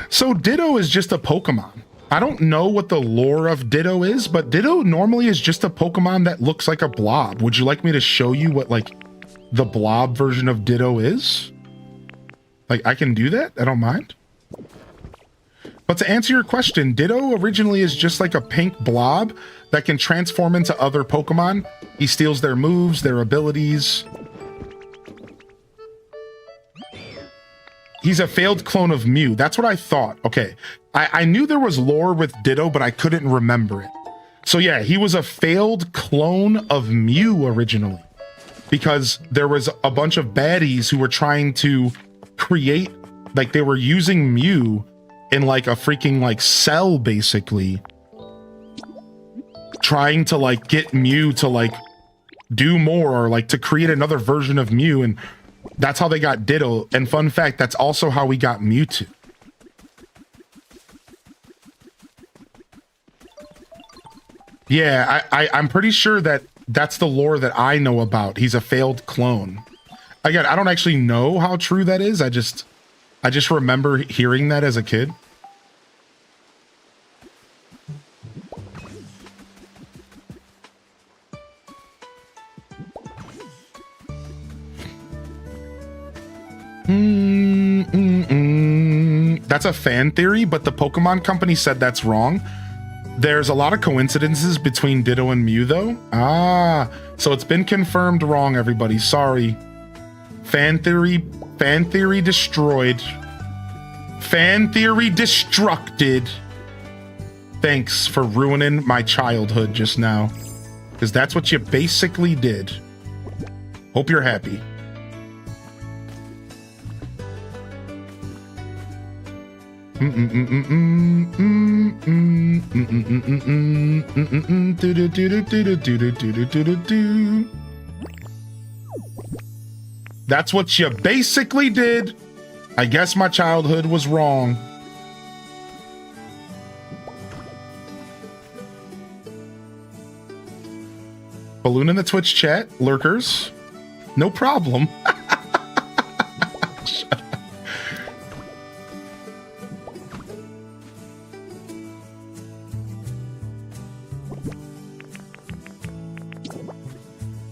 so Ditto is just a Pokemon. I don't know what the lore of Ditto is, but Ditto normally is just a Pokemon that looks like a blob. Would you like me to show you what like the blob version of Ditto is? Like I can do that, I don't mind. But to answer your question, Ditto originally is just like a pink blob that can transform into other Pokemon. He steals their moves, their abilities. He's a failed clone of Mew. That's what I thought. Okay, I knew there was lore with Ditto, but I couldn't remember it. So yeah, he was a failed clone of Mew originally. Because there was a bunch of baddies who were trying to create, like they were using Mew in like a freaking like cell basically, trying to like get Mew to like do more or like to create another version of Mew, and that's how they got Ditto. And fun fact, that's also how we got Mewtwo. Yeah, I'm pretty sure that that's the lore that I know about. He's a failed clone. Again, I don't actually know how true that is. I just remember hearing that as a kid. That's a fan theory, but the Pokemon Company said that's wrong. There's a lot of coincidences between Ditto and Mew, though. Ah, so it's been confirmed wrong, everybody. Sorry. Fan theory destroyed. Fan theory destructed. Thanks for ruining my childhood just now. Because that's what you basically did. Hope you're happy. That's what you basically did. I guess my childhood was wrong. Balloon in the Twitch chat, lurkers. No problem.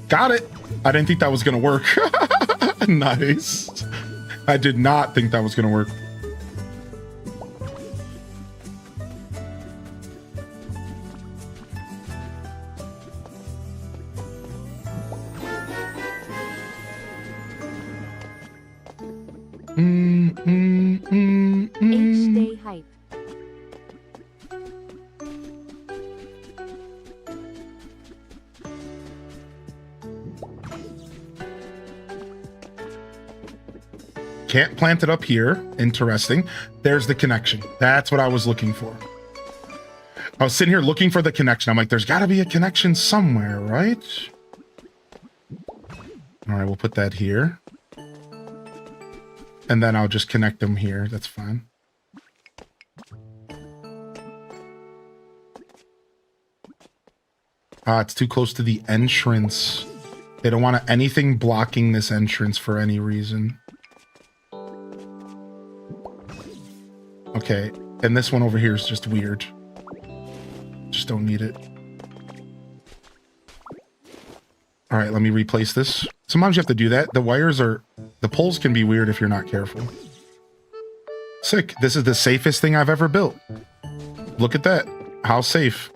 Got it. I didn't think that was gonna work. Nice. I did not think that was gonna work. H-Day hype. Can't plant it up here. Interesting. There's the connection. That's what I was looking for. I was sitting here looking for the connection. I'm like, there's got to be a connection somewhere, right? All right, we'll put that here. And then I'll just connect them here. That's fine. Ah, it's too close to the entrance. They don't want anything blocking this entrance for any reason. Okay, and this one over here is just weird. Just don't need it. All right, let me replace this. Sometimes you have to do that. The poles can be weird if you're not careful. Sick. This is the safest thing I've ever built. Look at that. How safe.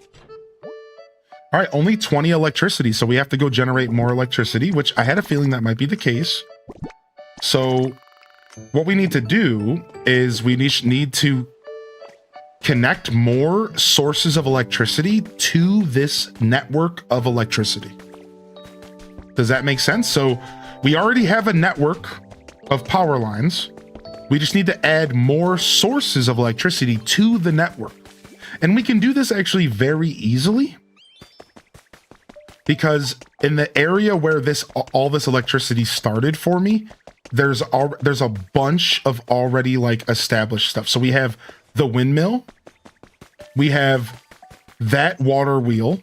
All right, only 20 electricity, so we have to go generate more electricity, which I had a feeling that might be the case. So what we need to do is we need to connect more sources of electricity to this network of electricity. Does that make sense? So we already have a network of power lines. We just need to add more sources of electricity to the network. And we can do this actually very easily, because in the area where all this electricity started for me, there's a bunch of already like established stuff. So we have the windmill, we have that water wheel,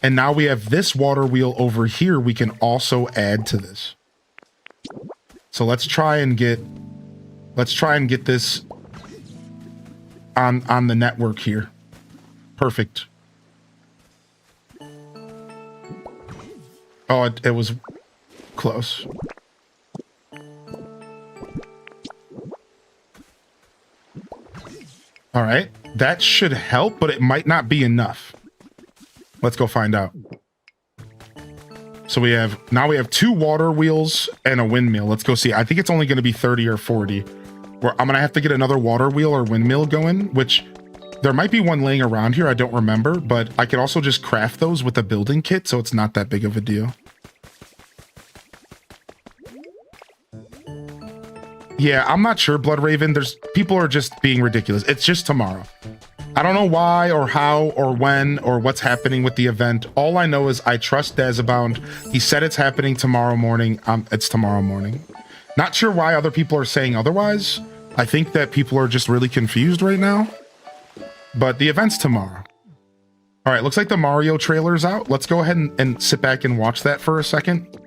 and now we have this water wheel over here we can also add to this. So let's try and get this on the network here. Perfect. Oh, it was close. All right, that should help, but it might not be enough. Let's go find out. So now we have 2 water wheels and a windmill. Let's go see. I think it's only going to be 30 or 40. Where I'm going to have to get another water wheel or windmill going, which there might be one laying around here. I don't remember, but I could also just craft those with a building kit, so it's not that big of a deal. Yeah, I'm not sure, Blood Raven. People are just being ridiculous. It's just tomorrow. I don't know why or how or when or what's happening with the event. All I know is I trust Dazabound. He said it's happening tomorrow morning. It's tomorrow morning. Not sure why other people are saying otherwise. I think that people are just really confused right now. But the event's tomorrow. All right, looks like the Mario trailer's out. Let's go ahead and sit back and watch that for a second.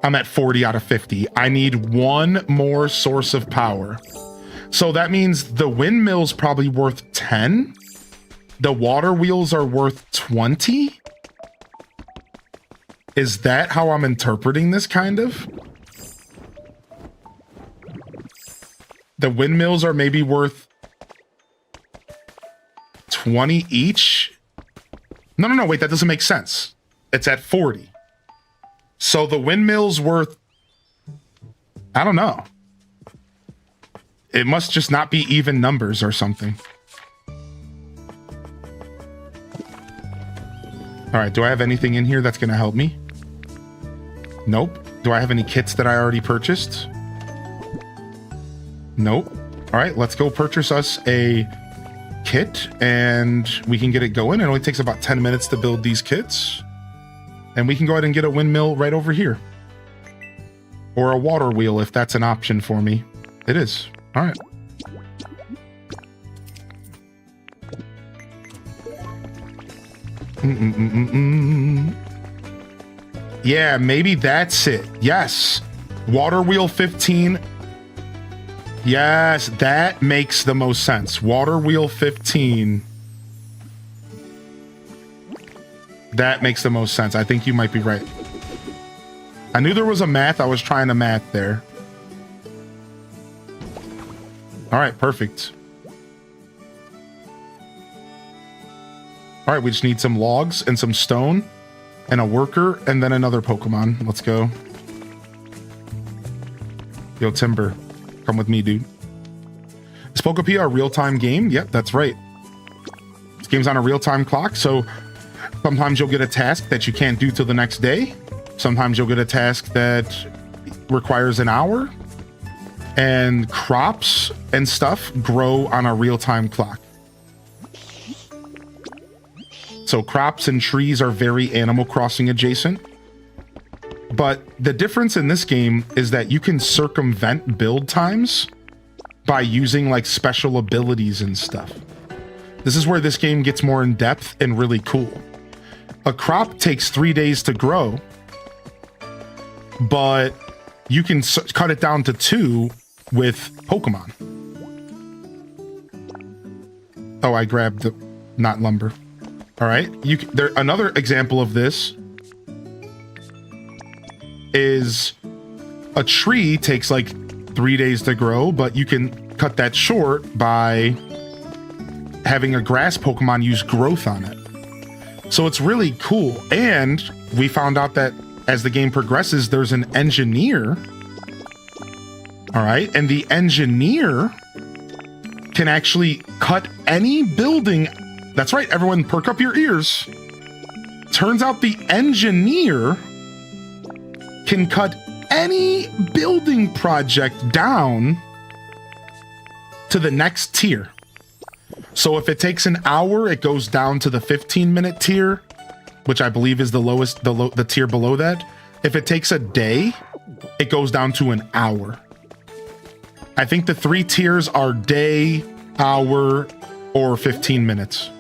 I'm at 40 out of 50. I need one more source of power. So that means the windmill's probably worth 10. The water wheels are worth 20. Is that how I'm interpreting this, kind of? The windmills are maybe worth 20 each. No, wait, that doesn't make sense. It's at 40. So the windmill's worth, I don't know. It must just not be even numbers or something. All right, do I have anything in here that's going to help me? Nope. Do I have any kits that I already purchased? Nope. All right, let's go purchase us a kit and we can get it going. It only takes about 10 minutes to build these kits. And we can go ahead and get a windmill right over here. Or a water wheel if that's an option for me. It is. All right. Yeah, maybe that's it. Yes. Water wheel 15. Yes, that makes the most sense. Water wheel 15. That makes the most sense. I think you might be right. I knew there was a math. I was trying to math there. All right, perfect. All right, we just need some logs and some stone and a worker and then another Pokemon. Let's go. Yo, Timber, come with me, dude. Is Pokopia a real-time game? Yep, that's right. This game's on a real-time clock, so sometimes you'll get a task that you can't do till the next day. Sometimes you'll get a task that requires an hour. And crops and stuff grow on a real-time clock. So crops and trees are very Animal Crossing adjacent. But the difference in this game is that you can circumvent build times by using like special abilities and stuff. This is where this game gets more in depth and really cool. A crop takes 3 days to grow, but you can cut it down to 2 with Pokemon. Oh, I grabbed the not lumber. All right, another example of this is a tree takes like 3 days to grow, but you can cut that short by having a grass Pokemon use growth on it. So it's really cool. And we found out that as the game progresses, there's an engineer. All right, and the engineer can actually cut any building. That's right, everyone, perk up your ears. Turns out the engineer can cut any building project down to the next tier. So if it takes an hour, it goes down to the 15-minute tier, which I believe is the lowest, the tier below that. If it takes a day, it goes down to an hour. I think the 3 tiers are day, hour, or 15 minutes.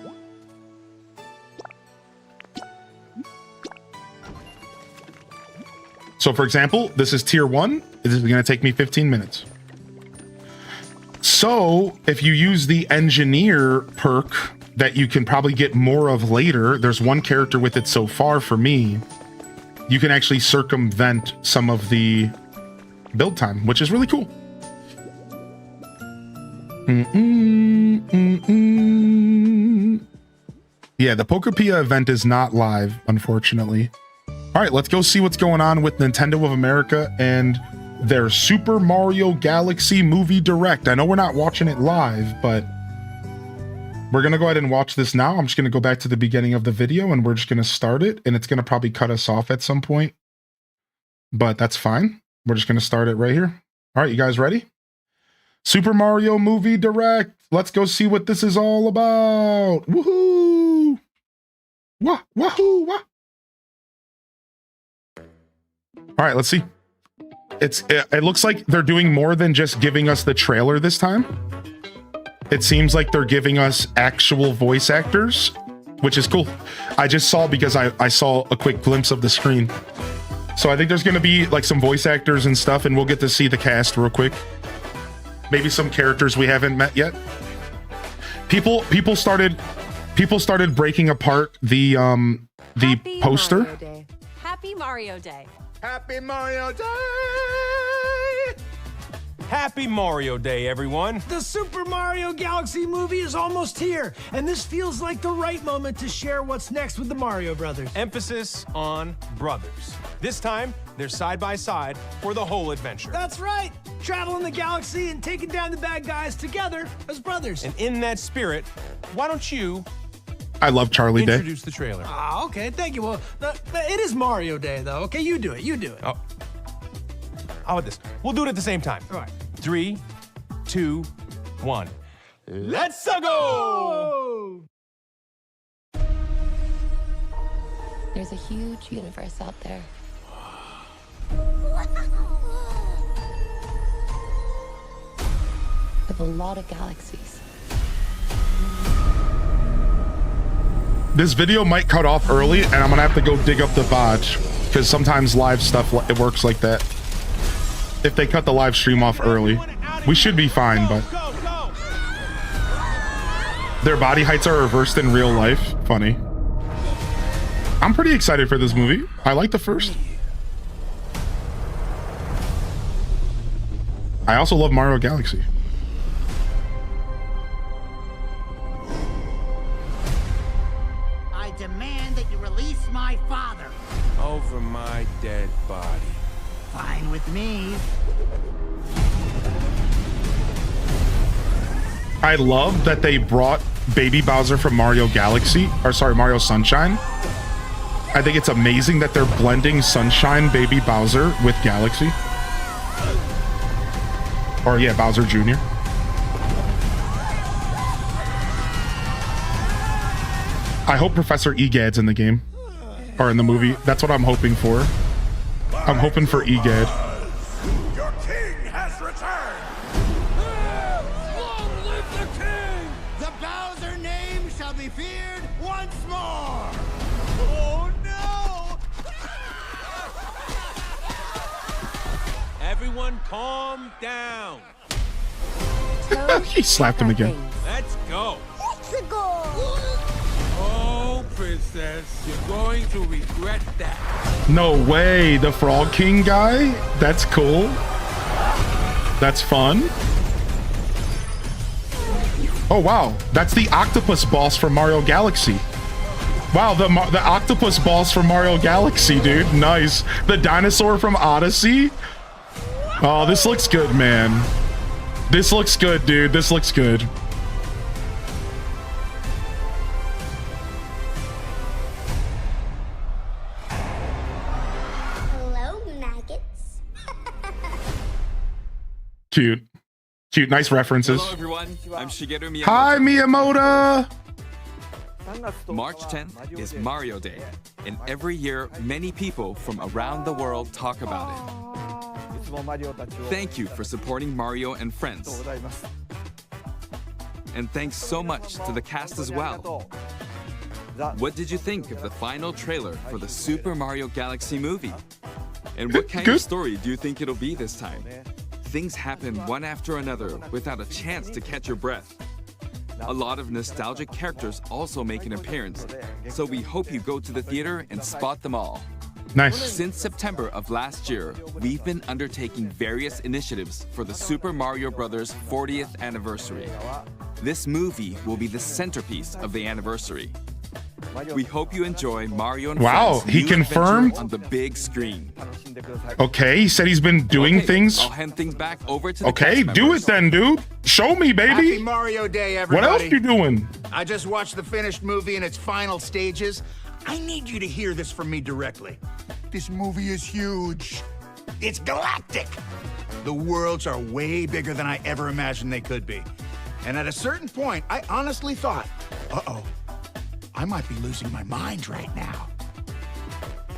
So for example, this is tier 1. This is going to take me 15 minutes. So if you use the engineer perk that you can probably get more of later, there's one character with it so far for me, you can actually circumvent some of the build time, which is really cool. Yeah, the Pokopia event is not live, unfortunately. All right, let's go see what's going on with Nintendo of America and their Super Mario Galaxy Movie Direct. I know we're not watching it live, but we're going to go ahead and watch this now. I'm just going to go back to the beginning of the video and we're just going to start it, and it's going to probably cut us off at some point, but that's fine. We're just going to start it right here. All right, you guys ready? Super Mario movie direct. Let's go see what this is all about. Woohoo! Wah, wahoo, wah. All right, let's see. It looks like they're doing more than just giving us the trailer this time. It seems like they're giving us actual voice actors, which is cool. I just saw because I saw a quick glimpse of the screen. So I think there's going to be like some voice actors and stuff, and we'll get to see the cast real quick. Maybe some characters we haven't met yet. People started breaking apart the Happy poster. Mario Day. Happy Mario Day. Happy Mario Day! Happy Mario Day, everyone. The Super Mario Galaxy movie is almost here, and this feels like the right moment to share what's next with the Mario brothers. Emphasis on brothers. This time, they're side by side for the whole adventure. That's right. Traveling the galaxy and taking down the bad guys together as brothers. And in that spirit, why don't you I love Charlie Day. introduce the trailer? Ah, okay. Thank you. Well, it is Mario Day, though. Okay, you do it. You do it. Oh. How about this? We'll do it at the same time. All right. 3, 2, 1. Let's go! Oh! There's a huge universe out there. With a lot of galaxies. This video might cut off early, and I'm gonna have to go dig up the VOD because sometimes live stuff it works like that. If they cut the live stream off early, we should be fine. But their body heights are reversed in real life. Funny. I'm pretty excited for this movie. I like the first. I also love Mario Galaxy. I demand that you release my father. Over my dead body. Fine with me. I love that they brought Baby Bowser from Mario Galaxy, or sorry, Mario Sunshine. I think it's amazing that they're blending Sunshine Baby Bowser with Galaxy. Or yeah, Bowser Jr. I hope Professor Egad's in the game. Or in the movie. That's what I'm hoping for. I'm hoping for Egad. Your king has returned! Long live the king! The Bowser name shall be feared once more! Oh no! Everyone calm down. He slapped him again. Let's go. Let's go! Oh, princess, you're going to regret that. No way, the Frog King guy? That's cool. That's fun. Oh wow, that's the octopus boss from Mario Galaxy. Wow, the octopus boss from Mario Galaxy, dude. Nice. The dinosaur from Odyssey. Oh, this looks good, man. This looks good, dude. This looks good. Hello, maggots. Cute. Cute. Nice references. Hello everyone, I'm Shigeru Miyamoto. Hi, Miyamoto. March 10th is Mario Day, and every year many people from around the world talk about it. Thank you for supporting Mario and friends. And thanks so much to the cast as well. What did you think of the final trailer for the Super Mario Galaxy movie? And what kind of story do you think it'll be this time? Things happen one after another without a chance to catch your breath. A lot of nostalgic characters also make an appearance, so we hope you go to the theater and spot them all. Nice. Since September of last year, we've been undertaking various initiatives for the Super Mario Bros. 40th anniversary. This movie will be the centerpiece of the anniversary. We hope you enjoy Mario and Wow, Friends' he new confirmed? adventure on the big screen. Okay, he said he's been doing Okay, things. I'll hand things back over to the Okay, cast do members. it then, dude. Show me, Happy baby. Mario Day, What everybody. else you doing? I just watched the finished movie in its final stages. I need you to hear this from me directly. This movie is huge. It's galactic. The worlds are way bigger than I ever imagined they could be. And at a certain point, I honestly thought, uh-oh, I might be losing my mind right now.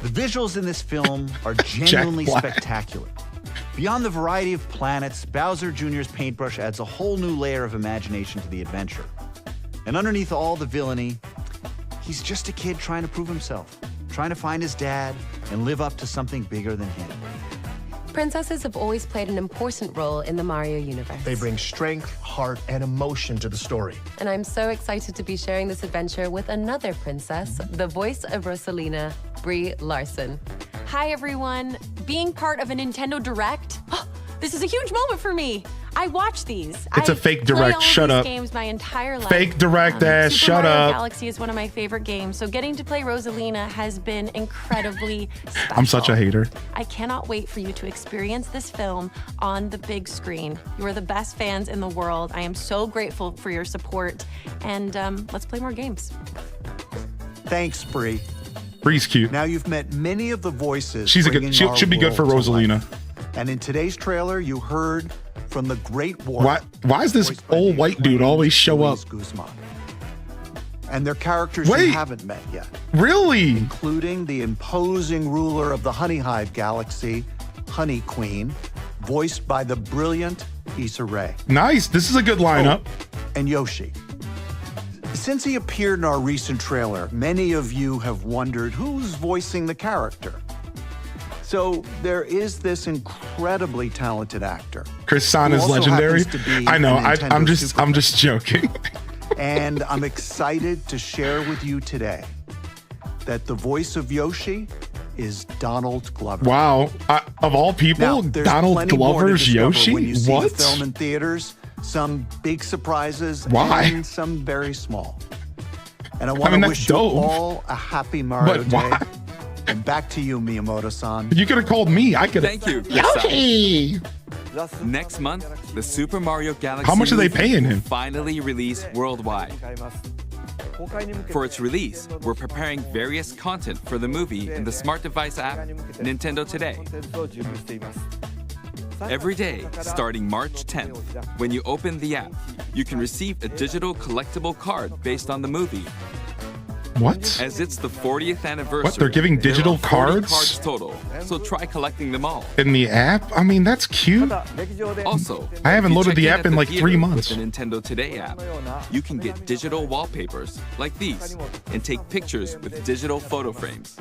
The visuals in this film are genuinely spectacular. Beyond the variety of planets, Bowser Jr.'s paintbrush adds a whole new layer of imagination to the adventure. And underneath all the villainy, he's just a kid trying to prove himself, trying to find his dad and live up to something bigger than him. Princesses have always played an important role in the Mario universe. They bring strength, heart, and emotion to the story. And I'm so excited to be sharing this adventure with another princess, the voice of Rosalina, Brie Larson. Hi, everyone. Being part of a Nintendo Direct, this is a huge moment for me. I watch these. It's a fake Direct. Shut up. Games my entire life. Fake Direct ass. Super Shut Mario up. Galaxy is one of my favorite games, so getting to play Rosalina has been incredibly special. I'm such a hater. I cannot wait for you to experience this film on the big screen. You are the best fans in the world. I am so grateful for your support, and let's play more games. Thanks, Brie. Brie's cute. Now you've met many of the voices. She's a good. She'll be good for Rosalina. And in today's trailer, you heard from the great war. Why does this old white dude always show up? Guzman. And they're characters you haven't met yet. Really? Including the imposing ruler of the Honey Hive Galaxy, Honey Queen, voiced by the brilliant Issa Rae. Nice. This is a good lineup. And Yoshi. Since he appeared in our recent trailer, many of you have wondered who's voicing the character. So there is this incredibly talented actor. Chris San is legendary. I know. I'm just joking. And I'm excited to share with you today that the voice of Yoshi is Donald Glover. Wow. Of all people, now, Donald Glover's Yoshi? When you see what? the film in theaters, some big surprises and some very small. And I want to wish you all a happy Mario Day. And back to you, Miyamoto-san. You could have called me. I could have. Thank you. Yoshi! Next month, the Super Mario Galaxy How much are they paying him? will finally release worldwide. For its release, we're preparing various content for the movie in the smart device app Nintendo Today. Every day, starting March 10th, when you open the app, you can receive a digital collectible card based on the movie. What? As it's the 40th anniversary. What? They're giving digital cards? Cards total, so try collecting them all. In the app? I mean, that's cute. Also, I haven't loaded the app in like 3 months. With the Nintendo Today app, you can get digital wallpapers like these and take pictures with digital photo frames.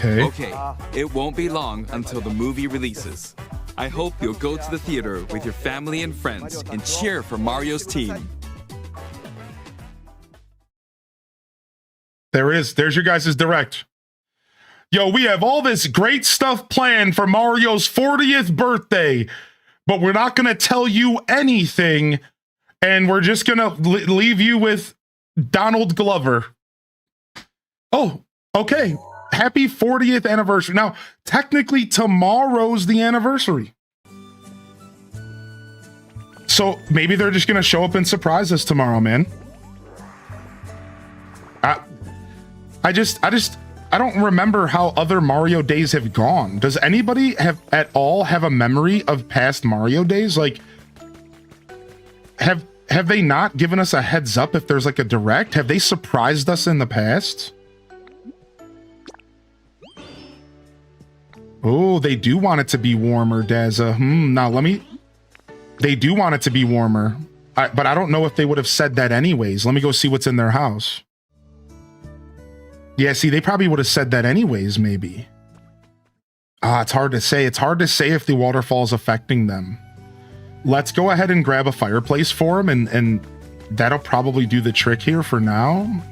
Okay, it won't be long until the movie releases. I hope you'll go to the theater with your family and friends and cheer for Mario's team. There's your guys' direct. Yo, we have all this great stuff planned for Mario's 40th birthday, but we're not going to tell you anything, and we're just going to leave you with Donald Glover. Oh, okay. Happy 40th anniversary. Now, technically, tomorrow's the anniversary. So maybe they're just going to show up and surprise us tomorrow, man. I don't remember how other Mario days have gone. Does anybody at all have a memory of past Mario days? Like, have they not given us a heads up if there's like a direct? Have they surprised us in the past? Oh, they do want it to be warmer, Dazza. Now they do want it to be warmer. But I don't know if they would have said that anyways. Let me go see what's in their house. Yeah, see, they probably would have said that anyways, maybe. It's hard to say. It's hard to say if the waterfall's affecting them. Let's go ahead and grab a fireplace for them, and that'll probably do the trick here for now.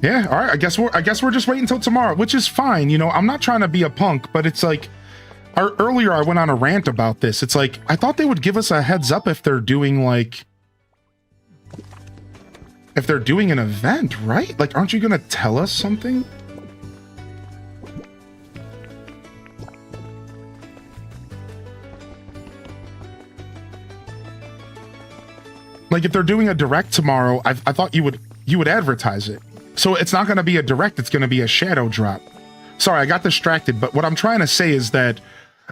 Yeah, all right. I guess we're just waiting until tomorrow, which is fine. You know, I'm not trying to be a punk, but it's like, earlier I went on a rant about this. It's like, I thought they would give us a heads up if they're doing like, if they're doing an event, right? Like, aren't you gonna tell us something? Like, if they're doing a direct tomorrow, I thought you would advertise it. So it's not gonna be a direct, it's gonna be a shadow drop. Sorry, I got distracted, but what I'm trying to say is that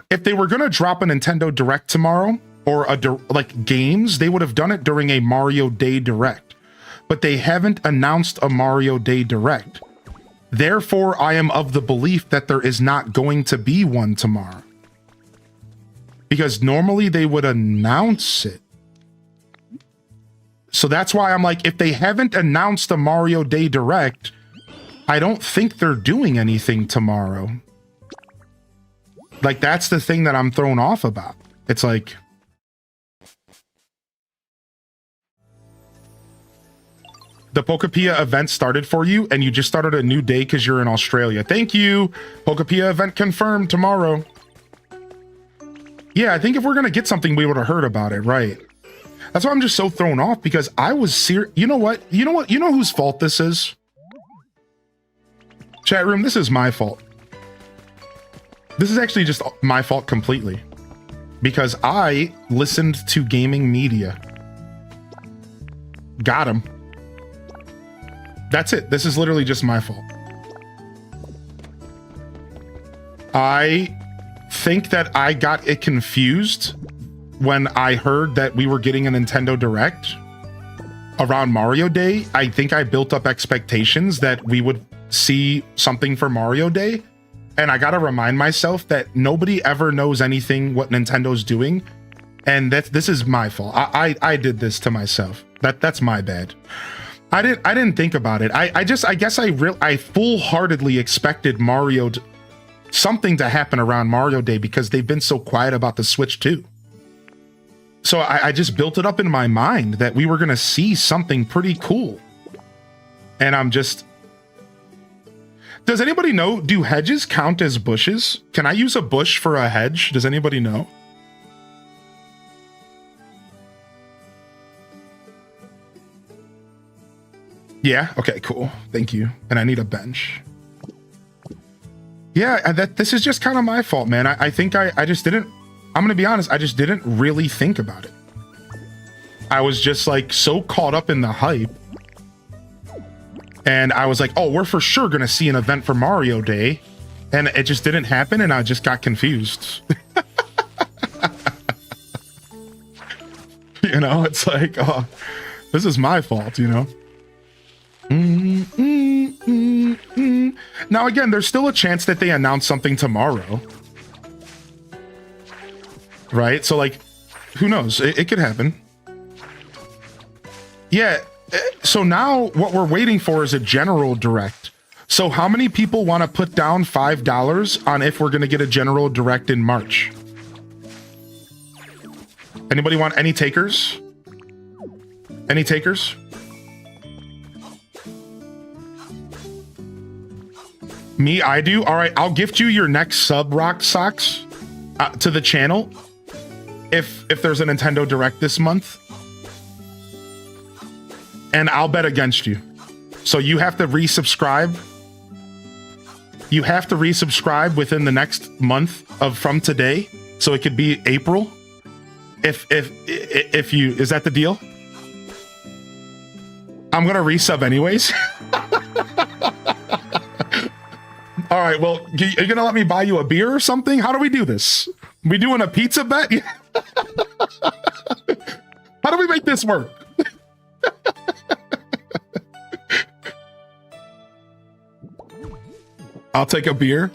if they were going to drop a Nintendo Direct tomorrow or like games, they would have done it during a Mario Day Direct. But they haven't announced a Mario Day Direct. Therefore, I am of the belief that there is not going to be one tomorrow. Because normally they would announce it. So that's why I'm like, if they haven't announced a Mario Day Direct, I don't think they're doing anything tomorrow. Like, that's the thing that I'm thrown off about. It's like... The Pokopia event started for you, and you just started a new day because you're in Australia. Thank you. Pokopia event confirmed tomorrow. Yeah, I think if we're going to get something, we would have heard about it, right? That's why I'm just so thrown off, because I was serious. You know what? You know whose fault this is? Chat room, this is my fault. This is actually just my fault completely. Because I listened to gaming media. Got him. That's it. This is literally just my fault. I think that I got it confused when I heard that we were getting a Nintendo Direct around Mario Day. I think I built up expectations that we would see something for Mario Day. And I got to remind myself that nobody ever knows anything what Nintendo's doing. And this is my fault. I did this to myself. That's my bad. I didn't think about it. I guess I full-heartedly expected something to happen around Mario Day because they've been so quiet about the Switch too. So I just built it up in my mind that we were going to see something pretty cool. And I'm just... Does anybody know, do hedges count as bushes? Can I use a bush for a hedge? Does anybody know? Yeah, okay, cool. Thank you. And I need a bench. Yeah, this is just kind of my fault, man. I think I just didn't... I'm going to be honest, I just didn't really think about it. I was just like so caught up in the hype. And I was like, oh, we're for sure going to see an event for Mario Day. And it just didn't happen, and I just got confused. You know, it's like, oh, this is my fault, you know? Now, again, there's still a chance that they announce something tomorrow. Right? So, like, who knows? It could happen. Yeah. So now what we're waiting for is a general direct. So how many people want to put down $5 on if we're going to get a general direct in March? Anybody want any takers? Any takers? Me, I do. All right, I'll gift you your next sub rock socks to the channel if there's a Nintendo Direct this month. And I'll bet against you. So you have to resubscribe. You have to resubscribe within the next month from today. So it could be April. If you, is that the deal? I'm gonna resub anyways. All right, well, you're gonna let me buy you a beer or something? How do we do this? We doing a pizza bet? How do we make this work? I'll take a beer.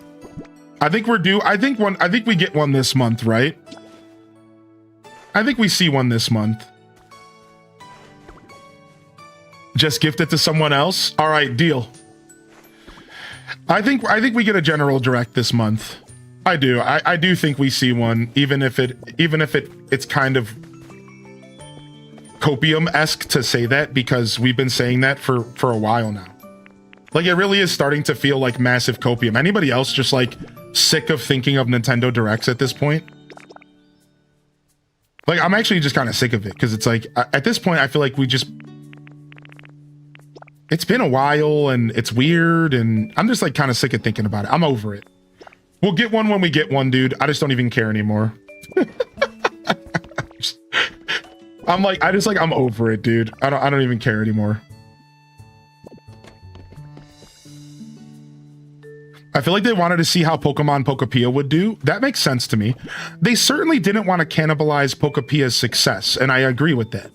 I think we're due. I think we get one this month, right? I think we see one this month. Just gift it to someone else. All right, deal. I think we get a general direct this month. I do. I do think we see one, even if it's kind of copium-esque to say that, because we've been saying that for a while now. Like, it really is starting to feel like massive copium. Anybody else just like sick of thinking of Nintendo Directs at this point? Like, I'm actually just kind of sick of it, because it's like, at this point, I feel like it's been a while and it's weird, and I'm just like kind of sick of thinking about it. I'm over it. We'll get one when we get one, dude. I just don't even care anymore. I'm over it, dude. I don't even care anymore. I feel like they wanted to see how Pokemon Pokopia would do. That makes sense to me. They certainly didn't want to cannibalize Pokopia's success, and I agree with that.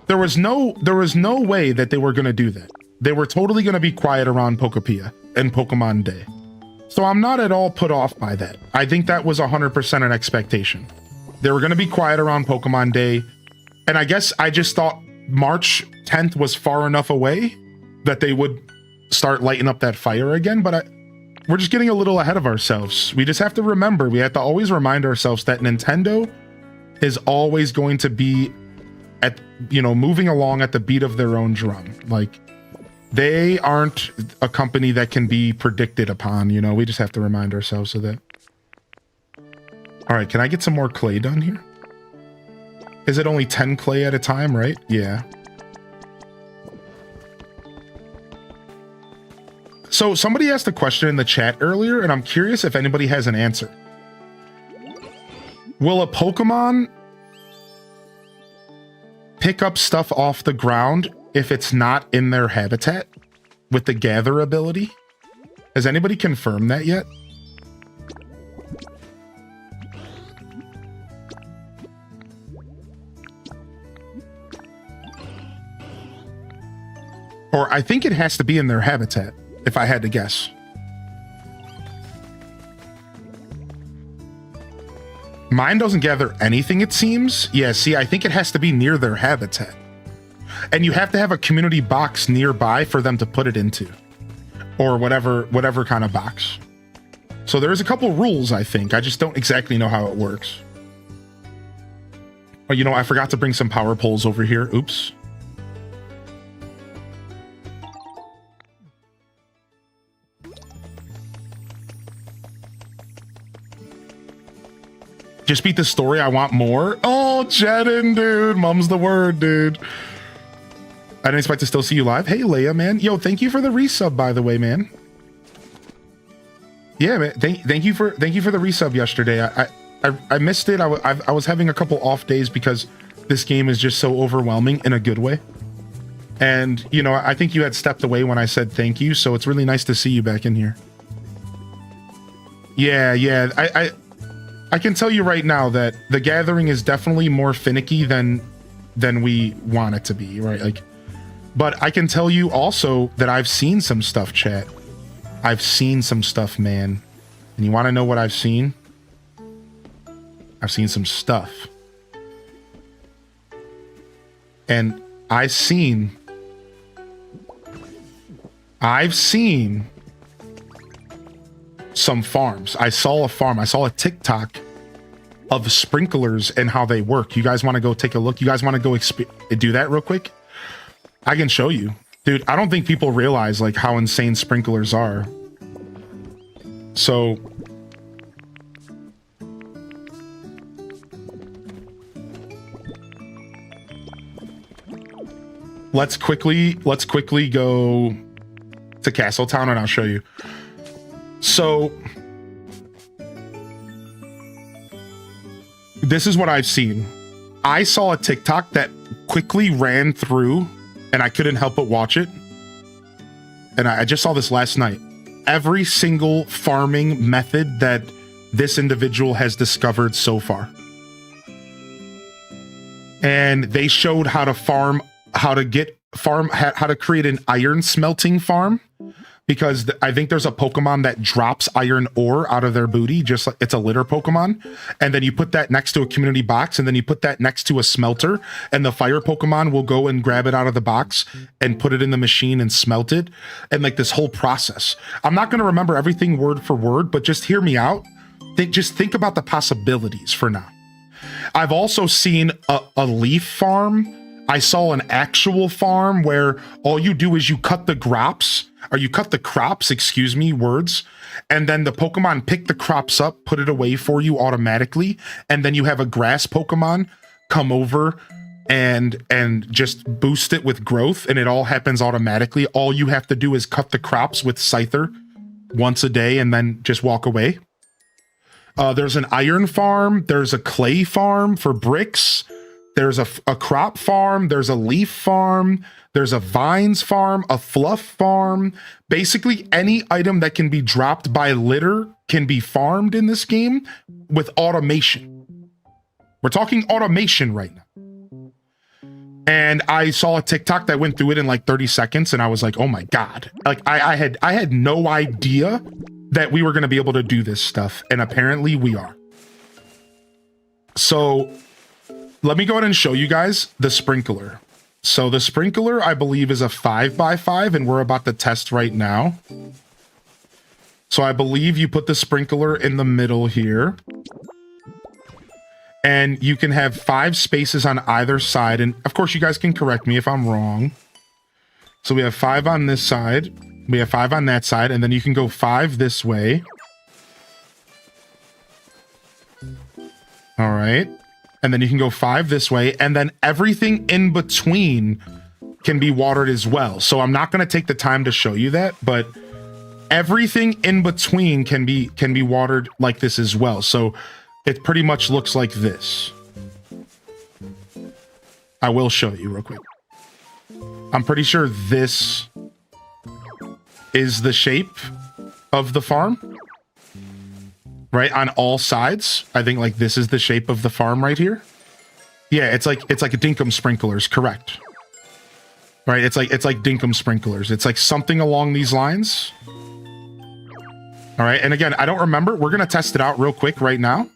There was no way that they were going to do that. They were totally going to be quiet around Pokopia and Pokemon Day. So I'm not at all put off by that. I think that was 100% an expectation. They were going to be quiet around Pokemon Day, and I guess I just thought March 10th was far enough away that they would start lighting up that fire again, but we're just getting a little ahead of ourselves. We just have to remember, we have to always remind ourselves that Nintendo is always going to be moving along at the beat of their own drum. Like, they aren't a company that can be predicted upon, we just have to remind ourselves of that. All right, can I get some more clay done here? Is it only 10 clay at a time, right? Yeah. So somebody asked a question in the chat earlier, and I'm curious if anybody has an answer. Will a Pokemon pick up stuff off the ground if it's not in their habitat with the gather ability? Has anybody confirmed that yet? Or I think it has to be in their habitat, if I had to guess. Mine doesn't gather anything, it seems. Yeah, see, I think it has to be near their habitat. And you have to have a community box nearby for them to put it into. Or whatever kind of box. So there's a couple rules, I think. I just don't exactly know how it works. Oh, I forgot to bring some power poles over here. Oops. Just beat the story, I want more. Oh, Jedin, dude. Mum's the word, dude. I didn't expect to still see you live. Hey, Leia, man. Yo, thank you for the resub, by the way, man. Yeah, man. Thank you for the resub yesterday. I missed it. I was having a couple off days because this game is just so overwhelming in a good way. And, I think you had stepped away when I said thank you, so it's really nice to see you back in here. Yeah. I can tell you right now that the gathering is definitely more finicky than we want it to be, right? Like, but I can tell you also that I've seen some stuff, chat. I've seen some stuff, man. And you want to know what I've seen? I've seen some stuff. And I've seen some farms. I saw a farm. I saw a TikTok of sprinklers and how they work. You guys want to go take a look? You guys want to go do that real quick? I can show you. Dude, I don't think people realize like how insane sprinklers are. So let's quickly go to Castletown and I'll show you. So this is what I've seen. I saw a TikTok that quickly ran through and I couldn't help but watch it. And I just saw this last night. Every single farming method that this individual has discovered so far. And they showed how to farm, how to create an iron smelting farm. Because I think there's a Pokemon that drops iron ore out of their booty, just like it's a litter Pokemon. And then you put that next to a community box, and then you put that next to a smelter, and the fire Pokemon will go and grab it out of the box and put it in the machine and smelt it. And like this whole process. I'm not going to remember everything word for word, but just hear me out. Just think about the possibilities for now. I've also seen a leaf farm. I saw an actual farm where all you do is you cut the crops, and then the Pokemon pick the crops up, put it away for you automatically, and then you have a grass Pokemon come over and just boost it with growth, and it all happens automatically. All you have to do is cut the crops with Scyther once a day and then just walk away. There's an iron farm, there's a clay farm for bricks. There's a crop farm, there's a leaf farm, there's a vines farm, a fluff farm. Basically, any item that can be dropped by litter can be farmed in this game with automation. We're talking automation right now. And I saw a TikTok that went through it in like 30 seconds, and I was like, oh my God. Like I had no idea that we were gonna be able to do this stuff, and apparently we are. So let me go ahead and show you guys the sprinkler. So the sprinkler, I believe, is a 5x5, and we're about to test right now. So I believe you put the sprinkler in the middle here. And you can have 5 spaces on either side. And of course, you guys can correct me if I'm wrong. So we have 5 on this side. We have 5 on that side. And then you can go 5 this way. All right. And then you can go 5 this way. And then everything in between can be watered as well. So I'm not going to take the time to show you that. But everything in between can be watered like this as well. So it pretty much looks like this. I will show you real quick. I'm pretty sure this is the shape of the farm. Right? On all sides. I think like this is the shape of the farm right here. Yeah, it's like a dinkum sprinklers, correct. Right? It's like dinkum sprinklers. It's like something along these lines. All right, and again, I don't remember. We're gonna test it out real quick right now.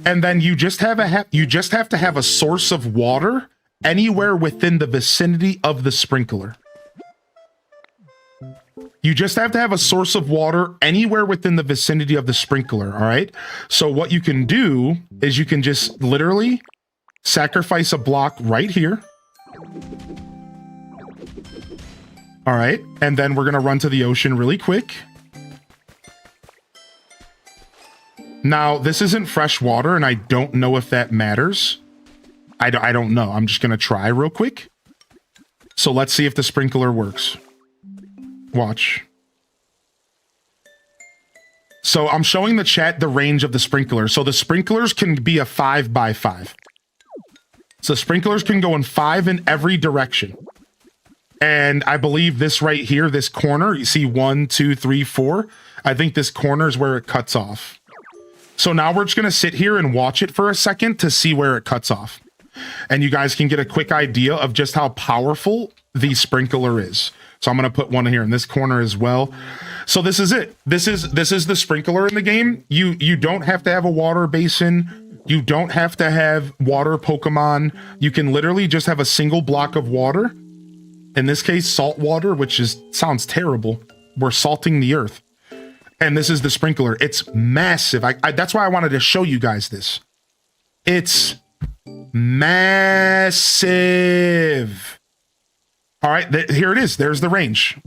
And then you just have to have a source of water anywhere within the vicinity of the sprinkler. You just have to have a source of water anywhere within the vicinity of the sprinkler, all right? So what you can do is you can just literally sacrifice a block right here. All right, and then we're gonna run to the ocean really quick. Now, this isn't fresh water, and I don't know if that matters. I don't know. I'm just going to try real quick. So let's see if the sprinkler works. Watch. So I'm showing the chat the range of the sprinkler. So the sprinklers can be a 5x5. So sprinklers can go in 5 in every direction. And I believe this right here, this corner, you see 1, 2, 3, 4. I think this corner is where it cuts off. So now we're just going to sit here and watch it for a second to see where it cuts off. And you guys can get a quick idea of just how powerful the sprinkler is. So I'm going to put one here in this corner as well. So this is it. This is the sprinkler in the game. You don't have to have a water basin. You don't have to have water Pokemon. You can literally just have a single block of water. In this case, salt water, which sounds terrible. We're salting the earth. And this is the sprinkler. It's massive. That's why I wanted to show you guys this. It's massive. All right, here it is. There's the range.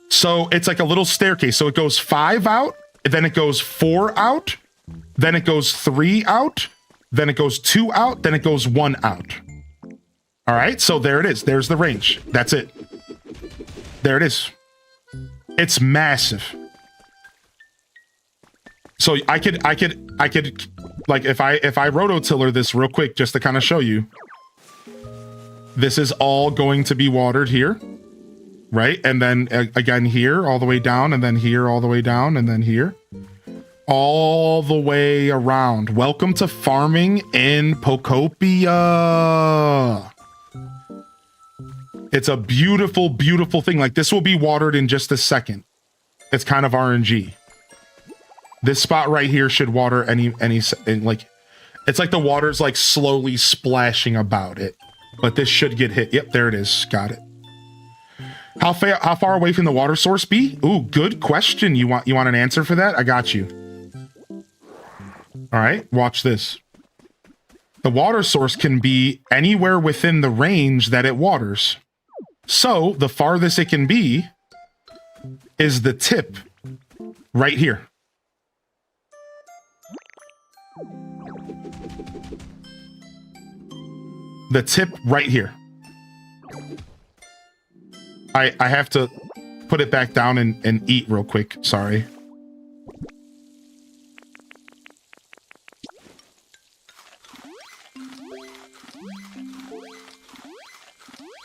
So it's like a little staircase. So it goes 5 out, then it goes 4 out, then it goes 3 out, then it goes 2 out, then it goes 1 out. All right, so there it is. There's the range. That's it. There it is. It's massive. So I could like if I rototiller this real quick just to kind of show you. This is all going to be watered here, right? And then again here all the way down, and then here all the way down, and then here all the way around. Welcome to farming in Pokopia. It's a beautiful, beautiful thing. Like this will be watered in just a second. It's kind of RNG. This spot right here should water any like, it's like the water's like slowly splashing about it, but this should get hit. Yep, there it is. Got it. How far away from the water source be? Ooh, good question. You want an answer for that? I got you. All right, watch this. The water source can be anywhere within the range that it waters. So the farthest it can be is the tip right here. The tip right here. I have to put it back down and eat real quick. Sorry.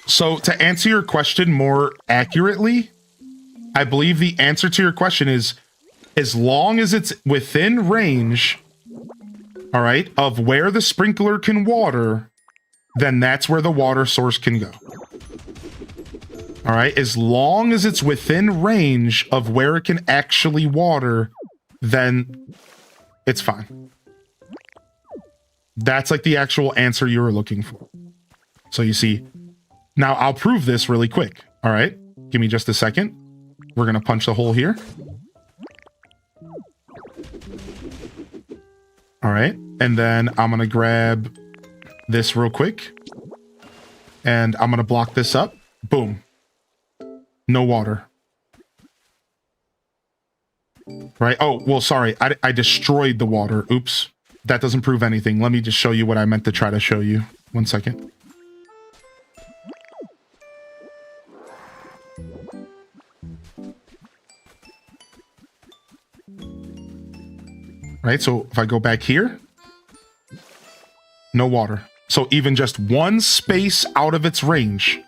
So to answer your question more accurately, I believe the answer to your question is as long as it's within range, all right, of where the sprinkler can water, then that's where the water source can go. All right, as long as it's within range of where it can actually water, then it's fine. That's like the actual answer you were looking for. So you see, now I'll prove this really quick. All right, give me just a second. We're going to punch the hole here. All right, and then I'm going to grab this real quick. And I'm going to block this up. Boom. No water. Right? Oh, well, sorry. I destroyed the water. Oops. That doesn't prove anything. Let me just show you what I meant to try to show you. 1 second. Right? So if I go back here, no water. So even just one space out of its range,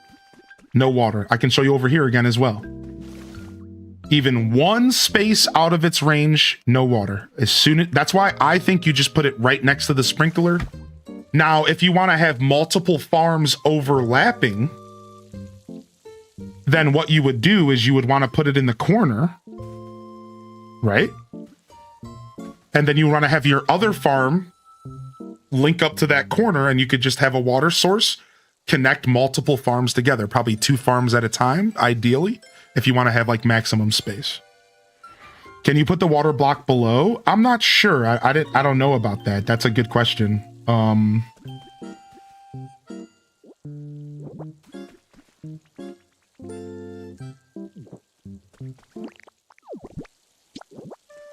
no water. I can show you over here again as well. Even one space out of its range, no water. That's why I think you just put it right next to the sprinkler. Now, if you want to have multiple farms overlapping, then what you would do is you would want to put it in the corner, right? And then you want to have your other farm link up to that corner, and you could just have a water source, connect multiple farms together, probably 2 farms at a time, ideally, if you want to have like maximum space. Can you put the water block below? I'm not sure. I don't know about that. That's a good question.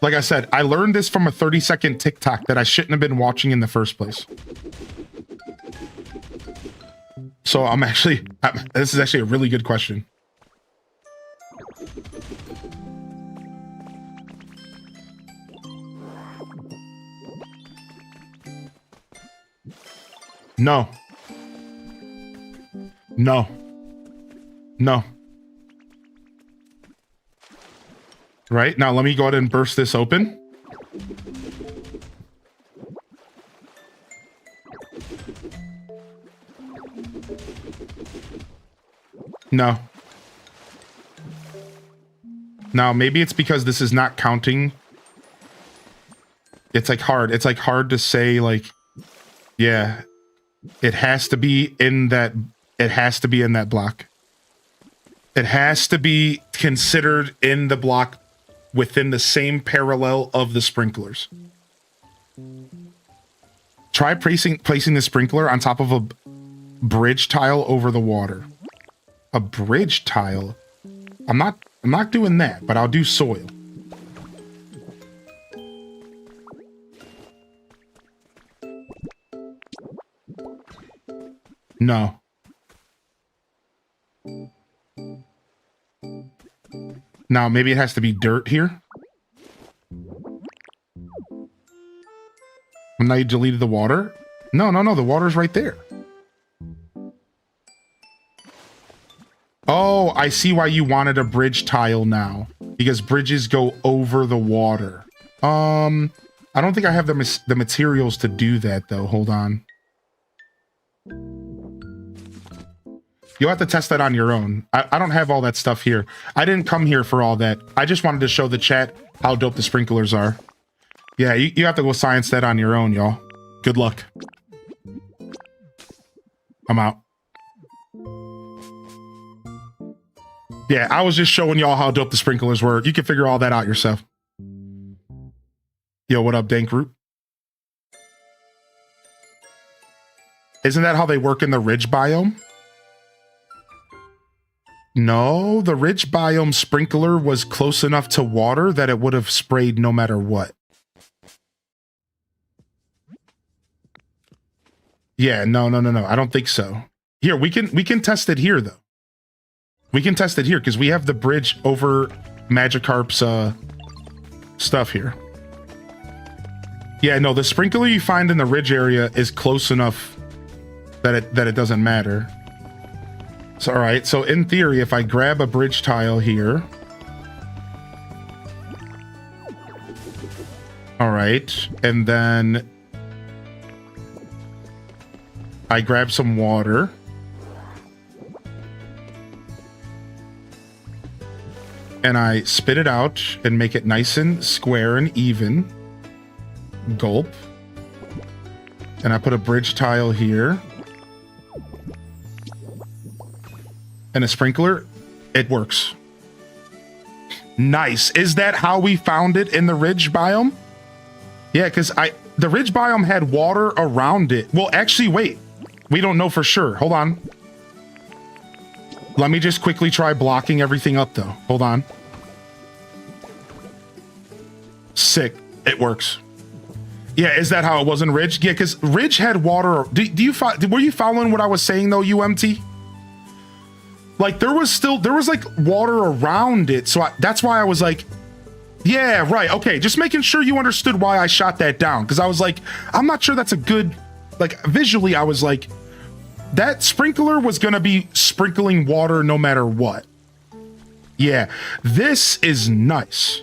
Like I said, I learned this from a 30-second TikTok that I shouldn't have been watching in the first place. So this is actually a really good question. No. No. No. Right, now let me go ahead and burst this open. No. Now, maybe it's because this is not counting. It's like hard. It's like hard to say, like, yeah, it has to be in that. It has to be in that block. It has to be considered in the block within the same parallel of the sprinklers. Try placing the sprinkler on top of a bridge tile over the water. A bridge tile? I'm not doing that, but I'll do soil. No. Now, maybe it has to be dirt here. Well, now you deleted the water? No, the water's right there. Oh, I see why you wanted a bridge tile now. Because bridges go over the water. I don't think I have the materials to do that, though. Hold on. You'll have to test that on your own. I don't have all that stuff here. I didn't come here for all that. I just wanted to show the chat how dope the sprinklers are. Yeah, you have to go science that on your own, y'all. Good luck. I'm out. Yeah, I was just showing y'all how dope the sprinklers were. You can figure all that out yourself. Yo, what up, Dank Root? Isn't that how they work in the ridge biome? No, the ridge biome sprinkler was close enough to water that it would have sprayed no matter what. Yeah, no. I don't think so. Here, we can test it here though. We can test it here because we have the bridge over Magikarp's stuff here. Yeah, no, the sprinkler you find in the ridge area is close enough that it doesn't matter. So, all right. So in theory, if I grab a bridge tile here. All right. And then I grab some water. And I spit it out and make it nice and square and even. Gulp. And I put a bridge tile here. And a sprinkler. It works. Nice. Is that how we found it in the ridge biome? Yeah, because the ridge biome had water around it. Well, actually, wait. We don't know for sure. Hold on. Let me just quickly try blocking everything up, though. Hold on. Sick. It works. Yeah, is that how it was in Ridge? Yeah, because Ridge had water. Were you following what I was saying, though, UMT? Like, there was like water around it. So that's why I was like, yeah, right. Okay, just making sure you understood why I shot that down. Because I was like, I'm not sure that's a good, like, visually, I was like, that sprinkler was going to be sprinkling water no matter what. Yeah, this is nice.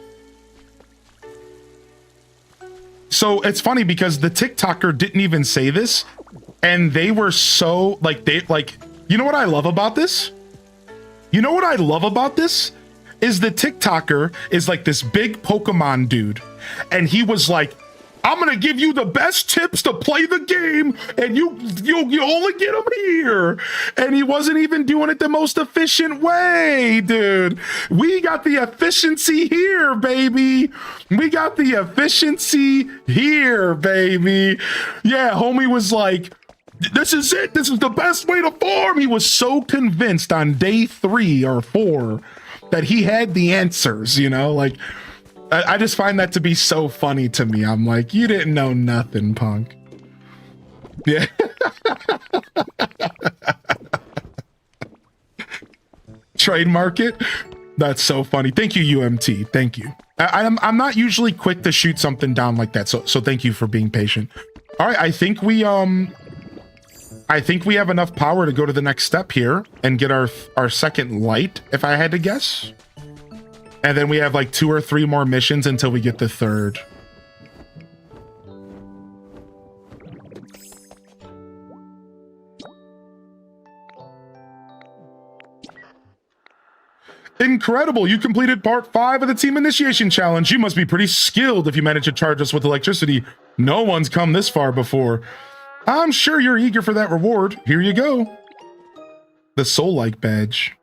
So it's funny because the TikToker didn't even say this, and they were so, like, you know what I love about this? You know what I love about this? Is the TikToker is like this big Pokemon dude, and he was like, I'm gonna give you the best tips to play the game, and you only get them here. And he wasn't even doing it the most efficient way, dude. We got the efficiency here, baby. We got the efficiency here, baby. Yeah, homie was like, this is it. This is the best way to farm. He was so convinced on day 3 or 4 that he had the answers, you know, like, I just find that to be so funny to me. I'm like, you didn't know nothing, punk. Yeah. Trademark it. That's so funny. Thank you, UMT. Thank you. I'm not usually quick to shoot something down like that. So thank you for being patient. All right. I think we have enough power to go to the next step here and get our second light, if I had to guess. And then we have like 2 or 3 more missions until we get the third. Incredible! You completed part 5 of the team initiation challenge. You must be pretty skilled if you managed to charge us with electricity. No one's come this far before. I'm sure you're eager for that reward. Here you go. The Soul-like badge.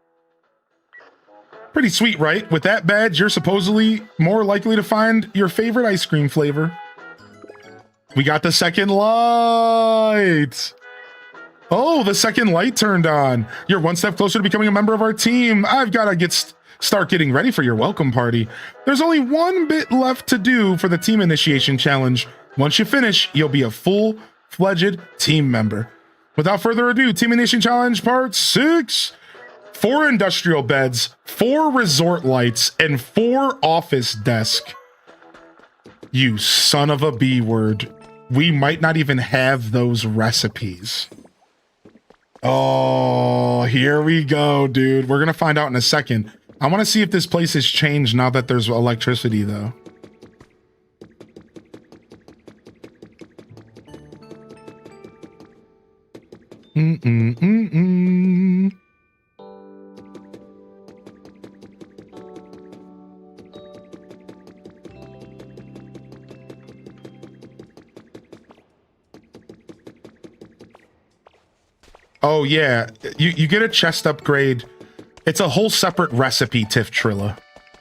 Pretty sweet, right? With that badge, you're supposedly more likely to find your favorite ice cream flavor. We got the second light. Oh, the second light turned on. You're one step closer to becoming a member of our team. I've got to start getting ready for your welcome party. There's only one bit left to do for the team initiation challenge. Once you finish, you'll be a full-fledged team member. Without further ado, team initiation challenge part 6. 4 industrial beds, 4 resort lights, and 4 office desk. You son of a B word. We might not even have those recipes. Oh, here we go, dude. We're gonna find out in a second. I want to see if this place has changed now that there's electricity, though. Oh, yeah. You get a chest upgrade. It's a whole separate recipe, Tiff Trilla.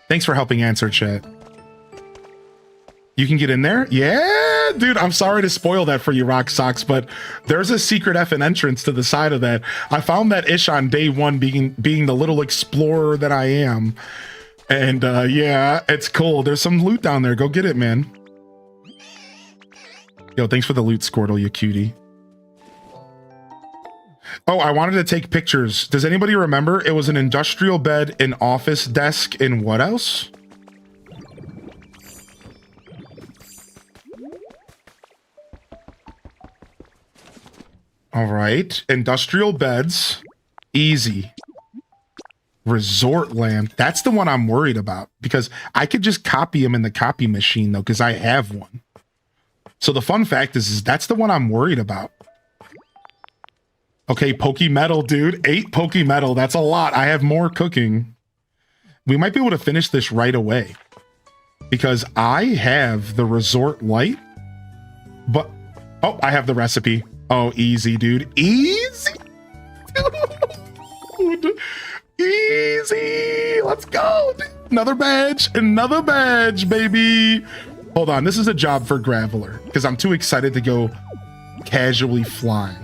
Thanks for helping answer, chat. You can get in there? Yeah, dude, I'm sorry to spoil that for you, Rock Socks, but there's a secret effing entrance to the side of that. I found that ish on day 1 being the little explorer that I am. And yeah, it's cool. There's some loot down there. Go get it, man. Yo, thanks for the loot, Squirtle, you cutie. Oh, I wanted to take pictures. Does anybody remember? It was an industrial bed, an office desk, and what else? All right. Industrial beds. Easy. Resort lamp. That's the one I'm worried about because I could just copy them in the copy machine though, because I have one. So the fun fact is that's the one I'm worried about. Okay, Poke Metal, dude. 8 Poke Metal. That's a lot. I have more cooking. We might be able to finish this right away because I have the resort light, but oh, I have the recipe. Oh, easy, dude. Easy. Dude. Easy. Let's go. Another badge. Another badge, baby. Hold on. This is a job for Graveler because I'm too excited to go casually flying.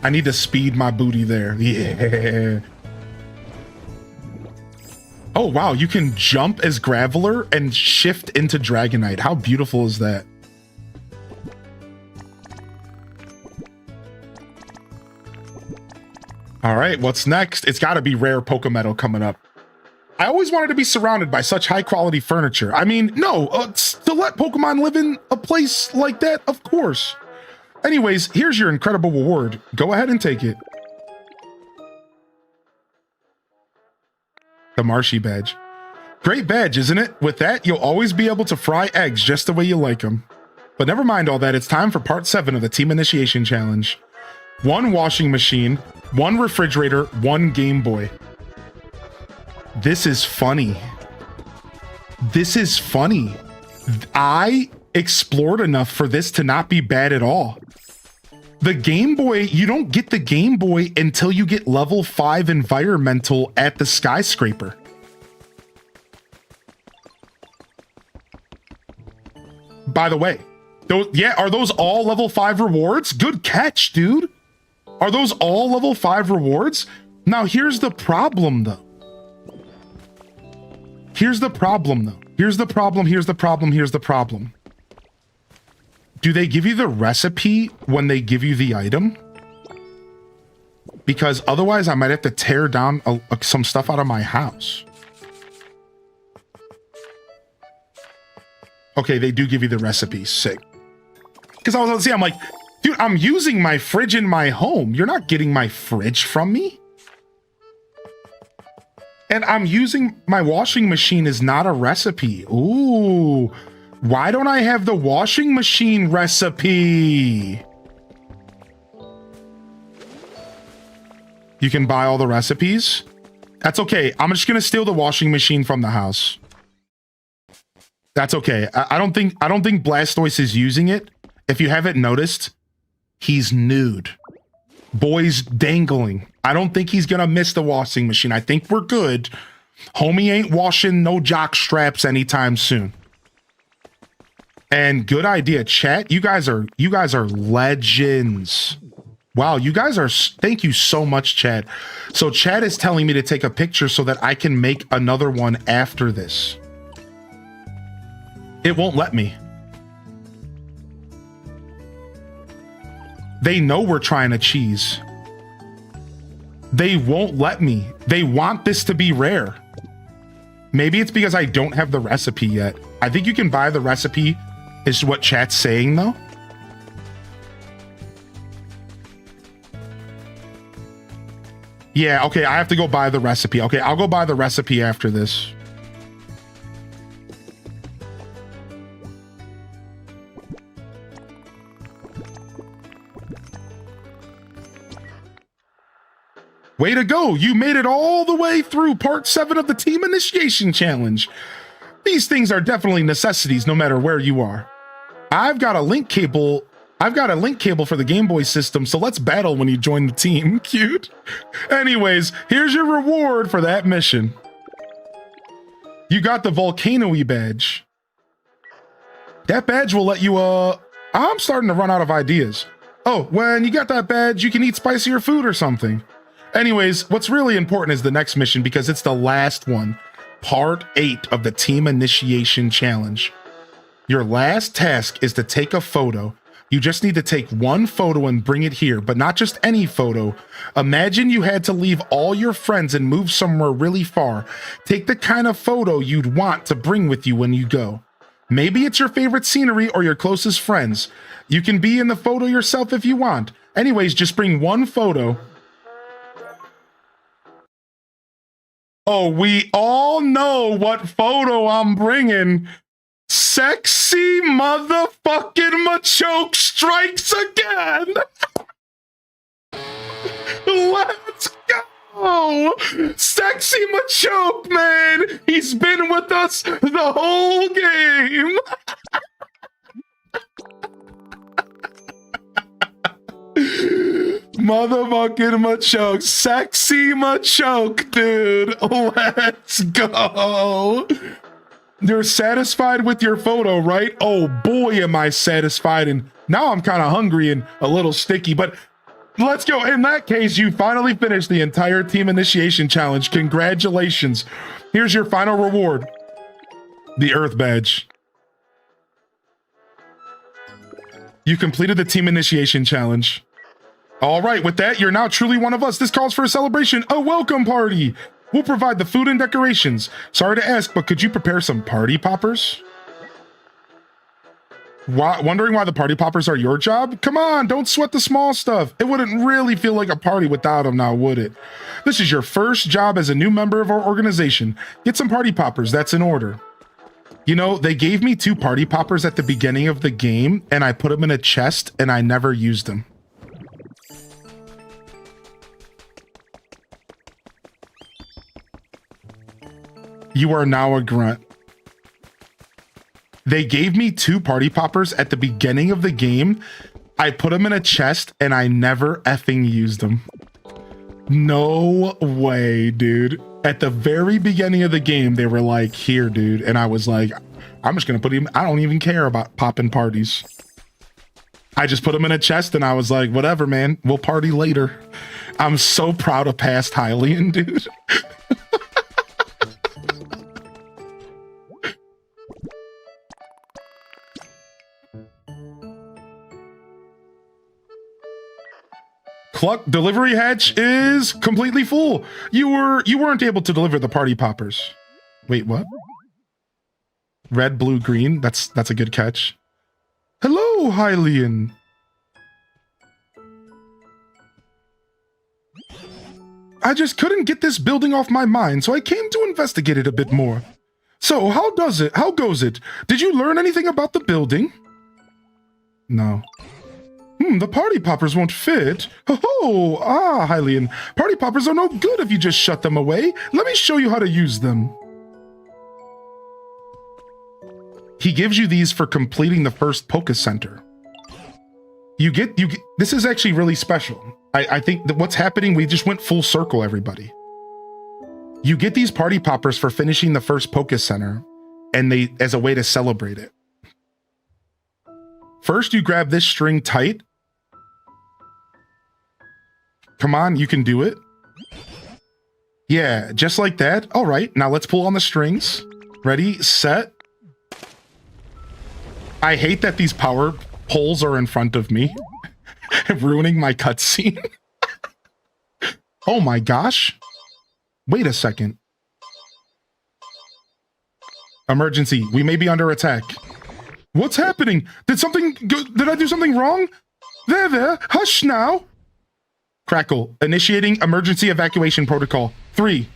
I need to speed my booty there. Yeah. Oh, wow. You can jump as Graveler and shift into Dragonite. How beautiful is that? All right, what's next? It's got to be rare Pokemetal coming up. I always wanted to be surrounded by such high quality furniture. I mean, no, to let Pokemon live in a place like that, of course. Anyways, here's your incredible reward. Go ahead and take it. The Marshy badge. Great badge, isn't it? With that, you'll always be able to fry eggs just the way you like them. But never mind all that. It's time for part 7 of the Team Initiation Challenge. 1 washing machine, 1 refrigerator, 1 Game Boy. This is funny. This is funny. I explored enough for this to not be bad at all. The Game Boy, you don't get the Game Boy until you get level 5 environmental at the skyscraper. By the way, are those all level 5 rewards? Good catch, dude. Are those all level 5 rewards? Now, here's the problem, though. Here's the problem. Here's the problem. Do they give you the recipe when they give you the item? Because otherwise I might have to tear down some stuff out of my house. Okay, they do give you the recipe. Sick. Because I was going to say, I'm like, dude, I'm using my fridge in my home. You're not getting my fridge from me. And I'm using my washing machine is not a recipe. Ooh. Why don't I have the washing machine recipe? You can buy all the recipes? That's okay. I'm just gonna steal the washing machine from the house. That's okay. I don't think Blastoise is using it. If you haven't noticed, he's nude. Boy's dangling. I don't think he's gonna miss the washing machine. I think we're good. Homie ain't washing no jock straps anytime soon. And good idea, chat. You guys are legends. Wow, you guys are, thank you so much, chat. So chat is telling me to take a picture so that I can make another one after this. It won't let me. They know we're trying to cheese. They won't let me. They want this to be rare. Maybe it's because I don't have the recipe yet. I think you can buy the recipe, is what chat's saying though. Yeah, okay, I have to go buy the recipe. Okay, I'll go buy the recipe after this. Way to go! You made it all the way through part 7 of the Team Initiation Challenge. These things are definitely necessities no matter where you are. I've got a link cable for the Game Boy system, so let's battle when you join the team. Cute. Anyways, here's your reward for that mission. You got the Volcano-y badge. That badge will let you, I'm starting to run out of ideas. Oh, when you got that badge, you can eat spicier food or something. Anyways, what's really important is the next mission because it's the last one. Part 8 of the Team Initiation Challenge. Your last task is to take a photo. You just need to take one photo and bring it here, but not just any photo. Imagine you had to leave all your friends and move somewhere really far. Take the kind of photo you'd want to bring with you when you go. Maybe it's your favorite scenery or your closest friends. You can be in the photo yourself if you want. Anyways, just bring one photo. Oh, we all know what photo I'm bringing. Sexy motherfucking Machoke strikes again. Let's go. Sexy Machoke, man. He's been with us the whole game. Motherfucking Machoke. Sexy Machoke, dude. Let's go. You're satisfied with your photo, right? Oh boy, am I satisfied. And now I'm kind of hungry and a little sticky, but let's go. In that case, you finally finished the entire team initiation challenge. Congratulations. Here's your final reward. The Earth Badge. You completed the team initiation challenge. All right, with that, you're now truly one of us. This calls for a celebration, a welcome party. We'll provide the food and decorations. Sorry to ask, but could you prepare some party poppers? Wondering why the party poppers are your job? Come on, don't sweat the small stuff. It wouldn't really feel like a party without them now, would it? This is your first job as a new member of our organization. Get some party poppers, that's in order. You know, they gave me 2 party poppers at the beginning of the game, and I put them in a chest, and I never used them. You are now a grunt. They gave me 2 party poppers at the beginning of the game. I put them in a chest and I never effing used them. No way, dude. At the very beginning of the game, they were like, here, dude. And I was like, I'm just going to put him. I don't even care about popping parties. I just put them in a chest and I was like, whatever, man. We'll party later. I'm so proud of past Hylian, dude. Cluck delivery hatch is completely full. You weren't able to deliver the party poppers. Wait, what? Red, blue, green. That's a good catch. Hello, Hylian. I just couldn't get this building off my mind, so I came to investigate it a bit more. So, how goes it? Did you learn anything about the building? No. The party poppers won't fit. Oh, Hylian. Party poppers are no good if you just shut them away. Let me show you how to use them. He gives you these for completing the first Poke Center. You get, this is actually really special. I think that what's happening, we just went full circle, everybody. You get these party poppers for finishing the first Poke Center, and as a way to celebrate it. First, you grab this string tight. Come on, you can do it. Yeah, just like that. All right, now let's pull on the strings. Ready, set. I hate that these power poles are in front of me, ruining my cutscene. Oh my gosh. Wait a second. Emergency, we may be under attack. What's happening? Did I do something wrong? There, hush now. Crackle, initiating emergency evacuation protocol. 3,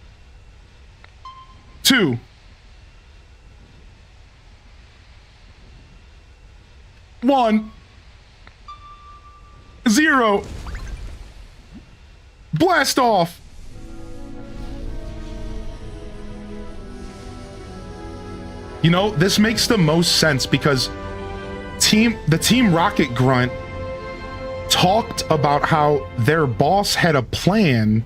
2, 1, 0. Blast off. You know, this makes the most sense because the Team Rocket Grunt talked about how their boss had a plan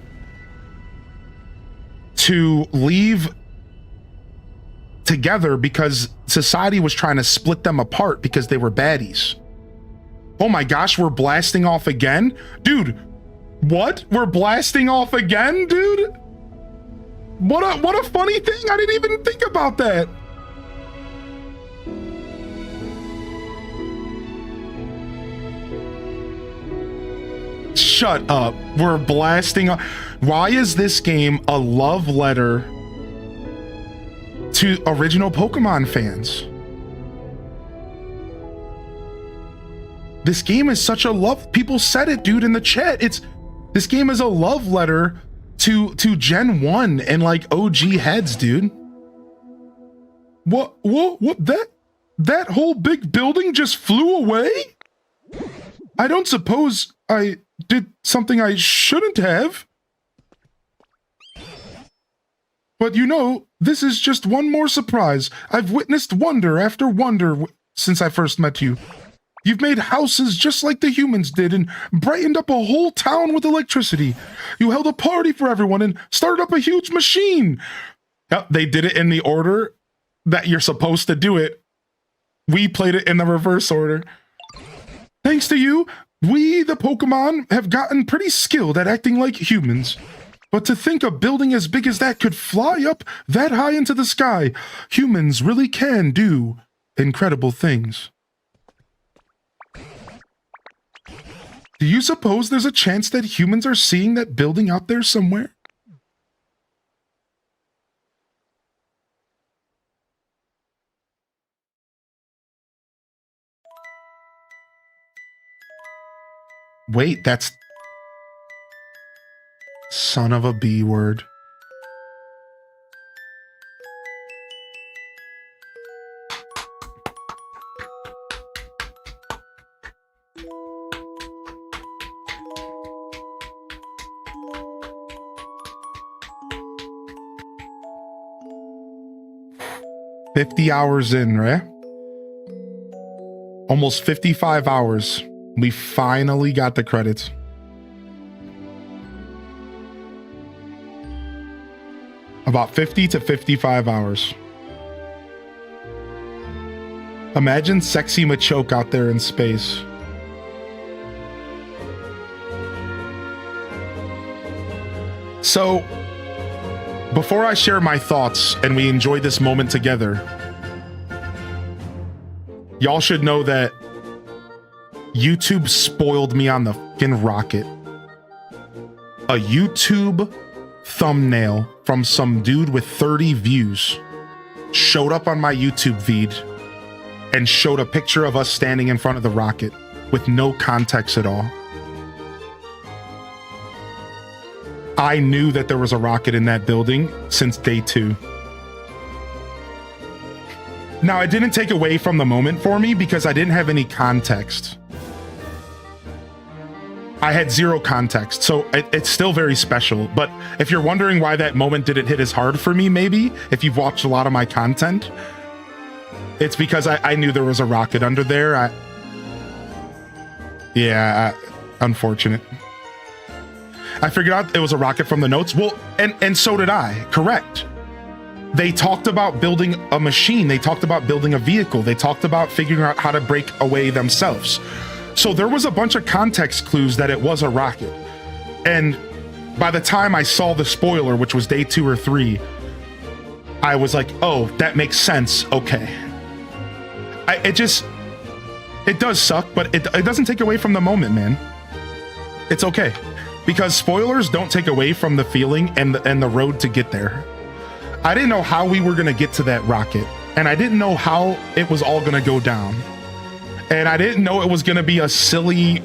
to leave together because society was trying to split them apart because they were baddies. Oh my gosh, we're blasting off again? Dude, what? We're blasting off again, dude? What a funny thing. I didn't even think about that. Shut up. We're blasting off. Why is this game a love letter to original Pokemon fans? This game is such a love. People said it, dude, in the chat. This game is a love letter to Gen 1 and like OG heads, dude. What that whole big building just flew away? I don't suppose I did something I shouldn't have. But you know, this is just one more surprise. I've witnessed wonder after wonder since I first met you. You've made houses just like the humans did and brightened up a whole town with electricity. You held a party for everyone and started up a huge machine. Yep, they did it in the order that you're supposed to do it. We played it in the reverse order. Thanks to you, we, the Pokemon, have gotten pretty skilled at acting like humans. But to think a building as big as that could fly up that high into the sky, humans really can do incredible things. Do you suppose there's a chance that humans are seeing that building out there somewhere? Wait, that's... Son of a B word. $50 hours in, right? Almost 55 hours. We finally got the credits. About 50 to 55 hours. Imagine sexy Machoke out there in space. So, before I share my thoughts and we enjoy this moment together, y'all should know that YouTube spoiled me on the fucking rocket. A YouTube thumbnail from some dude with 30 views showed up on my YouTube feed and showed a picture of us standing in front of the rocket with no context at all. I knew that there was a rocket in that building since day 2. Now, it didn't take away from the moment for me because I didn't have any context. I had zero context, so it's still very special. But if you're wondering why that moment didn't hit as hard for me, maybe, if you've watched a lot of my content, it's because I knew there was a rocket under there. Unfortunate. I figured out it was a rocket from the notes. Well, and so did I, correct. They talked about building a machine. They talked about building a vehicle. They talked about figuring out how to break away themselves. So there was a bunch of context clues that it was a rocket. And by the time I saw the spoiler, which was day 2 or 3, I was like, oh, that makes sense. Okay. It does suck, but it doesn't take away from the moment, man. It's okay. Because spoilers don't take away from the feeling and the road to get there. I didn't know how we were going to get to that rocket. And I didn't know how it was all going to go down. And I didn't know it was going to be a silly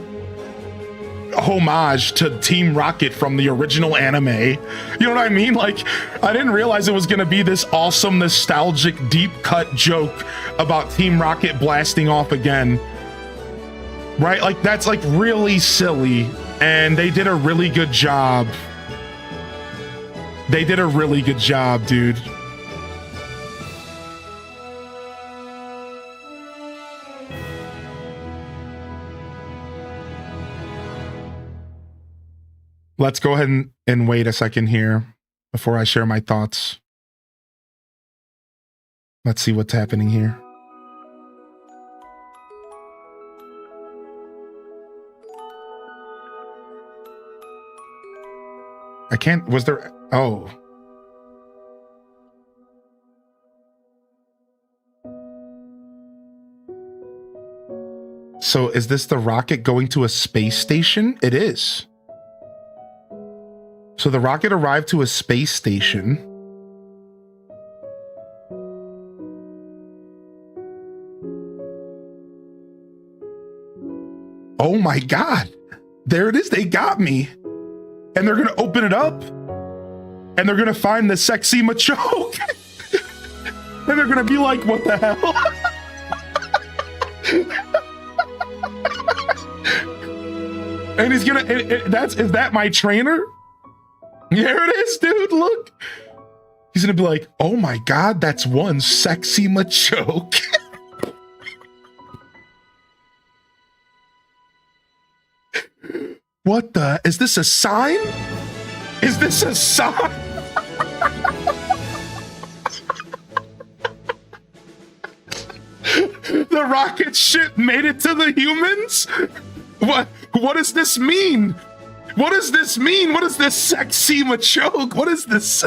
homage to Team Rocket from the original anime. You know what I mean? Like, I didn't realize it was going to be this awesome, nostalgic, deep-cut joke about Team Rocket blasting off again. Right? Like, that's, like, really silly. And they did a really good job. They did a really good job, dude. Let's go ahead and wait a second here before I share my thoughts. Let's see what's happening here. I can't, was there, oh. So is this the rocket going to a space station? It is. So the rocket arrived to a space station. Oh my God. There it is. They got me. And they're going to open it up. and they're gonna find the sexy Machoke. And they're gonna be like, what the hell? And he's gonna, is that my trainer? Here it is, dude, look. He's gonna be like, oh my God, that's one sexy Machoke. What the, is this a sign? Is this a sign? The rocket ship made it to the humans? What does this mean? What does this mean? What is this sexy Machoke? What is this?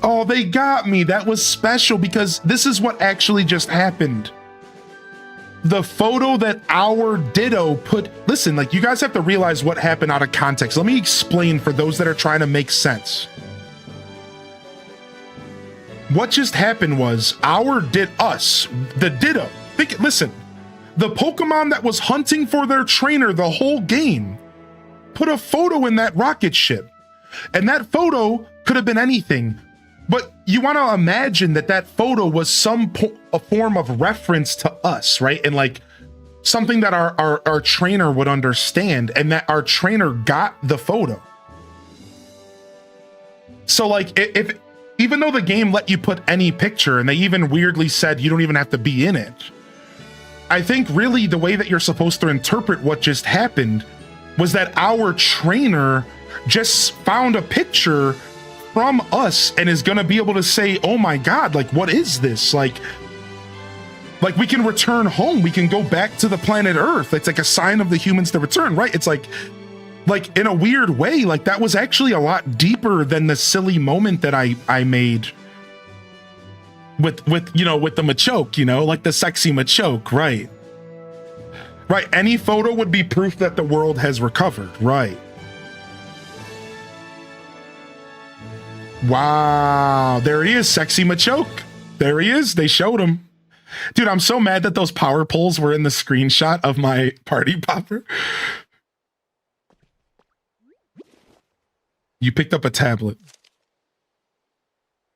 Oh, they got me. That was special because this is what actually just happened. The photo that our Ditto put, listen, like you guys have to realize what happened out of context. Let me explain for those that are trying to make sense. What just happened was the Ditto, listen, the Pokemon that was hunting for their trainer the whole game put a photo in that rocket ship. And that photo could have been anything. But you want to imagine that that photo was a form of reference to us, right? And like something that our trainer would understand, and that our trainer got the photo. So like if even though the game let you put any picture, and they even weirdly said you don't even have to be in it, I think really the way that you're supposed to interpret what just happened was that our trainer just found a picture from us and is gonna be able to say, oh my God, like what is this? Like we can return home, we can go back to the planet Earth. It's like a sign of the humans to return, right? It's like in a weird way, like that was actually a lot deeper than the silly moment that I made with the Machoke, like the sexy Machoke, right? Right, any photo would be proof that the world has recovered, right? Wow, there he is, sexy Machoke. There he is, they showed him. Dude, I'm so mad that those power poles were in the screenshot of my party popper. You picked up a tablet.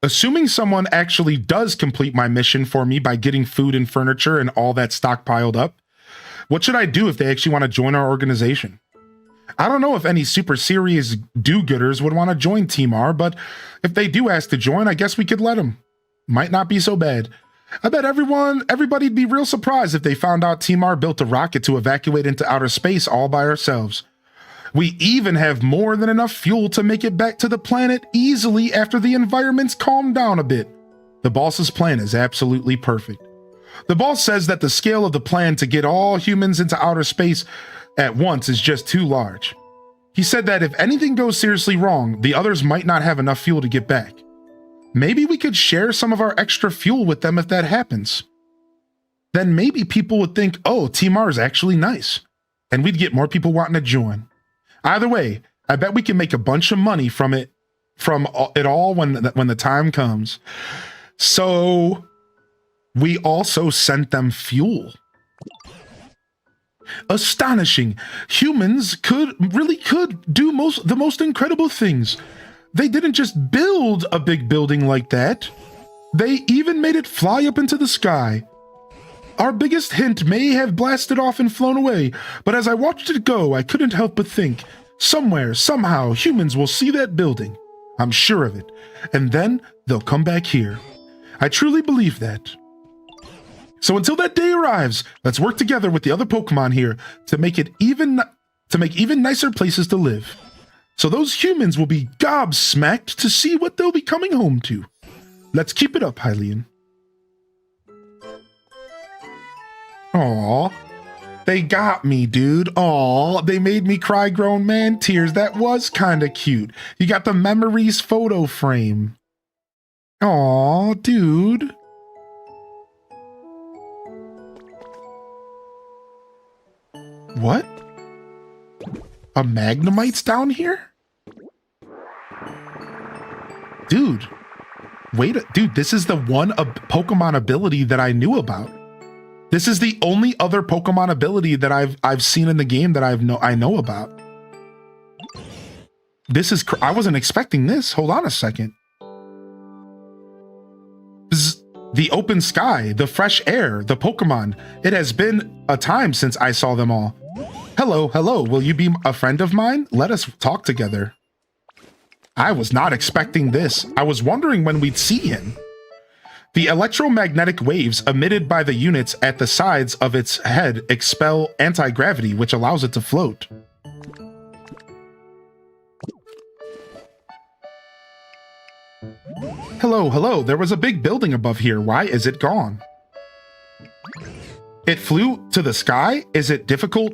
Assuming someone actually does complete my mission for me by getting food and furniture and all that stockpiled up, what should I do if they actually want to join our organization? I don't know if any super serious do-gooders would want to join Team R, but if they do ask to join, I guess we could let them. Might not be so bad. I bet everybody'd be real surprised if they found out Team R built a rocket to evacuate into outer space all by ourselves. We even have more than enough fuel to make it back to the planet easily after the environment's calmed down a bit. The boss's plan is absolutely perfect. The boss says that the scale of the plan to get all humans into outer space at once is just too large. He said that if anything goes seriously wrong, the others might not have enough fuel to get back. Maybe we could share some of our extra fuel with them if that happens. Then maybe people would think, oh, Team R is actually nice, and we'd get more people wanting to join. Either way, I bet we can make a bunch of money from it all when the time comes. So we also sent them fuel. Astonishing. Humans could do the most incredible things. They didn't just build a big building like that. They even made it fly up into the sky. Our biggest hint may have blasted off and flown away, but as I watched it go, I couldn't help but think, somewhere, somehow, humans will see that building. I'm sure of it. And then they'll come back here. I truly believe that. So until that day arrives, let's work together with the other Pokemon here to make even nicer places to live. So those humans will be gobsmacked to see what they'll be coming home to. Let's keep it up, Hylian. Aww. They got me, dude. Aww. They made me cry grown man tears. That was kinda cute. You got the memories photo frame. Aww, dude. What? A Magnemite's down here? Dude. Dude, this is the one Pokemon ability that I knew about. This is the only other Pokemon ability that I've seen in the game that I know about. This is, I wasn't expecting this. Hold on a second. The open sky, the fresh air, the Pokemon. It has been a time since I saw them all. Hello, hello. Will you be a friend of mine? Let us talk together. I was not expecting this. I was wondering when we'd see him. The electromagnetic waves emitted by the units at the sides of its head expel anti-gravity, which allows it to float. Hello, hello. There was a big building above here. Why is it gone? It flew to the sky? Is it difficult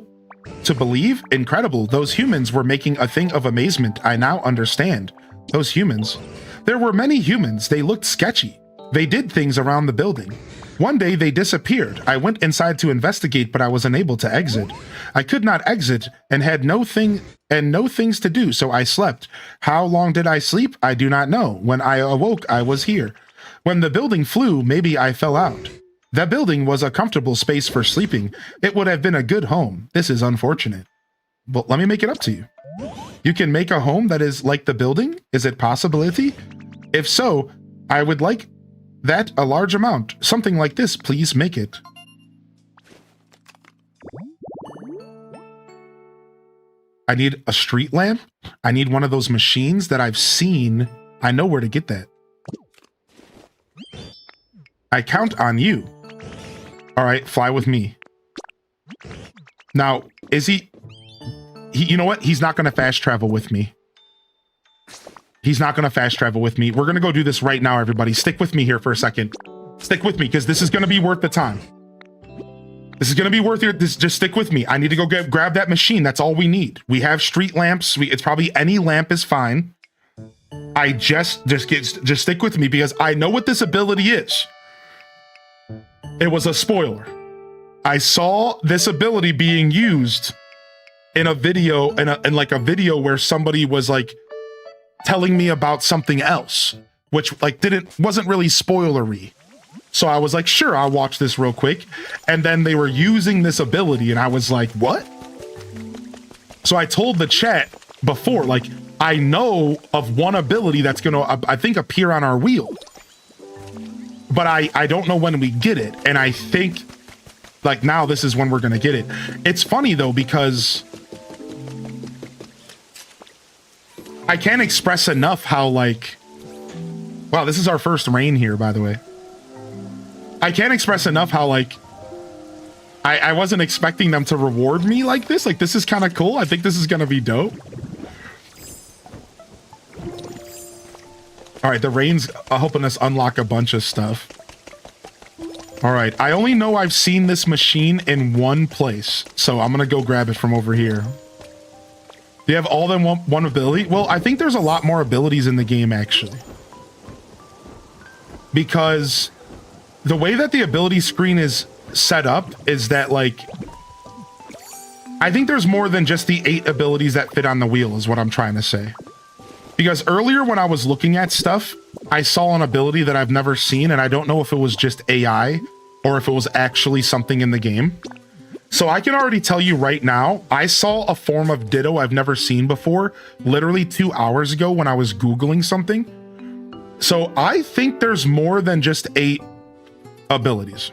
to believe? Incredible. Those humans were making a thing of amazement. I now understand. Those humans. There were many humans. They looked sketchy. They did things around the building. One day they disappeared. I went inside to investigate, but I was unable to exit. I could not exit and had no things to do, so I slept. How long did I sleep? I do not know. When I awoke, I was here. When the building flew, maybe I fell out. That building was a comfortable space for sleeping. It would have been a good home. This is unfortunate. Well, let me make it up to you. You can make a home that is like the building? Is it possibility? If so, I would like that a large amount. Something like this, please make it. I need a street lamp. I need one of those machines that I've seen. I know where to get that. I count on you. All right, fly with me. Now, is he you know what? He's not going to fast travel with me. He's not going to fast travel with me. We're going to go do this right now, everybody. Stick with me here for a second. Stick with me, because this is going to be worth the time. This is going to be worth it. Just stick with me. I need to go grab that machine. That's all we need. We have street lamps. It's probably any lamp is fine. I just stick with me, because I know what this ability is. It was a spoiler. I saw this ability being used in a video, in like a video where somebody was like telling me about something else, which like wasn't really spoilery. So I was like, sure, I'll watch this real quick. And then they were using this ability and I was like, what? So I told the chat before, like, I know of one ability that's gonna, I think, appear on our wheel. But I don't know when we get it. And I think like now this is when we're gonna get it. It's funny though, because I can't express enough how like, wow, this is our first rain here, by the way. I can't express enough how like, I wasn't expecting them to reward me like this. Like, this is kind of cool. I think this is going to be dope. All right, the rain's helping us unlock a bunch of stuff. All right, I only know I've seen this machine in one place, so I'm going to go grab it from over here. Do you have all than one ability? Well, I think there's a lot more abilities in the game, actually. Because the way that the ability screen is set up is that, like, I think there's more than just the 8 abilities that fit on the wheel, is what I'm trying to say. Because earlier when I was looking at stuff, I saw an ability that I've never seen, and I don't know if it was just AI or if it was actually something in the game. So I can already tell you right now, I saw a form of Ditto I've never seen before, literally 2 hours ago when I was Googling something. So I think there's more than just 8 abilities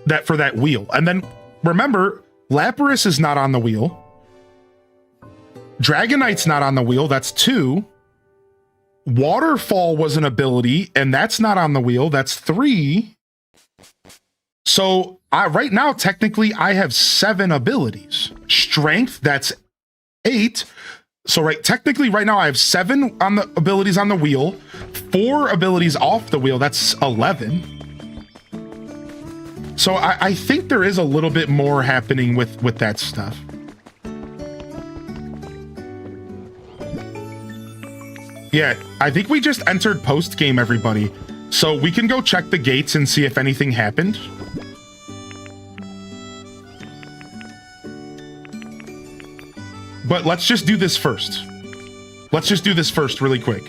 that for that wheel. And then remember, Lapras is not on the wheel. Dragonite's not on the wheel. That's 2. Waterfall was an ability, and that's not on the wheel. That's 3. So right now, technically, I have 7 abilities. Strength, that's 8. So technically right now I have 7 on the abilities on the wheel, 4 abilities off the wheel. That's 11. So I think there is a little bit more happening with that stuff. Yeah, I think we just entered post-game, everybody. So we can go check the gates and see if anything happened. But let's just do this first. Let's just do this first really quick.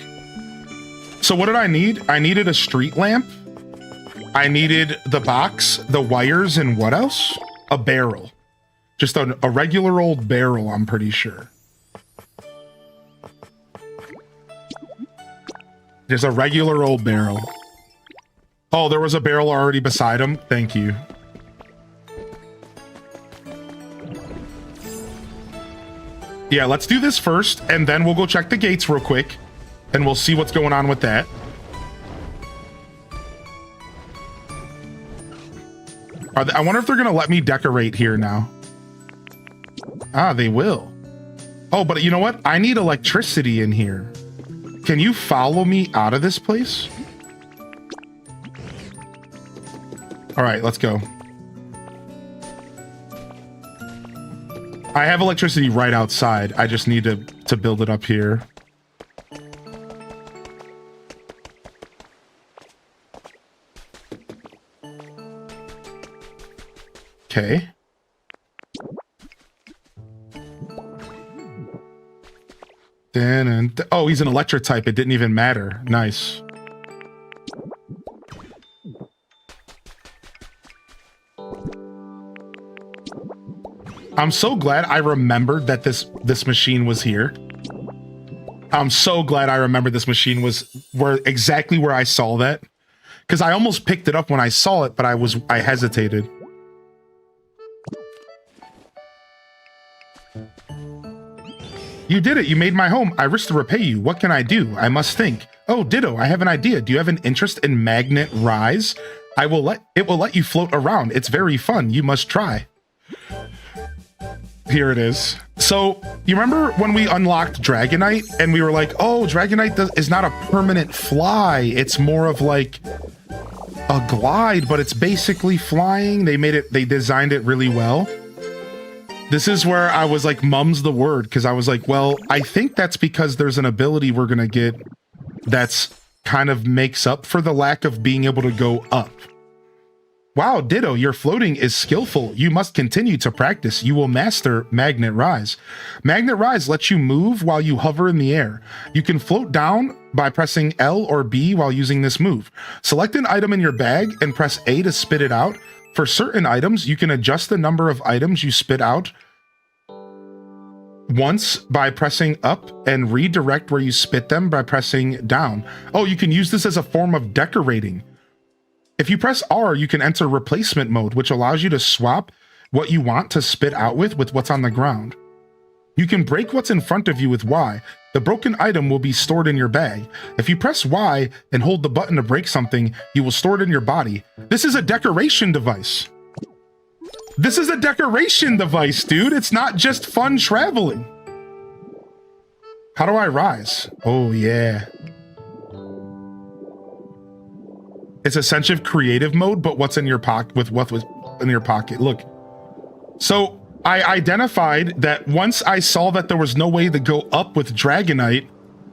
So what did I need? I needed a street lamp. I needed the box, the wires, and what else? A barrel. Just a regular old barrel, I'm pretty sure. There's a regular old barrel. Oh, there was a barrel already beside him. Thank you. Yeah, let's do this first, and then we'll go check the gates real quick, and we'll see what's going on with that. I wonder if they're going to let me decorate here now. Ah, they will. Oh, but you know what? I need electricity in here. Can you follow me out of this place? All right, let's go. I have electricity right outside. I just need to build it up here. Okay. Oh, he's an electric type. It didn't even matter. Nice. I'm so glad I remembered that this machine was here. I'm so glad I remembered this machine was exactly where I saw that. Because I almost picked it up when I saw it, but I hesitated. You did it. You made my home. I wish to repay you. What can I do? I must think. Oh, ditto. I have an idea. Do you have an interest in Magnet Rise? It will let you float around. It's very fun. You must try. Here it is. So you remember when we unlocked Dragonite and we were like, oh, Dragonite is not a permanent fly. It's more of like a glide, but it's basically flying. They designed it really well. This is where I was like, mum's the word, because I was like, well, I think that's because there's an ability we're going to get that's kind of makes up for the lack of being able to go up. Wow, Ditto, your floating is skillful. You must continue to practice. You will master Magnet Rise. Magnet Rise lets you move while you hover in the air. You can float down by pressing L or B while using this move. Select an item in your bag and press A to spit it out. For certain items, you can adjust the number of items you spit out once by pressing up and redirect where you spit them by pressing down. Oh, you can use this as a form of decorating. If you press R, you can enter replacement mode, which allows you to swap what you want to spit out with what's on the ground. You can break what's in front of you with Y. The broken item will be stored in your bag. If you press Y and hold the button to break something, you will store it in your body. This is a decoration device. This is a decoration device, dude. It's not just fun traveling. How do I rise? Oh, yeah. It's essentially creative mode, but what's in your pocket with what was in your pocket. Look. So I identified that once I saw that there was no way to go up with Dragonite,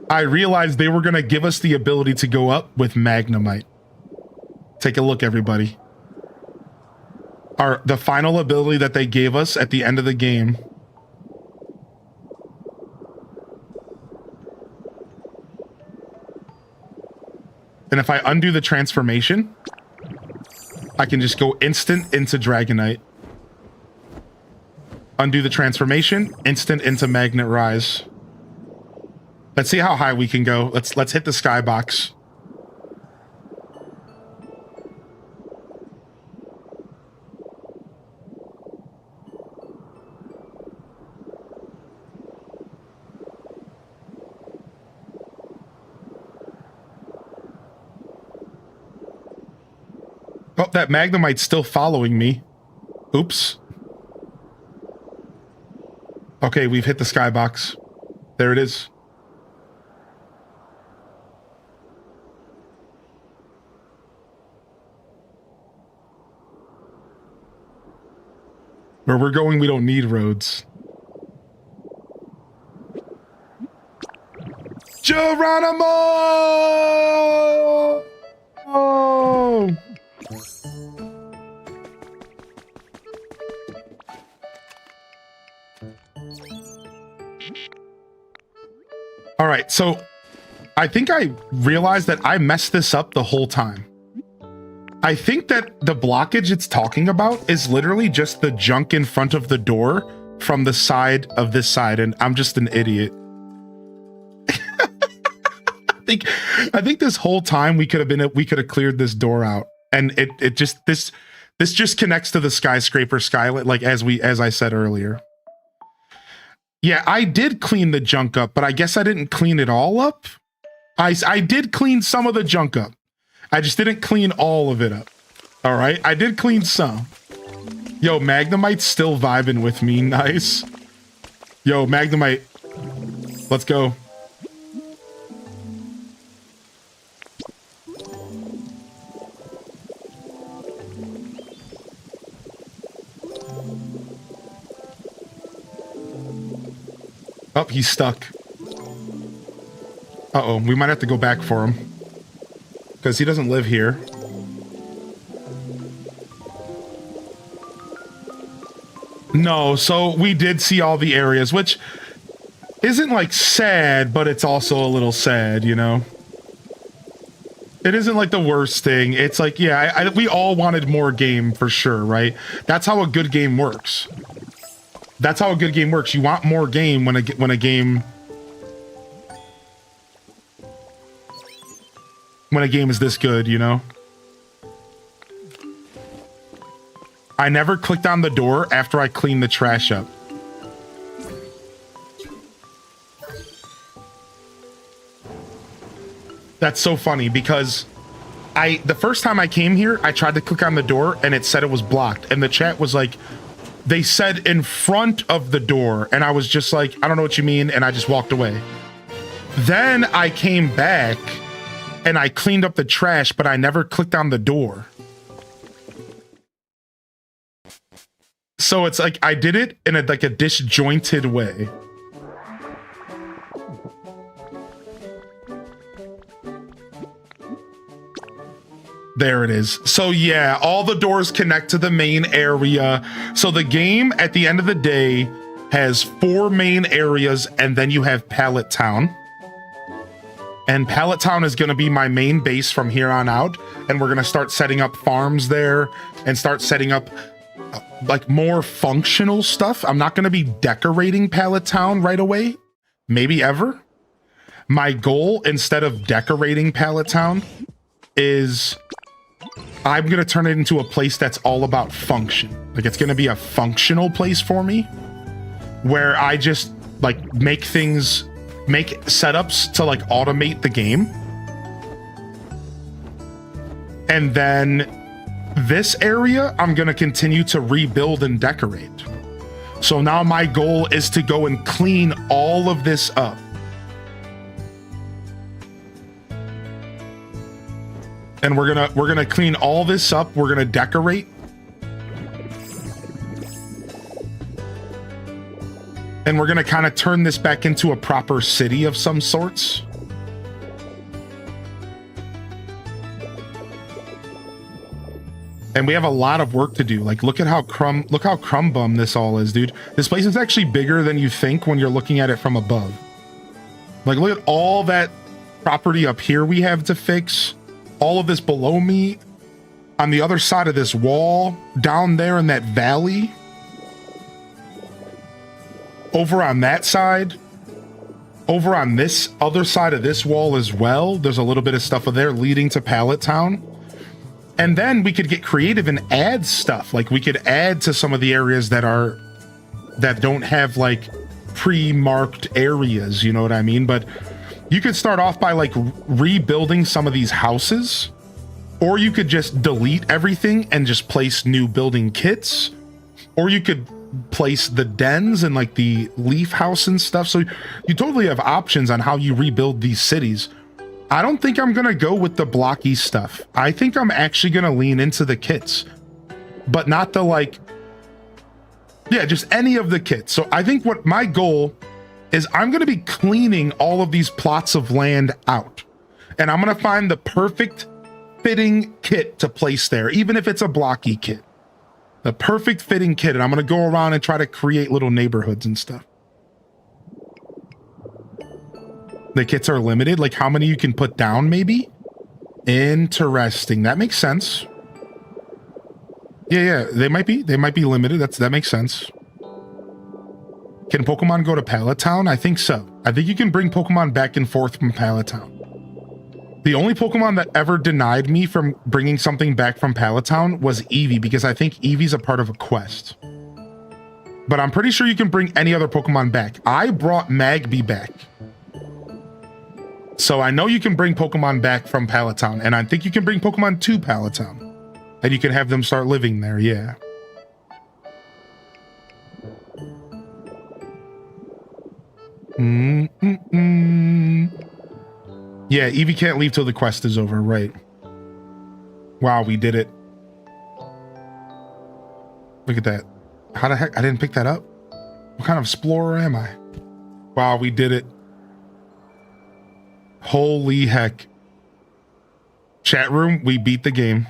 I realized they were going to give us the ability to go up with Magnemite. Take a look, everybody. The final ability that they gave us at the end of the game. And if I undo the transformation, I can just go instant into Dragonite. Undo the transformation, instant into Magnet Rise. Let's see how high we can go. Let's hit the skybox. Oh, that Magnemite's still following me. Oops. Okay, we've hit the skybox. There it is. Where we're going, we don't need roads. Geronimo! Oh! All right, so I think I realized that I messed this up the whole time. I think that the blockage it's talking about is literally just the junk in front of the door from the side of this side, and I'm just an idiot. think this whole time we could have cleared this door out, and it just this just connects to the skyscraper skylight, like as I said earlier. Yeah, I did clean the junk up, but I guess I didn't clean it all up. I did clean some of the junk up. I just didn't clean all of it up. All right, I did clean some. Yo, Magnemite's still vibing with me. Nice. Yo, Magnemite, let's go. Oh, he's stuck. Uh-oh, we might have to go back for him. Because he doesn't live here. No, so we did see all the areas, which isn't like sad, but it's also a little sad, you know? It isn't like the worst thing. It's like, yeah, we all wanted more game for sure, right? That's how a good game works. That's how a good game works. You want more game when a game is this good, you know? I never clicked on the door after I cleaned the trash up. That's so funny because the first time I came here, I tried to click on the door and it said it was blocked. And the chat was like, they said in front of the door. And I was just like, I don't know what you mean. And I just walked away. Then I came back and I cleaned up the trash, but I never clicked on the door. So it's like I did it in a disjointed way. There it is. So yeah, all the doors connect to the main area. So the game at the end of the day has 4 main areas, and then you have Pallet Town. And Pallet Town is going to be my main base from here on out. And we're going to start setting up farms there and start setting up like more functional stuff. I'm not going to be decorating Pallet Town right away. Maybe ever. My goal, instead of decorating Pallet Town, is I'm going to turn it into a place that's all about function. Like it's going to be a functional place for me where I just like make setups to like automate the game. And then this area, I'm going to continue to rebuild and decorate. So now my goal is to go and clean all of this up. And we're gonna clean all this up. We're gonna decorate. And we're gonna kind of turn this back into a proper city of some sorts. And we have a lot of work to do. Like, look how crumb bum this all is, dude. This place is actually bigger than you think when you're looking at it from above. Like, look at all that property up here we have to fix. All of this below me, on the other side of this wall, down there in that valley, over on that side, over on this other side of this wall as well, there's a little bit of stuff there leading to Pallet Town. And then we could get creative and add stuff. Like we could add to some of the areas that don't have like pre-marked areas, you know what I mean? But you could start off by like rebuilding some of these houses, or you could just delete everything and just place new building kits, or you could place the dens and like the leaf house and stuff. So you totally have options on how you rebuild these cities. I don't think I'm gonna go with the blocky stuff. I think I'm actually gonna lean into the kits, but not the like, yeah, just any of the kits. So I think what my goal is, I'm gonna be cleaning all of these plots of land out, and I'm gonna find the perfect fitting kit to place there, even if it's a blocky kit. The perfect fitting kit, and I'm gonna go around and try to create little neighborhoods and stuff. The kits are limited, like how many you can put down, maybe? Interesting. That makes sense. Yeah, they might be limited. That makes sense. Can Pokemon go to Pallet Town? I think so. I think you can bring Pokemon back and forth from Pallet Town. The only Pokemon that ever denied me from bringing something back from Palatown was Eevee, because I think Eevee's a part of a quest. But I'm pretty sure you can bring any other Pokemon back. I brought Magby back. So I know you can bring Pokemon back from Palatown, and I think you can bring Pokemon to Palatown. And you can have them start living there, yeah. Yeah, Eevee can't leave till the quest is over, right? Wow, we did it. Look at that. How the heck? I didn't pick that up? What kind of explorer am I? Wow, we did it. Holy heck. Chat room, we beat the game.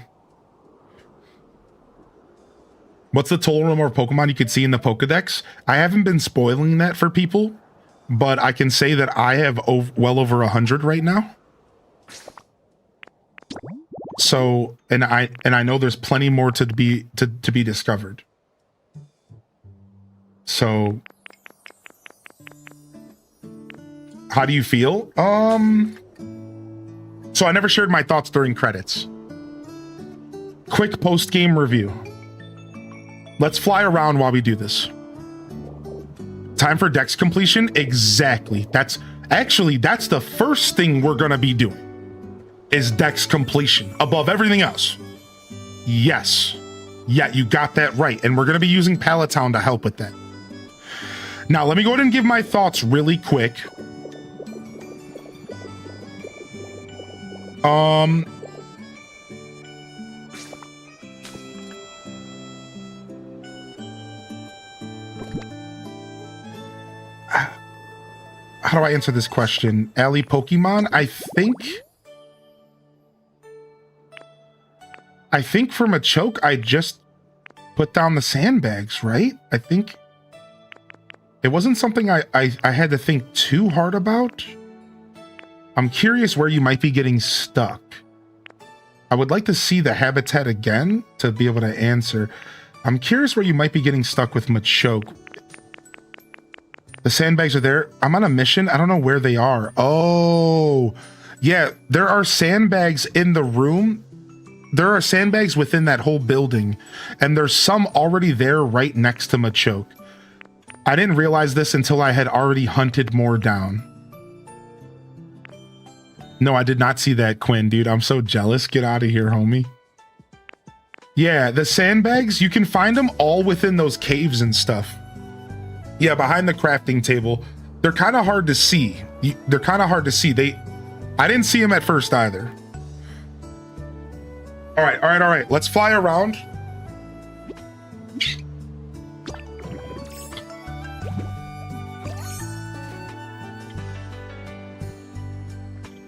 What's the total number of Pokemon you could see in the Pokedex? I haven't been spoiling that for people, but I can say that I have well over 100 right now. So, and I know there's plenty more to be discovered. So, how do you feel? So I never shared my thoughts during credits. Quick post-game review. Let's fly around while we do this. Time for Dex completion? Exactly. That's the first thing we're gonna be doing, is Dex completion above everything else. Yes. Yeah, you got that right. And we're gonna be using Palatown to help with that. Now, let me go ahead and give my thoughts really quick. How do I answer this question? Ali Pokemon? I think from a choke, I just put down the sandbags, right? I think it wasn't something I had to think too hard about. I'm curious where you might be getting stuck. I would like to see the habitat again to be able to answer. I'm curious where you might be getting stuck with Machoke. The sandbags are there. I'm on a mission. I don't know where they are. Oh, yeah. There are sandbags in the room. There are sandbags within that whole building. And there's some already there right next to Machoke. I didn't realize this until I had already hunted more down. No, I did not see that, Quinn, dude. I'm so jealous. Get out of here, homie. Yeah, the sandbags, you can find them all within those caves and stuff. Yeah, behind the crafting table. They're kind of hard to see. I didn't see them at first either. All right. Let's fly around.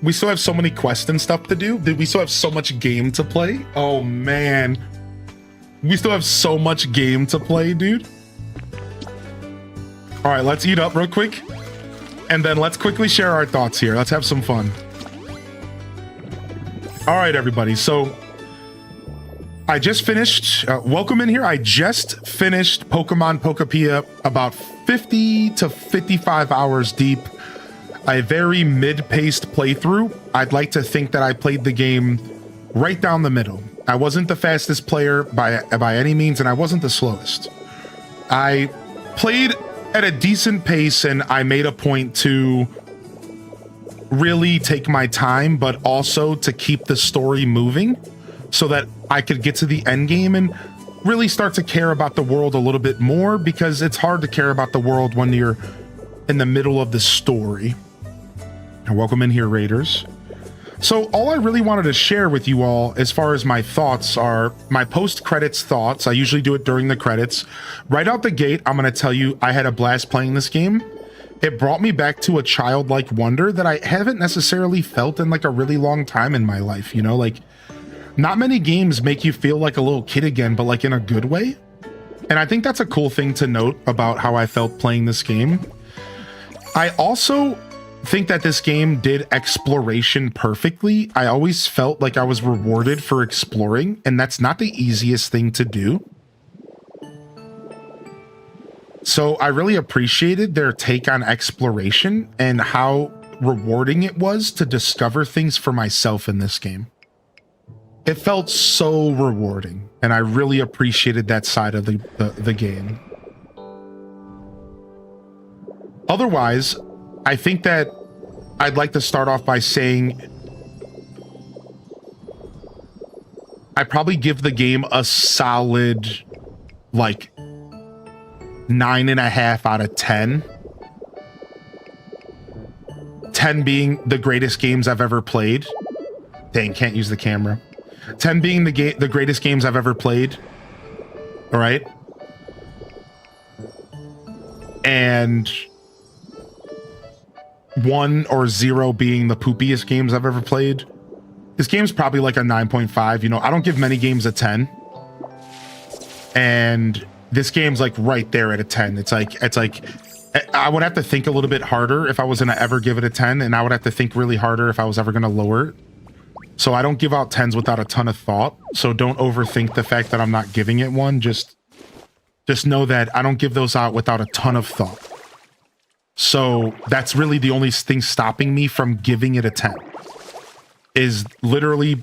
We still have so many quests and stuff to do. We still have so much game to play. Oh, man. We still have so much game to play, dude. All right, let's eat up real quick. And then let's quickly share our thoughts here. Let's have some fun. All right, everybody. So I just finished, welcome in here. I just finished Pokemon Pokopia about 50 to 55 hours deep. A very mid-paced playthrough. I'd like to think that I played the game right down the middle. I wasn't the fastest player by any means, and I wasn't the slowest. I played at a decent pace, and I made a point to really take my time, but also to keep the story moving so that I could get to the end game and really start to care about the world a little bit more, because it's hard to care about the world when you're in the middle of the story. And welcome in here, Raiders. So all I really wanted to share with you all as far as my thoughts are my post-credits thoughts. I usually do it during the credits. Right out the gate, I'm going to tell you I had a blast playing this game. It brought me back to a childlike wonder that I haven't necessarily felt in like a really long time in my life. You know, like not many games make you feel like a little kid again, but like in a good way. And I think that's a cool thing to note about how I felt playing this game. I also think that this game did exploration perfectly. I always felt like I was rewarded for exploring, and that's not the easiest thing to do. So I really appreciated their take on exploration and how rewarding it was to discover things for myself in this game. It felt so rewarding, and I really appreciated that side of the game. Otherwise, I think that I'd like to start off by saying I probably give the game a solid, like, 9.5 out of 10. 10 being the greatest games I've ever played. Dang, can't use the camera. 10 being the greatest games I've ever played. All right. And 1 or 0 being the poopiest games I've ever played. This game's probably like a 9.5. You know, I don't give many games a 10. And this game's like right there at a 10. It's like I would have to think a little bit harder if I was gonna ever give it a 10, and I would have to think really harder if I was ever gonna lower it. So I don't give out 10s without a ton of thought. So don't overthink the fact that I'm not giving it one. Just know that I don't give those out without a ton of thought. So that's really the only thing stopping me from giving it a 10. Is literally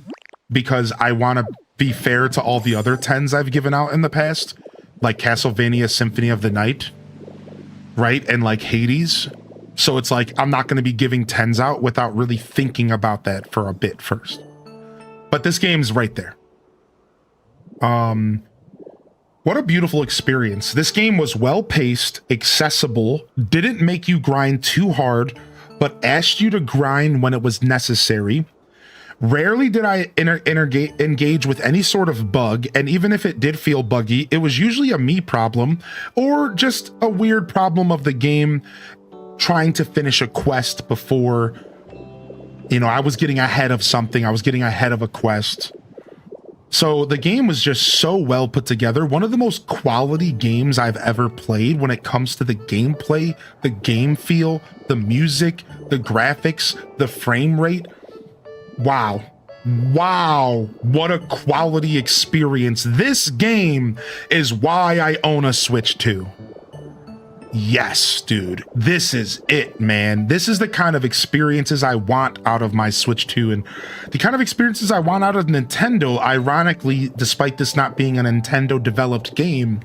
because I want to be fair to all the other 10s I've given out in the past, like Castlevania Symphony of the Night, right? And like Hades. So it's like, I'm not going to be giving 10s out without really thinking about that for a bit first. But this game's right there. What a beautiful experience. This game was well-paced, accessible, didn't make you grind too hard, but asked you to grind when it was necessary. Rarely did I engage with any sort of bug, and even if it did feel buggy, it was usually a me problem or just a weird problem of the game trying to finish a quest before, you know, I was getting ahead of something. I was getting ahead of a quest. So the game was just so well put together. One of the most quality games I've ever played when it comes to the gameplay, the game feel, the music, the graphics, the frame rate. Wow. Wow. What a quality experience. This game is why I own a Switch 2. Yes, dude. This is it, man. This is the kind of experiences I want out of my Switch 2 and the kind of experiences I want out of Nintendo. Ironically, despite this not being a Nintendo developed game,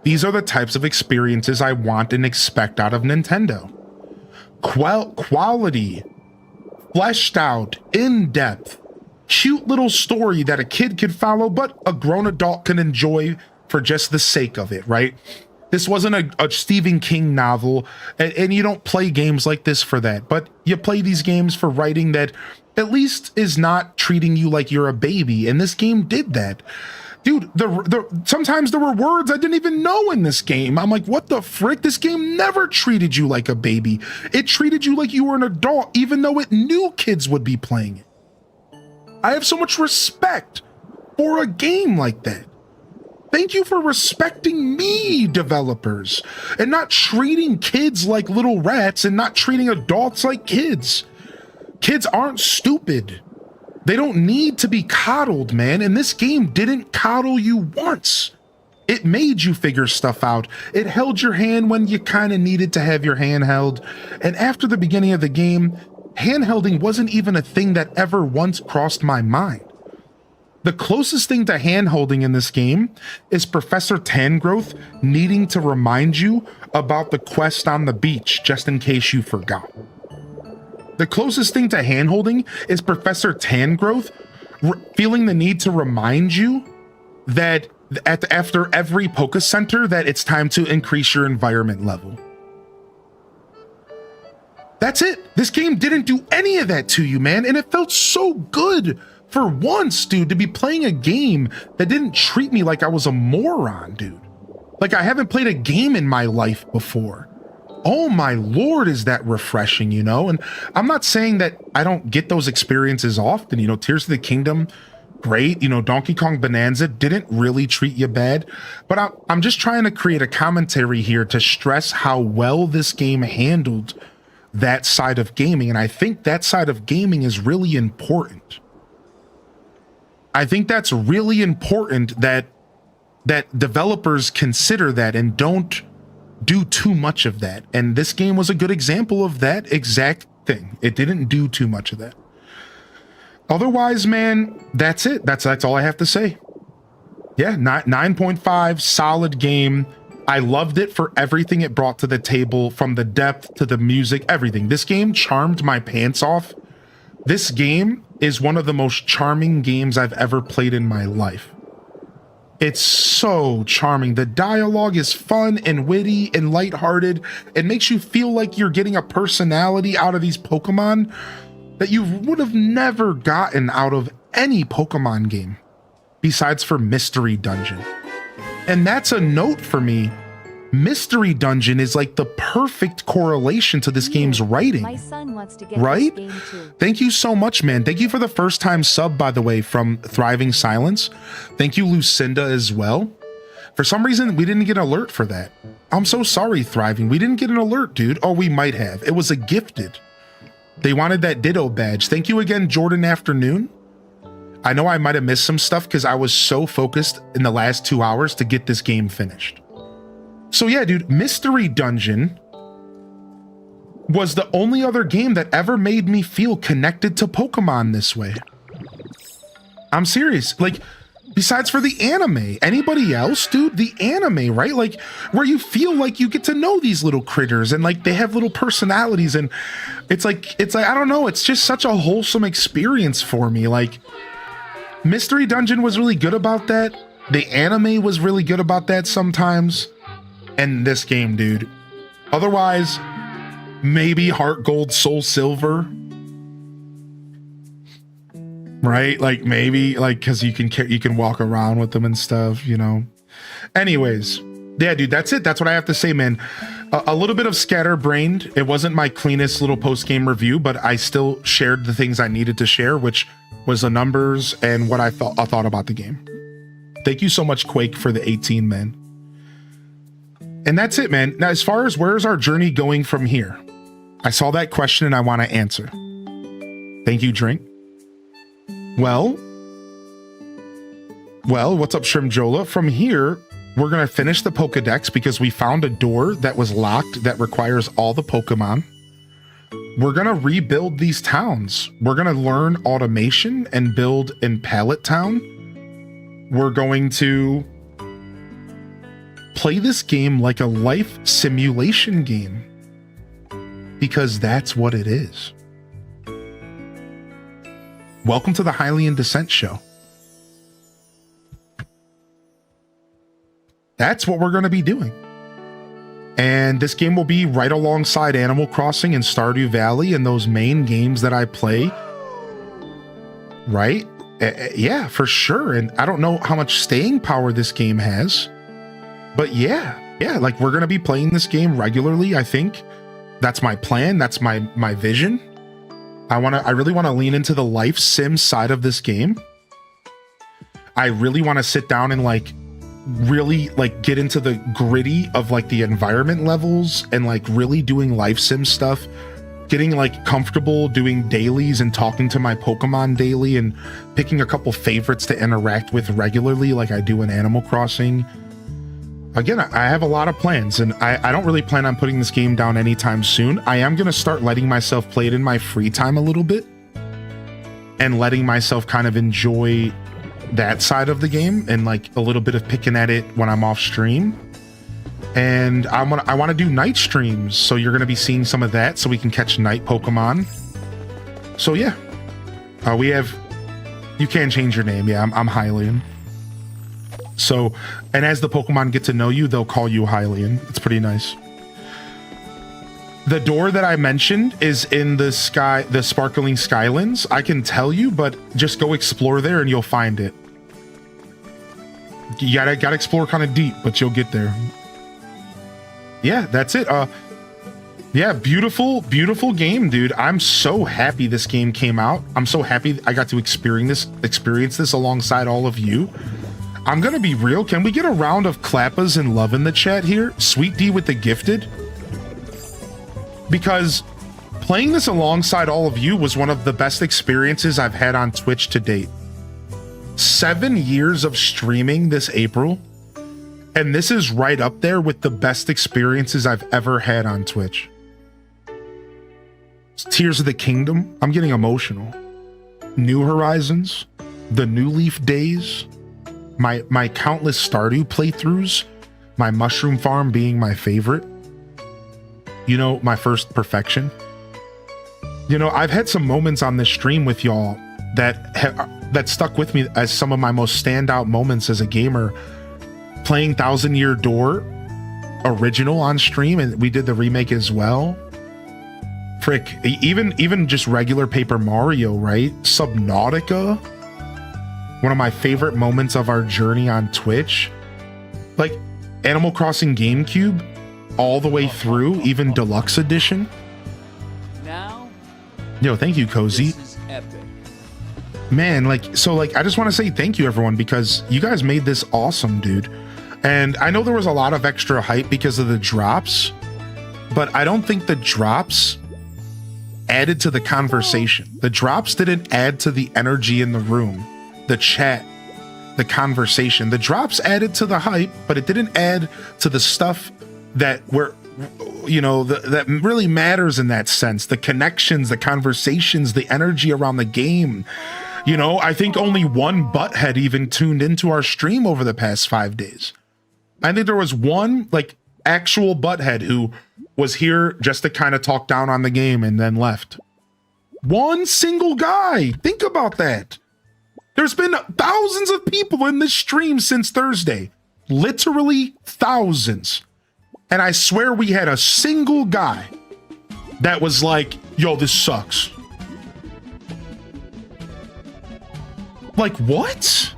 these are the types of experiences I want and expect out of Nintendo. Quality, fleshed out, in-depth, cute little story that a kid could follow, but a grown adult can enjoy for just the sake of it, right? This wasn't a Stephen King novel, and you don't play games like this for that, but you play these games for writing that at least is not treating you like you're a baby, and this game did that. Dude, sometimes there were words I didn't even know in this game. I'm like, what the frick? This game never treated you like a baby. It treated you like you were an adult, even though it knew kids would be playing it. I have so much respect for a game like that. Thank you for respecting me, developers, and not treating kids like little rats and not treating adults like kids. Kids aren't stupid. They don't need to be coddled, man. And this game didn't coddle you once. It made you figure stuff out. It held your hand when you kind of needed to have your hand held. And after the beginning of the game, handholding wasn't even a thing that ever once crossed my mind. The closest thing to hand-holding in this game is Professor Tangrowth needing to remind you about the quest on the beach, just in case you forgot. The closest thing to hand-holding is Professor Tangrowth feeling the need to remind you that after every Poké Center that it's time to increase your environment level. That's it. This game didn't do any of that to you, man, and it felt so good. For once, dude, to be playing a game that didn't treat me like I was a moron, dude. Like I haven't played a game in my life before. Oh my Lord, is that refreshing, you know? And I'm not saying that I don't get those experiences often, you know, Tears of the Kingdom, great. You know, Donkey Kong Bonanza didn't really treat you bad, but I'm just trying to create a commentary here to stress how well this game handled that side of gaming. And I think that side of gaming is really important. I think that's really important that developers consider that and don't do too much of that. And this game was a good example of that exact thing. It didn't do too much of that. Otherwise, man, that's it. That's all I have to say. Yeah, 9.5, solid game. I loved it for everything it brought to the table, from the depth to the music, everything. This game charmed my pants off. This game is one of the most charming games I've ever played in my life. It's so charming. The dialogue is fun and witty and lighthearted. It makes you feel like you're getting a personality out of these Pokemon that you would have never gotten out of any Pokemon game besides for Mystery Dungeon. And that's a note for me. Mystery Dungeon is like the perfect correlation to this game's writing. My son wants to get right? this game too. Thank you so much, man. Thank you for the first time sub, by the way, from Thriving Silence. Thank you, Lucinda, as well. For some reason, we didn't get an alert for that. I'm so sorry, Thriving. We didn't get an alert, dude. Oh, we might have. It was a gifted. They wanted that Ditto badge. Thank you again, Jordan Afternoon. I know I might have missed some stuff because I was so focused in the last 2 hours to get this game finished. So yeah, dude, Mystery Dungeon was the only other game that ever made me feel connected to Pokemon this way. I'm serious. Like, besides for the anime, anybody else, dude, the anime, right? Like, where you feel like you get to know these little critters and like they have little personalities, and it's like, I don't know, it's just such a wholesome experience for me. Like, Mystery Dungeon was really good about that. The anime was really good about that sometimes. And this game, dude. Otherwise, maybe Heart Gold, Soul Silver. Right? Like, maybe, like, because you can walk around with them and stuff, you know. Anyways, yeah, dude, that's it. That's what I have to say, man. A little bit of scatterbrained. It wasn't my cleanest little post-game review, but I still shared the things I needed to share, which was the numbers and what I thought about the game. Thank you so much, Quake, for the 18, man. And that's it, man. Now, as far as where's our journey going from here, I saw that question and I want to answer. Thank you, Drink. Well, what's up, Shrimjola? From here, we're going to finish the Pokedex because we found a door that was locked that requires all the Pokemon. We're going to rebuild these towns. We're going to learn automation and build in Pallet Town. We're going to play this game like a life simulation game because that's what it is. Welcome to the Hylian Descent Show. That's what we're going to be doing. And this game will be right alongside Animal Crossing and Stardew Valley and those main games that I play. Right? Yeah, for sure. And I don't know how much staying power this game has. But yeah, like we're going to be playing this game regularly, I think. That's my plan. That's my vision. I really want to lean into the life sim side of this game. I really want to sit down and like really like get into the gritty of like the environment levels and like really doing life sim stuff, getting like comfortable doing dailies and talking to my Pokemon daily and picking a couple favorites to interact with regularly like I do in Animal Crossing. Again, I have a lot of plans, and I don't really plan on putting this game down anytime soon. I am going to start letting myself play it in my free time a little bit and letting myself kind of enjoy that side of the game and like a little bit of picking at it when I'm off stream. And I want to do night streams, so you're going to be seeing some of that so we can catch night Pokemon. So yeah, we have, you can change your name. Yeah, I'm Hylian. So, and as the Pokemon get to know you, they'll call you Hylian. It's pretty nice. The door that I mentioned is in the Sparkling Skylands. I can tell you, but just go explore there and you'll find it. You gotta explore kind of deep, but you'll get there. Yeah, that's it. Yeah, beautiful game, dude. I'm so happy this game came out. I'm so happy I got to experience this alongside all of you. I'm gonna be real. Can we get a round of clappas and love in the chat here? Sweet D with the gifted. Because playing this alongside all of you was one of the best experiences I've had on Twitch to date. 7 years of streaming this April, and this is right up there with the best experiences I've ever had on Twitch. Tears of the Kingdom. I'm getting emotional. New Horizons, the New Leaf days, my countless Stardew playthroughs, my Mushroom Farm being my favorite. You know, my first perfection. You know, I've had some moments on this stream with y'all that stuck with me as some of my most standout moments as a gamer. Playing Thousand Year Door original on stream, and we did the remake as well. Frick, even just regular Paper Mario, right? Subnautica, one of my favorite moments of our journey on Twitch. Like Animal Crossing GameCube, all the way through, even Deluxe Edition. Now, yo, thank you, Cozy. this is epic. Man, like, so like, I just want to say thank you, everyone, because you guys made this awesome, dude. And I know there was a lot of extra hype because of the drops, but I don't think the drops added to the conversation. The drops didn't add to the energy in the room, the chat, the conversation. The drops added to the hype, but it didn't add to the stuff that were, you know, that really matters in that sense. The connections, the conversations, the energy around the game. You know, I think only one butthead even tuned into our stream over the past 5 days. I think there was one like actual butthead who was here just to kind of talk down on the game and then left. One single guy. Think about that. There's been thousands of people in this stream since Thursday. Literally thousands. And I swear we had a single guy that was like, yo, this sucks. Like, what?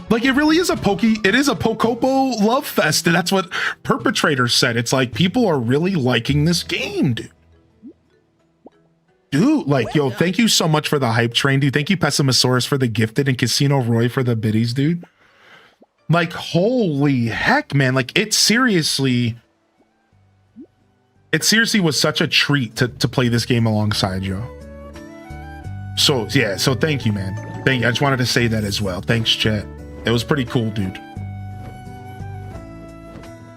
Like, it really is it is a Pocopo love fest, and that's what Perpetrators said. It's like, people are really liking this game, dude. Dude, like, yo, thank you so much for the hype train, dude. Thank you, Pessimosaurus, for the gifted, and Casino Roy for the biddies, dude. Like, holy heck, man. Like, it seriously was such a treat to play this game alongside you. So, yeah, so thank you, man. Thank you. I just wanted to say that as well. Thanks, chat. It was pretty cool, dude.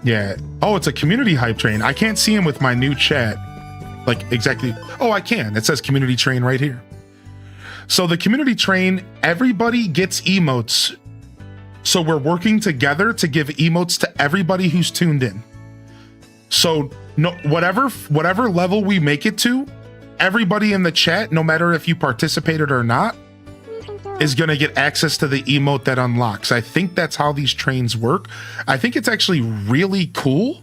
Yeah. Oh, it's a community hype train. I can't see him with my new chat. Like, exactly. Oh, I can. It says community train right here. So the community train, everybody gets emotes. So we're working together to give emotes to everybody who's tuned in. So no, whatever level we make it to, everybody in the chat, no matter if you participated or not, is going to get access to the emote that unlocks. I think that's how these trains work. I think it's actually really cool.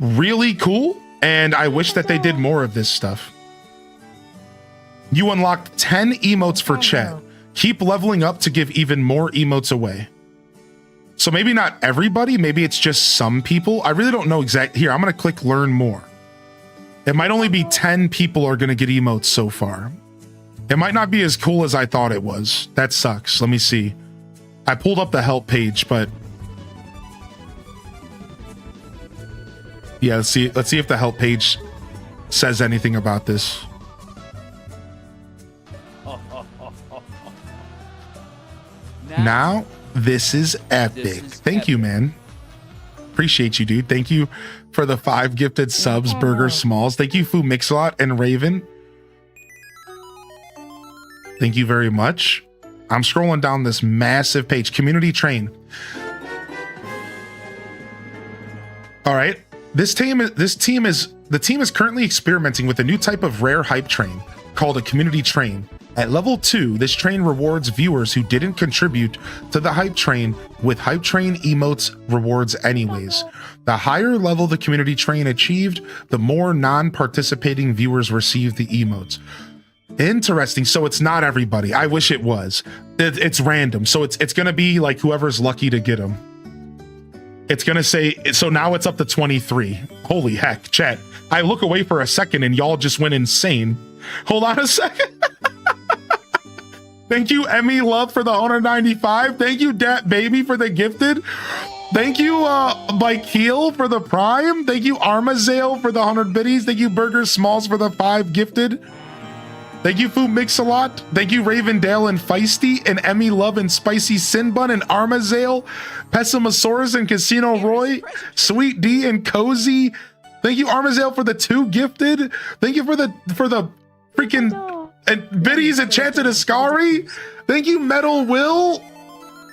Really cool. And I wish that they did more of this stuff. You unlocked 10 emotes for chat. Keep leveling up to give even more emotes away. So maybe not everybody, maybe it's just some people. I really don't know exactly. Here, I'm going to click learn more. It might only be 10 people are going to get emotes so far. It might not be as cool as I thought it was. That sucks. Let me see. I pulled up the help page, but yeah, let's see if the help page says anything about this. Now, this is epic. Thank you, man. Appreciate you, dude. Thank you for the 5 gifted subs, Burger Smalls. Thank you, Fu Mixalot and Raven. Thank you very much. I'm scrolling down this massive page. Community train. All right. The team is currently experimenting with a new type of rare hype train called a community train. At level 2, this train rewards viewers who didn't contribute to the hype train with hype train emotes rewards anyways. The higher level the community train achieved, the more non-participating viewers receive the emotes. Interesting. So it's not everybody. I wish it was. It's random. So it's going to be like whoever's lucky to get them. It's going to say, so now it's up to 23. Holy heck, chat. I look away for a second and y'all just went insane. Hold on a second. Thank you, Emmy Love, for the 195. Thank you, Dat Baby, for the gifted. Thank you, Mike Heel, for the prime. Thank you, Armazale, for the 100 biddies. Thank you, Burger Smalls, for the 5 gifted. Thank you, Fu Mix-a-Lot. Thank you, Ravendale and Feisty, and Emmy Love and Spicy Sinbun and Armazale, Pessimosaurus and Casino Roy, Sweet D and Cozy. Thank you, Armazel, for the 2 gifted. Thank you for the freaking Biddy's Enchanted Ascari. Thank you, Metal Will.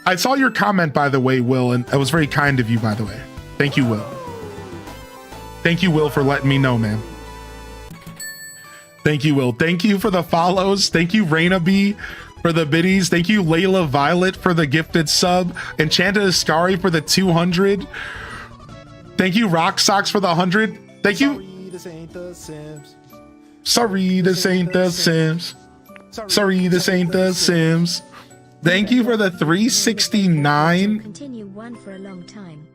I saw your comment, by the way, Will, and it was very kind of you, by the way. Thank you, Will. Thank you, Will, for letting me know, man. Thank you, Will. Thank you for the follows. Thank you, Raina B, for the biddies. Thank you, Layla Violet, for the gifted sub. Enchanted Ascari for the 200. Thank you, Rock Socks, for the 100. Thank you. Sorry, this ain't the Sims. Sorry, this ain't the Sims. Sorry, this ain't the Sims. Thank you for the 369. Continue one for a long time.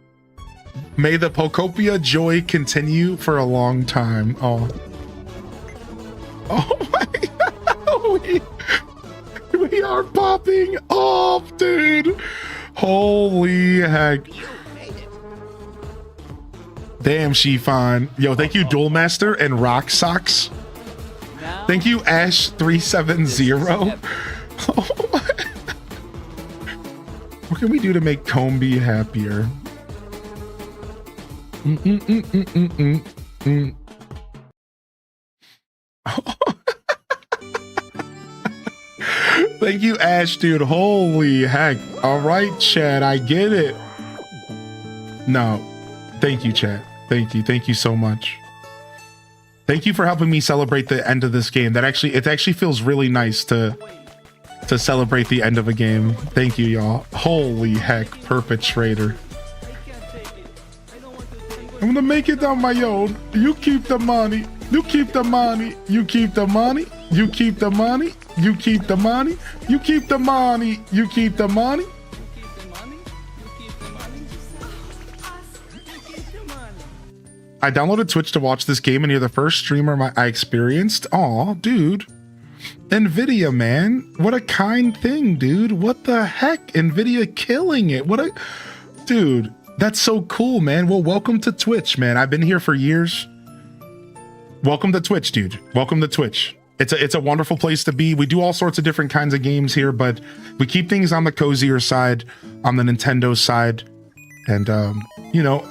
May the Pokopia joy continue for a long time. Oh. Oh my God. We are popping off, dude. Holy heck. Damn, she fine. Yo, thank you, Duel Master and Rock Socks. Thank you, Ash370. Oh my. What can we do to make Combi happier? Thank you, Ash, dude. Holy heck. All right, Chad, I get it. No, thank you, Chad. Thank you. Thank you so much. Thank you for helping me celebrate the end of this game. It actually feels really nice to celebrate the end of a game. Thank you, y'all. Holy heck, perpetrator. I'm gonna make it on my own. You keep the money. You keep the money. You keep the money. You keep the money. You keep the money. You keep the money. You keep the money. I downloaded Twitch to watch this game, and you're the first streamer I experienced. Aw, dude. NVIDIA, man. What a kind thing, dude. What the heck? NVIDIA killing it. What a... Dude, that's so cool, man. Well, welcome to Twitch, man. I've been here for years. Welcome to Twitch, dude. Welcome to Twitch. It's a wonderful place to be. We do all sorts of different kinds of games here, but we keep things on the cozier side, on the Nintendo side. And, you know,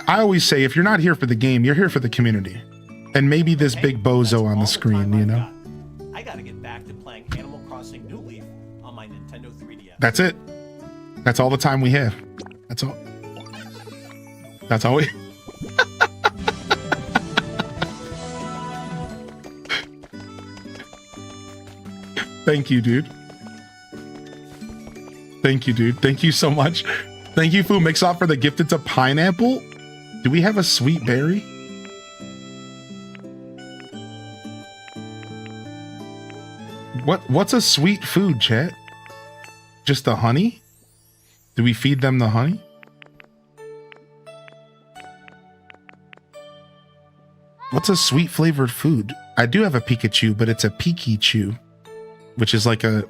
I always say, if you're not here for the game, you're here for the community. And maybe this big bozo on the screen, you know? I gotta get back to playing Animal Crossing New Leaf on my Nintendo 3DS. That's it. That's all the time we have. That's all. That's all we... Thank you, dude. Thank you, dude. Thank you so much. Thank you, Fu Mix-Off, for the gifted to pineapple. Do we have a sweet berry? What's a sweet food, chat? Just the honey? Do we feed them the honey? What's a sweet flavored food? I do have a Pikachu, but it's a Pikachu, which is like a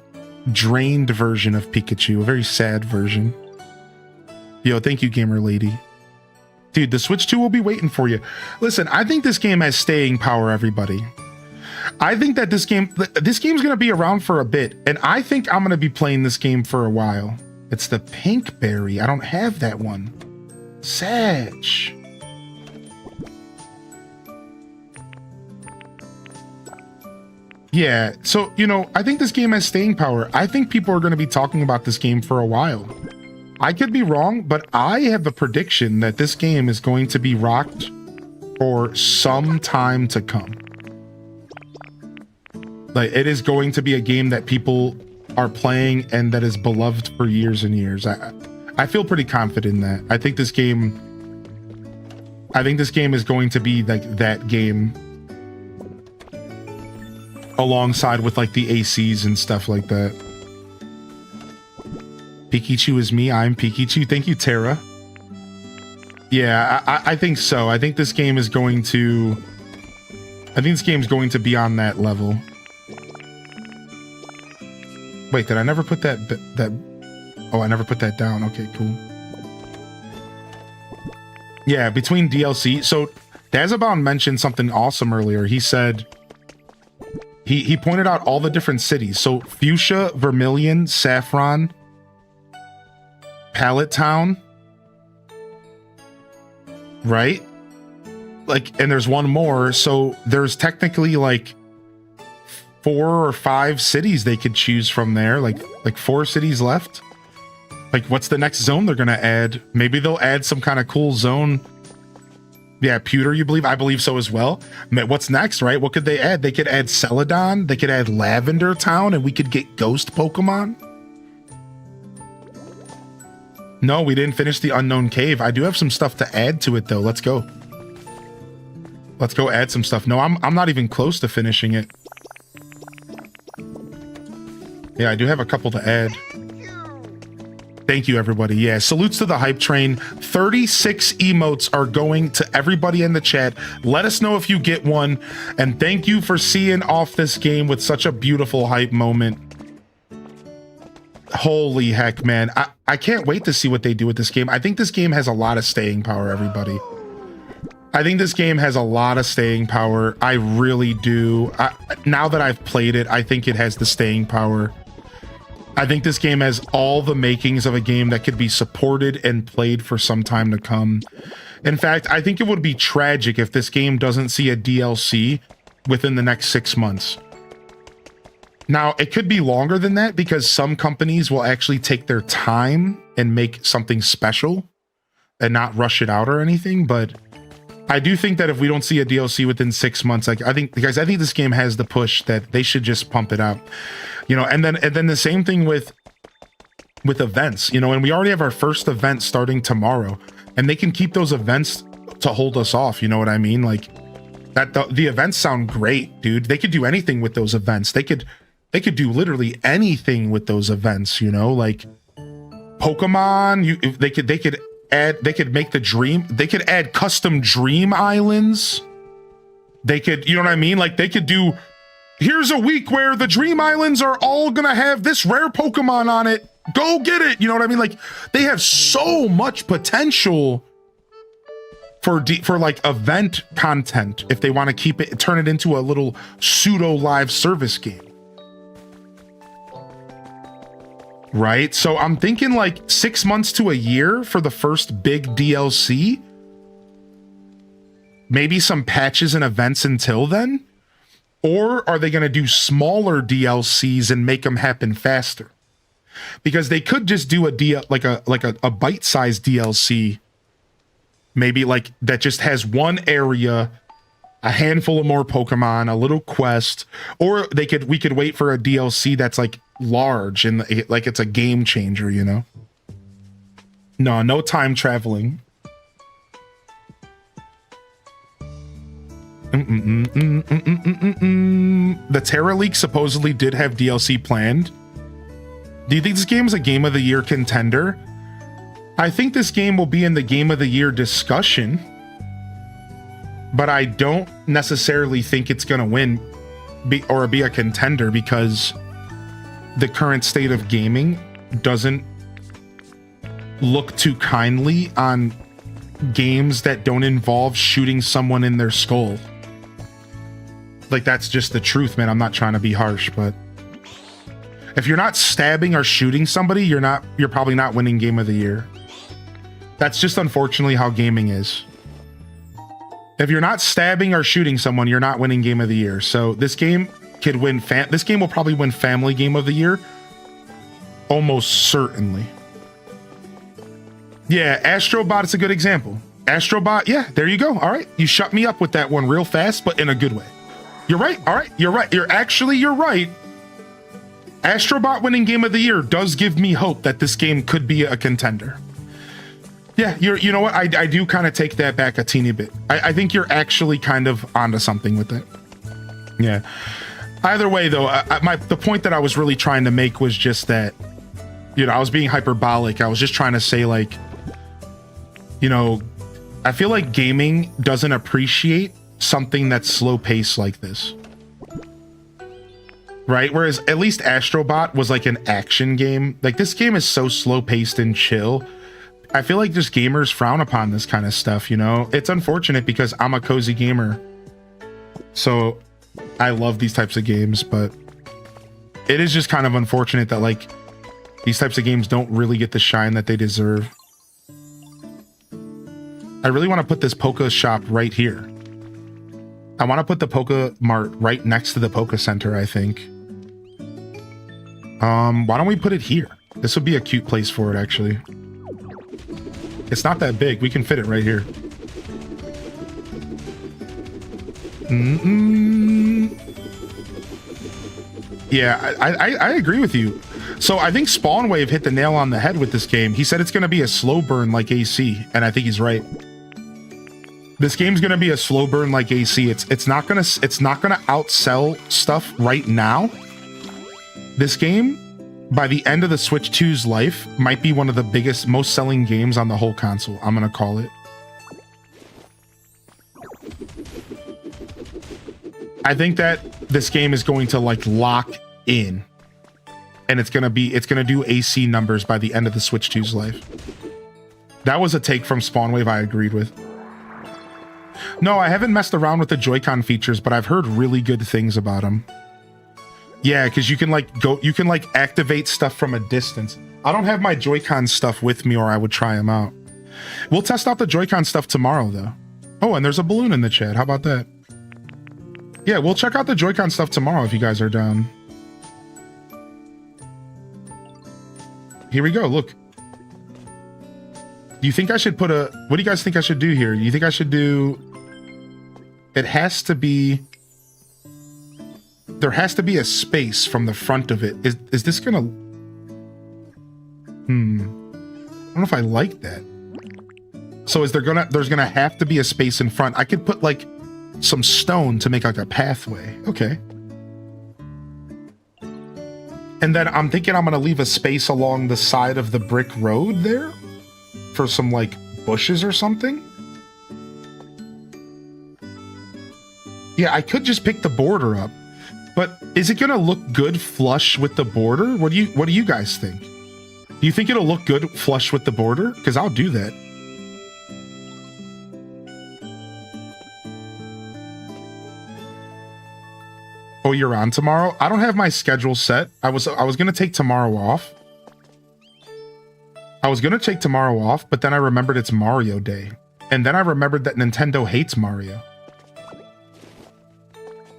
drained version of Pikachu, a very sad version. Yo, thank you, Gamer Lady. Dude, the Switch 2 will be waiting for you. Listen, I think this game has staying power, everybody. I think that this game's going to be around for a bit, and I think I'm going to be playing this game for a while. It's the Pink Berry. I don't have that one. Sag. Yeah, so, you know, I think this game has staying power. I think people are going to be talking about this game for a while. I could be wrong, but I have a prediction that this game is going to be rocked for some time to come. Like, it is going to be a game that people are playing and that is beloved for years and years. I feel pretty confident in that. I think this game is going to be like that game alongside with like the ACs and stuff like that. Pikachu is me. I'm Pikachu. Thank you, Tara. Yeah, I think so. I think this game is going to... I think this game's going to be on that level. Wait, did I never put that... Oh, I never put that down. Okay, cool. Yeah, between DLC... So, Dazabound mentioned something awesome earlier. He said... He pointed out all the different cities. So, Fuchsia, Vermilion, Saffron... Pallet Town, right? like, and there's one more. So there's technically like 4 or 5 cities they could choose from there. Like 4 cities left. Like, what's the next zone they're gonna add? Maybe they'll add some kind of cool zone. Yeah, Pewter, you believe? I believe so as well. What's next, right? What could they add? They could add Celadon. They could add Lavender Town, and we could get Ghost Pokemon. No, we didn't finish the Unknown Cave. I do have some stuff to add to it, though. Let's go. Let's go add some stuff. No, I'm not even close to finishing it. Yeah, I do have a couple to add. Thank you, everybody. Yeah, salutes to the hype train. 36 emotes are going to everybody in the chat. Let us know if you get one. And thank you for seeing off this game with such a beautiful hype moment. Holy heck, man. I can't wait to see what they do with this game. I think this game has a lot of staying power, everybody. I think this game has a lot of staying power. I really do. Now that I've played it, I think it has the staying power. I think this game has all the makings of a game that could be supported and played for some time to come. In fact, I think it would be tragic if this game doesn't see a DLC within the next 6 months. Now, it could be longer than that because some companies will actually take their time and make something special and not rush it out or anything. But I do think that if we don't see a DLC within 6 months, like I think this game has the push that they should just pump it up. You know, and then the same thing with events, you know, and we already have our first event starting tomorrow, and they can keep those events to hold us off. You know what I mean? Like that, the events sound great, dude. They could do anything with those events. They could do literally anything with those events, you know, like Pokemon. They could make the dream. They could add custom dream islands. They could, you know what I mean? Like they could do, here's a week where the dream islands are all gonna have this rare Pokemon on it. Go get it. You know what I mean? Like they have so much potential for like event content if they want to keep it, turn it into a little pseudo live service game. Right? So I'm thinking like 6 months to a year for the first big DLC. Maybe some patches and events until then. Or are they going to do smaller DLCs and make them happen faster? Because they could just do a bite-sized DLC, maybe like that just has one area, a handful of more Pokemon, a little quest, or we could wait for a DLC that's like large and like it's a game changer, you know? No time traveling. The Terra Leak supposedly did have DLC planned. Do you think this game is a Game of the Year contender? I think this game will be in the Game of the Year discussion, but I don't necessarily think it's going to win or be a contender because the current state of gaming doesn't look too kindly on games that don't involve shooting someone in their skull. Like, that's just the truth, man. I'm not trying to be harsh, but if you're not stabbing or shooting somebody, you're probably not winning Game of the Year. That's just unfortunately how gaming is. If you're not stabbing or shooting someone, you're not winning Game of the Year. So this game could win. This game will probably win Family Game of the Year, almost certainly. Yeah, Astrobot is a good example. Astrobot, yeah, there you go. All right, you shut me up with that one real fast, but in a good way. You're right. All right, you're right. You're right. Astrobot winning Game of the Year does give me hope that this game could be a contender. Yeah, you know what? I do kind of take that back a teeny bit. I think you're actually kind of onto something with it. Yeah. Either way, though, the point that I was really trying to make was just that, you know, I was being hyperbolic. I was just trying to say, like, you know, I feel like gaming doesn't appreciate something that's slow paced like this. Right? Whereas at least Astrobot was like an action game. Like, this game is so slow paced and chill. I feel like just gamers frown upon this kind of stuff, you know? It's unfortunate because I'm a cozy gamer. So I love these types of games, but it is just kind of unfortunate that, like, these types of games don't really get the shine that they deserve. I really want to put this Poké shop right here. I want to put the Poke Mart right next to the Poke Center, I think. Why don't we put it here? This would be a cute place for it, actually. It's not that big. We can fit it right here. Yeah, I agree with you. So I think Spawn Wave hit the nail on the head with this game. He said it's going to be a slow burn like AC, and I think he's right. This game's going to be a slow burn like AC. It's not going to outsell stuff right now. This game, by the end of the Switch 2's life, might be one of the biggest, most selling games on the whole console. I'm going to call it. I think that this game is going to like lock in, and it's going to do AC numbers by the end of the Switch 2's life. That was a take from Spawn Wave I agreed with. No, I haven't messed around with the Joy-Con features, but I've heard really good things about them. Yeah, because you can like activate stuff from a distance. I don't have my Joy-Con stuff with me, or I would try them out. We'll test out the Joy-Con stuff tomorrow, though. Oh, and there's a balloon in the chat. How about that? Yeah, we'll check out the Joy-Con stuff tomorrow if you guys are down. Here we go, look. Do you think I should put a... What do you guys think I should do here? You think I should do... It has to be... There has to be a space from the front of it. Is this gonna... I don't know if I like that. So there's gonna have to be a space in front. I could put like some stone to make like a pathway. Okay. And then I'm thinking I'm gonna leave a space along the side of the brick road there for some like bushes or something. Yeah, I could just pick the border up, but is it gonna look good flush with the border? What do you guys think? Do you think it'll look good flush with the border? Because I'll do that. Oh, you're on tomorrow? I don't have my schedule set. I was gonna take tomorrow off. But then I remembered it's Mario Day. And then I remembered that Nintendo hates Mario.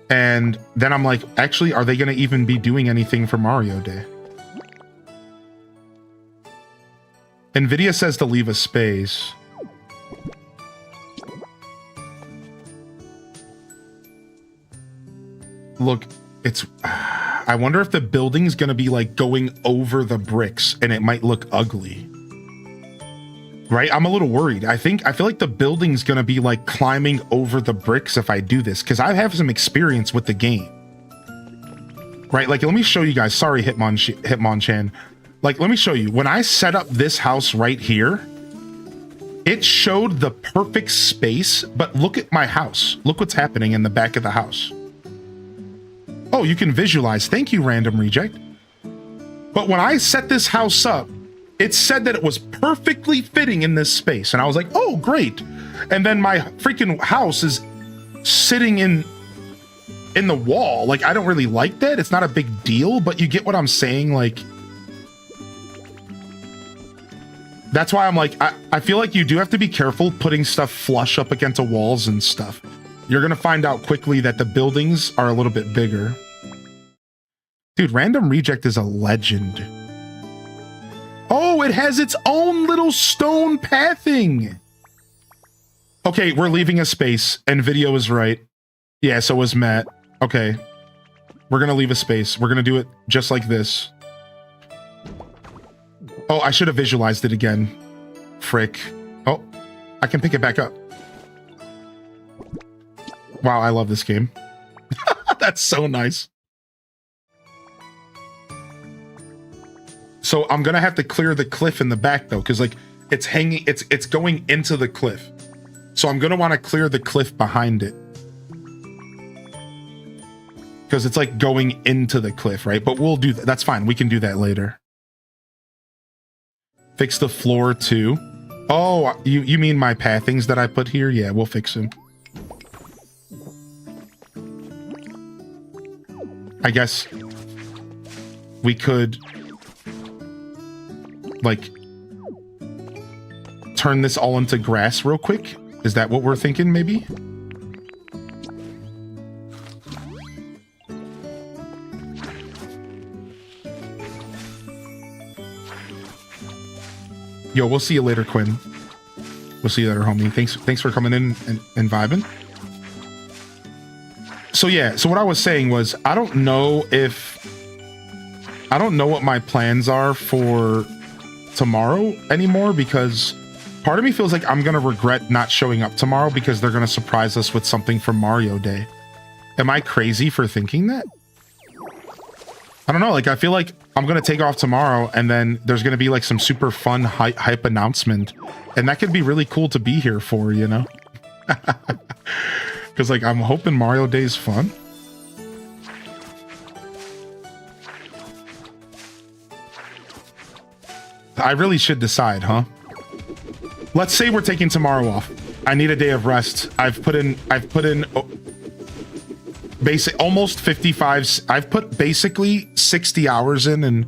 And then I'm like, actually, are they gonna even be doing anything for Mario Day? Nvidia says to leave a space. Look, it's... I wonder if the building's gonna be like going over the bricks and it might look ugly. Right? I'm a little worried. I feel like the building's gonna be like climbing over the bricks if I do this, because I have some experience with the game. Right? Like, let me show you guys. Sorry, Hitmonchan. Like, let me show you. When I set up this house right here, it showed the perfect space, but look at my house. Look what's happening in the back of the house. Oh, you can visualize. Thank you, Random Reject. But when I set this house up, it said that it was perfectly fitting in this space. And I was like, oh, great. And then my freaking house is sitting in the wall. Like, I don't really like that. It's not a big deal, but you get what I'm saying? Like, that's why I'm like, I feel like you do have to be careful putting stuff flush up against the walls and stuff. You're going to find out quickly that the buildings are a little bit bigger. Dude, Random Reject is a legend. Oh, it has its own little stone pathing. Okay, we're leaving a space, and Video is right. Yeah, so was Matt. Okay. We're going to leave a space. We're going to do it just like this. Oh, I should have visualized it again. Frick. Oh, I can pick it back up. Wow, I love this game. That's so nice. So I'm gonna have to clear the cliff in the back though, because like it's hanging, it's going into the cliff. So I'm gonna want to clear the cliff behind it. Because it's like going into the cliff, right? But we'll do that. That's fine. We can do that later. Fix the floor too. Oh, you mean my pathings that I put here? Yeah, we'll fix them. I guess we could like turn this all into grass real quick. Is that what we're thinking maybe? Yo, we'll see you later, Quinn. We'll see you later, homie. Thanks for coming in and vibing. So yeah, so what I was saying was, I don't know what my plans are for tomorrow anymore, because part of me feels like I'm gonna regret not showing up tomorrow because they're gonna surprise us with something for Mario Day. Am I crazy for thinking that? I don't know, like I feel like I'm gonna take off tomorrow and then there's gonna be like some super fun hype announcement, and that could be really cool to be here for, you know? Because like I'm hoping Mario Day is fun. I really should decide, huh? Let's say we're taking tomorrow off. I need a day of rest. I've put in basic almost 55. I've put basically 60 hours in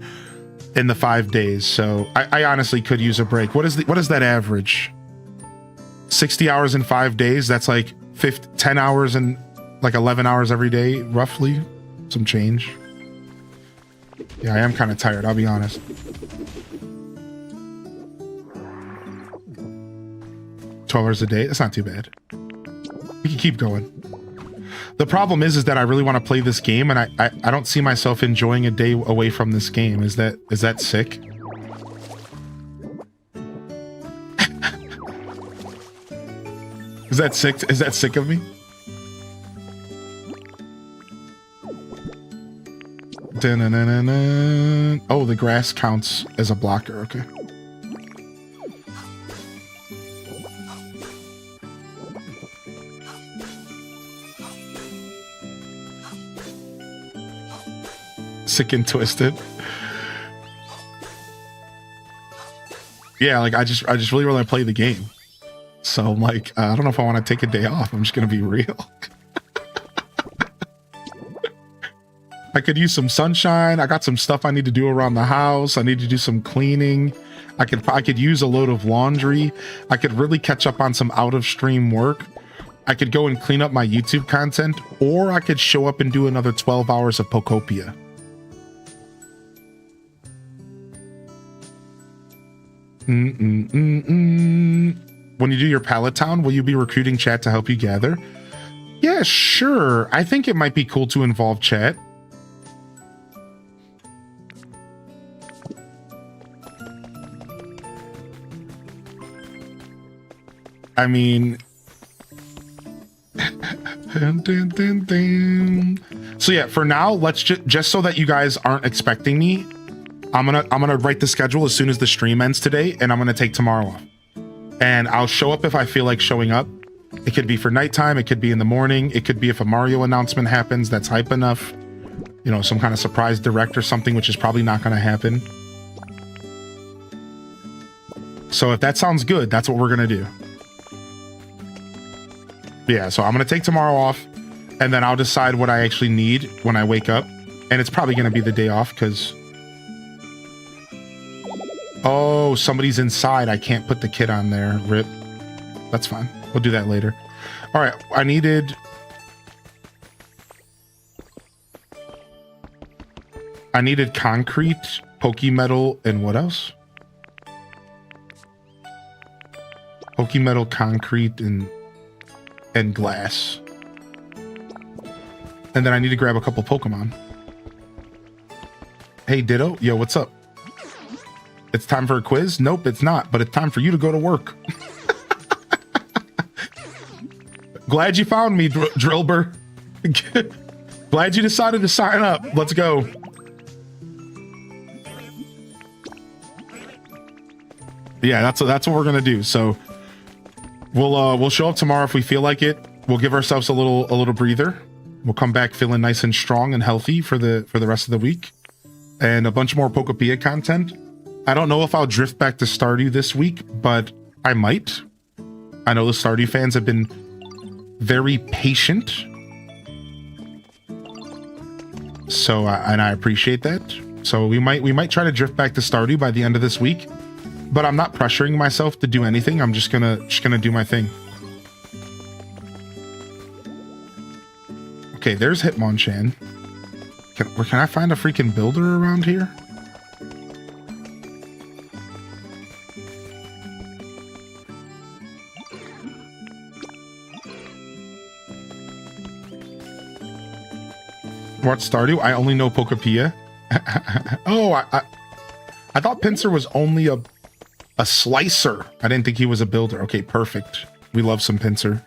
the 5 days. So I honestly could use a break. What is that average? 60 hours in 5 days. That's like 10 hours and like 11 hours every day, roughly. Some change. Yeah, I am kind of tired, I'll be honest. $12 a day. That's not too bad. We can keep going. The problem is that I really want to play this game, and I don't see myself enjoying a day away from this game. Is that sick? Is that sick? Is that sick of me? Oh, the grass counts as a blocker. Okay. Sick and twisted. Yeah, like I just really want to play the game. So I'm like, I don't know if I want to take a day off. I'm just gonna be real. I could use some sunshine. I got some stuff I need to do around the house. I need to do some cleaning. I could use a load of laundry. I could really catch up on some out of stream work. I could go and clean up my YouTube content, or I could show up and do another 12 hours of Pokopia. When you do your Pallet Town, will you be recruiting chat to help you gather? Yeah, sure. I think it might be cool to involve chat. I mean, so yeah, for now, let's just so that you guys aren't expecting me, I'm gonna write the schedule as soon as the stream ends today, and I'm gonna take tomorrow off. And I'll show up if I feel like showing up. It could be for nighttime, it could be in the morning, it could be if a Mario announcement happens that's hype enough, you know, some kind of surprise direct or something, which is probably not gonna happen. So if that sounds good, that's what we're gonna do. Yeah, so I'm gonna take tomorrow off, and then I'll decide what I actually need when I wake up. And it's probably gonna be the day off, because... Oh, somebody's inside. I can't put the kid on there. Rip. That's fine. We'll do that later. All right, I needed concrete, Pokemetal, and what else? Pokemetal, concrete, and glass. And then I need to grab a couple Pokemon. Hey, Ditto. Yo, what's up? It's time for a quiz? Nope, it's not, but it's time for you to go to work. Glad you found me, Drillber. Glad you decided to sign up. Let's go. Yeah, that's what we're gonna do. So we'll show up tomorrow if we feel like it. We'll give ourselves a little breather. We'll come back feeling nice and strong and healthy for the rest of the week, and a bunch more Pokopia content. I don't know if I'll drift back to Stardew this week, but I might. I know the Stardew fans have been very patient, so and I appreciate that. So we might try to drift back to Stardew by the end of this week, but I'm not pressuring myself to do anything. I'm just gonna do my thing. Okay, there's Hitmonchan. Can I find a freaking builder around here? What Stardew? I only know Pokopia. Oh, I thought Pincer was only a slicer. I didn't think he was a builder. Okay, perfect. We love some Pincer.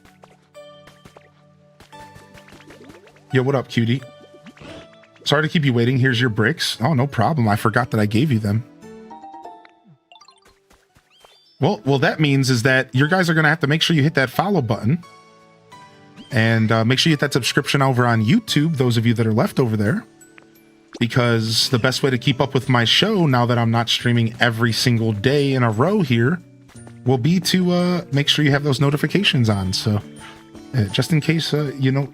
Yo, what up, cutie? Sorry to keep you waiting. Here's your bricks. Oh, no problem. I forgot that I gave you them. Well, that means is that you guys are going to have to make sure you hit that follow button. And make sure you hit that subscription over on YouTube, those of you that are left over there. Because the best way to keep up with my show, now that I'm not streaming every single day in a row here, will be to make sure you have those notifications on. So, just in case, you know,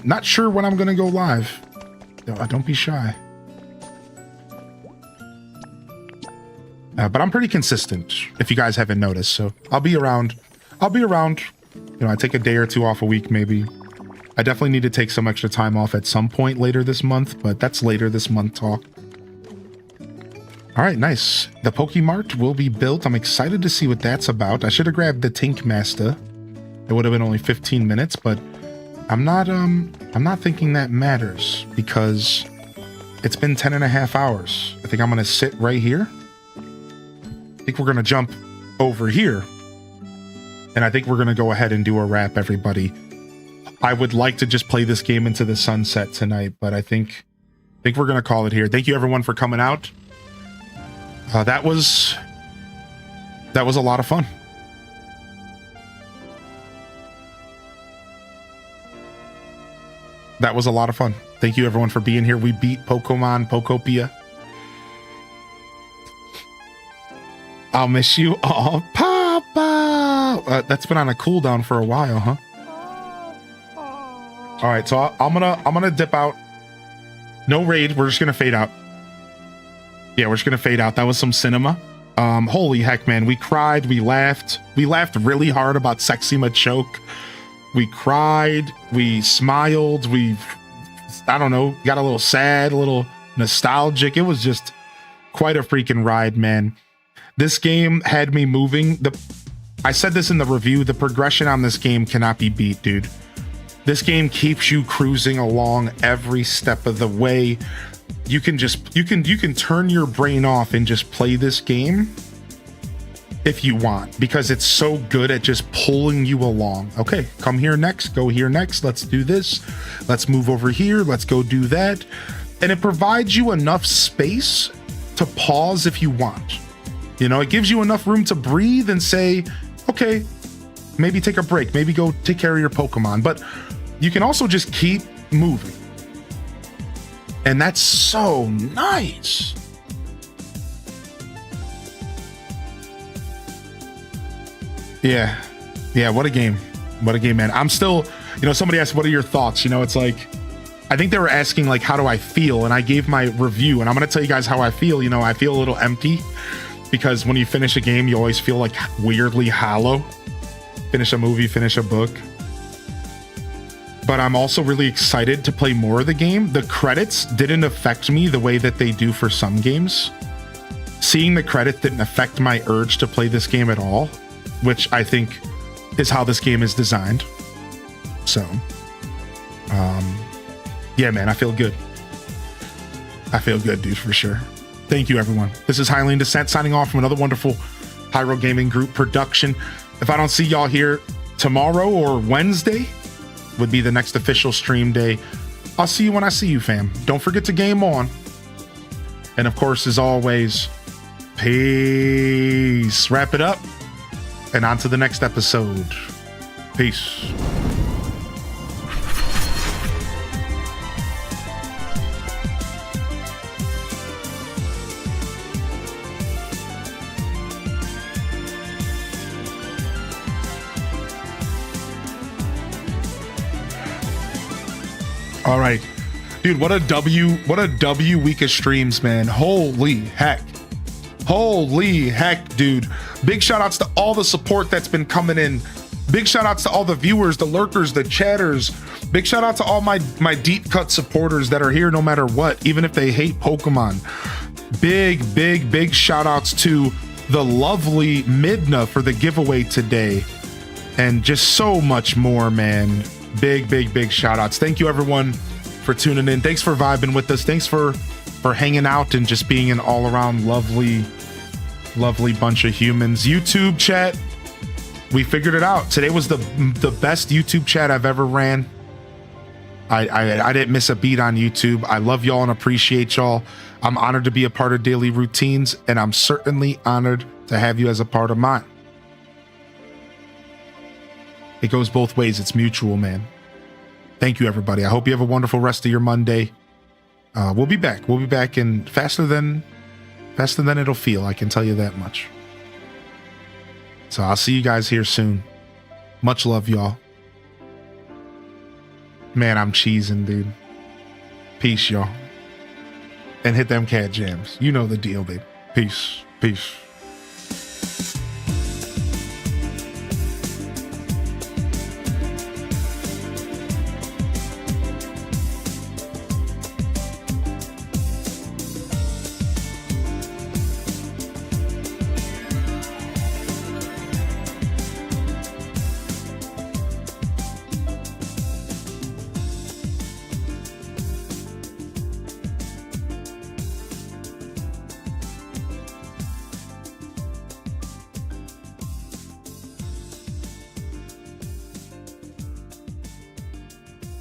not sure when I'm going to go live. Don't be shy. But I'm pretty consistent, if you guys haven't noticed. So I'll be around. You know, I take a day or two off a week, maybe. I definitely need to take some extra time off at some point later this month, but that's later this month talk. All right, nice. The Pokemart will be built. I'm excited to see what that's about. I should have grabbed the Tink Master. It would have been only 15 minutes, but I'm not thinking that matters because it's been 10 and a half hours. I think I'm going to sit right here. I think we're going to jump over here. And I think we're going to go ahead and do a wrap, everybody. I would like to just play this game into the sunset tonight, but I think we're going to call it here. Thank you, everyone, for coming out. That was a lot of fun. That was a lot of fun. Thank you, everyone, for being here. We beat Pokopia. I'll miss you all, Papa. That's been on a cooldown for a while, huh? All right, so I'm gonna dip out. No raid. We're just gonna fade out. Yeah, we're just gonna fade out. That was some cinema. Holy heck, man! We cried. We laughed. We laughed really hard about Sexy Machoke. We cried. We smiled. I don't know, got a little sad, a little nostalgic. It was just quite a freaking ride, man. This game had me moving. I said this in the review, the progression on this game cannot be beat, dude. This game keeps you cruising along every step of the way. You can turn your brain off and just play this game if you want, because it's so good at just pulling you along. Okay, come here next, go here next, let's do this, let's move over here, let's go do that. And it provides you enough space to pause if you want. You know, it gives you enough room to breathe and say, okay, maybe take a break, maybe go take care of your Pokemon, but you can also just keep moving. And that's so nice. Yeah, what a game. What a game, man. I'm still, you know, somebody asked, what are your thoughts? You know, it's like, I think they were asking, like, how do I feel? And I gave my review, and I'm going to tell you guys how I feel. You know, I feel a little empty because when you finish a game, you always feel like weirdly hollow. Finish a movie, finish a book. But I'm also really excited to play more of the game. The credits didn't affect me the way that they do for some games. Seeing the credits didn't affect my urge to play this game at all, which I think is how this game is designed. So, yeah, man, I feel good. I feel good, dude, for sure. Thank you, everyone. This is Highland Descent signing off from another wonderful Hyro Gaming Group production. If I don't see y'all here tomorrow or Wednesday, would be the next official stream day. I'll see you when I see you, fam. Don't forget to game on. And of course, as always, peace. Wrap it up and on to the next episode. Peace. All right, dude, what a W week of streams, man. Holy heck, dude. Big shout outs to all the support that's been coming in. Big shout outs to all the viewers, the lurkers, the chatters. Big shout out to all my deep cut supporters that are here no matter what, even if they hate Pokemon. Big shout outs to the lovely Midna for the giveaway today, and just so much more, man. Big shout outs. Thank you, everyone, for for tuning in. Thanks for vibing with us. Thanks for hanging out and just being an all-around lovely bunch of humans. YouTube chat, we figured it out. Today was the best YouTube chat I've ever ran. I didn't miss a beat on YouTube. I love y'all and appreciate y'all. I'm honored to be a part of Daily Routines, and I'm certainly honored to have you as a part of mine. It goes both ways. It's mutual, man. Thank you, everybody. I hope you have a wonderful rest of your Monday. We'll be back. We'll be back in faster than it'll feel. I can tell you that much. So I'll see you guys here soon. Much love, y'all. Man, I'm cheesing, dude. Peace, y'all. And hit them cat jams. You know the deal, babe. Peace. Peace.